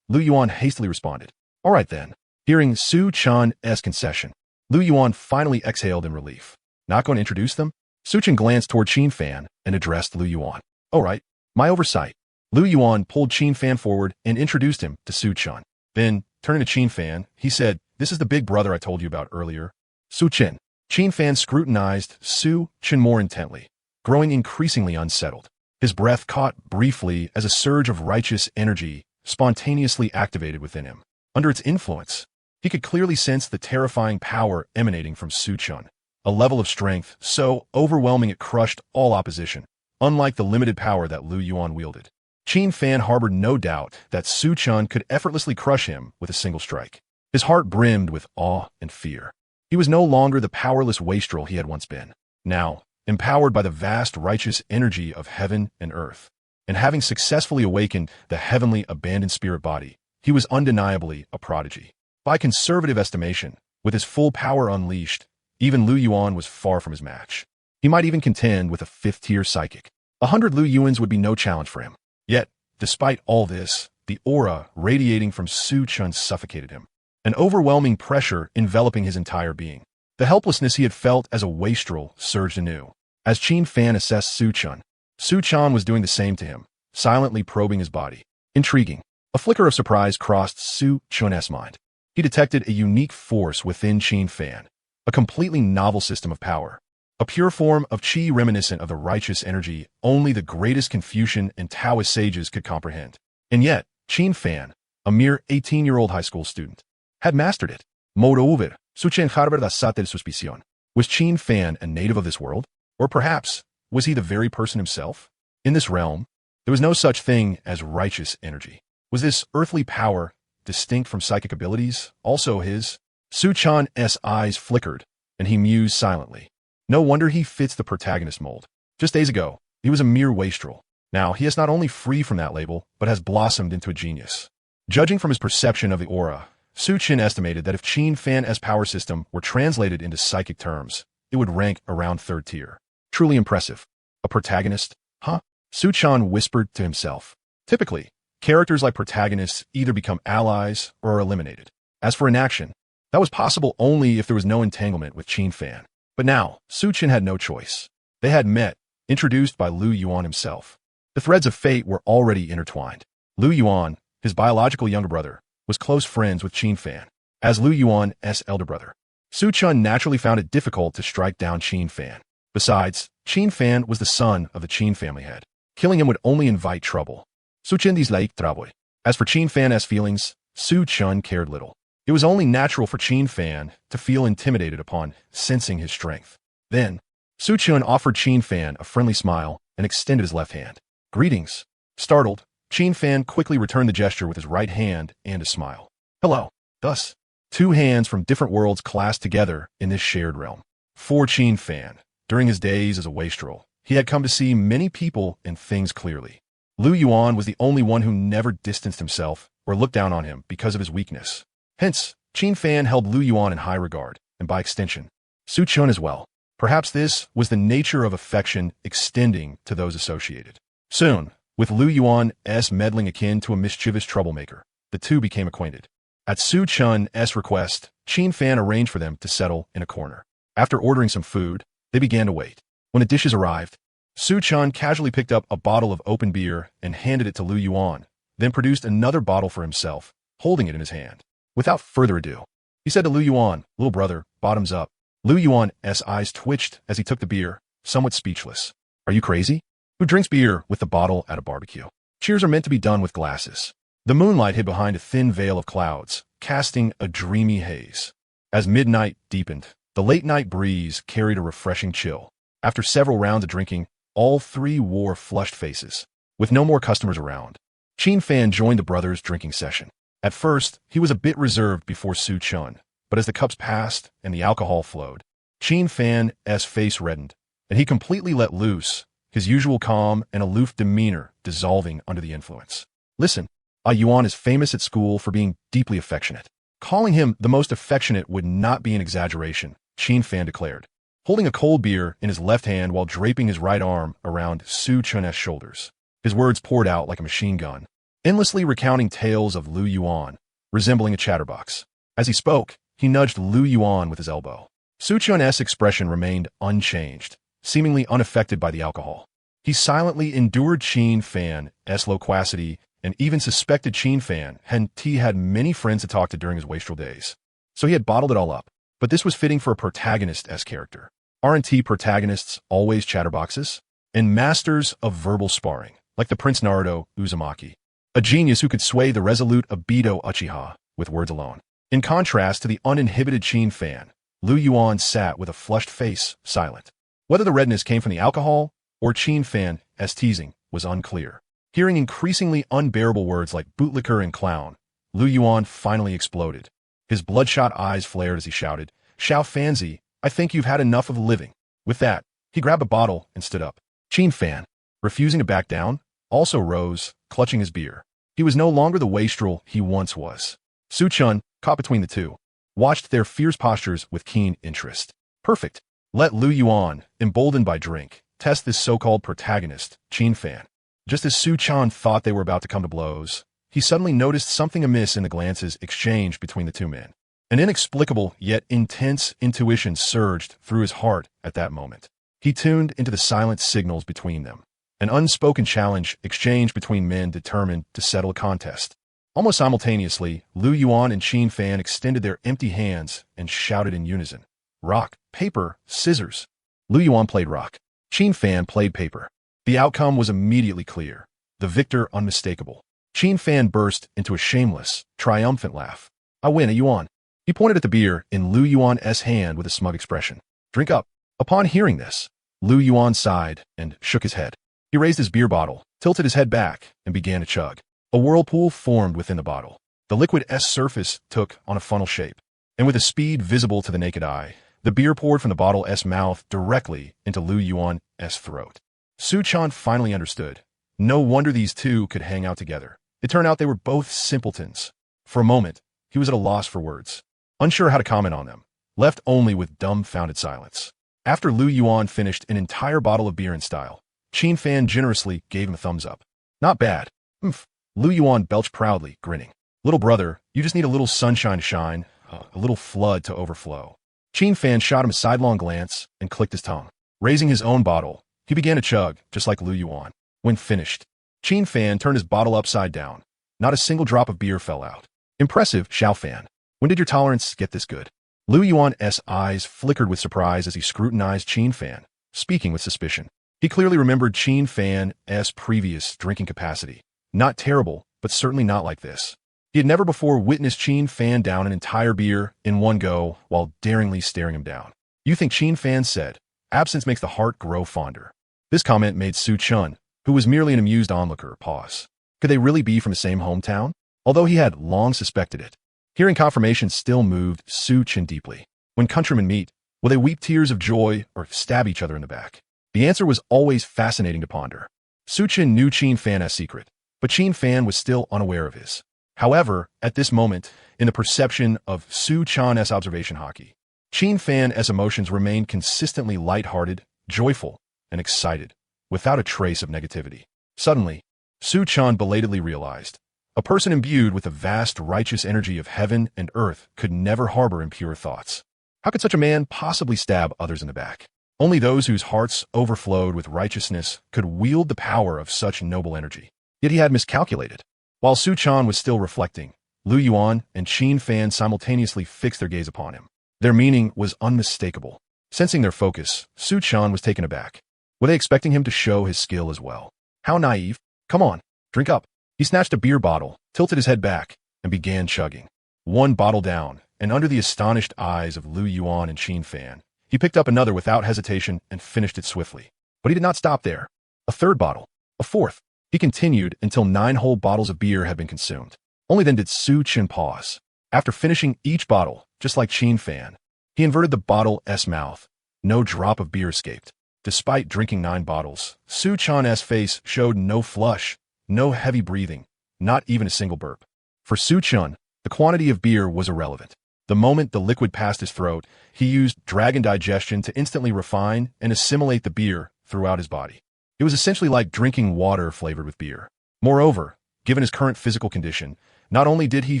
Lu Yuan hastily responded. "All right then." Hearing Su Chun's concession, Lu Yuan finally exhaled in relief. "Not going to introduce them?" Su Chen glanced toward Qin Fan and addressed Lu Yuan. "All right, my oversight." Lu Yuan pulled Qin Fan forward and introduced him to Su Chun. Then, turning to Qin Fan, he said, "This is the big brother I told you about earlier, Su Chen." Qin Fan scrutinized Su Chen more intently, growing increasingly unsettled. His breath caught briefly as a surge of righteous energy spontaneously activated within him. Under its influence, he could clearly sense the terrifying power emanating from Su Chun, a level of strength so overwhelming it crushed all opposition, unlike the limited power that Lu Yuan wielded. Qin Fan harbored no doubt that Su Chun could effortlessly crush him with a single strike. His heart brimmed with awe and fear. He was no longer the powerless wastrel he had once been. Now, empowered by the vast righteous energy of heaven and earth, and having successfully awakened the heavenly abandoned spirit body, he was undeniably a prodigy. By conservative estimation, with his full power unleashed, even Lu Yuan was far from his match. He might even contend with a fifth-tier psychic. 100 Lu Yuans would be no challenge for him. Yet, despite all this, the aura radiating from Su Chun suffocated him, an overwhelming pressure enveloping his entire being. The helplessness he had felt as a wastrel surged anew. As Qin Fan assessed Su Chun was doing the same to him, silently probing his body. Intriguing. A flicker of surprise crossed Su Chun's mind. He detected a unique force within Qin Fan, a completely novel system of power. A pure form of qi reminiscent of the righteous energy only the greatest Confucian and Taoist sages could comprehend. And yet, Qin Fan, a mere 18-year-old high school student, had mastered it. Moreover, Su Chen harbored la satel suspicion. Was Qin Fan a native of this world? Or perhaps, was he the very person himself? In this realm, there was no such thing as righteous energy. Was this earthly power, distinct from psychic abilities, also his? Su Chun's eyes flickered, and he mused silently. No wonder he fits the protagonist mold. Just days ago, he was a mere wastrel. Now, he is not only free from that label, but has blossomed into a genius. Judging from his perception of the aura, Su Chen estimated that if Qin Fan's power system were translated into psychic terms, it would rank around third tier. Truly impressive. A protagonist? Huh? Su Chen whispered to himself. Typically, characters like protagonists either become allies or are eliminated. As for inaction, that was possible only if there was no entanglement with Qin Fan. But now, Su Chen had no choice. They had met, introduced by Lu Yuan himself. The threads of fate were already intertwined. Lu Yuan, his biological younger brother, was close friends with Qin Fan. As Lu Yuan's elder brother, Su Chen naturally found it difficult to strike down Qin Fan. Besides, Qin Fan was the son of the Qin family head. Killing him would only invite trouble. Su Chen disliked trouble. As for Qin Fan's feelings, Su Chen cared little. It was only natural for Qin Fan to feel intimidated upon sensing his strength. Then, Su Chen offered Qin Fan a friendly smile and extended his left hand. Greetings. Startled, Qin Fan quickly returned the gesture with his right hand and a smile. Hello. Thus, two hands from different worlds clasped together in this shared realm. For Qin Fan, during his days as a wastrel, he had come to see many people and things clearly. Lu Yuan was the only one who never distanced himself or looked down on him because of his weakness. Hence, Qin Fan held Lu Yuan in high regard, and by extension, Su Chen as well. Perhaps this was the nature of affection extending to those associated. Soon, with Lu Yuan's meddling akin to a mischievous troublemaker, the two became acquainted. At Su Chun's request, Qin Fan arranged for them to settle in a corner. After ordering some food, they began to wait. When the dishes arrived, Su Chen casually picked up a bottle of open beer and handed it to Lu Yuan, then produced another bottle for himself, holding it in his hand. Without further ado, he said to Lu Yuan, little brother, bottoms up. Lu Yuan's eyes twitched as he took the beer, somewhat speechless. Are you crazy? Who drinks beer with the bottle at a barbecue? Cheers are meant to be done with glasses. The moonlight hid behind a thin veil of clouds, casting a dreamy haze. As midnight deepened, the late-night breeze carried a refreshing chill. After several rounds of drinking, all three wore flushed faces. With no more customers around, Qin Fan joined the brothers' drinking session. At first, he was a bit reserved before Su Chen, but as the cups passed and the alcohol flowed, Qin Fan's face reddened, and he completely let loose, his usual calm and aloof demeanor dissolving under the influence. Listen, Yuan is famous at school for being deeply affectionate. Calling him the most affectionate would not be an exaggeration, Qin Fan declared, holding a cold beer in his left hand while draping his right arm around Su Chun's shoulders. His words poured out like a machine gun, endlessly recounting tales of Lu Yuan, resembling a chatterbox. As he spoke, he nudged Lu Yuan with his elbow. Su Chun's expression remained unchanged, seemingly unaffected by the alcohol. He silently endured Qin Fan's loquacity and even suspected Qin Fan had many friends to talk to during his wastrel days. So he had bottled it all up. But this was fitting for a protagonist-esque character. Aren't protagonists always chatterboxes? And masters of verbal sparring, like the Prince Naruto Uzumaki. A genius who could sway the resolute Obito Uchiha with words alone. In contrast to the uninhibited Qin Fan, Lu Yuan sat with a flushed face, silent. Whether the redness came from the alcohol or Qin Fan's teasing was unclear. Hearing increasingly unbearable words like bootlicker and clown, Lu Yuan finally exploded. His bloodshot eyes flared as he shouted, "Xiao Fanzi, I think you've had enough of living." With that, he grabbed a bottle and stood up. Qin Fan, refusing to back down, also rose, clutching his beer. He was no longer the wastrel he once was. Su Chun, caught between the two, watched their fierce postures with keen interest. Perfect. Let Lu Yuan, emboldened by drink, test this so-called protagonist, Qin Fan. Just as Su Chun thought they were about to come to blows, he suddenly noticed something amiss in the glances exchanged between the two men. An inexplicable yet intense intuition surged through his heart at that moment. He tuned into the silent signals between them, an unspoken challenge exchanged between men determined to settle a contest. Almost simultaneously, Lu Yuan and Qin Fan extended their empty hands and shouted in unison, "Rock, paper, scissors." Lu Yuan played rock. Qin Fan played paper. The outcome was immediately clear, the victor unmistakable. Qin Fan burst into a shameless, triumphant laugh. "I win, a Yuan." He pointed at the beer in Lu Yuan's hand with a smug expression. "Drink up." Upon hearing this, Lu Yuan sighed and shook his head. He raised his beer bottle, tilted his head back, and began to chug. A whirlpool formed within the bottle. The liquid's surface took on a funnel shape, and with a speed visible to the naked eye, the beer poured from the bottle's mouth directly into Lu Yuan's throat. Su Chun finally understood. No wonder these two could hang out together. It turned out they were both simpletons. For a moment, he was at a loss for words, unsure how to comment on them, left only with dumbfounded silence. After Lu Yuan finished an entire bottle of beer in style, Qin Fan generously gave him a thumbs up. "Not bad." "Humph." Lu Yuan belched proudly, grinning. "Little brother, you just need a little sunshine to shine, a little flood to overflow." Qin Fan shot him a sidelong glance and clicked his tongue. Raising his own bottle, he began to chug, just like Lu Yuan. When finished, Qin Fan turned his bottle upside down. Not a single drop of beer fell out. "Impressive, Xiao Fan. When did your tolerance get this good?" Lu Yuan's eyes flickered with surprise as he scrutinized Qin Fan, speaking with suspicion. He clearly remembered Qin Fan's previous drinking capacity. Not terrible, but certainly not like this. He had never before witnessed Qin Fan down an entire beer in one go while daringly staring him down. "You think," Qin Fan said, "absence makes the heart grow fonder." This comment made Su Chun, who was merely an amused onlooker, pause. Could they really be from the same hometown? Although he had long suspected it. Hearing confirmation still moved Su Chun deeply. When countrymen meet, will they weep tears of joy or stab each other in the back? The answer was always fascinating to ponder. Su Chun knew Qin Fan's secret, but Qin Fan was still unaware of his. However, at this moment, in the perception of Su Chun's observation hockey, Qin Fan's emotions remained consistently lighthearted, joyful, and excited, without a trace of negativity. Suddenly, Su Chun belatedly realized, a person imbued with the vast righteous energy of heaven and earth could never harbor impure thoughts. How could such a man possibly stab others in the back? Only those whose hearts overflowed with righteousness could wield the power of such noble energy. Yet he had miscalculated. While Su Chun was still reflecting, Lu Yuan and Qin Fan simultaneously fixed their gaze upon him. Their meaning was unmistakable. Sensing their focus, Su Chun was taken aback. Were they expecting him to show his skill as well? How naive. "Come on, drink up." He snatched a beer bottle, tilted his head back, and began chugging. One bottle down, and under the astonished eyes of Lu Yuan and Qin Fan, he picked up another without hesitation and finished it swiftly. But he did not stop there. A third bottle. A fourth. He continued until 9 whole bottles of beer had been consumed. Only then did Su Chun pause. After finishing each bottle, just like Qin Fan, he inverted the bottle's mouth. No drop of beer escaped. Despite drinking 9 bottles, Su Chun's face showed no flush, no heavy breathing, not even a single burp. For Su Chun, the quantity of beer was irrelevant. The moment the liquid passed his throat, he used dragon digestion to instantly refine and assimilate the beer throughout his body. It was essentially like drinking water flavored with beer. Moreover, given his current physical condition, not only did he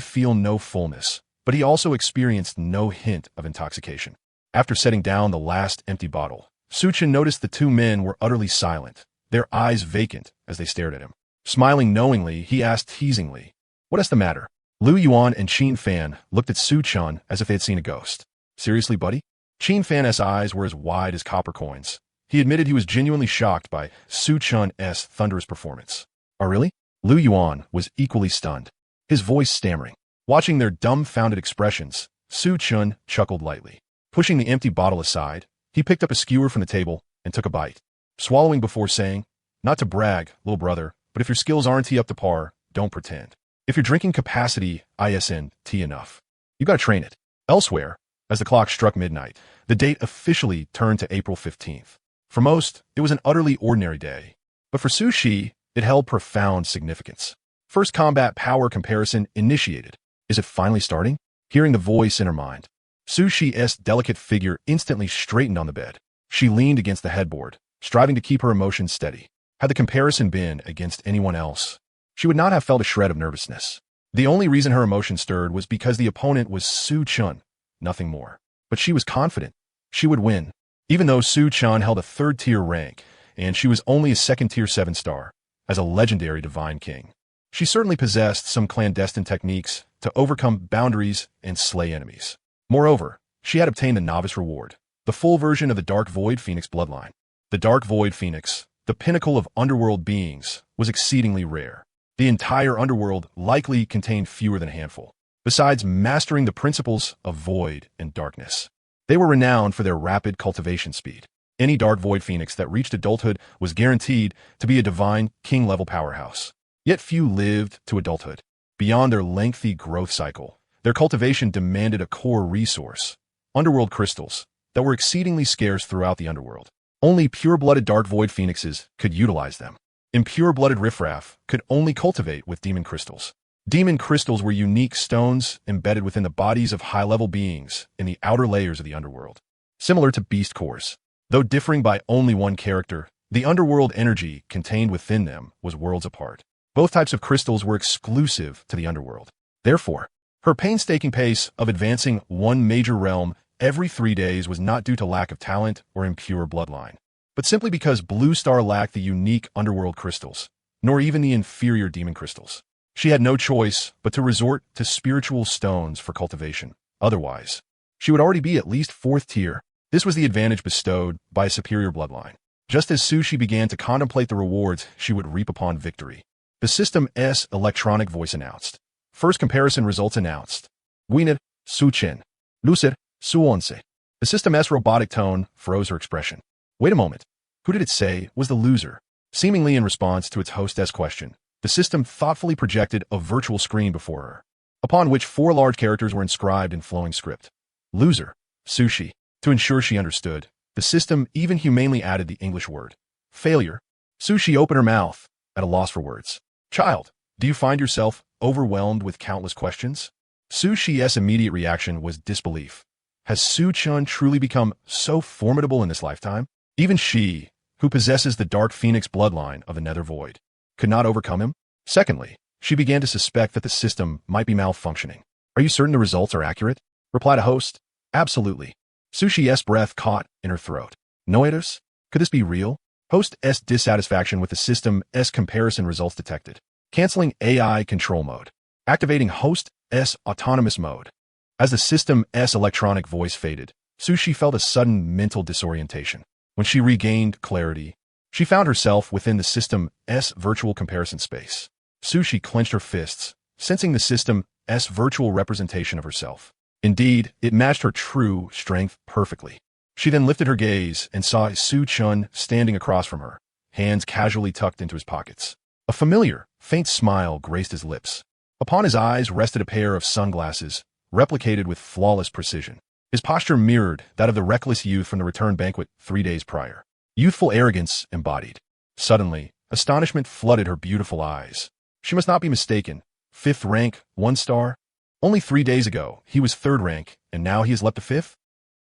feel no fullness, but he also experienced no hint of intoxication. After setting down the last empty bottle, Su Chun noticed the two men were utterly silent, their eyes vacant as they stared at him. Smiling knowingly, he asked teasingly, "What's the matter?" Lu Yuan and Qin Fan looked at Su Chun as if they had seen a ghost. "Seriously, buddy?" Qin Fan's eyes were as wide as copper coins. He admitted he was genuinely shocked by Su Chun's thunderous performance. "Oh, really?" Lu Yuan was equally stunned, his voice stammering. Watching their dumbfounded expressions, Su Chun chuckled lightly. Pushing the empty bottle aside, he picked up a skewer from the table and took a bite, swallowing before saying, "Not to brag, little brother, But if your skills aren't up to par, don't pretend. If your drinking capacity isn't enough, you gotta train it. Elsewhere, as the clock struck midnight, the date officially turned to April 15th. For most, it was an utterly ordinary day. But for Sushi, it held profound significance. First combat power comparison initiated. Is it finally starting? Hearing the voice in her mind, Sushi's delicate figure instantly straightened on the bed. She leaned against the headboard, striving to keep her emotions steady. Had the comparison been against anyone else, she would not have felt a shred of nervousness. The only reason her emotion stirred was because the opponent was Su Chun, nothing more. But she was confident she would win, even though Su Chun held a third-tier rank, and she was only a second-tier 7-star, as a legendary divine king. She certainly possessed some clandestine techniques to overcome boundaries and slay enemies. Moreover, she had obtained the novice reward, the full version of the Dark Void Phoenix bloodline. The Dark Void Phoenix, the pinnacle of underworld beings, was exceedingly rare. The entire underworld likely contained fewer than a handful. Besides mastering the principles of void and darkness, they were renowned for their rapid cultivation speed. Any Dark Void Phoenix that reached adulthood was guaranteed to be a divine king-level powerhouse. Yet few lived to adulthood. Beyond their lengthy growth cycle, their cultivation demanded a core resource, underworld crystals, that were exceedingly scarce throughout the underworld. Only pure-blooded Dark Void Phoenixes could utilize them. Impure-blooded riffraff could only cultivate with demon crystals. Demon crystals were unique stones embedded within the bodies of high-level beings in the outer layers of the underworld. Similar to beast cores, though differing by only one character, the underworld energy contained within them was worlds apart. Both types of crystals were exclusive to the underworld. Therefore, her painstaking pace of advancing one major realm every 3 days was not due to lack of talent or impure bloodline, but simply because Blue Star lacked the unique underworld crystals, nor even the inferior demon crystals. She had no choice but to resort to spiritual stones for cultivation. Otherwise, she would already be at least 4th tier. This was the advantage bestowed by a superior bloodline. Just as Sushi began to contemplate the rewards she would reap upon victory, the system's electronic voice announced. First comparison results announced. Winner, Su Chen. Loser, Su Onse. The system's robotic tone froze her expression. Wait a moment. Who did it say was the loser? Seemingly in response to its hostess question, the system thoughtfully projected a virtual screen before her, upon which 4 large characters were inscribed in flowing script. Loser, Sushi. To ensure she understood, the system even humanely added the English word. Failure. Sushi opened her mouth, at a loss for words. Child, do you find yourself overwhelmed with countless questions? Sushi's immediate reaction was disbelief. Has Su Chun truly become so formidable in this lifetime? Even she, who possesses the Dark Phoenix bloodline of the Nether Void, could not overcome him? Secondly, she began to suspect that the system might be malfunctioning. Are you certain the results are accurate? Replied a host. Absolutely. Sushi's breath caught in her throat. Noetus? Could this be real? Host's dissatisfaction with the system's comparison results detected. Canceling AI control mode. Activating host's autonomous mode. As the system's electronic voice faded, Sushi felt a sudden mental disorientation. When she regained clarity, she found herself within the system's virtual comparison space. Sushi clenched her fists, sensing the system's virtual representation of herself. Indeed, it matched her true strength perfectly. She then lifted her gaze and saw Su Chun standing across from her, hands casually tucked into his pockets. A familiar, faint smile graced his lips. Upon his eyes rested a pair of sunglasses, replicated with flawless precision. His posture mirrored that of the reckless youth from the return banquet 3 days prior. Youthful arrogance embodied. Suddenly, astonishment flooded her beautiful eyes. She must not be mistaken. 5th rank, 1 star? Only 3 days ago, he was 3rd rank, and now he has leapt to 5th?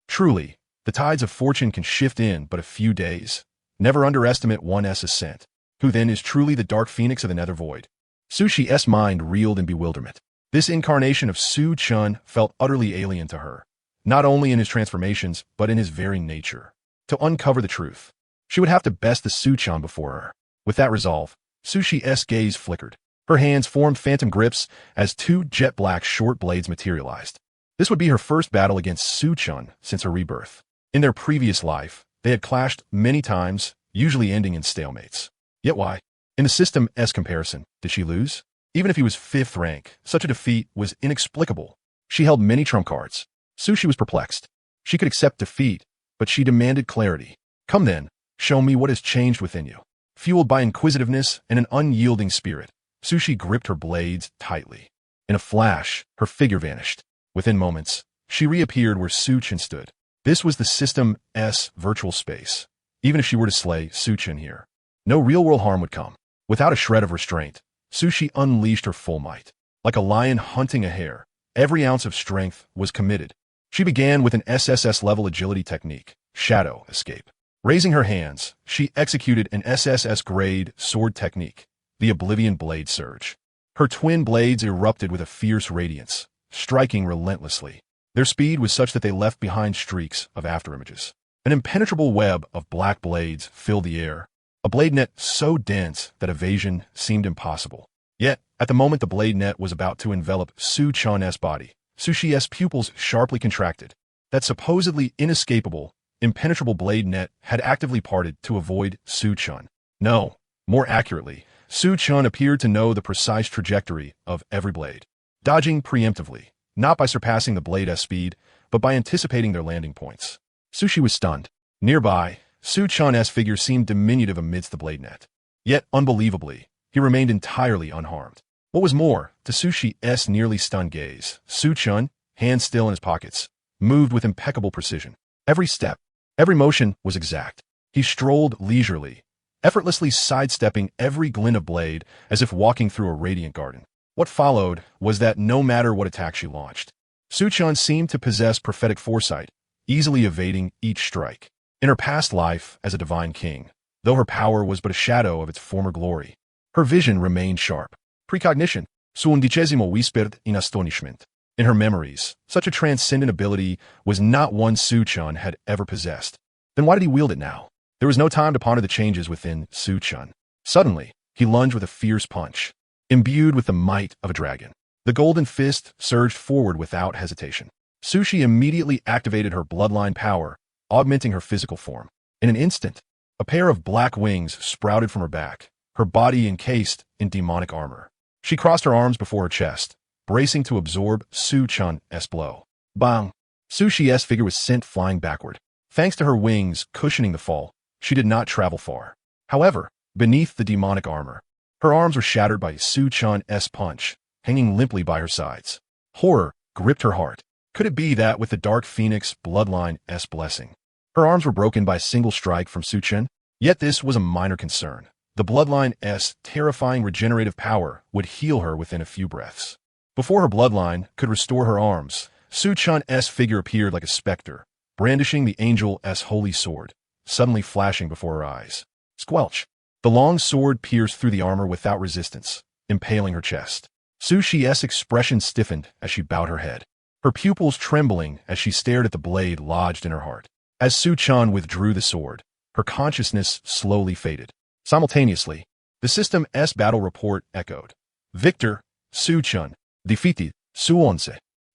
Truly, the tides of fortune can shift in but a few days. Never underestimate one's ascent. Who then is truly the Dark Phoenix of the Nether Void? Sushi's mind reeled in bewilderment. This incarnation of Su Chun felt utterly alien to her, not only in his transformations, but in his very nature. To uncover the truth, she would have to best the Su Chun before her. With that resolve, Sushi's gaze flickered. Her hands formed phantom grips as 2 jet-black short blades materialized. This would be her first battle against Su Chun since her rebirth. In their previous life, they had clashed many times, usually ending in stalemates. Yet why? In the system's comparison, did she lose? Even if he was 5th rank, such a defeat was inexplicable. She held many trump cards. Sushi was perplexed. She could accept defeat, but she demanded clarity. Come then, show me what has changed within you. Fueled by inquisitiveness and an unyielding spirit, Sushi gripped her blades tightly. In a flash, her figure vanished. Within moments, she reappeared where Suchin stood. This was the System's virtual space. Even if she were to slay Suchin here, no real-world harm would come. Without a shred of restraint, Sushi unleashed her full might. Like a lion hunting a hare, every ounce of strength was committed. She began with an SSS-level agility technique, Shadow Escape. Raising her hands, she executed an SSS-grade sword technique, the Oblivion Blade Surge. Her twin blades erupted with a fierce radiance, striking relentlessly. Their speed was such that they left behind streaks of afterimages. An impenetrable web of black blades filled the air, a blade net so dense that evasion seemed impossible. Yet, at the moment the blade net was about to envelop Su-chan's body, Sushi's pupils sharply contracted. That supposedly inescapable, impenetrable blade net had actively parted to avoid Su-chan. No, more accurately, Su-chan appeared to know the precise trajectory of every blade, dodging preemptively, not by surpassing the blade's speed, but by anticipating their landing points. Sushi was stunned. Nearby, Su-chan's figure seemed diminutive amidst the blade net. Yet, unbelievably, he remained entirely unharmed. What was more, to Sushi's nearly stunned gaze, Su-chan, hands still in his pockets, moved with impeccable precision. Every step, every motion was exact. He strolled leisurely, effortlessly sidestepping every glint of blade as if walking through a radiant garden. What followed was that no matter what attack she launched, Su-chan seemed to possess prophetic foresight, easily evading each strike. In her past life as a divine king, though her power was but a shadow of its former glory, her vision remained sharp. Precognition, su undicesimo whispered in astonishment. In her memories, such a transcendent ability was not one Su-chan had ever possessed. Then why did he wield it now? There was no time to ponder the changes within Su-chan. Suddenly, he lunged with a fierce punch, imbued with the might of a dragon. The golden fist surged forward without hesitation. Sushi immediately activated her bloodline power, augmenting her physical form. In an instant, a pair of black wings sprouted from her back, her body encased in demonic armor. She crossed her arms before her chest, bracing to absorb Su-chan's blow. Bang! Sushi's figure was sent flying backward. Thanks to her wings cushioning the fall, she did not travel far. However, beneath the demonic armor, her arms were shattered by Su-chan's punch, hanging limply by her sides. Horror gripped her heart. Could it be that with the Dark Phoenix bloodline's blessing, her arms were broken by a single strike from Su-chan? Yet this was a minor concern. The bloodline's terrifying regenerative power would heal her within a few breaths. Before her bloodline could restore her arms, Su-chan's figure appeared like a specter, brandishing the angel's holy sword, suddenly flashing before her eyes. Squelch! The long sword pierced through the armor without resistance, impaling her chest. Sushi's expression stiffened as she bowed her head, her pupils trembling as she stared at the blade lodged in her heart. As Su-chan withdrew the sword, her consciousness slowly faded. Simultaneously, the System's battle report echoed. Victor, Su-chan, defeated, Su-onse.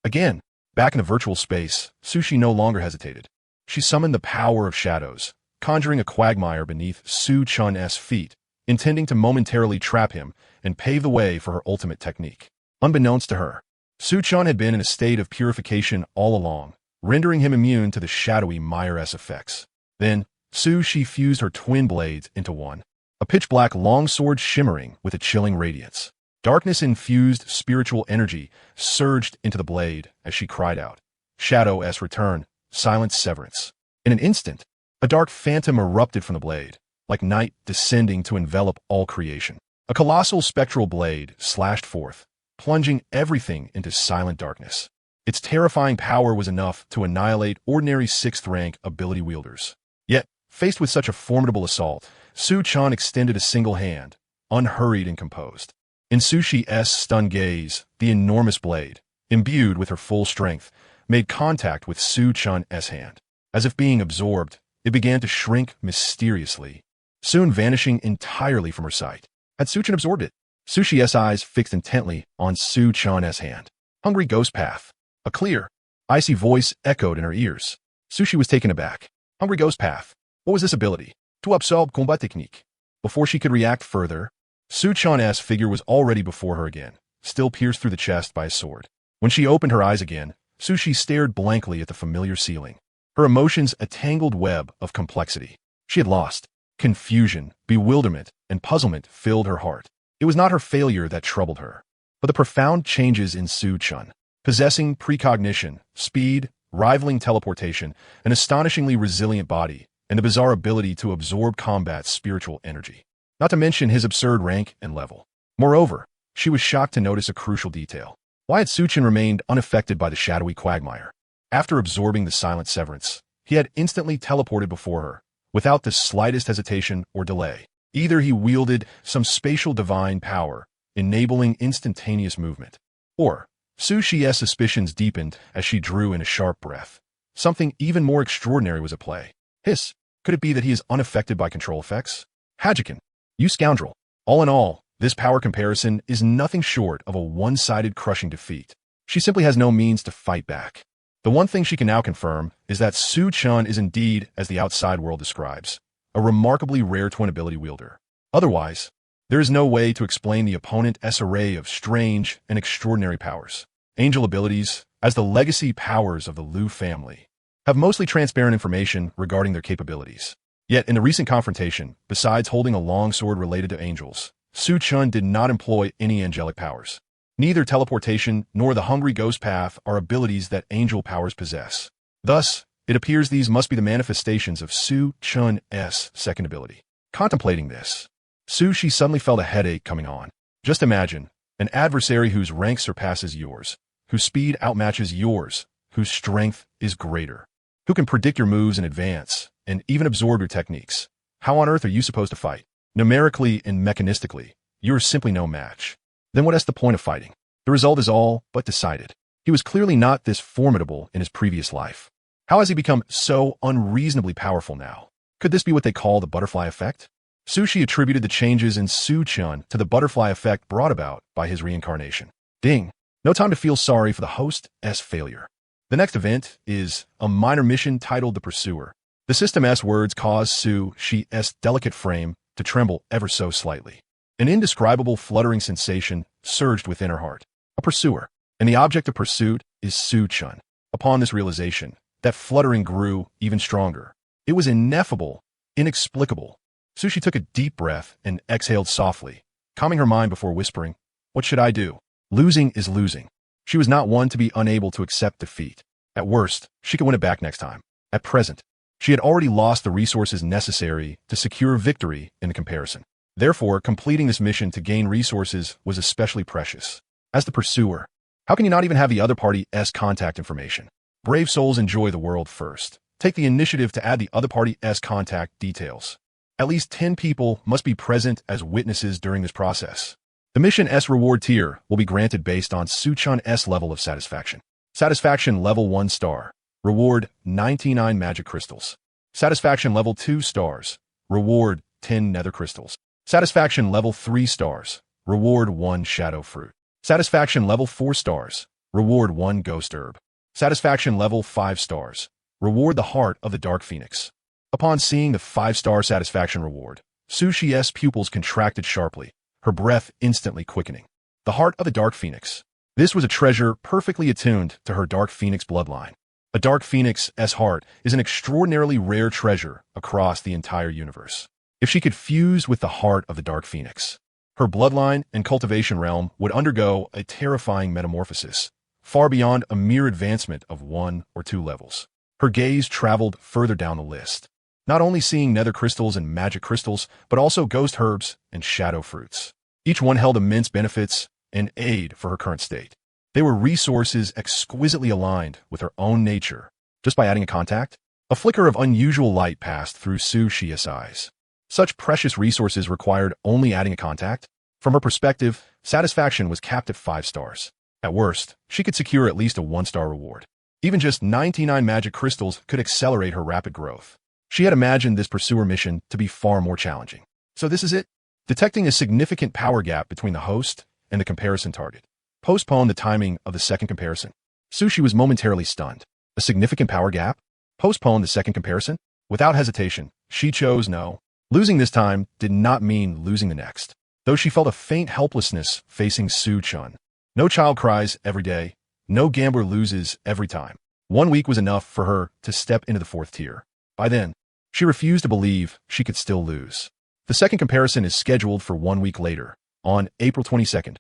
Again, back in the virtual space, Sushi no longer hesitated. She summoned the power of shadows, conjuring a quagmire beneath Su-chan's feet, intending to momentarily trap him and pave the way for her ultimate technique. Unbeknownst to her, Su-chan had been in a state of purification all along, rendering him immune to the shadowy mire's effects. Then, Sushi fused her twin blades into one, a pitch-black longsword shimmering with a chilling radiance. Darkness-infused spiritual energy surged into the blade as she cried out. Shadow's return, silent severance. In an instant, a dark phantom erupted from the blade, like night descending to envelop all creation. A colossal spectral blade slashed forth, plunging everything into silent darkness. Its terrifying power was enough to annihilate ordinary sixth-rank ability wielders. Yet, faced with such a formidable assault, Su-chan extended a single hand, unhurried and composed. In Sushi's stunned gaze, the enormous blade, imbued with her full strength, made contact with Su-chan's hand. As if being absorbed, it began to shrink mysteriously, soon vanishing entirely from her sight. Had Su-chan absorbed it? Sushi's eyes fixed intently on Su-chan's hand. Hungry ghost path. A clear, icy voice echoed in her ears. Sushi was taken aback. Hungry ghost path. What was this ability? To absorb combat technique. Before she could react further, Su-chan's figure was already before her again, still pierced through the chest by a sword. When she opened her eyes again, Sushi stared blankly at the familiar ceiling, her emotions a tangled web of complexity. She had lost. Confusion, bewilderment, and puzzlement filled her heart. It was not her failure that troubled her, but the profound changes in Su-chun. Possessing precognition, speed, rivaling teleportation, an astonishingly resilient body, and the bizarre ability to absorb combat's spiritual energy. Not to mention his absurd rank and level. Moreover, she was shocked to notice a crucial detail. Why had Su-chun remained unaffected by the shadowy quagmire? After absorbing the silent severance, he had instantly teleported before her, without the slightest hesitation or delay. Either he wielded some spatial divine power, enabling instantaneous movement, or Su-chi's suspicions deepened as she drew in a sharp breath. Something even more extraordinary was at play. Hiss, could it be that he is unaffected by control effects? Hajikin, you scoundrel. All in all, this power comparison is nothing short of a one-sided crushing defeat. She simply has no means to fight back. The one thing she can now confirm is that Su-chun is indeed, as the outside world describes, a remarkably rare twin ability wielder. Otherwise, there is no way to explain the opponent's array of strange and extraordinary powers. Angel abilities, as the legacy powers of the Liu family, have mostly transparent information regarding their capabilities. Yet in the recent confrontation, besides holding a long sword related to angels, Su-chun did not employ any angelic powers. Neither teleportation nor the hungry ghost path are abilities that angel powers possess. Thus, it appears these must be the manifestations of Su-chun's second ability. Contemplating this, she suddenly felt a headache coming on. Just imagine, an adversary whose rank surpasses yours, whose speed outmatches yours, whose strength is greater, who can predict your moves in advance, and even absorb your techniques. How on earth are you supposed to fight? Numerically and mechanistically, you are simply no match. Then what is the point of fighting? The result is all but decided. He was clearly not this formidable in his previous life. How has he become so unreasonably powerful now? Could this be what they call the butterfly effect? Sushi attributed the changes in Su-chun to the butterfly effect brought about by his reincarnation. Ding! No time to feel sorry for the host's failure. The next event is a minor mission titled The Pursuer. The system's words caused Su-chi's delicate frame to tremble ever so slightly. An indescribable fluttering sensation surged within her heart. A pursuer, and the object of pursuit is Su-chun. Upon this realization, that fluttering grew even stronger. It was ineffable, inexplicable. Sushi took a deep breath and exhaled softly, calming her mind before whispering, "What should I do? Losing is losing." She was not one to be unable to accept defeat. At worst, she could win it back next time. At present, she had already lost the resources necessary to secure victory in the comparison. Therefore, completing this mission to gain resources was especially precious. As the pursuer, how can you not even have the other party's contact information? Brave souls enjoy the world first. Take the initiative to add the other party's contact details. At least 10 people must be present as witnesses during this process. The mission's reward tier will be granted based on Su-chun's level of satisfaction. Satisfaction level 1 star. Reward 99 magic crystals. Satisfaction level 2 stars. Reward 10 nether crystals. Satisfaction level 3 stars. Reward 1 shadow fruit. Satisfaction level 4 stars. Reward 1 ghost herb. Satisfaction level 5 stars. Reward the heart of the dark phoenix. Upon seeing the 5-star satisfaction reward, Sushi's pupils contracted sharply, her breath instantly quickening. The heart of the dark phoenix. This was a treasure perfectly attuned to her dark phoenix bloodline. A dark phoenix's heart is an extraordinarily rare treasure across the entire universe. If she could fuse with the heart of the dark phoenix, her bloodline and cultivation realm would undergo a terrifying metamorphosis, far beyond a mere advancement of 1 or 2 levels. Her gaze traveled further down the list, not only seeing nether crystals and magic crystals, but also ghost herbs and shadow fruits. Each one held immense benefits and aid for her current state. They were resources exquisitely aligned with her own nature. Just by adding a contact, a flicker of unusual light passed through Su-chi's eyes. Such precious resources required only adding a contact? From her perspective, satisfaction was capped at 5 stars. At worst, she could secure at least a 1-star reward. Even just 99 magic crystals could accelerate her rapid growth. She had imagined this pursuer mission to be far more challenging. So this is it? Detecting a significant power gap between the host and the comparison target. Postpone the timing of the second comparison. Sushi was momentarily stunned. A significant power gap? Postpone the second comparison? Without hesitation, she chose no. Losing this time did not mean losing the next, though she felt a faint helplessness facing Su-chun. No child cries every day. No gambler loses every time. 1 week was enough for her to step into the 4th tier. By then, She refused to believe she could still lose. The second comparison is scheduled for 1 week later, on April 22nd.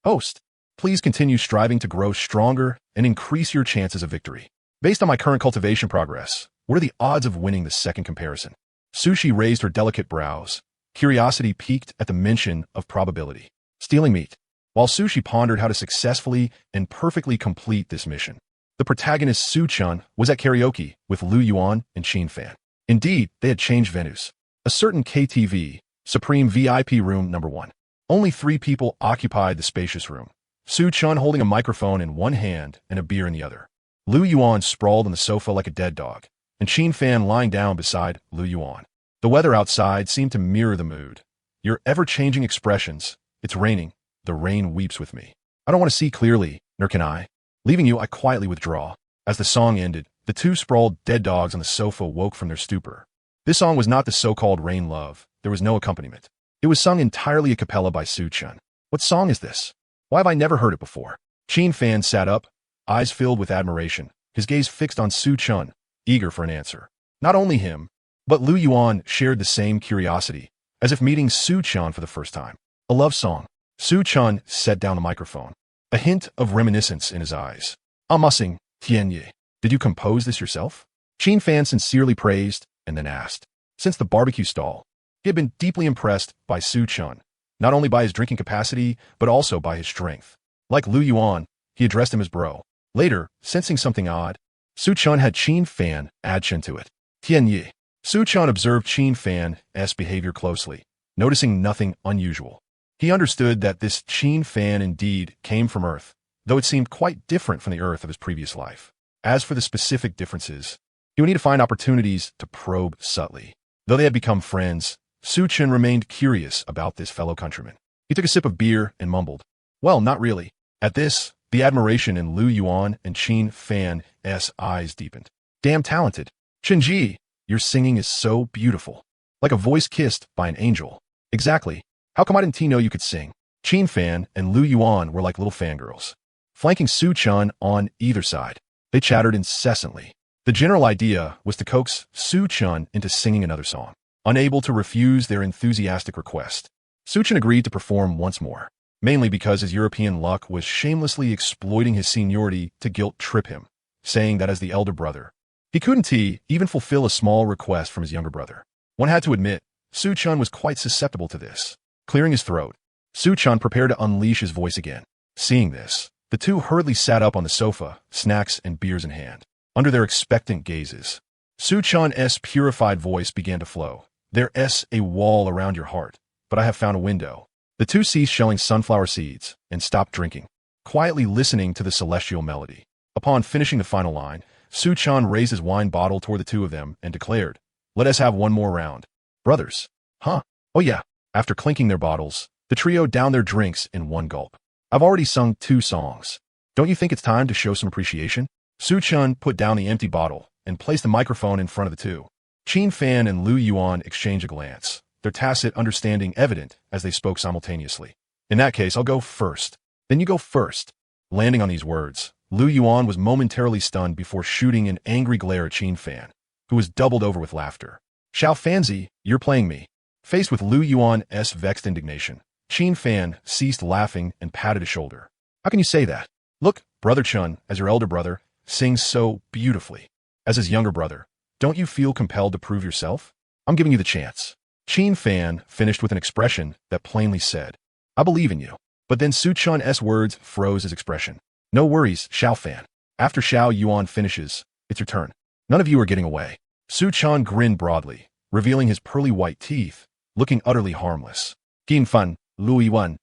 Host, please continue striving to grow stronger and increase your chances of victory. Based on my current cultivation progress, what are the odds of winning the second comparison? Sushi raised her delicate brows. Curiosity piqued at the mention of probability. Stealing meat. While Sushi pondered how to successfully and perfectly complete this mission, the protagonist Su-chun was at karaoke with Lu Yuan and Qin Fan. Indeed, they had changed venues. A certain KTV, Supreme VIP Room Number 1. Only 3 people occupied the spacious room. Su-chun holding a microphone in one hand and a beer in the other. Lu Yuan sprawled on the sofa like a dead dog, and Qin Fan lying down beside Lu Yuan. The weather outside seemed to mirror the mood. Your ever-changing expressions. It's raining. The rain weeps with me. I don't want to see clearly, nor can I. Leaving you, I quietly withdraw. As the song ended, the 2 sprawled dead dogs on the sofa woke from their stupor. This song was not the so-called Rain Love. There was no accompaniment. It was sung entirely a cappella by Su-chun. What song is this? Why have I never heard it before? Qin Fan sat up, eyes filled with admiration, his gaze fixed on Su-chun, eager for an answer. Not only him, but Lu Yuan shared the same curiosity, as if meeting Su-chun for the first time. A love song. Su-chun set down the microphone, a hint of reminiscence in his eyes. Amusing, Tianyi. Did you compose this yourself? Qin Fan sincerely praised, and then asked. Since the barbecue stall, he had been deeply impressed by Su-chun, not only by his drinking capacity, but also by his strength. Like Lu Yuan, he addressed him as bro. Later, sensing something odd, Su-chun had Qin Fan add Chen to it. Tianyi. Su-chun observed Qin Fan's behavior closely, noticing nothing unusual. He understood that this Qin Fan indeed came from Earth, though it seemed quite different from the Earth of his previous life. As for the specific differences, he would need to find opportunities to probe subtly. Though they had become friends, Su-chun remained curious about this fellow countryman. He took a sip of beer and mumbled, well, not really. At this, the admiration in Lu Yuan and Qin Fan's eyes deepened. Damn talented. Chenji, your singing is so beautiful. Like a voice kissed by an angel. Exactly. How come I didn't know you could sing? Qin Fan and Lu Yuan were like little fangirls, flanking Su-chun on either side. They chattered incessantly. The general idea was to coax Su-chun into singing another song. Unable to refuse their enthusiastic request, Su-chun agreed to perform once more, mainly because his European luck was shamelessly exploiting his seniority to guilt-trip him, saying that as the elder brother, he couldn't even fulfill a small request from his younger brother. One had to admit, Su-chun was quite susceptible to this. Clearing his throat, Su-chun prepared to unleash his voice again. Seeing this, the 2 hurriedly sat up on the sofa, snacks and beers in hand. Under their expectant gazes, Su-chun's purified voice began to flow. There's a wall around your heart, but I have found a window. The 2 ceased shelling sunflower seeds and stopped drinking, quietly listening to the celestial melody. Upon finishing the final line, Su-chun raised his wine bottle toward the 2 of them and declared, let us have one more round. Brothers. Huh? Oh yeah. After clinking their bottles, the trio downed their drinks in one gulp. I've already sung 2 songs. Don't you think it's time to show some appreciation? Su-chun put down the empty bottle and placed the microphone in front of the 2. Qin Fan and Lu Yuan exchanged a glance, their tacit understanding evident as they spoke simultaneously. In that case, I'll go first. Then you go first. Landing on these words, Lu Yuan was momentarily stunned before shooting an angry glare at Qin Fan, who was doubled over with laughter. Xiao Fanzi, you're playing me. Faced with Lu Yuan's vexed indignation, Qin Fan ceased laughing and patted his shoulder. How can you say that? Look, Brother Chun, as your elder brother, sings so beautifully. As his younger brother, don't you feel compelled to prove yourself? I'm giving you the chance. Qin Fan finished with an expression that plainly said, I believe in you. But then Su-chun's words froze his expression. No worries, Xiao Fan. After Xiao Yuan finishes, it's your turn. None of you are getting away. Su-chun grinned broadly, revealing his pearly white teeth, looking utterly harmless. Qin Fan, Lu Yuan.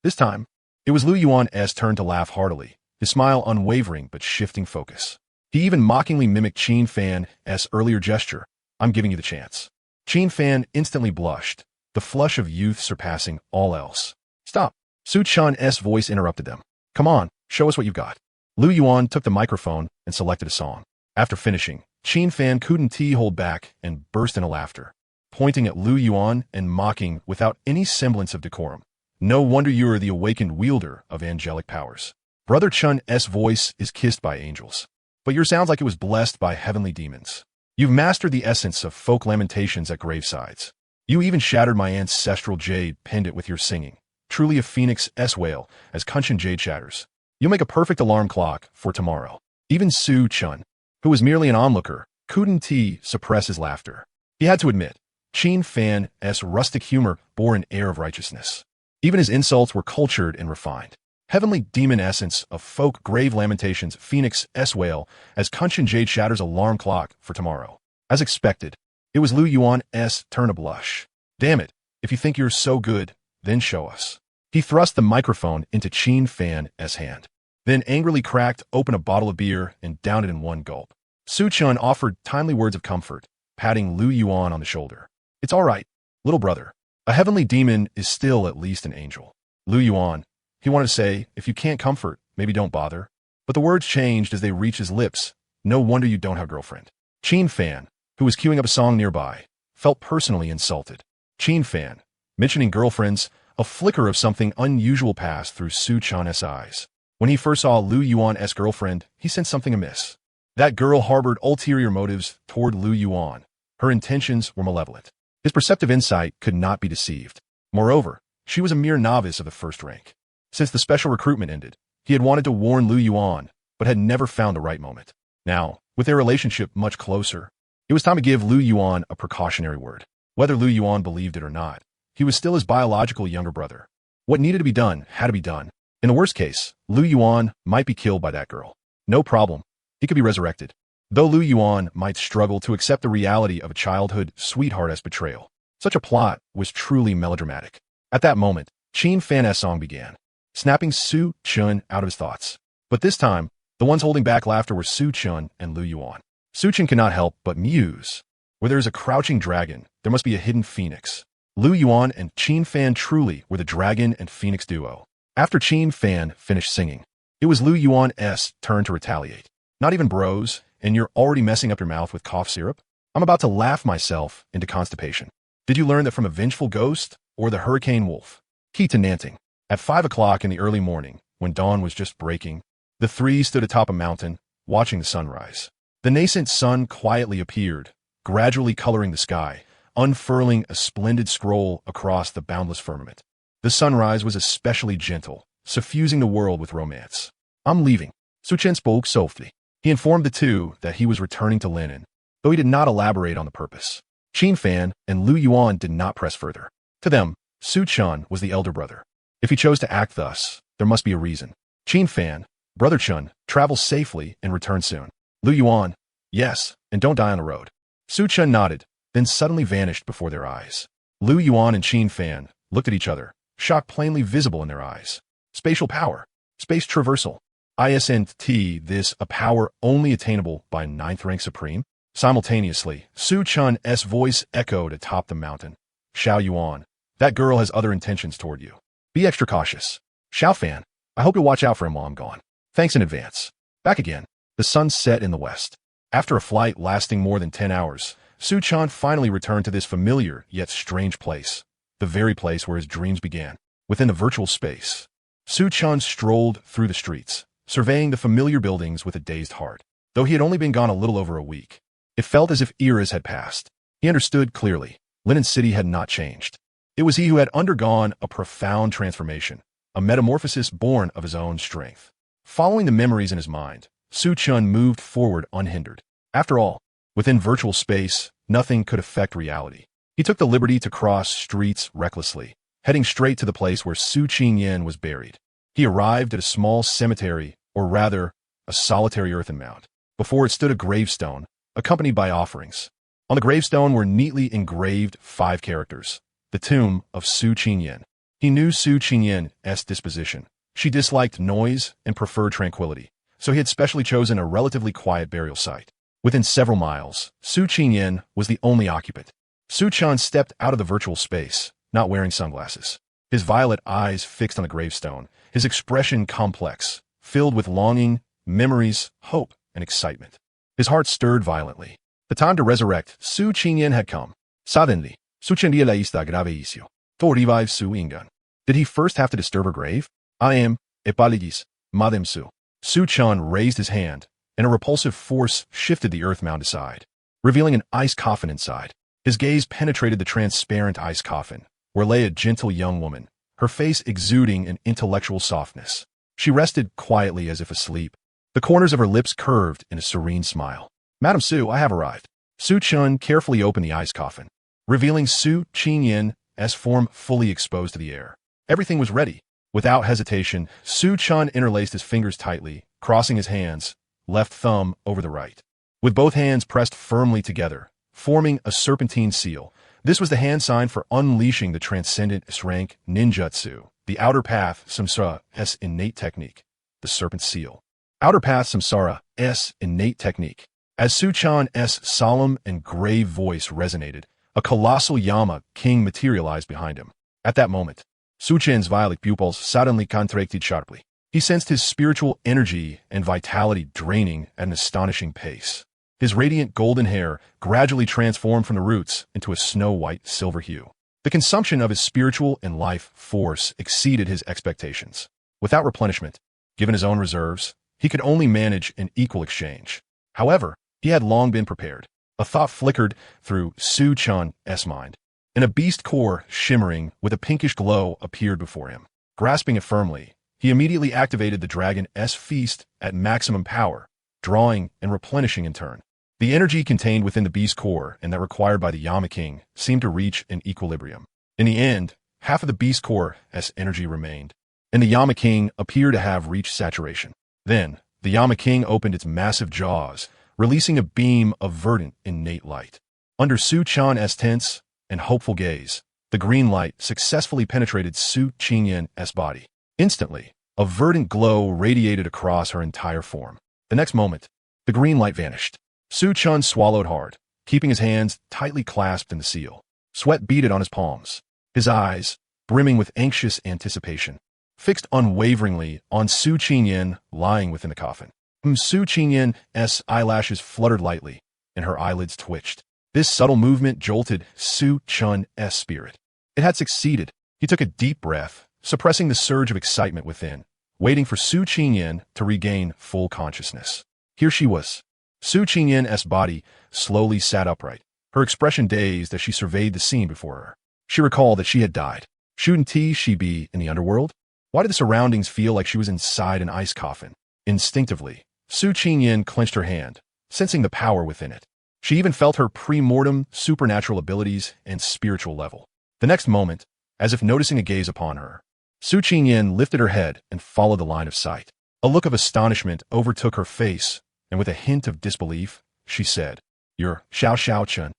This time, it was Lu Yuan's turn to laugh heartily, his smile unwavering but shifting focus. He even mockingly mimicked Qin Fan's earlier gesture. I'm giving you the chance. Qin Fan instantly blushed, the flush of youth surpassing all else. Stop. Su-chun's voice interrupted them. Come on, show us what you've got. Lu Yuan took the microphone and selected a song. After finishing, Qin Fan couldn't hold back and burst into laughter, pointing at Lu Yuan and mocking without any semblance of decorum. No wonder you are the awakened wielder of angelic powers. Brother Chun's voice is kissed by angels, but yours sounds like it was blessed by heavenly demons. You've mastered the essence of folk lamentations at gravesides. You even shattered my ancestral jade pendant with your singing. Truly a phoenix' wail, as Kunshin Jade shatters. You'll make a perfect alarm clock for tomorrow. Even Su Chun, who was merely an onlooker, couldn't suppress his laughter. He had to admit, Qin Fan's rustic humor bore an air of righteousness. Even his insults were cultured and refined. Heavenly demon essence of folk grave lamentations, phoenix' wail, as Kunshin Jade shatters alarm clock for tomorrow. As expected, it was Lu Yuan's turn to blush. Damn it, if you think you're so good, then show us. He thrust the microphone into Qin Fan's hand, then angrily cracked open a bottle of beer and downed it in one gulp. Su Chun offered timely words of comfort, patting Lu Yuan on the shoulder. It's all right, little brother. A heavenly demon is still at least an angel. Lu Yuan, he wanted to say, if you can't comfort, maybe don't bother. But the words changed as they reached his lips. No wonder you don't have a girlfriend. Qin Fan, who was queuing up a song nearby, felt personally insulted. Qin Fan, mentioning girlfriends, a flicker of something unusual passed through Su Chun's eyes. When he first saw Lu Yuan's girlfriend, he sensed something amiss. That girl harbored ulterior motives toward Lu Yuan. Her intentions were malevolent. His perceptive insight could not be deceived. Moreover, she was a mere novice of the first rank. Since the special recruitment ended, he had wanted to warn Lu Yuan, but had never found the right moment. Now, with their relationship much closer, it was time to give Lu Yuan a precautionary word. Whether Lu Yuan believed it or not, he was still his biological younger brother. What needed to be done had to be done. In the worst case, Lu Yuan might be killed by that girl. No problem. He could be resurrected. Though Lu Yuan might struggle to accept the reality of a childhood sweetheart-esque betrayal, such a plot was truly melodramatic. At that moment, Qin Fan's song began, snapping Su Chun out of his thoughts. But this time, the ones holding back laughter were Su Chun and Lu Yuan. Su Chun cannot help but muse. Where there is a crouching dragon, there must be a hidden phoenix. Lu Yuan and Qin Fan truly were the dragon and phoenix duo. After Qin Fan finished singing, it was Lu Yuan's turn to retaliate. Not even bros, and you're already messing up your mouth with cough syrup? I'm about to laugh myself into constipation. Did you learn that from a vengeful ghost or the hurricane wolf? Key to Nanting. At 5 o'clock in the early morning, when dawn was just breaking, the three stood atop a mountain, watching the sunrise. The nascent sun quietly appeared, gradually coloring the sky, unfurling a splendid scroll across the boundless firmament. The sunrise was especially gentle, suffusing the world with romance. I'm leaving. Su Chen spoke softly. He informed the two that he was returning to Linen, though he did not elaborate on the purpose. Qin Fan and Lu Yuan did not press further. To them, Su Chun was the elder brother. If he chose to act thus, there must be a reason. Qin Fan, Brother Chun, travel safely and return soon. Lu Yuan, yes, and don't die on the road. Su Chun nodded, then suddenly vanished before their eyes. Lu Yuan and Qin Fan looked at each other, shock plainly visible in their eyes. Spatial power. Space traversal. Isn't this a power only attainable by 9th rank supreme? Simultaneously, Su Chun's voice echoed atop the mountain. Xiao Yuan, that girl has other intentions toward you. Be extra cautious. Xiao Fan, I hope you'll watch out for him while I'm gone. Thanks in advance. Back again. The sun set in the west. After a flight lasting more than 10 hours, Su Chun finally returned to this familiar yet strange place, the very place where his dreams began. Within the virtual space, Su Chun strolled through the streets, surveying the familiar buildings with a dazed heart. Though he had only been gone a little over a week, it felt as if eras had passed. He understood clearly. Linen City had not changed. It was he who had undergone a profound transformation, a metamorphosis born of his own strength. Following the memories in his mind, Su Chun moved forward unhindered. After all, within virtual space, nothing could affect reality. He took the liberty to cross streets recklessly, heading straight to the place where Su Qingyan was buried. He arrived at a small cemetery, or rather, a solitary earthen mound. Before it stood a gravestone, accompanied by offerings. On the gravestone were neatly engraved 5 characters. The tomb of Su Qingyan. He knew Su Qingyan's disposition. She disliked noise and preferred tranquility, so he had specially chosen a relatively quiet burial site. Within several miles, Su Qingyan was the only occupant. Su Chun stepped out of the virtual space, not wearing sunglasses. His violet eyes fixed on the gravestone, his expression complex, filled with longing, memories, hope, and excitement. His heart stirred violently. The time to resurrect Su Qingyan had come. Suddenly, sucedía la ista gravísimo. To revive Su Ingan. Did he first have to disturb her grave? I am, epaligis, Madam Su. Su Chun raised his hand, and a repulsive force shifted the earth mound aside. revealing an ice coffin inside. His gaze penetrated the transparent ice coffin, where lay a gentle young woman, her face exuding an intellectual softness. She rested quietly as if asleep, the corners of her lips curved in a serene smile. "Madam Su, I have arrived." Su Chun carefully opened the ice coffin, revealing Su Qingyan's form fully exposed to the air. Everything was ready. Without hesitation, Su Chun interlaced his fingers tightly, crossing his hands, left thumb over the right. With both hands pressed firmly together, forming a serpentine seal, this was the hand sign for unleashing the transcendent S-rank ninjutsu, the outer path samsara's innate technique, the serpent seal. Outer path samsara's innate technique. As Su Chan's solemn and grave voice resonated, a colossal Yama king materialized behind him. At that moment, Su Chen's violet pupils suddenly contracted sharply. He sensed his spiritual energy and vitality draining at an astonishing pace. His radiant golden hair gradually transformed from the roots into a snow-white silver hue. The consumption of his spiritual and life force exceeded his expectations. Without replenishment, given his own reserves, he could only manage an equal exchange. However, he had long been prepared. A thought flickered through Su Chan's mind, and a beast core shimmering with a pinkish glow appeared before him. Grasping it firmly, he immediately activated the dragon's feast at maximum power, drawing and replenishing in turn. The energy contained within the beast core and that required by the Yama King seemed to reach an equilibrium. In the end, half of the beast core's energy remained, and the Yama King appeared to have reached saturation. Then, the Yama King opened its massive jaws, releasing a beam of verdant innate light. Under Su Chan's tense and hopeful gaze, the green light successfully penetrated Su Qingyan's body. Instantly, a verdant glow radiated across her entire form. The next moment, the green light vanished. Su Chun swallowed hard, keeping his hands tightly clasped in the seal. Sweat beaded on his palms, his eyes, brimming with anxious anticipation, fixed unwaveringly on Su Qingyan lying within the coffin. Su Qingyan's eyelashes fluttered lightly, and her eyelids twitched. This subtle movement jolted Su Chun's spirit. It had succeeded. He took a deep breath, suppressing the surge of excitement within, waiting for Su Qingyan to regain full consciousness. Here she was. Su Qingyan's body slowly sat upright, her expression dazed as she surveyed the scene before her. She recalled that she had died. Shouldn't she be in the underworld? Why did the surroundings feel like she was inside an ice coffin? Instinctively, Su Qingyan clenched her hand, sensing the power within it. She even felt her pre-mortem supernatural abilities and spiritual level. The next moment, as if noticing a gaze upon her, Su Qingyan lifted her head and followed the line of sight. A look of astonishment overtook her face, and with a hint of disbelief, she said, "You're Xiao Chun."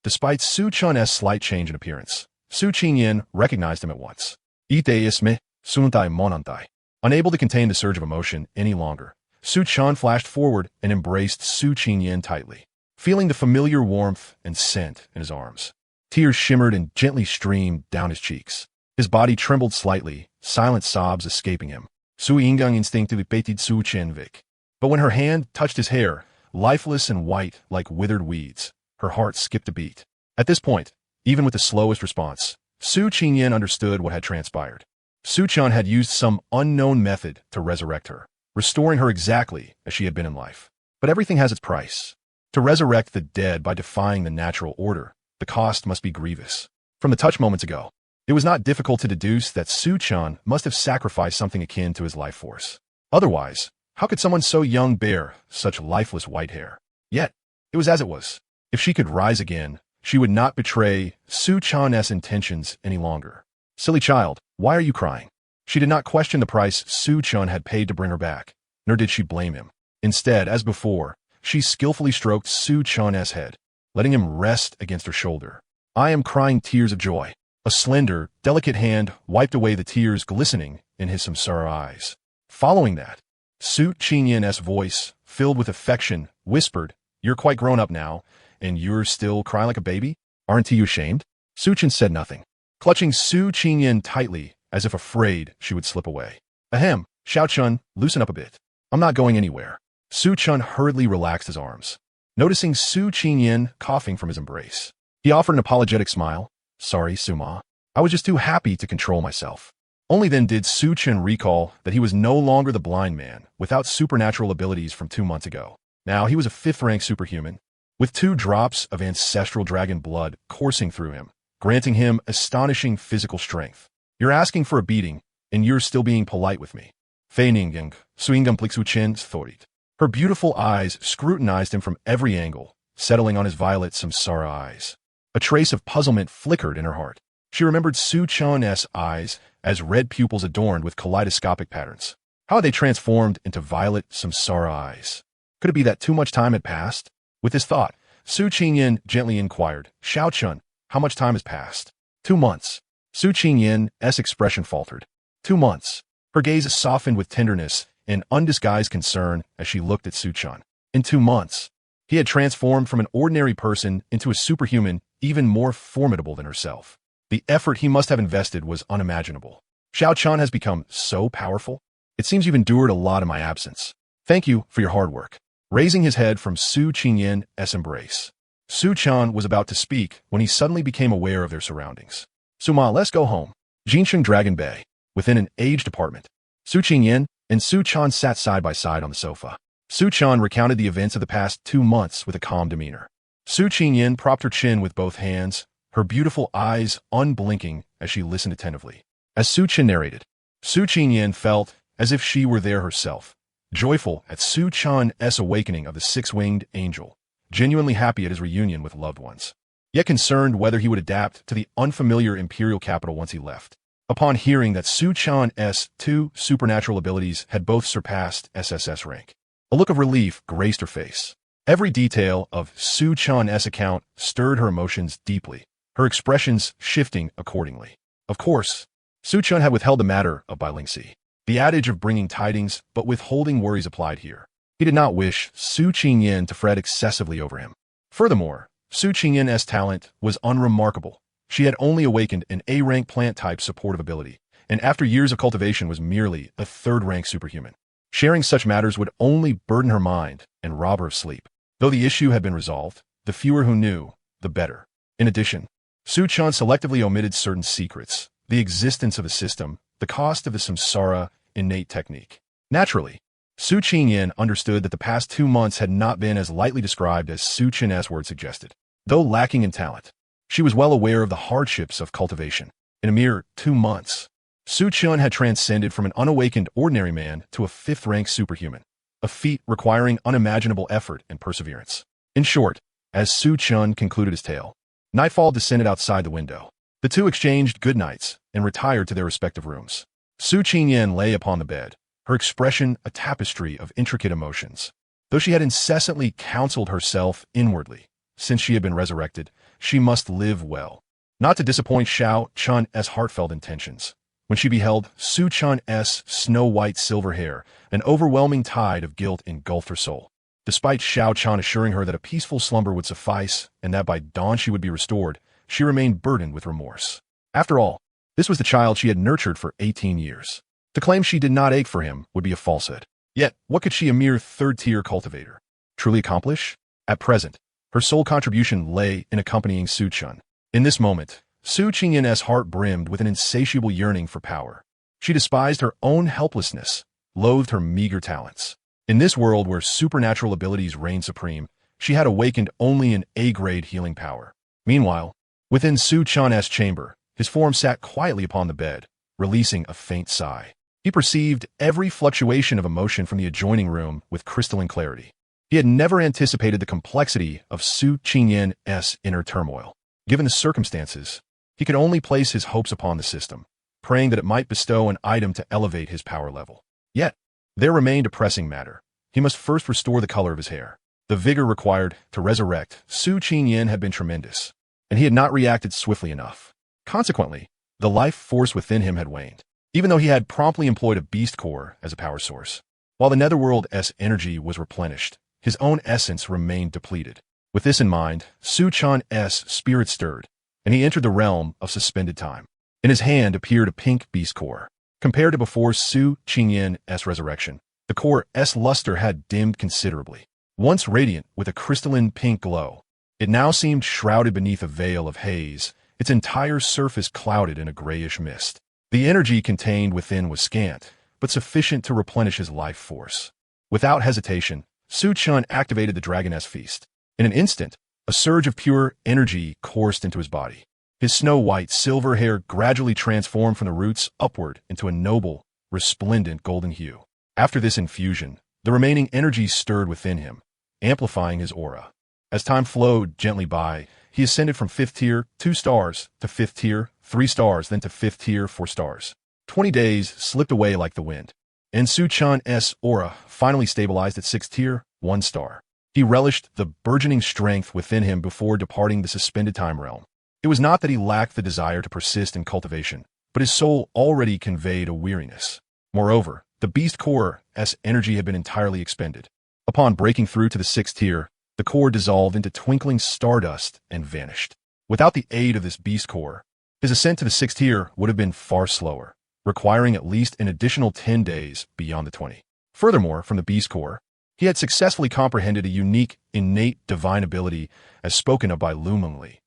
Despite Su Chun's slight change in appearance, Su Qingyan recognized him at once. "Ite isme, suntai monantai." Unable to contain the surge of emotion any longer, Su Chun flashed forward and embraced Su Qingyan tightly, feeling the familiar warmth and scent in his arms. Tears shimmered and gently streamed down his cheeks. His body trembled slightly, silent sobs escaping him. Su Ingang instinctively petted Su Chenvik. But when her hand touched his hair, lifeless and white like withered weeds, her heart skipped a beat. At this point, even with the slowest response, Su Qingyan understood what had transpired. Su Chun had used some unknown method to resurrect her, restoring her exactly as she had been in life. But everything has its price. To resurrect the dead by defying the natural order, the cost must be grievous. From the touch moments ago, it was not difficult to deduce that Su Chun must have sacrificed something akin to his life force. Otherwise, how could someone so young bear such lifeless white hair? Yet, it was as it was. If she could rise again, she would not betray Su Chan's intentions any longer. "Silly child, why are you crying?" She did not question the price Su Chun had paid to bring her back, nor did she blame him. Instead, as before, she skillfully stroked Su Chan's head, letting him rest against her shoulder. "I am crying tears of joy." A slender, delicate hand wiped away the tears glistening in his samsara eyes. Following that, Su Qingyan's voice, filled with affection, whispered, "You're quite grown up now, and you're still crying like a baby? Aren't you ashamed?" Su Chen said nothing, clutching Su Qingyan tightly as if afraid she would slip away. "Ahem, Xiao Chun, loosen up a bit. I'm not going anywhere." Su Chun hurriedly relaxed his arms, noticing Su Qingyan coughing from his embrace. He offered an apologetic smile. "Sorry, Suma. I was just too happy to control myself." Only then did Su Chen recall that he was no longer the blind man without supernatural abilities from 2 months ago. Now he was a 5th-rank superhuman, with 2 drops of ancestral dragon blood coursing through him, granting him astonishing physical strength. You're asking for a beating, and you're still being polite with me. Feigning, swingam plixuchen thorit. Her beautiful eyes scrutinized him from every angle, settling on his violet samsara eyes. A trace of puzzlement flickered in her heart. She remembered Su Chan's eyes as red pupils adorned with kaleidoscopic patterns. How had they transformed into violet samsara eyes? Could it be that too much time had passed? With this thought, Su Qingyin gently inquired, Xiao Chun, how much time has passed? 2 months. Su Qingyin's expression faltered. 2 months. Her gaze softened with tenderness and undisguised concern as she looked at Su Chun. In 2 months, he had transformed from an ordinary person into a superhuman even more formidable than herself. The effort he must have invested was unimaginable. Xiao Chun has become so powerful. It seems you've endured a lot in my absence. Thank you for your hard work. Raising his head from Su Qingyin's embrace, Su Chun was about to speak when he suddenly became aware of their surroundings. Suma, let's go home. Jinsheng Dragon Bay, within an aged apartment. Su Qingyin and Su Chun sat side by side on the sofa. Su Chun recounted the events of the past 2 months with a calm demeanor. Su Qingyin propped her chin with both hands, her beautiful eyes unblinking as she listened attentively. As Su Chun narrated, Su Qingyin felt as if she were there herself, joyful at Su Chun's awakening of the Six-Winged Angel, genuinely happy at his reunion with loved ones, yet concerned whether he would adapt to the unfamiliar imperial capital once he left. Upon hearing that Su Chun's 2 supernatural abilities had both surpassed SSS rank, a look of relief graced her face. Every detail of Su Chun's account stirred her emotions deeply, her expressions shifting accordingly. Of course, Su Chun had withheld the matter of Bai Lingxi. The adage of bringing tidings but withholding worries applied here. He did not wish Su Qingyin to fret excessively over him. Furthermore, Su Qingyin's talent was unremarkable. She had only awakened an A-rank plant-type supportive ability, and after years of cultivation was merely a 3rd-rank superhuman. Sharing such matters would only burden her mind and rob her of sleep. Though the issue had been resolved, the fewer who knew, the better. In addition, Su Chun selectively omitted certain secrets, the existence of a system, the cost of the samsara innate technique. Naturally, Su Qingyin understood that the past 2 months had not been as lightly described as Su Chun's word suggested. Though lacking in talent, she was well aware of the hardships of cultivation. In a mere 2 months, Su Chun had transcended from an unawakened ordinary man to a 5th-rank superhuman, a feat requiring unimaginable effort and perseverance. In short, as Su Chun concluded his tale, nightfall descended outside the window. The two exchanged good nights and retired to their respective rooms. Su Qingyin lay upon the bed, her expression a tapestry of intricate emotions. Though she had incessantly counseled herself inwardly, since she had been resurrected, she must live well, not to disappoint Xiao Chun's heartfelt intentions. When she beheld Su Chun's snow-white silver hair, an overwhelming tide of guilt engulfed her soul. Despite Xiao Chun assuring her that a peaceful slumber would suffice and that by dawn she would be restored, she remained burdened with remorse. After all, this was the child she had nurtured for 18 years. To claim she did not ache for him would be a falsehood. Yet, what could she, a mere 3rd-tier cultivator, truly accomplish? At present, her sole contribution lay in accompanying Su Chun. In this moment, Su Qingyin's heart brimmed with an insatiable yearning for power. She despised her own helplessness, loathed her meager talents. In this world where supernatural abilities reigned supreme, she had awakened only an A-grade healing power. Meanwhile, within Su Chun's chamber, his form sat quietly upon the bed, releasing a faint sigh. He perceived every fluctuation of emotion from the adjoining room with crystalline clarity. He had never anticipated the complexity of Su Qingyin's inner turmoil. Given the circumstances, he could only place his hopes upon the system, praying that it might bestow an item to elevate his power level. Yet, there remained a pressing matter. He must first restore the color of his hair. The vigor required to resurrect Su Qingyin had been tremendous, and he had not reacted swiftly enough. Consequently, the life force within him had waned, even though he had promptly employed a beast core as a power source. While the netherworld's energy was replenished, his own essence remained depleted. With this in mind, Su Chun's spirit stirred, and he entered the realm of suspended time. In his hand appeared a pink beast core. Compared to before Su Qingyin's resurrection, the core's luster had dimmed considerably. Once radiant with a crystalline pink glow, it now seemed shrouded beneath a veil of haze, its entire surface clouded in a grayish mist. The energy contained within was scant, but sufficient to replenish his life force. Without hesitation, Su Chun activated the Dragoness Feast. In an instant, a surge of pure energy coursed into his body. His snow-white silver hair gradually transformed from the roots upward into a noble, resplendent golden hue. After this infusion, the remaining energy stirred within him, amplifying his aura. As time flowed gently by, he ascended from 5th tier, 2 stars, to 5th tier, 3 stars, then to 5th tier, 4 stars. 20 days slipped away like the wind, and Su-chan's aura finally stabilized at 6th tier, 1 star. He relished the burgeoning strength within him before departing the suspended time realm. It was not that he lacked the desire to persist in cultivation, but his soul already conveyed a weariness. Moreover, the beast core's energy had been entirely expended. Upon breaking through to the 6th tier, the core dissolved into twinkling stardust and vanished. Without the aid of this beast core, his ascent to the 6th tier would have been far slower, requiring at least an additional 10 days beyond the 20. Furthermore, from the beast core, he had successfully comprehended a unique, innate divine ability as spoken of by Lumengli.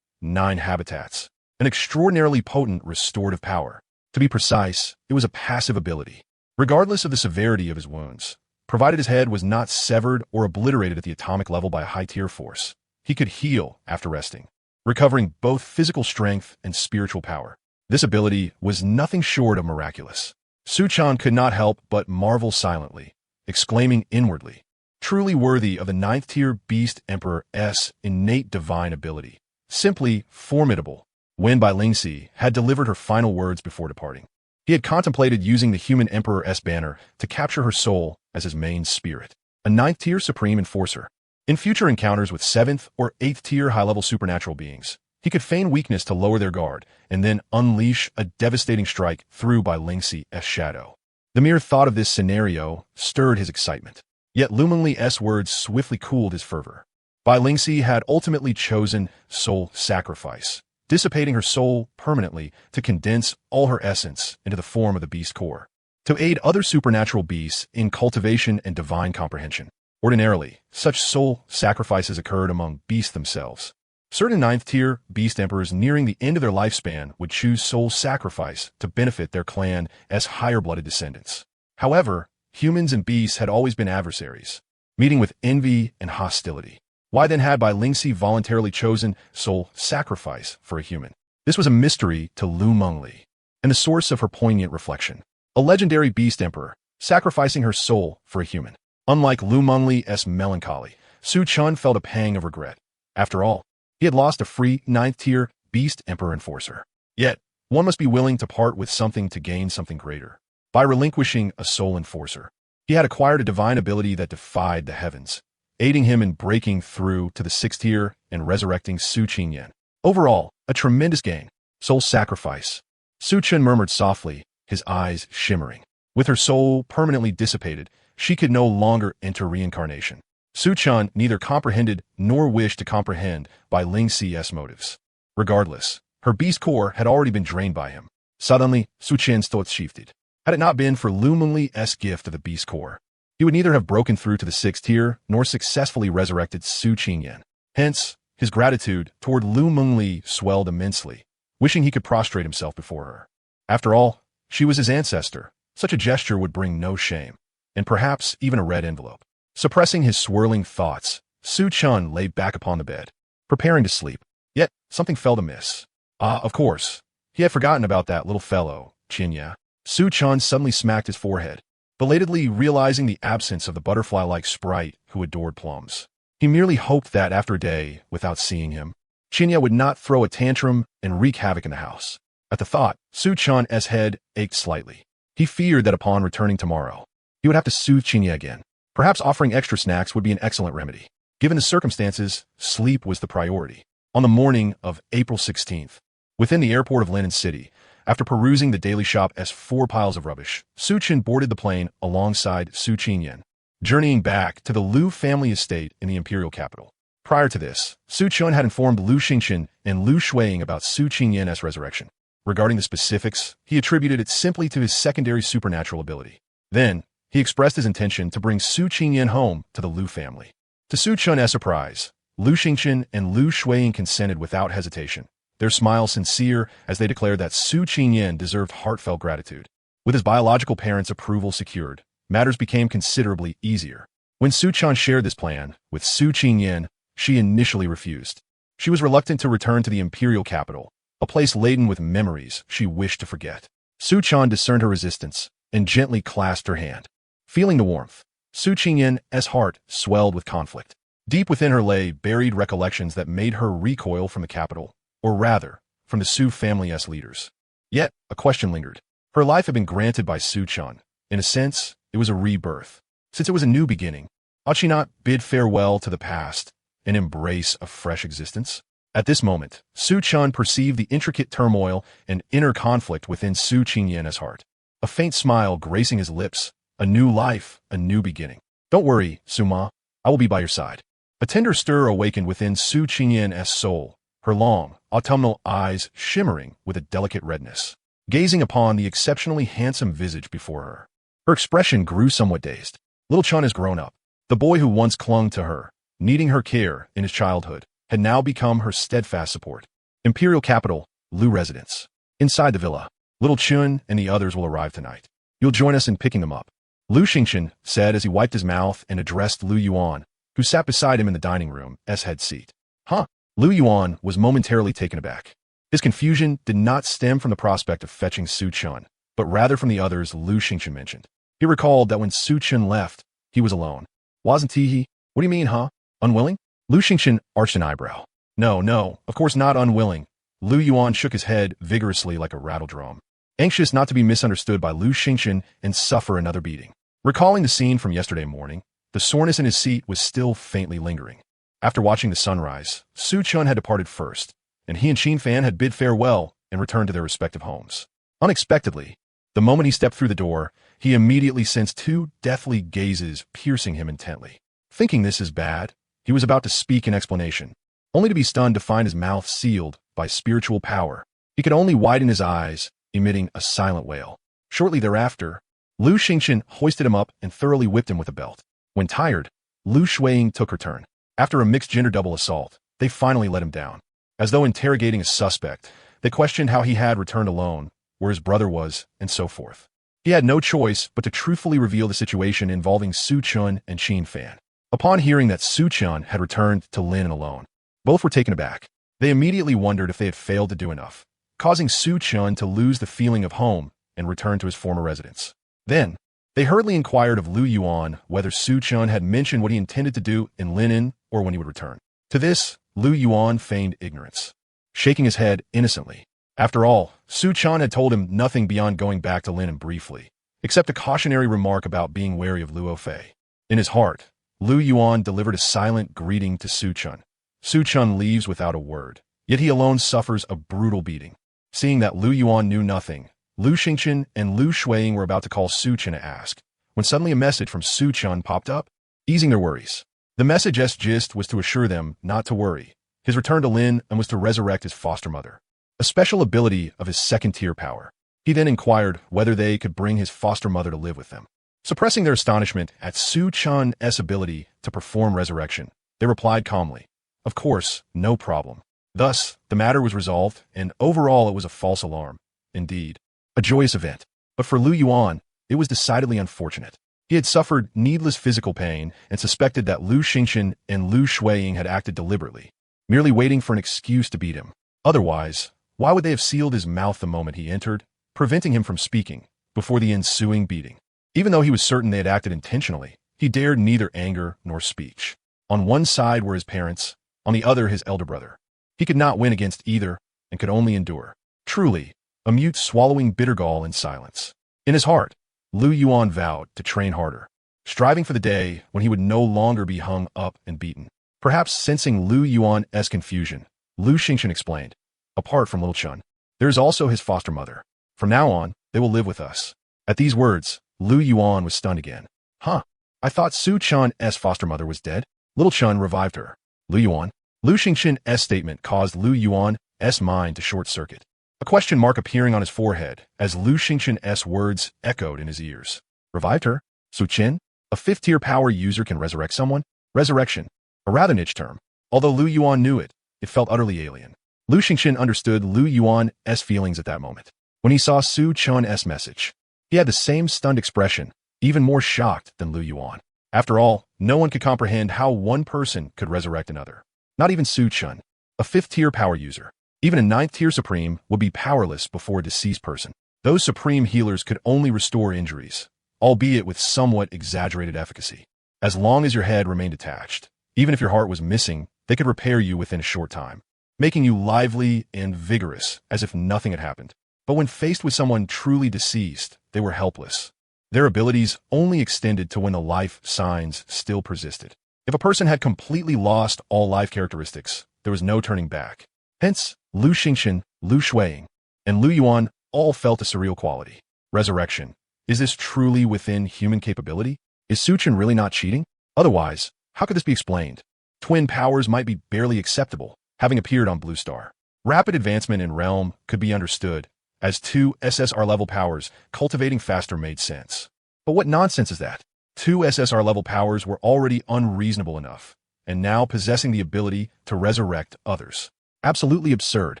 9 habitats. An extraordinarily potent restorative power. To be precise, it was a passive ability. Regardless of the severity of his wounds, provided his head was not severed or obliterated at the atomic level by a high-tier force, he could heal after resting, recovering both physical strength and spiritual power. This ability was nothing short of miraculous. Su-chan could not help but marvel silently, exclaiming inwardly, truly worthy of the 9th-tier Beast Emperor's innate divine ability. Simply formidable. When Bai Lingxi had delivered her final words before departing, he had contemplated using the human Emperor's banner to capture her soul as his main spirit, a 9th-tier supreme enforcer. In future encounters with 7th or 8th-tier high-level supernatural beings, he could feign weakness to lower their guard and then unleash a devastating strike through Bai Lingxi's shadow. The mere thought of this scenario stirred his excitement. Yet Lumengli's words swiftly cooled his fervor. Bai Lingxi had ultimately chosen soul sacrifice, dissipating her soul permanently to condense all her essence into the form of the beast core, to aid other supernatural beasts in cultivation and divine comprehension. Ordinarily, such soul sacrifices occurred among beasts themselves. Certain 9th-tier beast emperors nearing the end of their lifespan would choose soul sacrifice to benefit their clan as higher-blooded descendants. However, humans and beasts had always been adversaries, meeting with envy and hostility. Why then had Bai Lingxi voluntarily chosen soul sacrifice for a human? This was a mystery to Lu Mengli, and the source of her poignant reflection. A legendary beast emperor, sacrificing her soul for a human. Unlike Lu Mengli's melancholy, Su-chan felt a pang of regret. After all, he had lost a free 9th-tier beast emperor enforcer. Yet, one must be willing to part with something to gain something greater. By relinquishing a soul enforcer, he had acquired a divine ability that defied the heavens, aiding him in breaking through to the 6th tier and resurrecting Su Qingyan. Overall, a tremendous gain. Soul sacrifice. Su-chan murmured softly, his eyes shimmering. With her soul permanently dissipated, she could no longer enter reincarnation. Su-chan neither comprehended nor wished to comprehend Bai Lingxi's motives. Regardless, her beast core had already been drained by him. Suddenly, Su-chan's thoughts shifted. Had it not been for Lu Mengli's gift of the beast core, he would neither have broken through to the 6th tier nor successfully resurrected Su Qingyan. Hence, his gratitude toward Lu Mengli swelled immensely, wishing he could prostrate himself before her. After all, she was his ancestor. Such a gesture would bring no shame, and perhaps even a red envelope. Suppressing his swirling thoughts, Su-chan lay back upon the bed, preparing to sleep. Yet, something felt amiss. Of course, he had forgotten about that little fellow, Qinya. Su-chan suddenly smacked his forehead, belatedly realizing the absence of the butterfly-like sprite who adored plums. He merely hoped that after a day without seeing him, Qinya would not throw a tantrum and wreak havoc in the house. At the thought, Su-chan's head ached slightly. He feared that upon returning tomorrow, he would have to soothe Qinya again. Perhaps offering extra snacks would be an excellent remedy. Given the circumstances, sleep was the priority. On the morning of April 16th, within the airport of Linen City, after perusing the daily shop as 4 piles of rubbish, Su-chan boarded the plane alongside Su Qingyan, journeying back to the Lu family estate in the imperial capital. Prior to this, Su-chan had informed Lu Xingchen and Lu Shuiying about Su Qingyan's resurrection. Regarding the specifics, he attributed it simply to his secondary supernatural ability. Then, he expressed his intention to bring Su Qingyan home to the Lu family. To Su-chan's surprise, Lu Xingchen and Lu Shuiying consented without hesitation, their smiles sincere as they declared that Su Qingyan deserved heartfelt gratitude. With his biological parents' approval secured, matters became considerably easier. When Su-chan shared this plan with Su Qingyan, she initially refused. She was reluctant to return to the imperial capital, a place laden with memories she wished to forget. Su Chan discerned her resistance and gently clasped her hand. Feeling the warmth, Su Qingyan's heart swelled with conflict. Deep within her lay buried recollections that made her recoil from the capital, or rather, from the Su family's leaders. Yet, a question lingered. Her life had been granted by Su Chan. In a sense, it was a rebirth. Since it was a new beginning, ought she not bid farewell to the past and embrace a fresh existence? At this moment, Su Chan perceived the intricate turmoil and inner conflict within Su Qingyan's heart. A faint smile gracing his lips, a new life, a new beginning. Don't worry, Suma, I will be by your side. A tender stir awakened within Su Qingyan's soul, her long, autumnal eyes shimmering with a delicate redness, gazing upon the exceptionally handsome visage before her. Her expression grew somewhat dazed. Little Chun has grown up. The boy who once clung to her, needing her care in his childhood, had now become her steadfast support. Imperial capital, Lu residence. Inside the villa, little Chun and the others will arrive tonight. You'll join us in picking them up. Lu Xingchen said as he wiped his mouth and addressed Lu Yuan, who sat beside him in the dining room's head seat. Huh? Lu Yuan was momentarily taken aback. His confusion did not stem from the prospect of fetching Su Chun, but rather from the others Lu Xingchen mentioned. He recalled that when Su Chun left, he was alone. Wasn't he? What do you mean, huh? Unwilling? Lu Xingchen arched an eyebrow. No, of course not unwilling. Lu Yuan shook his head vigorously like a rattle drum, anxious not to be misunderstood by Lu Xingchen and suffer another beating. Recalling the scene from yesterday morning, the soreness in his seat was still faintly lingering. After watching the sunrise, Su Chun had departed first, and he and Qin Fan had bid farewell and returned to their respective homes. Unexpectedly, the moment he stepped through the door, he immediately sensed two deathly gazes piercing him intently. Thinking this is bad, he was about to speak in explanation, only to be stunned to find his mouth sealed by spiritual power. He could only widen his eyes, emitting a silent wail. Shortly thereafter, Lu Xingchen hoisted him up and thoroughly whipped him with a belt. When tired, Lu Shuiying took her turn. After a mixed-gender double assault, they finally let him down. As though interrogating a suspect, they questioned how he had returned alone, where his brother was, and so forth. He had no choice but to truthfully reveal the situation involving Su Chun and Qin Fan. Upon hearing that Su Chun had returned to Lin alone, both were taken aback. They immediately wondered if they had failed to do enough, causing Su Chun to lose the feeling of home and return to his former residence. Then, they hurriedly inquired of Lu Yuan whether Su Chun had mentioned what he intended to do in Linen or when he would return. To this, Lu Yuan feigned ignorance, shaking his head innocently. After all, Su Chun had told him nothing beyond going back to Linen briefly, except a cautionary remark about being wary of Luo Fei. In his heart, Lu Yuan delivered a silent greeting to Su Chun. Su Chun leaves without a word, yet he alone suffers a brutal beating. Seeing that Lu Yuan knew nothing, Lu Xingchen and Lu Shuiying were about to call Su Chun to ask, when suddenly a message from Su Chun popped up, easing their worries. The message's gist was to assure them not to worry. His return to Lin and was to resurrect his foster mother, a special ability of his second-tier power. He then inquired whether they could bring his foster mother to live with them. Suppressing their astonishment at Su Chun's ability to perform resurrection, they replied calmly, "Of course, no problem." Thus, the matter was resolved, and overall it was a false alarm. Indeed, a joyous event. But for Lu Yuan, it was decidedly unfortunate. He had suffered needless physical pain and suspected that Lu Xingchen and Lu Shuiying had acted deliberately, merely waiting for an excuse to beat him. Otherwise, why would they have sealed his mouth the moment he entered, preventing him from speaking, before the ensuing beating? Even though he was certain they had acted intentionally, he dared neither anger nor speech. On one side were his parents, on the other his elder brother. He could not win against either, and could only endure. Truly, a mute swallowing bitter gall in silence. In his heart, Lu Yuan vowed to train harder, striving for the day when he would no longer be hung up and beaten. Perhaps sensing Lu Yuan's confusion, Lu Xingchen explained, "Apart from little Chun, there is also his foster mother. From now on, they will live with us." At these words, Lu Yuan was stunned again. Huh? I thought Su Chun's foster mother was dead. Little Chun revived her. Lu Yuan? Lu Xingchen's statement caused Lu Yuan's mind to short-circuit, a question mark appearing on his forehead as Lu Xingchen's words echoed in his ears. Revived her? Su Chen? A fifth-tier power user can resurrect someone? Resurrection. A rather niche term. Although Lu Yuan knew it, it felt utterly alien. Lu Xingchen understood Lu Yuan's feelings at that moment. When he saw Su Chun's message, he had the same stunned expression, even more shocked than Lu Yuan. After all, no one could comprehend how one person could resurrect another. Not even Su Chun, a 5th-tier power user. Even a 9th-tier Supreme would be powerless before a deceased person. Those Supreme healers could only restore injuries, albeit with somewhat exaggerated efficacy. As long as your head remained attached, even if your heart was missing, they could repair you within a short time, making you lively and vigorous as if nothing had happened. But when faced with someone truly deceased, they were helpless. Their abilities only extended to when the life signs still persisted. If a person had completely lost all life characteristics, there was no turning back. Hence, Lu Xingqian, Lu Shuiying, and Lu Yuan all felt a surreal quality. Resurrection. Is this truly within human capability? Is Su Chun really not cheating? Otherwise, how could this be explained? Twin powers might be barely acceptable, having appeared on Blue Star. Rapid advancement in Realm could be understood, as 2 SSR-level powers cultivating faster made sense. But what nonsense is that? 2 SSR-level powers were already unreasonable enough, and now possessing the ability to resurrect others. Absolutely absurd.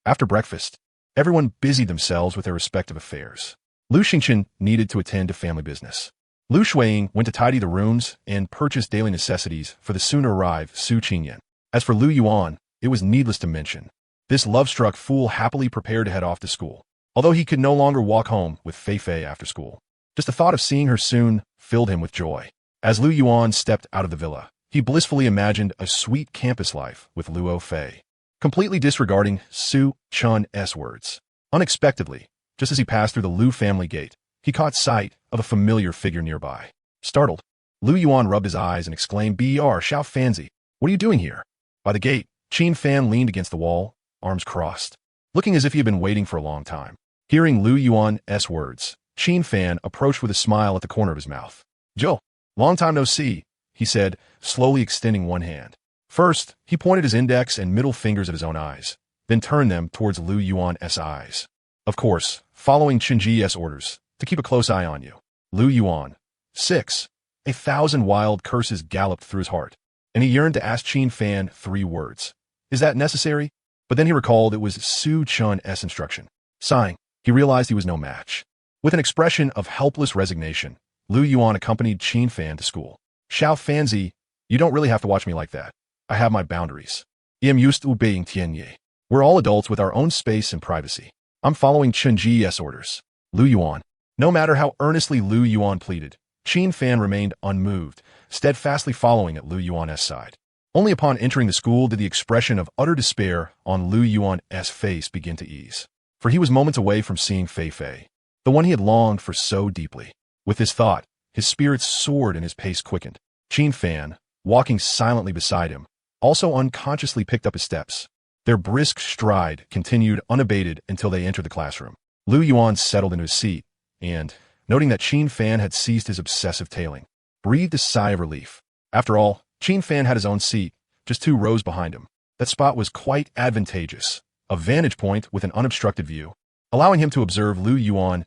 After breakfast, everyone busied themselves with their respective affairs. Lu Xingqian needed to attend to family business. Lu Shuiying went to tidy the rooms and purchase daily necessities for the soon-to-arrive Su Qingyan. As for Lu Yuan, it was needless to mention. This love-struck fool happily prepared to head off to school, although he could no longer walk home with Fei Fei after school. Just the thought of seeing her soon filled him with joy. As Lu Yuan stepped out of the villa, he blissfully imagined a sweet campus life with Luo Fei, completely disregarding Su Chun's words. Unexpectedly, just as he passed through the Lu family gate, he caught sight of a familiar figure nearby. Startled, Lu Yuan rubbed his eyes and exclaimed, "Br Xiao Fanzi, what are you doing here?" By the gate, Qin Fan leaned against the wall, arms crossed, looking as if he had been waiting for a long time. Hearing Lu Yuan's words, Qin Fan approached with a smile at the corner of his mouth. "Joe, long time no see," he said, slowly extending one hand. First, he pointed his index and middle fingers at his own eyes, then turned them towards Lu Yuan's eyes. Of course, following Qinji's orders, to keep a close eye on you. Lu Yuan. 6. 1,000 wild curses galloped through his heart, and he yearned to ask Qin Fan 3 words. Is that necessary? But then he recalled it was Su Chun's instruction. Sighing, he realized he was no match. With an expression of helpless resignation, Lu Yuan accompanied Qin Fan to school. "Xiao Fanzi, you don't really have to watch me like that. I have my boundaries. I am used to obeying Tianyi. We're all adults with our own space and privacy. I'm following Qinji's orders." Lu Yuan. No matter how earnestly Lu Yuan pleaded, Qin Fan remained unmoved, steadfastly following at Lu Yuan's side. Only upon entering the school did the expression of utter despair on Lu Yuan's face begin to ease. For he was moments away from seeing Fei Fei, the one he had longed for so deeply. With this thought, his spirits soared and his pace quickened. Qin Fan, walking silently beside him, also unconsciously picked up his steps. Their brisk stride continued unabated until they entered the classroom. Lu Yuan settled into his seat, and, noting that Qin Fan had ceased his obsessive tailing, breathed a sigh of relief. After all, Qin Fan had his own seat, just 2 rows behind him. That spot was quite advantageous, a vantage point with an unobstructed view, allowing him to observe Lu Yuan's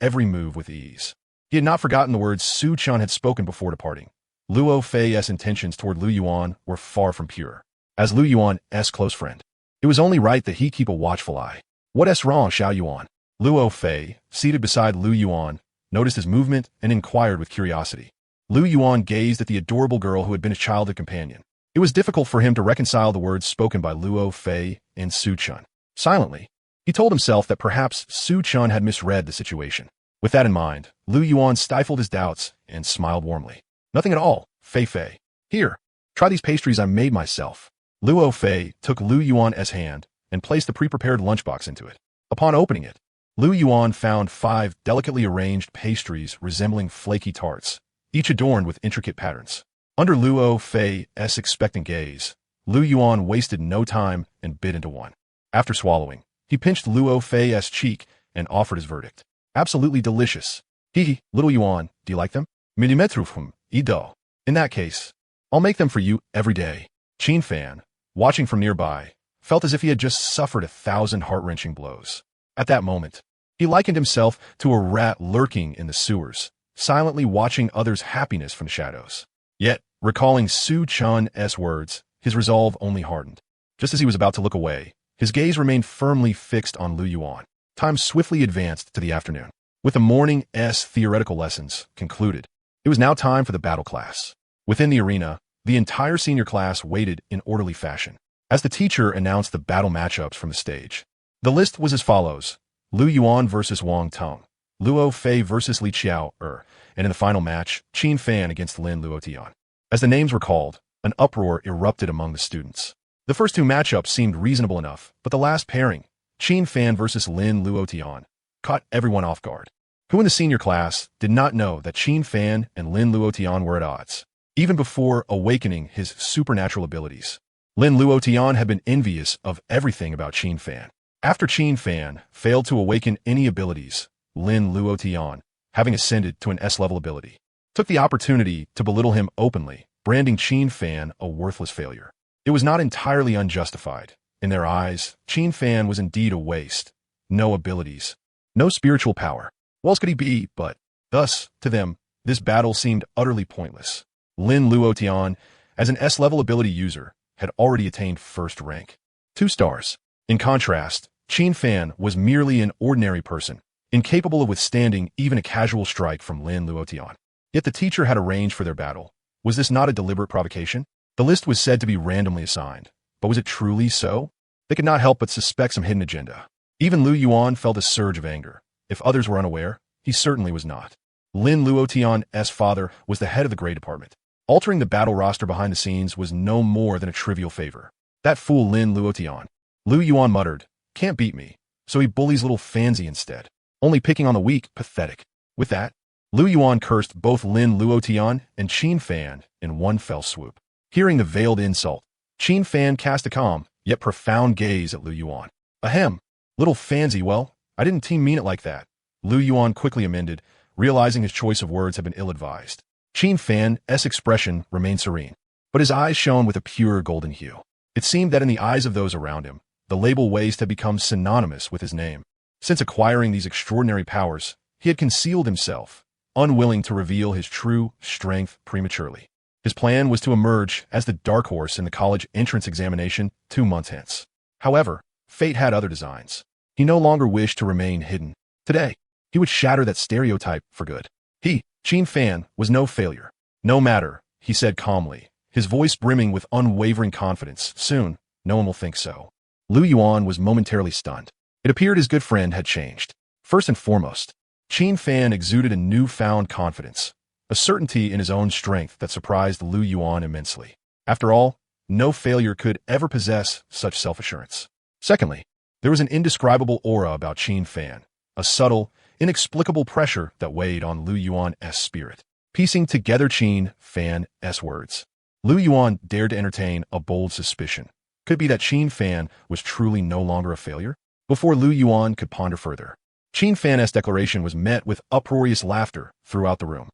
every move with ease. He had not forgotten the words Su Chun had spoken before departing. Luo Fei's intentions toward Lu Yuan were far from pure. As Lu Yuan's close friend, it was only right that he keep a watchful eye. "What's wrong, Xiao Yuan?" Luo Fei, seated beside Lu Yuan, noticed his movement and inquired with curiosity. Lu Yuan gazed at the adorable girl who had been his childhood companion. It was difficult for him to reconcile the words spoken by Luo Fei and Su Chun. Silently, he told himself that perhaps Su Chun had misread the situation. With that in mind, Lu Yuan stifled his doubts and smiled warmly. "Nothing at all, Fei Fei. Here, try these pastries I made myself." Luo Fei took Lu Yuan's hand and placed the pre-prepared lunchbox into it. Upon opening it, Lu Yuan found 5 delicately arranged pastries resembling flaky tarts, each adorned with intricate patterns. Under Luo Fei's expectant gaze, Lu Yuan wasted no time and bit into one. After swallowing, he pinched Luo Fei's cheek and offered his verdict. "Absolutely delicious. Hee, little Yuan, do you like them?" "Millimetrufum, ido. In that case, I'll make them for you every day." Qin Fan, watching from nearby, felt as if he had just suffered 1,000 heart-wrenching blows. At that moment, he likened himself to a rat lurking in the sewers, silently watching others' happiness from the shadows. Yet, recalling Su Chun's words, his resolve only hardened. Just as he was about to look away, his gaze remained firmly fixed on Lu Yuan. Time swiftly advanced to the afternoon. With the morning's theoretical lessons concluded, it was now time for the battle class. Within the arena, The entire senior class waited in orderly fashion as the teacher announced the battle matchups from the stage. The list was as follows: Lu Yuan versus Wang Tong, Luo Fei versus Li Qiao, and in the final match, Qin Fan against Lin Luotian. As the names were called, an uproar erupted among the students. The first two matchups seemed reasonable enough, but the last pairing, Qin Fan versus Lin Luotian, caught everyone off guard. Who in the senior class did not know that Qin Fan and Lin Luotian were at odds, even before awakening his supernatural abilities? Lin Luotian had been envious of everything about Qin Fan. After Qin Fan failed to awaken any abilities, Lin Luotian, having ascended to an S-level ability, took the opportunity to belittle him openly, branding Qin Fan a worthless failure. It was not entirely unjustified. In their eyes, Qin Fan was indeed a waste. No abilities, no spiritual power. What else could he be but? Thus, to them, this battle seemed utterly pointless. Lin Luotian, as an S-level ability user, had already attained first rank. 2 stars. In contrast, Qin Fan was merely an ordinary person, incapable of withstanding even a casual strike from Lin Luotian. Yet the teacher had arranged for their battle. Was this not a deliberate provocation? The list was said to be randomly assigned, but was it truly so? They could not help but suspect some hidden agenda. Even Lu Yuan felt a surge of anger. If others were unaware, he certainly was not. Lin Luotian's father was the head of the grade department. Altering the battle roster behind the scenes was no more than a trivial favor. That fool Lin Luotian. Lu Yuan muttered, "Can't beat me," so he bullies little Fanzy instead. Only picking on the weak, pathetic. With that, Lu Yuan cursed both Lin Luotian and Qin Fan in one fell swoop. Hearing the veiled insult, Qin Fan cast a calm, yet profound gaze at Lu Yuan. "Ahem, little Fanzy, well, I didn't mean it like that." Lu Yuan quickly amended, realizing his choice of words had been ill-advised. Qin Fan's expression remained serene, but his eyes shone with a pure golden hue. It seemed that in the eyes of those around him, the label waste had become synonymous with his name. Since acquiring these extraordinary powers, he had concealed himself, unwilling to reveal his true strength prematurely. His plan was to emerge as the dark horse in the college entrance examination 2 months hence. However, fate had other designs. He no longer wished to remain hidden. Today, he would shatter that stereotype for good. He, Qin Fan, was no failure. "No matter," he said calmly, his voice brimming with unwavering confidence. "Soon, no one will think so." Lu Yuan was momentarily stunned. It appeared his good friend had changed. First and foremost, Qin Fan exuded a newfound confidence, a certainty in his own strength that surprised Lu Yuan immensely. After all, no failure could ever possess such self-assurance. Secondly, there was an indescribable aura about Qin Fan, a subtle, inexplicable pressure that weighed on Lu Yuan's spirit. Piecing together Qin Fan's words, Lu Yuan dared to entertain a bold suspicion. Could it be that Qin Fan was truly no longer a failure? Before Lu Yuan could ponder further, Qin Fan's declaration was met with uproarious laughter throughout the room.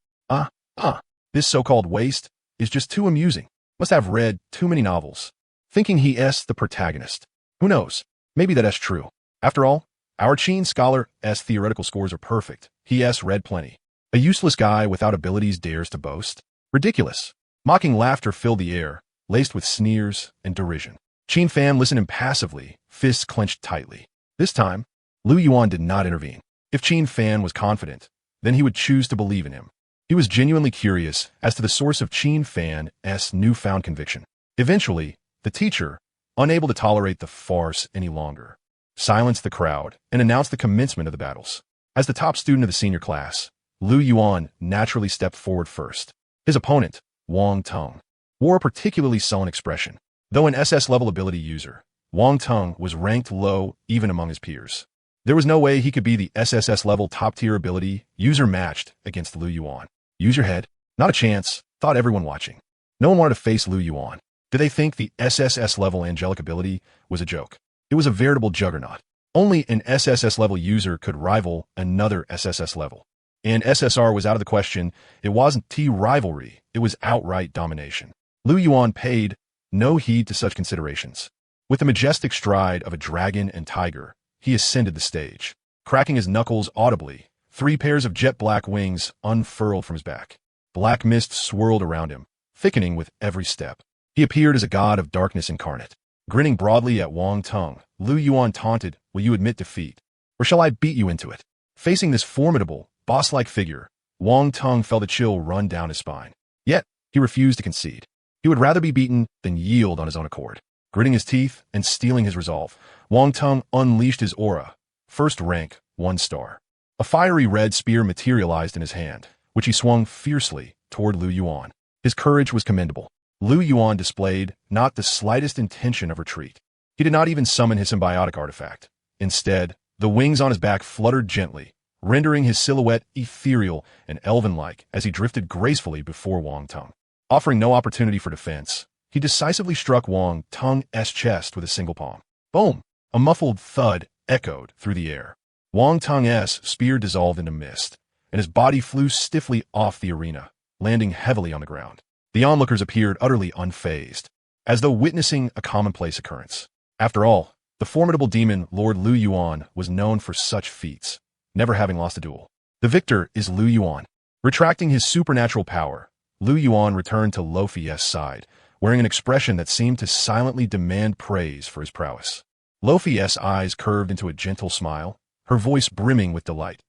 This so-called waste is just too amusing. Must have read too many novels. Thinking he's the protagonist. Who knows? Maybe that's true. After all, our Qin scholar's theoretical scores are perfect. He's read plenty. A useless guy without abilities dares to boast? Ridiculous. Mocking laughter filled the air, laced with sneers and derision. Qin Fan listened impassively, fists clenched tightly. This time, Lu Yuan did not intervene. If Qin Fan was confident, then he would choose to believe in him. He was genuinely curious as to the source of Qin Fan's newfound conviction. Eventually, the teacher, unable to tolerate the farce any longer, silenced the crowd and announced the commencement of the battles. As the top student of the senior class, Lu Yuan naturally stepped forward first. His opponent, Wang Tong, wore a particularly sullen expression. Though an SS-level ability user, Wang Tong was ranked low even among his peers. There was no way he could be the SSS-level top-tier ability user matched against Lu Yuan. Use your head. Not a chance, thought everyone watching. No one wanted to face Lu Yuan. Did they think the SSS-level angelic ability was a joke? It was a veritable juggernaut. Only an SSS-level user could rival another SSS level. And SSR was out of the question. It wasn't rivalry, it was outright domination. Lu Yuan paid no heed to such considerations. With the majestic stride of a dragon and tiger, he ascended the stage. Cracking his knuckles audibly, 3 pairs of jet-black wings unfurled from his back. Black mist swirled around him, thickening with every step. He appeared as a god of darkness incarnate. Grinning broadly at Wang Tong, Lu Yuan taunted, "Will you admit defeat? Or shall I beat you into it?" Facing this formidable, boss-like figure, Wang Tong felt a chill run down his spine. Yet, he refused to concede. He would rather be beaten than yield on his own accord. Gritting his teeth and steeling his resolve, Wang Tong unleashed his aura. First rank, 1 star. A fiery red spear materialized in his hand, which he swung fiercely toward Lu Yuan. His courage was commendable. Lu Yuan displayed not the slightest intention of retreat. He did not even summon his symbiotic artifact. Instead, the wings on his back fluttered gently, rendering his silhouette ethereal and elven-like as he drifted gracefully before Wang Tong. Offering no opportunity for defense, he decisively struck Wang Tong's chest with a single palm. Boom! A muffled thud echoed through the air. Wang Tong's spear dissolved into mist, and his body flew stiffly off the arena, landing heavily on the ground. The onlookers appeared utterly unfazed, as though witnessing a commonplace occurrence. After all, the formidable demon Lord Lu Yuan was known for such feats, never having lost a duel. The victor is Lu Yuan. Retracting his supernatural power, Lu Yuan returned to Luffy's side, wearing an expression that seemed to silently demand praise for his prowess. Luffy's eyes curved into a gentle smile, her voice brimming with delight.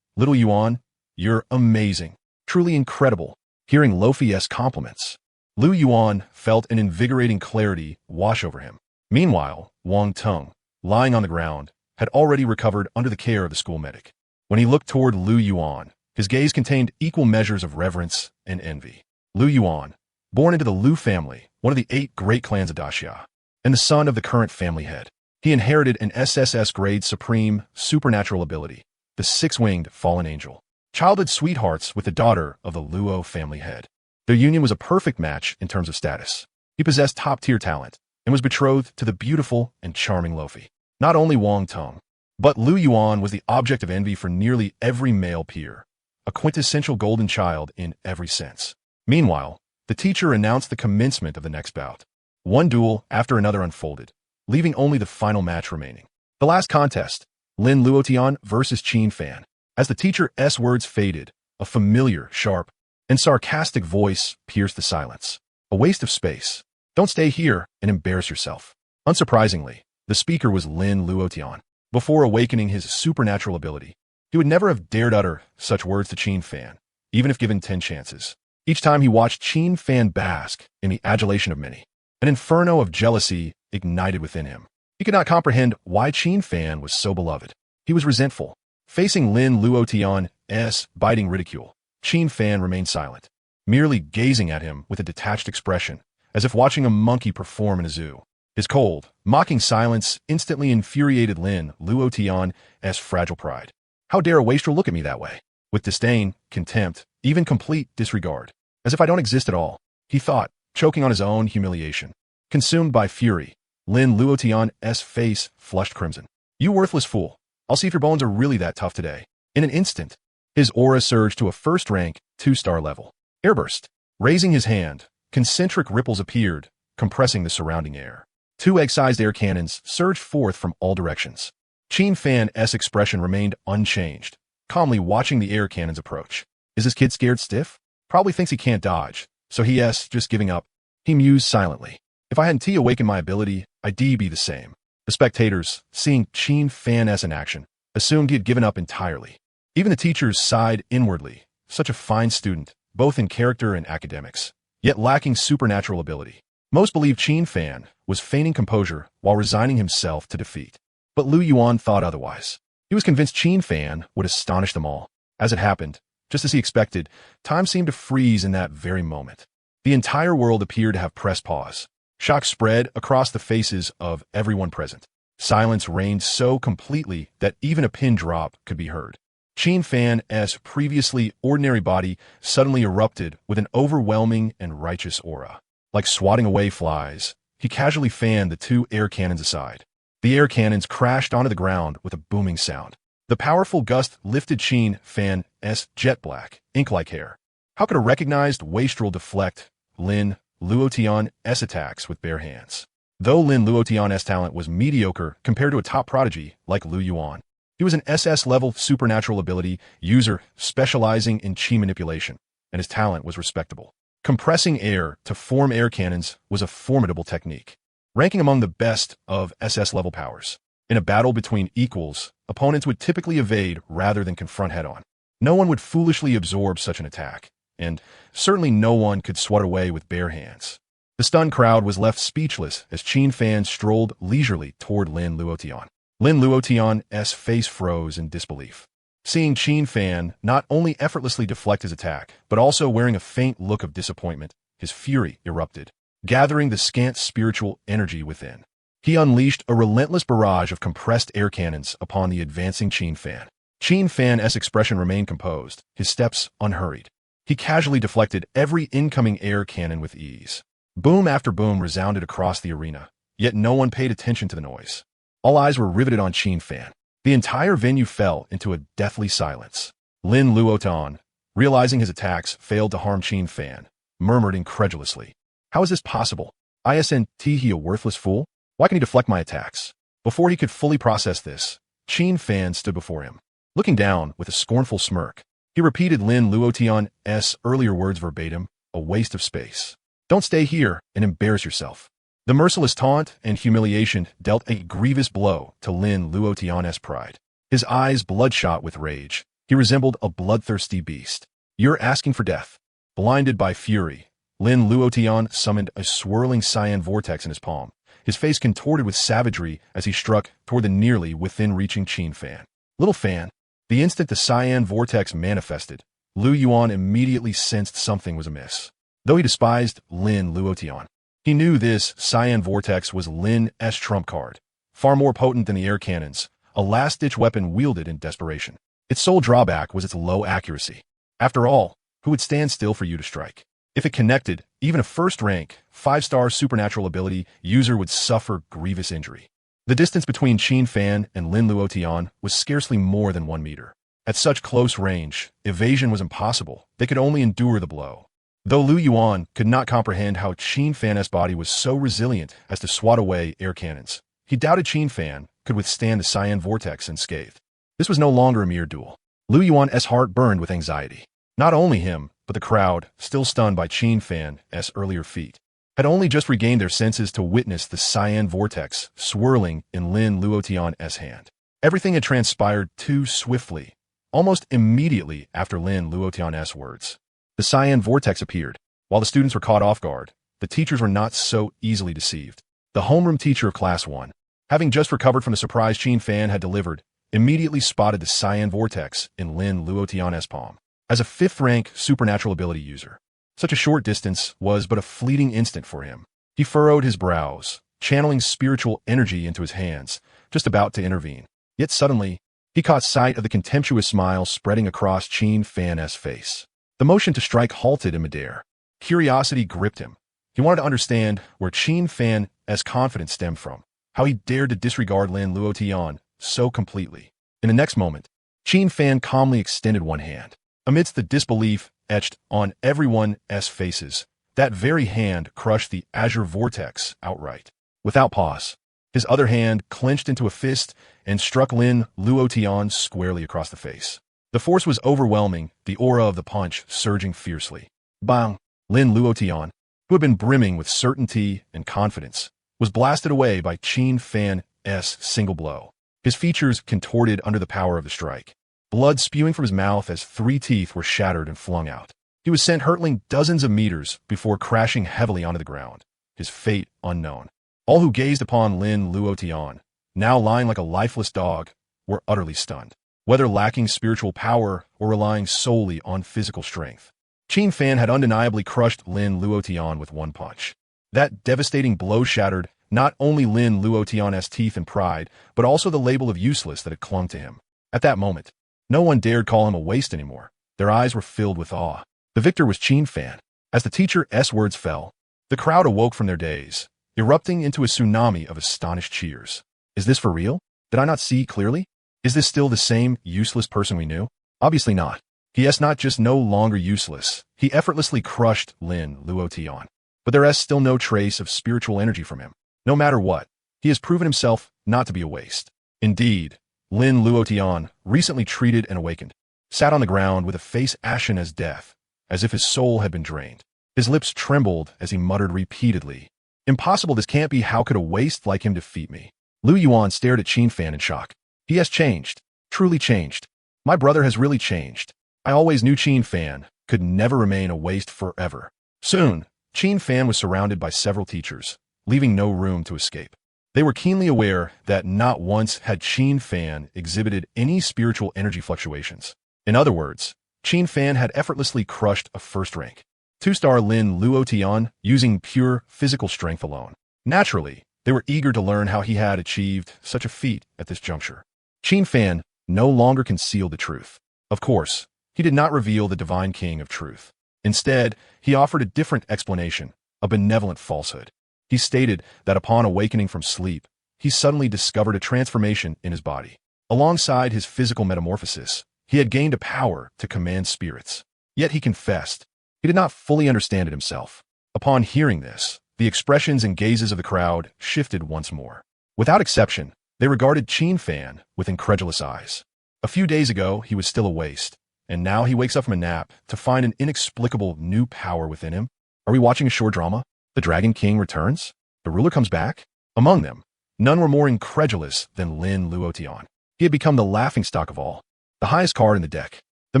Little Yuan, you're amazing, truly incredible. Hearing Luffy's compliments, Lu Yuan felt an invigorating clarity wash over him. Meanwhile, Wang Tong, lying on the ground, had already recovered under the care of the school medic. When he looked toward Lu Yuan, his gaze contained equal measures of reverence and envy. Lu Yuan, born into the Lu family, one of the 8 great clans of Daxia, and the son of the current family head. He inherited an SSS-grade supreme supernatural ability, the Six-Winged Fallen Angel. Childhood sweethearts with the daughter of the Luo family head. Their union was a perfect match in terms of status. He possessed top-tier talent and was betrothed to the beautiful and charming Luffy. Not only Wang Tong, but Lu Yuan was the object of envy for nearly every male peer, a quintessential golden child in every sense. Meanwhile, the teacher announced the commencement of the next bout. One duel after another unfolded, leaving only the final match remaining. The last contest, Lin Luotian versus Qin Fan. As the teacher's words faded, a familiar, sharp, and sarcastic voice pierced the silence. A waste of space. Don't stay here and embarrass yourself. Unsurprisingly, the speaker was Lin Luotian. Before awakening his supernatural ability, he would never have dared utter such words to Qin Fan, even if given 10 chances. Each time he watched Qin Fan bask in the adulation of many, an inferno of jealousy ignited within him. He could not comprehend why Qin Fan was so beloved. He was resentful. Facing Lin Luotian's biting ridicule, Qin Fan remained silent, merely gazing at him with a detached expression, as if watching a monkey perform in a zoo. His cold, mocking silence instantly infuriated Lin Luotian's fragile pride. How dare a wastrel look at me that way? With disdain, contempt, even complete disregard. As if I don't exist at all, he thought, choking on his own humiliation. Consumed by fury, Lin Luotian's face flushed crimson. You worthless fool. I'll see if your bones are really that tough today. In an instant, his aura surged to a first-rank, 2-star level. Airburst. Raising his hand, concentric ripples appeared, compressing the surrounding air. 2 egg-sized air cannons surged forth from all directions. Qin Fan's expression remained unchanged, calmly watching the air cannons approach. Is this kid scared stiff? Probably thinks he can't dodge, so he's just giving up. He mused silently. If I hadn't awakened my ability, I'd be the same. The spectators, seeing Qin Fan's in action, assumed he had given up entirely. Even the teachers sighed inwardly. Such a fine student, both in character and academics, yet lacking supernatural ability. Most believed Qin Fan was feigning composure while resigning himself to defeat. But Lu Yuan thought otherwise. He was convinced Qin Fan would astonish them all. As it happened, just as he expected, time seemed to freeze in that very moment. The entire world appeared to have pressed pause. Shock spread across the faces of everyone present. Silence reigned so completely that even a pin drop could be heard. Qin Fan's previously ordinary body suddenly erupted with an overwhelming and righteous aura. Like swatting away flies, he casually fanned the 2 air cannons aside. The air cannons crashed onto the ground with a booming sound. The powerful gust lifted Qin Fan's jet-black, ink-like hair. How could a recognized wastrel deflect Lin Luotian's attacks with bare hands? Though Lin Luotian's talent was mediocre compared to a top prodigy like Lu Yuan, he was an SS-level supernatural ability user specializing in chi manipulation, and his talent was respectable. Compressing air to form air cannons was a formidable technique, ranking among the best of SS-level powers. In a battle between equals, opponents would typically evade rather than confront head-on. No one would foolishly absorb such an attack, and certainly no one could swat away with bare hands. The stunned crowd was left speechless as Qin Fan strolled leisurely toward Lin Luotian. Lin Luotian's face froze in disbelief. Seeing Qin Fan not only effortlessly deflect his attack, but also wearing a faint look of disappointment, his fury erupted, gathering the scant spiritual energy within. He unleashed a relentless barrage of compressed air cannons upon the advancing Qin Fan. Qin Fan's expression remained composed, his steps unhurried. He casually deflected every incoming air cannon with ease. Boom after boom resounded across the arena, yet no one paid attention to the noise. All eyes were riveted on Qin Fan. The entire venue fell into a deathly silence. Lin Luotian, realizing his attacks failed to harm Qin Fan, murmured incredulously. How is this possible? Isn't he a worthless fool? Why can he deflect my attacks? Before he could fully process this, Qin Fan stood before him. Looking down with a scornful smirk, he repeated Lin Luotian's earlier words verbatim, a waste of space. Don't stay here and embarrass yourself. The merciless taunt and humiliation dealt a grievous blow to Lin Luotian's pride. His eyes bloodshot with rage, he resembled a bloodthirsty beast. You're asking for death. Blinded by fury, Lin Luotian summoned a swirling cyan vortex in his palm, his face contorted with savagery as he struck toward the nearly within-reaching Qin Fan. Little Fan. The instant the cyan vortex manifested, Lu Yuan immediately sensed something was amiss. Though he despised Lin Luotian, he knew this cyan vortex was Lin's trump card, far more potent than the air cannons, a last-ditch weapon wielded in desperation. Its sole drawback was its low accuracy. After all, who would stand still for you to strike? If it connected, even a first-rank, 5-star supernatural ability user would suffer grievous injury. The distance between Qin Fan and Lin Luotian was scarcely more than 1 meter. At such close range, evasion was impossible. They could only endure the blow. Though Lu Yuan could not comprehend how Qin Fan's body was so resilient as to swat away air cannons, he doubted Qin Fan could withstand the cyan vortex unscathed. This was no longer a mere duel. Lu Yuan's heart burned with anxiety. Not only him, but the crowd, still stunned by Qin Fan's earlier feat, had only just regained their senses to witness the cyan vortex swirling in Lin Luotian's hand. Everything had transpired too swiftly, almost immediately after Lin Luotian's words. The cyan vortex appeared. While the students were caught off guard, the teachers were not so easily deceived. The homeroom teacher of Class 1, having just recovered from the surprise Qin Fan had delivered, immediately spotted the cyan vortex in Lin Luotian's palm. As a 5th-rank supernatural ability user, such a short distance was but a fleeting instant for him. He furrowed his brows, channeling spiritual energy into his hands, just about to intervene. Yet suddenly, he caught sight of the contemptuous smile spreading across Qin Fan's face. The motion to strike halted in midair. Curiosity gripped him. He wanted to understand where Qin Fan's confidence stemmed from, how he dared to disregard Lin Luotian so completely. In the next moment, Qin Fan calmly extended one hand. Amidst the disbelief etched on everyone's faces, that very hand crushed the azure vortex outright. Without pause, his other hand clenched into a fist and struck Lin Luotian squarely across the face. The force was overwhelming, the aura of the punch surging fiercely. Bang! Lin Luotian, who had been brimming with certainty and confidence, was blasted away by Qin Fan's single blow. His features contorted under the power of the strike, blood spewing from his mouth as 3 teeth were shattered and flung out. He was sent hurtling dozens of meters before crashing heavily onto the ground, his fate unknown. All who gazed upon Lin Luotian, now lying like a lifeless dog, were utterly stunned. Whether lacking spiritual power or relying solely on physical strength, Qin Fan had undeniably crushed Lin Luotian with one punch. That devastating blow shattered not only Lin Luotian's teeth and pride, but also the label of useless that had clung to him. At that moment, no one dared call him a waste anymore. Their eyes were filled with awe. The victor was Qin Fan. As the teacher's words fell, the crowd awoke from their daze, erupting into a tsunami of astonished cheers. Is this for real? Did I not see clearly? Is this still the same useless person we knew? Obviously not. He is not just no longer useless. He effortlessly crushed Lin Luotian. But there is still no trace of spiritual energy from him. No matter what, he has proven himself not to be a waste. Indeed, Lin Luotian, recently treated and awakened, sat on the ground with a face ashen as death, as if his soul had been drained. His lips trembled as he muttered repeatedly, "Impossible, this can't be. How could a waste like him defeat me?" Lu Yuan stared at Qin Fan in shock. He has changed. Truly changed. My brother has really changed. I always knew Qin Fan could never remain a waste forever. Soon, Qin Fan was surrounded by several teachers, leaving no room to escape. They were keenly aware that not once had Qin Fan exhibited any spiritual energy fluctuations. In other words, Qin Fan had effortlessly crushed a first-rank 2-star Lin Luotian using pure physical strength alone. Naturally, they were eager to learn how he had achieved such a feat at this juncture. Qin Fan no longer concealed the truth. Of course, he did not reveal the divine king of truth. Instead, he offered a different explanation, a benevolent falsehood. He stated that upon awakening from sleep, he suddenly discovered a transformation in his body. Alongside his physical metamorphosis, he had gained a power to command spirits. Yet he confessed, he did not fully understand it himself. Upon hearing this, the expressions and gazes of the crowd shifted once more. Without exception, they regarded Qin Fan with incredulous eyes. A few days ago, he was still a waste, and now he wakes up from a nap to find an inexplicable new power within him. Are we watching a shore drama? The Dragon King returns? The ruler comes back? Among them, none were more incredulous than Lin Luotian. He had become the laughingstock of all, the highest card in the deck, the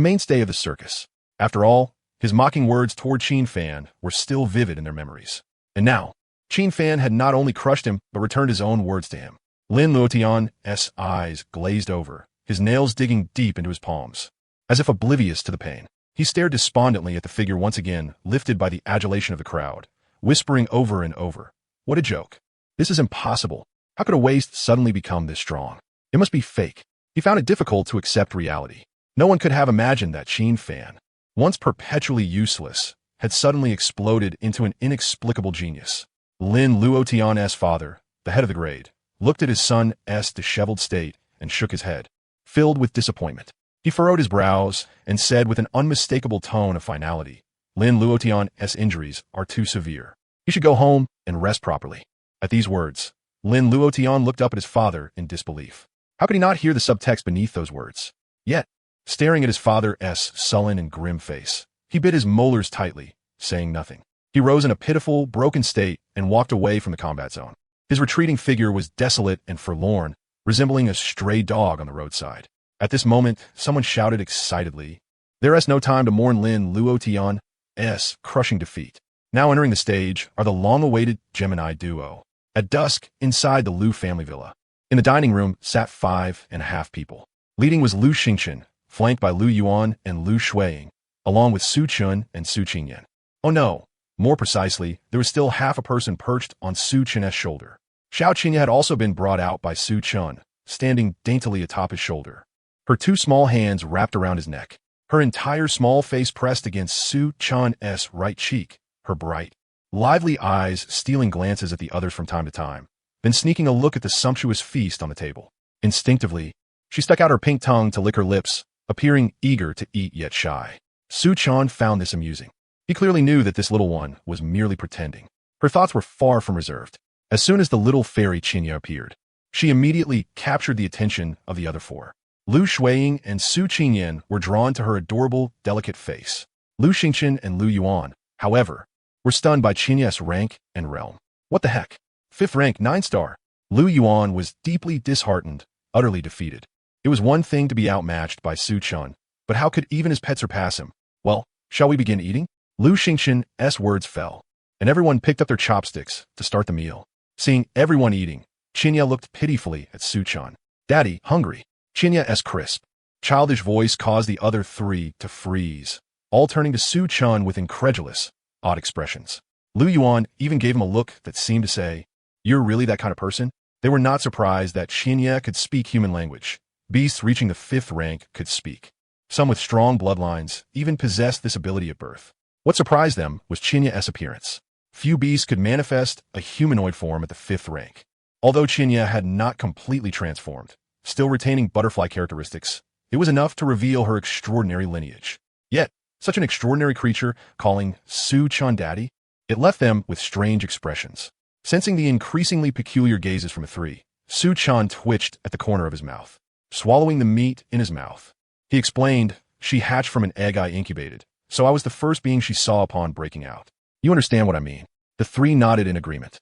mainstay of the circus. After all, his mocking words toward Qin Fan were still vivid in their memories. And now, Qin Fan had not only crushed him, but returned his own words to him. Lin Luotian's eyes glazed over, his nails digging deep into his palms. As if oblivious to the pain, he stared despondently at the figure once again, lifted by the adulation of the crowd, whispering over and over, "What a joke. This is impossible. How could a waste suddenly become this strong? It must be fake." He found it difficult to accept reality. No one could have imagined that Qin Fan, once perpetually useless, had suddenly exploded into an inexplicable genius. Lin Luotian's father, the head of the grade, looked at his son's disheveled state and shook his head, filled with disappointment. He furrowed his brows and said with an unmistakable tone of finality, "Lin Luotian's injuries are too severe. He should go home and rest properly." At these words, Lin Luotian looked up at his father in disbelief. How could he not hear the subtext beneath those words? Yet, staring at his father's sullen and grim face, he bit his molars tightly, saying nothing. He rose in a pitiful, broken state and walked away from the combat zone. His retreating figure was desolate and forlorn, resembling a stray dog on the roadside. At this moment, someone shouted excitedly, "There is no time to mourn Lin Luotian's crushing defeat." Now entering the stage are the long-awaited Gemini duo. At dusk, inside the Lu family villa, in the dining room sat 5.5 people. Leading was Lu Xingchen, flanked by Lu Yuan and Lu Shuiying, along with Su Chun and Su Qingyan. Oh no, more precisely, there was still half a person perched on Su Chun's shoulder. Xiao Qingya had also been brought out by Su Chun, standing daintily atop his shoulder, her two small hands wrapped around his neck, her entire small face pressed against Su Chun's right cheek, her bright, lively eyes stealing glances at the others from time to time, then sneaking a look at the sumptuous feast on the table. Instinctively, she stuck out her pink tongue to lick her lips, appearing eager to eat yet shy. Su Chun found this amusing. He clearly knew that this little one was merely pretending. Her thoughts were far from reserved. As soon as the little fairy Qinya appeared, she immediately captured the attention of the other four. Lu Shuiying and Su Qingyan were drawn to her adorable, delicate face. Lu Xingchen and Lu Yuan, however, were stunned by Qinya's rank and realm. What the heck? 5th rank 9-star. Lu Yuan was deeply disheartened, utterly defeated. It was one thing to be outmatched by Su Chun, but how could even his pet surpass him? Well, shall we begin eating? Lu Xingchen's words fell, and everyone picked up their chopsticks to start the meal. Seeing everyone eating, Qinya looked pitifully at Su Chun. "Daddy, hungry." Qinya's crisp, childish voice caused the other three to freeze, all turning to Su Chun with incredulous, odd expressions. Lu Yuan even gave him a look that seemed to say, "You're really that kind of person?" They were not surprised that Qinya could speak human language. Beasts reaching the 5th rank could speak. Some with strong bloodlines even possessed this ability at birth. What surprised them was Qinya's appearance. Few beasts could manifest a humanoid form at the 5th rank. Although Qinya had not completely transformed, still retaining butterfly characteristics, it was enough to reveal her extraordinary lineage. Yet, such an extraordinary creature calling Su Chun daddy, it left them with strange expressions. Sensing the increasingly peculiar gazes from the three, Su Chun twitched at the corner of his mouth, swallowing the meat in his mouth. He explained, "She hatched from an egg I incubated, so I was the first being she saw upon breaking out." You understand what I mean? The three nodded in agreement.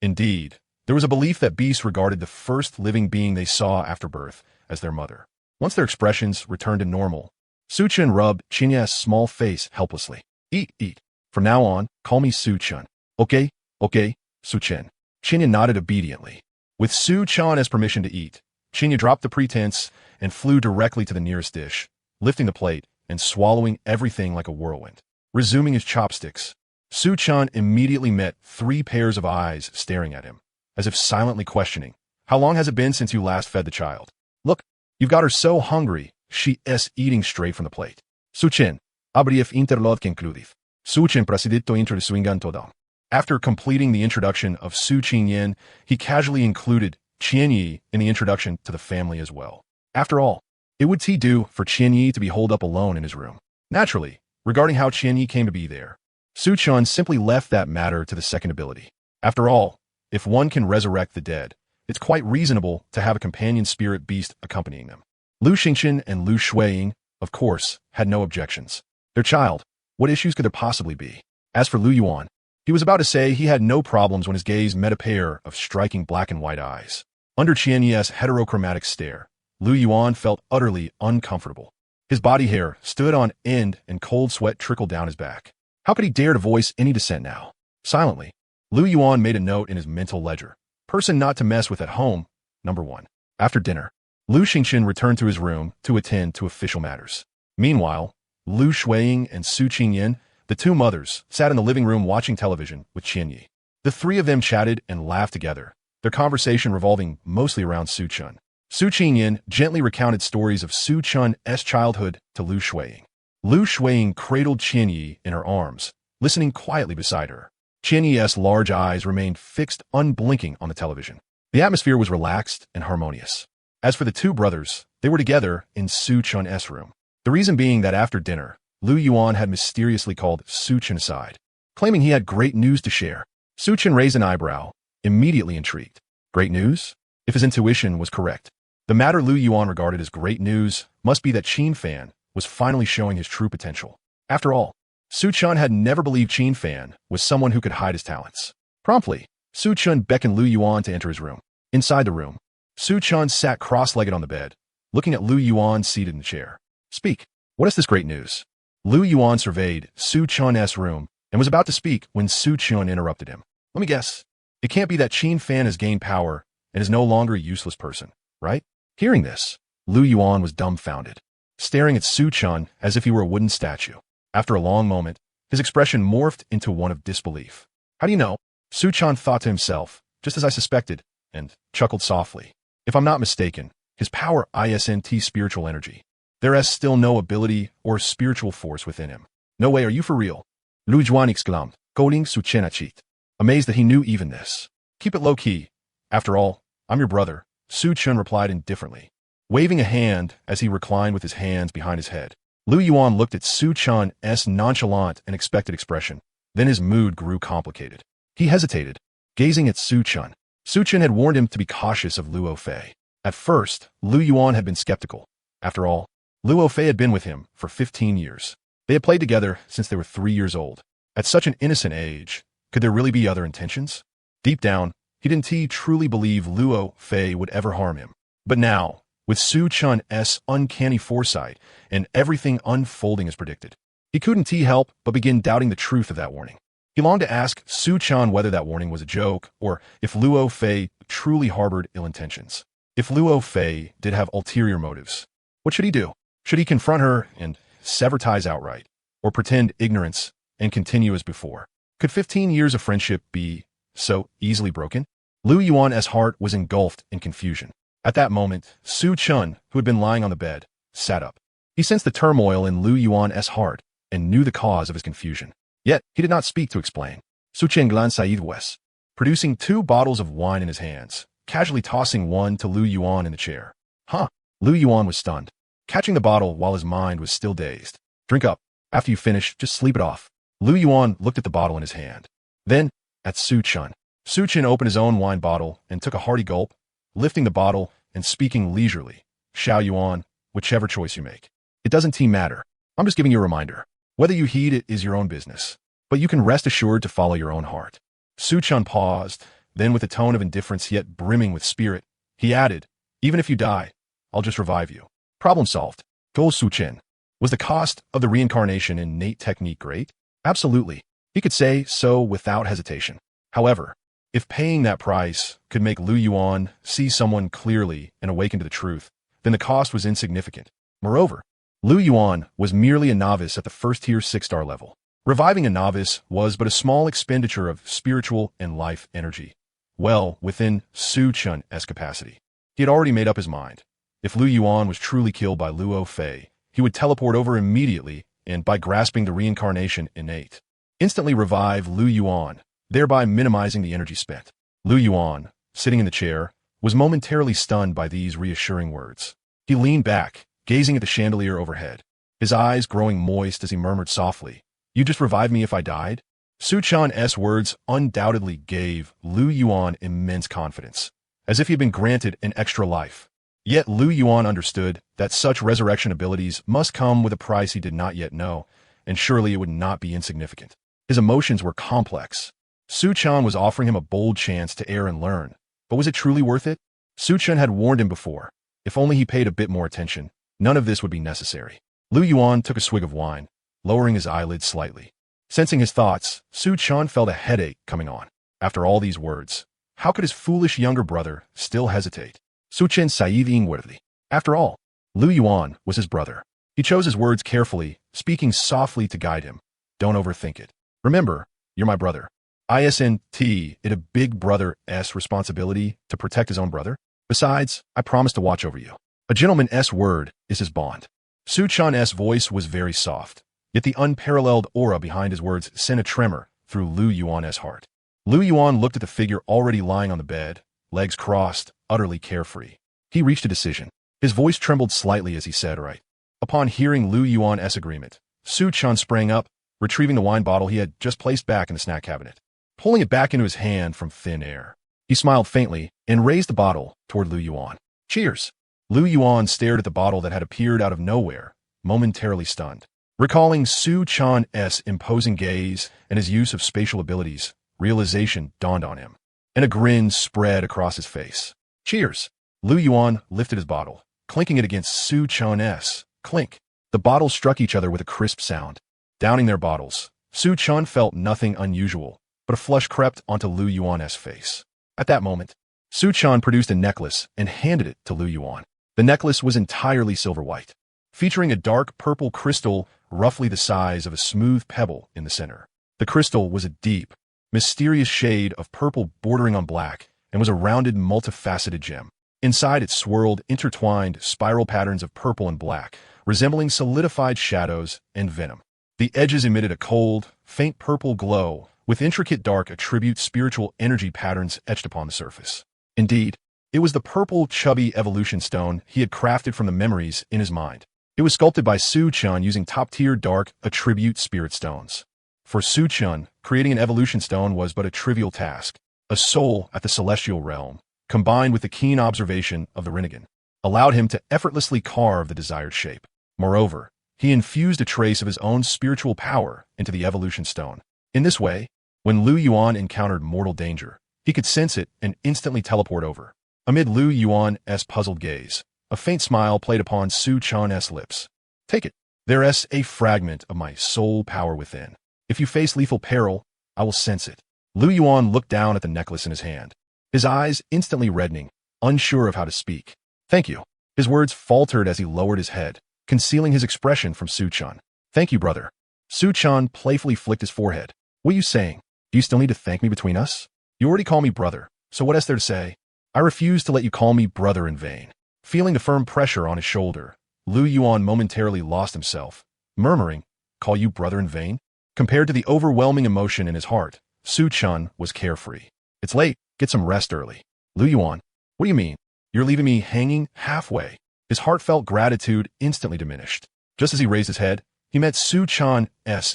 Indeed, there was a belief that beasts regarded the first living being they saw after birth as their mother. Once their expressions returned to normal, Su Chun rubbed Qinya's small face helplessly. "Eat, eat." From now on, call me Su-chan. Okay, okay, Su-chan. Chinya nodded obediently. With Su-chan as permission to eat, Chinya dropped the pretense and flew directly to the nearest dish, lifting the plate and swallowing everything like a whirlwind. Resuming his chopsticks, Su-chan immediately met 3 pairs of eyes staring at him, as if silently questioning, "How long has it been since you last fed the child? Look, you've got her so hungry, she's eating straight from the plate." Su-chan, abrief interlod concludiv. Su-chan prasidito introducing todo. After completing the introduction of Su Qingyan, he casually included Qianyi in the introduction to the family as well. After all, it would do for Qianyi to be holed up alone in his room. Naturally, regarding how Qianyi came to be there, Su-chan simply left that matter to the second ability. After all, if one can resurrect the dead, it's quite reasonable to have a companion spirit beast accompanying them. Lu Xingqian and Lu Shuiying, of course, had no objections. Their child, what issues could there possibly be? As for Lu Yuan, he was about to say he had no problems when his gaze met a pair of striking black and white eyes. Under Qianyi's heterochromatic stare, Lu Yuan felt utterly uncomfortable. His body hair stood on end and cold sweat trickled down his back. How could he dare to voice any dissent now? Silently, Lu Yuan made a note in his mental ledger. Person not to mess with at home, number 1. After dinner, Lu Xingqian returned to his room to attend to official matters. Meanwhile, Lu Shuiying and Su Qingyan, the 2 mothers, sat in the living room watching television with Qianyi. The 3 of them chatted and laughed together, their conversation revolving mostly around Su-chan. Su Qingyan gently recounted stories of Su-chan's childhood to Lu Shuiying. Lu Shuiying cradled Qianyi in her arms, listening quietly beside her. Qianyi's large eyes remained fixed unblinking on the television. The atmosphere was relaxed and harmonious. As for the 2 brothers, they were together in Su-chan's room. The reason being that after dinner, Lu Yuan had mysteriously called Su-chan aside, claiming he had great news to share. Su-chan raised an eyebrow, immediately intrigued. Great news? If his intuition was correct, the matter Lu Yuan regarded as great news must be that Qin Fan was finally showing his true potential. After all, Su-chan had never believed Qin Fan was someone who could hide his talents. Promptly, Su-chan beckoned Lu Yuan to enter his room. Inside the room, Su-chan sat cross-legged on the bed, looking at Lu Yuan seated in the chair. "Speak. What is this great news?" Lu Yuan surveyed Su-chan's room and was about to speak when Su-chan interrupted him. "Let me guess. It can't be that Qin Fan has gained power and is no longer a useless person, right?" Hearing this, Lu Yuan was dumbfounded, staring at Su-chan as if he were a wooden statue. After a long moment, his expression morphed into one of disbelief. "How do you know?" Su-chan thought to himself, just as I suspected, and chuckled softly. "If I'm not mistaken, his power isn't spiritual energy. There is still no ability or spiritual force within him." "No way, are you for real?" Lu Juan exclaimed, calling Su-chan a cheat, amazed that he knew even this. "Keep it low-key. After all, I'm your brother," Su-chan replied indifferently, waving a hand as he reclined with his hands behind his head. Lu Yuan looked at Su-chan's nonchalant and expected expression. Then his mood grew complicated. He hesitated, gazing at Su-chan. Su-chan had warned him to be cautious of Luo Fei. At first, Lu Yuan had been skeptical. After all, Luo Fei had been with him for 15 years. They had played together since they were 3 years old. At such an innocent age, could there really be other intentions? Deep down, he didn't truly believe Luo Fei would ever harm him. But now, with Su-chan's uncanny foresight and everything unfolding as predicted, he couldn't help but begin doubting the truth of that warning. He longed to ask Su-chan whether that warning was a joke or if Luo Fei truly harbored ill intentions. If Luo Fei did have ulterior motives, what should he do? Should he confront her and sever ties outright, or pretend ignorance and continue as before? Could 15 years of friendship be so easily broken? Lu Yuan's heart was engulfed in confusion. At that moment, Su-chan, who had been lying on the bed, sat up. He sensed the turmoil in Lu Yuan's heart and knew the cause of his confusion. Yet, he did not speak to explain. Su-chan glanced sideways, producing 2 bottles of wine in his hands, casually tossing one to Lu Yuan in the chair. "Huh?" Lu Yuan was stunned, catching the bottle while his mind was still dazed. "Drink up. After you finish, just sleep it off." Lu Yuan looked at the bottle in his hand. Then, at Su-chan. Su-chan opened his own wine bottle and took a hearty gulp, lifting the bottle and speaking leisurely. "Xiao Yuan, whichever choice you make. It doesn't matter. I'm just giving you a reminder. Whether you heed it is your own business. But you can rest assured to follow your own heart." Su-chan paused, then with a tone of indifference yet brimming with spirit, he added, "Even if you die, I'll just revive you." Problem solved. Told Su-chan. Was the cost of the reincarnation innate technique great? Absolutely. He could say so without hesitation. However, if paying that price could make Lu Yuan see someone clearly and awaken to the truth, then the cost was insignificant. Moreover, Lu Yuan was merely a novice at the first-tier 6-star level. Reviving a novice was but a small expenditure of spiritual and life energy, well within Su Chun's capacity. He had already made up his mind. If Lu Yuan was truly killed by Luo Fei, he would teleport over immediately and, by grasping the reincarnation innate, instantly revive Lu Yuan, thereby minimizing the energy spent. Lu Yuan, sitting in the chair, was momentarily stunned by these reassuring words. He leaned back, gazing at the chandelier overhead, his eyes growing moist as he murmured softly, "You just revive me if I died?" Su Chun's words undoubtedly gave Lu Yuan immense confidence, as if he had been granted an extra life. Yet Lu Yuan understood that such resurrection abilities must come with a price he did not yet know, and surely it would not be insignificant. His emotions were complex. Su Chun was offering him a bold chance to err and learn, but was it truly worth it? Su Chun had warned him before. If only he paid a bit more attention, none of this would be necessary. Lu Yuan took a swig of wine, lowering his eyelids slightly. Sensing his thoughts, Su Chun felt a headache coming on. After all these words, how could his foolish younger brother still hesitate? Su Chun saiving worthy. After all, Lu Yuan was his brother. He chose his words carefully, speaking softly to guide him. Don't overthink it. Remember, you're my brother. Isn't it a big brother's responsibility to protect his own brother? Besides, I promise to watch over you. A gentleman's word is his bond. Su Chun's voice was very soft, yet the unparalleled aura behind his words sent a tremor through Lu Yuan's heart. Lu Yuan looked at the figure already lying on the bed, legs crossed, utterly carefree. He reached a decision. His voice trembled slightly as he said, "Right." Upon hearing Lu Yuan's agreement, Su Chun sprang up, retrieving the wine bottle he had just placed back in the snack cabinet. Pulling it back into his hand from thin air, he smiled faintly and raised the bottle toward Lu Yuan. "Cheers." Lu Yuan stared at the bottle that had appeared out of nowhere, momentarily stunned. Recalling Su Chun's imposing gaze and his use of spatial abilities, realization dawned on him, and a grin spread across his face. "Cheers." Lu Yuan lifted his bottle, clinking it against Su Chun's. Clink. The bottles struck each other with a crisp sound. Downing their bottles, Su Chun felt nothing unusual, but a flush crept onto Lu Yuan's face. At that moment, Su Chun produced a necklace and handed it to Lu Yuan. The necklace was entirely silver-white, featuring a dark purple crystal roughly the size of a smooth pebble in the center. The crystal was a deep, mysterious shade of purple bordering on black and was a rounded, multifaceted gem. Inside it swirled intertwined spiral patterns of purple and black, resembling solidified shadows and venom. The edges emitted a cold, faint purple glow, with intricate dark attribute spiritual energy patterns etched upon the surface. Indeed, it was the purple, chubby evolution stone he had crafted from the memories in his mind. It was sculpted by Su Chun using top-tier dark attribute spirit stones. For Su Chun, creating an evolution stone was but a trivial task. A soul at the celestial realm, combined with the keen observation of the Rinnegan, allowed him to effortlessly carve the desired shape. Moreover, he infused a trace of his own spiritual power into the evolution stone. In this way, when Lu Yuan encountered mortal danger, he could sense it and instantly teleport over. Amid Lu Yuan's puzzled gaze, a faint smile played upon Su Chun's lips. "Take it. There's a fragment of my soul power within. If you face lethal peril, I will sense it." Lu Yuan looked down at the necklace in his hand, his eyes instantly reddening, unsure of how to speak. "Thank you." His words faltered as he lowered his head, concealing his expression from Su Chun. "Thank you, brother." Su Chun playfully flicked his forehead. "What are you saying? Do you still need to thank me between us? You already call me brother, so what is there to say? I refuse to let you call me brother in vain." Feeling the firm pressure on his shoulder, Lu Yuan momentarily lost himself, murmuring, "Call you brother in vain?" Compared to the overwhelming emotion in his heart, Su Chun was carefree. "It's late. Get some rest early." "Lu Yuan, what do you mean? You're leaving me hanging halfway?" His heartfelt gratitude instantly diminished. Just as he raised his head, he met Su Chun's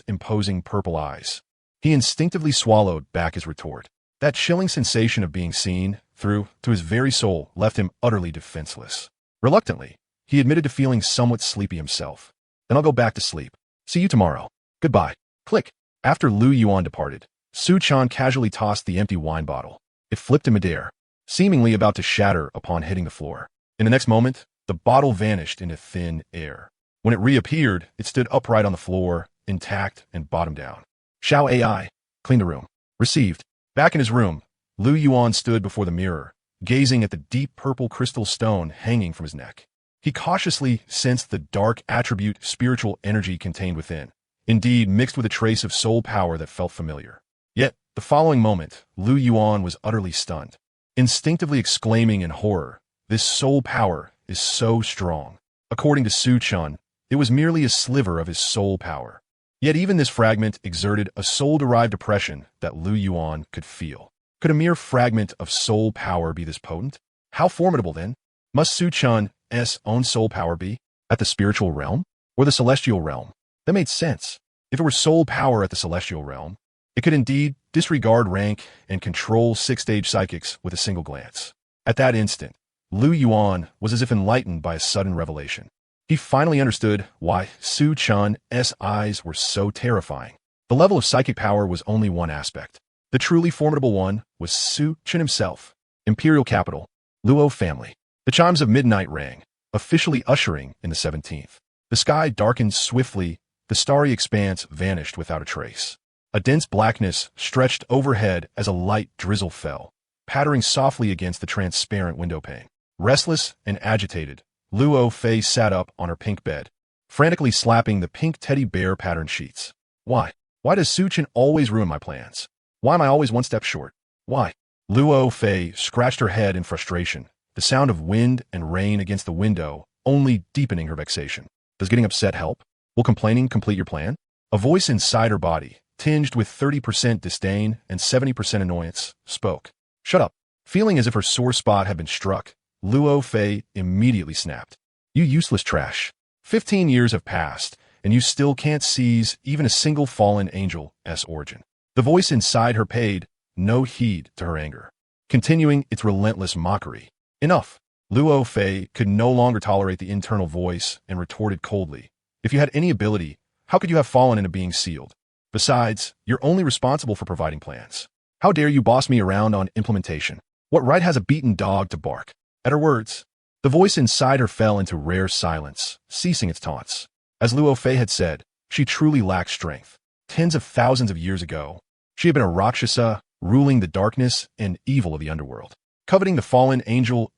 imposing purple eyes. He instinctively swallowed back his retort. That chilling sensation of being seen through to his very soul left him utterly defenseless. Reluctantly, he admitted to feeling somewhat sleepy himself. "Then I'll go back to sleep. See you tomorrow. Goodbye." Click. After Lu Yuan departed, Su Chun casually tossed the empty wine bottle. It flipped in midair, seemingly about to shatter upon hitting the floor. In the next moment, the bottle vanished into thin air. When it reappeared, it stood upright on the floor, intact and bottom down. Xiao AI. Clean the room. Received. Back in his room, Lu Yuan stood before the mirror, gazing at the deep purple crystal stone hanging from his neck. He cautiously sensed the dark attribute spiritual energy contained within, indeed mixed with a trace of soul power that felt familiar. Yet, the following moment, Lu Yuan was utterly stunned, instinctively exclaiming in horror, "This soul power is so strong." According to Su Chun, it was merely a sliver of his soul power. Yet even this fragment exerted a soul-derived oppression that Lu Yuan could feel. Could a mere fragment of soul power be this potent? How formidable, then, must Su Chun's own soul power be? At the spiritual realm? Or the celestial realm? That made sense. If it were soul power at the celestial realm, it could indeed disregard rank and control six-stage psychics with a single glance. At that instant, Lu Yuan was as if enlightened by a sudden revelation. He finally understood why Su Chun's eyes were so terrifying. The level of psychic power was only one aspect. The truly formidable one was Su Chun himself. Imperial capital, Luo family. The chimes of midnight rang, officially ushering in the 17th. The sky darkened swiftly, the starry expanse vanished without a trace. A dense blackness stretched overhead as a light drizzle fell, pattering softly against the transparent windowpane. Restless and agitated, Luo Fei sat up on her pink bed, frantically slapping the pink teddy bear patterned sheets. Why? Why does Su Chun always ruin my plans? Why am I always one step short? Why? Luo Fei scratched her head in frustration, the sound of wind and rain against the window only deepening her vexation. Does getting upset help? Will complaining complete your plan? A voice inside her body, tinged with 30% disdain and 70% annoyance, spoke. Shut up. Feeling as if her sore spot had been struck, Luo Fei immediately snapped. You useless trash. 15 years have passed, and you still can't seize even a single fallen angel's origin. The voice inside her paid no heed to her anger, continuing its relentless mockery. Enough. Luo Fei could no longer tolerate the internal voice and retorted coldly. If you had any ability, how could you have fallen into being sealed? Besides, you're only responsible for providing plans. How dare you boss me around on implementation? What right has a beaten dog to bark? At her words, the voice inside her fell into rare silence, ceasing its taunts. As Luo Fei had said, she truly lacked strength. Tens of thousands of years ago, she had been a Rakshasa, ruling the darkness and evil of the underworld, coveting the fallen angel's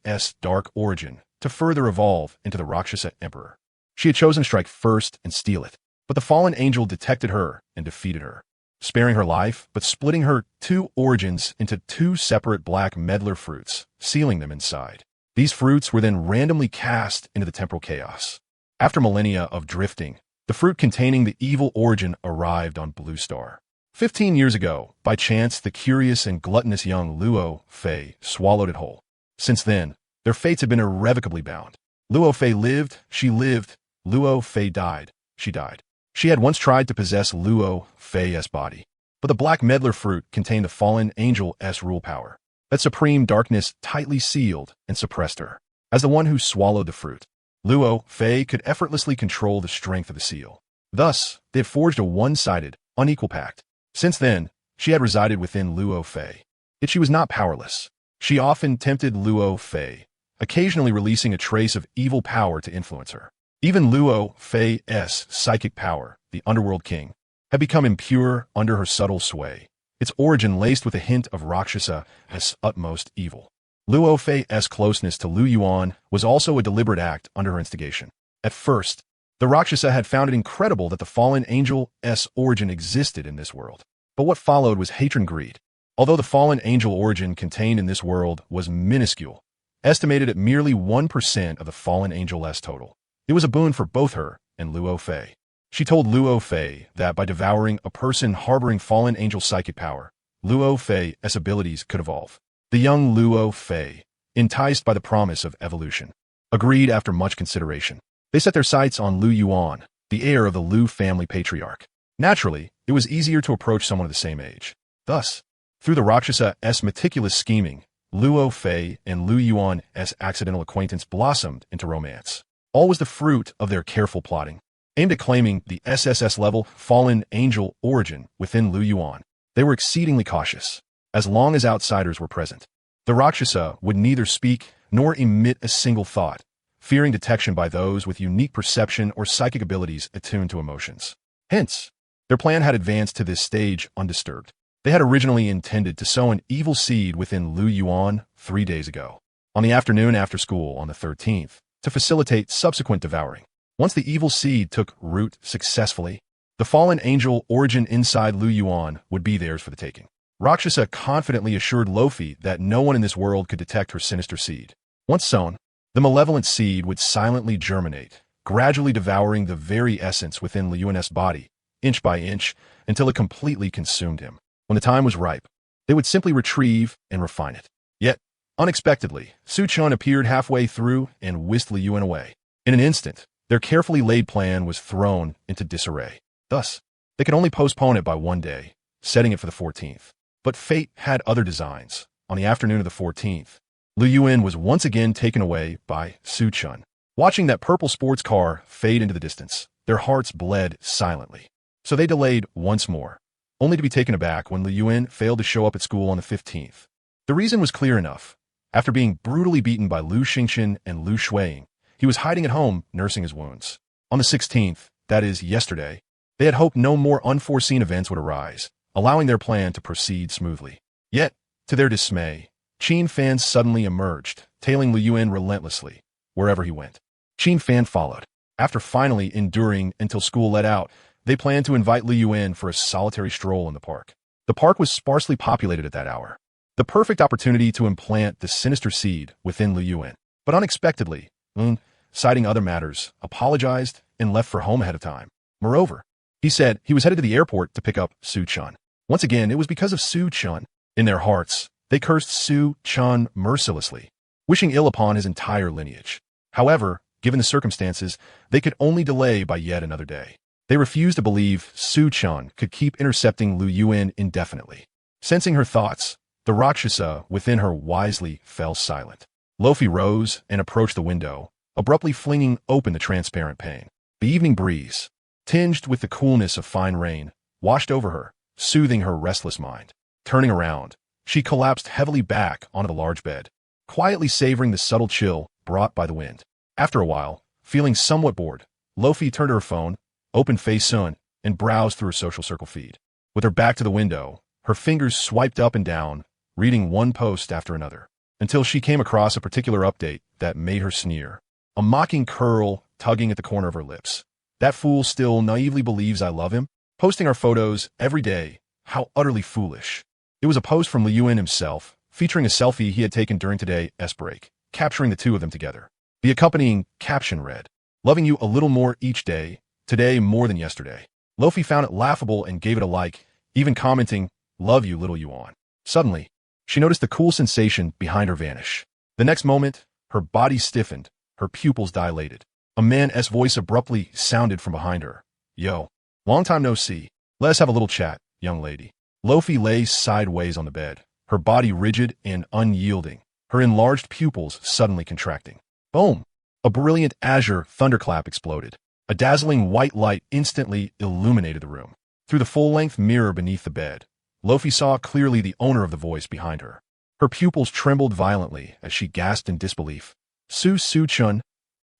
dark origin to further evolve into the Rakshasa emperor. She had chosen to strike first and steal it, but the fallen angel detected her and defeated her, sparing her life, but splitting her two origins into two separate black medlar fruits, sealing them inside. These fruits were then randomly cast into the temporal chaos. After millennia of drifting, the fruit containing the evil origin arrived on Blue Star. 15 years ago, by chance, the curious and gluttonous young Luo Fei swallowed it whole. Since then, their fates had been irrevocably bound. Luo Fei lived, she lived. Luo Fei died, she died. She had once tried to possess Luo Fei's body, but the black medlar fruit contained the fallen angel's rule power. That supreme darkness tightly sealed and suppressed her. As the one who swallowed the fruit, Luo Fei could effortlessly control the strength of the seal. Thus, they had forged a one-sided, unequal pact. Since then, she had resided within Luo Fei. Yet she was not powerless. She often tempted Luo Fei, occasionally releasing a trace of evil power to influence her. Even Luo Fei's psychic power, the underworld king, had become impure under her subtle sway, its origin laced with a hint of Rakshasa-s utmost evil. Luo Fei's closeness to Lu Yuan was also a deliberate act under her instigation. At first, the Rakshasa had found it incredible that the fallen angel's origin existed in this world. But what followed was hatred and greed. Although the fallen angel origin contained in this world was minuscule, estimated at merely 1% of the fallen angel's total, it was a boon for both her and Luo Fei. She told Luo Fei that by devouring a person harboring fallen angel psychic power, Luo Fei's abilities could evolve. The young Luo Fei, enticed by the promise of evolution, agreed after much consideration. They set their sights on Lu Yuan, the heir of the Lu family patriarch. Naturally, it was easier to approach someone of the same age. Thus, through the Rakshasa-s meticulous scheming, Luo Fei and Lu Yuan's accidental acquaintance blossomed into romance. All was the fruit of their careful plotting. Aimed at claiming the SSS-level fallen angel origin within Lu Yuan, they were exceedingly cautious. As long as outsiders were present, the Rakshasa would neither speak nor emit a single thought, fearing detection by those with unique perception or psychic abilities attuned to emotions. Hence, Their plan had advanced to this stage undisturbed. They had originally intended to sow an evil seed within Lu Yuan 3 days ago, on the afternoon after school on the 13th, to facilitate subsequent devouring. Once the evil seed took root successfully, the fallen angel origin inside Lu Yuan would be theirs for the taking. Rakshasa confidently assured Lofi that no one in this world could detect her sinister seed. Once sown, the malevolent seed would silently germinate, gradually devouring the very essence within Lu Yuan's body, inch by inch, until it completely consumed him. When the time was ripe, they would simply retrieve and refine it. Yet, unexpectedly, Su Chun appeared halfway through and whisked Lu Yuan away. In an instant, their carefully laid plan was thrown into disarray. Thus, they could only postpone it by 1 day, setting it for the 14th. But fate had other designs. On the afternoon of the 14th, Lu Yuan was once again taken away by Su Chun. Watching that purple sports car fade into the distance, their hearts bled silently. So they delayed once more, only to be taken aback when Lu Yuan failed to show up at school on the 15th. The reason was clear enough. After being brutally beaten by Lu Xingxin and Lu Shuiying, he was hiding at home nursing his wounds. On the 16th, that is, yesterday, they had hoped no more unforeseen events would arise, allowing their plan to proceed smoothly. Yet, to their dismay, Qin Fan suddenly emerged, tailing Lu Yuan relentlessly, wherever he went. Qin Fan followed. After finally enduring until school let out, they planned to invite Lu Yuan for a solitary stroll in the park. The park was sparsely populated at that hour, the perfect opportunity to implant the sinister seed within Lu Yuan. But unexpectedly, Lun, citing other matters, apologized and left for home ahead of time. Moreover, he said he was headed to the airport to pick up Su Chun. Once again, it was because of Su Chun. In their hearts, they cursed Su Chun mercilessly, wishing ill upon his entire lineage. However, given the circumstances, they could only delay by yet another day. They refused to believe Su Chun could keep intercepting Lu Yuan indefinitely. Sensing her thoughts, the Rakshasa within her wisely fell silent. Lofi rose and approached the window, abruptly flinging open the transparent pane. The evening breeze, tinged with the coolness of fine rain, washed over her, soothing her restless mind. Turning around, she collapsed heavily back onto the large bed, quietly savoring the subtle chill brought by the wind. After a while, feeling somewhat bored, Lofi turned to her phone, opened Facetune, and browsed through her social circle feed. With her back to the window, her fingers swiped up and down, reading one post after another, until she came across a particular update that made her sneer. A mocking curl tugging at the corner of her lips. That fool still naively believes I love him? Posting our photos every day. How utterly foolish. It was a post from Lu Yuan himself, featuring a selfie he had taken during today's break, capturing the two of them together. The accompanying caption read, "Loving you a little more each day, today more than yesterday." Lofi found it laughable and gave it a like, even commenting, "Love you, little Yuan." Suddenly, she noticed the cool sensation behind her vanish. The next moment, her body stiffened, her pupils dilated. A man's voice abruptly sounded from behind her. "Yo, long time no see. Let's have a little chat, young lady." Lofi lay sideways on the bed, her body rigid and unyielding, her enlarged pupils suddenly contracting. Boom! A brilliant azure thunderclap exploded. A dazzling white light instantly illuminated the room. Through the full-length mirror beneath the bed, Lofi saw clearly the owner of the voice behind her. Her pupils trembled violently as she gasped in disbelief. Su Chun.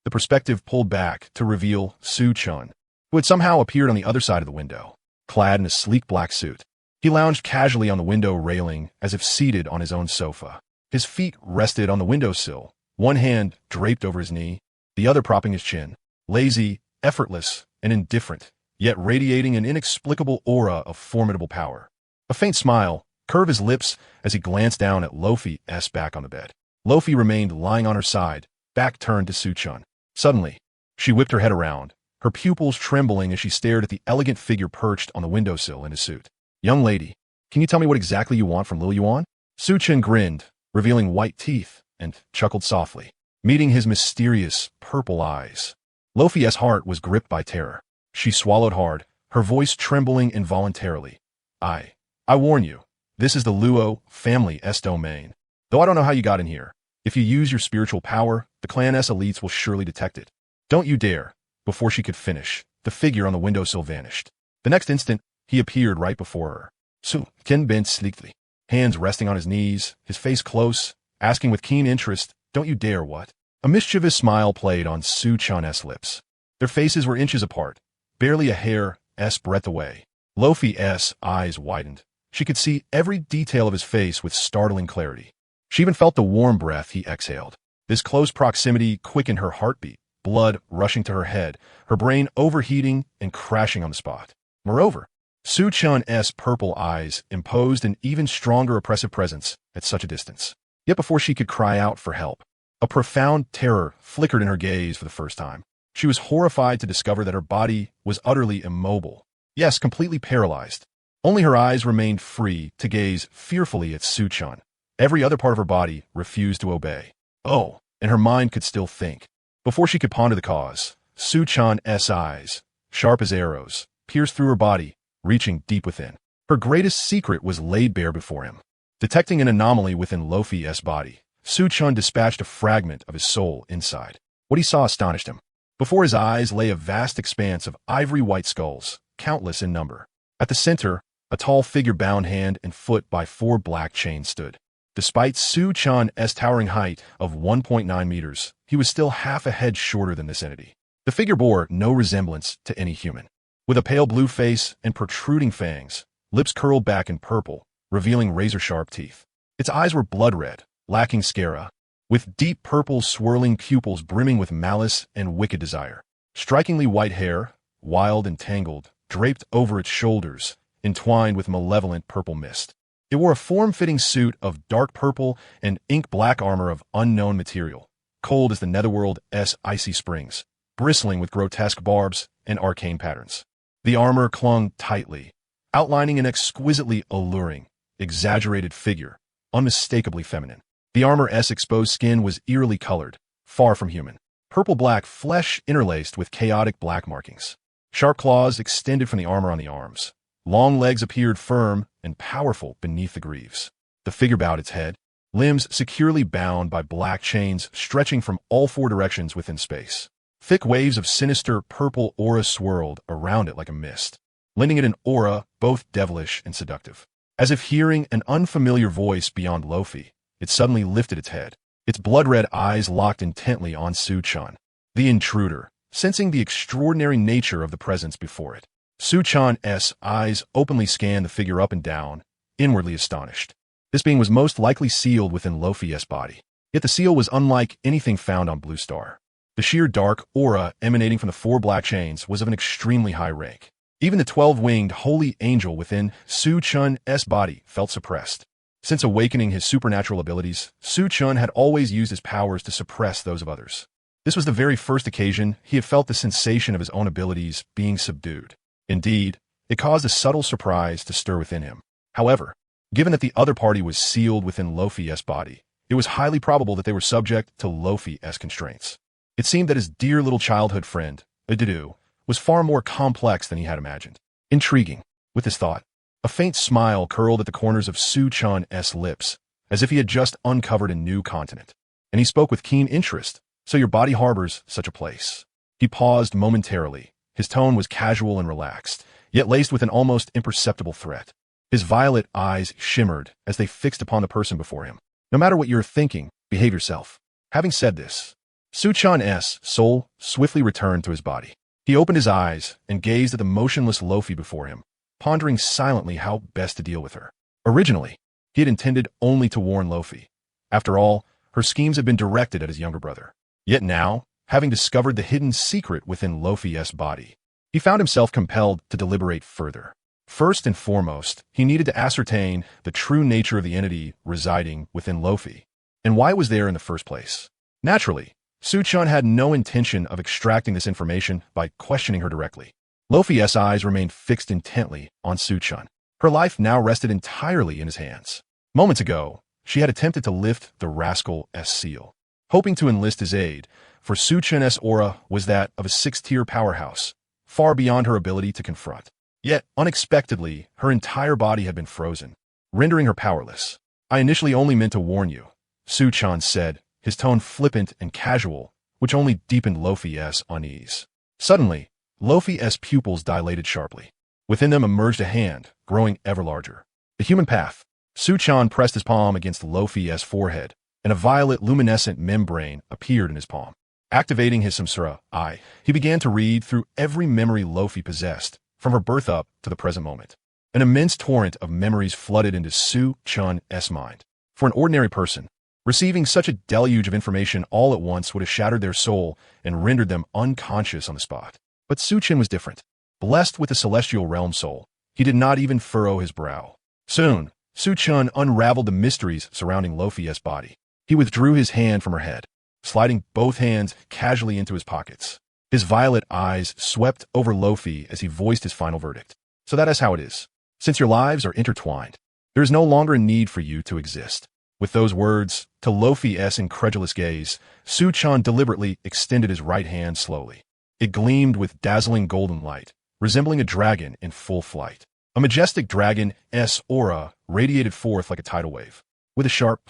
The perspective pulled back to reveal Su Chun, who had somehow appeared on the other side of the window, clad in a sleek black suit. He lounged casually on the window railing as if seated on his own sofa. His feet rested on the windowsill, one hand draped over his knee, the other propping his chin. Lazy, effortless, and indifferent, yet radiating an inexplicable aura of formidable power. A faint smile curved his lips as he glanced down at Lofi's back on the bed. Lofi remained lying on her side, back turned to Su Chun. Suddenly, she whipped her head around, her pupils trembling as she stared at the elegant figure perched on the windowsill in his suit. "Young lady, can you tell me what exactly you want from Lil Yuan?" Su Chun grinned, revealing white teeth, and chuckled softly, meeting his mysterious purple eyes. Lofi's heart was gripped by terror. She swallowed hard, her voice trembling involuntarily. I warn you, this is the Luo family's domain. Though I don't know how you got in here. If you use your spiritual power, the clan's elites will surely detect it. Don't you dare." Before she could finish, the figure on the windowsill vanished. The next instant, he appeared right before her. Su Ken bent sleekly, hands resting on his knees, his face close, asking with keen interest, "Don't you dare what?" A mischievous smile played on Su Chun's lips. Their faces were inches apart, barely a hair's breadth away. Luffy's eyes widened. She could see every detail of his face with startling clarity. She even felt the warm breath he exhaled. This close proximity quickened her heartbeat, blood rushing to her head, her brain overheating and crashing on the spot. Moreover, Su-chan's purple eyes imposed an even stronger oppressive presence at such a distance. Yet before she could cry out for help, a profound terror flickered in her gaze for the first time. She was horrified to discover that her body was utterly immobile. Yes, completely paralyzed. Only her eyes remained free to gaze fearfully at Su-chan. Every other part of her body refused to obey. Oh, and her mind could still think. Before she could ponder the cause, Su-chan's eyes, sharp as arrows, pierced through her body, reaching deep within. Her greatest secret was laid bare before him. Detecting an anomaly within Luffy's body, Su-chan dispatched a fragment of his soul inside. What he saw astonished him. Before his eyes lay a vast expanse of ivory-white skulls, countless in number. At the center, a tall figure bound hand and foot by 4 black chains stood. Despite Su-chan's towering height of 1.9 meters, he was still half a head shorter than this entity. The figure bore no resemblance to any human. With a pale blue face and protruding fangs, lips curled back in purple, revealing razor-sharp teeth. Its eyes were blood-red, lacking sclera, with deep purple swirling pupils brimming with malice and wicked desire. Strikingly white hair, wild and tangled, draped over its shoulders, entwined with malevolent purple mist. It wore a form-fitting suit of dark purple and ink-black armor of unknown material, cold as the netherworld's icy springs, bristling with grotesque barbs and arcane patterns. The armor clung tightly, outlining an exquisitely alluring, exaggerated figure, unmistakably feminine. The armor's exposed skin was eerily colored, far from human. Purple-black flesh interlaced with chaotic black markings. Sharp claws extended from the armor on the arms. Long legs appeared firm and powerful beneath the greaves. The figure bowed its head, limbs securely bound by black chains stretching from all 4 directions within space. Thick waves of sinister purple aura swirled around it like a mist, lending it an aura both devilish and seductive. As if hearing an unfamiliar voice beyond Luffy, it suddenly lifted its head, its blood-red eyes locked intently on Su-chan. The intruder, sensing the extraordinary nature of the presence before it. Su-chan's eyes openly scanned the figure up and down, inwardly astonished. This being was most likely sealed within Luffy's body. Yet the seal was unlike anything found on Blue Star. The sheer dark aura emanating from the 4 black chains was of an extremely high rank. Even the 12-winged holy angel within Su-chan's body felt suppressed. Since awakening his supernatural abilities, Su-chan had always used his powers to suppress those of others. This was the very first occasion he had felt the sensation of his own abilities being subdued. Indeed, it caused a subtle surprise to stir within him. However, given that the other party was sealed within Luffy's body, it was highly probable that they were subject to Luffy's constraints. It seemed that his dear little childhood friend, Adidu, was far more complex than he had imagined. Intriguing. With this thought, a faint smile curled at the corners of Su-chan's lips, as if he had just uncovered a new continent. And he spoke with keen interest. So your body harbors such a place. He paused momentarily. His tone was casual and relaxed, yet laced with an almost imperceptible threat. His violet eyes shimmered as they fixed upon the person before him. No matter what you're thinking, behave yourself. Having said this, Su-chan's soul swiftly returned to his body. He opened his eyes and gazed at the motionless Luffy before him, pondering silently how best to deal with her. Originally, he had intended only to warn Luffy. After all, her schemes had been directed at his younger brother. Yet now, having discovered the hidden secret within Luffy's body, he found himself compelled to deliberate further. First and foremost, he needed to ascertain the true nature of the entity residing within Luffy, and why it was there in the first place. Naturally, Su-chan had no intention of extracting this information by questioning her directly. Luffy's eyes remained fixed intently on Su-chan. Her life now rested entirely in his hands. Moments ago, she had attempted to lift the rascal's seal, hoping to enlist his aid, for Su-chan's aura was that of a 6-tier powerhouse, far beyond her ability to confront. Yet, unexpectedly, her entire body had been frozen, rendering her powerless. I initially only meant to warn you, Su-chan said, his tone flippant and casual, which only deepened Luffy's unease. Suddenly, Luffy's pupils dilated sharply. Within them emerged a hand, growing ever larger. The human path. Su-chan pressed his palm against Luffy's forehead, and a violet luminescent membrane appeared in his palm. Activating his samsara eye, he began to read through every memory Luffy possessed, from her birth up to the present moment. An immense torrent of memories flooded into Su Chun's mind. For an ordinary person, receiving such a deluge of information all at once would have shattered their soul and rendered them unconscious on the spot. But Su Chun was different. Blessed with a celestial realm soul, he did not even furrow his brow. Soon, Su Chun unraveled the mysteries surrounding Luffy's body. He withdrew his hand from her head, sliding both hands casually into his pockets. His violet eyes swept over Luffy as he voiced his final verdict. So that is how it is. Since your lives are intertwined, there is no longer a need for you to exist. With those words, to Luffy's incredulous gaze, Su Chun deliberately extended his right hand slowly. It gleamed with dazzling golden light, resembling a dragon in full flight. A majestic dragon's aura radiated forth like a tidal wave. With a sharp,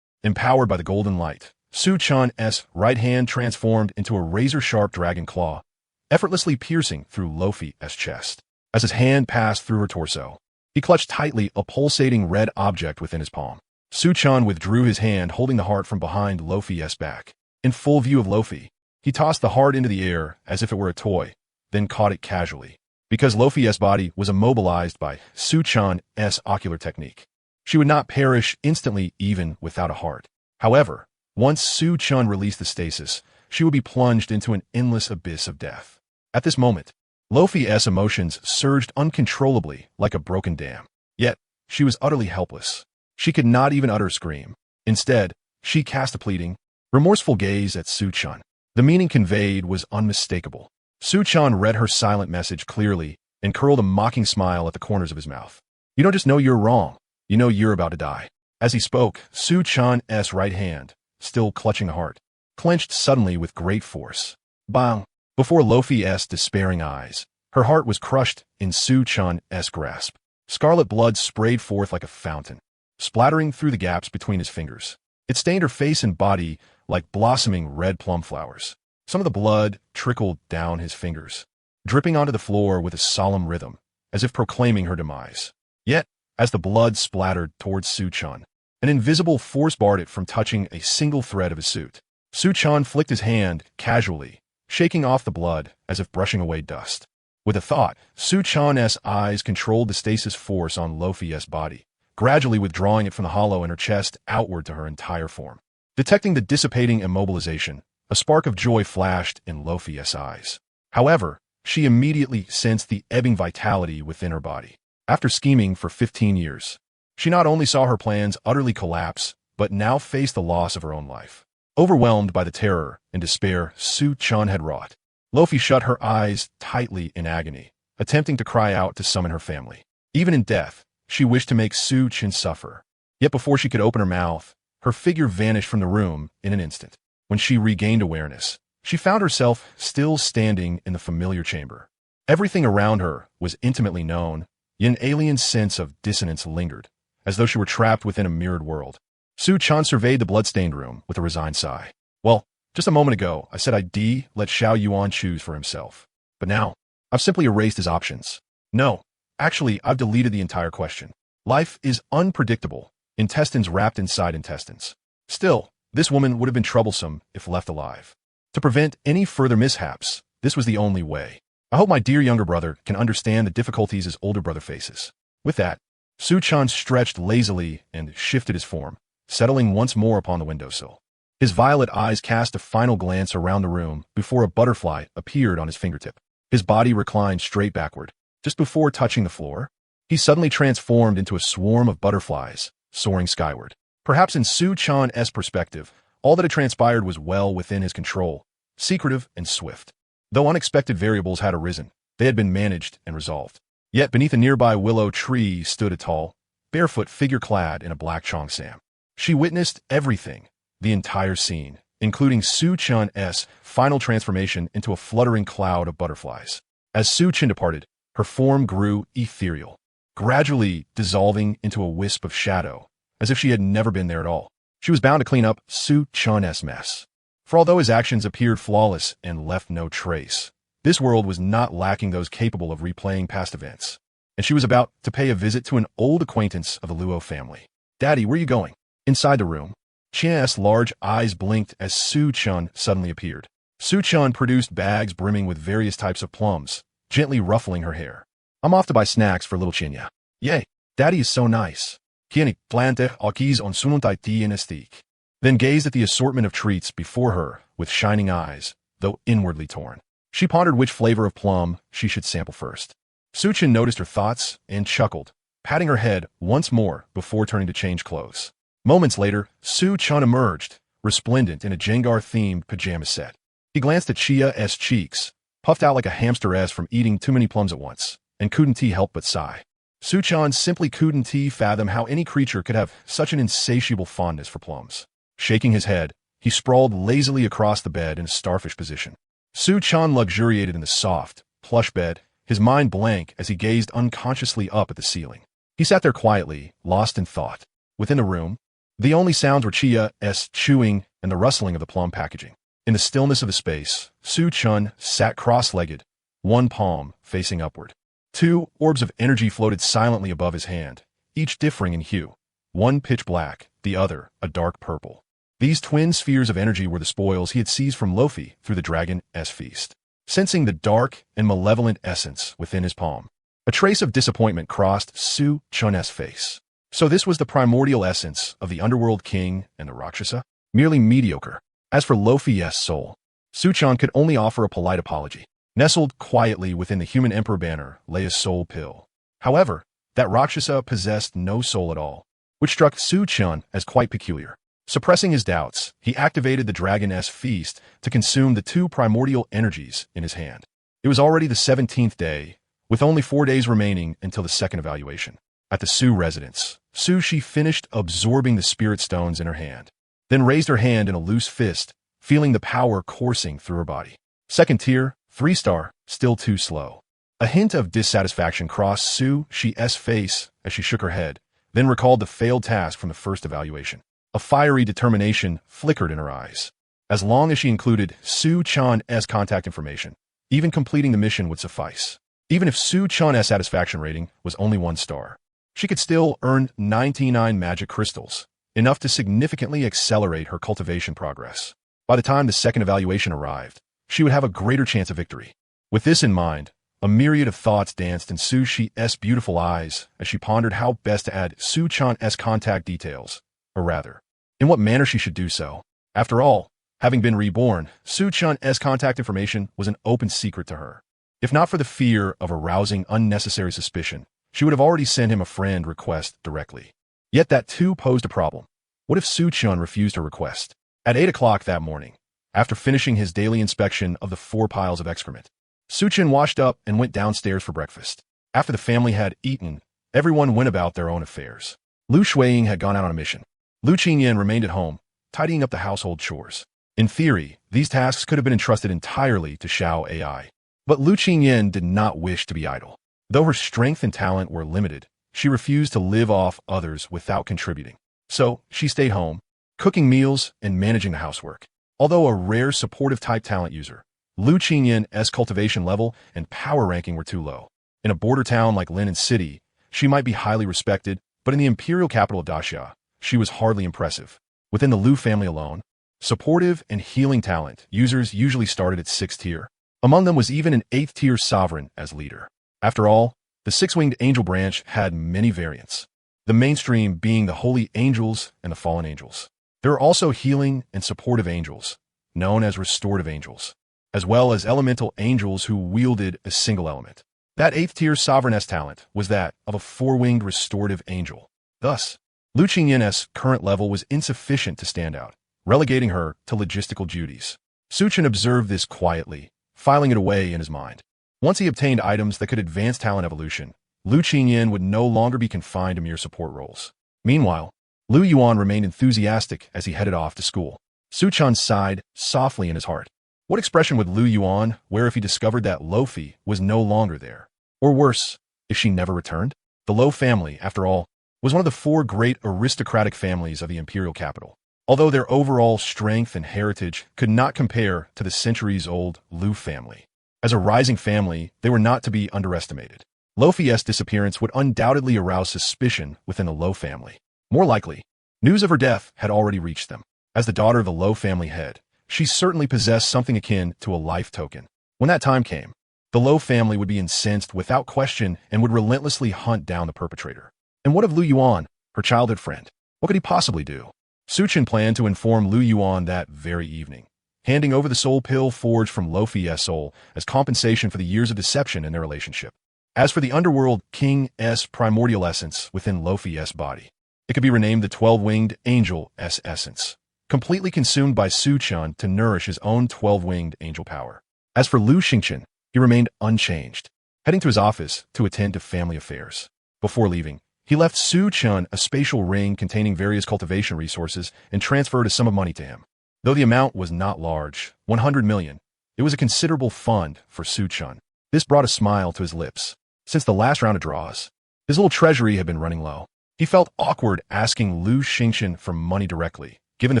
empowered by the golden light, Su Chun's right hand transformed into a razor-sharp dragon claw, effortlessly piercing through Luffy's chest. As his hand passed through her torso, he clutched tightly a pulsating red object within his palm. Su Chun withdrew his hand, holding the heart from behind Luffy's back. In full view of Luffy, he tossed the heart into the air as if it were a toy, then caught it casually. Because Luffy's body was immobilized by Su Chun's ocular technique, she would not perish instantly even without a heart. However, once Su Chun released the stasis, she would be plunged into an endless abyss of death. At this moment, Luffy's emotions surged uncontrollably like a broken dam. Yet, she was utterly helpless. She could not even utter a scream. Instead, she cast a pleading, remorseful gaze at Su Chun. The meaning conveyed was unmistakable. Su Chun read her silent message clearly and curled a mocking smile at the corners of his mouth. You don't just know you're wrong, you know you're about to die. As he spoke, Su Chun's right hand, still clutching a heart, clenched suddenly with great force. Bang! Before Luffy's despairing eyes, her heart was crushed in Su Chun's grasp. Scarlet blood sprayed forth like a fountain, splattering through the gaps between his fingers. It stained her face and body like blossoming red plum flowers. Some of the blood trickled down his fingers, dripping onto the floor with a solemn rhythm, as if proclaiming her demise. Yet, as the blood splattered towards Su Chun, an invisible force barred it from touching a single thread of his suit. Su Chun flicked his hand casually, shaking off the blood as if brushing away dust. With a thought, Su Chun's eyes controlled the stasis force on Luffy's body, gradually withdrawing it from the hollow in her chest outward to her entire form. Detecting the dissipating immobilization, a spark of joy flashed in Luffy's eyes. However, she immediately sensed the ebbing vitality within her body. After scheming for 15 years, she not only saw her plans utterly collapse, but now faced the loss of her own life. Overwhelmed by the terror and despair Su Chun had wrought, Luffy shut her eyes tightly in agony, attempting to cry out to summon her family. Even in death, she wished to make Su Chun suffer. Yet before she could open her mouth, her figure vanished from the room in an instant. When she regained awareness, she found herself still standing in the familiar chamber. Everything around her was intimately known, yet an alien sense of dissonance lingered, as though she were trapped within a mirrored world. Su Chun surveyed the blood-stained room with a resigned sigh. Well, just a moment ago, I said I'd let Xiao Yuan choose for himself. But now, I've simply erased his options. No, actually, I've deleted the entire question. Life is unpredictable, intestines wrapped inside intestines. Still, this woman would have been troublesome if left alive. To prevent any further mishaps, this was the only way. I hope my dear younger brother can understand the difficulties his older brother faces. With that, Su Chun stretched lazily and shifted his form, settling once more upon the windowsill. His violet eyes cast a final glance around the room before a butterfly appeared on his fingertip. His body reclined straight backward. Just before touching the floor, he suddenly transformed into a swarm of butterflies, soaring skyward. Perhaps in Su Chun's perspective, all that had transpired was well within his control, secretive and swift. Though unexpected variables had arisen, they had been managed and resolved. Yet beneath a nearby willow tree stood a tall, barefoot figure clad in a black cheongsam. She witnessed everything, the entire scene, including Su Chun's final transformation into a fluttering cloud of butterflies. As Su Chun departed, her form grew ethereal, gradually dissolving into a wisp of shadow, as if she had never been there at all. She was bound to clean up Su Chun's mess. For although his actions appeared flawless and left no trace, this world was not lacking those capable of replaying past events. And she was about to pay a visit to an old acquaintance of the Luo family. Daddy, where are you going? Inside the room, Qian's large eyes blinked as Su Chun suddenly appeared. Su Chun produced bags brimming with various types of plums, gently ruffling her hair. I'm off to buy snacks for little Chinya. Yay, Daddy is so nice. Kienik plante akis on sununtai tianestik. Then gazed at the assortment of treats before her with shining eyes, though inwardly torn. She pondered which flavor of plum she should sample first. Suchin noticed her thoughts and chuckled, patting her head once more before turning to change clothes. Moments later, Su-chan emerged, resplendent in a Jengar-themed pajama set. He glanced at Chia's cheeks, puffed out like a hamster from eating too many plums at once, and couldn't help but sigh. Su-chan simply couldn't fathom how any creature could have such an insatiable fondness for plums. Shaking his head, he sprawled lazily across the bed in a starfish position. Su-chan luxuriated in the soft, plush bed, his mind blank as he gazed unconsciously up at the ceiling. He sat there quietly, lost in thought. Within the room, the only sounds were Chia's chewing and the rustling of the plum packaging. In the stillness of the space, Su-chan sat cross-legged, one palm facing upward. Two orbs of energy floated silently above his hand, each differing in hue, one pitch black, the other a dark purple. These twin spheres of energy were the spoils he had seized from Luffy through the dragon's feast. Sensing the dark and malevolent essence within his palm, a trace of disappointment crossed Su-chan's face. So this was the primordial essence of the underworld king and the Rakshasa? Merely mediocre. As for Luffy's soul, Su-chan could only offer a polite apology. Nestled quietly within the human emperor banner lay a soul pill. However, that Rakshasa possessed no soul at all, which struck Su-chan as quite peculiar. Suppressing his doubts, he activated the dragon's feast to consume the two primordial energies in his hand. It was already the 17th day, with only 4 days remaining until the second evaluation. At the Su residence, Su-shi finished absorbing the spirit stones in her hand, then raised her hand in a loose fist, feeling the power coursing through her body. Second tier, 3-star, still too slow. A hint of dissatisfaction crossed Su-shi's face as she shook her head, then recalled the failed task from the first evaluation. A fiery determination flickered in her eyes. As long as she included Su-chan's contact information, even completing the mission would suffice. Even if Su-chan's satisfaction rating was only 1 star, she could still earn 99 magic crystals, enough to significantly accelerate her cultivation progress. By the time the second evaluation arrived, she would have a greater chance of victory. With this in mind, a myriad of thoughts danced in Su-shi's beautiful eyes as she pondered how best to add Su-chan's contact details, or rather, in what manner she should do so. After all, having been reborn, Su-chan's contact information was an open secret to her. If not for the fear of arousing unnecessary suspicion, she would have already sent him a friend request directly. Yet that too posed a problem. What if Su-chan refused her request? At 8 o'clock that morning, after finishing his daily inspection of the 4 piles of excrement, Su-chan washed up and went downstairs for breakfast. After the family had eaten, everyone went about their own affairs. Lu Shuiying had gone out on a mission. Lu Qingyan remained at home, tidying up the household chores. In theory, these tasks could have been entrusted entirely to Xiao AI. But Lu Qingyan did not wish to be idle. Though her strength and talent were limited, she refused to live off others without contributing. So, she stayed home, cooking meals and managing the housework. Although a rare supportive type talent user, Lu Qingyan's cultivation level and power ranking were too low. In a border town like Linen City, she might be highly respected, but in the imperial capital of Daxia, she was hardly impressive. Within the Lu family alone, supportive and healing talent users usually started at 6th tier. Among them was even an 8th tier sovereign as leader. After all, the Six-Winged Angel branch had many variants, the mainstream being the Holy Angels and the Fallen Angels. There are also healing and supportive angels, known as restorative angels, as well as elemental angels who wielded a single element. That 8th tier sovereign's talent was that of a 4-winged restorative angel. Thus, Lu Qingyan's current level was insufficient to stand out, relegating her to logistical duties. Su-chan observed this quietly, filing it away in his mind. Once he obtained items that could advance talent evolution, Lu Qingyan would no longer be confined to mere support roles. Meanwhile, Lu Yuan remained enthusiastic as he headed off to school. Su-chan sighed softly in his heart. What expression would Lu Yuan wear if he discovered that Luffy was no longer there? Or worse, if she never returned? The Lo family, after all, was one of the 4 great aristocratic families of the imperial capital, although their overall strength and heritage could not compare to the centuries-old Lu family. As a rising family, they were not to be underestimated. Luffy's disappearance would undoubtedly arouse suspicion within the Lo family. More likely, news of her death had already reached them. As the daughter of the Lo family head, she certainly possessed something akin to a life token. When that time came, The Lo family would be incensed without question and would relentlessly hunt down the perpetrator. And what of Lu Yuan, her childhood friend? What could he possibly do? Suchin planned to inform Lu Yuan that very evening, handing over the soul pill forged from Lofi's soul as compensation for the years of deception in their relationship. As for the underworld King's primordial essence within Lofi's body, it could be renamed the 12-Winged Angel's essence, completely consumed by Suchin to nourish his own 12-Winged Angel power. As for Lu Xingqian, he remained unchanged, heading to his office to attend to family affairs. Before leaving, he left Suchin a spatial ring containing various cultivation resources and transferred a sum of money to him. Though the amount was not large, 100 million, it was a considerable fund for Suchin. This brought a smile to his lips. Since the last round of draws, his little treasury had been running low. He felt awkward asking Lu Xingqian for money directly, given the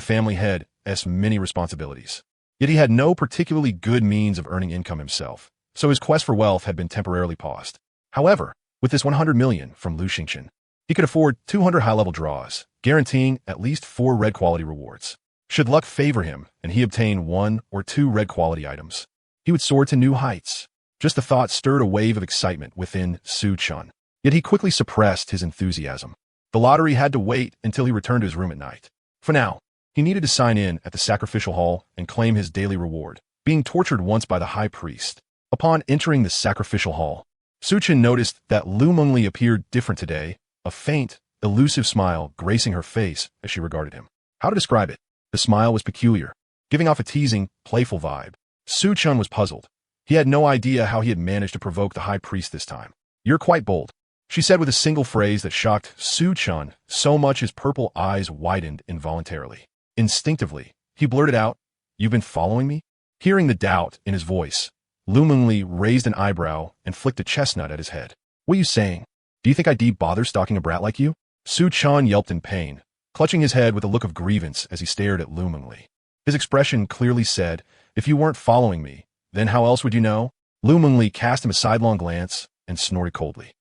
family head's many responsibilities. Yet he had no particularly good means of earning income himself, so his quest for wealth had been temporarily paused. However, with this 100 million from Lu Xingqian, he could afford 200 high-level draws, guaranteeing at least 4 red quality rewards. Should luck favor him and he obtain 1 or 2 red quality items, he would soar to new heights. Just the thought stirred a wave of excitement within Suchin. Yet he quickly suppressed his enthusiasm. The lottery had to wait until he returned to his room at night. For now, he needed to sign in at the sacrificial hall and claim his daily reward, being tortured once by the high priest. Upon entering the sacrificial hall, Suchin noticed that Lu Mengli appeared different today, a faint, elusive smile gracing her face as she regarded him. How to describe it? The smile was peculiar, giving off a teasing, playful vibe. Suchin was puzzled. He had no idea how he had managed to provoke the high priest this time. "You're quite bold," she said with a single phrase that shocked Suchin so much his purple eyes widened involuntarily. Instinctively, he blurted out, "You've been following me?" Hearing the doubt in his voice, Lu Mengli raised an eyebrow and flicked a chestnut at his head. "What are you saying? Do you think I'd bother stalking a brat like you?" Suchin yelped in pain, clutching his head with a look of grievance as he stared at Lu Mengli. His expression clearly said, "If you weren't following me, then how else would you know?" Lu Mengli cast him a sidelong glance and snorted coldly.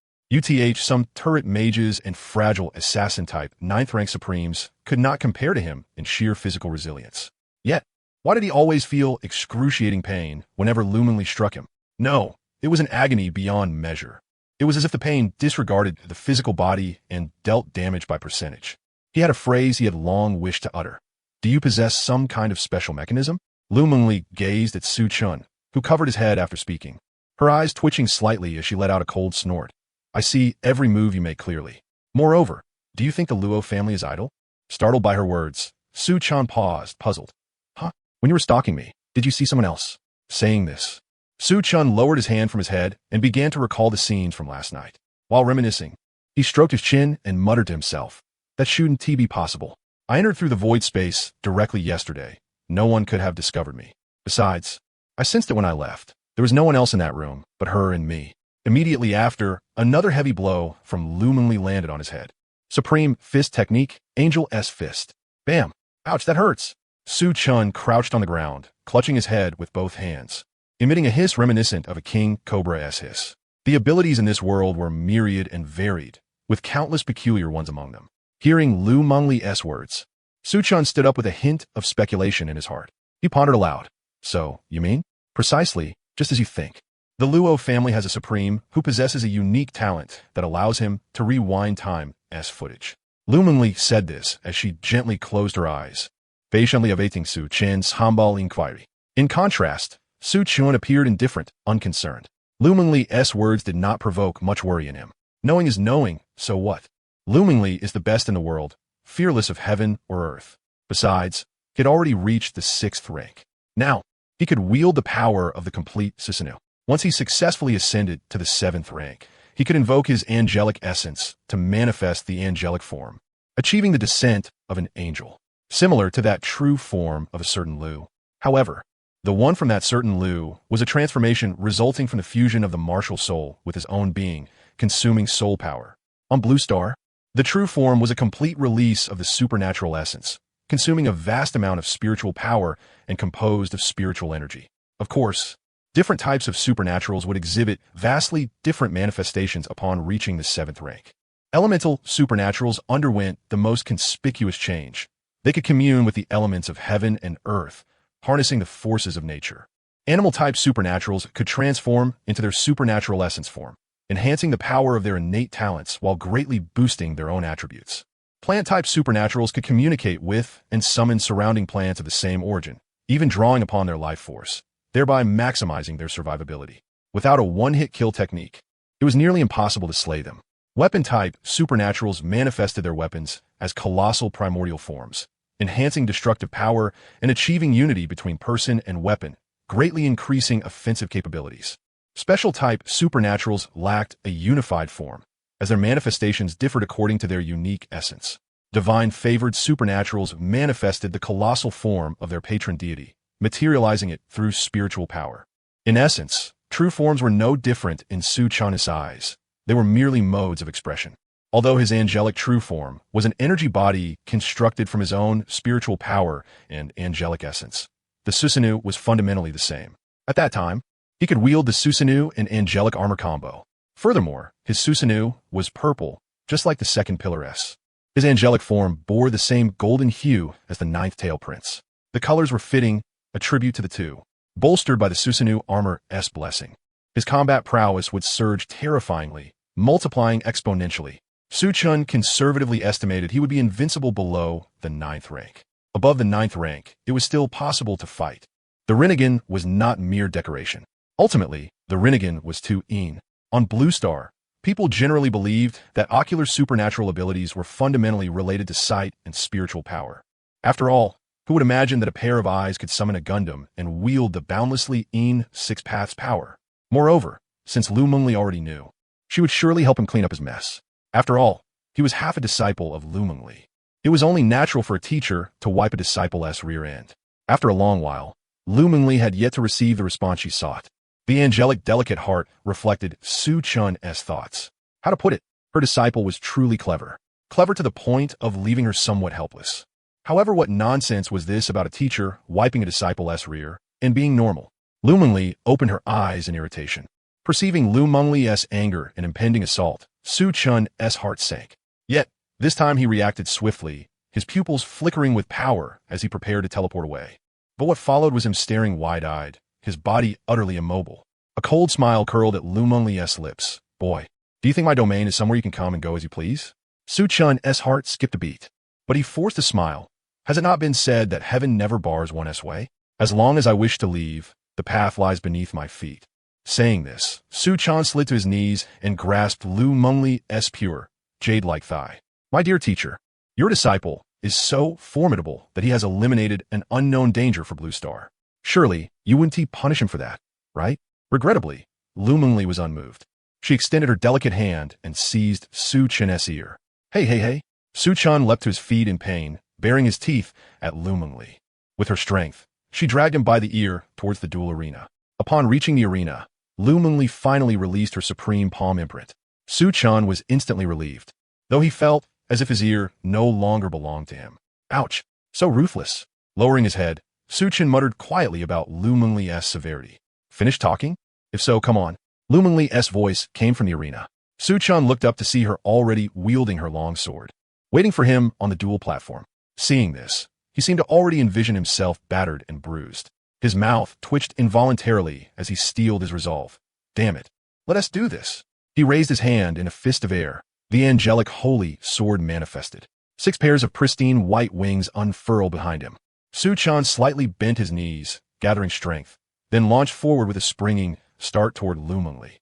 Some turret mages and fragile assassin-type 9th rank supremes could not compare to him in sheer physical resilience. Yet, why did he always feel excruciating pain whenever Lu Mengli struck him? No, it was an agony beyond measure. It was as if the pain disregarded the physical body and dealt damage by percentage. He had a phrase he had long wished to utter. "Do you possess some kind of special mechanism?" Lu Mengli gazed at Suchin, who covered his head after speaking, her eyes twitching slightly as she let out a cold snort. "I see every move you make clearly. Moreover, do you think the Luo family is idle?" Startled by her words, Suchin paused, puzzled. "Huh? When you were stalking me, did you see someone else?" Saying this, Suchin lowered his hand from his head and began to recall the scenes from last night. While reminiscing, he stroked his chin and muttered to himself, "That shouldn't be possible. I entered through the void space directly yesterday. No one could have discovered me. Besides, I sensed it when I left. There was no one else in that room but her and me." Immediately after, another heavy blow from Lu Mengli landed on his head. Supreme Fist Technique, Angel's Fist. Bam! Ouch, that hurts! Suchin crouched on the ground, clutching his head with both hands, emitting a hiss reminiscent of a king cobra's hiss. The abilities in this world were myriad and varied, with countless peculiar ones among them. Hearing Lu Mengli's words, Suchin stood up with a hint of speculation in his heart. He pondered aloud. "So, you mean?" "Precisely, just as you think. The Luo family has a supreme who possesses a unique talent that allows him to rewind time's footage." Lu Mengli said this as she gently closed her eyes, patiently awaiting Suchin's humble inquiry. In contrast, Suchin appeared indifferent, unconcerned. Lu Mengli's words did not provoke much worry in him. Knowing is knowing, so what? Lu Mengli is the best in the world, fearless of heaven or earth. Besides, he had already reached the 6th rank. Now, he could wield the power of the complete Susanoo. Once he successfully ascended to the 7th rank, he could invoke his angelic essence to manifest the angelic form, achieving the descent of an angel, similar to that true form of a certain Lu. However, the one from that certain Lu was a transformation resulting from the fusion of the martial soul with his own being, consuming soul power. On Blue Star, the true form was a complete release of the supernatural essence, consuming a vast amount of spiritual power and composed of spiritual energy. Of course, different types of supernaturals would exhibit vastly different manifestations upon reaching the 7th rank. Elemental supernaturals underwent the most conspicuous change. They could commune with the elements of heaven and earth, harnessing the forces of nature. Animal-type supernaturals could transform into their supernatural essence form, enhancing the power of their innate talents while greatly boosting their own attributes. Plant-type supernaturals could communicate with and summon surrounding plants of the same origin, even drawing upon their life force, thereby maximizing their survivability. Without a one-hit kill technique, it was nearly impossible to slay them. Weapon-type supernaturals manifested their weapons as colossal primordial forms, enhancing destructive power and achieving unity between person and weapon, greatly increasing offensive capabilities. Special-type supernaturals lacked a unified form, as their manifestations differed according to their unique essence. Divine-favored supernaturals manifested the colossal form of their patron deity, materializing it through spiritual power. In essence, true forms were no different in Su-chan's eyes. They were merely modes of expression. Although his angelic true form was an energy body constructed from his own spiritual power and angelic essence, the Susanoo was fundamentally the same. At that time, he could wield the Susanoo and angelic armor combo. Furthermore, his Susanoo was purple, just like the second Pillar S. His angelic form bore the same golden hue as the ninth Tail Prince. The colors were fitting, a tribute to the two, bolstered by the Susanoo armor S blessing. His combat prowess would surge terrifyingly, multiplying exponentially. Su-chan conservatively estimated he would be invincible below the 9th rank. Above the 9th rank, it was still possible to fight. The Rinnegan was not mere decoration. Ultimately, the Rinnegan was too in. On Blue Star, people generally believed that ocular supernatural abilities were fundamentally related to sight and spiritual power. After all, who would imagine that a pair of eyes could summon a Gundam and wield the boundlessly in Six Paths power? Moreover, since Lu Mengli already knew, she would surely help him clean up his mess. After all, he was half a disciple of Lu Mengli. It was only natural for a teacher to wipe a disciple's rear end. After a long while, Lu Mengli had yet to receive the response she sought. The angelic, delicate heart reflected Su-chan's thoughts. How to put it, her disciple was truly clever. Clever to the point of leaving her somewhat helpless. However, what nonsense was this about a teacher wiping a disciple's rear and being normal? Lu Mengli opened her eyes in irritation. Perceiving Lu Mengli's anger and impending assault, Su-chan's heart sank. Yet, this time he reacted swiftly, his pupils flickering with power as he prepared to teleport away. But what followed was him staring wide-eyed, his body utterly immobile. A cold smile curled at Lu Mengli's lips. Boy, do you think my domain is somewhere you can come and go as you please? Su-chan's heart skipped a beat. But he forced a smile. Has it not been said that heaven never bars one's way? As long as I wish to leave, the path lies beneath my feet. Saying this, Su-chan slid to his knees and grasped Lu Mengli's pure, jade-like thigh. My dear teacher, your disciple is so formidable that he has eliminated an unknown danger for Blue Star. Surely, you wouldn't punish him for that, right? Regrettably, Lu Mengli was unmoved. She extended her delicate hand and seized Su-chan's ear. Hey. Su-chan leapt to his feet in pain, baring his teeth at Lu Mengli. With her strength, she dragged him by the ear towards the duel arena. Upon reaching the arena, Lu Mengli finally released her supreme palm imprint. Su-chan was instantly relieved, though he felt as if his ear no longer belonged to him. Ouch, so ruthless. Lowering his head, Su-chan muttered quietly about Lu Mengli's severity. Finished talking? If so, come on. Lu Mengli's voice came from the arena. Su-chan looked up to see her already wielding her long sword, waiting for him on the duel platform. Seeing this, he seemed to already envision himself battered and bruised. His mouth twitched involuntarily as he steeled his resolve. Damn it. Let us do this. He raised his hand in a fist of air. The angelic holy sword manifested. 6 pairs of pristine white wings unfurled behind him. Su-chan slightly bent his knees, gathering strength, then launched forward with a springing start toward Lu Mengli.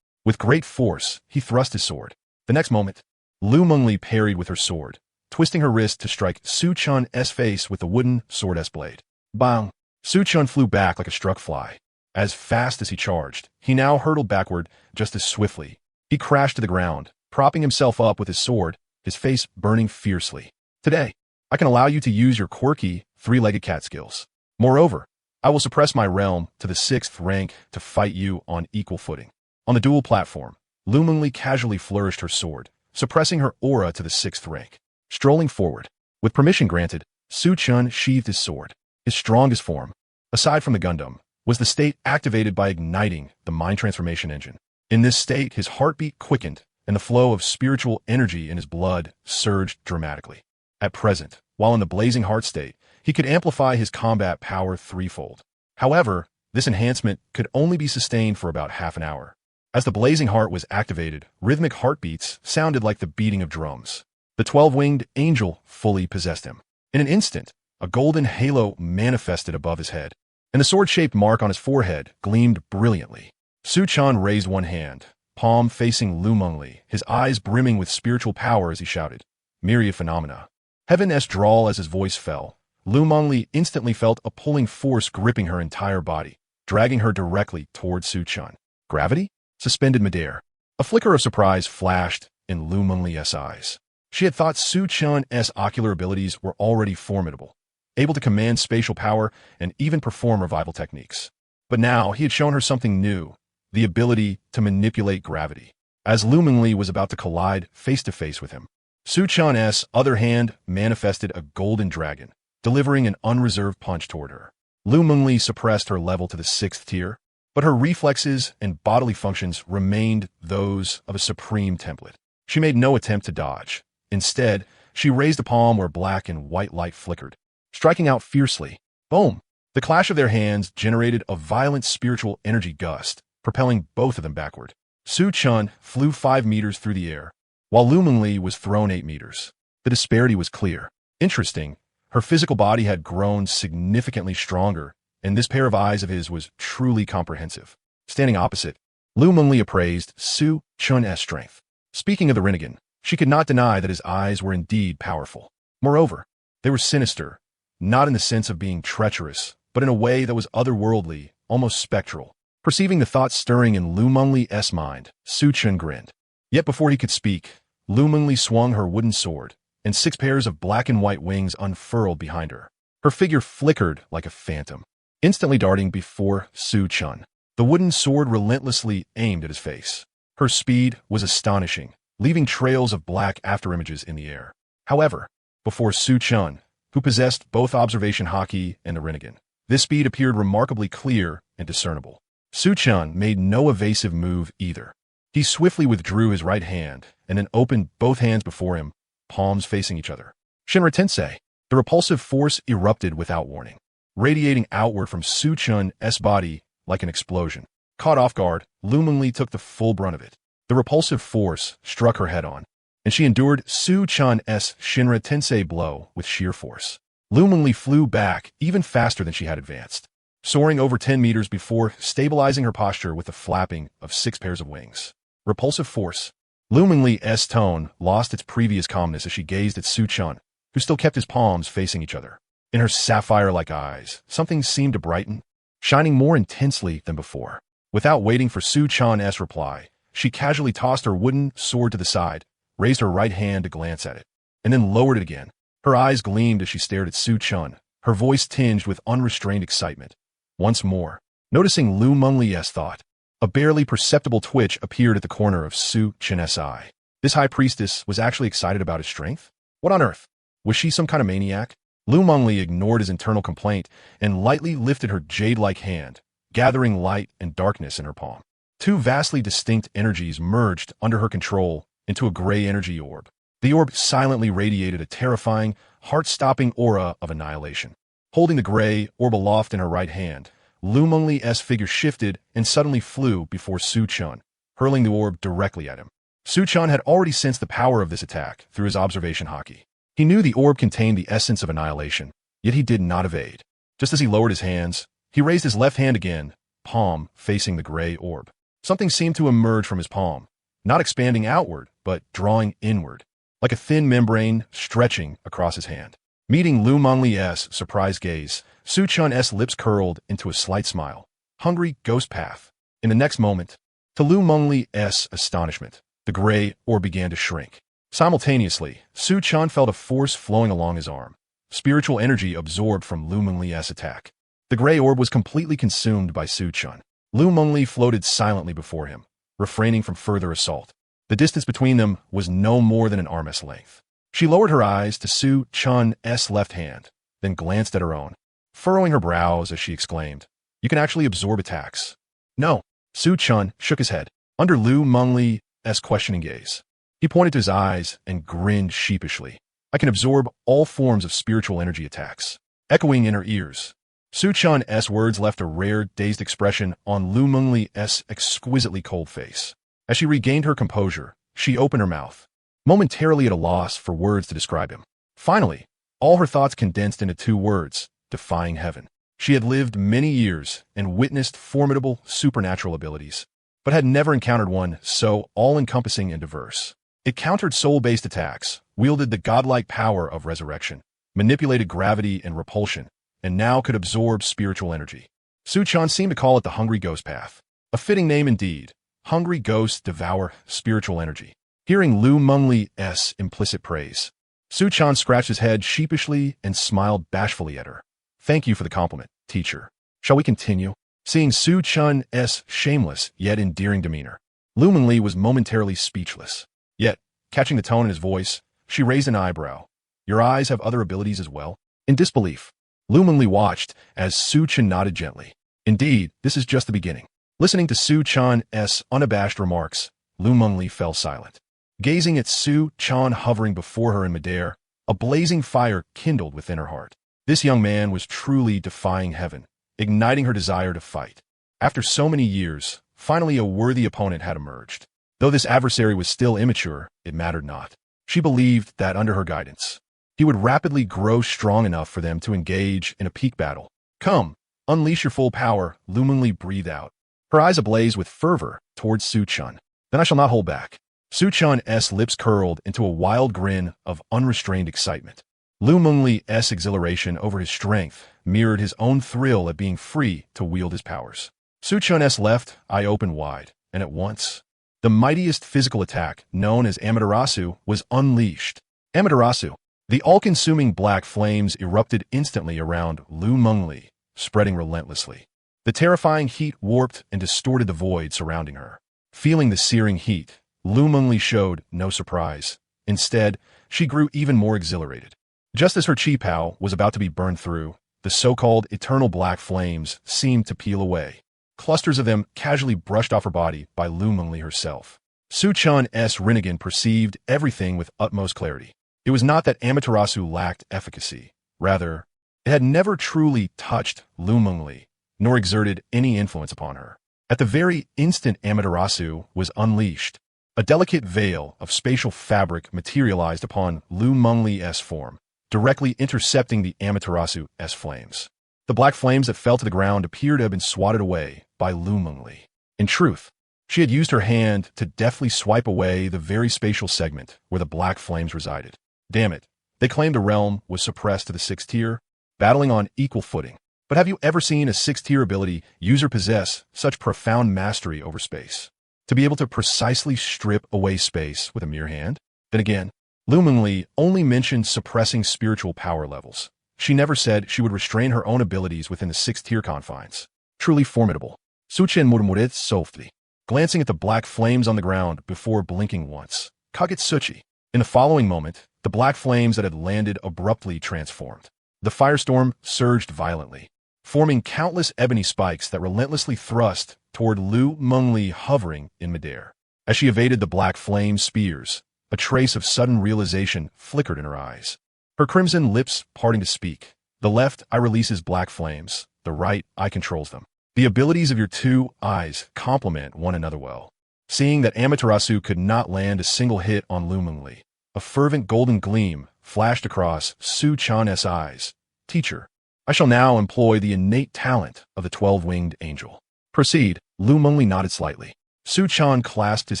With great force, he thrust his sword. The next moment, Lu Mengli parried with her sword, twisting her wrist to strike Su-chan's face with the wooden sword's blade. Bang! Su-chan flew back like a struck fly. As fast as he charged, he now hurtled backward just as swiftly. He crashed to the ground, propping himself up with his sword, his face burning fiercely. Today, I can allow you to use your quirky, 3-legged cat skills. Moreover, I will suppress my realm to the 6th rank to fight you on equal footing. On the duel platform, Lu Mengli casually flourished her sword, suppressing her aura to the 6th rank. Strolling forward, with permission granted, Su-chan sheathed his sword. His strongest form, aside from the Gundam, was the state activated by igniting the mind transformation engine. In this state, his heartbeat quickened, and the flow of spiritual energy in his blood surged dramatically. At present, while in the blazing heart state, he could amplify his combat power 3-fold. However, this enhancement could only be sustained for about half an hour. As the blazing heart was activated, rhythmic heartbeats sounded like the beating of drums. The 12-winged angel fully possessed him. In an instant, a golden halo manifested above his head, and the sword-shaped mark on his forehead gleamed brilliantly. Su-chan raised one hand, palm facing Lu Mengli, his eyes brimming with spiritual power as he shouted, "Myriad phenomena." Heaven-esque drawl as his voice fell. Lu Mengli instantly felt a pulling force gripping her entire body, dragging her directly towards Su-chan. Gravity? Suspended midair. A flicker of surprise flashed in Lu Mengli's eyes. She had thought Su-chan's ocular abilities were already formidable, able to command spatial power and even perform revival techniques. But now he had shown her something new, the ability to manipulate gravity. As Lu Mengli was about to collide face-to-face with him, Su-chan's other hand manifested a golden dragon, delivering an unreserved punch toward her. Lu Mengli suppressed her level to the 6th tier, but her reflexes and bodily functions remained those of a supreme template. She made no attempt to dodge. Instead, she raised a palm where black and white light flickered, striking out fiercely. Boom! The clash of their hands generated a violent spiritual energy gust, propelling both of them backward. Su-chan flew 5 meters through the air, while Lu Mengli was thrown 8 meters. The disparity was clear. Interesting, her physical body had grown significantly stronger, and this pair of eyes of his was truly comprehensive. Standing opposite, Lu Mengli appraised Su-chan's strength. Speaking of the Rinnegan, she could not deny that his eyes were indeed powerful. Moreover, they were sinister, not in the sense of being treacherous, but in a way that was otherworldly, almost spectral. Perceiving the thoughts stirring in Lu Mengli's mind, Su-chan grinned. Yet before he could speak, Lu Mengli swung her wooden sword, and 6 pairs of black and white wings unfurled behind her. Her figure flickered like a phantom, instantly darting before Su-chan. The wooden sword relentlessly aimed at his face. Her speed was astonishing, leaving trails of black afterimages in the air. However, before Su-chan, who possessed both observation haki and the Rinnegan, this speed appeared remarkably clear and discernible. Su-chan made no evasive move either. He swiftly withdrew his right hand and then opened both hands before him, palms facing each other. Shinra Tensei, the repulsive force erupted without warning, radiating outward from Su-chan's body like an explosion. Caught off guard, Lu Mengli took the full brunt of it. The repulsive force struck her head-on, and she endured Su-chan's Shinra Tensei blow with sheer force. Lu Mengli flew back even faster than she had advanced, soaring over 10 meters before stabilizing her posture with the flapping of 6 pairs of wings. Repulsive force. Lu Mengli's tone lost its previous calmness as she gazed at Su-chan, who still kept his palms facing each other. In her sapphire-like eyes, something seemed to brighten, shining more intensely than before. Without waiting for Su-chan's reply, she casually tossed her wooden sword to the side, raised her right hand to glance at it, and then lowered it again. Her eyes gleamed as she stared at Su-chan, her voice tinged with unrestrained excitement. Once more, noticing Lu Mengli's thought, a barely perceptible twitch appeared at the corner of Su-chan's eye. This high priestess was actually excited about his strength? What on earth? Was she some kind of maniac? Lu Mengli ignored his internal complaint and lightly lifted her jade-like hand, gathering light and darkness in her palm. 2 vastly distinct energies merged under her control into a gray energy orb. The orb silently radiated a terrifying, heart-stopping aura of annihilation. Holding the gray orb aloft in her right hand, Lu Mengli's figure shifted and suddenly flew before Su-chan, hurling the orb directly at him. Su-chan had already sensed the power of this attack through his observation haki. He knew the orb contained the essence of annihilation, yet he did not evade. Just as he lowered his hands, he raised his left hand again, palm facing the gray orb. Something seemed to emerge from his palm, not expanding outward, but drawing inward, like a thin membrane stretching across his hand. Meeting Lu Mengli's surprised gaze, Su-chan's lips curled into a slight smile. Hungry ghost path. In the next moment, to Lu Mengli's astonishment, the gray orb began to shrink. Simultaneously, Su-chan felt a force flowing along his arm, spiritual energy absorbed from Lu Mengli's attack. The gray orb was completely consumed by Su-chan. Lu Mengli floated silently before him, refraining from further assault. The distance between them was no more than an arm's length. She lowered her eyes to Su-chan's left hand, then glanced at her own, furrowing her brows as she exclaimed, "You can actually absorb attacks." "No." Su-chan shook his head, under Lu Mengli's questioning gaze. He pointed to his eyes and grinned sheepishly. "I can absorb all forms of spiritual energy attacks." Echoing in her ears, Su Chan's words left a rare, dazed expression on Lu Mengli's exquisitely cold face. As she regained her composure, she opened her mouth, momentarily at a loss for words to describe him. Finally, all her thoughts condensed into two words: defying heaven. She had lived many years and witnessed formidable supernatural abilities, but had never encountered one so all-encompassing and diverse. It countered soul-based attacks, wielded the godlike power of resurrection, manipulated gravity and repulsion, and now could absorb spiritual energy. Su Chan seemed to call it the Hungry Ghost Path. A fitting name indeed. Hungry ghosts devour spiritual energy. Hearing Lu Mengli's implicit praise, Su Chan scratched his head sheepishly and smiled bashfully at her. Thank you for the compliment, teacher. Shall we continue? Seeing Su Chan's shameless yet endearing demeanor, Lu Mengli was momentarily speechless. Yet, catching the tone in his voice, she raised an eyebrow. Your eyes have other abilities as well? In disbelief, Lu Mengli watched as Su Chan nodded gently. Indeed, this is just the beginning. Listening to Su Chan's unabashed remarks, Lu Mengli fell silent. Gazing at Su Chan hovering before her in midair, a blazing fire kindled within her heart. This young man was truly defying heaven, igniting her desire to fight. After so many years, finally a worthy opponent had emerged. Though this adversary was still immature, it mattered not. She believed that under her guidance, he would rapidly grow strong enough for them to engage in a peak battle. Come, unleash your full power, Lu Mengli breathed out, her eyes ablaze with fervor towards Su Chan. Then I shall not hold back. Su Chan's lips curled into a wild grin of unrestrained excitement. Lu Mengli's exhilaration over his strength mirrored his own thrill at being free to wield his powers. Su Chan's left eye opened wide, and at once, the mightiest physical attack, known as Amaterasu, was unleashed. Amaterasu. The all-consuming black flames erupted instantly around Lu Mengli, spreading relentlessly. The terrifying heat warped and distorted the void surrounding her. Feeling the searing heat, Lu Mengli showed no surprise. Instead, she grew even more exhilarated. Just as her chi pao was about to be burned through, the so-called eternal black flames seemed to peel away. Clusters of them casually brushed off her body by Lu Mengli herself. Su Chan's Rinnegan perceived everything with utmost clarity. It was not that Amaterasu lacked efficacy. Rather, it had never truly touched Lu Mengli, nor exerted any influence upon her. At the very instant Amaterasu was unleashed, a delicate veil of spatial fabric materialized upon Lu Mengli's form, directly intercepting the Amaterasu's flames. The black flames that fell to the ground appeared to have been swatted away by Lu Mengli. In truth, she had used her hand to deftly swipe away the very spatial segment where the black flames resided. Damn it, they claimed the realm was suppressed to the 6th tier, battling on equal footing. But have you ever seen a 6th tier ability user possess such profound mastery over space? To be able to precisely strip away space with a mere hand? Then again, Lu Mengli only mentioned suppressing spiritual power levels. She never said she would restrain her own abilities within the 6th tier confines. Truly formidable. Su Chan murmured softly, glancing at the black flames on the ground before blinking once. Kagetsuchi. In the following moment, the black flames that had landed abruptly transformed. The firestorm surged violently, forming countless ebony spikes that relentlessly thrust toward Lu Mengli hovering in midair. As she evaded the black flame spears, a trace of sudden realization flickered in her eyes. Her crimson lips parting to speak. The left eye releases black flames, the right eye controls them. The abilities of your two eyes complement one another well. Seeing that Amaterasu could not land a single hit on Lu Mengli, a fervent golden gleam flashed across Su Chan's eyes. Teacher, I shall now employ the innate talent of the 12-winged angel. Proceed. Lu Mengli nodded slightly. Su Chan clasped his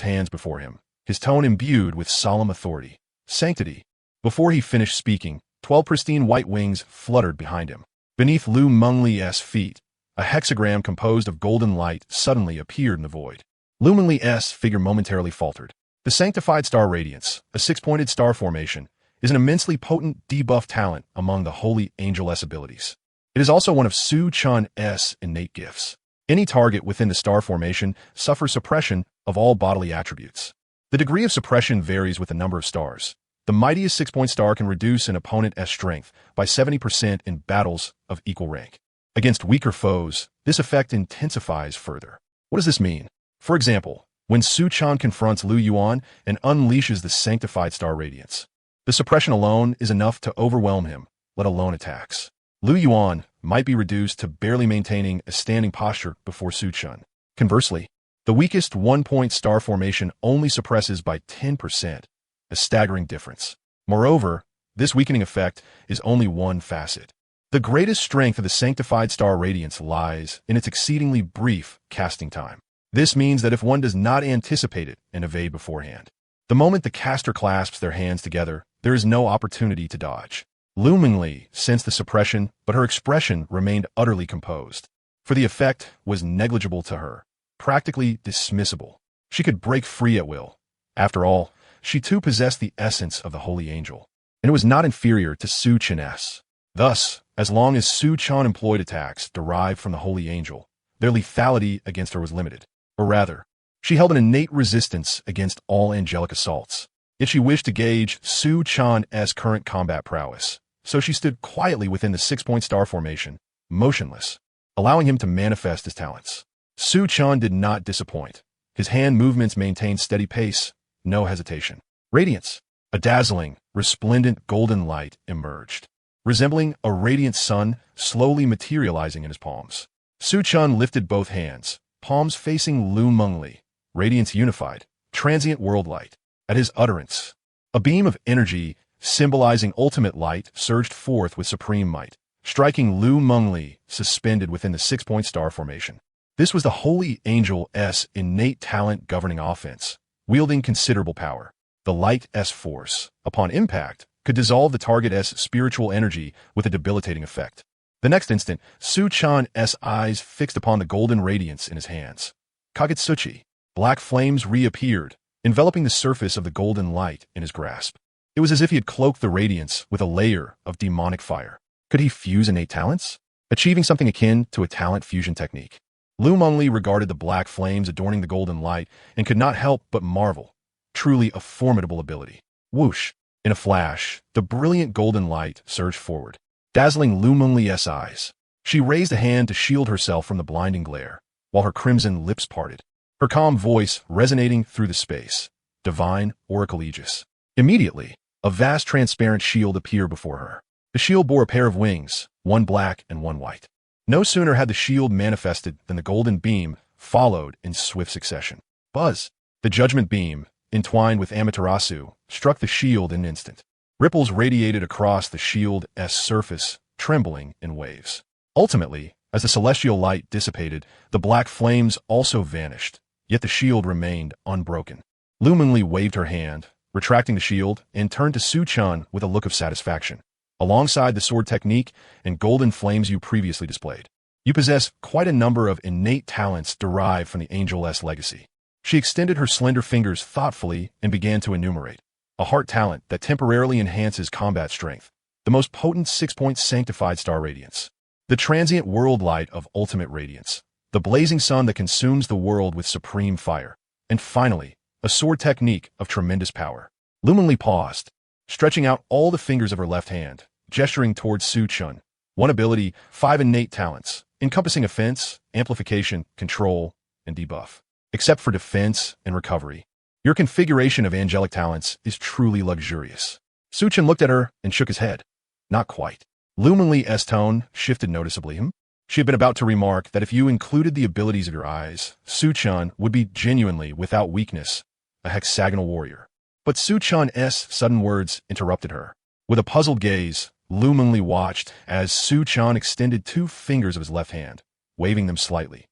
hands before him, his tone imbued with solemn authority. Sanctity. Before he finished speaking, 12 pristine white wings fluttered behind him. Beneath Lu Mengli's feet, a hexagram composed of golden light suddenly appeared in the void. Lu Mengli's figure momentarily faltered. The sanctified star radiance, a 6-pointed star formation, is an immensely potent debuff talent among the holy angel's abilities. It is also one of Su Chan's innate gifts. Any target within the star formation suffers suppression of all bodily attributes. The degree of suppression varies with the number of stars. The mightiest 6-point star can reduce an opponent's strength by 70% in battles of equal rank. Against weaker foes, this effect intensifies further. What does this mean? For example, when Su Chan confronts Lu Yuan and unleashes the sanctified star radiance, the suppression alone is enough to overwhelm him, let alone attacks. Lu Yuan might be reduced to barely maintaining a standing posture before Su Chun. Conversely, the weakest 1-point star formation only suppresses by 10%, a staggering difference. Moreover, this weakening effect is only one facet. The greatest strength of the sanctified star radiance lies in its exceedingly brief casting time. This means that if one does not anticipate it and evade beforehand, the moment the caster clasps their hands together, there is no opportunity to dodge. Lu Mengli sensed the suppression, but her expression remained utterly composed, for the effect was negligible to her, practically dismissible. She could break free at will. After all, she too possessed the essence of the holy angel, and it was not inferior to Su Chen's. Thus, as long as Su Chan employed attacks derived from the holy angel, their lethality against her was limited. Or rather, she held an innate resistance against all angelic assaults. Yet she wished to gauge Su Chan's current combat prowess, so she stood quietly within the 6-point star formation, motionless, allowing him to manifest his talents. Su Chan did not disappoint. His hand movements maintained steady pace, no hesitation. Radiance. A dazzling, resplendent golden light emerged, resembling a radiant sun slowly materializing in his palms. Su Chan lifted both hands, palms facing Lu Mengli, radiance unified, transient world light. At his utterance, a beam of energy symbolizing ultimate light surged forth with supreme might, striking Lu Mengli suspended within the 6-point star formation. This was the holy angel's innate talent governing offense, wielding considerable power. The light's force, upon impact, could dissolve the target's spiritual energy with a debilitating effect. The next instant, Su Chan's eyes fixed upon the golden radiance in his hands. Kagutsuchi. Black flames reappeared, enveloping the surface of the golden light in his grasp. It was as if he had cloaked the radiance with a layer of demonic fire. Could he fuse innate talents, achieving something akin to a talent fusion technique? Lu Mengli regarded the black flames adorning the golden light and could not help but marvel. Truly a formidable ability. Whoosh! In a flash, the brilliant golden light surged forward, dazzling Lu Mengli's eyes. She raised a hand to shield herself from the blinding glare, while her crimson lips parted, her calm voice resonating through the space. Divine Oracle Aegis. Immediately, a vast transparent shield appeared before her. The shield bore a pair of wings, one black and one white. No sooner had the shield manifested than the golden beam followed in swift succession. Buzz! The judgment beam, entwined with Amaterasu, struck the shield in an instant. Ripples radiated across the shield's surface, trembling in waves. Ultimately, as the celestial light dissipated, the black flames also vanished, yet the shield remained unbroken. Lu Mengli waved her hand, retracting the shield, and turned to Su Chan with a look of satisfaction. Alongside the sword technique and golden flames you previously displayed, you possess quite a number of innate talents derived from the angel's legacy. She extended her slender fingers thoughtfully and began to enumerate. A heart talent that temporarily enhances combat strength. The most potent 6-point sanctified star radiance. The transient world light of ultimate radiance. The blazing sun that consumes the world with supreme fire. And finally, a sword technique of tremendous power. Lu Mengli paused, stretching out all the fingers of her left hand, gesturing towards Su Chun. One ability, 5 innate talents, encompassing offense, amplification, control, and debuff. Except for defense and recovery, your configuration of angelic talents is truly luxurious. Su Chun looked at her and shook his head. Not quite. Lu Mengli's tone shifted noticeably. She had been about to remark that if you included the abilities of your eyes, Su Chun would be genuinely without weakness, a hexagonal warrior. But Su Chan's sudden words interrupted her. With a puzzled gaze, Lu Mengli watched as Su Chan extended 2 fingers of his left hand, waving them slightly.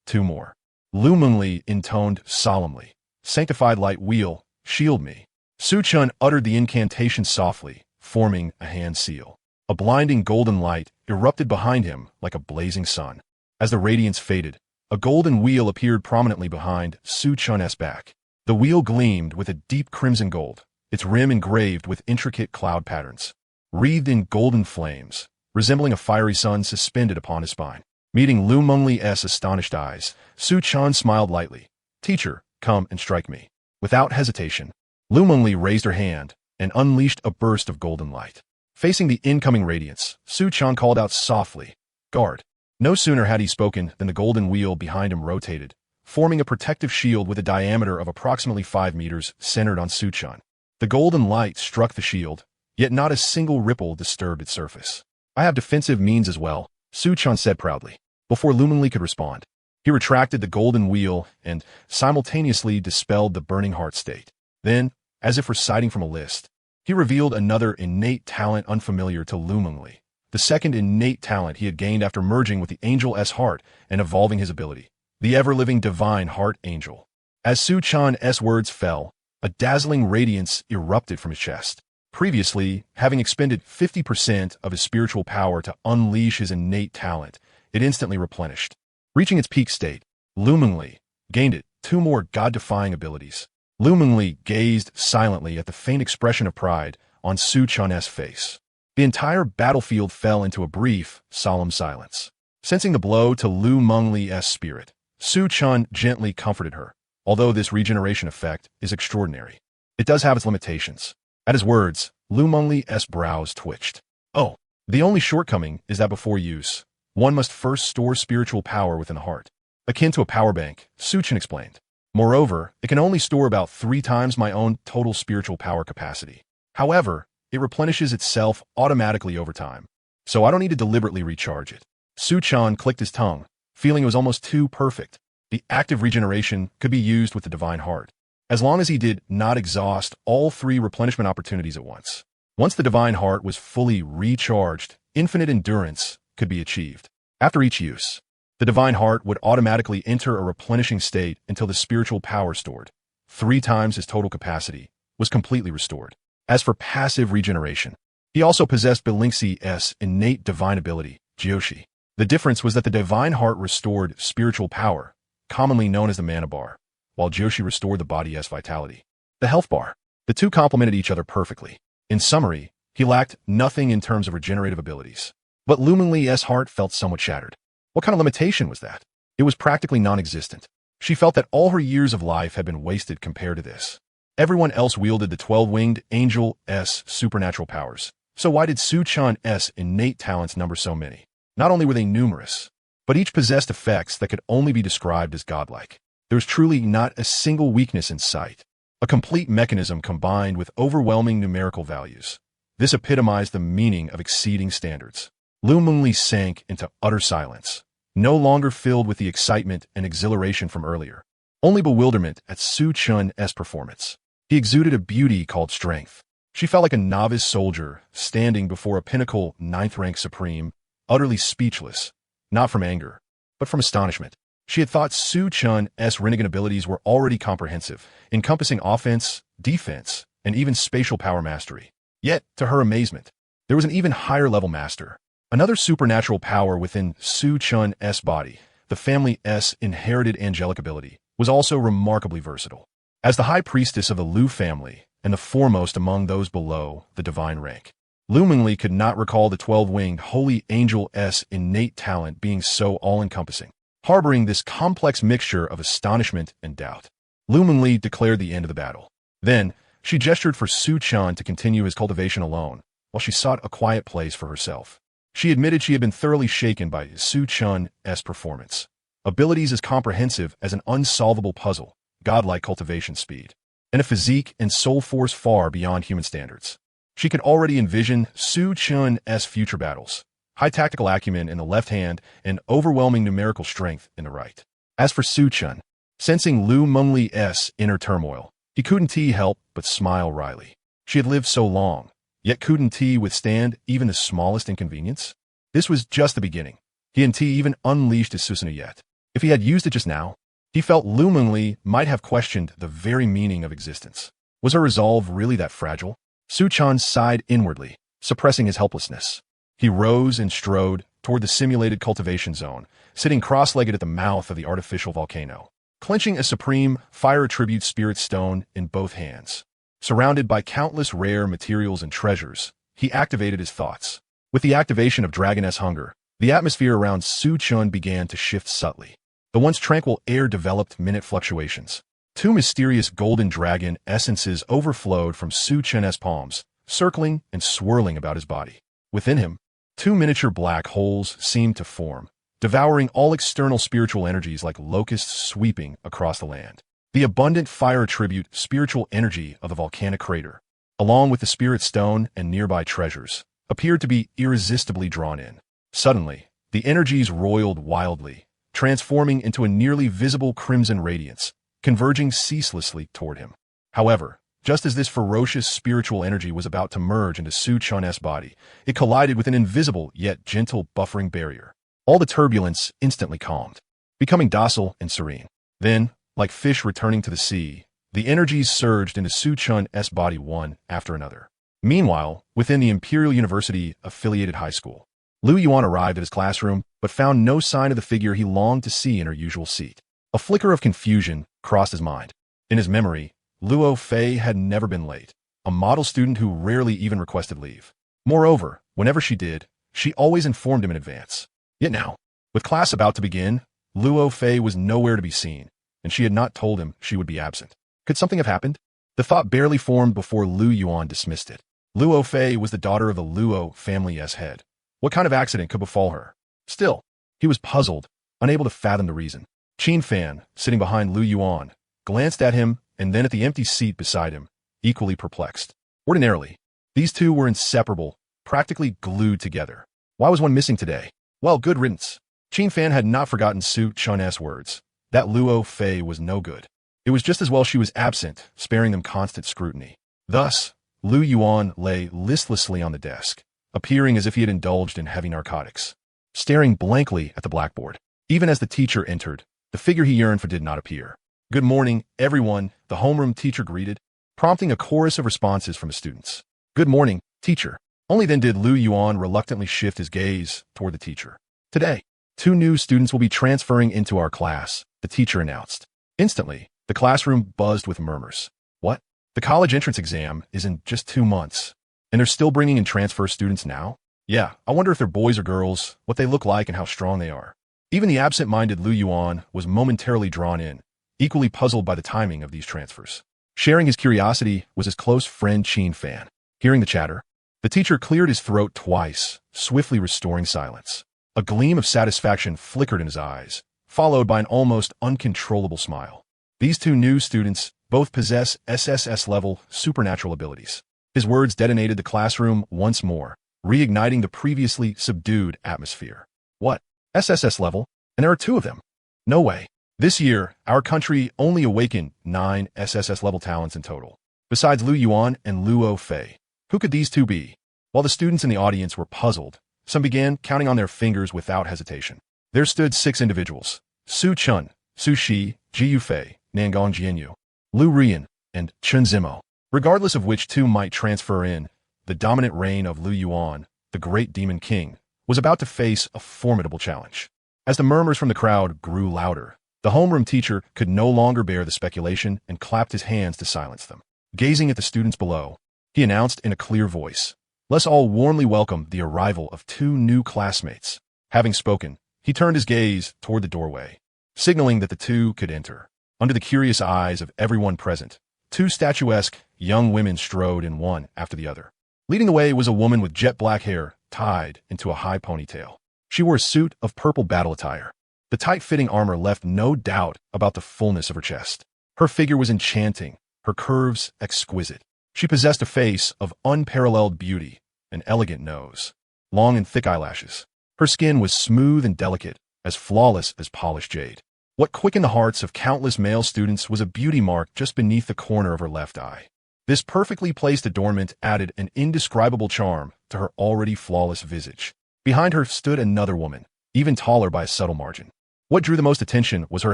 2 more. Lu Mengli intoned solemnly. Sanctified light wheel, shield me. Su Chun uttered the incantation softly, forming a hand seal. A blinding golden light erupted behind him like a blazing sun. As the radiance faded, a golden wheel appeared prominently behind Su Chun's back. The wheel gleamed with a deep crimson gold, its rim engraved with intricate cloud patterns. Wreathed in golden flames, resembling a fiery sun suspended upon his spine. Meeting Lu Mengli's astonished eyes, Su Chan smiled lightly. Teacher, come and strike me. Without hesitation, Lu Mengli raised her hand and unleashed a burst of golden light. Facing the incoming radiance, Su Chan called out softly, Guard. No sooner had he spoken than the golden wheel behind him rotated, forming a protective shield with a diameter of approximately 5 meters centered on Su Chan. The golden light struck the shield, yet not a single ripple disturbed its surface. I have defensive means as well, Su-chan said proudly. Before Lu Mengli could respond, he retracted the golden wheel and simultaneously dispelled the burning heart state. Then, as if reciting from a list, he revealed another innate talent unfamiliar to Lu Mengli. The second innate talent he had gained after merging with the Angel's heart and evolving his ability, the ever-living divine heart angel. As Su-chan's words fell, a dazzling radiance erupted from his chest. Previously, having expended 50% of his spiritual power to unleash his innate talent, it instantly replenished. Reaching its peak state, Lu Mengli gained it 2 more god-defying abilities. Lu Mengli gazed silently at the faint expression of pride on Su-chan's face. The entire battlefield fell into a brief, solemn silence. Sensing the blow to Lu Mengli's spirit, Su-chan gently comforted her. Although this regeneration effect is extraordinary, it does have its limitations. At his words, Lu Mengli's brows twitched. Oh, the only shortcoming is that before use, one must first store spiritual power within the heart. Akin to a power bank, Su-chan explained. Moreover, it can only store about 3 times my own total spiritual power capacity. However, it replenishes itself automatically over time, so I don't need to deliberately recharge it. Su-chan clicked his tongue, feeling it was almost too perfect. The active regeneration could be used with the divine heart, as long as he did not exhaust all 3 replenishment opportunities at once. Once the divine heart was fully recharged, infinite endurance could be achieved. After each use, the divine heart would automatically enter a replenishing state until the spiritual power stored, 3 times his total capacity, was completely restored. As for passive regeneration, he also possessed Bilinxi's innate divine ability, Jiushi. The difference was that the divine heart restored spiritual power, commonly known as the mana bar, while Jiushi restored the body's vitality, the health bar. The two complemented each other perfectly. In summary, he lacked nothing in terms of regenerative abilities. But Lu Mengli's heart felt somewhat shattered. What kind of limitation was that? It was practically non-existent. She felt that all her years of life had been wasted compared to this. Everyone else wielded the 12-winged Angel's supernatural powers. So why did Su-chan's innate talents number so many? Not only were they numerous, but each possessed effects that could only be described as godlike. There was truly not a single weakness in sight. A complete mechanism combined with overwhelming numerical values. This epitomized the meaning of exceeding standards. Lu Mengli sank into utter silence, no longer filled with the excitement and exhilaration from earlier. Only bewilderment at Su-chan's performance. He exuded a beauty called strength. She felt like a novice soldier standing before a pinnacle 9th-rank supreme, utterly speechless, not from anger, but from astonishment. She had thought Su-chan's renegade abilities were already comprehensive, encompassing offense, defense, and even spatial power mastery. Yet, to her amazement, there was an even higher-level master. Another supernatural power within Su-chan's body, the family's inherited angelic ability, was also remarkably versatile. As the high priestess of the Lu family, and the foremost among those below the divine rank, Lu Mengli could not recall the 12-winged holy angel's innate talent being so all-encompassing, harboring this complex mixture of astonishment and doubt. Lu Mengli declared the end of the battle. Then, she gestured for Su-chan to continue his cultivation alone, while she sought a quiet place for herself. She admitted she had been thoroughly shaken by Su-chan's performance. Abilities as comprehensive as an unsolvable puzzle, godlike cultivation speed, and a physique and soul force far beyond human standards. She could already envision Su-chan's future battles, high tactical acumen in the left hand and overwhelming numerical strength in the right. As for Su-chan, sensing Lu Mengli's inner turmoil, he couldn't help but smile wryly. She had lived so long, yet couldn't he withstand even the smallest inconvenience? This was just the beginning. He hadn't even unleashed his Susanoo yet. If he had used it just now, he felt Lu Mengli might have questioned the very meaning of existence. Was her resolve really that fragile? Su-chan sighed inwardly, suppressing his helplessness. He rose and strode toward the simulated cultivation zone, sitting cross-legged at the mouth of the artificial volcano, clenching a supreme fire-attribute spirit stone in both hands. Surrounded by countless rare materials and treasures, he activated his thoughts. With the activation of Dragon's hunger, the atmosphere around Su-chan began to shift subtly. The once tranquil air developed minute fluctuations. 2 mysterious golden dragon essences overflowed from Su-chan's palms, circling and swirling about his body. Within him, 2 miniature black holes seemed to form, devouring all external spiritual energies like locusts sweeping across the land. The abundant fire attribute spiritual energy of the volcanic crater, along with the spirit stone and nearby treasures, appeared to be irresistibly drawn in. Suddenly, the energies roiled wildly, transforming into a nearly visible crimson radiance, converging ceaselessly toward him. However, just as this ferocious spiritual energy was about to merge into Su Chun's body, it collided with an invisible yet gentle buffering barrier. All the turbulence instantly calmed, becoming docile and serene. Then, like fish returning to the sea, the energies surged into Su Chun's body one after another. Meanwhile, within the Imperial University-affiliated high school, Lu Yuan arrived at his classroom but found no sign of the figure he longed to see in her usual seat. A flicker of confusion crossed his mind. In his memory, Luo Fei had never been late, a model student who rarely even requested leave. Moreover, whenever she did, she always informed him in advance. Yet now, with class about to begin, Luo Fei was nowhere to be seen, and she had not told him she would be absent. Could something have happened? The thought barely formed before Lu Yuan dismissed it. Luo Fei was the daughter of the Luo family's head. What kind of accident could befall her? Still, he was puzzled, unable to fathom the reason. Qin Fan, sitting behind Lu Yuan, glanced at him and then at the empty seat beside him, equally perplexed. Ordinarily, these two were inseparable, practically glued together. Why was one missing today? Well, good riddance. Qin Fan had not forgotten Su Chun's words. That Luo Fei was no good. It was just as well she was absent, sparing them constant scrutiny. Thus, Lu Yuan lay listlessly on the desk, appearing as if he had indulged in heavy narcotics, staring blankly at the blackboard. Even as the teacher entered, the figure he yearned for did not appear. Good morning, everyone, the homeroom teacher greeted, prompting a chorus of responses from the students. Good morning, teacher. Only then did Lu Yuan reluctantly shift his gaze toward the teacher. Today, 2 new students will be transferring into our class, the teacher announced. Instantly, the classroom buzzed with murmurs. What? The college entrance exam is in just 2 months, and they're still bringing in transfer students now? Yeah, I wonder if they're boys or girls, what they look like and how strong they are. Even the absent-minded Lu Yuan was momentarily drawn in, equally puzzled by the timing of these transfers. Sharing his curiosity was his close friend Qin Fan. Hearing the chatter, the teacher cleared his throat twice, swiftly restoring silence. A gleam of satisfaction flickered in his eyes, followed by an almost uncontrollable smile. These 2 new students both possess SSS-level supernatural abilities. His words detonated the classroom once more, reigniting the previously subdued atmosphere. What? SSS level? And there are 2 of them? No way. This year, our country only awakened 9 SSS-level talents in total, besides Lu Yuan and Luo Fei. Who could these 2 be? While the students in the audience were puzzled, some began counting on their fingers without hesitation. There stood 6 individuals: Su Chun, Su Shi, Ji Yufei, Nangong Jianyu, Lu Rian, and Chun Zimo. Regardless of which 2 might transfer in, the dominant reign of Lu Yuan, the great demon king, was about to face a formidable challenge. As the murmurs from the crowd grew louder, the homeroom teacher could no longer bear the speculation and clapped his hands to silence them. Gazing at the students below, he announced in a clear voice, "Let's all warmly welcome the arrival of 2 new classmates." Having spoken, he turned his gaze toward the doorway, signaling that the 2 could enter. Under the curious eyes of everyone present, 2 statuesque young women strode in one after the other. Leading the way was a woman with jet black hair tied into a high ponytail. She wore a suit of purple battle attire. The tight-fitting armor left no doubt about the fullness of her chest. Her figure was enchanting, her curves exquisite. She possessed a face of unparalleled beauty, an elegant nose, long and thick eyelashes. Her skin was smooth and delicate, as flawless as polished jade. What quickened the hearts of countless male students was a beauty mark just beneath the corner of her left eye. This perfectly placed adornment added an indescribable charm to her already flawless visage. Behind her stood another woman, even taller by a subtle margin. What drew the most attention was her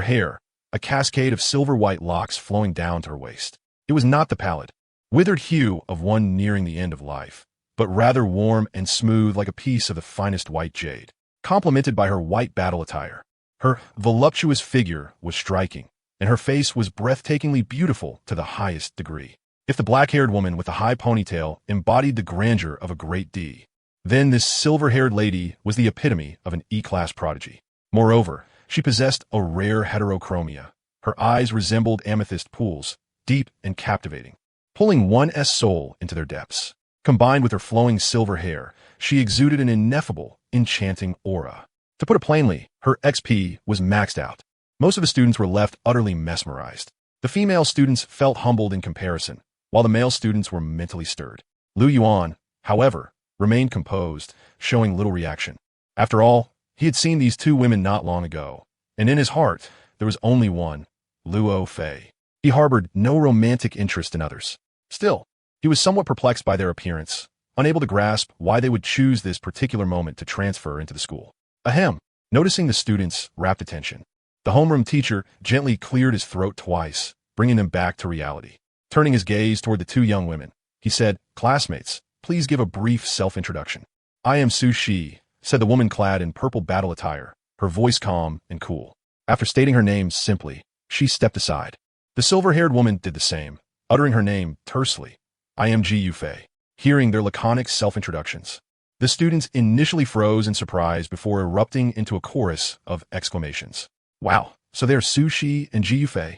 hair, a cascade of silver-white locks flowing down to her waist. It was not the pallid, withered hue of one nearing the end of life, but rather warm and smooth like a piece of the finest white jade, complemented by her white battle attire. Her voluptuous figure was striking, and her face was breathtakingly beautiful to the highest degree. If the black-haired woman with the high ponytail embodied the grandeur of a great D, then this silver-haired lady was the epitome of an E-class prodigy. Moreover, she possessed a rare heterochromia. Her eyes resembled amethyst pools, deep and captivating, pulling one's soul into their depths. Combined with her flowing silver hair, she exuded an ineffable, enchanting aura. To put it plainly, her XP was maxed out. Most of the students were left utterly mesmerized. The female students felt humbled in comparison, while the male students were mentally stirred. Lu Yuan, however, remained composed, showing little reaction. After all, he had seen these two women not long ago, and in his heart, there was only one, Luo Fei. He harbored no romantic interest in others. Still, he was somewhat perplexed by their appearance, unable to grasp why they would choose this particular moment to transfer into the school. Ahem. Noticing the students' rapt attention, the homeroom teacher gently cleared his throat twice, bringing him back to reality. Turning his gaze toward the two young women, he said, "Classmates, please give a brief self-introduction." "I am Su Shi," said the woman clad in purple battle attire, her voice calm and cool. After stating her name simply, she stepped aside. The silver-haired woman did the same, uttering her name tersely. "I am Ji Yufei." Hearing their laconic self-introductions, the students initially froze in surprise before erupting into a chorus of exclamations. Wow, so they're Su Shi and Ji Yufei.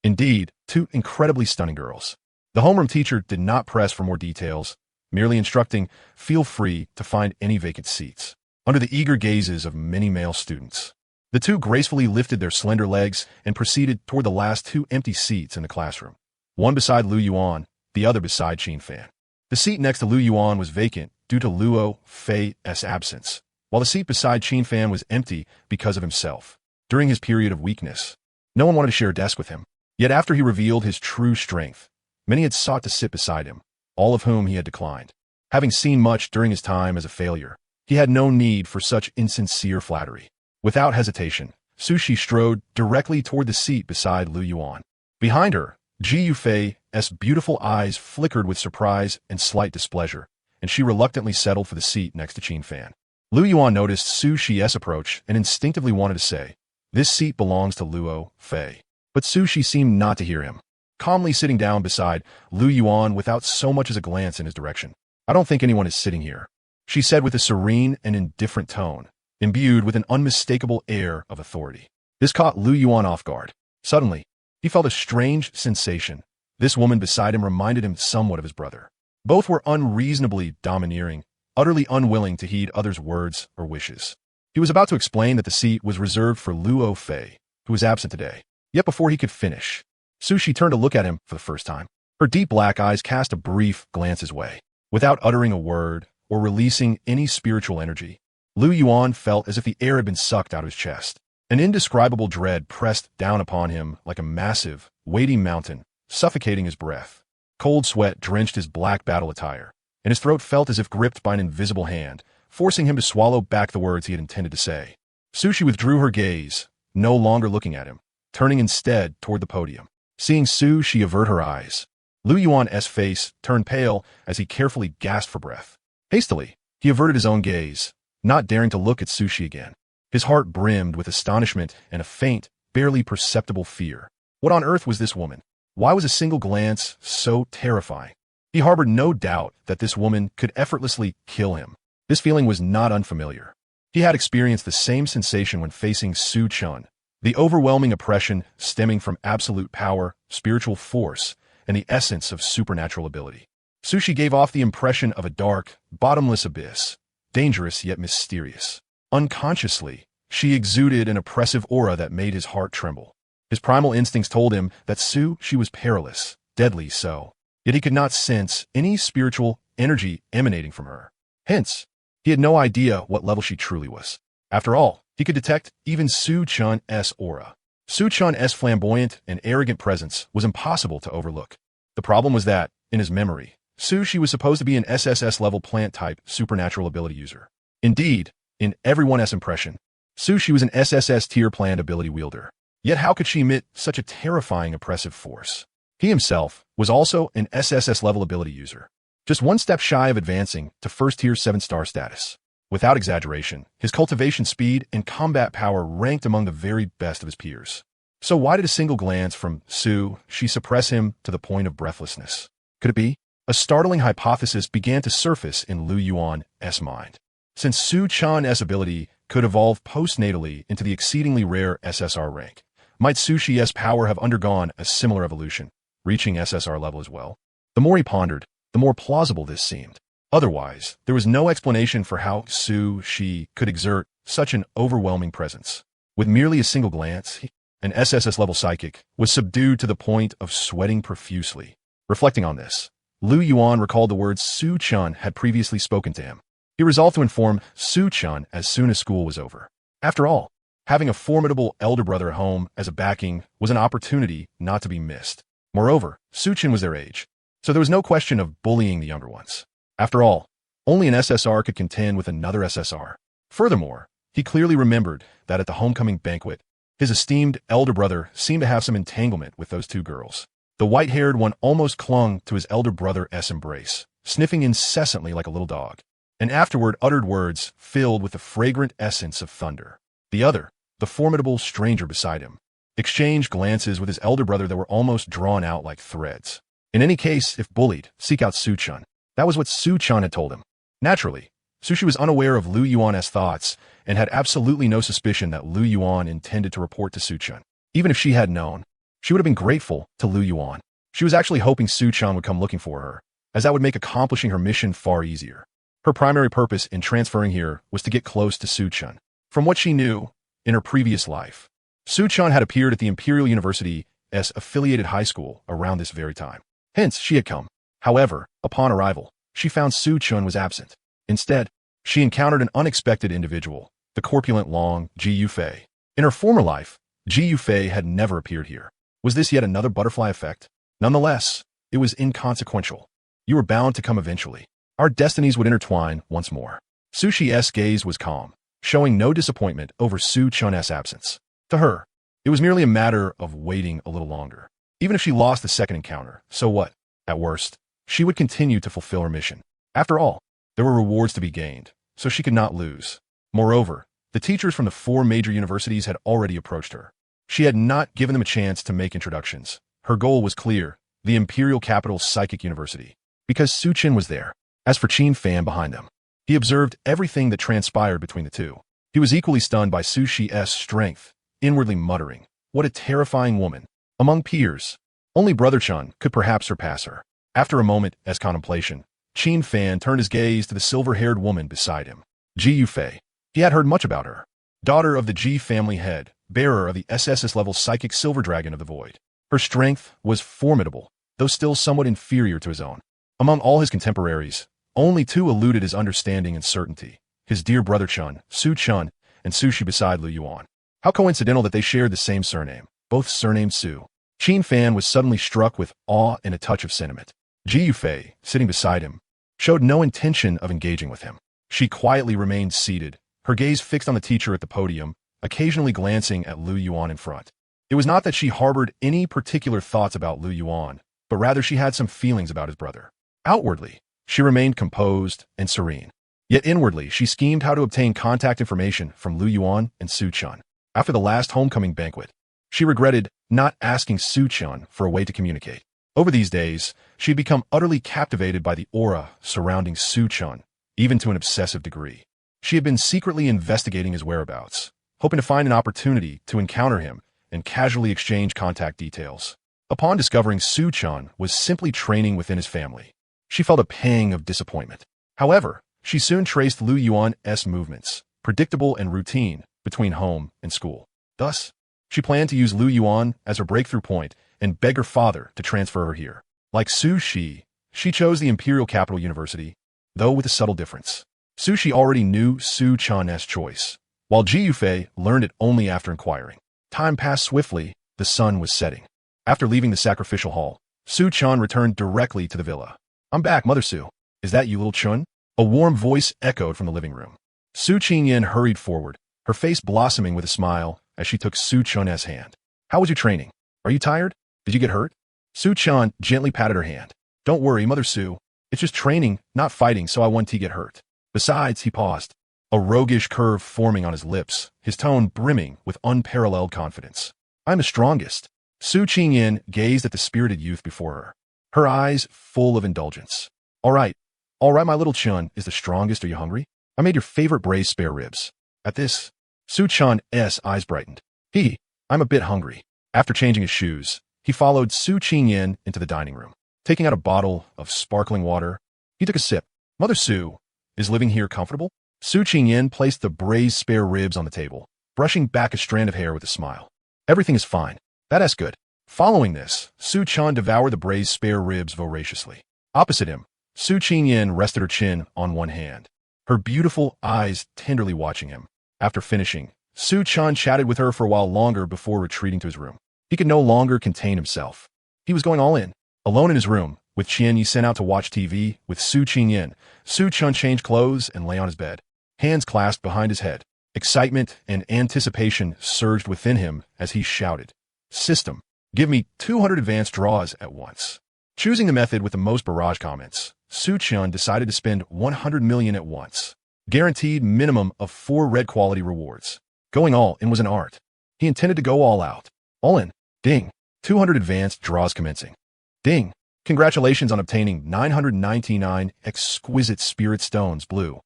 Indeed, two incredibly stunning girls. The homeroom teacher did not press for more details, merely instructing, "Feel free to find any vacant seats." Under the eager gazes of many male students, the two gracefully lifted their slender legs and proceeded toward the last two empty seats in the classroom, one beside Lu Yuan, the other beside Qin Fan. The seat next to Lu Yuan was vacant due to Luo Fei's absence, while the seat beside Qin Fan was empty because of himself. During his period of weakness, no one wanted to share a desk with him. Yet after he revealed his true strength, many had sought to sit beside him, all of whom he had declined. Having seen much during his time as a failure, he had no need for such insincere flattery. Without hesitation, Su Shi strode directly toward the seat beside Lu Yuan. Behind her, Ji Yufei's beautiful eyes flickered with surprise and slight displeasure, and she reluctantly settled for the seat next to Qin Fan. Lu Yuan noticed Su Shi's approach and instinctively wanted to say, "This seat belongs to Luo Fei." But Su Shi seemed not to hear him, calmly sitting down beside Lu Yuan without so much as a glance in his direction. "I don't think anyone is sitting here," she said with a serene and indifferent tone, imbued with an unmistakable air of authority. This caught Lu Yuan off guard. Suddenly, he felt a strange sensation. This woman beside him reminded him somewhat of his brother. Both were unreasonably domineering, utterly unwilling to heed others' words or wishes. He was about to explain that the seat was reserved for Luo Fei, who was absent today. Yet before he could finish, Su Shi turned to look at him for the first time. Her deep black eyes cast a brief glance his way. Without uttering a word or releasing any spiritual energy, Lu Yuan felt as if the air had been sucked out of his chest. An indescribable dread pressed down upon him like a massive, weighty mountain, suffocating his breath. Cold sweat drenched his black battle attire, and his throat felt as if gripped by an invisible hand, forcing him to swallow back the words he had intended to say. Su Shi withdrew her gaze, no longer looking at him, turning instead toward the podium. Seeing Su Shi avert her eyes, Lu Yuan's face turned pale as he carefully gasped for breath. Hastily, he averted his own gaze, not daring to look at Su Shi again. His heart brimmed with astonishment and a faint, barely perceptible fear. What on earth was this woman? Why was a single glance so terrifying? He harbored no doubt that this woman could effortlessly kill him. This feeling was not unfamiliar. He had experienced the same sensation when facing Su Chun, the overwhelming oppression stemming from absolute power, spiritual force, and the essence of supernatural ability. Su Shi gave off the impression of a dark, bottomless abyss, dangerous yet mysterious. Unconsciously, she exuded an oppressive aura that made his heart tremble. His primal instincts told him that Su Shi was perilous, deadly so, yet he could not sense any spiritual energy emanating from her. Hence, he had no idea what level she truly was. After all, he could detect even Su Chun's aura. Su Chun's flamboyant and arrogant presence was impossible to overlook. The problem was that, in his memory, Su Shi was supposed to be an SSS-level plant-type supernatural ability user. Indeed, in everyone's impression, Su Shi was an SSS tier plant ability wielder. Yet how could she emit such a terrifying oppressive force? He himself was also an SSS-level ability user, just one step shy of advancing to first-tier 7-star status. Without exaggeration, his cultivation speed and combat power ranked among the very best of his peers. So why did a single glance from Su Shi suppress him to the point of breathlessness? Could it be? A startling hypothesis began to surface in Lu Yuan's mind. Since Su Chun's ability could evolve postnatally into the exceedingly rare SSR rank, might Su Shi's power have undergone a similar evolution, reaching SSR level as well? The more he pondered, the more plausible this seemed. Otherwise, there was no explanation for how Su Shi could exert such an overwhelming presence. With merely a single glance, an SSS-level psychic was subdued to the point of sweating profusely. Reflecting on this, Lu Yuan recalled the words Su Chun had previously spoken to him. He resolved to inform Su Chun as soon as school was over. After all, having a formidable elder brother at home as a backing was an opportunity not to be missed. Moreover, Su Chun was their age, so there was no question of bullying the younger ones. After all, only an SSR could contend with another SSR. Furthermore, he clearly remembered that at the homecoming banquet, his esteemed elder brother seemed to have some entanglement with those two girls. The white-haired one almost clung to his elder brother's embrace, sniffing incessantly like a little dog, and afterward uttered words filled with the fragrant essence of thunder. The other, the formidable stranger beside him, exchanged glances with his elder brother that were almost drawn out like threads. In any case, if bullied, seek out Su Chun. That was what Su Chun had told him. Naturally, Sushi was unaware of Lu Yuan's thoughts and had absolutely no suspicion that Lu Yuan intended to report to Su Chun. Even if she had known, she would have been grateful to Lu Yuan. She was actually hoping Su Chun would come looking for her, as that would make accomplishing her mission far easier. Her primary purpose in transferring here was to get close to Su Chun. From what she knew, in her previous life, Su Chun had appeared at the Imperial University's affiliated high school around this very time. Hence, she had come. However, upon arrival, she found Su Chun was absent. Instead, she encountered an unexpected individual, the corpulent Long Ji Yufei. In her former life, Ji Yufei had never appeared here. Was this yet another butterfly effect? Nonetheless, it was inconsequential. You were bound to come eventually. Our destinies would intertwine once more. Sushi's gaze was calm, showing no disappointment over Su Chun's absence. To her, it was merely a matter of waiting a little longer. Even if she lost the second encounter, so what? At worst, she would continue to fulfill her mission. After all, there were rewards to be gained, so she could not lose. Moreover, the teachers from the 4 major universities had already approached her. She had not given them a chance to make introductions. Her goal was clear, the Imperial Capital's Psychic University, because Su Chun was there. As for Qin Fan behind them, he observed everything that transpired between the two. He was equally stunned by Su Shi's strength, inwardly muttering, "What a terrifying woman." Among peers, only Brother Chun could perhaps surpass her. After a moment as contemplation, Qin Fan turned his gaze to the silver-haired woman beside him. Ji Yufei. He had heard much about her. Daughter of the Ji family head, bearer of the SSS-level psychic silver dragon of the void. Her strength was formidable, though still somewhat inferior to his own. Among all his contemporaries, only 2 eluded his understanding and certainty. His dear brother Chun, Su Chun, and Sushi beside Lu Yuan. How coincidental that they shared the same surname, both surnamed Su. Qin Fan was suddenly struck with awe and a touch of sentiment. Ji Yufei, sitting beside him, showed no intention of engaging with him. She quietly remained seated, her gaze fixed on the teacher at the podium, occasionally glancing at Lu Yuan in front. It was not that she harbored any particular thoughts about Lu Yuan, but rather she had some feelings about his brother. Outwardly, she remained composed and serene. Yet inwardly, she schemed how to obtain contact information from Lu Yuan and Su Chun. After the last homecoming banquet, she regretted not asking Su Chun for a way to communicate. Over these days, she had become utterly captivated by the aura surrounding Su Chun, even to an obsessive degree. She had been secretly investigating his whereabouts, hoping to find an opportunity to encounter him and casually exchange contact details. Upon discovering Su Chun was simply training within his family, she felt a pang of disappointment. However, she soon traced Lu Yuan's movements, predictable and routine, between home and school. Thus, she planned to use Lu Yuan as her breakthrough point and beg her father to transfer her here. Like Su Shi, she chose the Imperial Capital University, though with a subtle difference. Su Shi already knew Su Chun's choice, while Ji Yufei learned it only after inquiring. Time passed swiftly, the sun was setting. After leaving the sacrificial hall, Su Chun returned directly to the villa. "I'm back, Mother Su. Is that you, little Chun?" A warm voice echoed from the living room. Su Qingyan hurried forward, her face blossoming with a smile as she took Su Chun's hand. "How was your training? Are you tired? Did you get hurt?" Su Chun gently patted her hand. "Don't worry, Mother Su. It's just training, not fighting, so I won't get hurt. Besides," he paused, a roguish curve forming on his lips, his tone brimming with unparalleled confidence. "I'm the strongest." Su Qingyan gazed at the spirited youth before her, her eyes full of indulgence. All right, my little Chun is the strongest. Are you hungry? I made your favorite braised spare ribs." At this, Su Chun's eyes brightened. "I'm a bit hungry." After changing his shoes, he followed Su Qingyan into the dining room. Taking out a bottle of sparkling water, he took a sip. "Mother Su, is living here comfortable?" Su Qingyan placed the braised spare ribs on the table, brushing back a strand of hair with a smile. "Everything is fine. That's good." Following this, Su Chun devoured the braised spare ribs voraciously. Opposite him, Su Qingyan rested her chin on one hand, her beautiful eyes tenderly watching him. After finishing, Su Chan chatted with her for a while longer before retreating to his room. He could no longer contain himself. He was going all in. Alone in his room, with Qian Yi sent out to watch TV with Su Qingyan, Su Chun changed clothes and lay on his bed, hands clasped behind his head. Excitement and anticipation surged within him as he shouted, "System, give me 200 advanced draws at once." Choosing the method with the most barrage comments, Su Chun decided to spend 100 million at once. Guaranteed minimum of 4 red quality rewards. Going all in was an art. He intended to go all out. All in. Ding. 200 advanced draws commencing. Ding. Congratulations on obtaining 999 exquisite spirit stones, blue.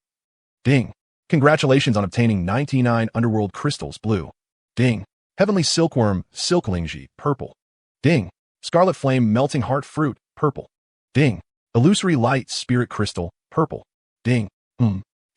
Ding. Congratulations on obtaining 99 underworld crystals, blue. Ding. Heavenly silkworm, silklingji, purple. Ding. Scarlet flame melting heart fruit, purple. Ding. Illusory light spirit crystal, purple. Ding.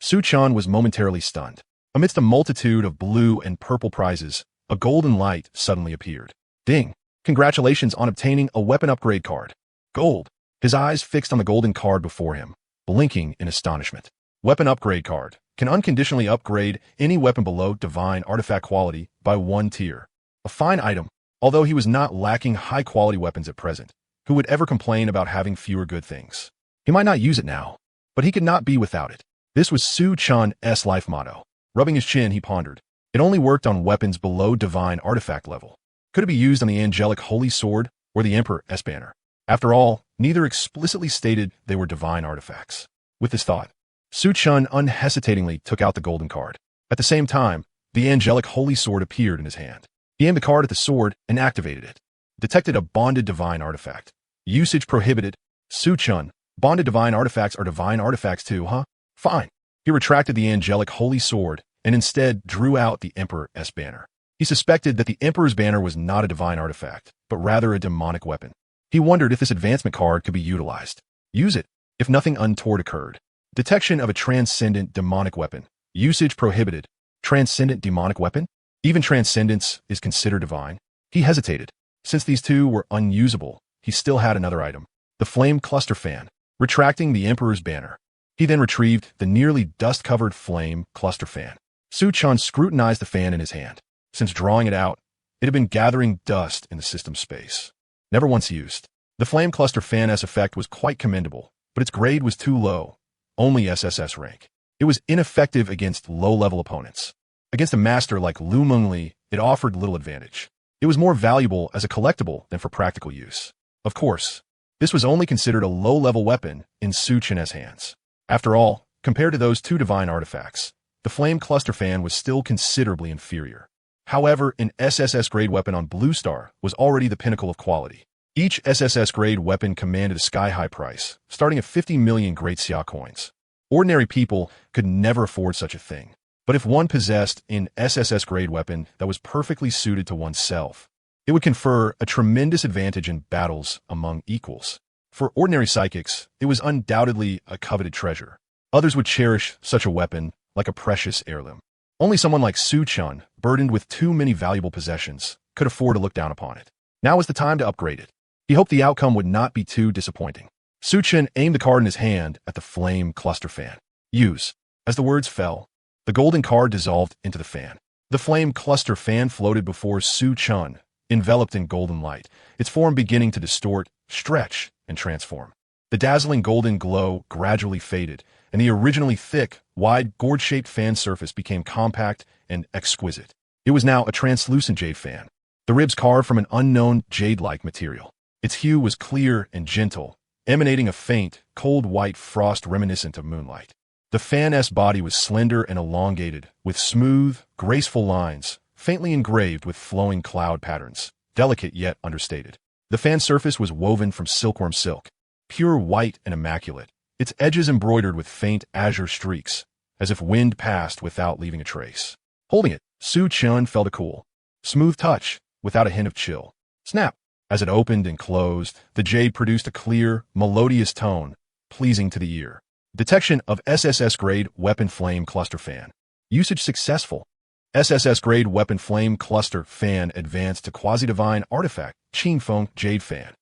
Su Chan was momentarily stunned. Amidst a multitude of blue and purple prizes, a golden light suddenly appeared. Ding. Congratulations on obtaining a weapon upgrade card. Gold. His eyes fixed on the golden card before him, blinking in astonishment. Weapon upgrade card. Can unconditionally upgrade any weapon below divine artifact quality by 1 tier. A fine item, although he was not lacking high-quality weapons at present. Who would ever complain about having fewer good things? He might not use it now, but he could not be without it. This was Su Chan's life motto. Rubbing his chin, he pondered. It only worked on weapons below divine artifact level. Could it be used on the angelic holy sword or the Emperor's banner? After all, neither explicitly stated they were divine artifacts. With this thought, Su Chun unhesitatingly took out the golden card. At the same time, the angelic holy sword appeared in his hand. He aimed the card at the sword and activated it. Detected a bonded divine artifact. Usage prohibited. Su Chun, bonded divine artifacts are divine artifacts too, huh? Fine. He retracted the angelic holy sword and instead drew out the Emperor's banner. He suspected that the Emperor's banner was not a divine artifact, but rather a demonic weapon. He wondered if this advancement card could be utilized. Use it, if nothing untoward occurred. Detection of a transcendent demonic weapon. Usage prohibited. Transcendent demonic weapon? Even transcendence is considered divine. He hesitated. Since these two were unusable, he still had another item. The flame cluster fan. Retracting the Emperor's banner. He then retrieved the nearly dust-covered flame cluster fan. Su Chan scrutinized the fan in his hand. Since drawing it out, it had been gathering dust in the system space. Never once used. The flame cluster fan's effect was quite commendable, but its grade was too low. Only SSS rank. It was ineffective against low-level opponents. Against a master like Lu Mengli, it offered little advantage. It was more valuable as a collectible than for practical use. Of course, this was only considered a low-level weapon in Su Chen's hands. After all, compared to those two divine artifacts, the flame cluster fan was still considerably inferior. However, an SSS-grade weapon on Blue Star was already the pinnacle of quality. Each SSS-grade weapon commanded a sky-high price, starting at 50 million Great Xia coins. Ordinary people could never afford such a thing. But if one possessed an SSS-grade weapon that was perfectly suited to oneself, it would confer a tremendous advantage in battles among equals. For ordinary psychics, it was undoubtedly a coveted treasure. Others would cherish such a weapon like a precious heirloom. Only someone like Su Chun, burdened with too many valuable possessions, could afford to look down upon it. Now was the time to upgrade it. He hoped the outcome would not be too disappointing. Su Chun aimed the card in his hand at the flame cluster fan. Use. As the words fell, the golden card dissolved into the fan. The flame cluster fan floated before Su Chun, enveloped in golden light, its form beginning to distort, stretch, and transform. The dazzling golden glow gradually faded, and the originally thick, wide, gourd-shaped fan surface became compact and exquisite. It was now a translucent jade fan, the ribs carved from an unknown jade-like material. Its hue was clear and gentle, emanating a faint, cold white frost reminiscent of moonlight. The fan's body was slender and elongated, with smooth, graceful lines, faintly engraved with flowing cloud patterns, delicate yet understated. The fan surface was woven from silkworm silk, pure white and immaculate, its edges embroidered with faint azure streaks, as if wind passed without leaving a trace. Holding it, Su Chun felt a cool, smooth touch, without a hint of chill. Snap! As it opened and closed, the jade produced a clear, melodious tone, pleasing to the ear. Detection of SSS-grade weapon flame cluster fan. Usage successful. SSS-grade weapon flame cluster fan advanced to quasi-divine artifact, Qing Feng Jade Fan.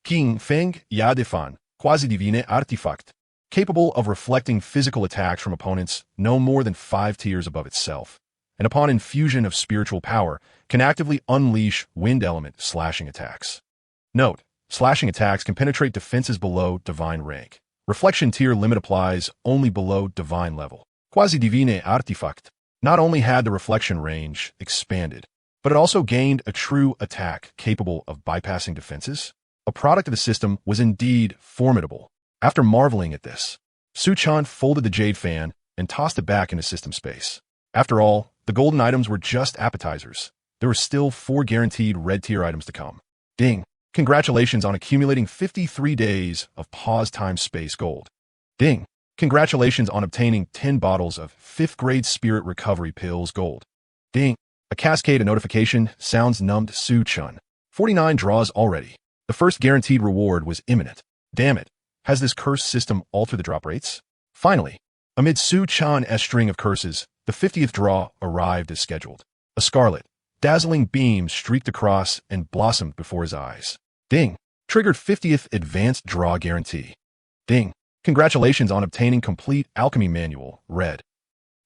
Qing Feng Yadifan, quasi-divine artifact, capable of reflecting physical attacks from opponents no more than 5 tiers above itself, and upon infusion of spiritual power, can actively unleash wind element slashing attacks. Note, slashing attacks can penetrate defenses below divine rank. Reflection tier limit applies only below divine level. Quasi-divine artifact not only had the reflection range expanded, but it also gained a true attack capable of bypassing defenses. A product of the system was indeed formidable. After marveling at this, Su-chan folded the jade fan and tossed it back into system space. After all, the golden items were just appetizers. There were still 4 guaranteed red tier items to come. Ding! Congratulations on accumulating 53 days of pause time space gold. Ding! Congratulations on obtaining 10 bottles of 5th grade spirit recovery pills gold. Ding! A cascade of notification sounds numbed Su-chan. 49 draws already. The first guaranteed reward was imminent. Damn it. Has this curse system altered the drop rates? Finally, amid Su-chan's string of curses, the 50th draw arrived as scheduled. A scarlet, dazzling beam streaked across and blossomed before his eyes. Ding! Triggered 50th advanced draw guarantee. Ding! Congratulations on obtaining complete alchemy manual, red.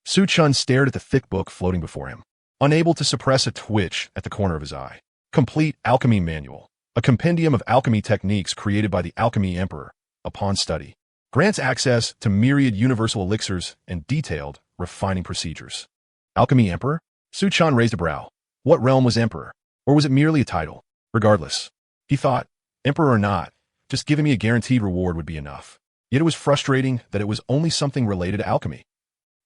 Su-chan stared at the thick book floating before him, unable to suppress a twitch at the corner of his eye. Complete alchemy manual, a compendium of alchemy techniques created by the Alchemy Emperor, upon study, grants access to myriad universal elixirs and detailed, refining procedures. Alchemy Emperor? Su-chan raised a brow. What realm was Emperor? Or was it merely a title? Regardless, he thought, Emperor or not, just giving me a guaranteed reward would be enough. Yet it was frustrating that it was only something related to alchemy.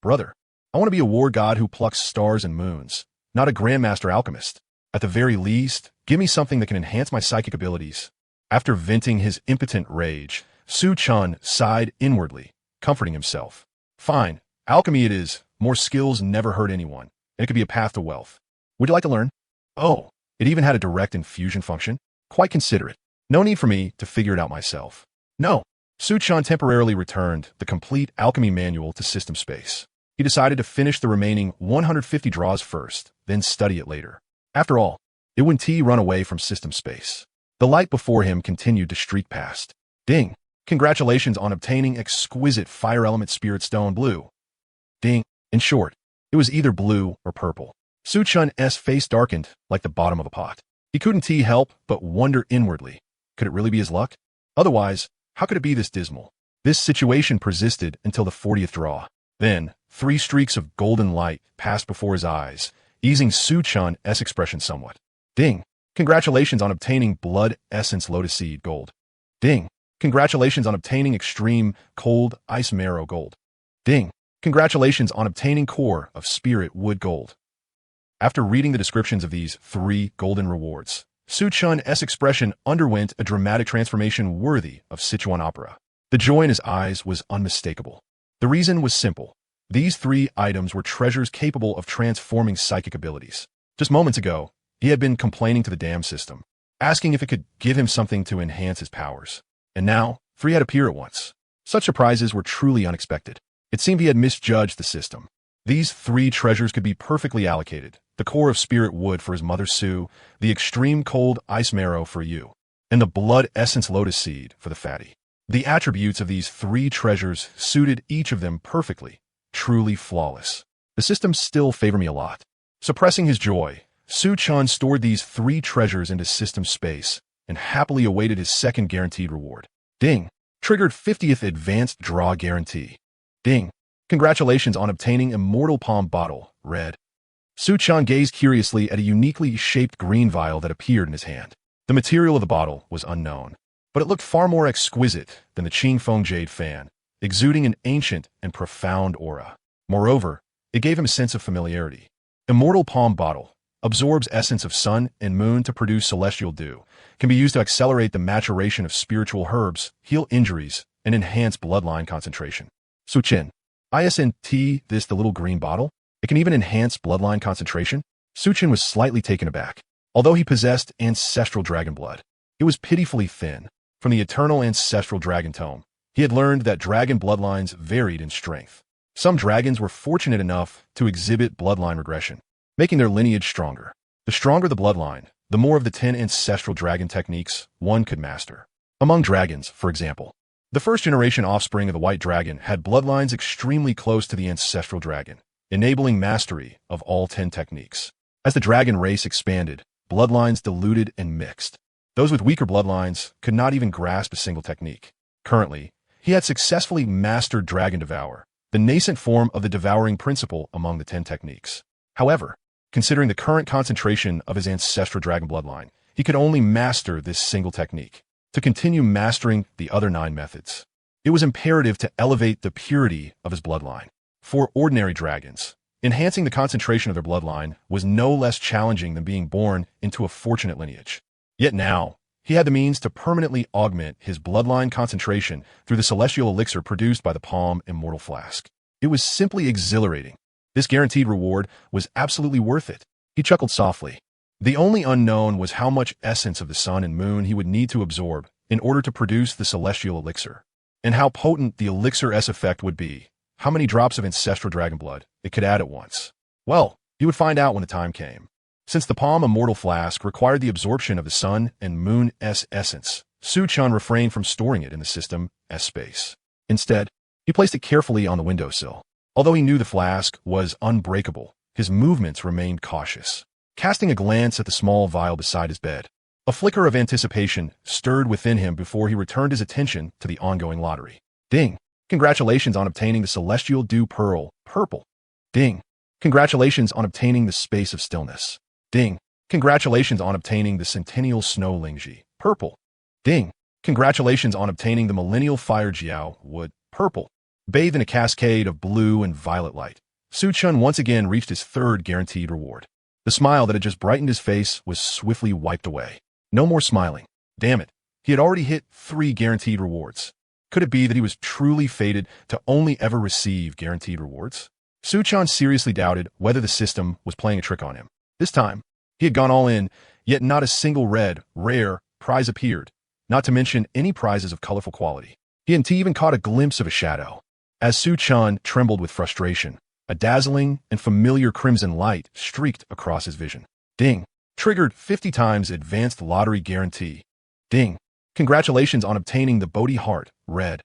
Brother, I want to be a war god who plucks stars and moons, not a grandmaster alchemist. At the very least, give me something that can enhance my psychic abilities. After venting his impotent rage, Su-chan sighed inwardly, comforting himself. Fine, alchemy it is. More skills never hurt anyone, and it could be a path to wealth. Would you like to learn? Oh, it even had a direct infusion function? Quite considerate. No need for me to figure it out myself. No. Su-chan temporarily returned the complete alchemy manual to system space. He decided to finish the remaining 150 draws first, then study it later. After all, it wouldn't run away from system space. The light before him continued to streak past. Ding! Congratulations on obtaining exquisite fire element spirit stone blue. Ding! In short, it was either blue or purple. Su-chan's face darkened like the bottom of a pot. He couldn't help but wonder inwardly. Could it really be his luck? Otherwise, how could it be this dismal? This situation persisted until the 40th draw. Then, 3 streaks of golden light passed before his eyes, easing Su-chan's expression somewhat. Ding! Congratulations on obtaining blood essence lotus seed gold. Ding! Congratulations on obtaining extreme cold ice marrow gold. Ding! Congratulations on obtaining core of spirit wood gold. After reading the descriptions of these 3 golden rewards, Su-chan's expression underwent a dramatic transformation worthy of Sichuan opera. The joy in his eyes was unmistakable. The reason was simple. These 3 items were treasures capable of transforming psychic abilities. Just moments ago, he had been complaining to the damn system, asking if it could give him something to enhance his powers. And now, 3 had appeared at once. Such surprises were truly unexpected. It seemed he had misjudged the system. These 3 treasures could be perfectly allocated. The core of spirit wood for his mother Sue, the extreme cold ice marrow for you, and the blood essence lotus seed for the fatty. The attributes of these 3 treasures suited each of them perfectly, truly flawless. The systems still favor me a lot. Suppressing his joy, Su-chan stored these 3 treasures into system space and happily awaited his second guaranteed reward. Ding! Triggered 50th advanced draw guarantee. Ding! Congratulations on obtaining immortal palm bottle, red. Su-chan gazed curiously at a uniquely shaped green vial that appeared in his hand. The material of the bottle was unknown, but it looked far more exquisite than the Qingfeng jade fan, exuding an ancient and profound aura. Moreover, it gave him a sense of familiarity. Immortal palm bottle absorbs essence of sun and moon to produce celestial dew, can be used to accelerate the maturation of spiritual herbs, heal injuries, and enhance bloodline concentration. Su-chin, isn't this the little green bottle? It can even enhance bloodline concentration? Su-chin was slightly taken aback. Although he possessed ancestral dragon blood, it was pitifully thin. From the eternal ancestral dragon tome, he had learned that dragon bloodlines varied in strength. Some dragons were fortunate enough to exhibit bloodline regression, making their lineage stronger. The stronger the bloodline, the more of the 10 ancestral dragon techniques one could master. Among dragons, for example, The first-generation offspring of the White Dragon had bloodlines extremely close to the ancestral dragon, enabling mastery of all 10 techniques. As the dragon race expanded, bloodlines diluted and mixed. Those with weaker bloodlines could not even grasp a single technique. Currently, he had successfully mastered Dragon Devour, the nascent form of the devouring principle among the 10 techniques. However, considering the current concentration of his ancestral dragon bloodline, he could only master this single technique. To continue mastering the other 9 methods, it was imperative to elevate the purity of his bloodline. For ordinary dragons, enhancing the concentration of their bloodline was no less challenging than being born into a fortunate lineage. Yet now, he had the means to permanently augment his bloodline concentration through the celestial elixir produced by the Palm Immortal Flask. It was simply exhilarating. This guaranteed reward was absolutely worth it. He chuckled softly. The only unknown was how much essence of the sun and moon he would need to absorb in order to produce the celestial elixir, and how potent the elixir-S effect would be, how many drops of ancestral dragon blood it could add at once. Well, he would find out when the time came. Since the Palm Immortal Flask required the absorption of the sun and moon-S essence, Su-chan refrained from storing it in the system S space. Instead, he placed it carefully on the windowsill. Although he knew the flask was unbreakable, his movements remained cautious. Casting a glance at the small vial beside his bed, a flicker of anticipation stirred within him before he returned his attention to the ongoing lottery. Ding! Congratulations on obtaining the Celestial Dew Pearl, purple. Ding! Congratulations on obtaining the Space of Stillness. Ding! Congratulations on obtaining the Centennial Snow Lingji, purple. Ding! Congratulations on obtaining the Millennial Fire Jiao Wood, purple. Bathed in a cascade of blue and violet light, Su-chan once again reached his 3rd guaranteed reward. The smile that had just brightened his face was swiftly wiped away. No more smiling. Damn it. He had already hit 3 guaranteed rewards. Could it be that he was truly fated to only ever receive guaranteed rewards? Su-chan seriously doubted whether the system was playing a trick on him. This time, he had gone all in, yet not a single rare prize appeared, not to mention any prizes of colorful quality. He hadn't even caught a glimpse of a shadow. As Su-chan trembled with frustration, a dazzling and familiar crimson light streaked across his vision. Ding! Triggered 50 times advanced lottery guarantee. Ding! Congratulations on obtaining the Bodhi Heart, red.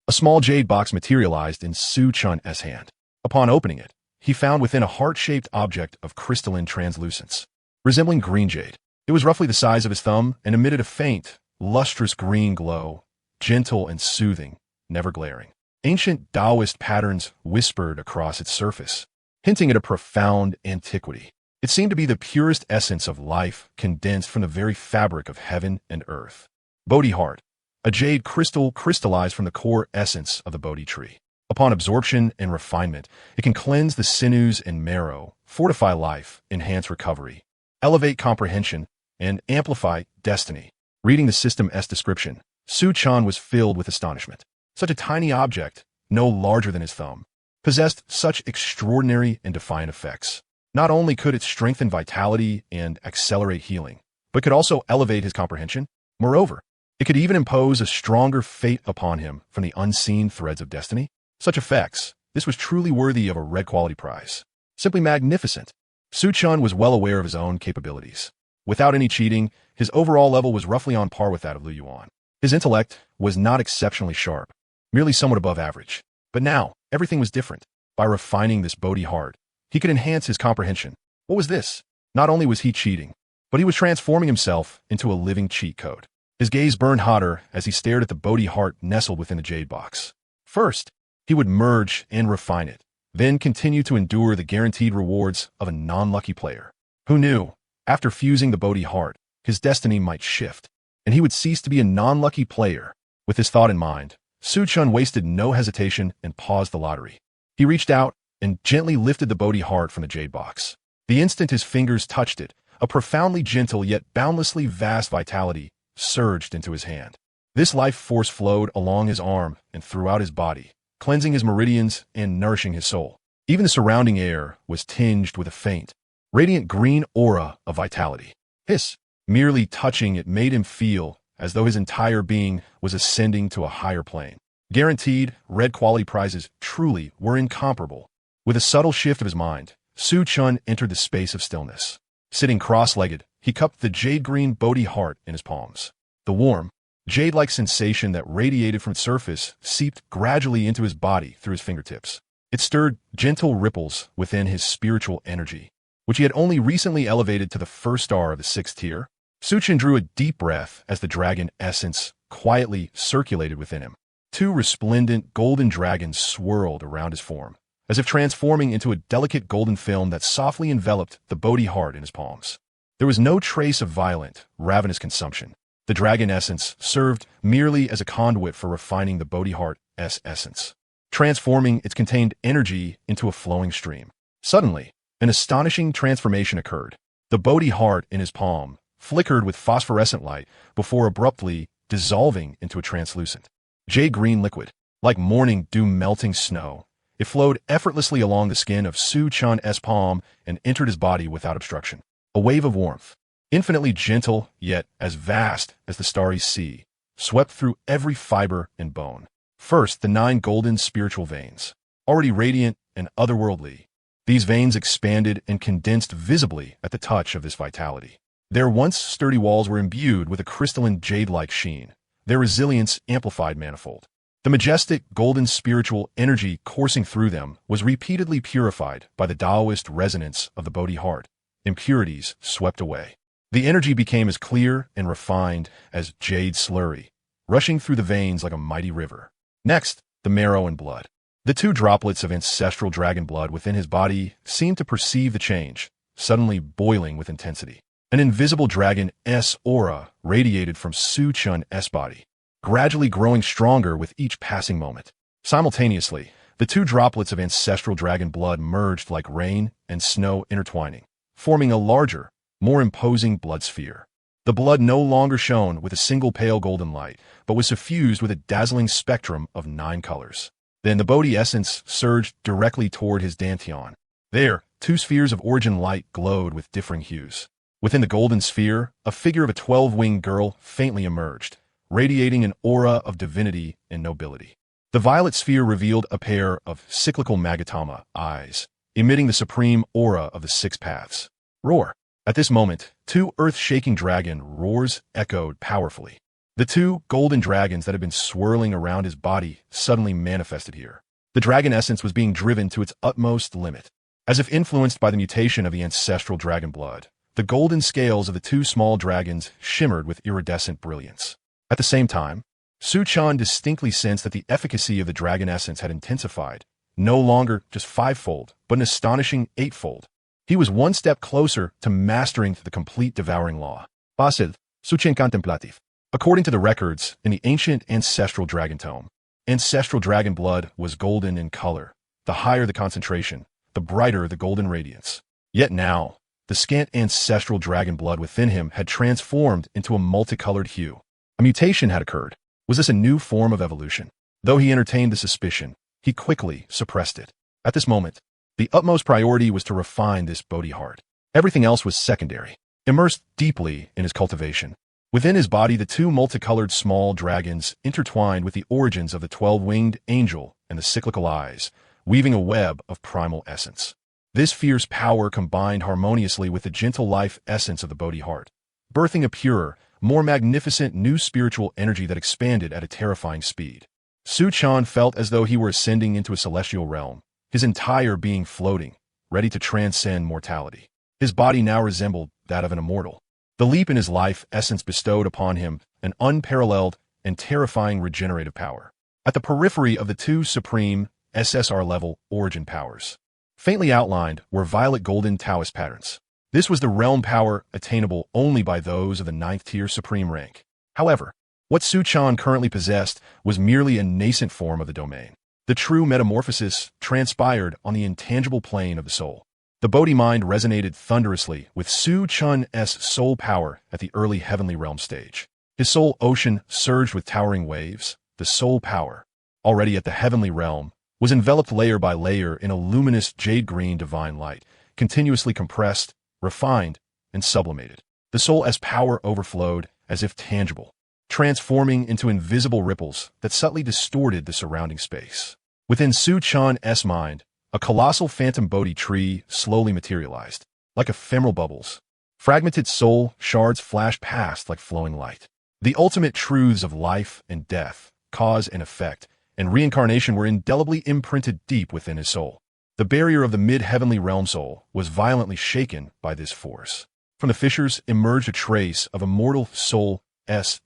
A small jade box materialized in Su-chan's hand. Upon opening it, he found within a heart-shaped object of crystalline translucence, resembling green jade. It was roughly the size of his thumb and emitted a faint, lustrous green glow, gentle and soothing, never glaring. Ancient Taoist patterns whispered across its surface, hinting at a profound antiquity. It seemed to be the purest essence of life condensed from the very fabric of heaven and earth. Bodhi Heart, a jade crystal crystallized from the core essence of the Bodhi tree. Upon absorption and refinement, it can cleanse the sinews and marrow, fortify life, enhance recovery, elevate comprehension, and amplify destiny. Reading the System S description, Su-chan was filled with astonishment. Such a tiny object, no larger than his thumb, possessed such extraordinary and defiant effects. Not only could it strengthen vitality and accelerate healing, but could also elevate his comprehension. Moreover, it could even impose a stronger fate upon him from the unseen threads of destiny. Such effects, this was truly worthy of a red quality prize. Simply magnificent. Su-chan was well aware of his own capabilities. Without any cheating, his overall level was roughly on par with that of Liu Yuan. His intellect was not exceptionally sharp, merely somewhat above average. But now, everything was different. By refining this Bodhi Heart, he could enhance his comprehension. What was this? Not only was he cheating, but he was transforming himself into a living cheat code. His gaze burned hotter as he stared at the Bodhi Heart nestled within the jade box. First, he would merge and refine it, then continue to endure the guaranteed rewards of a non-lucky player. Who knew, after fusing the Bodhi Heart, his destiny might shift, and he would cease to be a non-lucky player. With this thought in mind, Su-chan wasted no hesitation and paused the lottery. He reached out and gently lifted the Bodhi Heart from the jade box. The instant his fingers touched it, a profoundly gentle yet boundlessly vast vitality surged into his hand. This life force flowed along his arm and throughout his body, cleansing his meridians and nourishing his soul. Even the surrounding air was tinged with a faint, radiant green aura of vitality. Hiss! Merely touching it made him feel as though his entire being was ascending to a higher plane. Guaranteed, red quality prizes truly were incomparable. With a subtle shift of his mind, Su-chan entered the space of stillness. Sitting cross-legged, he cupped the jade-green Bodhi Heart in his palms. The warm, Jade-like sensation that radiated from its surface seeped gradually into his body through his fingertips. It stirred gentle ripples within his spiritual energy, which he had only recently elevated to the first star of the 6th tier. Suchin drew a deep breath as the dragon essence quietly circulated within him. 2 resplendent golden dragons swirled around his form, as if transforming into a delicate golden film that softly enveloped the Bodhi heart in his palms. There was no trace of violent, ravenous consumption. The dragon essence served merely as a conduit for refining the Bodhi heart's essence, transforming its contained energy into a flowing stream. Suddenly, an astonishing transformation occurred. The Bodhi heart in his palm flickered with phosphorescent light before abruptly dissolving into a translucent, jade-green liquid. Like morning dew melting snow, it flowed effortlessly along the skin of Su Chan's palm and entered his body without obstruction. A wave of warmth, infinitely gentle yet as vast as the starry sea, swept through every fiber and bone. First, the 9 golden spiritual veins, already radiant and otherworldly. These veins expanded and condensed visibly at the touch of this vitality. Their once sturdy walls were imbued with a crystalline jade-like sheen, their resilience amplified manifold. The majestic golden spiritual energy coursing through them was repeatedly purified by the Taoist resonance of the Bodhi heart. Impurities swept away. The energy became as clear and refined as jade slurry, rushing through the veins like a mighty river. Next, the marrow and blood. The 2 droplets of ancestral dragon blood within his body seemed to perceive the change, suddenly boiling with intensity. An invisible dragon's aura radiated from Su Chan's body, gradually growing stronger with each passing moment. Simultaneously, the 2 droplets of ancestral dragon blood merged like rain and snow intertwining, forming a larger, more imposing blood sphere. The blood no longer shone with a single pale golden light, but was suffused with a dazzling spectrum of 9 colors. Then the Bodhi essence surged directly toward his dantian. There, 2 spheres of origin light glowed with differing hues. Within the golden sphere, a figure of a 12-winged girl faintly emerged, radiating an aura of divinity and nobility. The violet sphere revealed a pair of cyclical Magatama eyes, emitting the supreme aura of the 6 paths. Roar! At this moment, 2 earth-shaking dragon roars echoed powerfully. The 2 golden dragons that had been swirling around his body suddenly manifested here. The dragon essence was being driven to its utmost limit. As if influenced by the mutation of the ancestral dragon blood, the golden scales of the 2 small dragons shimmered with iridescent brilliance. At the same time, Su Chan distinctly sensed that the efficacy of the dragon essence had intensified, no longer just 5-fold, but an astonishing 8-fold. He was 1 step closer to mastering the complete devouring law. Basil, Su Chen contemplative. According to the records in the ancient ancestral dragon tome, ancestral dragon blood was golden in color. The higher the concentration, the brighter the golden radiance. Yet now, the scant ancestral dragon blood within him had transformed into a multicolored hue. A mutation had occurred. Was this a new form of evolution? Though he entertained the suspicion, he quickly suppressed it. At this moment, the utmost priority was to refine this Bodhi heart. Everything else was secondary. Immersed deeply in his cultivation, within his body the 2 multicolored small dragons intertwined with the origins of the 12-winged angel and the cyclical eyes, weaving a web of primal essence. This fierce power combined harmoniously with the gentle life essence of the Bodhi heart, birthing a purer, more magnificent new spiritual energy that expanded at a terrifying speed. Su Chan felt as though he were ascending into a celestial realm, his entire being floating, ready to transcend mortality. His body now resembled that of an immortal. The leap in his life essence bestowed upon him an unparalleled and terrifying regenerative power. At the periphery of the 2 supreme SSR-level origin powers, faintly outlined were violet golden Taoist patterns. This was the realm power attainable only by those of the 9th tier supreme rank. However, what Su Chan currently possessed was merely a nascent form of the domain. The true metamorphosis transpired on the intangible plane of the soul. The Bodhi mind resonated thunderously with Su Chan's soul power at the early heavenly realm stage. His soul ocean surged with towering waves. The soul power, already at the heavenly realm, was enveloped layer by layer in a luminous jade-green divine light, continuously compressed, refined, and sublimated. The soul's power overflowed as if tangible, transforming into invisible ripples that subtly distorted the surrounding space. Within Su Chan's mind, a colossal phantom Bodhi tree slowly materialized, like ephemeral bubbles. Fragmented soul shards flashed past like flowing light. The ultimate truths of life and death, cause and effect, and reincarnation were indelibly imprinted deep within his soul. The barrier of the mid-heavenly realm soul was violently shaken by this force. From the fissures emerged a trace of immortal soul's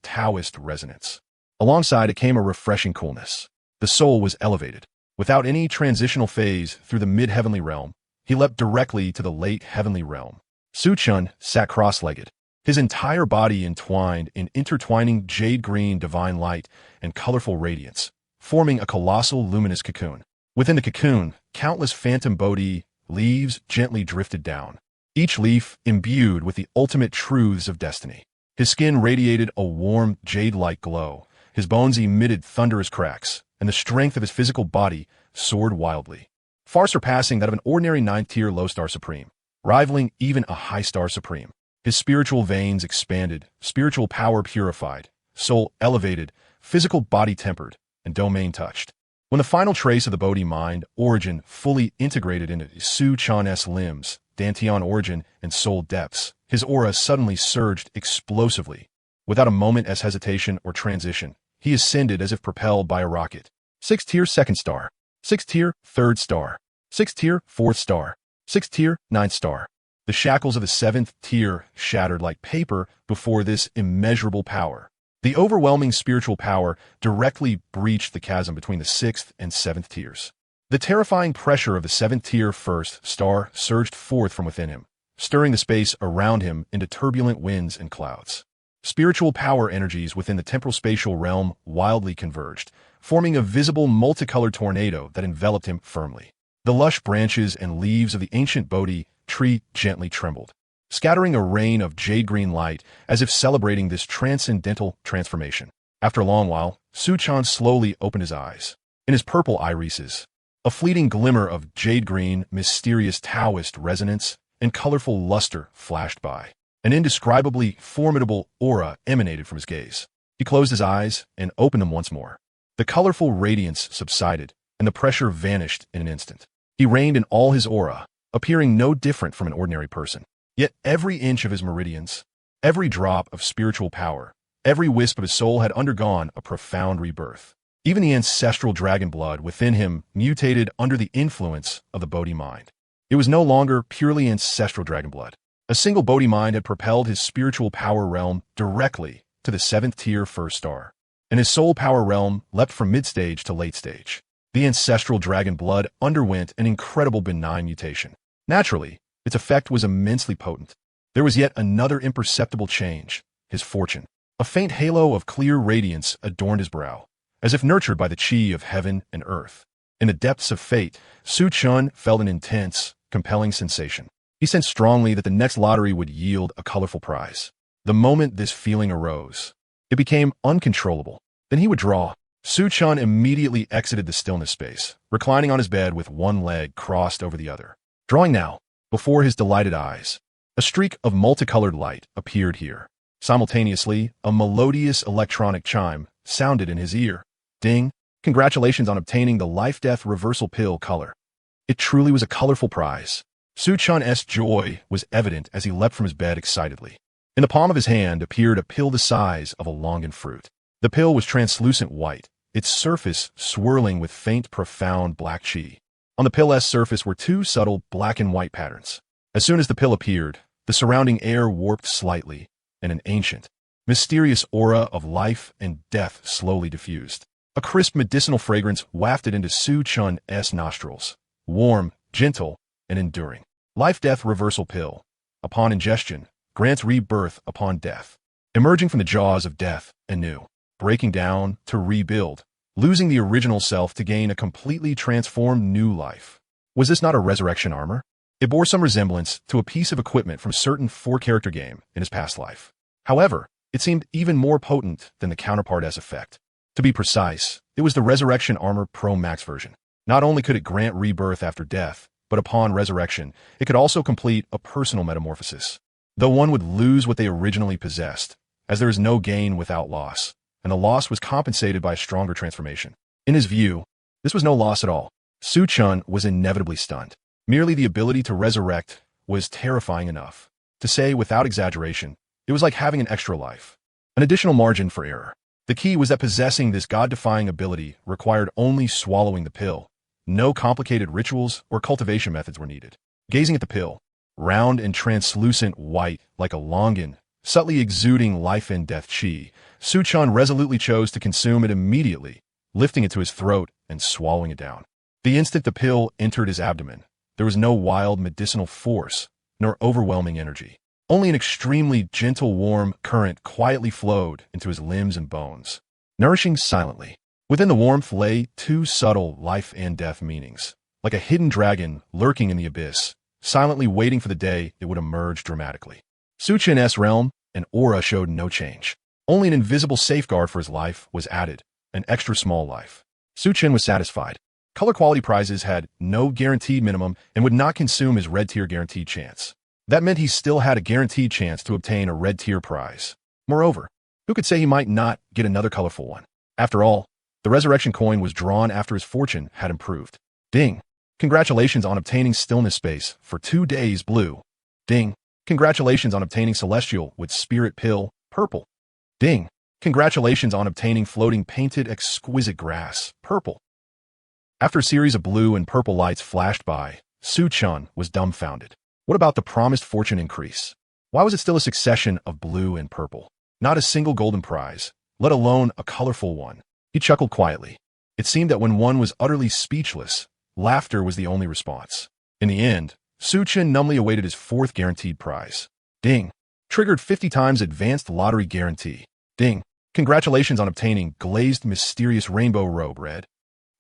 Taoist resonance. Alongside it came a refreshing coolness. The soul was elevated. Without any transitional phase through the mid-heavenly realm, he leapt directly to the late heavenly realm. Su Chun sat cross-legged, his entire body entwined in intertwining jade-green divine light and colorful radiance, forming a colossal luminous cocoon. Within the cocoon, countless phantom Bodhi leaves gently drifted down, each leaf imbued with the ultimate truths of destiny. His skin radiated a warm, jade-like glow, his bones emitted thunderous cracks, and the strength of his physical body soared wildly, far surpassing that of an ordinary 9th-tier low-star supreme, rivaling even a high-star supreme. His spiritual veins expanded, spiritual power purified, soul elevated, physical body tempered, and domain touched. When the final trace of the Bodhi mind origin fully integrated into Su Chun's limbs, Dantian origin, and soul depths, his aura suddenly surged explosively. Without a moment's hesitation or transition, he ascended as if propelled by a rocket. 6th tier 2nd star, 6th tier 3rd star, 6th tier 4th star, 6th tier 9th star. The shackles of the 7th tier shattered like paper before this immeasurable power. The overwhelming spiritual power directly breached the chasm between the 6th and 7th tiers. The terrifying pressure of the 7th tier 1st star surged forth from within him, stirring the space around him into turbulent winds and clouds. Spiritual power energies within the temporal spatial realm wildly converged, forming a visible multicolored tornado that enveloped him firmly. The lush branches and leaves of the ancient Bodhi tree gently trembled, scattering a rain of jade-green light as if celebrating this transcendental transformation. After a long while, Su Chun slowly opened his eyes. In his purple irises, a fleeting glimmer of jade-green, mysterious Taoist resonance and colorful luster flashed by. An indescribably formidable aura emanated from his gaze. He closed his eyes and opened them once more. The colorful radiance subsided, and the pressure vanished in an instant. He reigned in all his aura, appearing no different from an ordinary person. Yet every inch of his meridians, every drop of spiritual power, every wisp of his soul had undergone a profound rebirth. Even the ancestral dragon blood within him mutated under the influence of the Bodhi mind. It was no longer purely ancestral dragon blood. A single Bodhi mind had propelled his spiritual power realm directly to the 7th tier 1st star, and his soul power realm leapt from mid-stage to late stage. The ancestral dragon blood underwent an incredible benign mutation. Naturally, its effect was immensely potent. There was yet another imperceptible change, his fortune. A faint halo of clear radiance adorned his brow, as if nurtured by the chi of heaven and earth. In the depths of fate, Su Chun felt an intense, compelling sensation. He sensed strongly that the next lottery would yield a colorful prize. The moment this feeling arose, it became uncontrollable. Then he would draw. Su Chun immediately exited the stillness space, reclining on his bed with one leg crossed over the other. Drawing now, before his delighted eyes, a streak of multicolored light appeared here. Simultaneously, a melodious electronic chime sounded in his ear. Ding! Congratulations on obtaining the life-death reversal pill color. It truly was a colorful prize. Su Chun's joy was evident as he leapt from his bed excitedly. In the palm of his hand appeared a pill the size of a longan fruit. The pill was translucent white, its surface swirling with faint, profound black chi. On the pill's surface were two subtle black and white patterns. As soon as the pill appeared, the surrounding air warped slightly, and an ancient, mysterious aura of life and death slowly diffused. A crisp medicinal fragrance wafted into Su Chun's nostrils, warm, gentle, and enduring. Life-death reversal pill. Upon ingestion, grants rebirth upon death. Emerging from the jaws of death anew. Breaking down to rebuild. Losing the original self to gain a completely transformed new life. Was this not a resurrection armor? It bore some resemblance to a piece of equipment from a certain 4-character game in his past life. However, it seemed even more potent than the counterpart's effect. To be precise, it was the Resurrection Armor Pro Max version. Not only could it grant rebirth after death, but upon resurrection, it could also complete a personal metamorphosis. Though one would lose what they originally possessed, as there is no gain without loss, and the loss was compensated by a stronger transformation. In his view, this was no loss at all. Su Chun was inevitably stunned. Merely the ability to resurrect was terrifying enough. To say without exaggeration, it was like having an extra life. an additional margin for error. The key was that possessing this god-defying ability required only swallowing the pill. No complicated rituals or cultivation methods were needed. Gazing at the pill, round and translucent white like a longan, subtly exuding life and death chi, Su-chan resolutely chose to consume it immediately, lifting it to his throat and swallowing it down. The instant the pill entered his abdomen, there was no wild medicinal force, nor overwhelming energy. Only an extremely gentle, warm current quietly flowed into his limbs and bones, nourishing silently. Within the warmth lay two subtle life and death meanings, like a hidden dragon lurking in the abyss, silently waiting for the day it would emerge dramatically. Su-chan's realm and aura showed no change. Only an invisible safeguard for his life was added, an extra small life. Su-chan was satisfied. Color quality prizes had no guaranteed minimum and would not consume his red tier guaranteed chance. That meant he still had a guaranteed chance to obtain a red tier prize. Moreover, who could say he might not get another colorful one? After all, the resurrection coin was drawn after his fortune had improved. Ding! Congratulations on obtaining stillness space for 2 days blue. Ding! Congratulations on obtaining celestial with spirit pill purple. Ding! Congratulations on obtaining floating painted exquisite grass purple. After a series of blue and purple lights flashed by, Su-chan was dumbfounded. What about the promised fortune increase? Why was it still a succession of blue and purple? Not a single golden prize, let alone a colorful one. He chuckled quietly. It seemed that when one was utterly speechless, laughter was the only response. In the end, Su-chan numbly awaited his 4th guaranteed prize. Ding! Triggered 50 times advanced lottery guarantee. Ding! Congratulations on obtaining glazed mysterious rainbow robe red.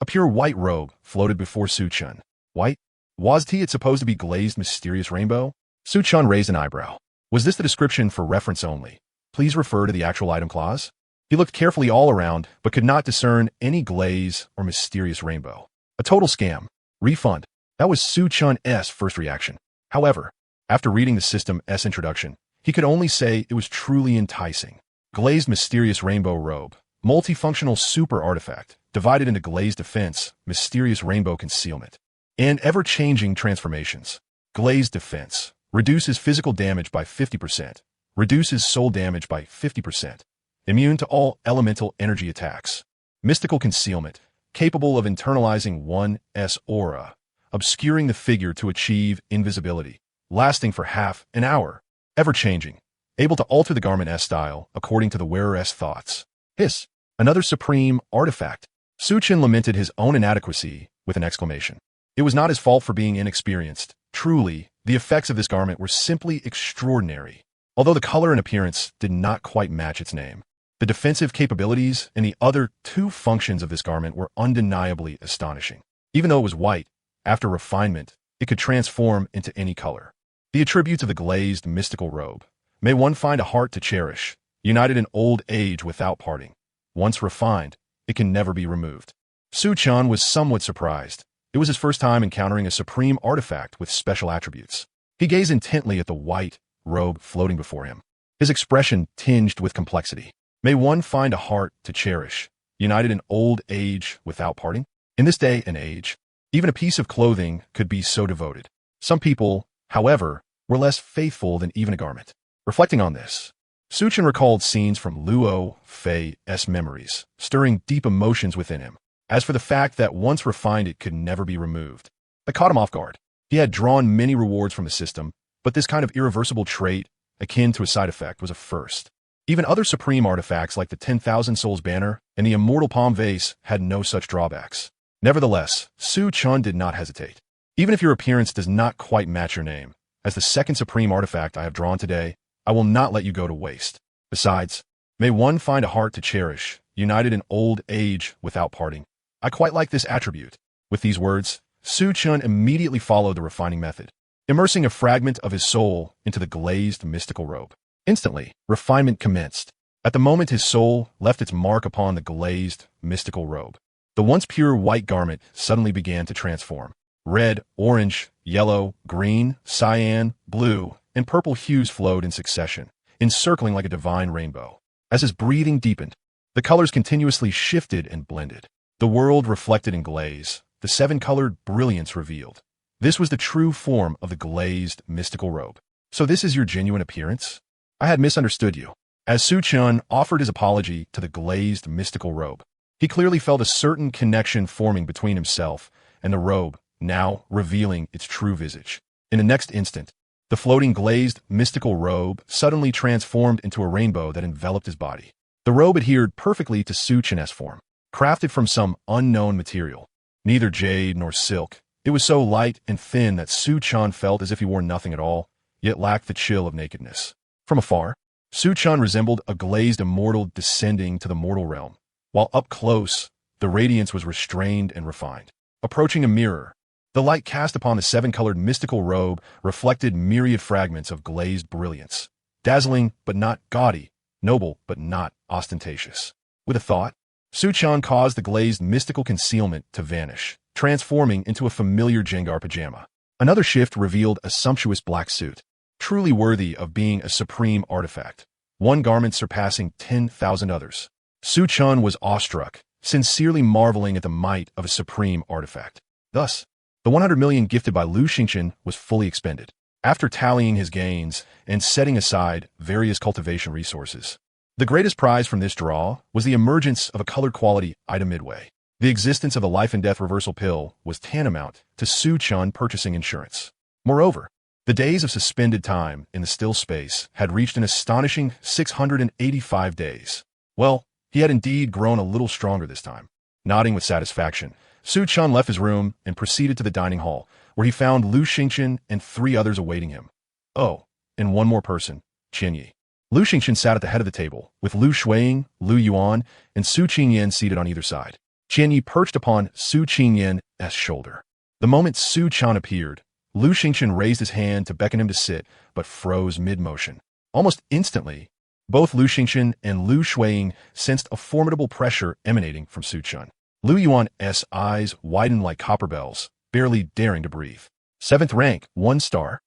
A pure white robe floated before Su-chan. White? Was it supposed to be glazed mysterious rainbow? Su-chan raised an eyebrow. Was this the description for reference only? Please refer to the actual item clause. He looked carefully all around, but could not discern any glaze or mysterious rainbow. A total scam. Refund. That was Su-chan's first reaction. However, after reading the system's introduction, he could only say it was truly enticing. Glazed mysterious rainbow robe. Multifunctional super artifact, divided into glazed defense, mysterious rainbow concealment, and ever-changing transformations. Glazed defense reduces physical damage by 50%, reduces soul damage by 50%, immune to all elemental energy attacks. Mystical concealment, capable of internalizing one's aura, obscuring the figure to achieve invisibility, lasting for half an hour. Ever-changing, able to alter the garment's style according to the wearer's thoughts. Hiss! Another supreme artifact. Su-chan lamented his own inadequacy with an exclamation. It was not his fault for being inexperienced. Truly, the effects of this garment were simply extraordinary. Although the color and appearance did not quite match its name, the defensive capabilities and the other 2 functions of this garment were undeniably astonishing. Even though it was white, after refinement, it could transform into any color. The attributes of the glazed mystical robe. May one find a heart to cherish, united in old age without parting. Once refined, it can never be removed. Su-chan was somewhat surprised. It was his first time encountering a supreme artifact with special attributes. He gazed intently at the white robe floating before him, his expression tinged with complexity. May one find a heart to cherish, united in old age without parting? In this day and age, even a piece of clothing could be so devoted. Some people, however, were less faithful than even a garment. Reflecting on this, Su-chan recalled scenes from Luo Fei's memories, stirring deep emotions within him. As for the fact that once refined it could never be removed, that caught him off guard. He had drawn many rewards from the system, but this kind of irreversible trait, akin to a side effect, was a first. Even other supreme artifacts like the 10,000 Souls banner and the immortal palm vase had no such drawbacks. Nevertheless, Su-chan did not hesitate. Even if your appearance does not quite match your name, as the second supreme artifact I have drawn today, I will not let you go to waste. Besides, may one find a heart to cherish, united in old age without parting. I quite like this attribute. With these words, Su-chan immediately followed the refining method, immersing a fragment of his soul into the glazed mystical robe. Instantly, refinement commenced. At the moment his soul left its mark upon the glazed mystical robe, the once pure white garment suddenly began to transform. Red, orange, yellow, green, cyan, blue, and purple hues flowed in succession, encircling like a divine rainbow. As his breathing deepened, the colors continuously shifted and blended. The world reflected in glaze, the 7-colored brilliance revealed. This was the true form of the glazed mystical robe. So this is your genuine appearance? I had misunderstood you. As Su Chun offered his apology to the glazed mystical robe, he clearly felt a certain connection forming between himself and the robe, now revealing its true visage. In the next instant, the floating glazed mystical robe suddenly transformed into a rainbow that enveloped his body. The robe adhered perfectly to Su Chun's form, crafted from some unknown material. Neither jade nor silk, it was so light and thin that Su Chun felt as if he wore nothing at all, yet lacked the chill of nakedness. From afar, Su Chun resembled a glazed immortal descending to the mortal realm, while up close, the radiance was restrained and refined. Approaching a mirror, the light cast upon the seven-colored mystical robe reflected myriad fragments of glazed brilliance, dazzling but not gaudy, noble but not ostentatious. With a thought, Su Chun caused the glazed mystical concealment to vanish, transforming into a familiar Jengar pajama. Another shift revealed a sumptuous black suit, truly worthy of being a supreme artifact, one garment surpassing 10,000 others. Su Chun was awestruck, sincerely marveling at the might of a supreme artifact. Thus, the 100 million gifted by Lu Xingchen was fully expended. After tallying his gains and setting aside various cultivation resources, the greatest prize from this draw was the emergence of a colored quality item midway. The existence of a life and death reversal pill was tantamount to Su Chun purchasing insurance. Moreover, the days of suspended time in the still space had reached an astonishing 685 days. Well, he had indeed grown a little stronger this time. Nodding with satisfaction, Su Chun left his room and proceeded to the dining hall, where he found Lu Xingchen and 3 others awaiting him. Oh, and one more person, Qianyi. Lu Xingchen sat at the head of the table, with Lu Shuiying, Lu Yuan, and Su Qingyan seated on either side. Qianyi perched upon Su Qingyan's shoulder. The moment Su Chun appeared, Lu Xingchen raised his hand to beckon him to sit, but froze mid-motion. Almost instantly, both Lu Xingchen and Lu Shuiying sensed a formidable pressure emanating from Su Chun. Lu Yuan's eyes widened like copper bells, barely daring to breathe. 7th rank, 1 star.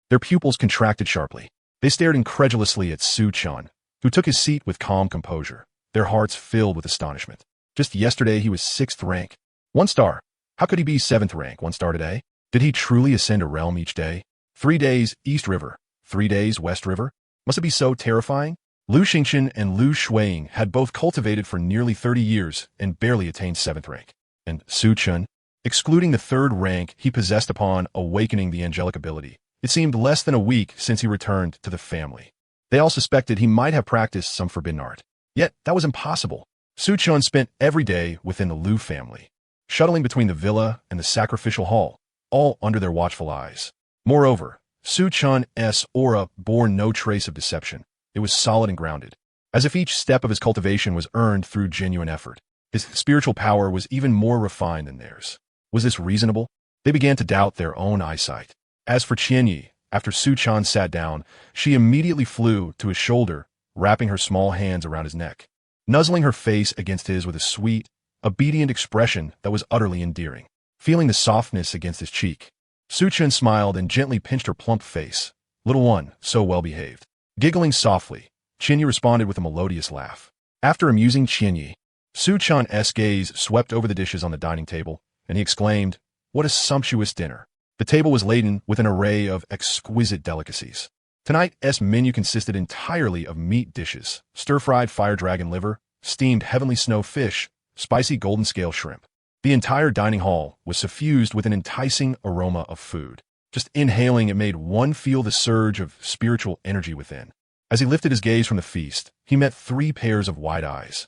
Their pupils contracted sharply. They stared incredulously at Su Chun, who took his seat with calm composure, their hearts filled with astonishment. Just yesterday he was 6th rank, 1 star. How could he be 7th rank, 1 star today? Did he truly ascend a realm each day? 3 days East River, 3 days West River? Must it be so terrifying? Lu Xingchen and Lu Shuiying had both cultivated for nearly 30 years and barely attained 7th rank. And Su Chun, excluding the 3rd rank he possessed upon awakening the angelic ability, it seemed less than a week since he returned to the family. They all suspected he might have practiced some forbidden art. Yet, that was impossible. Su Chun spent every day within the Lu family, shuttling between the villa and the sacrificial hall, all under their watchful eyes. Moreover, Su Chun's aura bore no trace of deception. It was solid and grounded, as if each step of his cultivation was earned through genuine effort. His spiritual power was even more refined than theirs. Was this reasonable? They began to doubt their own eyesight. As for Qianyi, after Su Chun sat down, she immediately flew to his shoulder, wrapping her small hands around his neck, nuzzling her face against his with a sweet, obedient expression that was utterly endearing. Feeling the softness against his cheek, Su Chun smiled and gently pinched her plump face. Little one, so well behaved. Giggling softly, Qianyi responded with a melodious laugh. After amusing Qianyi, Su Chun's gaze swept over the dishes on the dining table, and he exclaimed, "What a sumptuous dinner." The table was laden with an array of exquisite delicacies. Tonight's menu consisted entirely of meat dishes, stir-fried fire dragon liver, steamed heavenly snow fish, spicy golden scale shrimp. The entire dining hall was suffused with an enticing aroma of food. Just inhaling it made one feel the surge of spiritual energy within. As he lifted his gaze from the feast, he met 3 pairs of wide eyes.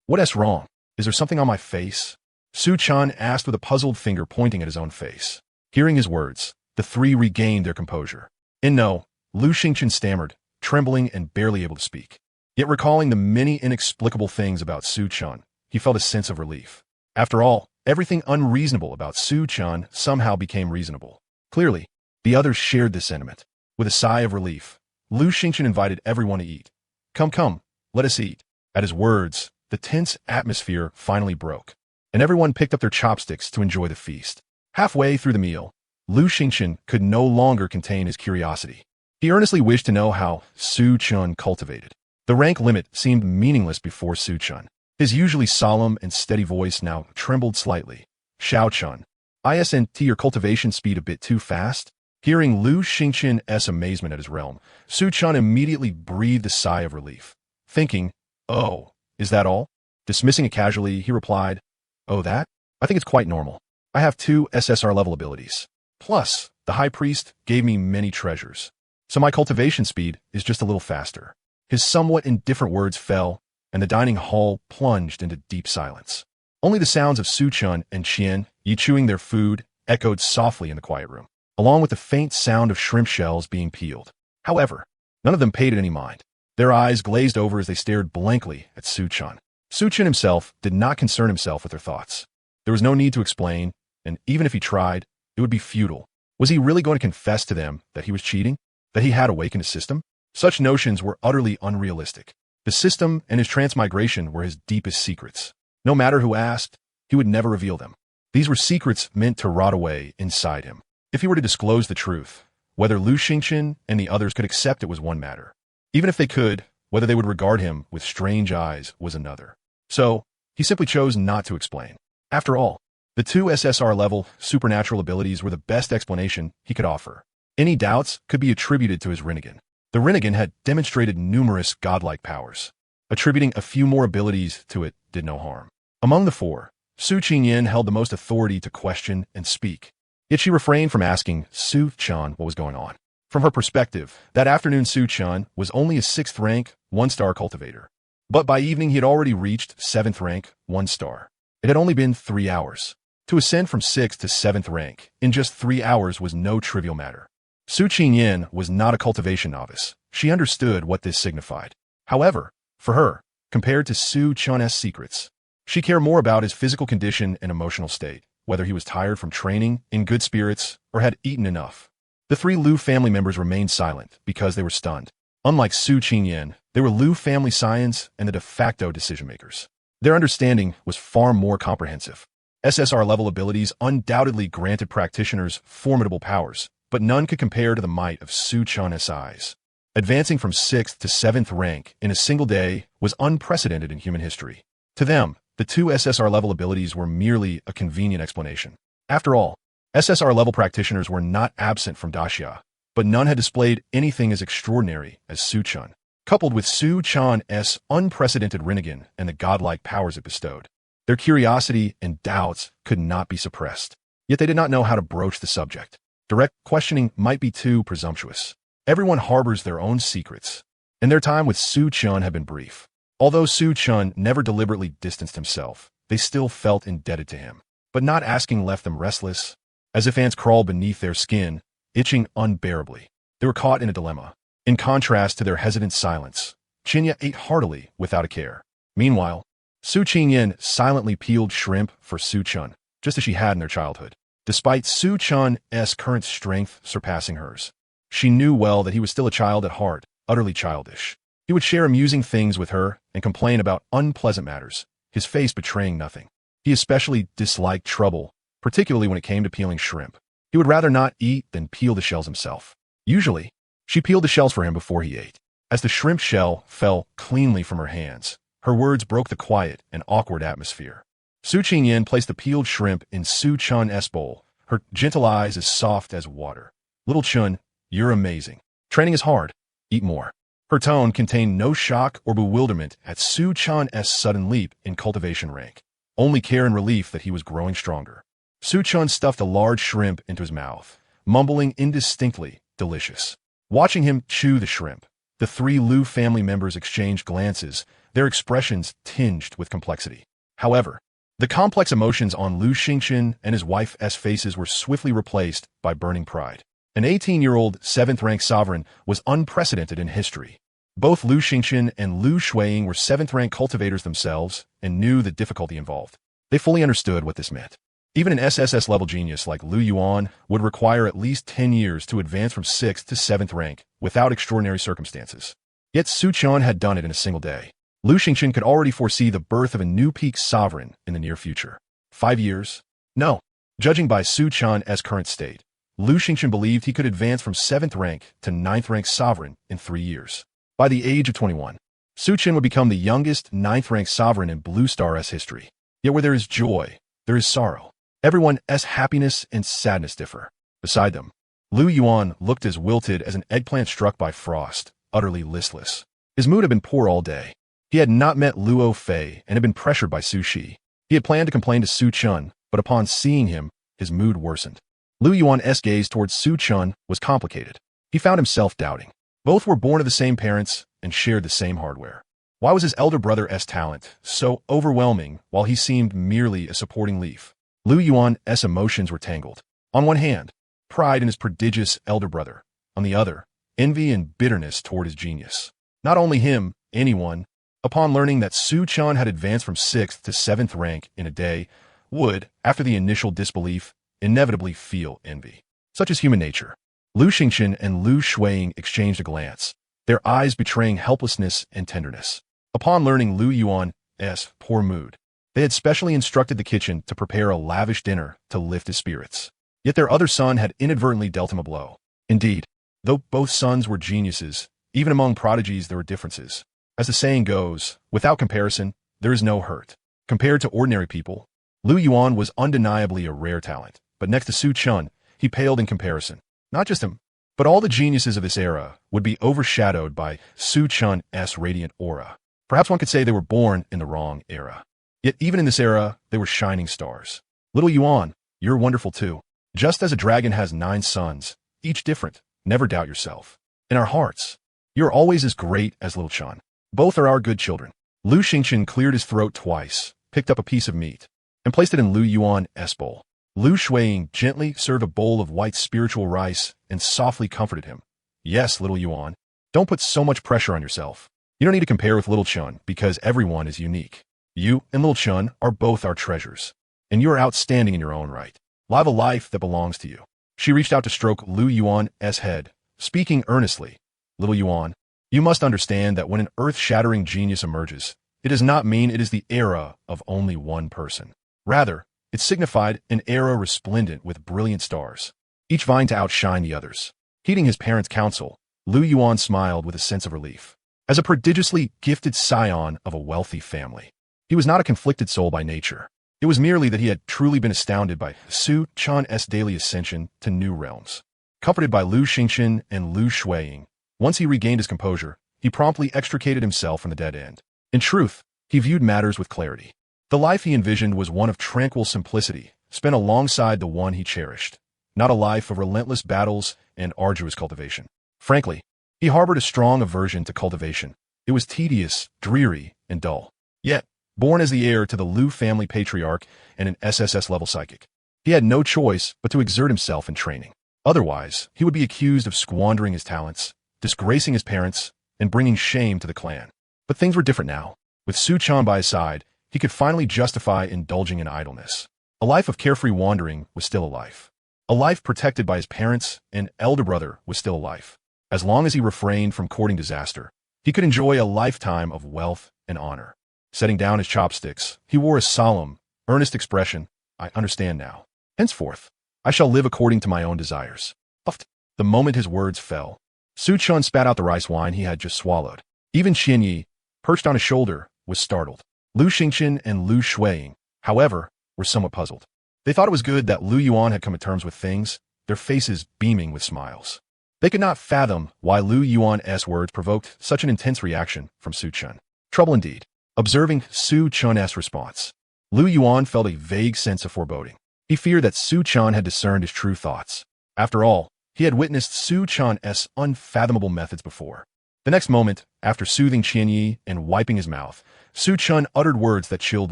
What's wrong? Is there something on my face? Su Chun asked with a puzzled finger pointing at his own face. Hearing his words, the 3 regained their composure. No, Lu Xingchen stammered, trembling and barely able to speak. Yet recalling the many inexplicable things about Su Chun, he felt a sense of relief. After all, everything unreasonable about Su Chun somehow became reasonable. Clearly, the others shared this sentiment. With a sigh of relief, Lu Xingchen invited everyone to eat. Come, let us eat." At his words, the tense atmosphere finally broke, and everyone picked up their chopsticks to enjoy the feast. Halfway through the meal, Lu Xingchen could no longer contain his curiosity. He earnestly wished to know how Su Chun cultivated. The rank limit seemed meaningless before Su Chun. His usually solemn and steady voice now trembled slightly. "Xiao Chun, isn't your cultivation speed a bit too fast? Hearing Lu Xingqian's amazement at his realm, Su Qian immediately breathed a sigh of relief, thinking, "Oh, is that all?" Dismissing it casually, he replied, "Oh, that? I think it's quite normal. I have 2 SSR level abilities. Plus, the High Priest gave me many treasures. So my cultivation speed is just a little faster." His somewhat indifferent words fell, and the dining hall plunged into deep silence. Only the sounds of Su Qian and Qian Yi chewing their food echoed softly in the quiet room, along with the faint sound of shrimp shells being peeled. However, none of them paid it any mind. Their eyes glazed over as they stared blankly at Su Qian. Su Qian himself did not concern himself with their thoughts. There was no need to explain, and even if he tried, it would be futile. Was he really going to confess to them that he was cheating? That he had awakened a system? Such notions were utterly unrealistic. The system and his transmigration were his deepest secrets. No matter who asked, he would never reveal them. These were secrets meant to rot away inside him. If he were to disclose the truth, whether Lu Xingqian and the others could accept it was one matter. Even if they could, whether they would regard him with strange eyes was another. So, he simply chose not to explain. After all, the 2 SSR level supernatural abilities were the best explanation he could offer. Any doubts could be attributed to his Rinnegan. The Rinnegan had demonstrated numerous godlike powers. Attributing a few more abilities to it did no harm. Among the 4, Su Qingyan held the most authority to question and speak. Yet she refrained from asking Su Qian what was going on. From her perspective, that afternoon Su Qian was only a 6th rank, 1-star cultivator. But by evening he had already reached 7th rank, 1-star. It had only been 3 hours. To ascend from 6th to 7th rank in just 3 hours was no trivial matter. Su Qingyan was not a cultivation novice. She understood what this signified. However, for her, compared to Su Qian's secrets, she cared more about his physical condition and emotional state, whether he was tired from training, in good spirits, or had eaten enough. The 3 Lu family members remained silent because they were stunned. Unlike Su Qingyan, they were Lu family scions and the de facto decision-makers. Their understanding was far more comprehensive. SSR-level abilities undoubtedly granted practitioners formidable powers, but none could compare to the might of Su Qian's eyes. Advancing from 6th to 7th rank in a single day was unprecedented in human history. To them, the 2 SSR-level abilities were merely a convenient explanation. After all, SSR-level practitioners were not absent from Daxia, but none had displayed anything as extraordinary as Su Qian. Coupled with Su Qian's unprecedented Rinnegan and the godlike powers it bestowed, their curiosity and doubts could not be suppressed. Yet they did not know how to broach the subject. Direct questioning might be too presumptuous. Everyone harbors their own secrets, and their time with Su Qian had been brief. Although Su Qian never deliberately distanced himself, they still felt indebted to him. But not asking left them restless, as if ants crawled beneath their skin, itching unbearably. They were caught in a dilemma. In contrast to their hesitant silence, Qinya ate heartily without a care. Meanwhile, Su Qingyan silently peeled shrimp for Su Qian, just as she had in their childhood. Despite Su Qian's current strength surpassing hers, she knew well that he was still a child at heart, utterly childish. He would share amusing things with her and complain about unpleasant matters, his face betraying nothing. He especially disliked trouble, particularly when it came to peeling shrimp. He would rather not eat than peel the shells himself. Usually, she peeled the shells for him before he ate. As the shrimp shell fell cleanly from her hands, her words broke the quiet and awkward atmosphere. Su Qingyan placed the peeled shrimp in Su Qian's bowl, her gentle eyes as soft as water. "Little Chun, you're amazing. Training is hard. Eat more." Her tone contained no shock or bewilderment at Su Qian's sudden leap in cultivation rank, only care and relief that he was growing stronger. Su Qian stuffed a large shrimp into his mouth, mumbling indistinctly, "Delicious." Watching him chew the shrimp, the 3 Lu family members exchanged glances, their expressions tinged with complexity. However, the complex emotions on Lu Xingqian and his wife's faces were swiftly replaced by burning pride. An 18-year-old 7th-rank sovereign was unprecedented in history. Both Lu Xingqian and Lu Shuiying were 7th-rank cultivators themselves and knew the difficulty involved. They fully understood what this meant. Even an SSS-level genius like Lu Yuan would require at least 10 years to advance from 6th to 7th rank without extraordinary circumstances. Yet Su Qian had done it in a single day. Lu Xingqian could already foresee the birth of a new peak sovereign in the near future. 5 years? No. Judging by Su Qian's current state, Lu Xingqian believed he could advance from 7th rank to 9th rank sovereign in 3 years. By the age of 21, Su Qian would become the youngest 9th rank sovereign in Blue Star's history. Yet where there is joy, there is sorrow. Everyone's happiness and sadness differ. Beside them, Lu Yuan looked as wilted as an eggplant struck by frost, utterly listless. His mood had been poor all day. He had not met Luo Fei and had been pressured by Su Shi. He had planned to complain to Su Chun, but upon seeing him, his mood worsened. Lu Yuan's gaze towards Su Chun was complicated. He found himself doubting. Both were born of the same parents and shared the same hardware. Why was his elder brother's talent so overwhelming while he seemed merely a supporting leaf? Lu Yuan's emotions were tangled. On one hand, pride in his prodigious elder brother. On the other, envy and bitterness toward his genius. Not only him, anyone, upon learning that Su Chun had advanced from 6th to 7th rank in a day, would, after the initial disbelief, inevitably feel envy. Such is human nature. Lu Xingqian and Lu Shuiying exchanged a glance, their eyes betraying helplessness and tenderness. Upon learning Lu Yuan's poor mood, they had specially instructed the kitchen to prepare a lavish dinner to lift his spirits. Yet their other son had inadvertently dealt him a blow. Indeed, though both sons were geniuses, even among prodigies there were differences. As the saying goes, without comparison, there is no hurt. Compared to ordinary people, Lu Yuan was undeniably a rare talent, but next to Su Chun, he paled in comparison. Not just him, but all the geniuses of this era would be overshadowed by Su Chun's radiant aura. Perhaps one could say they were born in the wrong era. Yet even in this era, they were shining stars. Little Yuan, you're wonderful too. Just as a dragon has 9 sons, each different, never doubt yourself. In our hearts, you're always as great as Little Chun. Both are our good children. Lu Xingqian cleared his throat twice, picked up a piece of meat, and placed it in Lu Yuan's bowl. Lu Shuiying gently served a bowl of white spiritual rice and softly comforted him. Yes, Little Yuan, don't put so much pressure on yourself. You don't need to compare with Little Chun because everyone is unique. You and Little Chun are both our treasures, and you are outstanding in your own right. Live a life that belongs to you. She reached out to stroke Lu Yuan's head, speaking earnestly. Little Yuan, you must understand that when an earth-shattering genius emerges, it does not mean it is the era of only one person. Rather, it signified an era resplendent with brilliant stars, each vying to outshine the others. Heeding his parents' counsel, Lu Yuan smiled with a sense of relief. As a prodigiously gifted scion of a wealthy family, he was not a conflicted soul by nature. It was merely that he had truly been astounded by Su Chun's daily ascension to new realms. Comforted by Lu Xingqian and Lu Shuiying, once he regained his composure, he promptly extricated himself from the dead end. In truth, he viewed matters with clarity. The life he envisioned was one of tranquil simplicity, spent alongside the one he cherished, not a life of relentless battles and arduous cultivation. Frankly, he harbored a strong aversion to cultivation. It was tedious, dreary, and dull. Yet, born as the heir to the Lu family patriarch and an SSS-level psychic, he had no choice but to exert himself in training. Otherwise, he would be accused of squandering his talents, disgracing his parents, and bringing shame to the clan. But things were different now. With Su Chun by his side, he could finally justify indulging in idleness. A life of carefree wandering was still a life. A life protected by his parents and elder brother was still a life. As long as he refrained from courting disaster, he could enjoy a lifetime of wealth and honor. Setting down his chopsticks, he wore a solemn, earnest expression. I understand now. Henceforth, I shall live according to my own desires. Puffed. The moment his words fell, Su Chun spat out the rice wine he had just swallowed. Even Qian Yi, perched on his shoulder, was startled. Lu Xingqian and Lu Shuiying, however, were somewhat puzzled. They thought it was good that Lu Yuan had come to terms with things, their faces beaming with smiles. They could not fathom why Lu Yuan's words provoked such an intense reaction from Su Chun. Trouble indeed. Observing Su Chun's response, Lu Yuan felt a vague sense of foreboding. He feared that Su Chun had discerned his true thoughts. After all, he had witnessed Su Chun's unfathomable methods before. The next moment, after soothing Qian Yi and wiping his mouth, Su Chun uttered words that chilled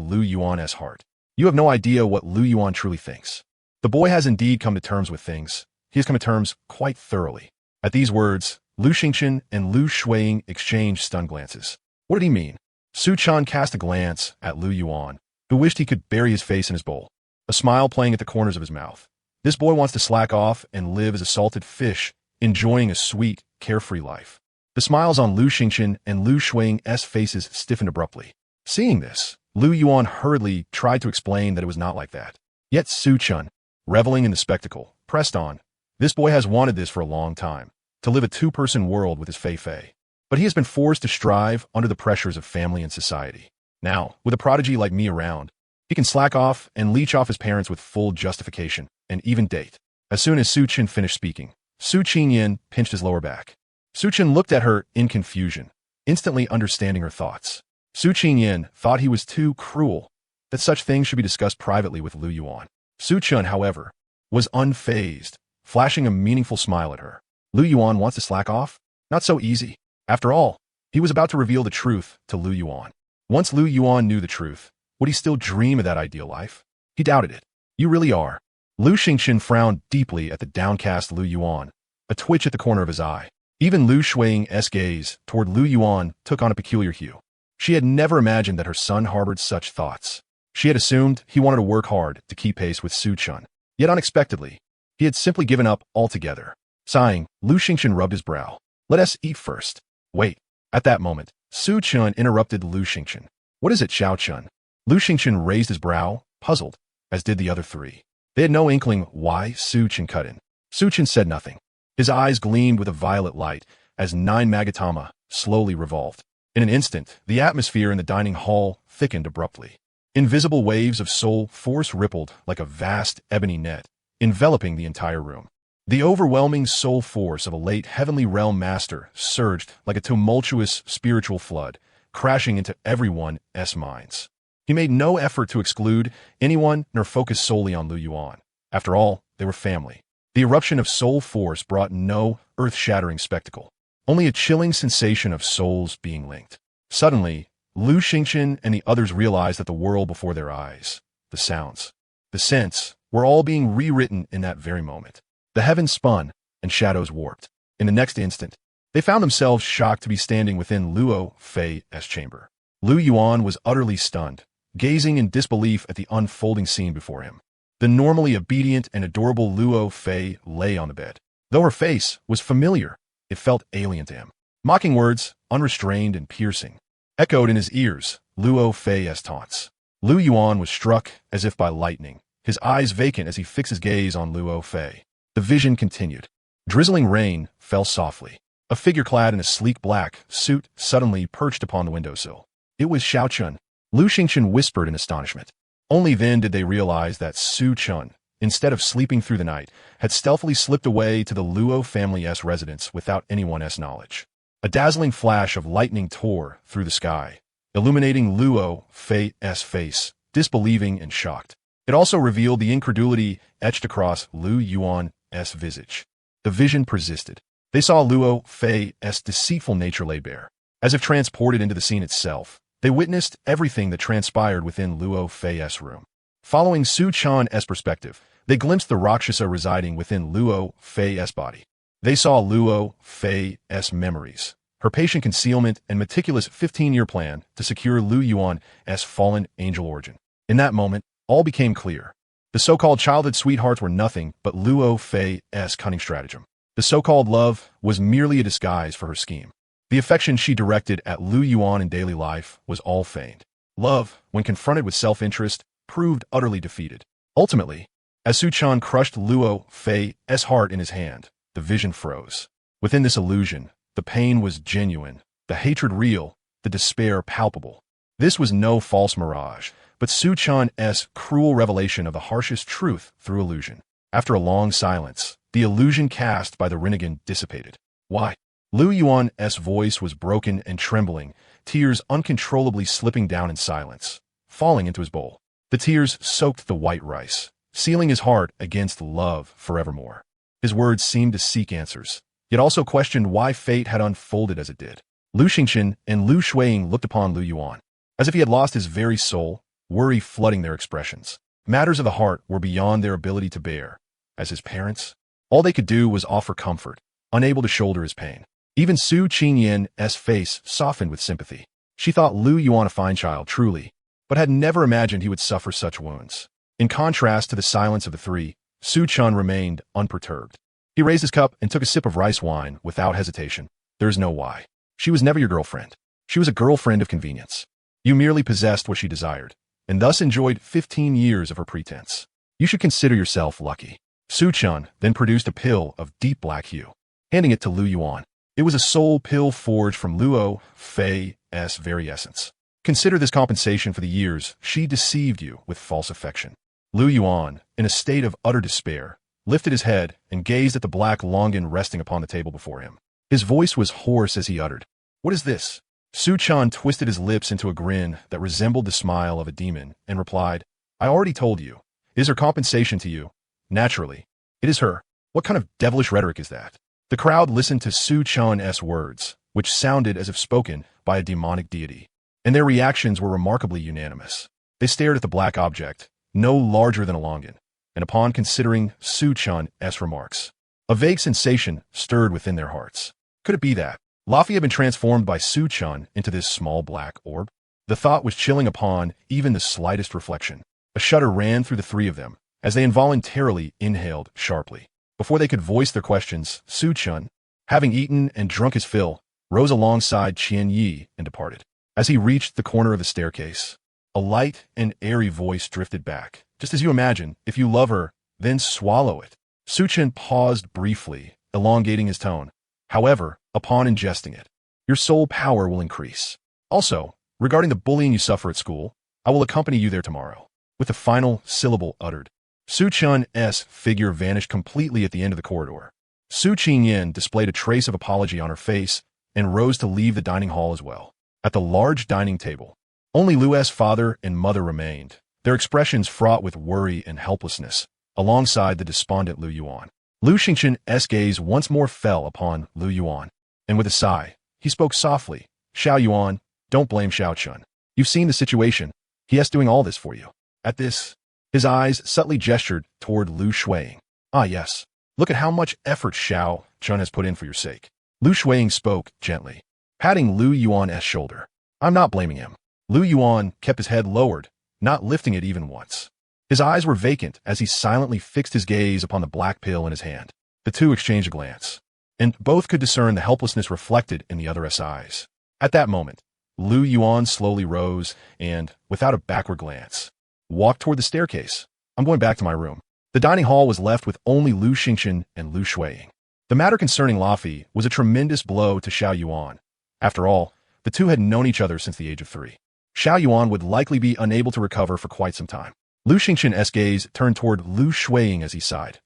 Lu Yuan's heart. You have no idea what Lu Yuan truly thinks. The boy has indeed come to terms with things. He has come to terms quite thoroughly. At these words, Lu Xingqian and Lu Shuiying exchanged stunned glances. What did he mean? Su Chun cast a glance at Lu Yuan, who wished he could bury his face in his bowl, a smile playing at the corners of his mouth. This boy wants to slack off and live as a salted fish, enjoying a sweet, carefree life. The smiles on Lu Xingqian and Lu Shuiying's faces stiffened abruptly. Seeing this, Lu Yuan hurriedly tried to explain that it was not like that. Yet Su Chun, reveling in the spectacle, pressed on. This boy has wanted this for a long time, to live a two-person world with his Fei-Fei. But he has been forced to strive under the pressures of family and society. Now, with a prodigy like me around, he can slack off and leech off his parents with full justification and even date. As soon as Su Chun finished speaking, Su Qingyan pinched his lower back. Su Chen looked at her in confusion, instantly understanding her thoughts. Su Qingyan thought he was too cruel, that such things should be discussed privately with Lu Yuan. Su Chen, however, was unfazed, flashing a meaningful smile at her. Lu Yuan wants to slack off? Not so easy. After all, he was about to reveal the truth to Lu Yuan. Once Lu Yuan knew the truth, would he still dream of that ideal life? He doubted it. You really are. Lu Xingchen frowned deeply at the downcast Lu Yuan, a twitch at the corner of his eye. Even Lu Shuiying's gaze toward Lu Yuan took on a peculiar hue. She had never imagined that her son harbored such thoughts. She had assumed he wanted to work hard to keep pace with Su Chen. Yet unexpectedly, he had simply given up altogether. Sighing, Lu Xingchen rubbed his brow. Let us eat first. Wait. At that moment, Su Chen interrupted Lu Xingchen. What is it, Xiao Chen? Lu Xingchen raised his brow, puzzled, as did the other three. They had no inkling why Su Chen cut in. Su Chen said nothing. His eyes gleamed with a violet light as 9 Magatama slowly revolved. In an instant, the atmosphere in the dining hall thickened abruptly. Invisible waves of soul force rippled like a vast ebony net, enveloping the entire room. The overwhelming soul force of a late heavenly realm master surged like a tumultuous spiritual flood, crashing into everyone's minds. He made no effort to exclude anyone nor focus solely on Lu Yuan. After all, they were family. The eruption of soul force brought no earth-shattering spectacle, only a chilling sensation of souls being linked. Suddenly, Lu Xingchen and the others realized that the world before their eyes, the sounds, the scents, were all being rewritten in that very moment. The heavens spun, and shadows warped. In the next instant, they found themselves shocked to be standing within Luo Fei's chamber. Lu Yuan was utterly stunned, gazing in disbelief at the unfolding scene before him. The normally obedient and adorable Luo Fei lay on the bed. Though her face was familiar, it felt alien to him. Mocking words, unrestrained and piercing, echoed in his ears Luo Fei's taunts. Lu Yuan was struck as if by lightning, his eyes vacant as he fixed his gaze on Luo Fei. The vision continued. Drizzling rain fell softly. A figure clad in a sleek black suit suddenly perched upon the windowsill. It was Xiao Chen. Lu Xingchen whispered in astonishment. Only then did they realize that Su Chen, instead of sleeping through the night, had stealthily slipped away to the Luo family's residence without anyone's knowledge. A dazzling flash of lightning tore through the sky, illuminating Luo Fei's face, disbelieving and shocked. It also revealed the incredulity etched across Lu Yuan's visage. The vision persisted. They saw Luo Fei's deceitful nature lay bare. As if transported into the scene itself, they witnessed everything that transpired within Luo Fei's room. Following Su Chen's perspective, they glimpsed the Rakshasa residing within Luo Fei's body. They saw Luo Fei's memories, her patient concealment and meticulous 15-year plan to secure Lu Yuan's fallen angel origin. In that moment, all became clear. The so-called childhood sweethearts were nothing but Luo Fei's cunning stratagem. The so-called love was merely a disguise for her scheme. The affection she directed at Lu Yuan in daily life was all feigned. Love, when confronted with self-interest, proved utterly defeated. Ultimately, as Su Chen crushed Luo Fei's heart in his hand, the vision froze. Within this illusion, the pain was genuine, the hatred real, the despair palpable. This was no false mirage, but Su Chen's cruel revelation of the harshest truth through illusion. After a long silence, the illusion cast by the renegade dissipated. Why? Lu Yuan's voice was broken and trembling, tears uncontrollably slipping down in silence, falling into his bowl. The tears soaked the white rice, sealing his heart against love forevermore. His words seemed to seek answers, yet also questioned why fate had unfolded as it did. Lu Xingchen and Lu Shuiying looked upon Lu Yuan, as if he had lost his very soul, worry flooding their expressions. Matters of the heart were beyond their ability to bear. As his parents, all they could do was offer comfort, unable to shoulder his pain. Even Su Qingyan's face softened with sympathy. She thought Lu Yuan a fine child, truly, but had never imagined he would suffer such wounds. In contrast to the silence of the three, Su Chen remained unperturbed. He raised his cup and took a sip of rice wine without hesitation. There is no why. She was never your girlfriend. She was a girlfriend of convenience. You merely possessed what she desired, and thus enjoyed 15 years of her pretense. You should consider yourself lucky. Su Chen then produced a pill of deep black hue, handing it to Lu Yuan. It was a soul pill forged from Luo Fei's very essence. Consider this compensation for the years she deceived you with false affection. Lu Yuan, in a state of utter despair, lifted his head, and gazed at the black longan resting upon the table before him. His voice was hoarse as he uttered, "What is this?" Su-chan twisted his lips into a grin that resembled the smile of a demon and replied, "I already told you. Is her compensation to you? Naturally. It is her. What kind of devilish rhetoric is that?" The crowd listened to Su-chan's words, which sounded as if spoken by a demonic deity, and their reactions were remarkably unanimous. They stared at the black object, no larger than a longan, and upon considering Su-chan's remarks, a vague sensation stirred within their hearts. Could it be that Luffy had been transformed by Su-chan into this small black orb? The thought was chilling upon even the slightest reflection. A shudder ran through the three of them as they involuntarily inhaled sharply. Before they could voice their questions, Su-chan, having eaten and drunk his fill, rose alongside Qian Yi and departed. As he reached the corner of the staircase, a light and airy voice drifted back. "Just as you imagine, if you love her, then swallow it." Su-chan paused briefly, elongating his tone. "However, upon ingesting it, your soul power will increase. Also, regarding the bullying you suffer at school, I will accompany you there tomorrow." With the final syllable uttered, Su-chan's figure vanished completely at the end of the corridor. Su Qingyan displayed a trace of apology on her face and rose to leave the dining hall as well. At the large dining table, only Lu's father and mother remained, their expressions fraught with worry and helplessness, alongside the despondent Lu Yuan. Lu Xingqian's gaze once more fell upon Lu Yuan, and with a sigh, he spoke softly, "Xiao Yuan, don't blame Xiao Chun. You've seen the situation. He is doing all this for you." At this, his eyes subtly gestured toward Lu Shuiying. "Ah yes, look at how much effort Xiao Chun has put in for your sake." Lu Shuiying spoke gently, patting Lu Yuan's shoulder. "I'm not blaming him." Lu Yuan kept his head lowered, not lifting it even once. His eyes were vacant as he silently fixed his gaze upon the black pill in his hand. The two exchanged a glance, and both could discern the helplessness reflected in the other's eyes. At that moment, Lu Yuan slowly rose and, without a backward glance, walked toward the staircase. "I'm going back to my room." The dining hall was left with only Lu Xingqian and Lu Shuiying. The matter concerning Luffy was a tremendous blow to Xiao Yuan. After all, the two had known each other since the age of 3. Xiao Yuan would likely be unable to recover for quite some time. Lu Xingqian's gaze turned toward Lu Shuiying as he sighed.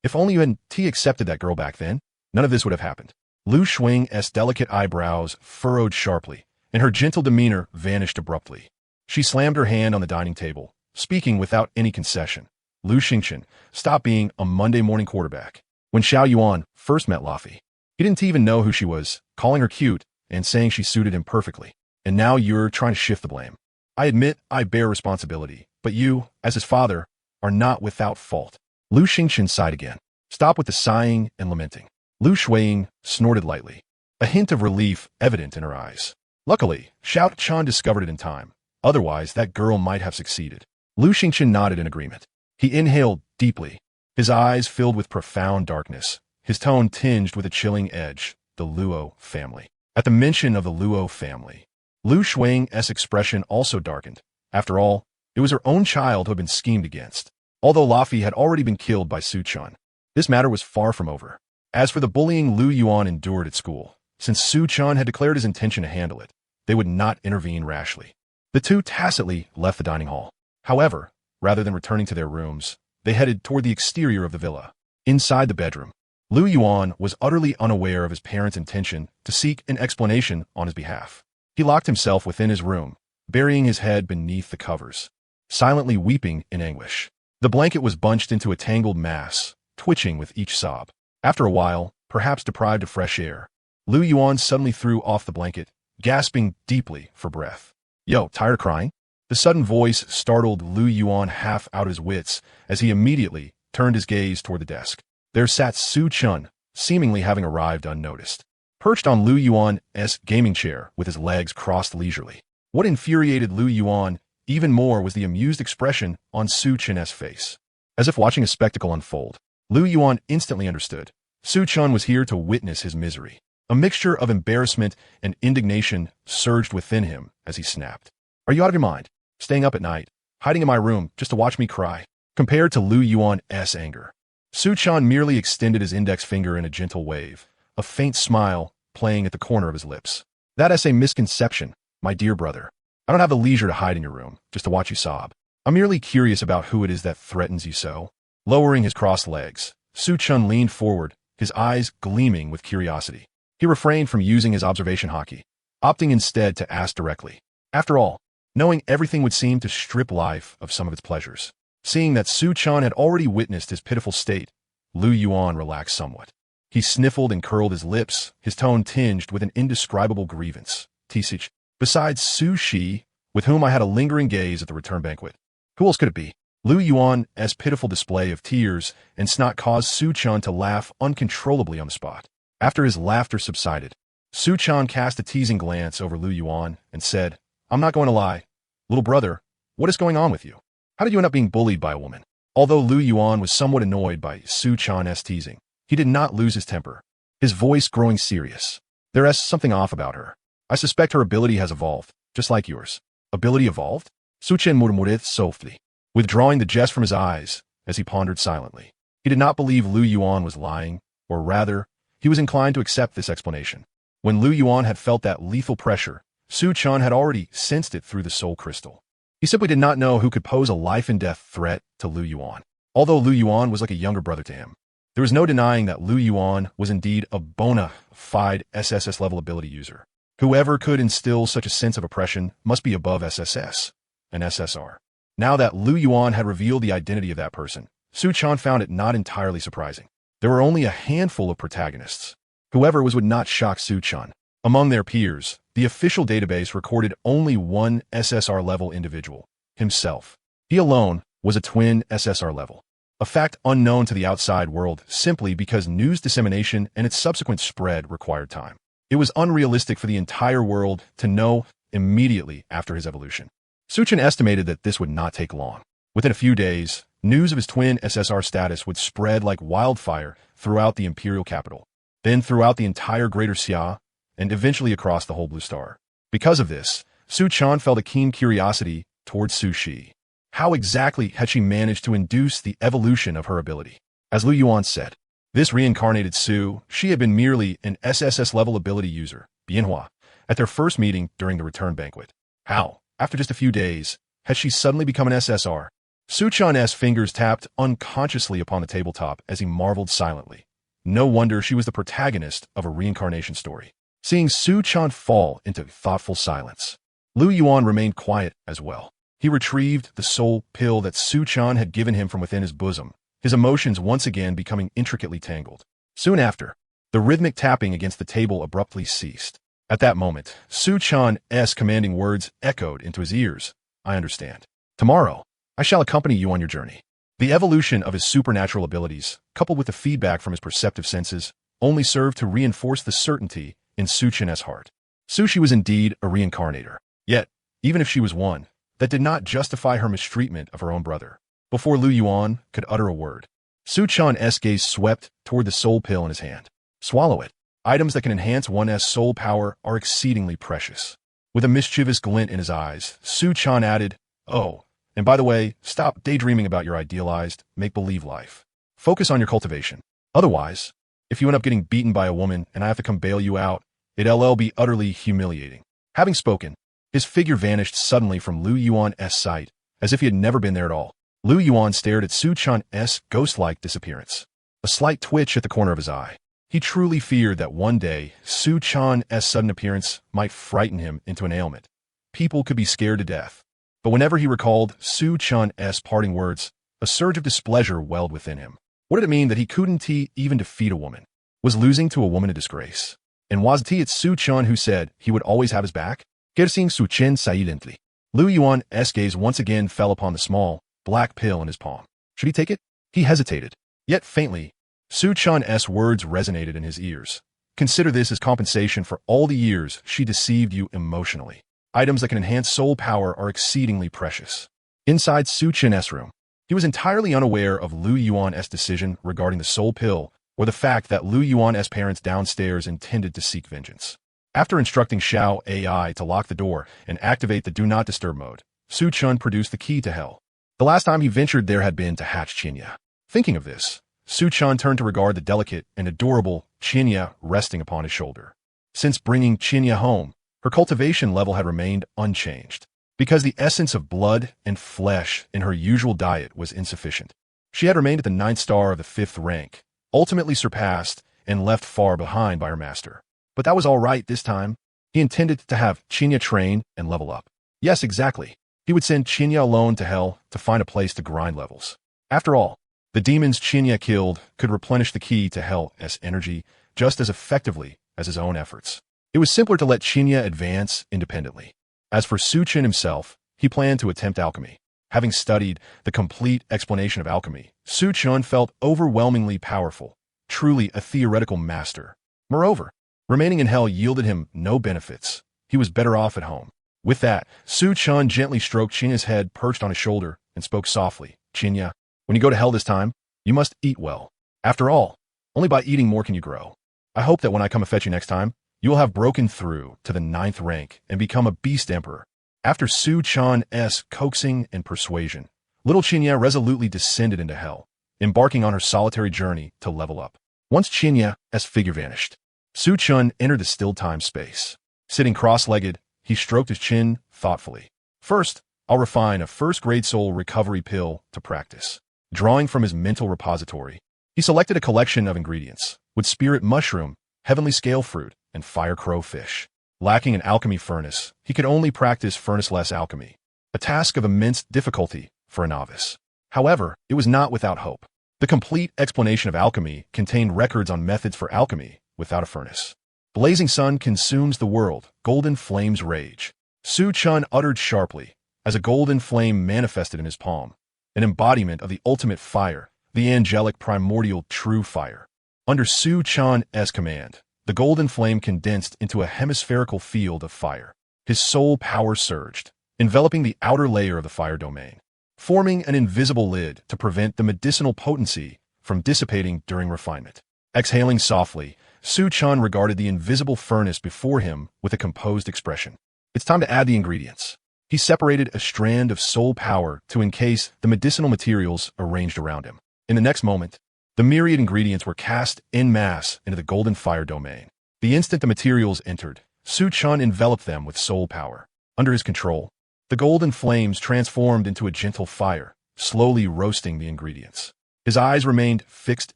"If only you hadn't accepted that girl back then, none of this would have happened." Lu Shuiying's delicate eyebrows furrowed sharply, and her gentle demeanor vanished abruptly. She slammed her hand on the dining table, speaking without any concession. "Lu Xingqian, stop being a Monday morning quarterback. When Xiao Yuan first met Luffy, he didn't even know who she was, calling her cute and saying she suited him perfectly. And now you're trying to shift the blame. I admit I bear responsibility, but you, as his father, are not without fault." Lu Xingqian sighed again. "Stop with the sighing and lamenting." Lu Shuiying snorted lightly, a hint of relief evident in her eyes. Luckily, Xiao Chan discovered it in time. Otherwise, that girl might have succeeded. Lu Xingqian nodded in agreement. He inhaled deeply, his eyes filled with profound darkness, his tone tinged with a chilling edge. The Luo family. At the mention of the Luo family, Lu Shuiying's expression also darkened. After all, it was her own child who had been schemed against. Although Luffy had already been killed by Su-chan, this matter was far from over. As for the bullying Lu Yuan endured at school, since Su-chan had declared his intention to handle it, they would not intervene rashly. The two tacitly left the dining hall. However, rather than returning to their rooms, they headed toward the exterior of the villa. Inside the bedroom, Lu Yuan was utterly unaware of his parents' intention to seek an explanation on his behalf. He locked himself within his room, burying his head beneath the covers, silently weeping in anguish. The blanket was bunched into a tangled mass, twitching with each sob. After a while, perhaps deprived of fresh air, Lu Yuan suddenly threw off the blanket, gasping deeply for breath. "Yo, tired of crying?" The sudden voice startled Lu Yuan half out of his wits as he immediately turned his gaze toward the desk. There sat Su-chan, seemingly having arrived unnoticed, perched on Lu Yuan's gaming chair with his legs crossed leisurely. What infuriated Lu Yuan even more was the amused expression on Su-chan's face. As if watching a spectacle unfold, Lu Yuan instantly understood. Su-chan was here to witness his misery. A mixture of embarrassment and indignation surged within him as he snapped. "Are you out of your mind? Staying up at night, hiding in my room just to watch me cry?" Compared to Lu Yuan's anger, Su-chan merely extended his index finger in a gentle wave, a faint smile playing at the corner of his lips. "That is a misconception, my dear brother. I don't have the leisure to hide in your room, just to watch you sob. I'm merely curious about who it is that threatens you so." Lowering his crossed legs, Su Chun leaned forward, his eyes gleaming with curiosity. He refrained from using his observation haki, opting instead to ask directly. After all, knowing everything would seem to strip life of some of its pleasures. Seeing that Su Chun had already witnessed his pitiful state, Lu Yuan relaxed somewhat. He sniffled and curled his lips, his tone tinged with an indescribable grievance. Tisich, besides Su Shi, with whom I had a lingering gaze at the return banquet. Who else could it be? Lu Yuan's pitiful display of tears and snot caused Su Chun to laugh uncontrollably on the spot. After his laughter subsided, Su Chun cast a teasing glance over Lu Yuan and said, I'm not going to lie. Little brother, what is going on with you? How did you end up being bullied by a woman? Although Lu Yuan was somewhat annoyed by Su Chun's teasing, he did not lose his temper, his voice growing serious. There is something off about her. I suspect her ability has evolved, just like yours. Ability evolved? Su Chen murmured softly, withdrawing the jest from his eyes as he pondered silently. He did not believe Lu Yuan was lying, or rather, he was inclined to accept this explanation. When Lu Yuan had felt that lethal pressure, Su Chun had already sensed it through the soul crystal. He simply did not know who could pose a life-and-death threat to Lu Yuan. Although Lu Yuan was like a younger brother to him, there was no denying that Lu Yuan was indeed a bona fide SSS-level ability user. Whoever could instill such a sense of oppression must be above SSS and SSR. Now that Lu Yuan had revealed the identity of that person, Su Chun found it not entirely surprising. There were only a handful of protagonists. Whoever would not shock Su Chun. Among their peers, the official database recorded only one SSR-level individual, himself. He alone was a twin SSR level, a fact unknown to the outside world simply because news dissemination and its subsequent spread required time. It was unrealistic for the entire world to know immediately after his evolution. Su Chun estimated that this would not take long. Within a few days, news of his twin SSR status would spread like wildfire throughout the imperial capital, then throughout the entire Greater Xia, and eventually across the whole Blue Star. Because of this, Su Chun felt a keen curiosity towards Su Shi. How exactly had she managed to induce the evolution of her ability? As Lu Yuan said, this reincarnated Su Shi had been merely an SSS-level ability user, Bianhua, at their first meeting during the return banquet. How, after just a few days, had she suddenly become an SSR? Su Chun's fingers tapped unconsciously upon the tabletop as he marveled silently. No wonder she was the protagonist of a reincarnation story. Seeing Su Chun fall into thoughtful silence, Lu Yuan remained quiet as well. He retrieved the soul pill that Su Chun had given him from within his bosom, his emotions once again becoming intricately tangled. Soon after, the rhythmic tapping against the table abruptly ceased. At that moment, Su Chun's commanding words echoed into his ears. I understand. Tomorrow, I shall accompany you on your journey. The evolution of his supernatural abilities, coupled with the feedback from his perceptive senses, only served to reinforce the certainty in Su Chun's heart. Su Shi was indeed a reincarnator. Yet, even if she was one, that did not justify her mistreatment of her own brother. Before Lu Yuan could utter a word, Su Chun's gaze swept toward the soul pill in his hand. Swallow it. Items that can enhance one's soul power are exceedingly precious. With a mischievous glint in his eyes, Su Chun added, Oh, and by the way, stop daydreaming about your idealized, make-believe life. Focus on your cultivation. Otherwise, if you end up getting beaten by a woman and I have to come bail you out, it'll be utterly humiliating. Having spoken, his figure vanished suddenly from Lu Yuan's sight, as if he had never been there at all. Lu Yuan stared at Su Chun's ghost-like disappearance. A slight twitch at the corner of his eye. He truly feared that one day, Su Chun's sudden appearance might frighten him into an ailment. People could be scared to death. But whenever he recalled Su Chun's parting words, a surge of displeasure welled within him. What did it mean that he couldn't even defeat a woman? Was losing to a woman a disgrace? And was it Su Chun who said he would always have his back? Cursing Su Chun silently, Lu Yuan's gaze once again fell upon the small, black pill in his palm. Should he take it? He hesitated. Yet faintly, Su Chun's words resonated in his ears. Consider this as compensation for all the years she deceived you emotionally. Items that can enhance soul power are exceedingly precious. Inside Su Chun's room, he was entirely unaware of Lu Yuan's decision regarding the soul pill or the fact that Lu Yuan's parents downstairs intended to seek vengeance. After instructing Xiao AI to lock the door and activate the Do Not Disturb mode, Su Chun produced the key to hell. The last time he ventured there had been to hatch Qinya. Thinking of this, Su Chun turned to regard the delicate and adorable Qinya resting upon his shoulder. Since bringing Qinya home, her cultivation level had remained unchanged, because the essence of blood and flesh in her usual diet was insufficient. She had remained at the 9th star of the 5th rank, ultimately surpassed and left far behind by her master. But that was all right this time. He intended to have Chinya train and level up. Yes, exactly. He would send Chinya alone to hell to find a place to grind levels. After all, the demons Chinya killed could replenish the key to hell's energy just as effectively as his own efforts. It was simpler to let Chinya advance independently. As for Su Chen himself, he planned to attempt alchemy. Having studied the complete explanation of alchemy, Su Chen felt overwhelmingly powerful, truly a theoretical master. Moreover, remaining in hell yielded him no benefits. He was better off at home. With that, Su Chen gently stroked Chinya's head perched on his shoulder and spoke softly. Chinya, when you go to hell this time, you must eat well. After all, only by eating more can you grow. I hope that when I come to fetch you next time, you will have broken through to the 9th rank and become a beast emperor. After Su Chen's coaxing and persuasion, little Chinya resolutely descended into hell, embarking on her solitary journey to level up. Once Chinya's figure vanished, Su Chen entered the still time space. Sitting cross-legged, he stroked his chin thoughtfully. First, I'll refine a first-grade soul recovery pill to practice. Drawing from his mental repository, he selected a collection of ingredients, with spirit mushroom, heavenly scale fruit, and fire crow fish. Lacking an alchemy furnace, he could only practice furnace-less alchemy, a task of immense difficulty for a novice. However, it was not without hope. The complete explanation of alchemy contained records on methods for alchemy without a furnace. Blazing sun consumes the world, golden flames rage. Su Chen uttered sharply, as a golden flame manifested in his palm, an embodiment of the ultimate fire, the angelic primordial true fire. Under Su Chen's command, the golden flame condensed into a hemispherical field of fire. His soul power surged, enveloping the outer layer of the fire domain, forming an invisible lid to prevent the medicinal potency from dissipating during refinement. Exhaling softly, Su Chen regarded the invisible furnace before him with a composed expression. It's time to add the ingredients. He separated a strand of soul power to encase the medicinal materials arranged around him. In the next moment, the myriad ingredients were cast en masse into the golden fire domain. The instant the materials entered, Su Chen enveloped them with soul power. Under his control, the golden flames transformed into a gentle fire, slowly roasting the ingredients. His eyes remained fixed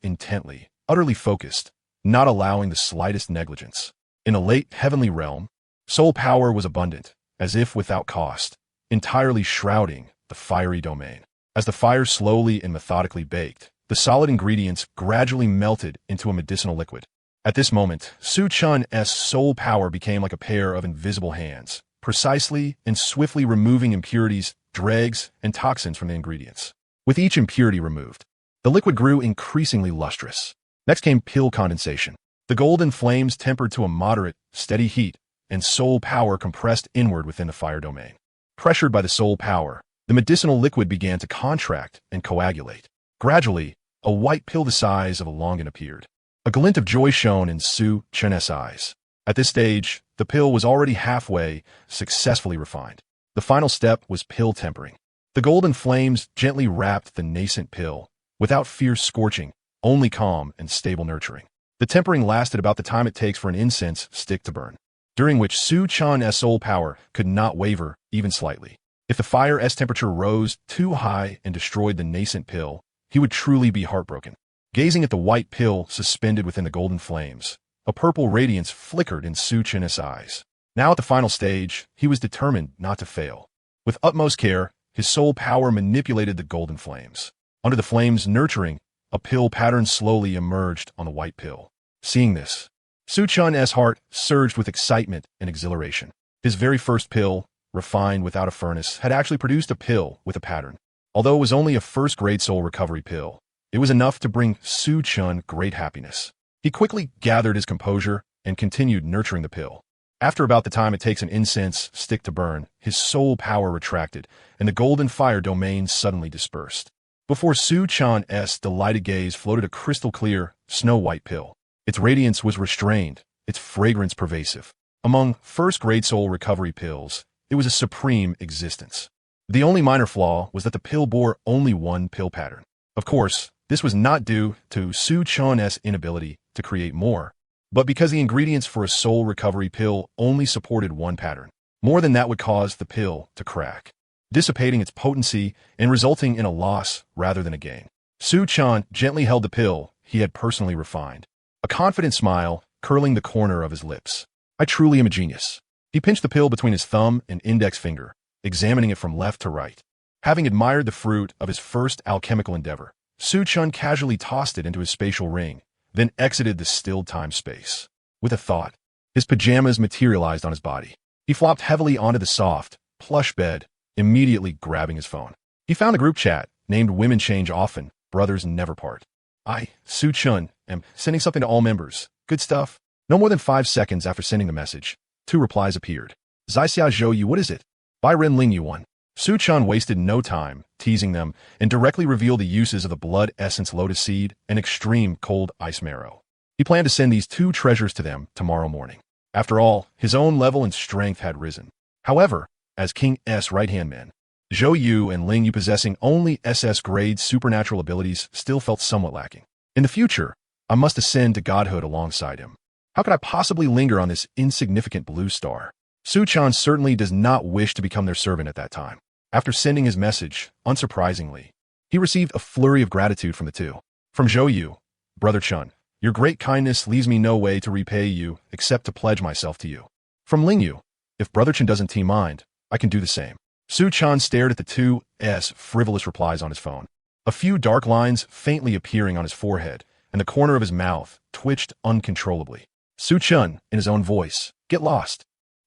intently, utterly focused, not allowing the slightest negligence. In a late heavenly realm, soul power was abundant, as if without cost, entirely shrouding the fiery domain. As the fire slowly and methodically baked, the solid ingredients gradually melted into a medicinal liquid. At this moment, Su Chen's soul power became like a pair of invisible hands, precisely and swiftly removing impurities, dregs, and toxins from the ingredients. With each impurity removed, the liquid grew increasingly lustrous. Next came pill condensation. The golden flames tempered to a moderate, steady heat, and soul power compressed inward within the fire domain. Pressured by the soul power, the medicinal liquid began to contract and coagulate. Gradually, a white pill the size of a longan appeared. A glint of joy shone in Su Chen's eyes. At this stage, the pill was already halfway successfully refined. The final step was pill tempering. The golden flames gently wrapped the nascent pill, without fierce scorching, only calm and stable nurturing. The tempering lasted about the time it takes for an incense stick to burn, during which Su Chen's soul power could not waver even slightly. If the fire's temperature rose too high and destroyed the nascent pill, he would truly be heartbroken. Gazing at the white pill suspended within the golden flames, a purple radiance flickered in Su Chen's eyes. Now at the final stage, he was determined not to fail. With utmost care, his soul power manipulated the golden flames. Under the flames nurturing, a pill pattern slowly emerged on the white pill. Seeing this, Su Chen's heart surged with excitement and exhilaration. His very first pill, refined without a furnace, had actually produced a pill with a pattern. Although it was only a first-grade soul recovery pill, it was enough to bring Su Chen great happiness. He quickly gathered his composure and continued nurturing the pill. After about the time it takes an incense stick to burn, his soul power retracted, and the golden fire domain suddenly dispersed. Before Su Chen's delighted gaze floated a crystal-clear, snow-white pill. Its radiance was restrained, its fragrance pervasive. Among first-grade soul recovery pills, it was a supreme existence. The only minor flaw was that the pill bore only one pill pattern. Of course, this was not due to Su Chen's inability to create more, but because the ingredients for a soul recovery pill only supported one pattern. More than that would cause the pill to crack, dissipating its potency and resulting in a loss rather than a gain. Su Chan gently held the pill he had personally refined, a confident smile curling the corner of his lips. I truly am a genius. He pinched the pill between his thumb and index finger, examining it from left to right. Having admired the fruit of his first alchemical endeavor, Su Chun casually tossed it into his spatial ring, then exited the still time-space. With a thought, his pajamas materialized on his body. He flopped heavily onto the soft, plush bed, immediately grabbing his phone. He found a group chat named Women Change Often, Brothers Never Part. I, Su Chun, am sending something to all members. Good stuff. No more than 5 seconds after sending the message, 2 replies appeared. Zai Xia Zhou Yu, what is it? Bai Ren Ling Yu 1. Su Chan wasted no time teasing them and directly revealed the uses of the blood essence lotus seed and extreme cold ice marrow. He planned to send these 2 treasures to them tomorrow morning. After all, his own level and strength had risen. However, as King S right-hand men, Zhou Yu and Ling Yu possessing only SS-grade supernatural abilities still felt somewhat lacking. In the future, I must ascend to godhood alongside him. How could I possibly linger on this insignificant blue star? Su Chan certainly does not wish to become their servant at that time. After sending his message, unsurprisingly, he received a flurry of gratitude from the 2. From Zhou Yu, Brother Chun, your great kindness leaves me no way to repay you except to pledge myself to you. From Ling Yu, if Brother Chun doesn't team mind, I can do the same. Su Chan stared at the 2's frivolous replies on his phone. A few dark lines faintly appearing on his forehead, and the corner of his mouth twitched uncontrollably. Su Chun, in his own voice, get lost.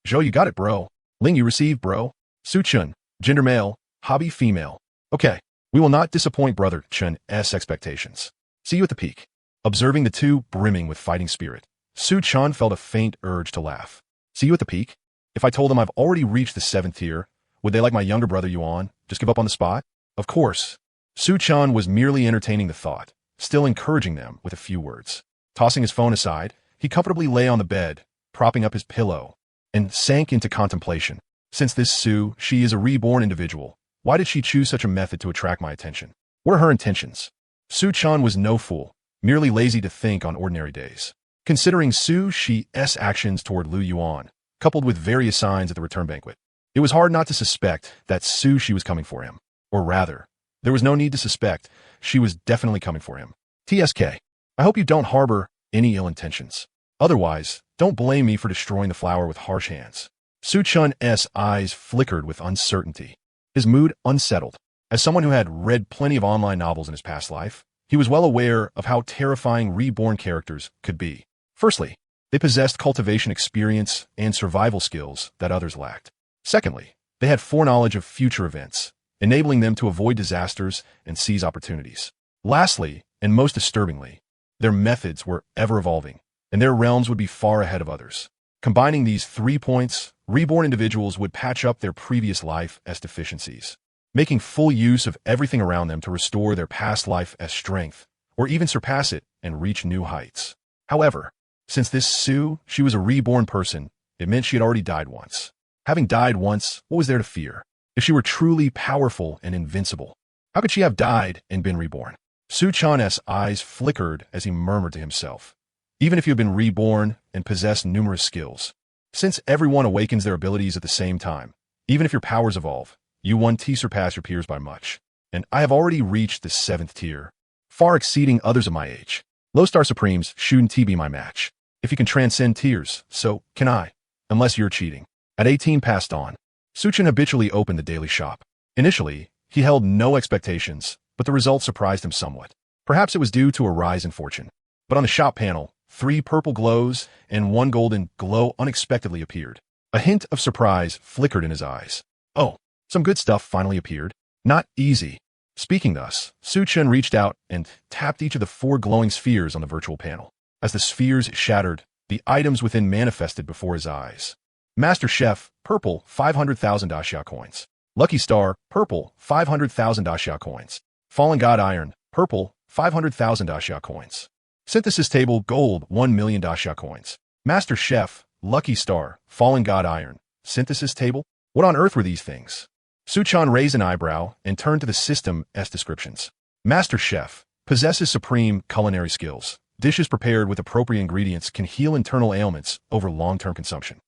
Zhou, you got it, bro. Ling, you received, bro. Su Chun, gender male, hobby female. Okay, we will not disappoint Brother Chun's expectations. See you at the peak. Observing the 2 brimming with fighting spirit, Su Chan felt a faint urge to laugh. See you at the peak? If I told them I've already reached the 7th tier, would they like my younger brother Yuan, just give up on the spot? Of course. Su Chan was merely entertaining the thought, still encouraging them with a few words. Tossing his phone aside, he comfortably lay on the bed, propping up his pillow, and sank into contemplation. Since this Su, she is a reborn individual, why did she choose such a method to attract my attention? What are her intentions? Su Chan was no fool, merely lazy to think on ordinary days. Considering Su Shi's actions toward Lu Yuan, coupled with various signs at the return banquet, it was hard not to suspect that Su Shi was coming for him. Or rather, there was no need to suspect, she was definitely coming for him. TSK, I hope you don't harbor any ill intentions. Otherwise, don't blame me for destroying the flower with harsh hands. Su Chun's eyes flickered with uncertainty, his mood unsettled. As someone who had read plenty of online novels in his past life, he was well aware of how terrifying reborn characters could be. Firstly, they possessed cultivation experience and survival skills that others lacked. Secondly, they had foreknowledge of future events, enabling them to avoid disasters and seize opportunities. Lastly, and most disturbingly, their methods were ever-evolving, and their realms would be far ahead of others. Combining these 3 points, reborn individuals would patch up their previous life as deficiencies, making full use of everything around them to restore their past life as strength, or even surpass it and reach new heights. However, since this Su, she was a reborn person, it meant she had already died once. Having died once, what was there to fear? If she were truly powerful and invincible, how could she have died and been reborn? Su Chan's eyes flickered as he murmured to himself. Even if you have been reborn and possess numerous skills, since everyone awakens their abilities at the same time, even if your powers evolve, you 1T surpass your peers by much. And I have already reached the 7th tier, far exceeding others of my age. Low Star Supremes shouldn't be my match. If you can transcend tiers, so can I, unless you're cheating. At 18 passed on, Suchin habitually opened the daily shop. Initially, he held no expectations, but the result surprised him somewhat. Perhaps it was due to a rise in fortune. But on the shop panel, 3 purple glows and 1 golden glow unexpectedly appeared. A hint of surprise flickered in his eyes. Oh, some good stuff finally appeared. Not easy. Speaking thus, Suchin reached out and tapped each of the 4 glowing spheres on the virtual panel. As the spheres shattered, the items within manifested before his eyes. Master Chef, purple, 500,000 Daxia coins. Lucky Star, purple, 500,000 Daxia coins. Fallen God Iron, purple, 500,000 Daxia coins. Synthesis Table, gold, 1 million Daxia coins. Master Chef, Lucky Star, Fallen God Iron. Synthesis Table? What on earth were these things? Suchan raised an eyebrow and turned to the system's descriptions. Master Chef possesses supreme culinary skills. Dishes prepared with appropriate ingredients can heal internal ailments over long-term consumption.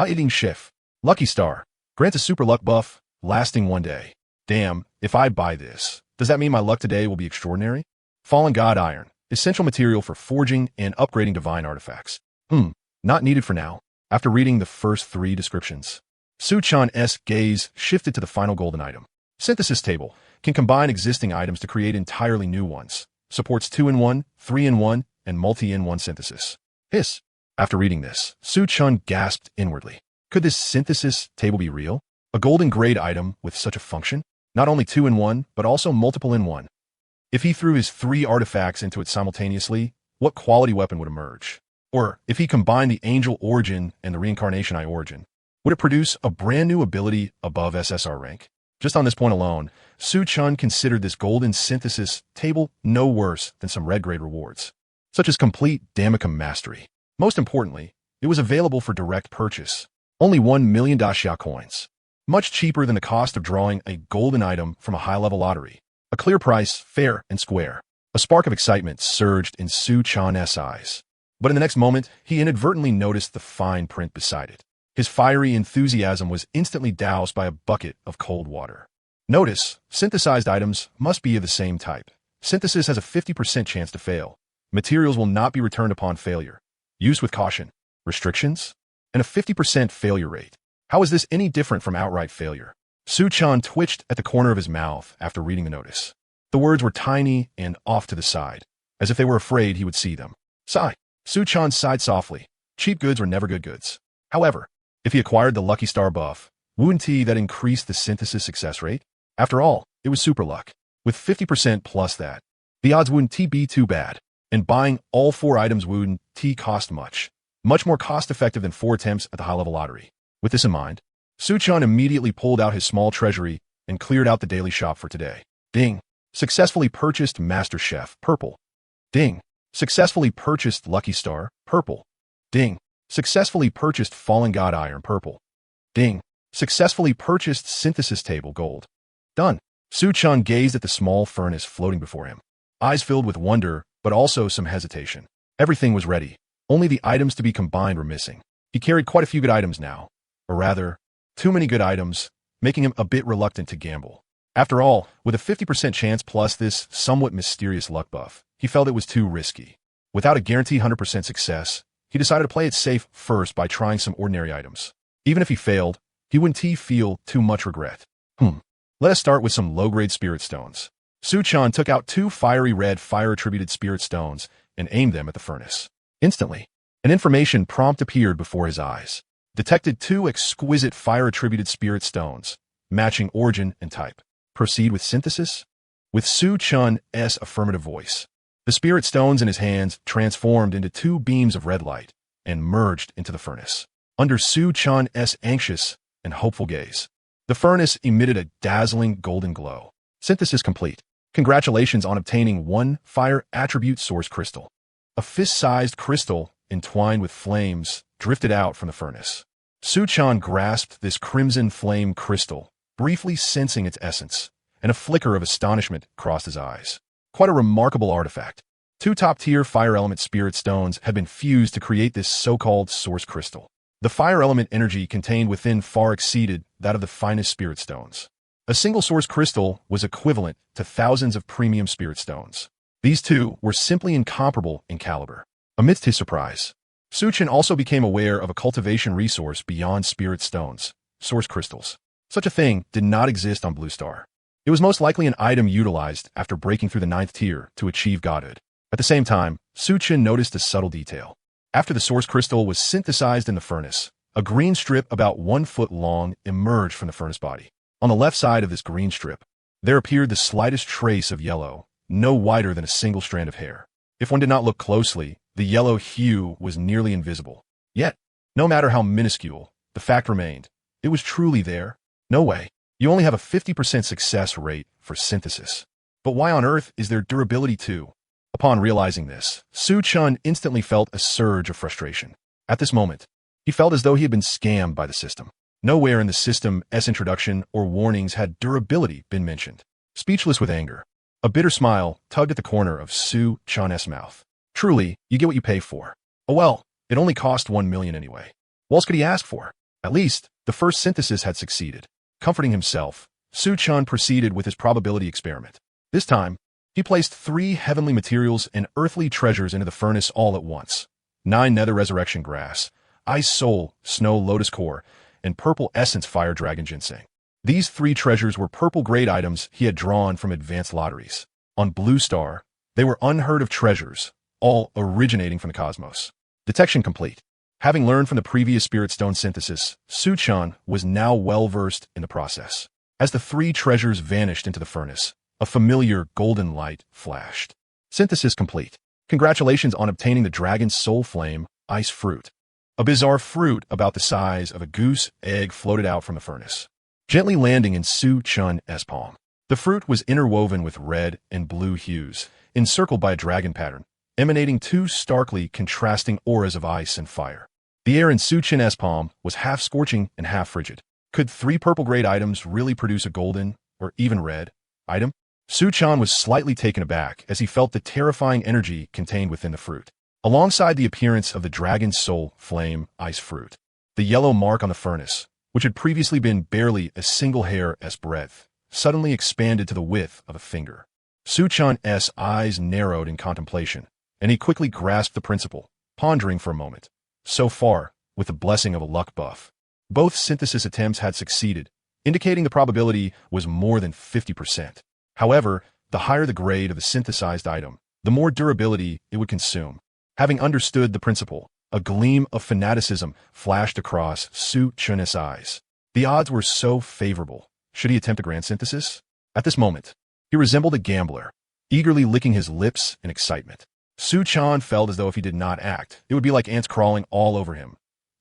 Eating Chef, Lucky Star, grants a super luck buff, lasting 1 day. Damn, if I buy this, Does that mean my luck today will be extraordinary? Fallen God Iron, essential material for forging and upgrading divine artifacts. Not needed for now. After reading the first 3 descriptions, Su-chan's gaze shifted to the final golden item. Synthesis table can combine existing items to create entirely new ones. Supports 2-in-1, 3-in-1, and multi-in-1 synthesis. Hiss. After reading this, Su-chan gasped inwardly. Could this synthesis table be real? A golden grade item with such a function? Not only 2-in-1, but also multiple in 1. If he threw his 3 artifacts into it simultaneously, what quality weapon would emerge? Or, if he combined the Angel Origin and the Reincarnation Eye Origin, would it produce a brand new ability above SSR rank? Just on this point alone, Su-chan considered this golden synthesis table no worse than some red grade rewards, such as complete Damicum Mastery. Most importantly, it was available for direct purchase. Only 1 million daxia coins. Much cheaper than the cost of drawing a golden item from a high-level lottery. A clear price, fair and square. A spark of excitement surged in Su-chan's eyes. But in the next moment, he inadvertently noticed the fine print beside it. His fiery enthusiasm was instantly doused by a bucket of cold water. Notice, synthesized items must be of the same type. Synthesis has a 50% chance to fail. Materials will not be returned upon failure. Use with caution. Restrictions? And a 50% failure rate. How is this any different from outright failure? Su-chan twitched at the corner of his mouth after reading the notice. The words were tiny and off to the side, as if they were afraid he would see them. Sigh. Su-chan sighed softly. Cheap goods were never good goods. However, if he acquired the Lucky Star buff, wouldn't he that increased the synthesis success rate? After all, it was super luck. With 50% plus that, the odds wouldn't be too bad. And buying all 4 items wouldn't cost much. Much more cost-effective than 4 attempts at the high-level lottery. With this in mind, Su-chan immediately pulled out his small treasury and cleared out the daily shop for today. Ding. Successfully purchased Master Chef, purple. Ding. Successfully purchased Lucky Star, purple. Ding. Successfully purchased Fallen God Iron, purple. Ding. Successfully purchased Synthesis Table, gold. Done. Su-chan gazed at the small furnace floating before him. Eyes filled with wonder, but also some hesitation. Everything was ready. Only the items to be combined were missing. He carried quite a few good items now. Or rather, too many good items, making him a bit reluctant to gamble. After all, with a 50% chance plus this somewhat mysterious luck buff, he felt it was too risky. Without a guaranteed 100% success, he decided to play it safe first by trying some ordinary items. Even if he failed, he wouldn't feel too much regret. Let us start with some low-grade spirit stones. Su-chan took out 2 fiery red fire-attributed spirit stones and aimed them at the furnace. Instantly, an information prompt appeared before his eyes. Detected 2 exquisite fire-attributed spirit stones, matching origin and type. Proceed with synthesis? With Su-chan's affirmative voice, the spirit stones in his hands transformed into 2 beams of red light and merged into the furnace. Under Su-chan's anxious and hopeful gaze, the furnace emitted a dazzling golden glow. Synthesis complete. Congratulations on obtaining 1 fire attribute source crystal. A fist-sized crystal, entwined with flames, drifted out from the furnace. Su-chan grasped this crimson flame crystal, briefly sensing its essence, and a flicker of astonishment crossed his eyes. Quite a remarkable artifact. 2 top-tier fire element spirit stones had been fused to create this so-called source crystal. The fire element energy contained within far exceeded that of the finest spirit stones. A single source crystal was equivalent to thousands of premium spirit stones. These 2 were simply incomparable in caliber. Amidst his surprise, Su-chan also became aware of a cultivation resource beyond spirit stones, source crystals. Such a thing did not exist on Blue Star. It was most likely an item utilized after breaking through the 9th tier to achieve godhood. At the same time, Su-chan noticed a subtle detail. After the source crystal was synthesized in the furnace, a green strip about 1 foot long emerged from the furnace body. On the left side of this green strip, there appeared the slightest trace of yellow, no wider than a single strand of hair. If one did not look closely, the yellow hue was nearly invisible. Yet, no matter how minuscule, the fact remained. It was truly there. No way. You only have a 50% success rate for synthesis. But why on earth is there durability too? Upon realizing this, Su-chan instantly felt a surge of frustration. At this moment, he felt as though he had been scammed by the system. Nowhere in the system's introduction or warnings had durability been mentioned. Speechless with anger, a bitter smile tugged at the corner of Su-chan's mouth. Truly, you get what you pay for. Oh well, it only cost 1 million anyway. What else could he ask for? At least, the first synthesis had succeeded. Comforting himself, Su-chan proceeded with his probability experiment. This time, he placed 3 heavenly materials and earthly treasures into the furnace all at once. 9 nether resurrection grass, ice soul, snow lotus core, and purple essence fire dragon ginseng. These 3 treasures were purple-grade items he had drawn from advanced lotteries. On Blue Star, they were unheard-of treasures, all originating from the cosmos. Detection complete. Having learned from the previous spirit stone synthesis, Su-chan was now well-versed in the process. As the 3 treasures vanished into the furnace, a familiar golden light flashed. Synthesis complete. Congratulations on obtaining the Dragon's Soul Flame Ice Fruit. A bizarre fruit about the size of a goose egg floated out from the furnace, gently landing in Su-chan's palm. The fruit was interwoven with red and blue hues, encircled by a dragon pattern, emanating 2 starkly contrasting auras of ice and fire. The air in Su-chan's palm was half scorching and half frigid. Could 3 purple-grade items really produce a golden, or even red, item? Su-chan was slightly taken aback as he felt the terrifying energy contained within the fruit. Alongside the appearance of the Dragon's Soul Flame Ice Fruit, the yellow mark on the furnace, which had previously been barely a single hair's breadth, suddenly expanded to the width of a finger. Su-chan's eyes narrowed in contemplation, and he quickly grasped the principle, pondering for a moment. So far, with the blessing of a luck buff, both synthesis attempts had succeeded, indicating the probability was more than 50%. However, the higher the grade of the synthesized item, the more durability it would consume. Having understood the principle, a gleam of fanaticism flashed across Su-chan's eyes. The odds were so favorable. Should he attempt a grand synthesis? At this moment, he resembled a gambler, eagerly licking his lips in excitement. Su-chan felt as though if he did not act, it would be like ants crawling all over him.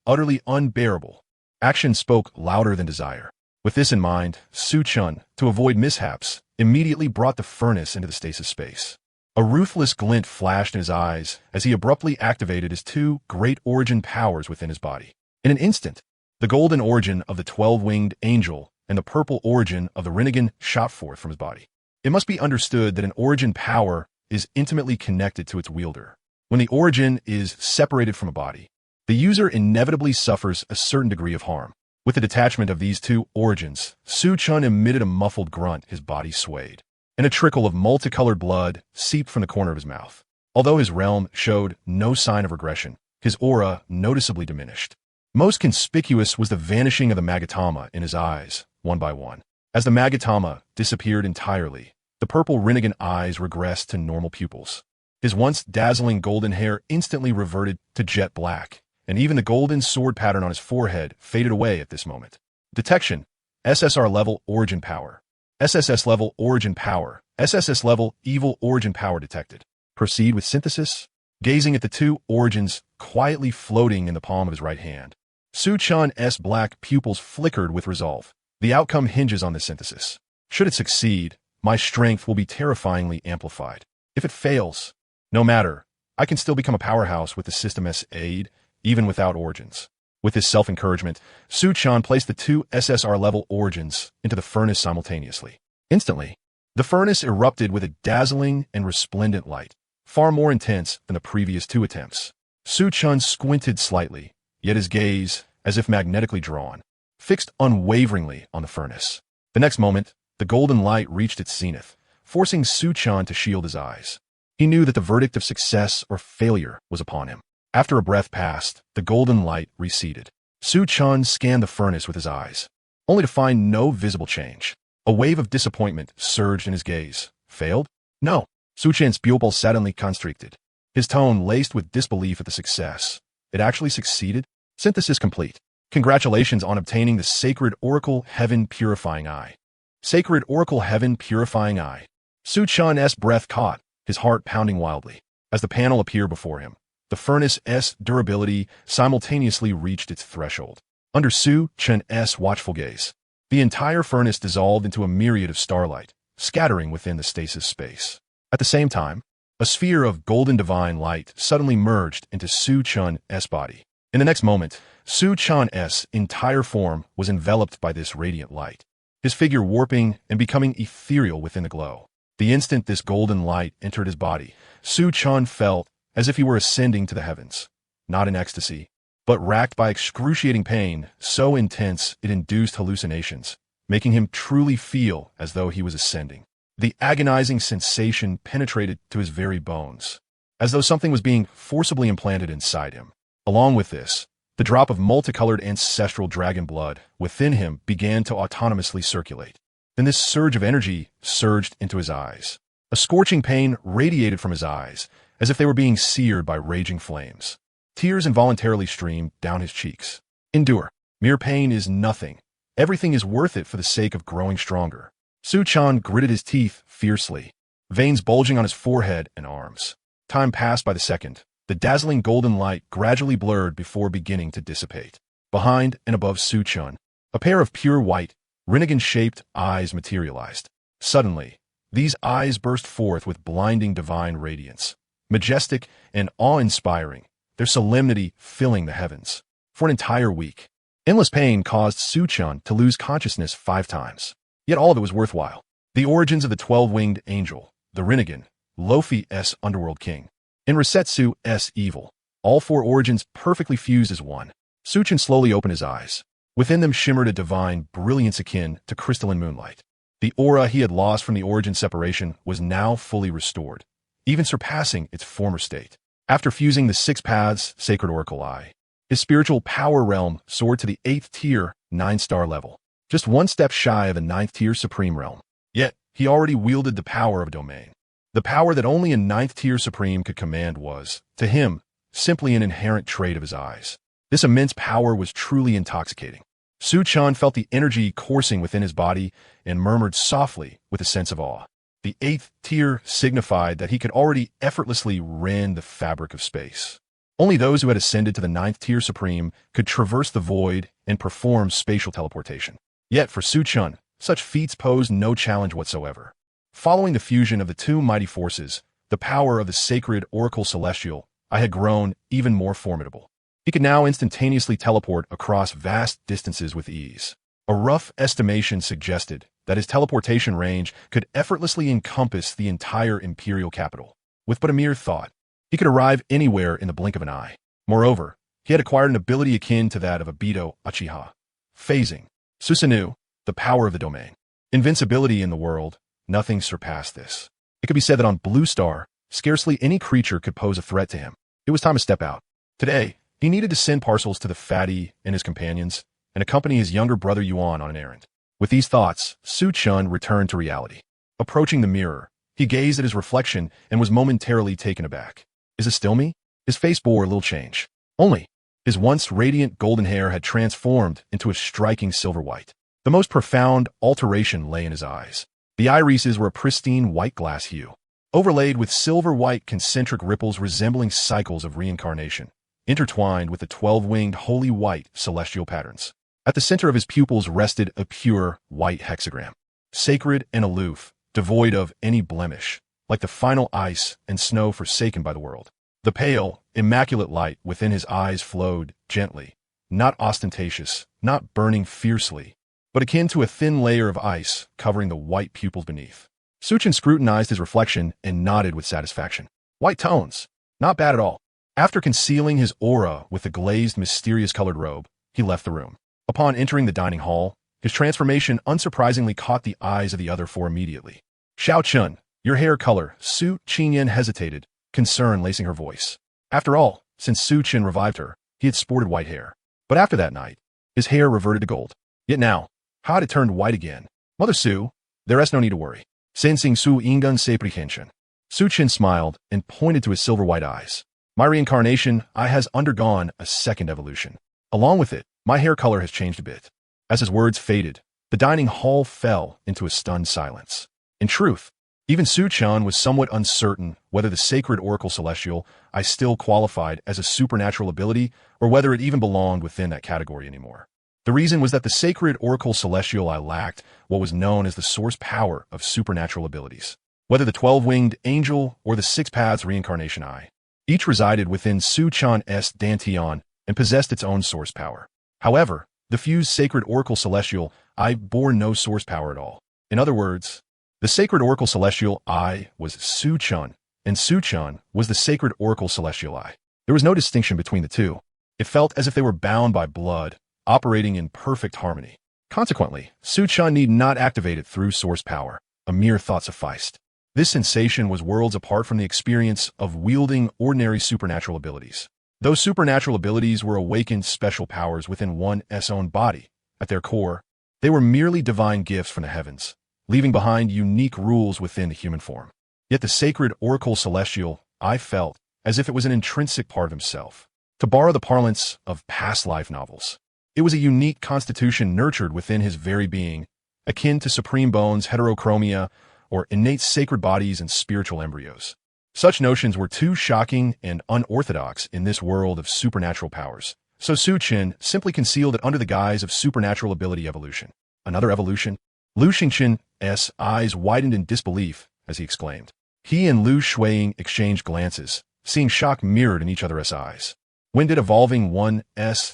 Utterly unbearable. Action spoke louder than desire. With this in mind, Su-chan, to avoid mishaps, immediately brought the furnace into the stasis space. A ruthless glint flashed in his eyes as he abruptly activated his 2 great origin powers within his body. In an instant, the golden origin of the 12-winged angel and the purple origin of the Rinnegan shot forth from his body. It must be understood that an origin power is intimately connected to its wielder. When the origin is separated from a body, the user inevitably suffers a certain degree of harm. With the detachment of these 2 origins, Su-chan emitted a muffled grunt, his body swayed, and a trickle of multicolored blood seeped from the corner of his mouth. Although his realm showed no sign of regression, his aura noticeably diminished. Most conspicuous was the vanishing of the Magatama in his eyes, one by one. As the Magatama disappeared entirely, the purple Rinnegan eyes regressed to normal pupils. His once dazzling golden hair instantly reverted to jet black, and even the golden sword pattern on his forehead faded away at this moment. Detection. SSR level origin power. SSS level origin power. SSS level evil origin power detected. Proceed with synthesis. Gazing at the 2 origins quietly floating in the palm of his right hand, Su-chan's black pupils flickered with resolve. The outcome hinges on this synthesis. Should it succeed, my strength will be terrifyingly amplified. If it fails, no matter, I can still become a powerhouse with the system's aid, even without origins. With his self-encouragement, Su-chan placed the 2 SSR-level origins into the furnace simultaneously. Instantly, the furnace erupted with a dazzling and resplendent light, far more intense than the previous 2 attempts. Su-chan squinted slightly, yet his gaze, as if magnetically drawn, fixed unwaveringly on the furnace. The next moment, the golden light reached its zenith, forcing Su-chan to shield his eyes. He knew that the verdict of success or failure was upon him. After a breath passed, the golden light receded. Su-chan scanned the furnace with his eyes, only to find no visible change. A wave of disappointment surged in his gaze. Failed? No. Su-chan's pupils suddenly constricted, his tone laced with disbelief at the success. It actually succeeded? Synthesis complete. Congratulations on obtaining the Sacred Oracle Heaven Purifying Eye. Sacred Oracle Heaven Purifying Eye. Su-chan's breath caught, his heart pounding wildly. As the panel appeared before him, the furnace's durability simultaneously reached its threshold. Under Su-chan's watchful gaze, the entire furnace dissolved into a myriad of starlight, scattering within the stasis space. At the same time, a sphere of golden divine light suddenly merged into Su-chan's body. In the next moment, Su-chan's entire form was enveloped by this radiant light, his figure warping and becoming ethereal within the glow. The instant this golden light entered his body, Su-chan felt as if he were ascending to the heavens, not in ecstasy, but racked by excruciating pain so intense it induced hallucinations, making him truly feel as though he was ascending. The agonizing sensation penetrated to his very bones, as though something was being forcibly implanted inside him. Along with this, the drop of multicolored ancestral dragon blood within him began to autonomously circulate. Then this surge of energy surged into his eyes. A scorching pain radiated from his eyes, as if they were being seared by raging flames. Tears involuntarily streamed down his cheeks. Endure. Mere pain is nothing. Everything is worth it for the sake of growing stronger. Su-chan gritted his teeth fiercely, veins bulging on his forehead and arms. Time passed by the second. The dazzling golden light gradually blurred before beginning to dissipate. Behind and above Su-chan, a pair of pure white, Rinnegan-shaped eyes materialized. Suddenly, these eyes burst forth with blinding divine radiance, majestic and awe-inspiring, their solemnity filling the heavens. For an entire week, endless pain caused Su-chan to lose consciousness 5 times. Yet all of it was worthwhile. The origins of the 12-winged angel, the Rinnegan, Luffy's underworld king, and Resetsu's evil, all 4 origins perfectly fused as one. Su-chan slowly opened his eyes. Within them shimmered a divine brilliance akin to crystalline moonlight. The aura he had lost from the origin separation was now fully restored, even surpassing its former state. After fusing the 6 paths sacred oracle eye, his spiritual power realm soared to the 8th tier, 9-star level, just 1 step shy of the 9th tier supreme realm. Yet, he already wielded the power of a domain. The power that only a 9th tier supreme could command was, to him, simply an inherent trait of his eyes. This immense power was truly intoxicating. Su-chan felt the energy coursing within his body and murmured softly with a sense of awe. The 8th tier signified that he could already effortlessly rend the fabric of space. Only those who had ascended to the 9th tier supreme could traverse the void and perform spatial teleportation. Yet for Su-chan, such feats posed no challenge whatsoever. Following the fusion of the 2 mighty forces, the power of the sacred oracle celestial, I had grown even more formidable. He could now instantaneously teleport across vast distances with ease. A rough estimation suggested that his teleportation range could effortlessly encompass the entire imperial capital. With but a mere thought, he could arrive anywhere in the blink of an eye. Moreover, he had acquired an ability akin to that of Obito Uchiha. Phasing. Susanoo, the power of the domain. Invincibility in the world, nothing surpassed this. It could be said that on Blue Star, scarcely any creature could pose a threat to him. It was time to step out. Today, he needed to send parcels to the fatty and his companions, and accompany his younger brother Yuan on an errand. With these thoughts, Su-chan returned to reality. Approaching the mirror, he gazed at his reflection and was momentarily taken aback. Is it still me? His face bore a little change. Only, his once radiant golden hair had transformed into a striking silver white. The most profound alteration lay in his eyes. The irises were a pristine white glass hue, overlaid with silver-white concentric ripples resembling cycles of reincarnation, intertwined with the 12-winged holy white celestial patterns. At the center of his pupils rested a pure white hexagram, sacred and aloof, devoid of any blemish, like the final ice and snow forsaken by the world. The pale, immaculate light within his eyes flowed gently, not ostentatious, not burning fiercely, but akin to a thin layer of ice covering the white pupils beneath. Su-chan scrutinized his reflection and nodded with satisfaction. White tones. Not bad at all. After concealing his aura with the glazed, mysterious-colored robe, he left the room. Upon entering the dining hall, his transformation unsurprisingly caught the eyes of the other 4 immediately. Xiao-chun, your hair color. Su-chan hesitated, concern lacing her voice. After all, since Su-chan revived her, he had sported white hair. But after that night, his hair reverted to gold. Yet now, how had it turned white again? Mother Su, there is no need to worry. Sensing Su-ingun seprihenshin. Su-chan smiled and pointed to his silver-white eyes. My reincarnation, I has undergone a second evolution. Along with it, my hair color has changed a bit. As his words faded, the dining hall fell into a stunned silence. In truth, even Su-chan was somewhat uncertain whether the sacred oracle celestial I still qualified as a supernatural ability or whether it even belonged within that category anymore. The reason was that the sacred oracle celestial I lacked what was known as the source power of supernatural abilities. Whether the 12-winged angel or the 6 paths reincarnation eye, each resided within Su-chan's dantian and possessed its own source power. However, the fused sacred oracle celestial I bore no source power at all. In other words, the sacred oracle celestial I was Su-chan, and Su-chan was the sacred oracle celestial I. There was no distinction between the two. It felt as if they were bound by blood, operating in perfect harmony. Consequently, Su-chan need not activate it through source power. a mere thought sufficed. This sensation was worlds apart from the experience of wielding ordinary supernatural abilities. Those supernatural abilities were awakened special powers within one's own body. At their core, they were merely divine gifts from the heavens, leaving behind unique rules within the human form. Yet the sacred Oracle Celestial, I felt, as if it was an intrinsic part of himself. To borrow the parlance of past life novels, it was a unique constitution nurtured within his very being, akin to supreme bones, heterochromia, or innate sacred bodies and spiritual embryos. Such notions were too shocking and unorthodox in this world of supernatural powers, so Su Chen simply concealed it under the guise of supernatural ability evolution. Another evolution? Lu Xingqian's eyes widened in disbelief as he exclaimed. He and Lu Shuiying exchanged glances, seeing shock mirrored in each other's eyes. When did evolving one's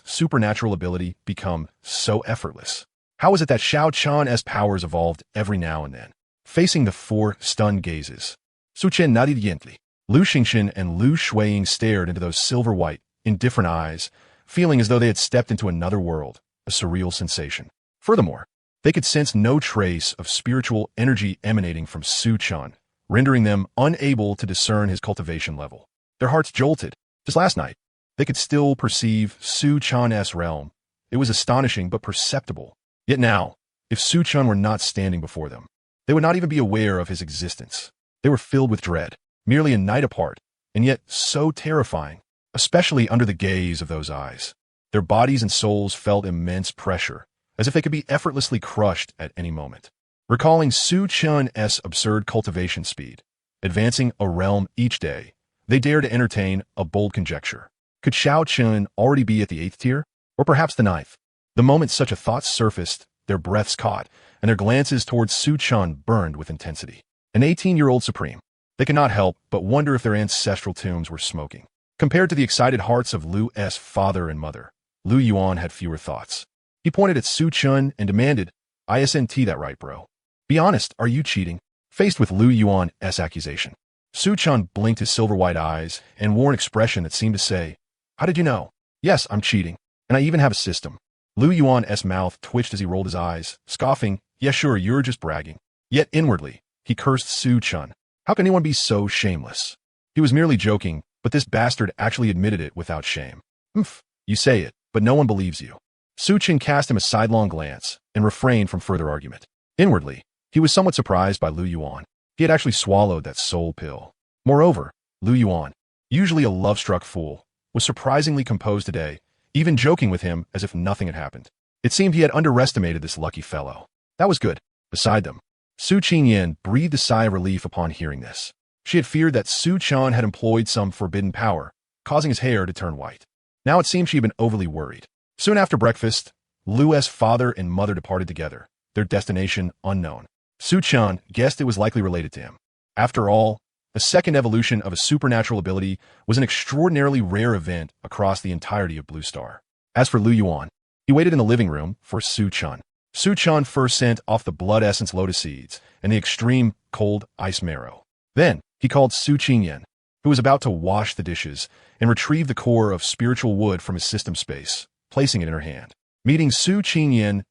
supernatural ability become so effortless? How was it that Xiao Chan's powers evolved every now and then? Facing the four stunned gazes, Su Chen nodded gently. Lu Xingqian and Lu Shuiying stared into those silver-white, indifferent eyes, feeling as though they had stepped into another world, a surreal sensation. Furthermore, they could sense no trace of spiritual energy emanating from Su Chen, rendering them unable to discern his cultivation level. Their hearts jolted. Just last night, they could still perceive Su Chen's realm. It was astonishing but perceptible. Yet now, if Su Chen were not standing before them, they would not even be aware of his existence. They were filled with dread, merely a night apart, and yet so terrifying, especially under the gaze of those eyes. Their bodies and souls felt immense pressure, as if they could be effortlessly crushed at any moment. Recalling Su Chen's absurd cultivation speed, advancing a realm each day, they dared to entertain a bold conjecture. Could Xiao Chen already be at the 8th tier, or perhaps the 9th? The moment such a thought surfaced, their breaths caught, and their glances towards Su Chen burned with intensity. An 18-year-old supreme. They could not help but wonder if their ancestral tombs were smoking. Compared to the excited hearts of Lu's father and mother, Lu Yuan had fewer thoughts. He pointed at Su Chen and demanded, "Isn't that right, bro? Be honest, are you cheating?" Faced with Lu Yuan's accusation, Su Chen blinked his silver-white eyes and wore an expression that seemed to say, "How did you know?" "Yes, I'm cheating, and I even have a system." Lu Yuan's mouth twitched as he rolled his eyes, scoffing, "Yeah, sure, you're just bragging." Yet inwardly, he cursed Su Chen. How can anyone be so shameless? He was merely joking, but this bastard actually admitted it without shame. "Humph, you say it, but no one believes you." Su Chen cast him a sidelong glance and refrained from further argument. Inwardly, he was somewhat surprised by Lu Yuan. He had actually swallowed that soul pill. Moreover, Lu Yuan, usually a love-struck fool, was surprisingly composed today, even joking with him as if nothing had happened. It seemed he had underestimated this lucky fellow. That was good. Beside them, Su Qingyan breathed a sigh of relief upon hearing this. She had feared that Su Chen had employed some forbidden power, causing his hair to turn white. Now it seemed she had been overly worried. Soon after breakfast, Lu's father and mother departed together, their destination unknown. Su Chen guessed it was likely related to him. After all, the second evolution of a supernatural ability was an extraordinarily rare event across the entirety of Blue Star. As for Lu Yuan, he waited in the living room for Su Chen. Su Chen first sent off the blood essence lotus seeds and the extreme cold ice marrow. Then, he called Su Qingyan, who was about to wash the dishes, and retrieve the core of spiritual wood from his system space, placing it in her hand. Meeting Su Qingyan's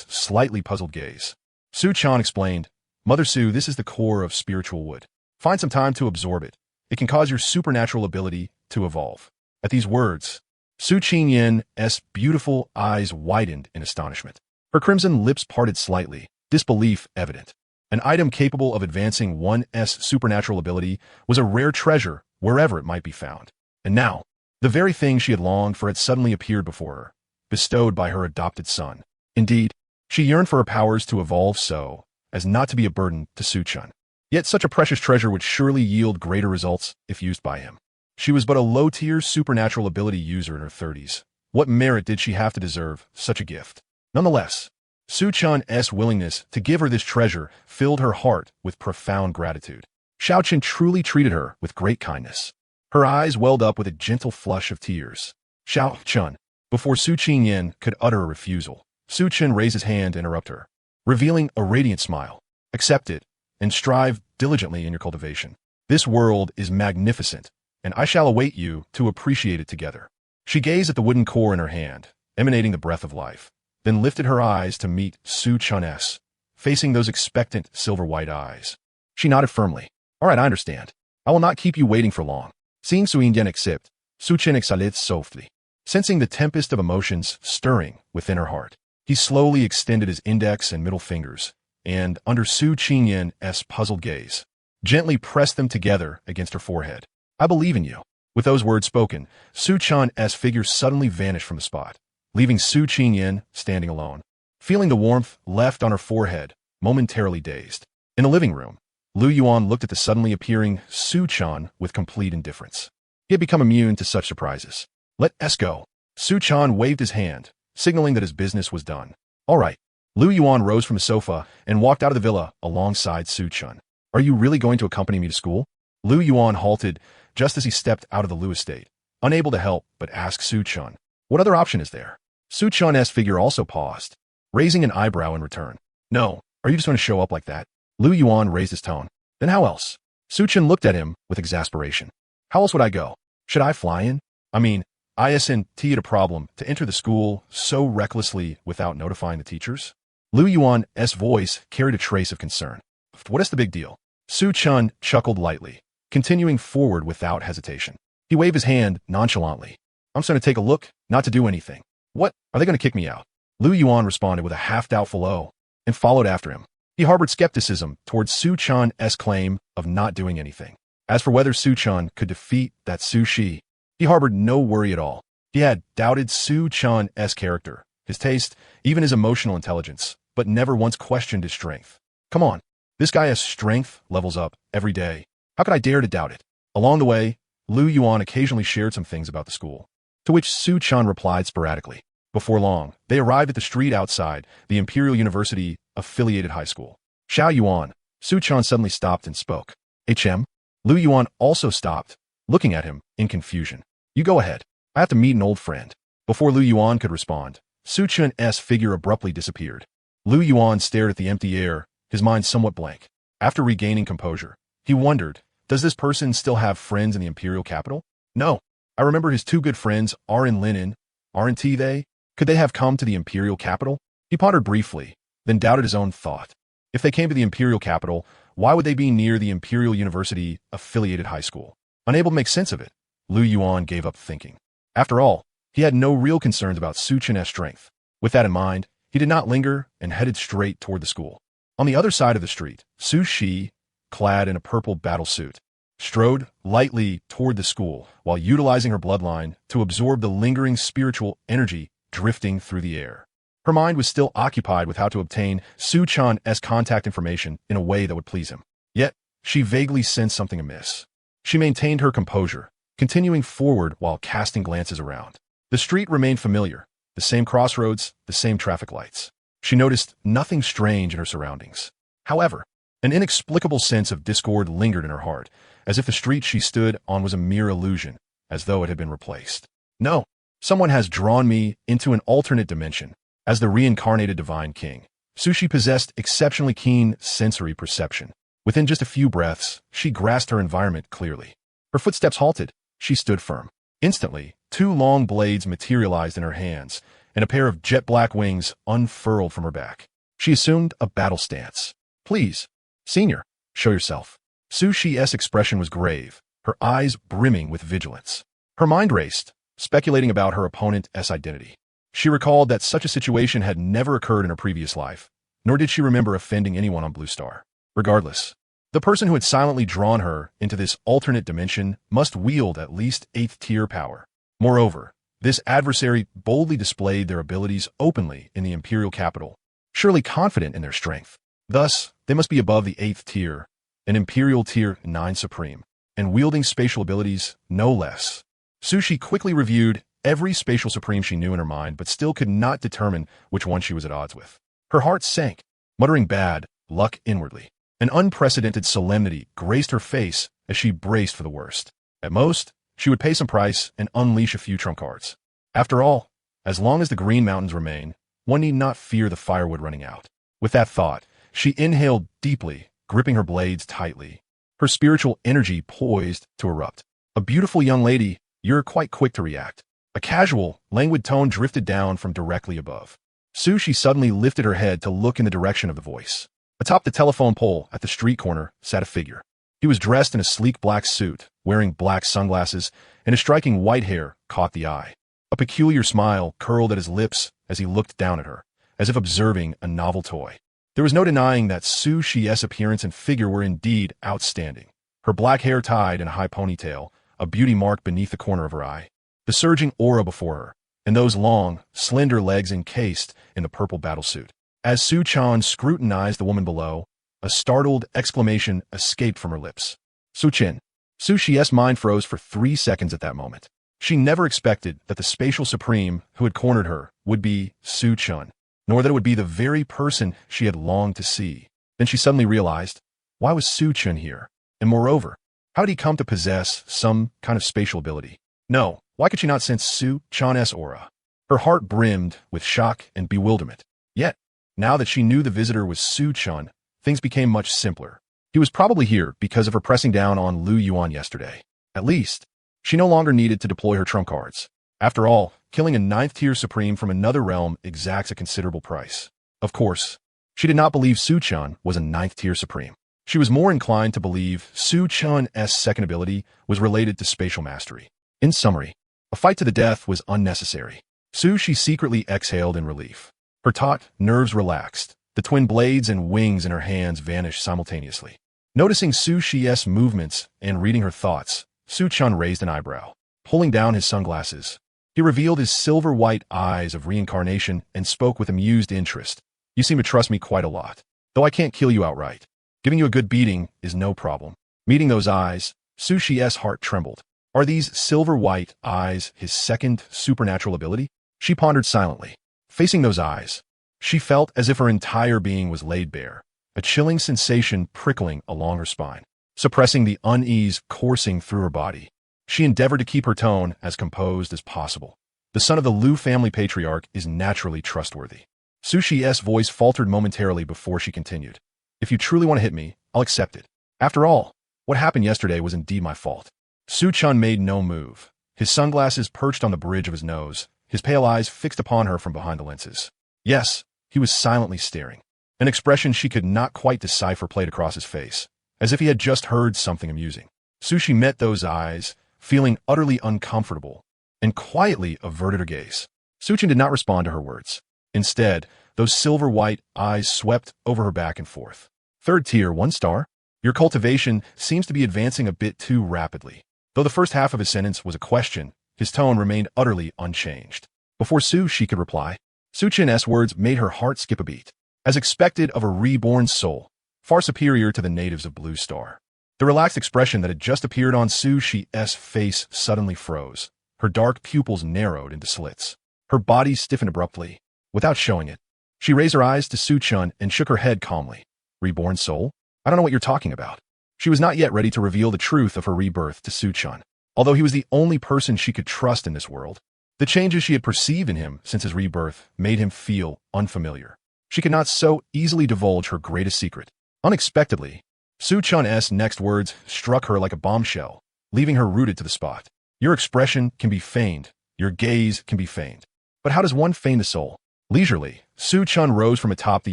slightly puzzled gaze, Su Chen explained, "Mother Su, this is the core of spiritual wood. Find some time to absorb it. It can cause your supernatural ability to evolve." At these words, Su Qingyan's beautiful eyes widened in astonishment. Her crimson lips parted slightly, disbelief evident. An item capable of advancing one's supernatural ability was a rare treasure wherever it might be found. And now, the very thing she had longed for had suddenly appeared before her, bestowed by her adopted son. Indeed, she yearned for her powers to evolve so as not to be a burden to Su Chen. Yet such a precious treasure would surely yield greater results if used by him. She was but a low-tier supernatural ability user in her 30s. What merit did she have to deserve such a gift? Nonetheless, Su Chen's willingness to give her this treasure filled her heart with profound gratitude. Xiao Chen truly treated her with great kindness. Her eyes welled up with a gentle flush of tears. "Xiao Chen." Before Su Qingyan could utter a refusal, Su Chen raised his hand to interrupt her, revealing a radiant smile. "Accept it, and strive diligently in your cultivation. This world is magnificent, and I shall await you to appreciate it together." She gazed at the wooden core in her hand, emanating the breath of life, then lifted her eyes to meet Su Chen's, facing those expectant silver-white eyes. She nodded firmly. All right, I understand. I will not keep you waiting for long. Seeing Suingen accept, Suchen exhaled softly. Sensing the tempest of emotions stirring within her heart, he slowly extended his index and middle fingers, and, under Su Qingyan's puzzled gaze, gently pressed them together against her forehead. I believe in you. With those words spoken, Su Chan's figure suddenly vanished from the spot, leaving Su Qingyan standing alone. Feeling the warmth left on her forehead, momentarily dazed. In the living room, Lu Yuan looked at the suddenly appearing Su Chan with complete indifference. He had become immune to such surprises. Let us go. Su Chan waved his hand, signaling that his business was done. All right. Lu Yuan rose from his sofa and walked out of the villa alongside Su Chan. Are you really going to accompany me to school? Lu Yuan halted just as he stepped out of the Lu estate, unable to help but ask Su Chan, what other option is there? Su Chan's figure also paused, raising an eyebrow in return. No, are you just going to show up like that? Lu Yuan raised his tone. Then how else? Su Chan looked at him with exasperation. How else would I go? Should I fly in? I mean, isn't it a problem to enter the school so recklessly without notifying the teachers? Lu Yuan's voice carried a trace of concern. What is the big deal? Su Chan chuckled lightly, continuing forward without hesitation. He waved his hand nonchalantly. I'm just going to take a look, not to do anything. What? Are they going to kick me out? Lu Yuan responded with a half-doubtful "oh," and followed after him. He harbored skepticism towards Su Chan's claim of not doing anything. As for whether Su Chan could defeat that Su Shi, he harbored no worry at all. He had doubted Su Chan's character, his taste, even his emotional intelligence, but never once questioned his strength. Come on, this guy's strength levels up every day. How could I dare to doubt it? Along the way, Lu Yuan occasionally shared some things about the school, to which Su Chan replied sporadically. Before long, they arrived at the street outside the Imperial University affiliated high school. Xiao Yuan. Su Chan suddenly stopped and spoke. HM? Lu Yuan also stopped, looking at him in confusion. You go ahead. I have to meet an old friend. Before Lu Yuan could respond, Su Chan's figure abruptly disappeared. Lu Yuan stared at the empty air, his mind somewhat blank. After regaining composure, he wondered, does this person still have friends in the Imperial capital? No. I remember his two good friends are in Linen, aren't they? Could they have come to the Imperial capital? He pondered briefly, then doubted his own thought. If they came to the Imperial capital, why would they be near the Imperial University affiliated high school? Unable to make sense of it, Lu Yuan gave up thinking. After all, he had no real concerns about Su Chan's strength. With that in mind, he did not linger and headed straight toward the school. On the other side of the street, Su Shi, clad in a purple battle suit, strode lightly toward the school while utilizing her bloodline to absorb the lingering spiritual energy drifting through the air. Her mind was still occupied with how to obtain Su Chan's contact information in a way that would please him. Yet, she vaguely sensed something amiss. She maintained her composure, continuing forward while casting glances around. The street remained familiar, the same crossroads, the same traffic lights. She noticed nothing strange in her surroundings. However, an inexplicable sense of discord lingered in her heart, as if the street she stood on was a mere illusion, as though it had been replaced. No, someone has drawn me into an alternate dimension. As the reincarnated divine king, Su Shi possessed exceptionally keen sensory perception. Within just a few breaths, she grasped her environment clearly. Her footsteps halted. She stood firm. Instantly, two long blades materialized in her hands, and a pair of jet-black wings unfurled from her back. She assumed a battle stance. Please, senior, show yourself. Su Shi's expression was grave, her eyes brimming with vigilance. Her mind raced, speculating about her opponent's identity. She recalled that such a situation had never occurred in her previous life, nor did she remember offending anyone on Blue Star. Regardless, the person who had silently drawn her into this alternate dimension must wield at least 8th-tier power. Moreover, this adversary boldly displayed their abilities openly in the Imperial capital, surely confident in their strength. Thus, they must be above the 8th tier, an Imperial Tier 9 Supreme, and wielding spatial abilities no less. Su Shi quickly reviewed every spatial supreme she knew in her mind, but still could not determine which one she was at odds with. Her heart sank, muttering bad luck inwardly. An unprecedented solemnity graced her face as she braced for the worst. At most, she would pay some price and unleash a few trump cards. After all, as long as the Green Mountains remain, one need not fear the firewood running out. With that thought, she inhaled deeply, gripping her blades tightly. Her spiritual energy poised to erupt. A beautiful young lady, you're quite quick to react. A casual, languid tone drifted down from directly above. Sushi suddenly lifted her head to look in the direction of the voice. Atop the telephone pole at the street corner sat a figure. He was dressed in a sleek black suit, wearing black sunglasses, and his striking white hair caught the eye. A peculiar smile curled at his lips as he looked down at her, as if observing a novel toy. There was no denying that Sushi's appearance and figure were indeed outstanding. Her black hair tied in a high ponytail, a beauty mark beneath the corner of her eye, the surging aura before her, and those long, slender legs encased in the purple battlesuit. As Su-chan scrutinized the woman below, a startled exclamation escaped from her lips. Su-chin. Sushi's mind froze for 3 seconds at that moment. She never expected that the spatial supreme who had cornered her would be Su-chan, nor that it would be the very person she had longed to see. Then she suddenly realized, why was Su-chan here? And moreover, how did he come to possess some kind of spatial ability? No, why could she not sense Su-chan's aura? Her heart brimmed with shock and bewilderment. Yet, now that she knew the visitor was Su-chan, things became much simpler. He was probably here because of her pressing down on Lu Yuan yesterday. At least, she no longer needed to deploy her trump cards. After all, killing a 9th-tier supreme from another realm exacts a considerable price. Of course, she did not believe Su-chan was a 9th-tier supreme. She was more inclined to believe Su-chan's second ability was related to spatial mastery. In summary, a fight to the death was unnecessary. She secretly exhaled in relief. Her taut nerves relaxed. The twin blades and wings in her hands vanished simultaneously. Noticing Sushi's movements and reading her thoughts, Su-chan raised an eyebrow. Pulling down his sunglasses, he revealed his silver-white eyes of reincarnation and spoke with amused interest. You seem to trust me quite a lot, though I can't kill you outright. Giving you a good beating is no problem. Meeting those eyes, Sushi's heart trembled. Are these silver-white eyes his second supernatural ability? She pondered silently. Facing those eyes, she felt as if her entire being was laid bare, a chilling sensation prickling along her spine, suppressing the unease coursing through her body. She endeavored to keep her tone as composed as possible. The son of the Lu family patriarch is naturally trustworthy. Sushi's voice faltered momentarily before she continued. If you truly want to hit me, I'll accept it. After all, what happened yesterday was indeed my fault. Su-chan made no move, his sunglasses perched on the bridge of his nose, his pale eyes fixed upon her from behind the lenses. Yes, he was silently staring. An expression she could not quite decipher played across his face, as if he had just heard something amusing. Sushi met those eyes, feeling utterly uncomfortable, and quietly averted her gaze. Su-chan did not respond to her words. Instead, those silver-white eyes swept over her back and forth. 3rd tier, 1 star. Your cultivation seems to be advancing a bit too rapidly. Though the first half of his sentence was a question, his tone remained utterly unchanged. Before Su-shi could reply, Su-chan's words made her heart skip a beat. As expected of a reborn soul, far superior to the natives of Blue Star. The relaxed expression that had just appeared on Su-shi's face suddenly froze. Her dark pupils narrowed into slits. Her body stiffened abruptly. Without showing it, she raised her eyes to Su-chan and shook her head calmly. Reborn soul? I don't know what you're talking about. She was not yet ready to reveal the truth of her rebirth to Su-chan, although he was the only person she could trust in this world. The changes she had perceived in him since his rebirth made him feel unfamiliar. She could not so easily divulge her greatest secret. Unexpectedly, Su-chan's next words struck her like a bombshell, leaving her rooted to the spot. Your expression can be feigned. Your gaze can be feigned. But how does one feign the soul? Leisurely, Su-chan rose from atop the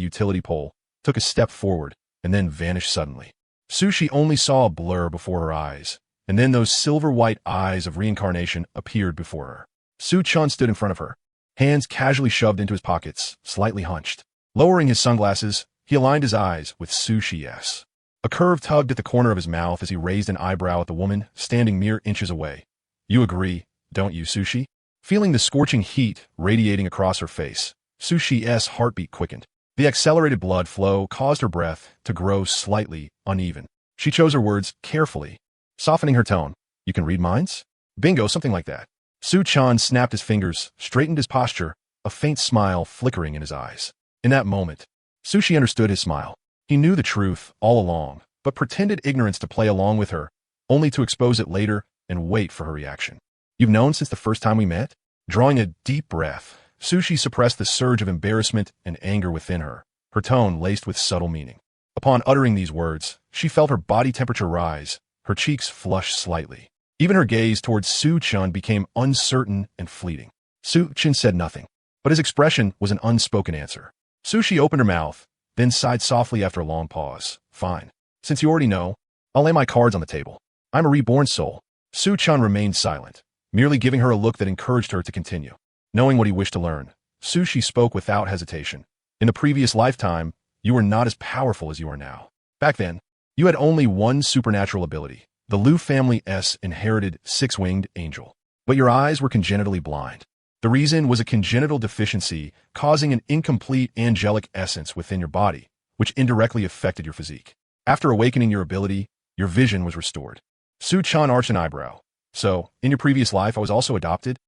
utility pole, took a step forward, and then vanished suddenly. Sushi only saw a blur before her eyes, and then those silver-white eyes of reincarnation appeared before her. Su-chan stood in front of her, hands casually shoved into his pockets, slightly hunched. Lowering his sunglasses, he aligned his eyes with Sushi's. A curve tugged at the corner of his mouth as he raised an eyebrow at the woman standing mere inches away. You agree, don't you, Sushi? Feeling the scorching heat radiating across her face, Sushi's heartbeat quickened. The accelerated blood flow caused her breath to grow slightly uneven. She chose her words carefully, softening her tone. You can read minds? Bingo, something like that. Su-chan snapped his fingers, straightened his posture, a faint smile flickering in his eyes. In that moment, Sushi understood his smile. He knew the truth all along, but pretended ignorance to play along with her, only to expose it later and wait for her reaction. You've known since the first time we met? Drawing a deep breath, Sushi suppressed the surge of embarrassment and anger within her, her tone laced with subtle meaning. Upon uttering these words, she felt her body temperature rise, her cheeks flush slightly. Even her gaze towards Su-chan became uncertain and fleeting. Su-chan said nothing, but his expression was an unspoken answer. Sushi opened her mouth, then sighed softly after a long pause. Fine. Since you already know, I'll lay my cards on the table. I'm a reborn soul. Su-chan remained silent, merely giving her a look that encouraged her to continue. Knowing what he wished to learn, Sushi spoke without hesitation. In the previous lifetime, you were not as powerful as you are now. Back then, you had only one supernatural ability, the Liu family's inherited Six-Winged Angel. But your eyes were congenitally blind. The reason was a congenital deficiency causing an incomplete angelic essence within your body, which indirectly affected your physique. After awakening your ability, your vision was restored. Su-chan arched an eyebrow. So, in your previous life I was also adopted?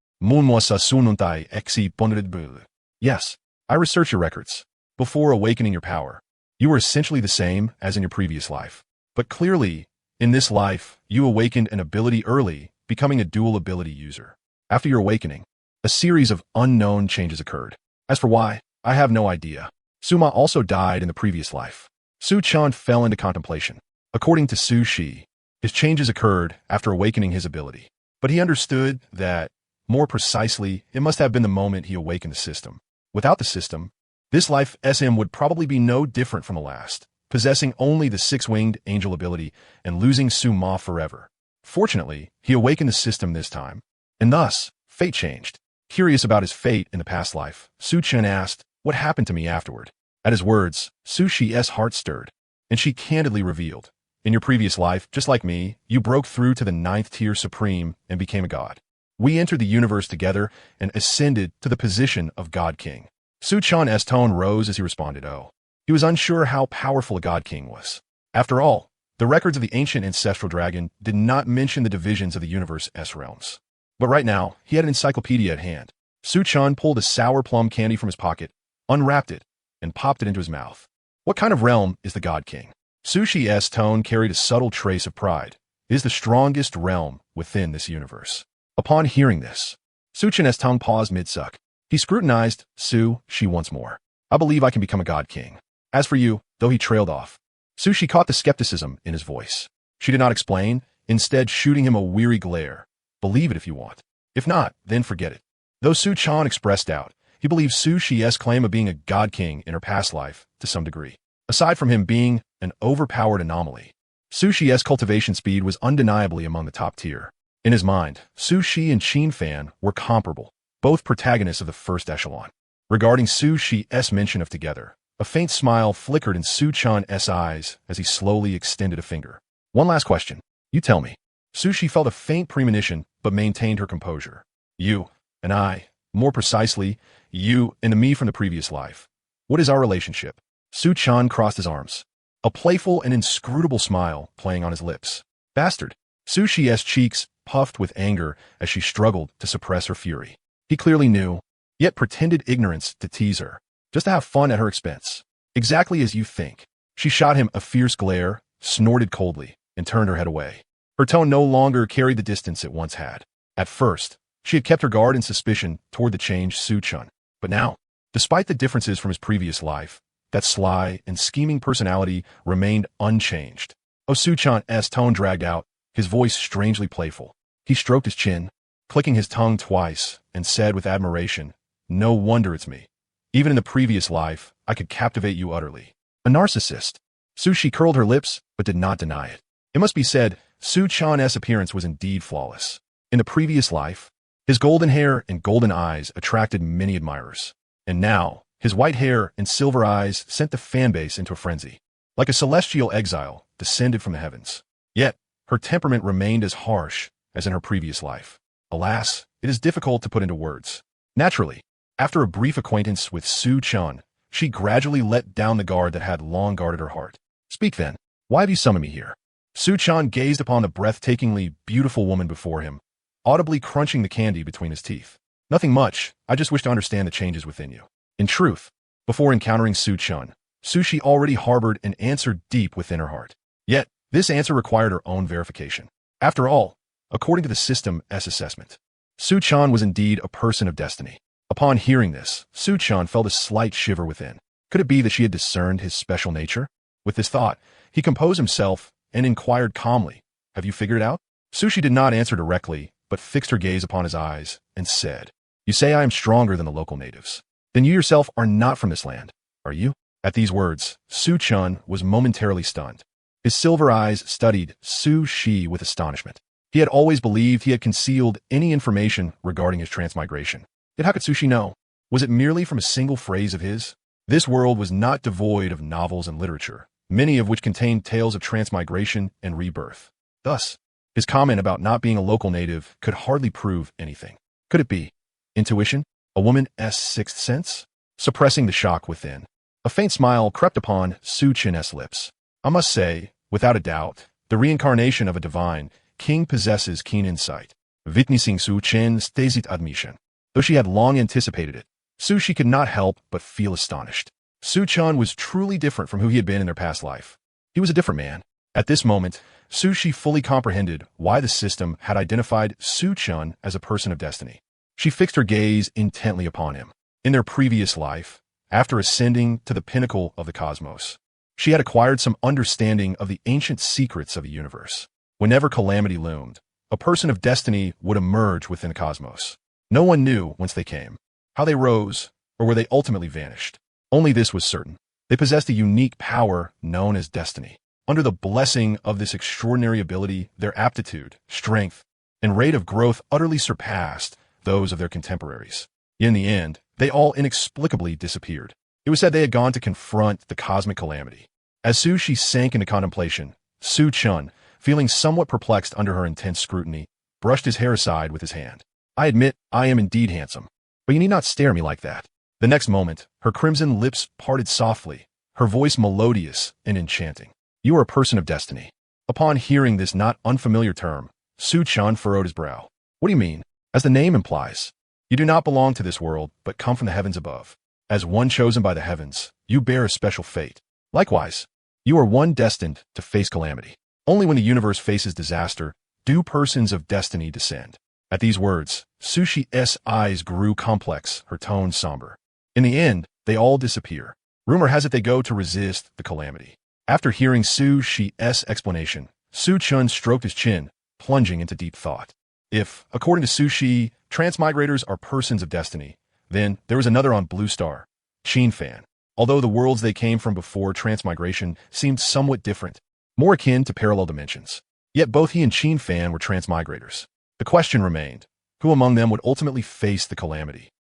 Yes, I researched your records. Before awakening your power, you were essentially the same as in your previous life. But clearly, in this life, you awakened an ability early, becoming a dual ability user. After your awakening, a series of unknown changes occurred. As for why, I have no idea. Suma also died in the previous life. Su-chan fell into contemplation. According to Su-shi, his changes occurred after awakening his ability. But he understood that, more precisely, it must have been the moment he awakened the system. Without the system, this life SM would probably be no different from the last, possessing only the Six-Winged Angel ability and losing Suma forever. Fortunately, he awakened the system this time, and thus, fate changed. Curious about his fate in the past life, Su-chan asked, what happened to me afterward? At his words, Su-shi's heart stirred, and she candidly revealed, in your previous life, just like me, you broke through to the 9th tier supreme and became a god. We entered the universe together and ascended to the position of God King. Su-chan's tone rose as he responded, oh. He was unsure how powerful a God King was. After all, the records of the ancient ancestral dragon did not mention the divisions of the universe's realms. But right now, he had an encyclopedia at hand. Su-chan pulled a sour plum candy from his pocket, unwrapped it, and popped it into his mouth. What kind of realm is the God King? Sushi's tone carried a subtle trace of pride. It is the strongest realm within this universe. Upon hearing this, Su-chan's tongue paused mid-suck. He scrutinized Su-shi once more. I believe I can become a God King. As for you, though he trailed off, Su-shi caught the skepticism in his voice. She did not explain, instead shooting him a weary glare. Believe it if you want. If not, then forget it. Though Su-chan expressed doubt, he believed Su-shi's claim of being a God King in her past life to some degree. Aside from him being an overpowered anomaly, Su-shi's cultivation speed was undeniably among the top tier. In his mind, Su-shi and Qin Fan were comparable, both protagonists of the first echelon. Regarding Su-shi's mention of together, a faint smile flickered in Su-chan's eyes as he slowly extended a finger. One last question. You tell me. Su-shi felt a faint premonition, but maintained her composure. You and I, more precisely, you and the me from the previous life. What is our relationship? Su-chan crossed his arms, a playful and inscrutable smile playing on his lips. Bastard. Su-shi's cheeks puffed with anger as she struggled to suppress her fury. He clearly knew, yet pretended ignorance to tease her, just to have fun at her expense. Exactly as you think. She shot him a fierce glare, snorted coldly, and turned her head away. Her tone no longer carried the distance it once had. At first, she had kept her guard in suspicion toward the changed Su-chan. But now, despite the differences from his previous life, that sly and scheming personality remained unchanged. Oh, Su-chan's tone dragged out, his voice strangely playful. He stroked his chin, clicking his tongue twice, and said with admiration, no wonder it's me. Even in the previous life, I could captivate you utterly. A narcissist. Su-shi curled her lips, but did not deny it. It must be said, Su-chan's appearance was indeed flawless. In the previous life, his golden hair and golden eyes attracted many admirers. And now, his white hair and silver eyes sent the fanbase into a frenzy. Like a celestial exile descended from the heavens. Yet, her temperament remained as harsh as in her previous life. Alas, it is difficult to put into words. Naturally, after a brief acquaintance with Su-chan, she gradually let down the guard that had long guarded her heart. Speak then. Why have you summoned me here? Su-chan gazed upon the breathtakingly beautiful woman before him, audibly crunching the candy between his teeth. Nothing much, I just wish to understand the changes within you. In truth, before encountering Su-chan, Su-shi already harbored an answer deep within her heart. Yet, this answer required her own verification. After all, according to the system's assessment, Su-chan was indeed a person of destiny. Upon hearing this, Su-chan felt a slight shiver within. Could it be that she had discerned his special nature? With this thought, he composed himself and inquired calmly, have you figured it out? Su-shi did not answer directly, but fixed her gaze upon his eyes and said, you say I am stronger than the local natives. Then you yourself are not from this land, are you? At these words, Su Chun was momentarily stunned. His silver eyes studied Su Shi with astonishment. He had always believed he had concealed any information regarding his transmigration. Yet how could Su Shi know? Was it merely from a single phrase of his? This world was not devoid of novels and literature, many of which contained tales of transmigration and rebirth. Thus, his comment about not being a local native could hardly prove anything. Could it be intuition? A woman's sixth sense? Suppressing the shock within, a faint smile crept upon Su Chin's lips. I must say, without a doubt, the reincarnation of a divine king possesses keen insight. Witnessing Su Chin's tacit admission. Though she had long anticipated it, Su Shi could not help but feel astonished. Su Chun was truly different from who he had been in their past life. He was a different man. At this moment, Su Shi fully comprehended why the system had identified Su Chun as a person of destiny. She fixed her gaze intently upon him. In their previous life, after ascending to the pinnacle of the cosmos, she had acquired some understanding of the ancient secrets of the universe. Whenever calamity loomed, a person of destiny would emerge within the cosmos. No one knew whence they came, how they rose, or where they ultimately vanished. Only this was certain. They possessed a unique power known as destiny. Under the blessing of this extraordinary ability, their aptitude, strength, and rate of growth utterly surpassed those of their contemporaries. In the end, they all inexplicably disappeared. It was said they had gone to confront the cosmic calamity. As Su Shi sank into contemplation, Su Chun, feeling somewhat perplexed under her intense scrutiny, brushed his hair aside with his hand. I admit I am indeed handsome, but you need not stare at me like that. The next moment, her crimson lips parted softly, her voice melodious and enchanting. You are a person of destiny. Upon hearing this not unfamiliar term, Su Chun furrowed his brow. What do you mean? As the name implies, you do not belong to this world, but come from the heavens above. As one chosen by the heavens, you bear a special fate. Likewise, you are one destined to face calamity. Only when the universe faces disaster do persons of destiny descend. At these words, Su Shi's eyes grew complex, her tone somber. In the end, they all disappear. Rumor has it they go to resist the calamity. After hearing Su Shi's explanation, Su Chun stroked his chin, plunging into deep thought. If, according to Su Shi, transmigrators are persons of destiny, then there was another on Blue Star, Qin Fan. Although the worlds they came from before transmigration seemed somewhat different, more akin to parallel dimensions. Yet both he and Qin Fan were transmigrators. The question remained, who among them would ultimately face the calamity?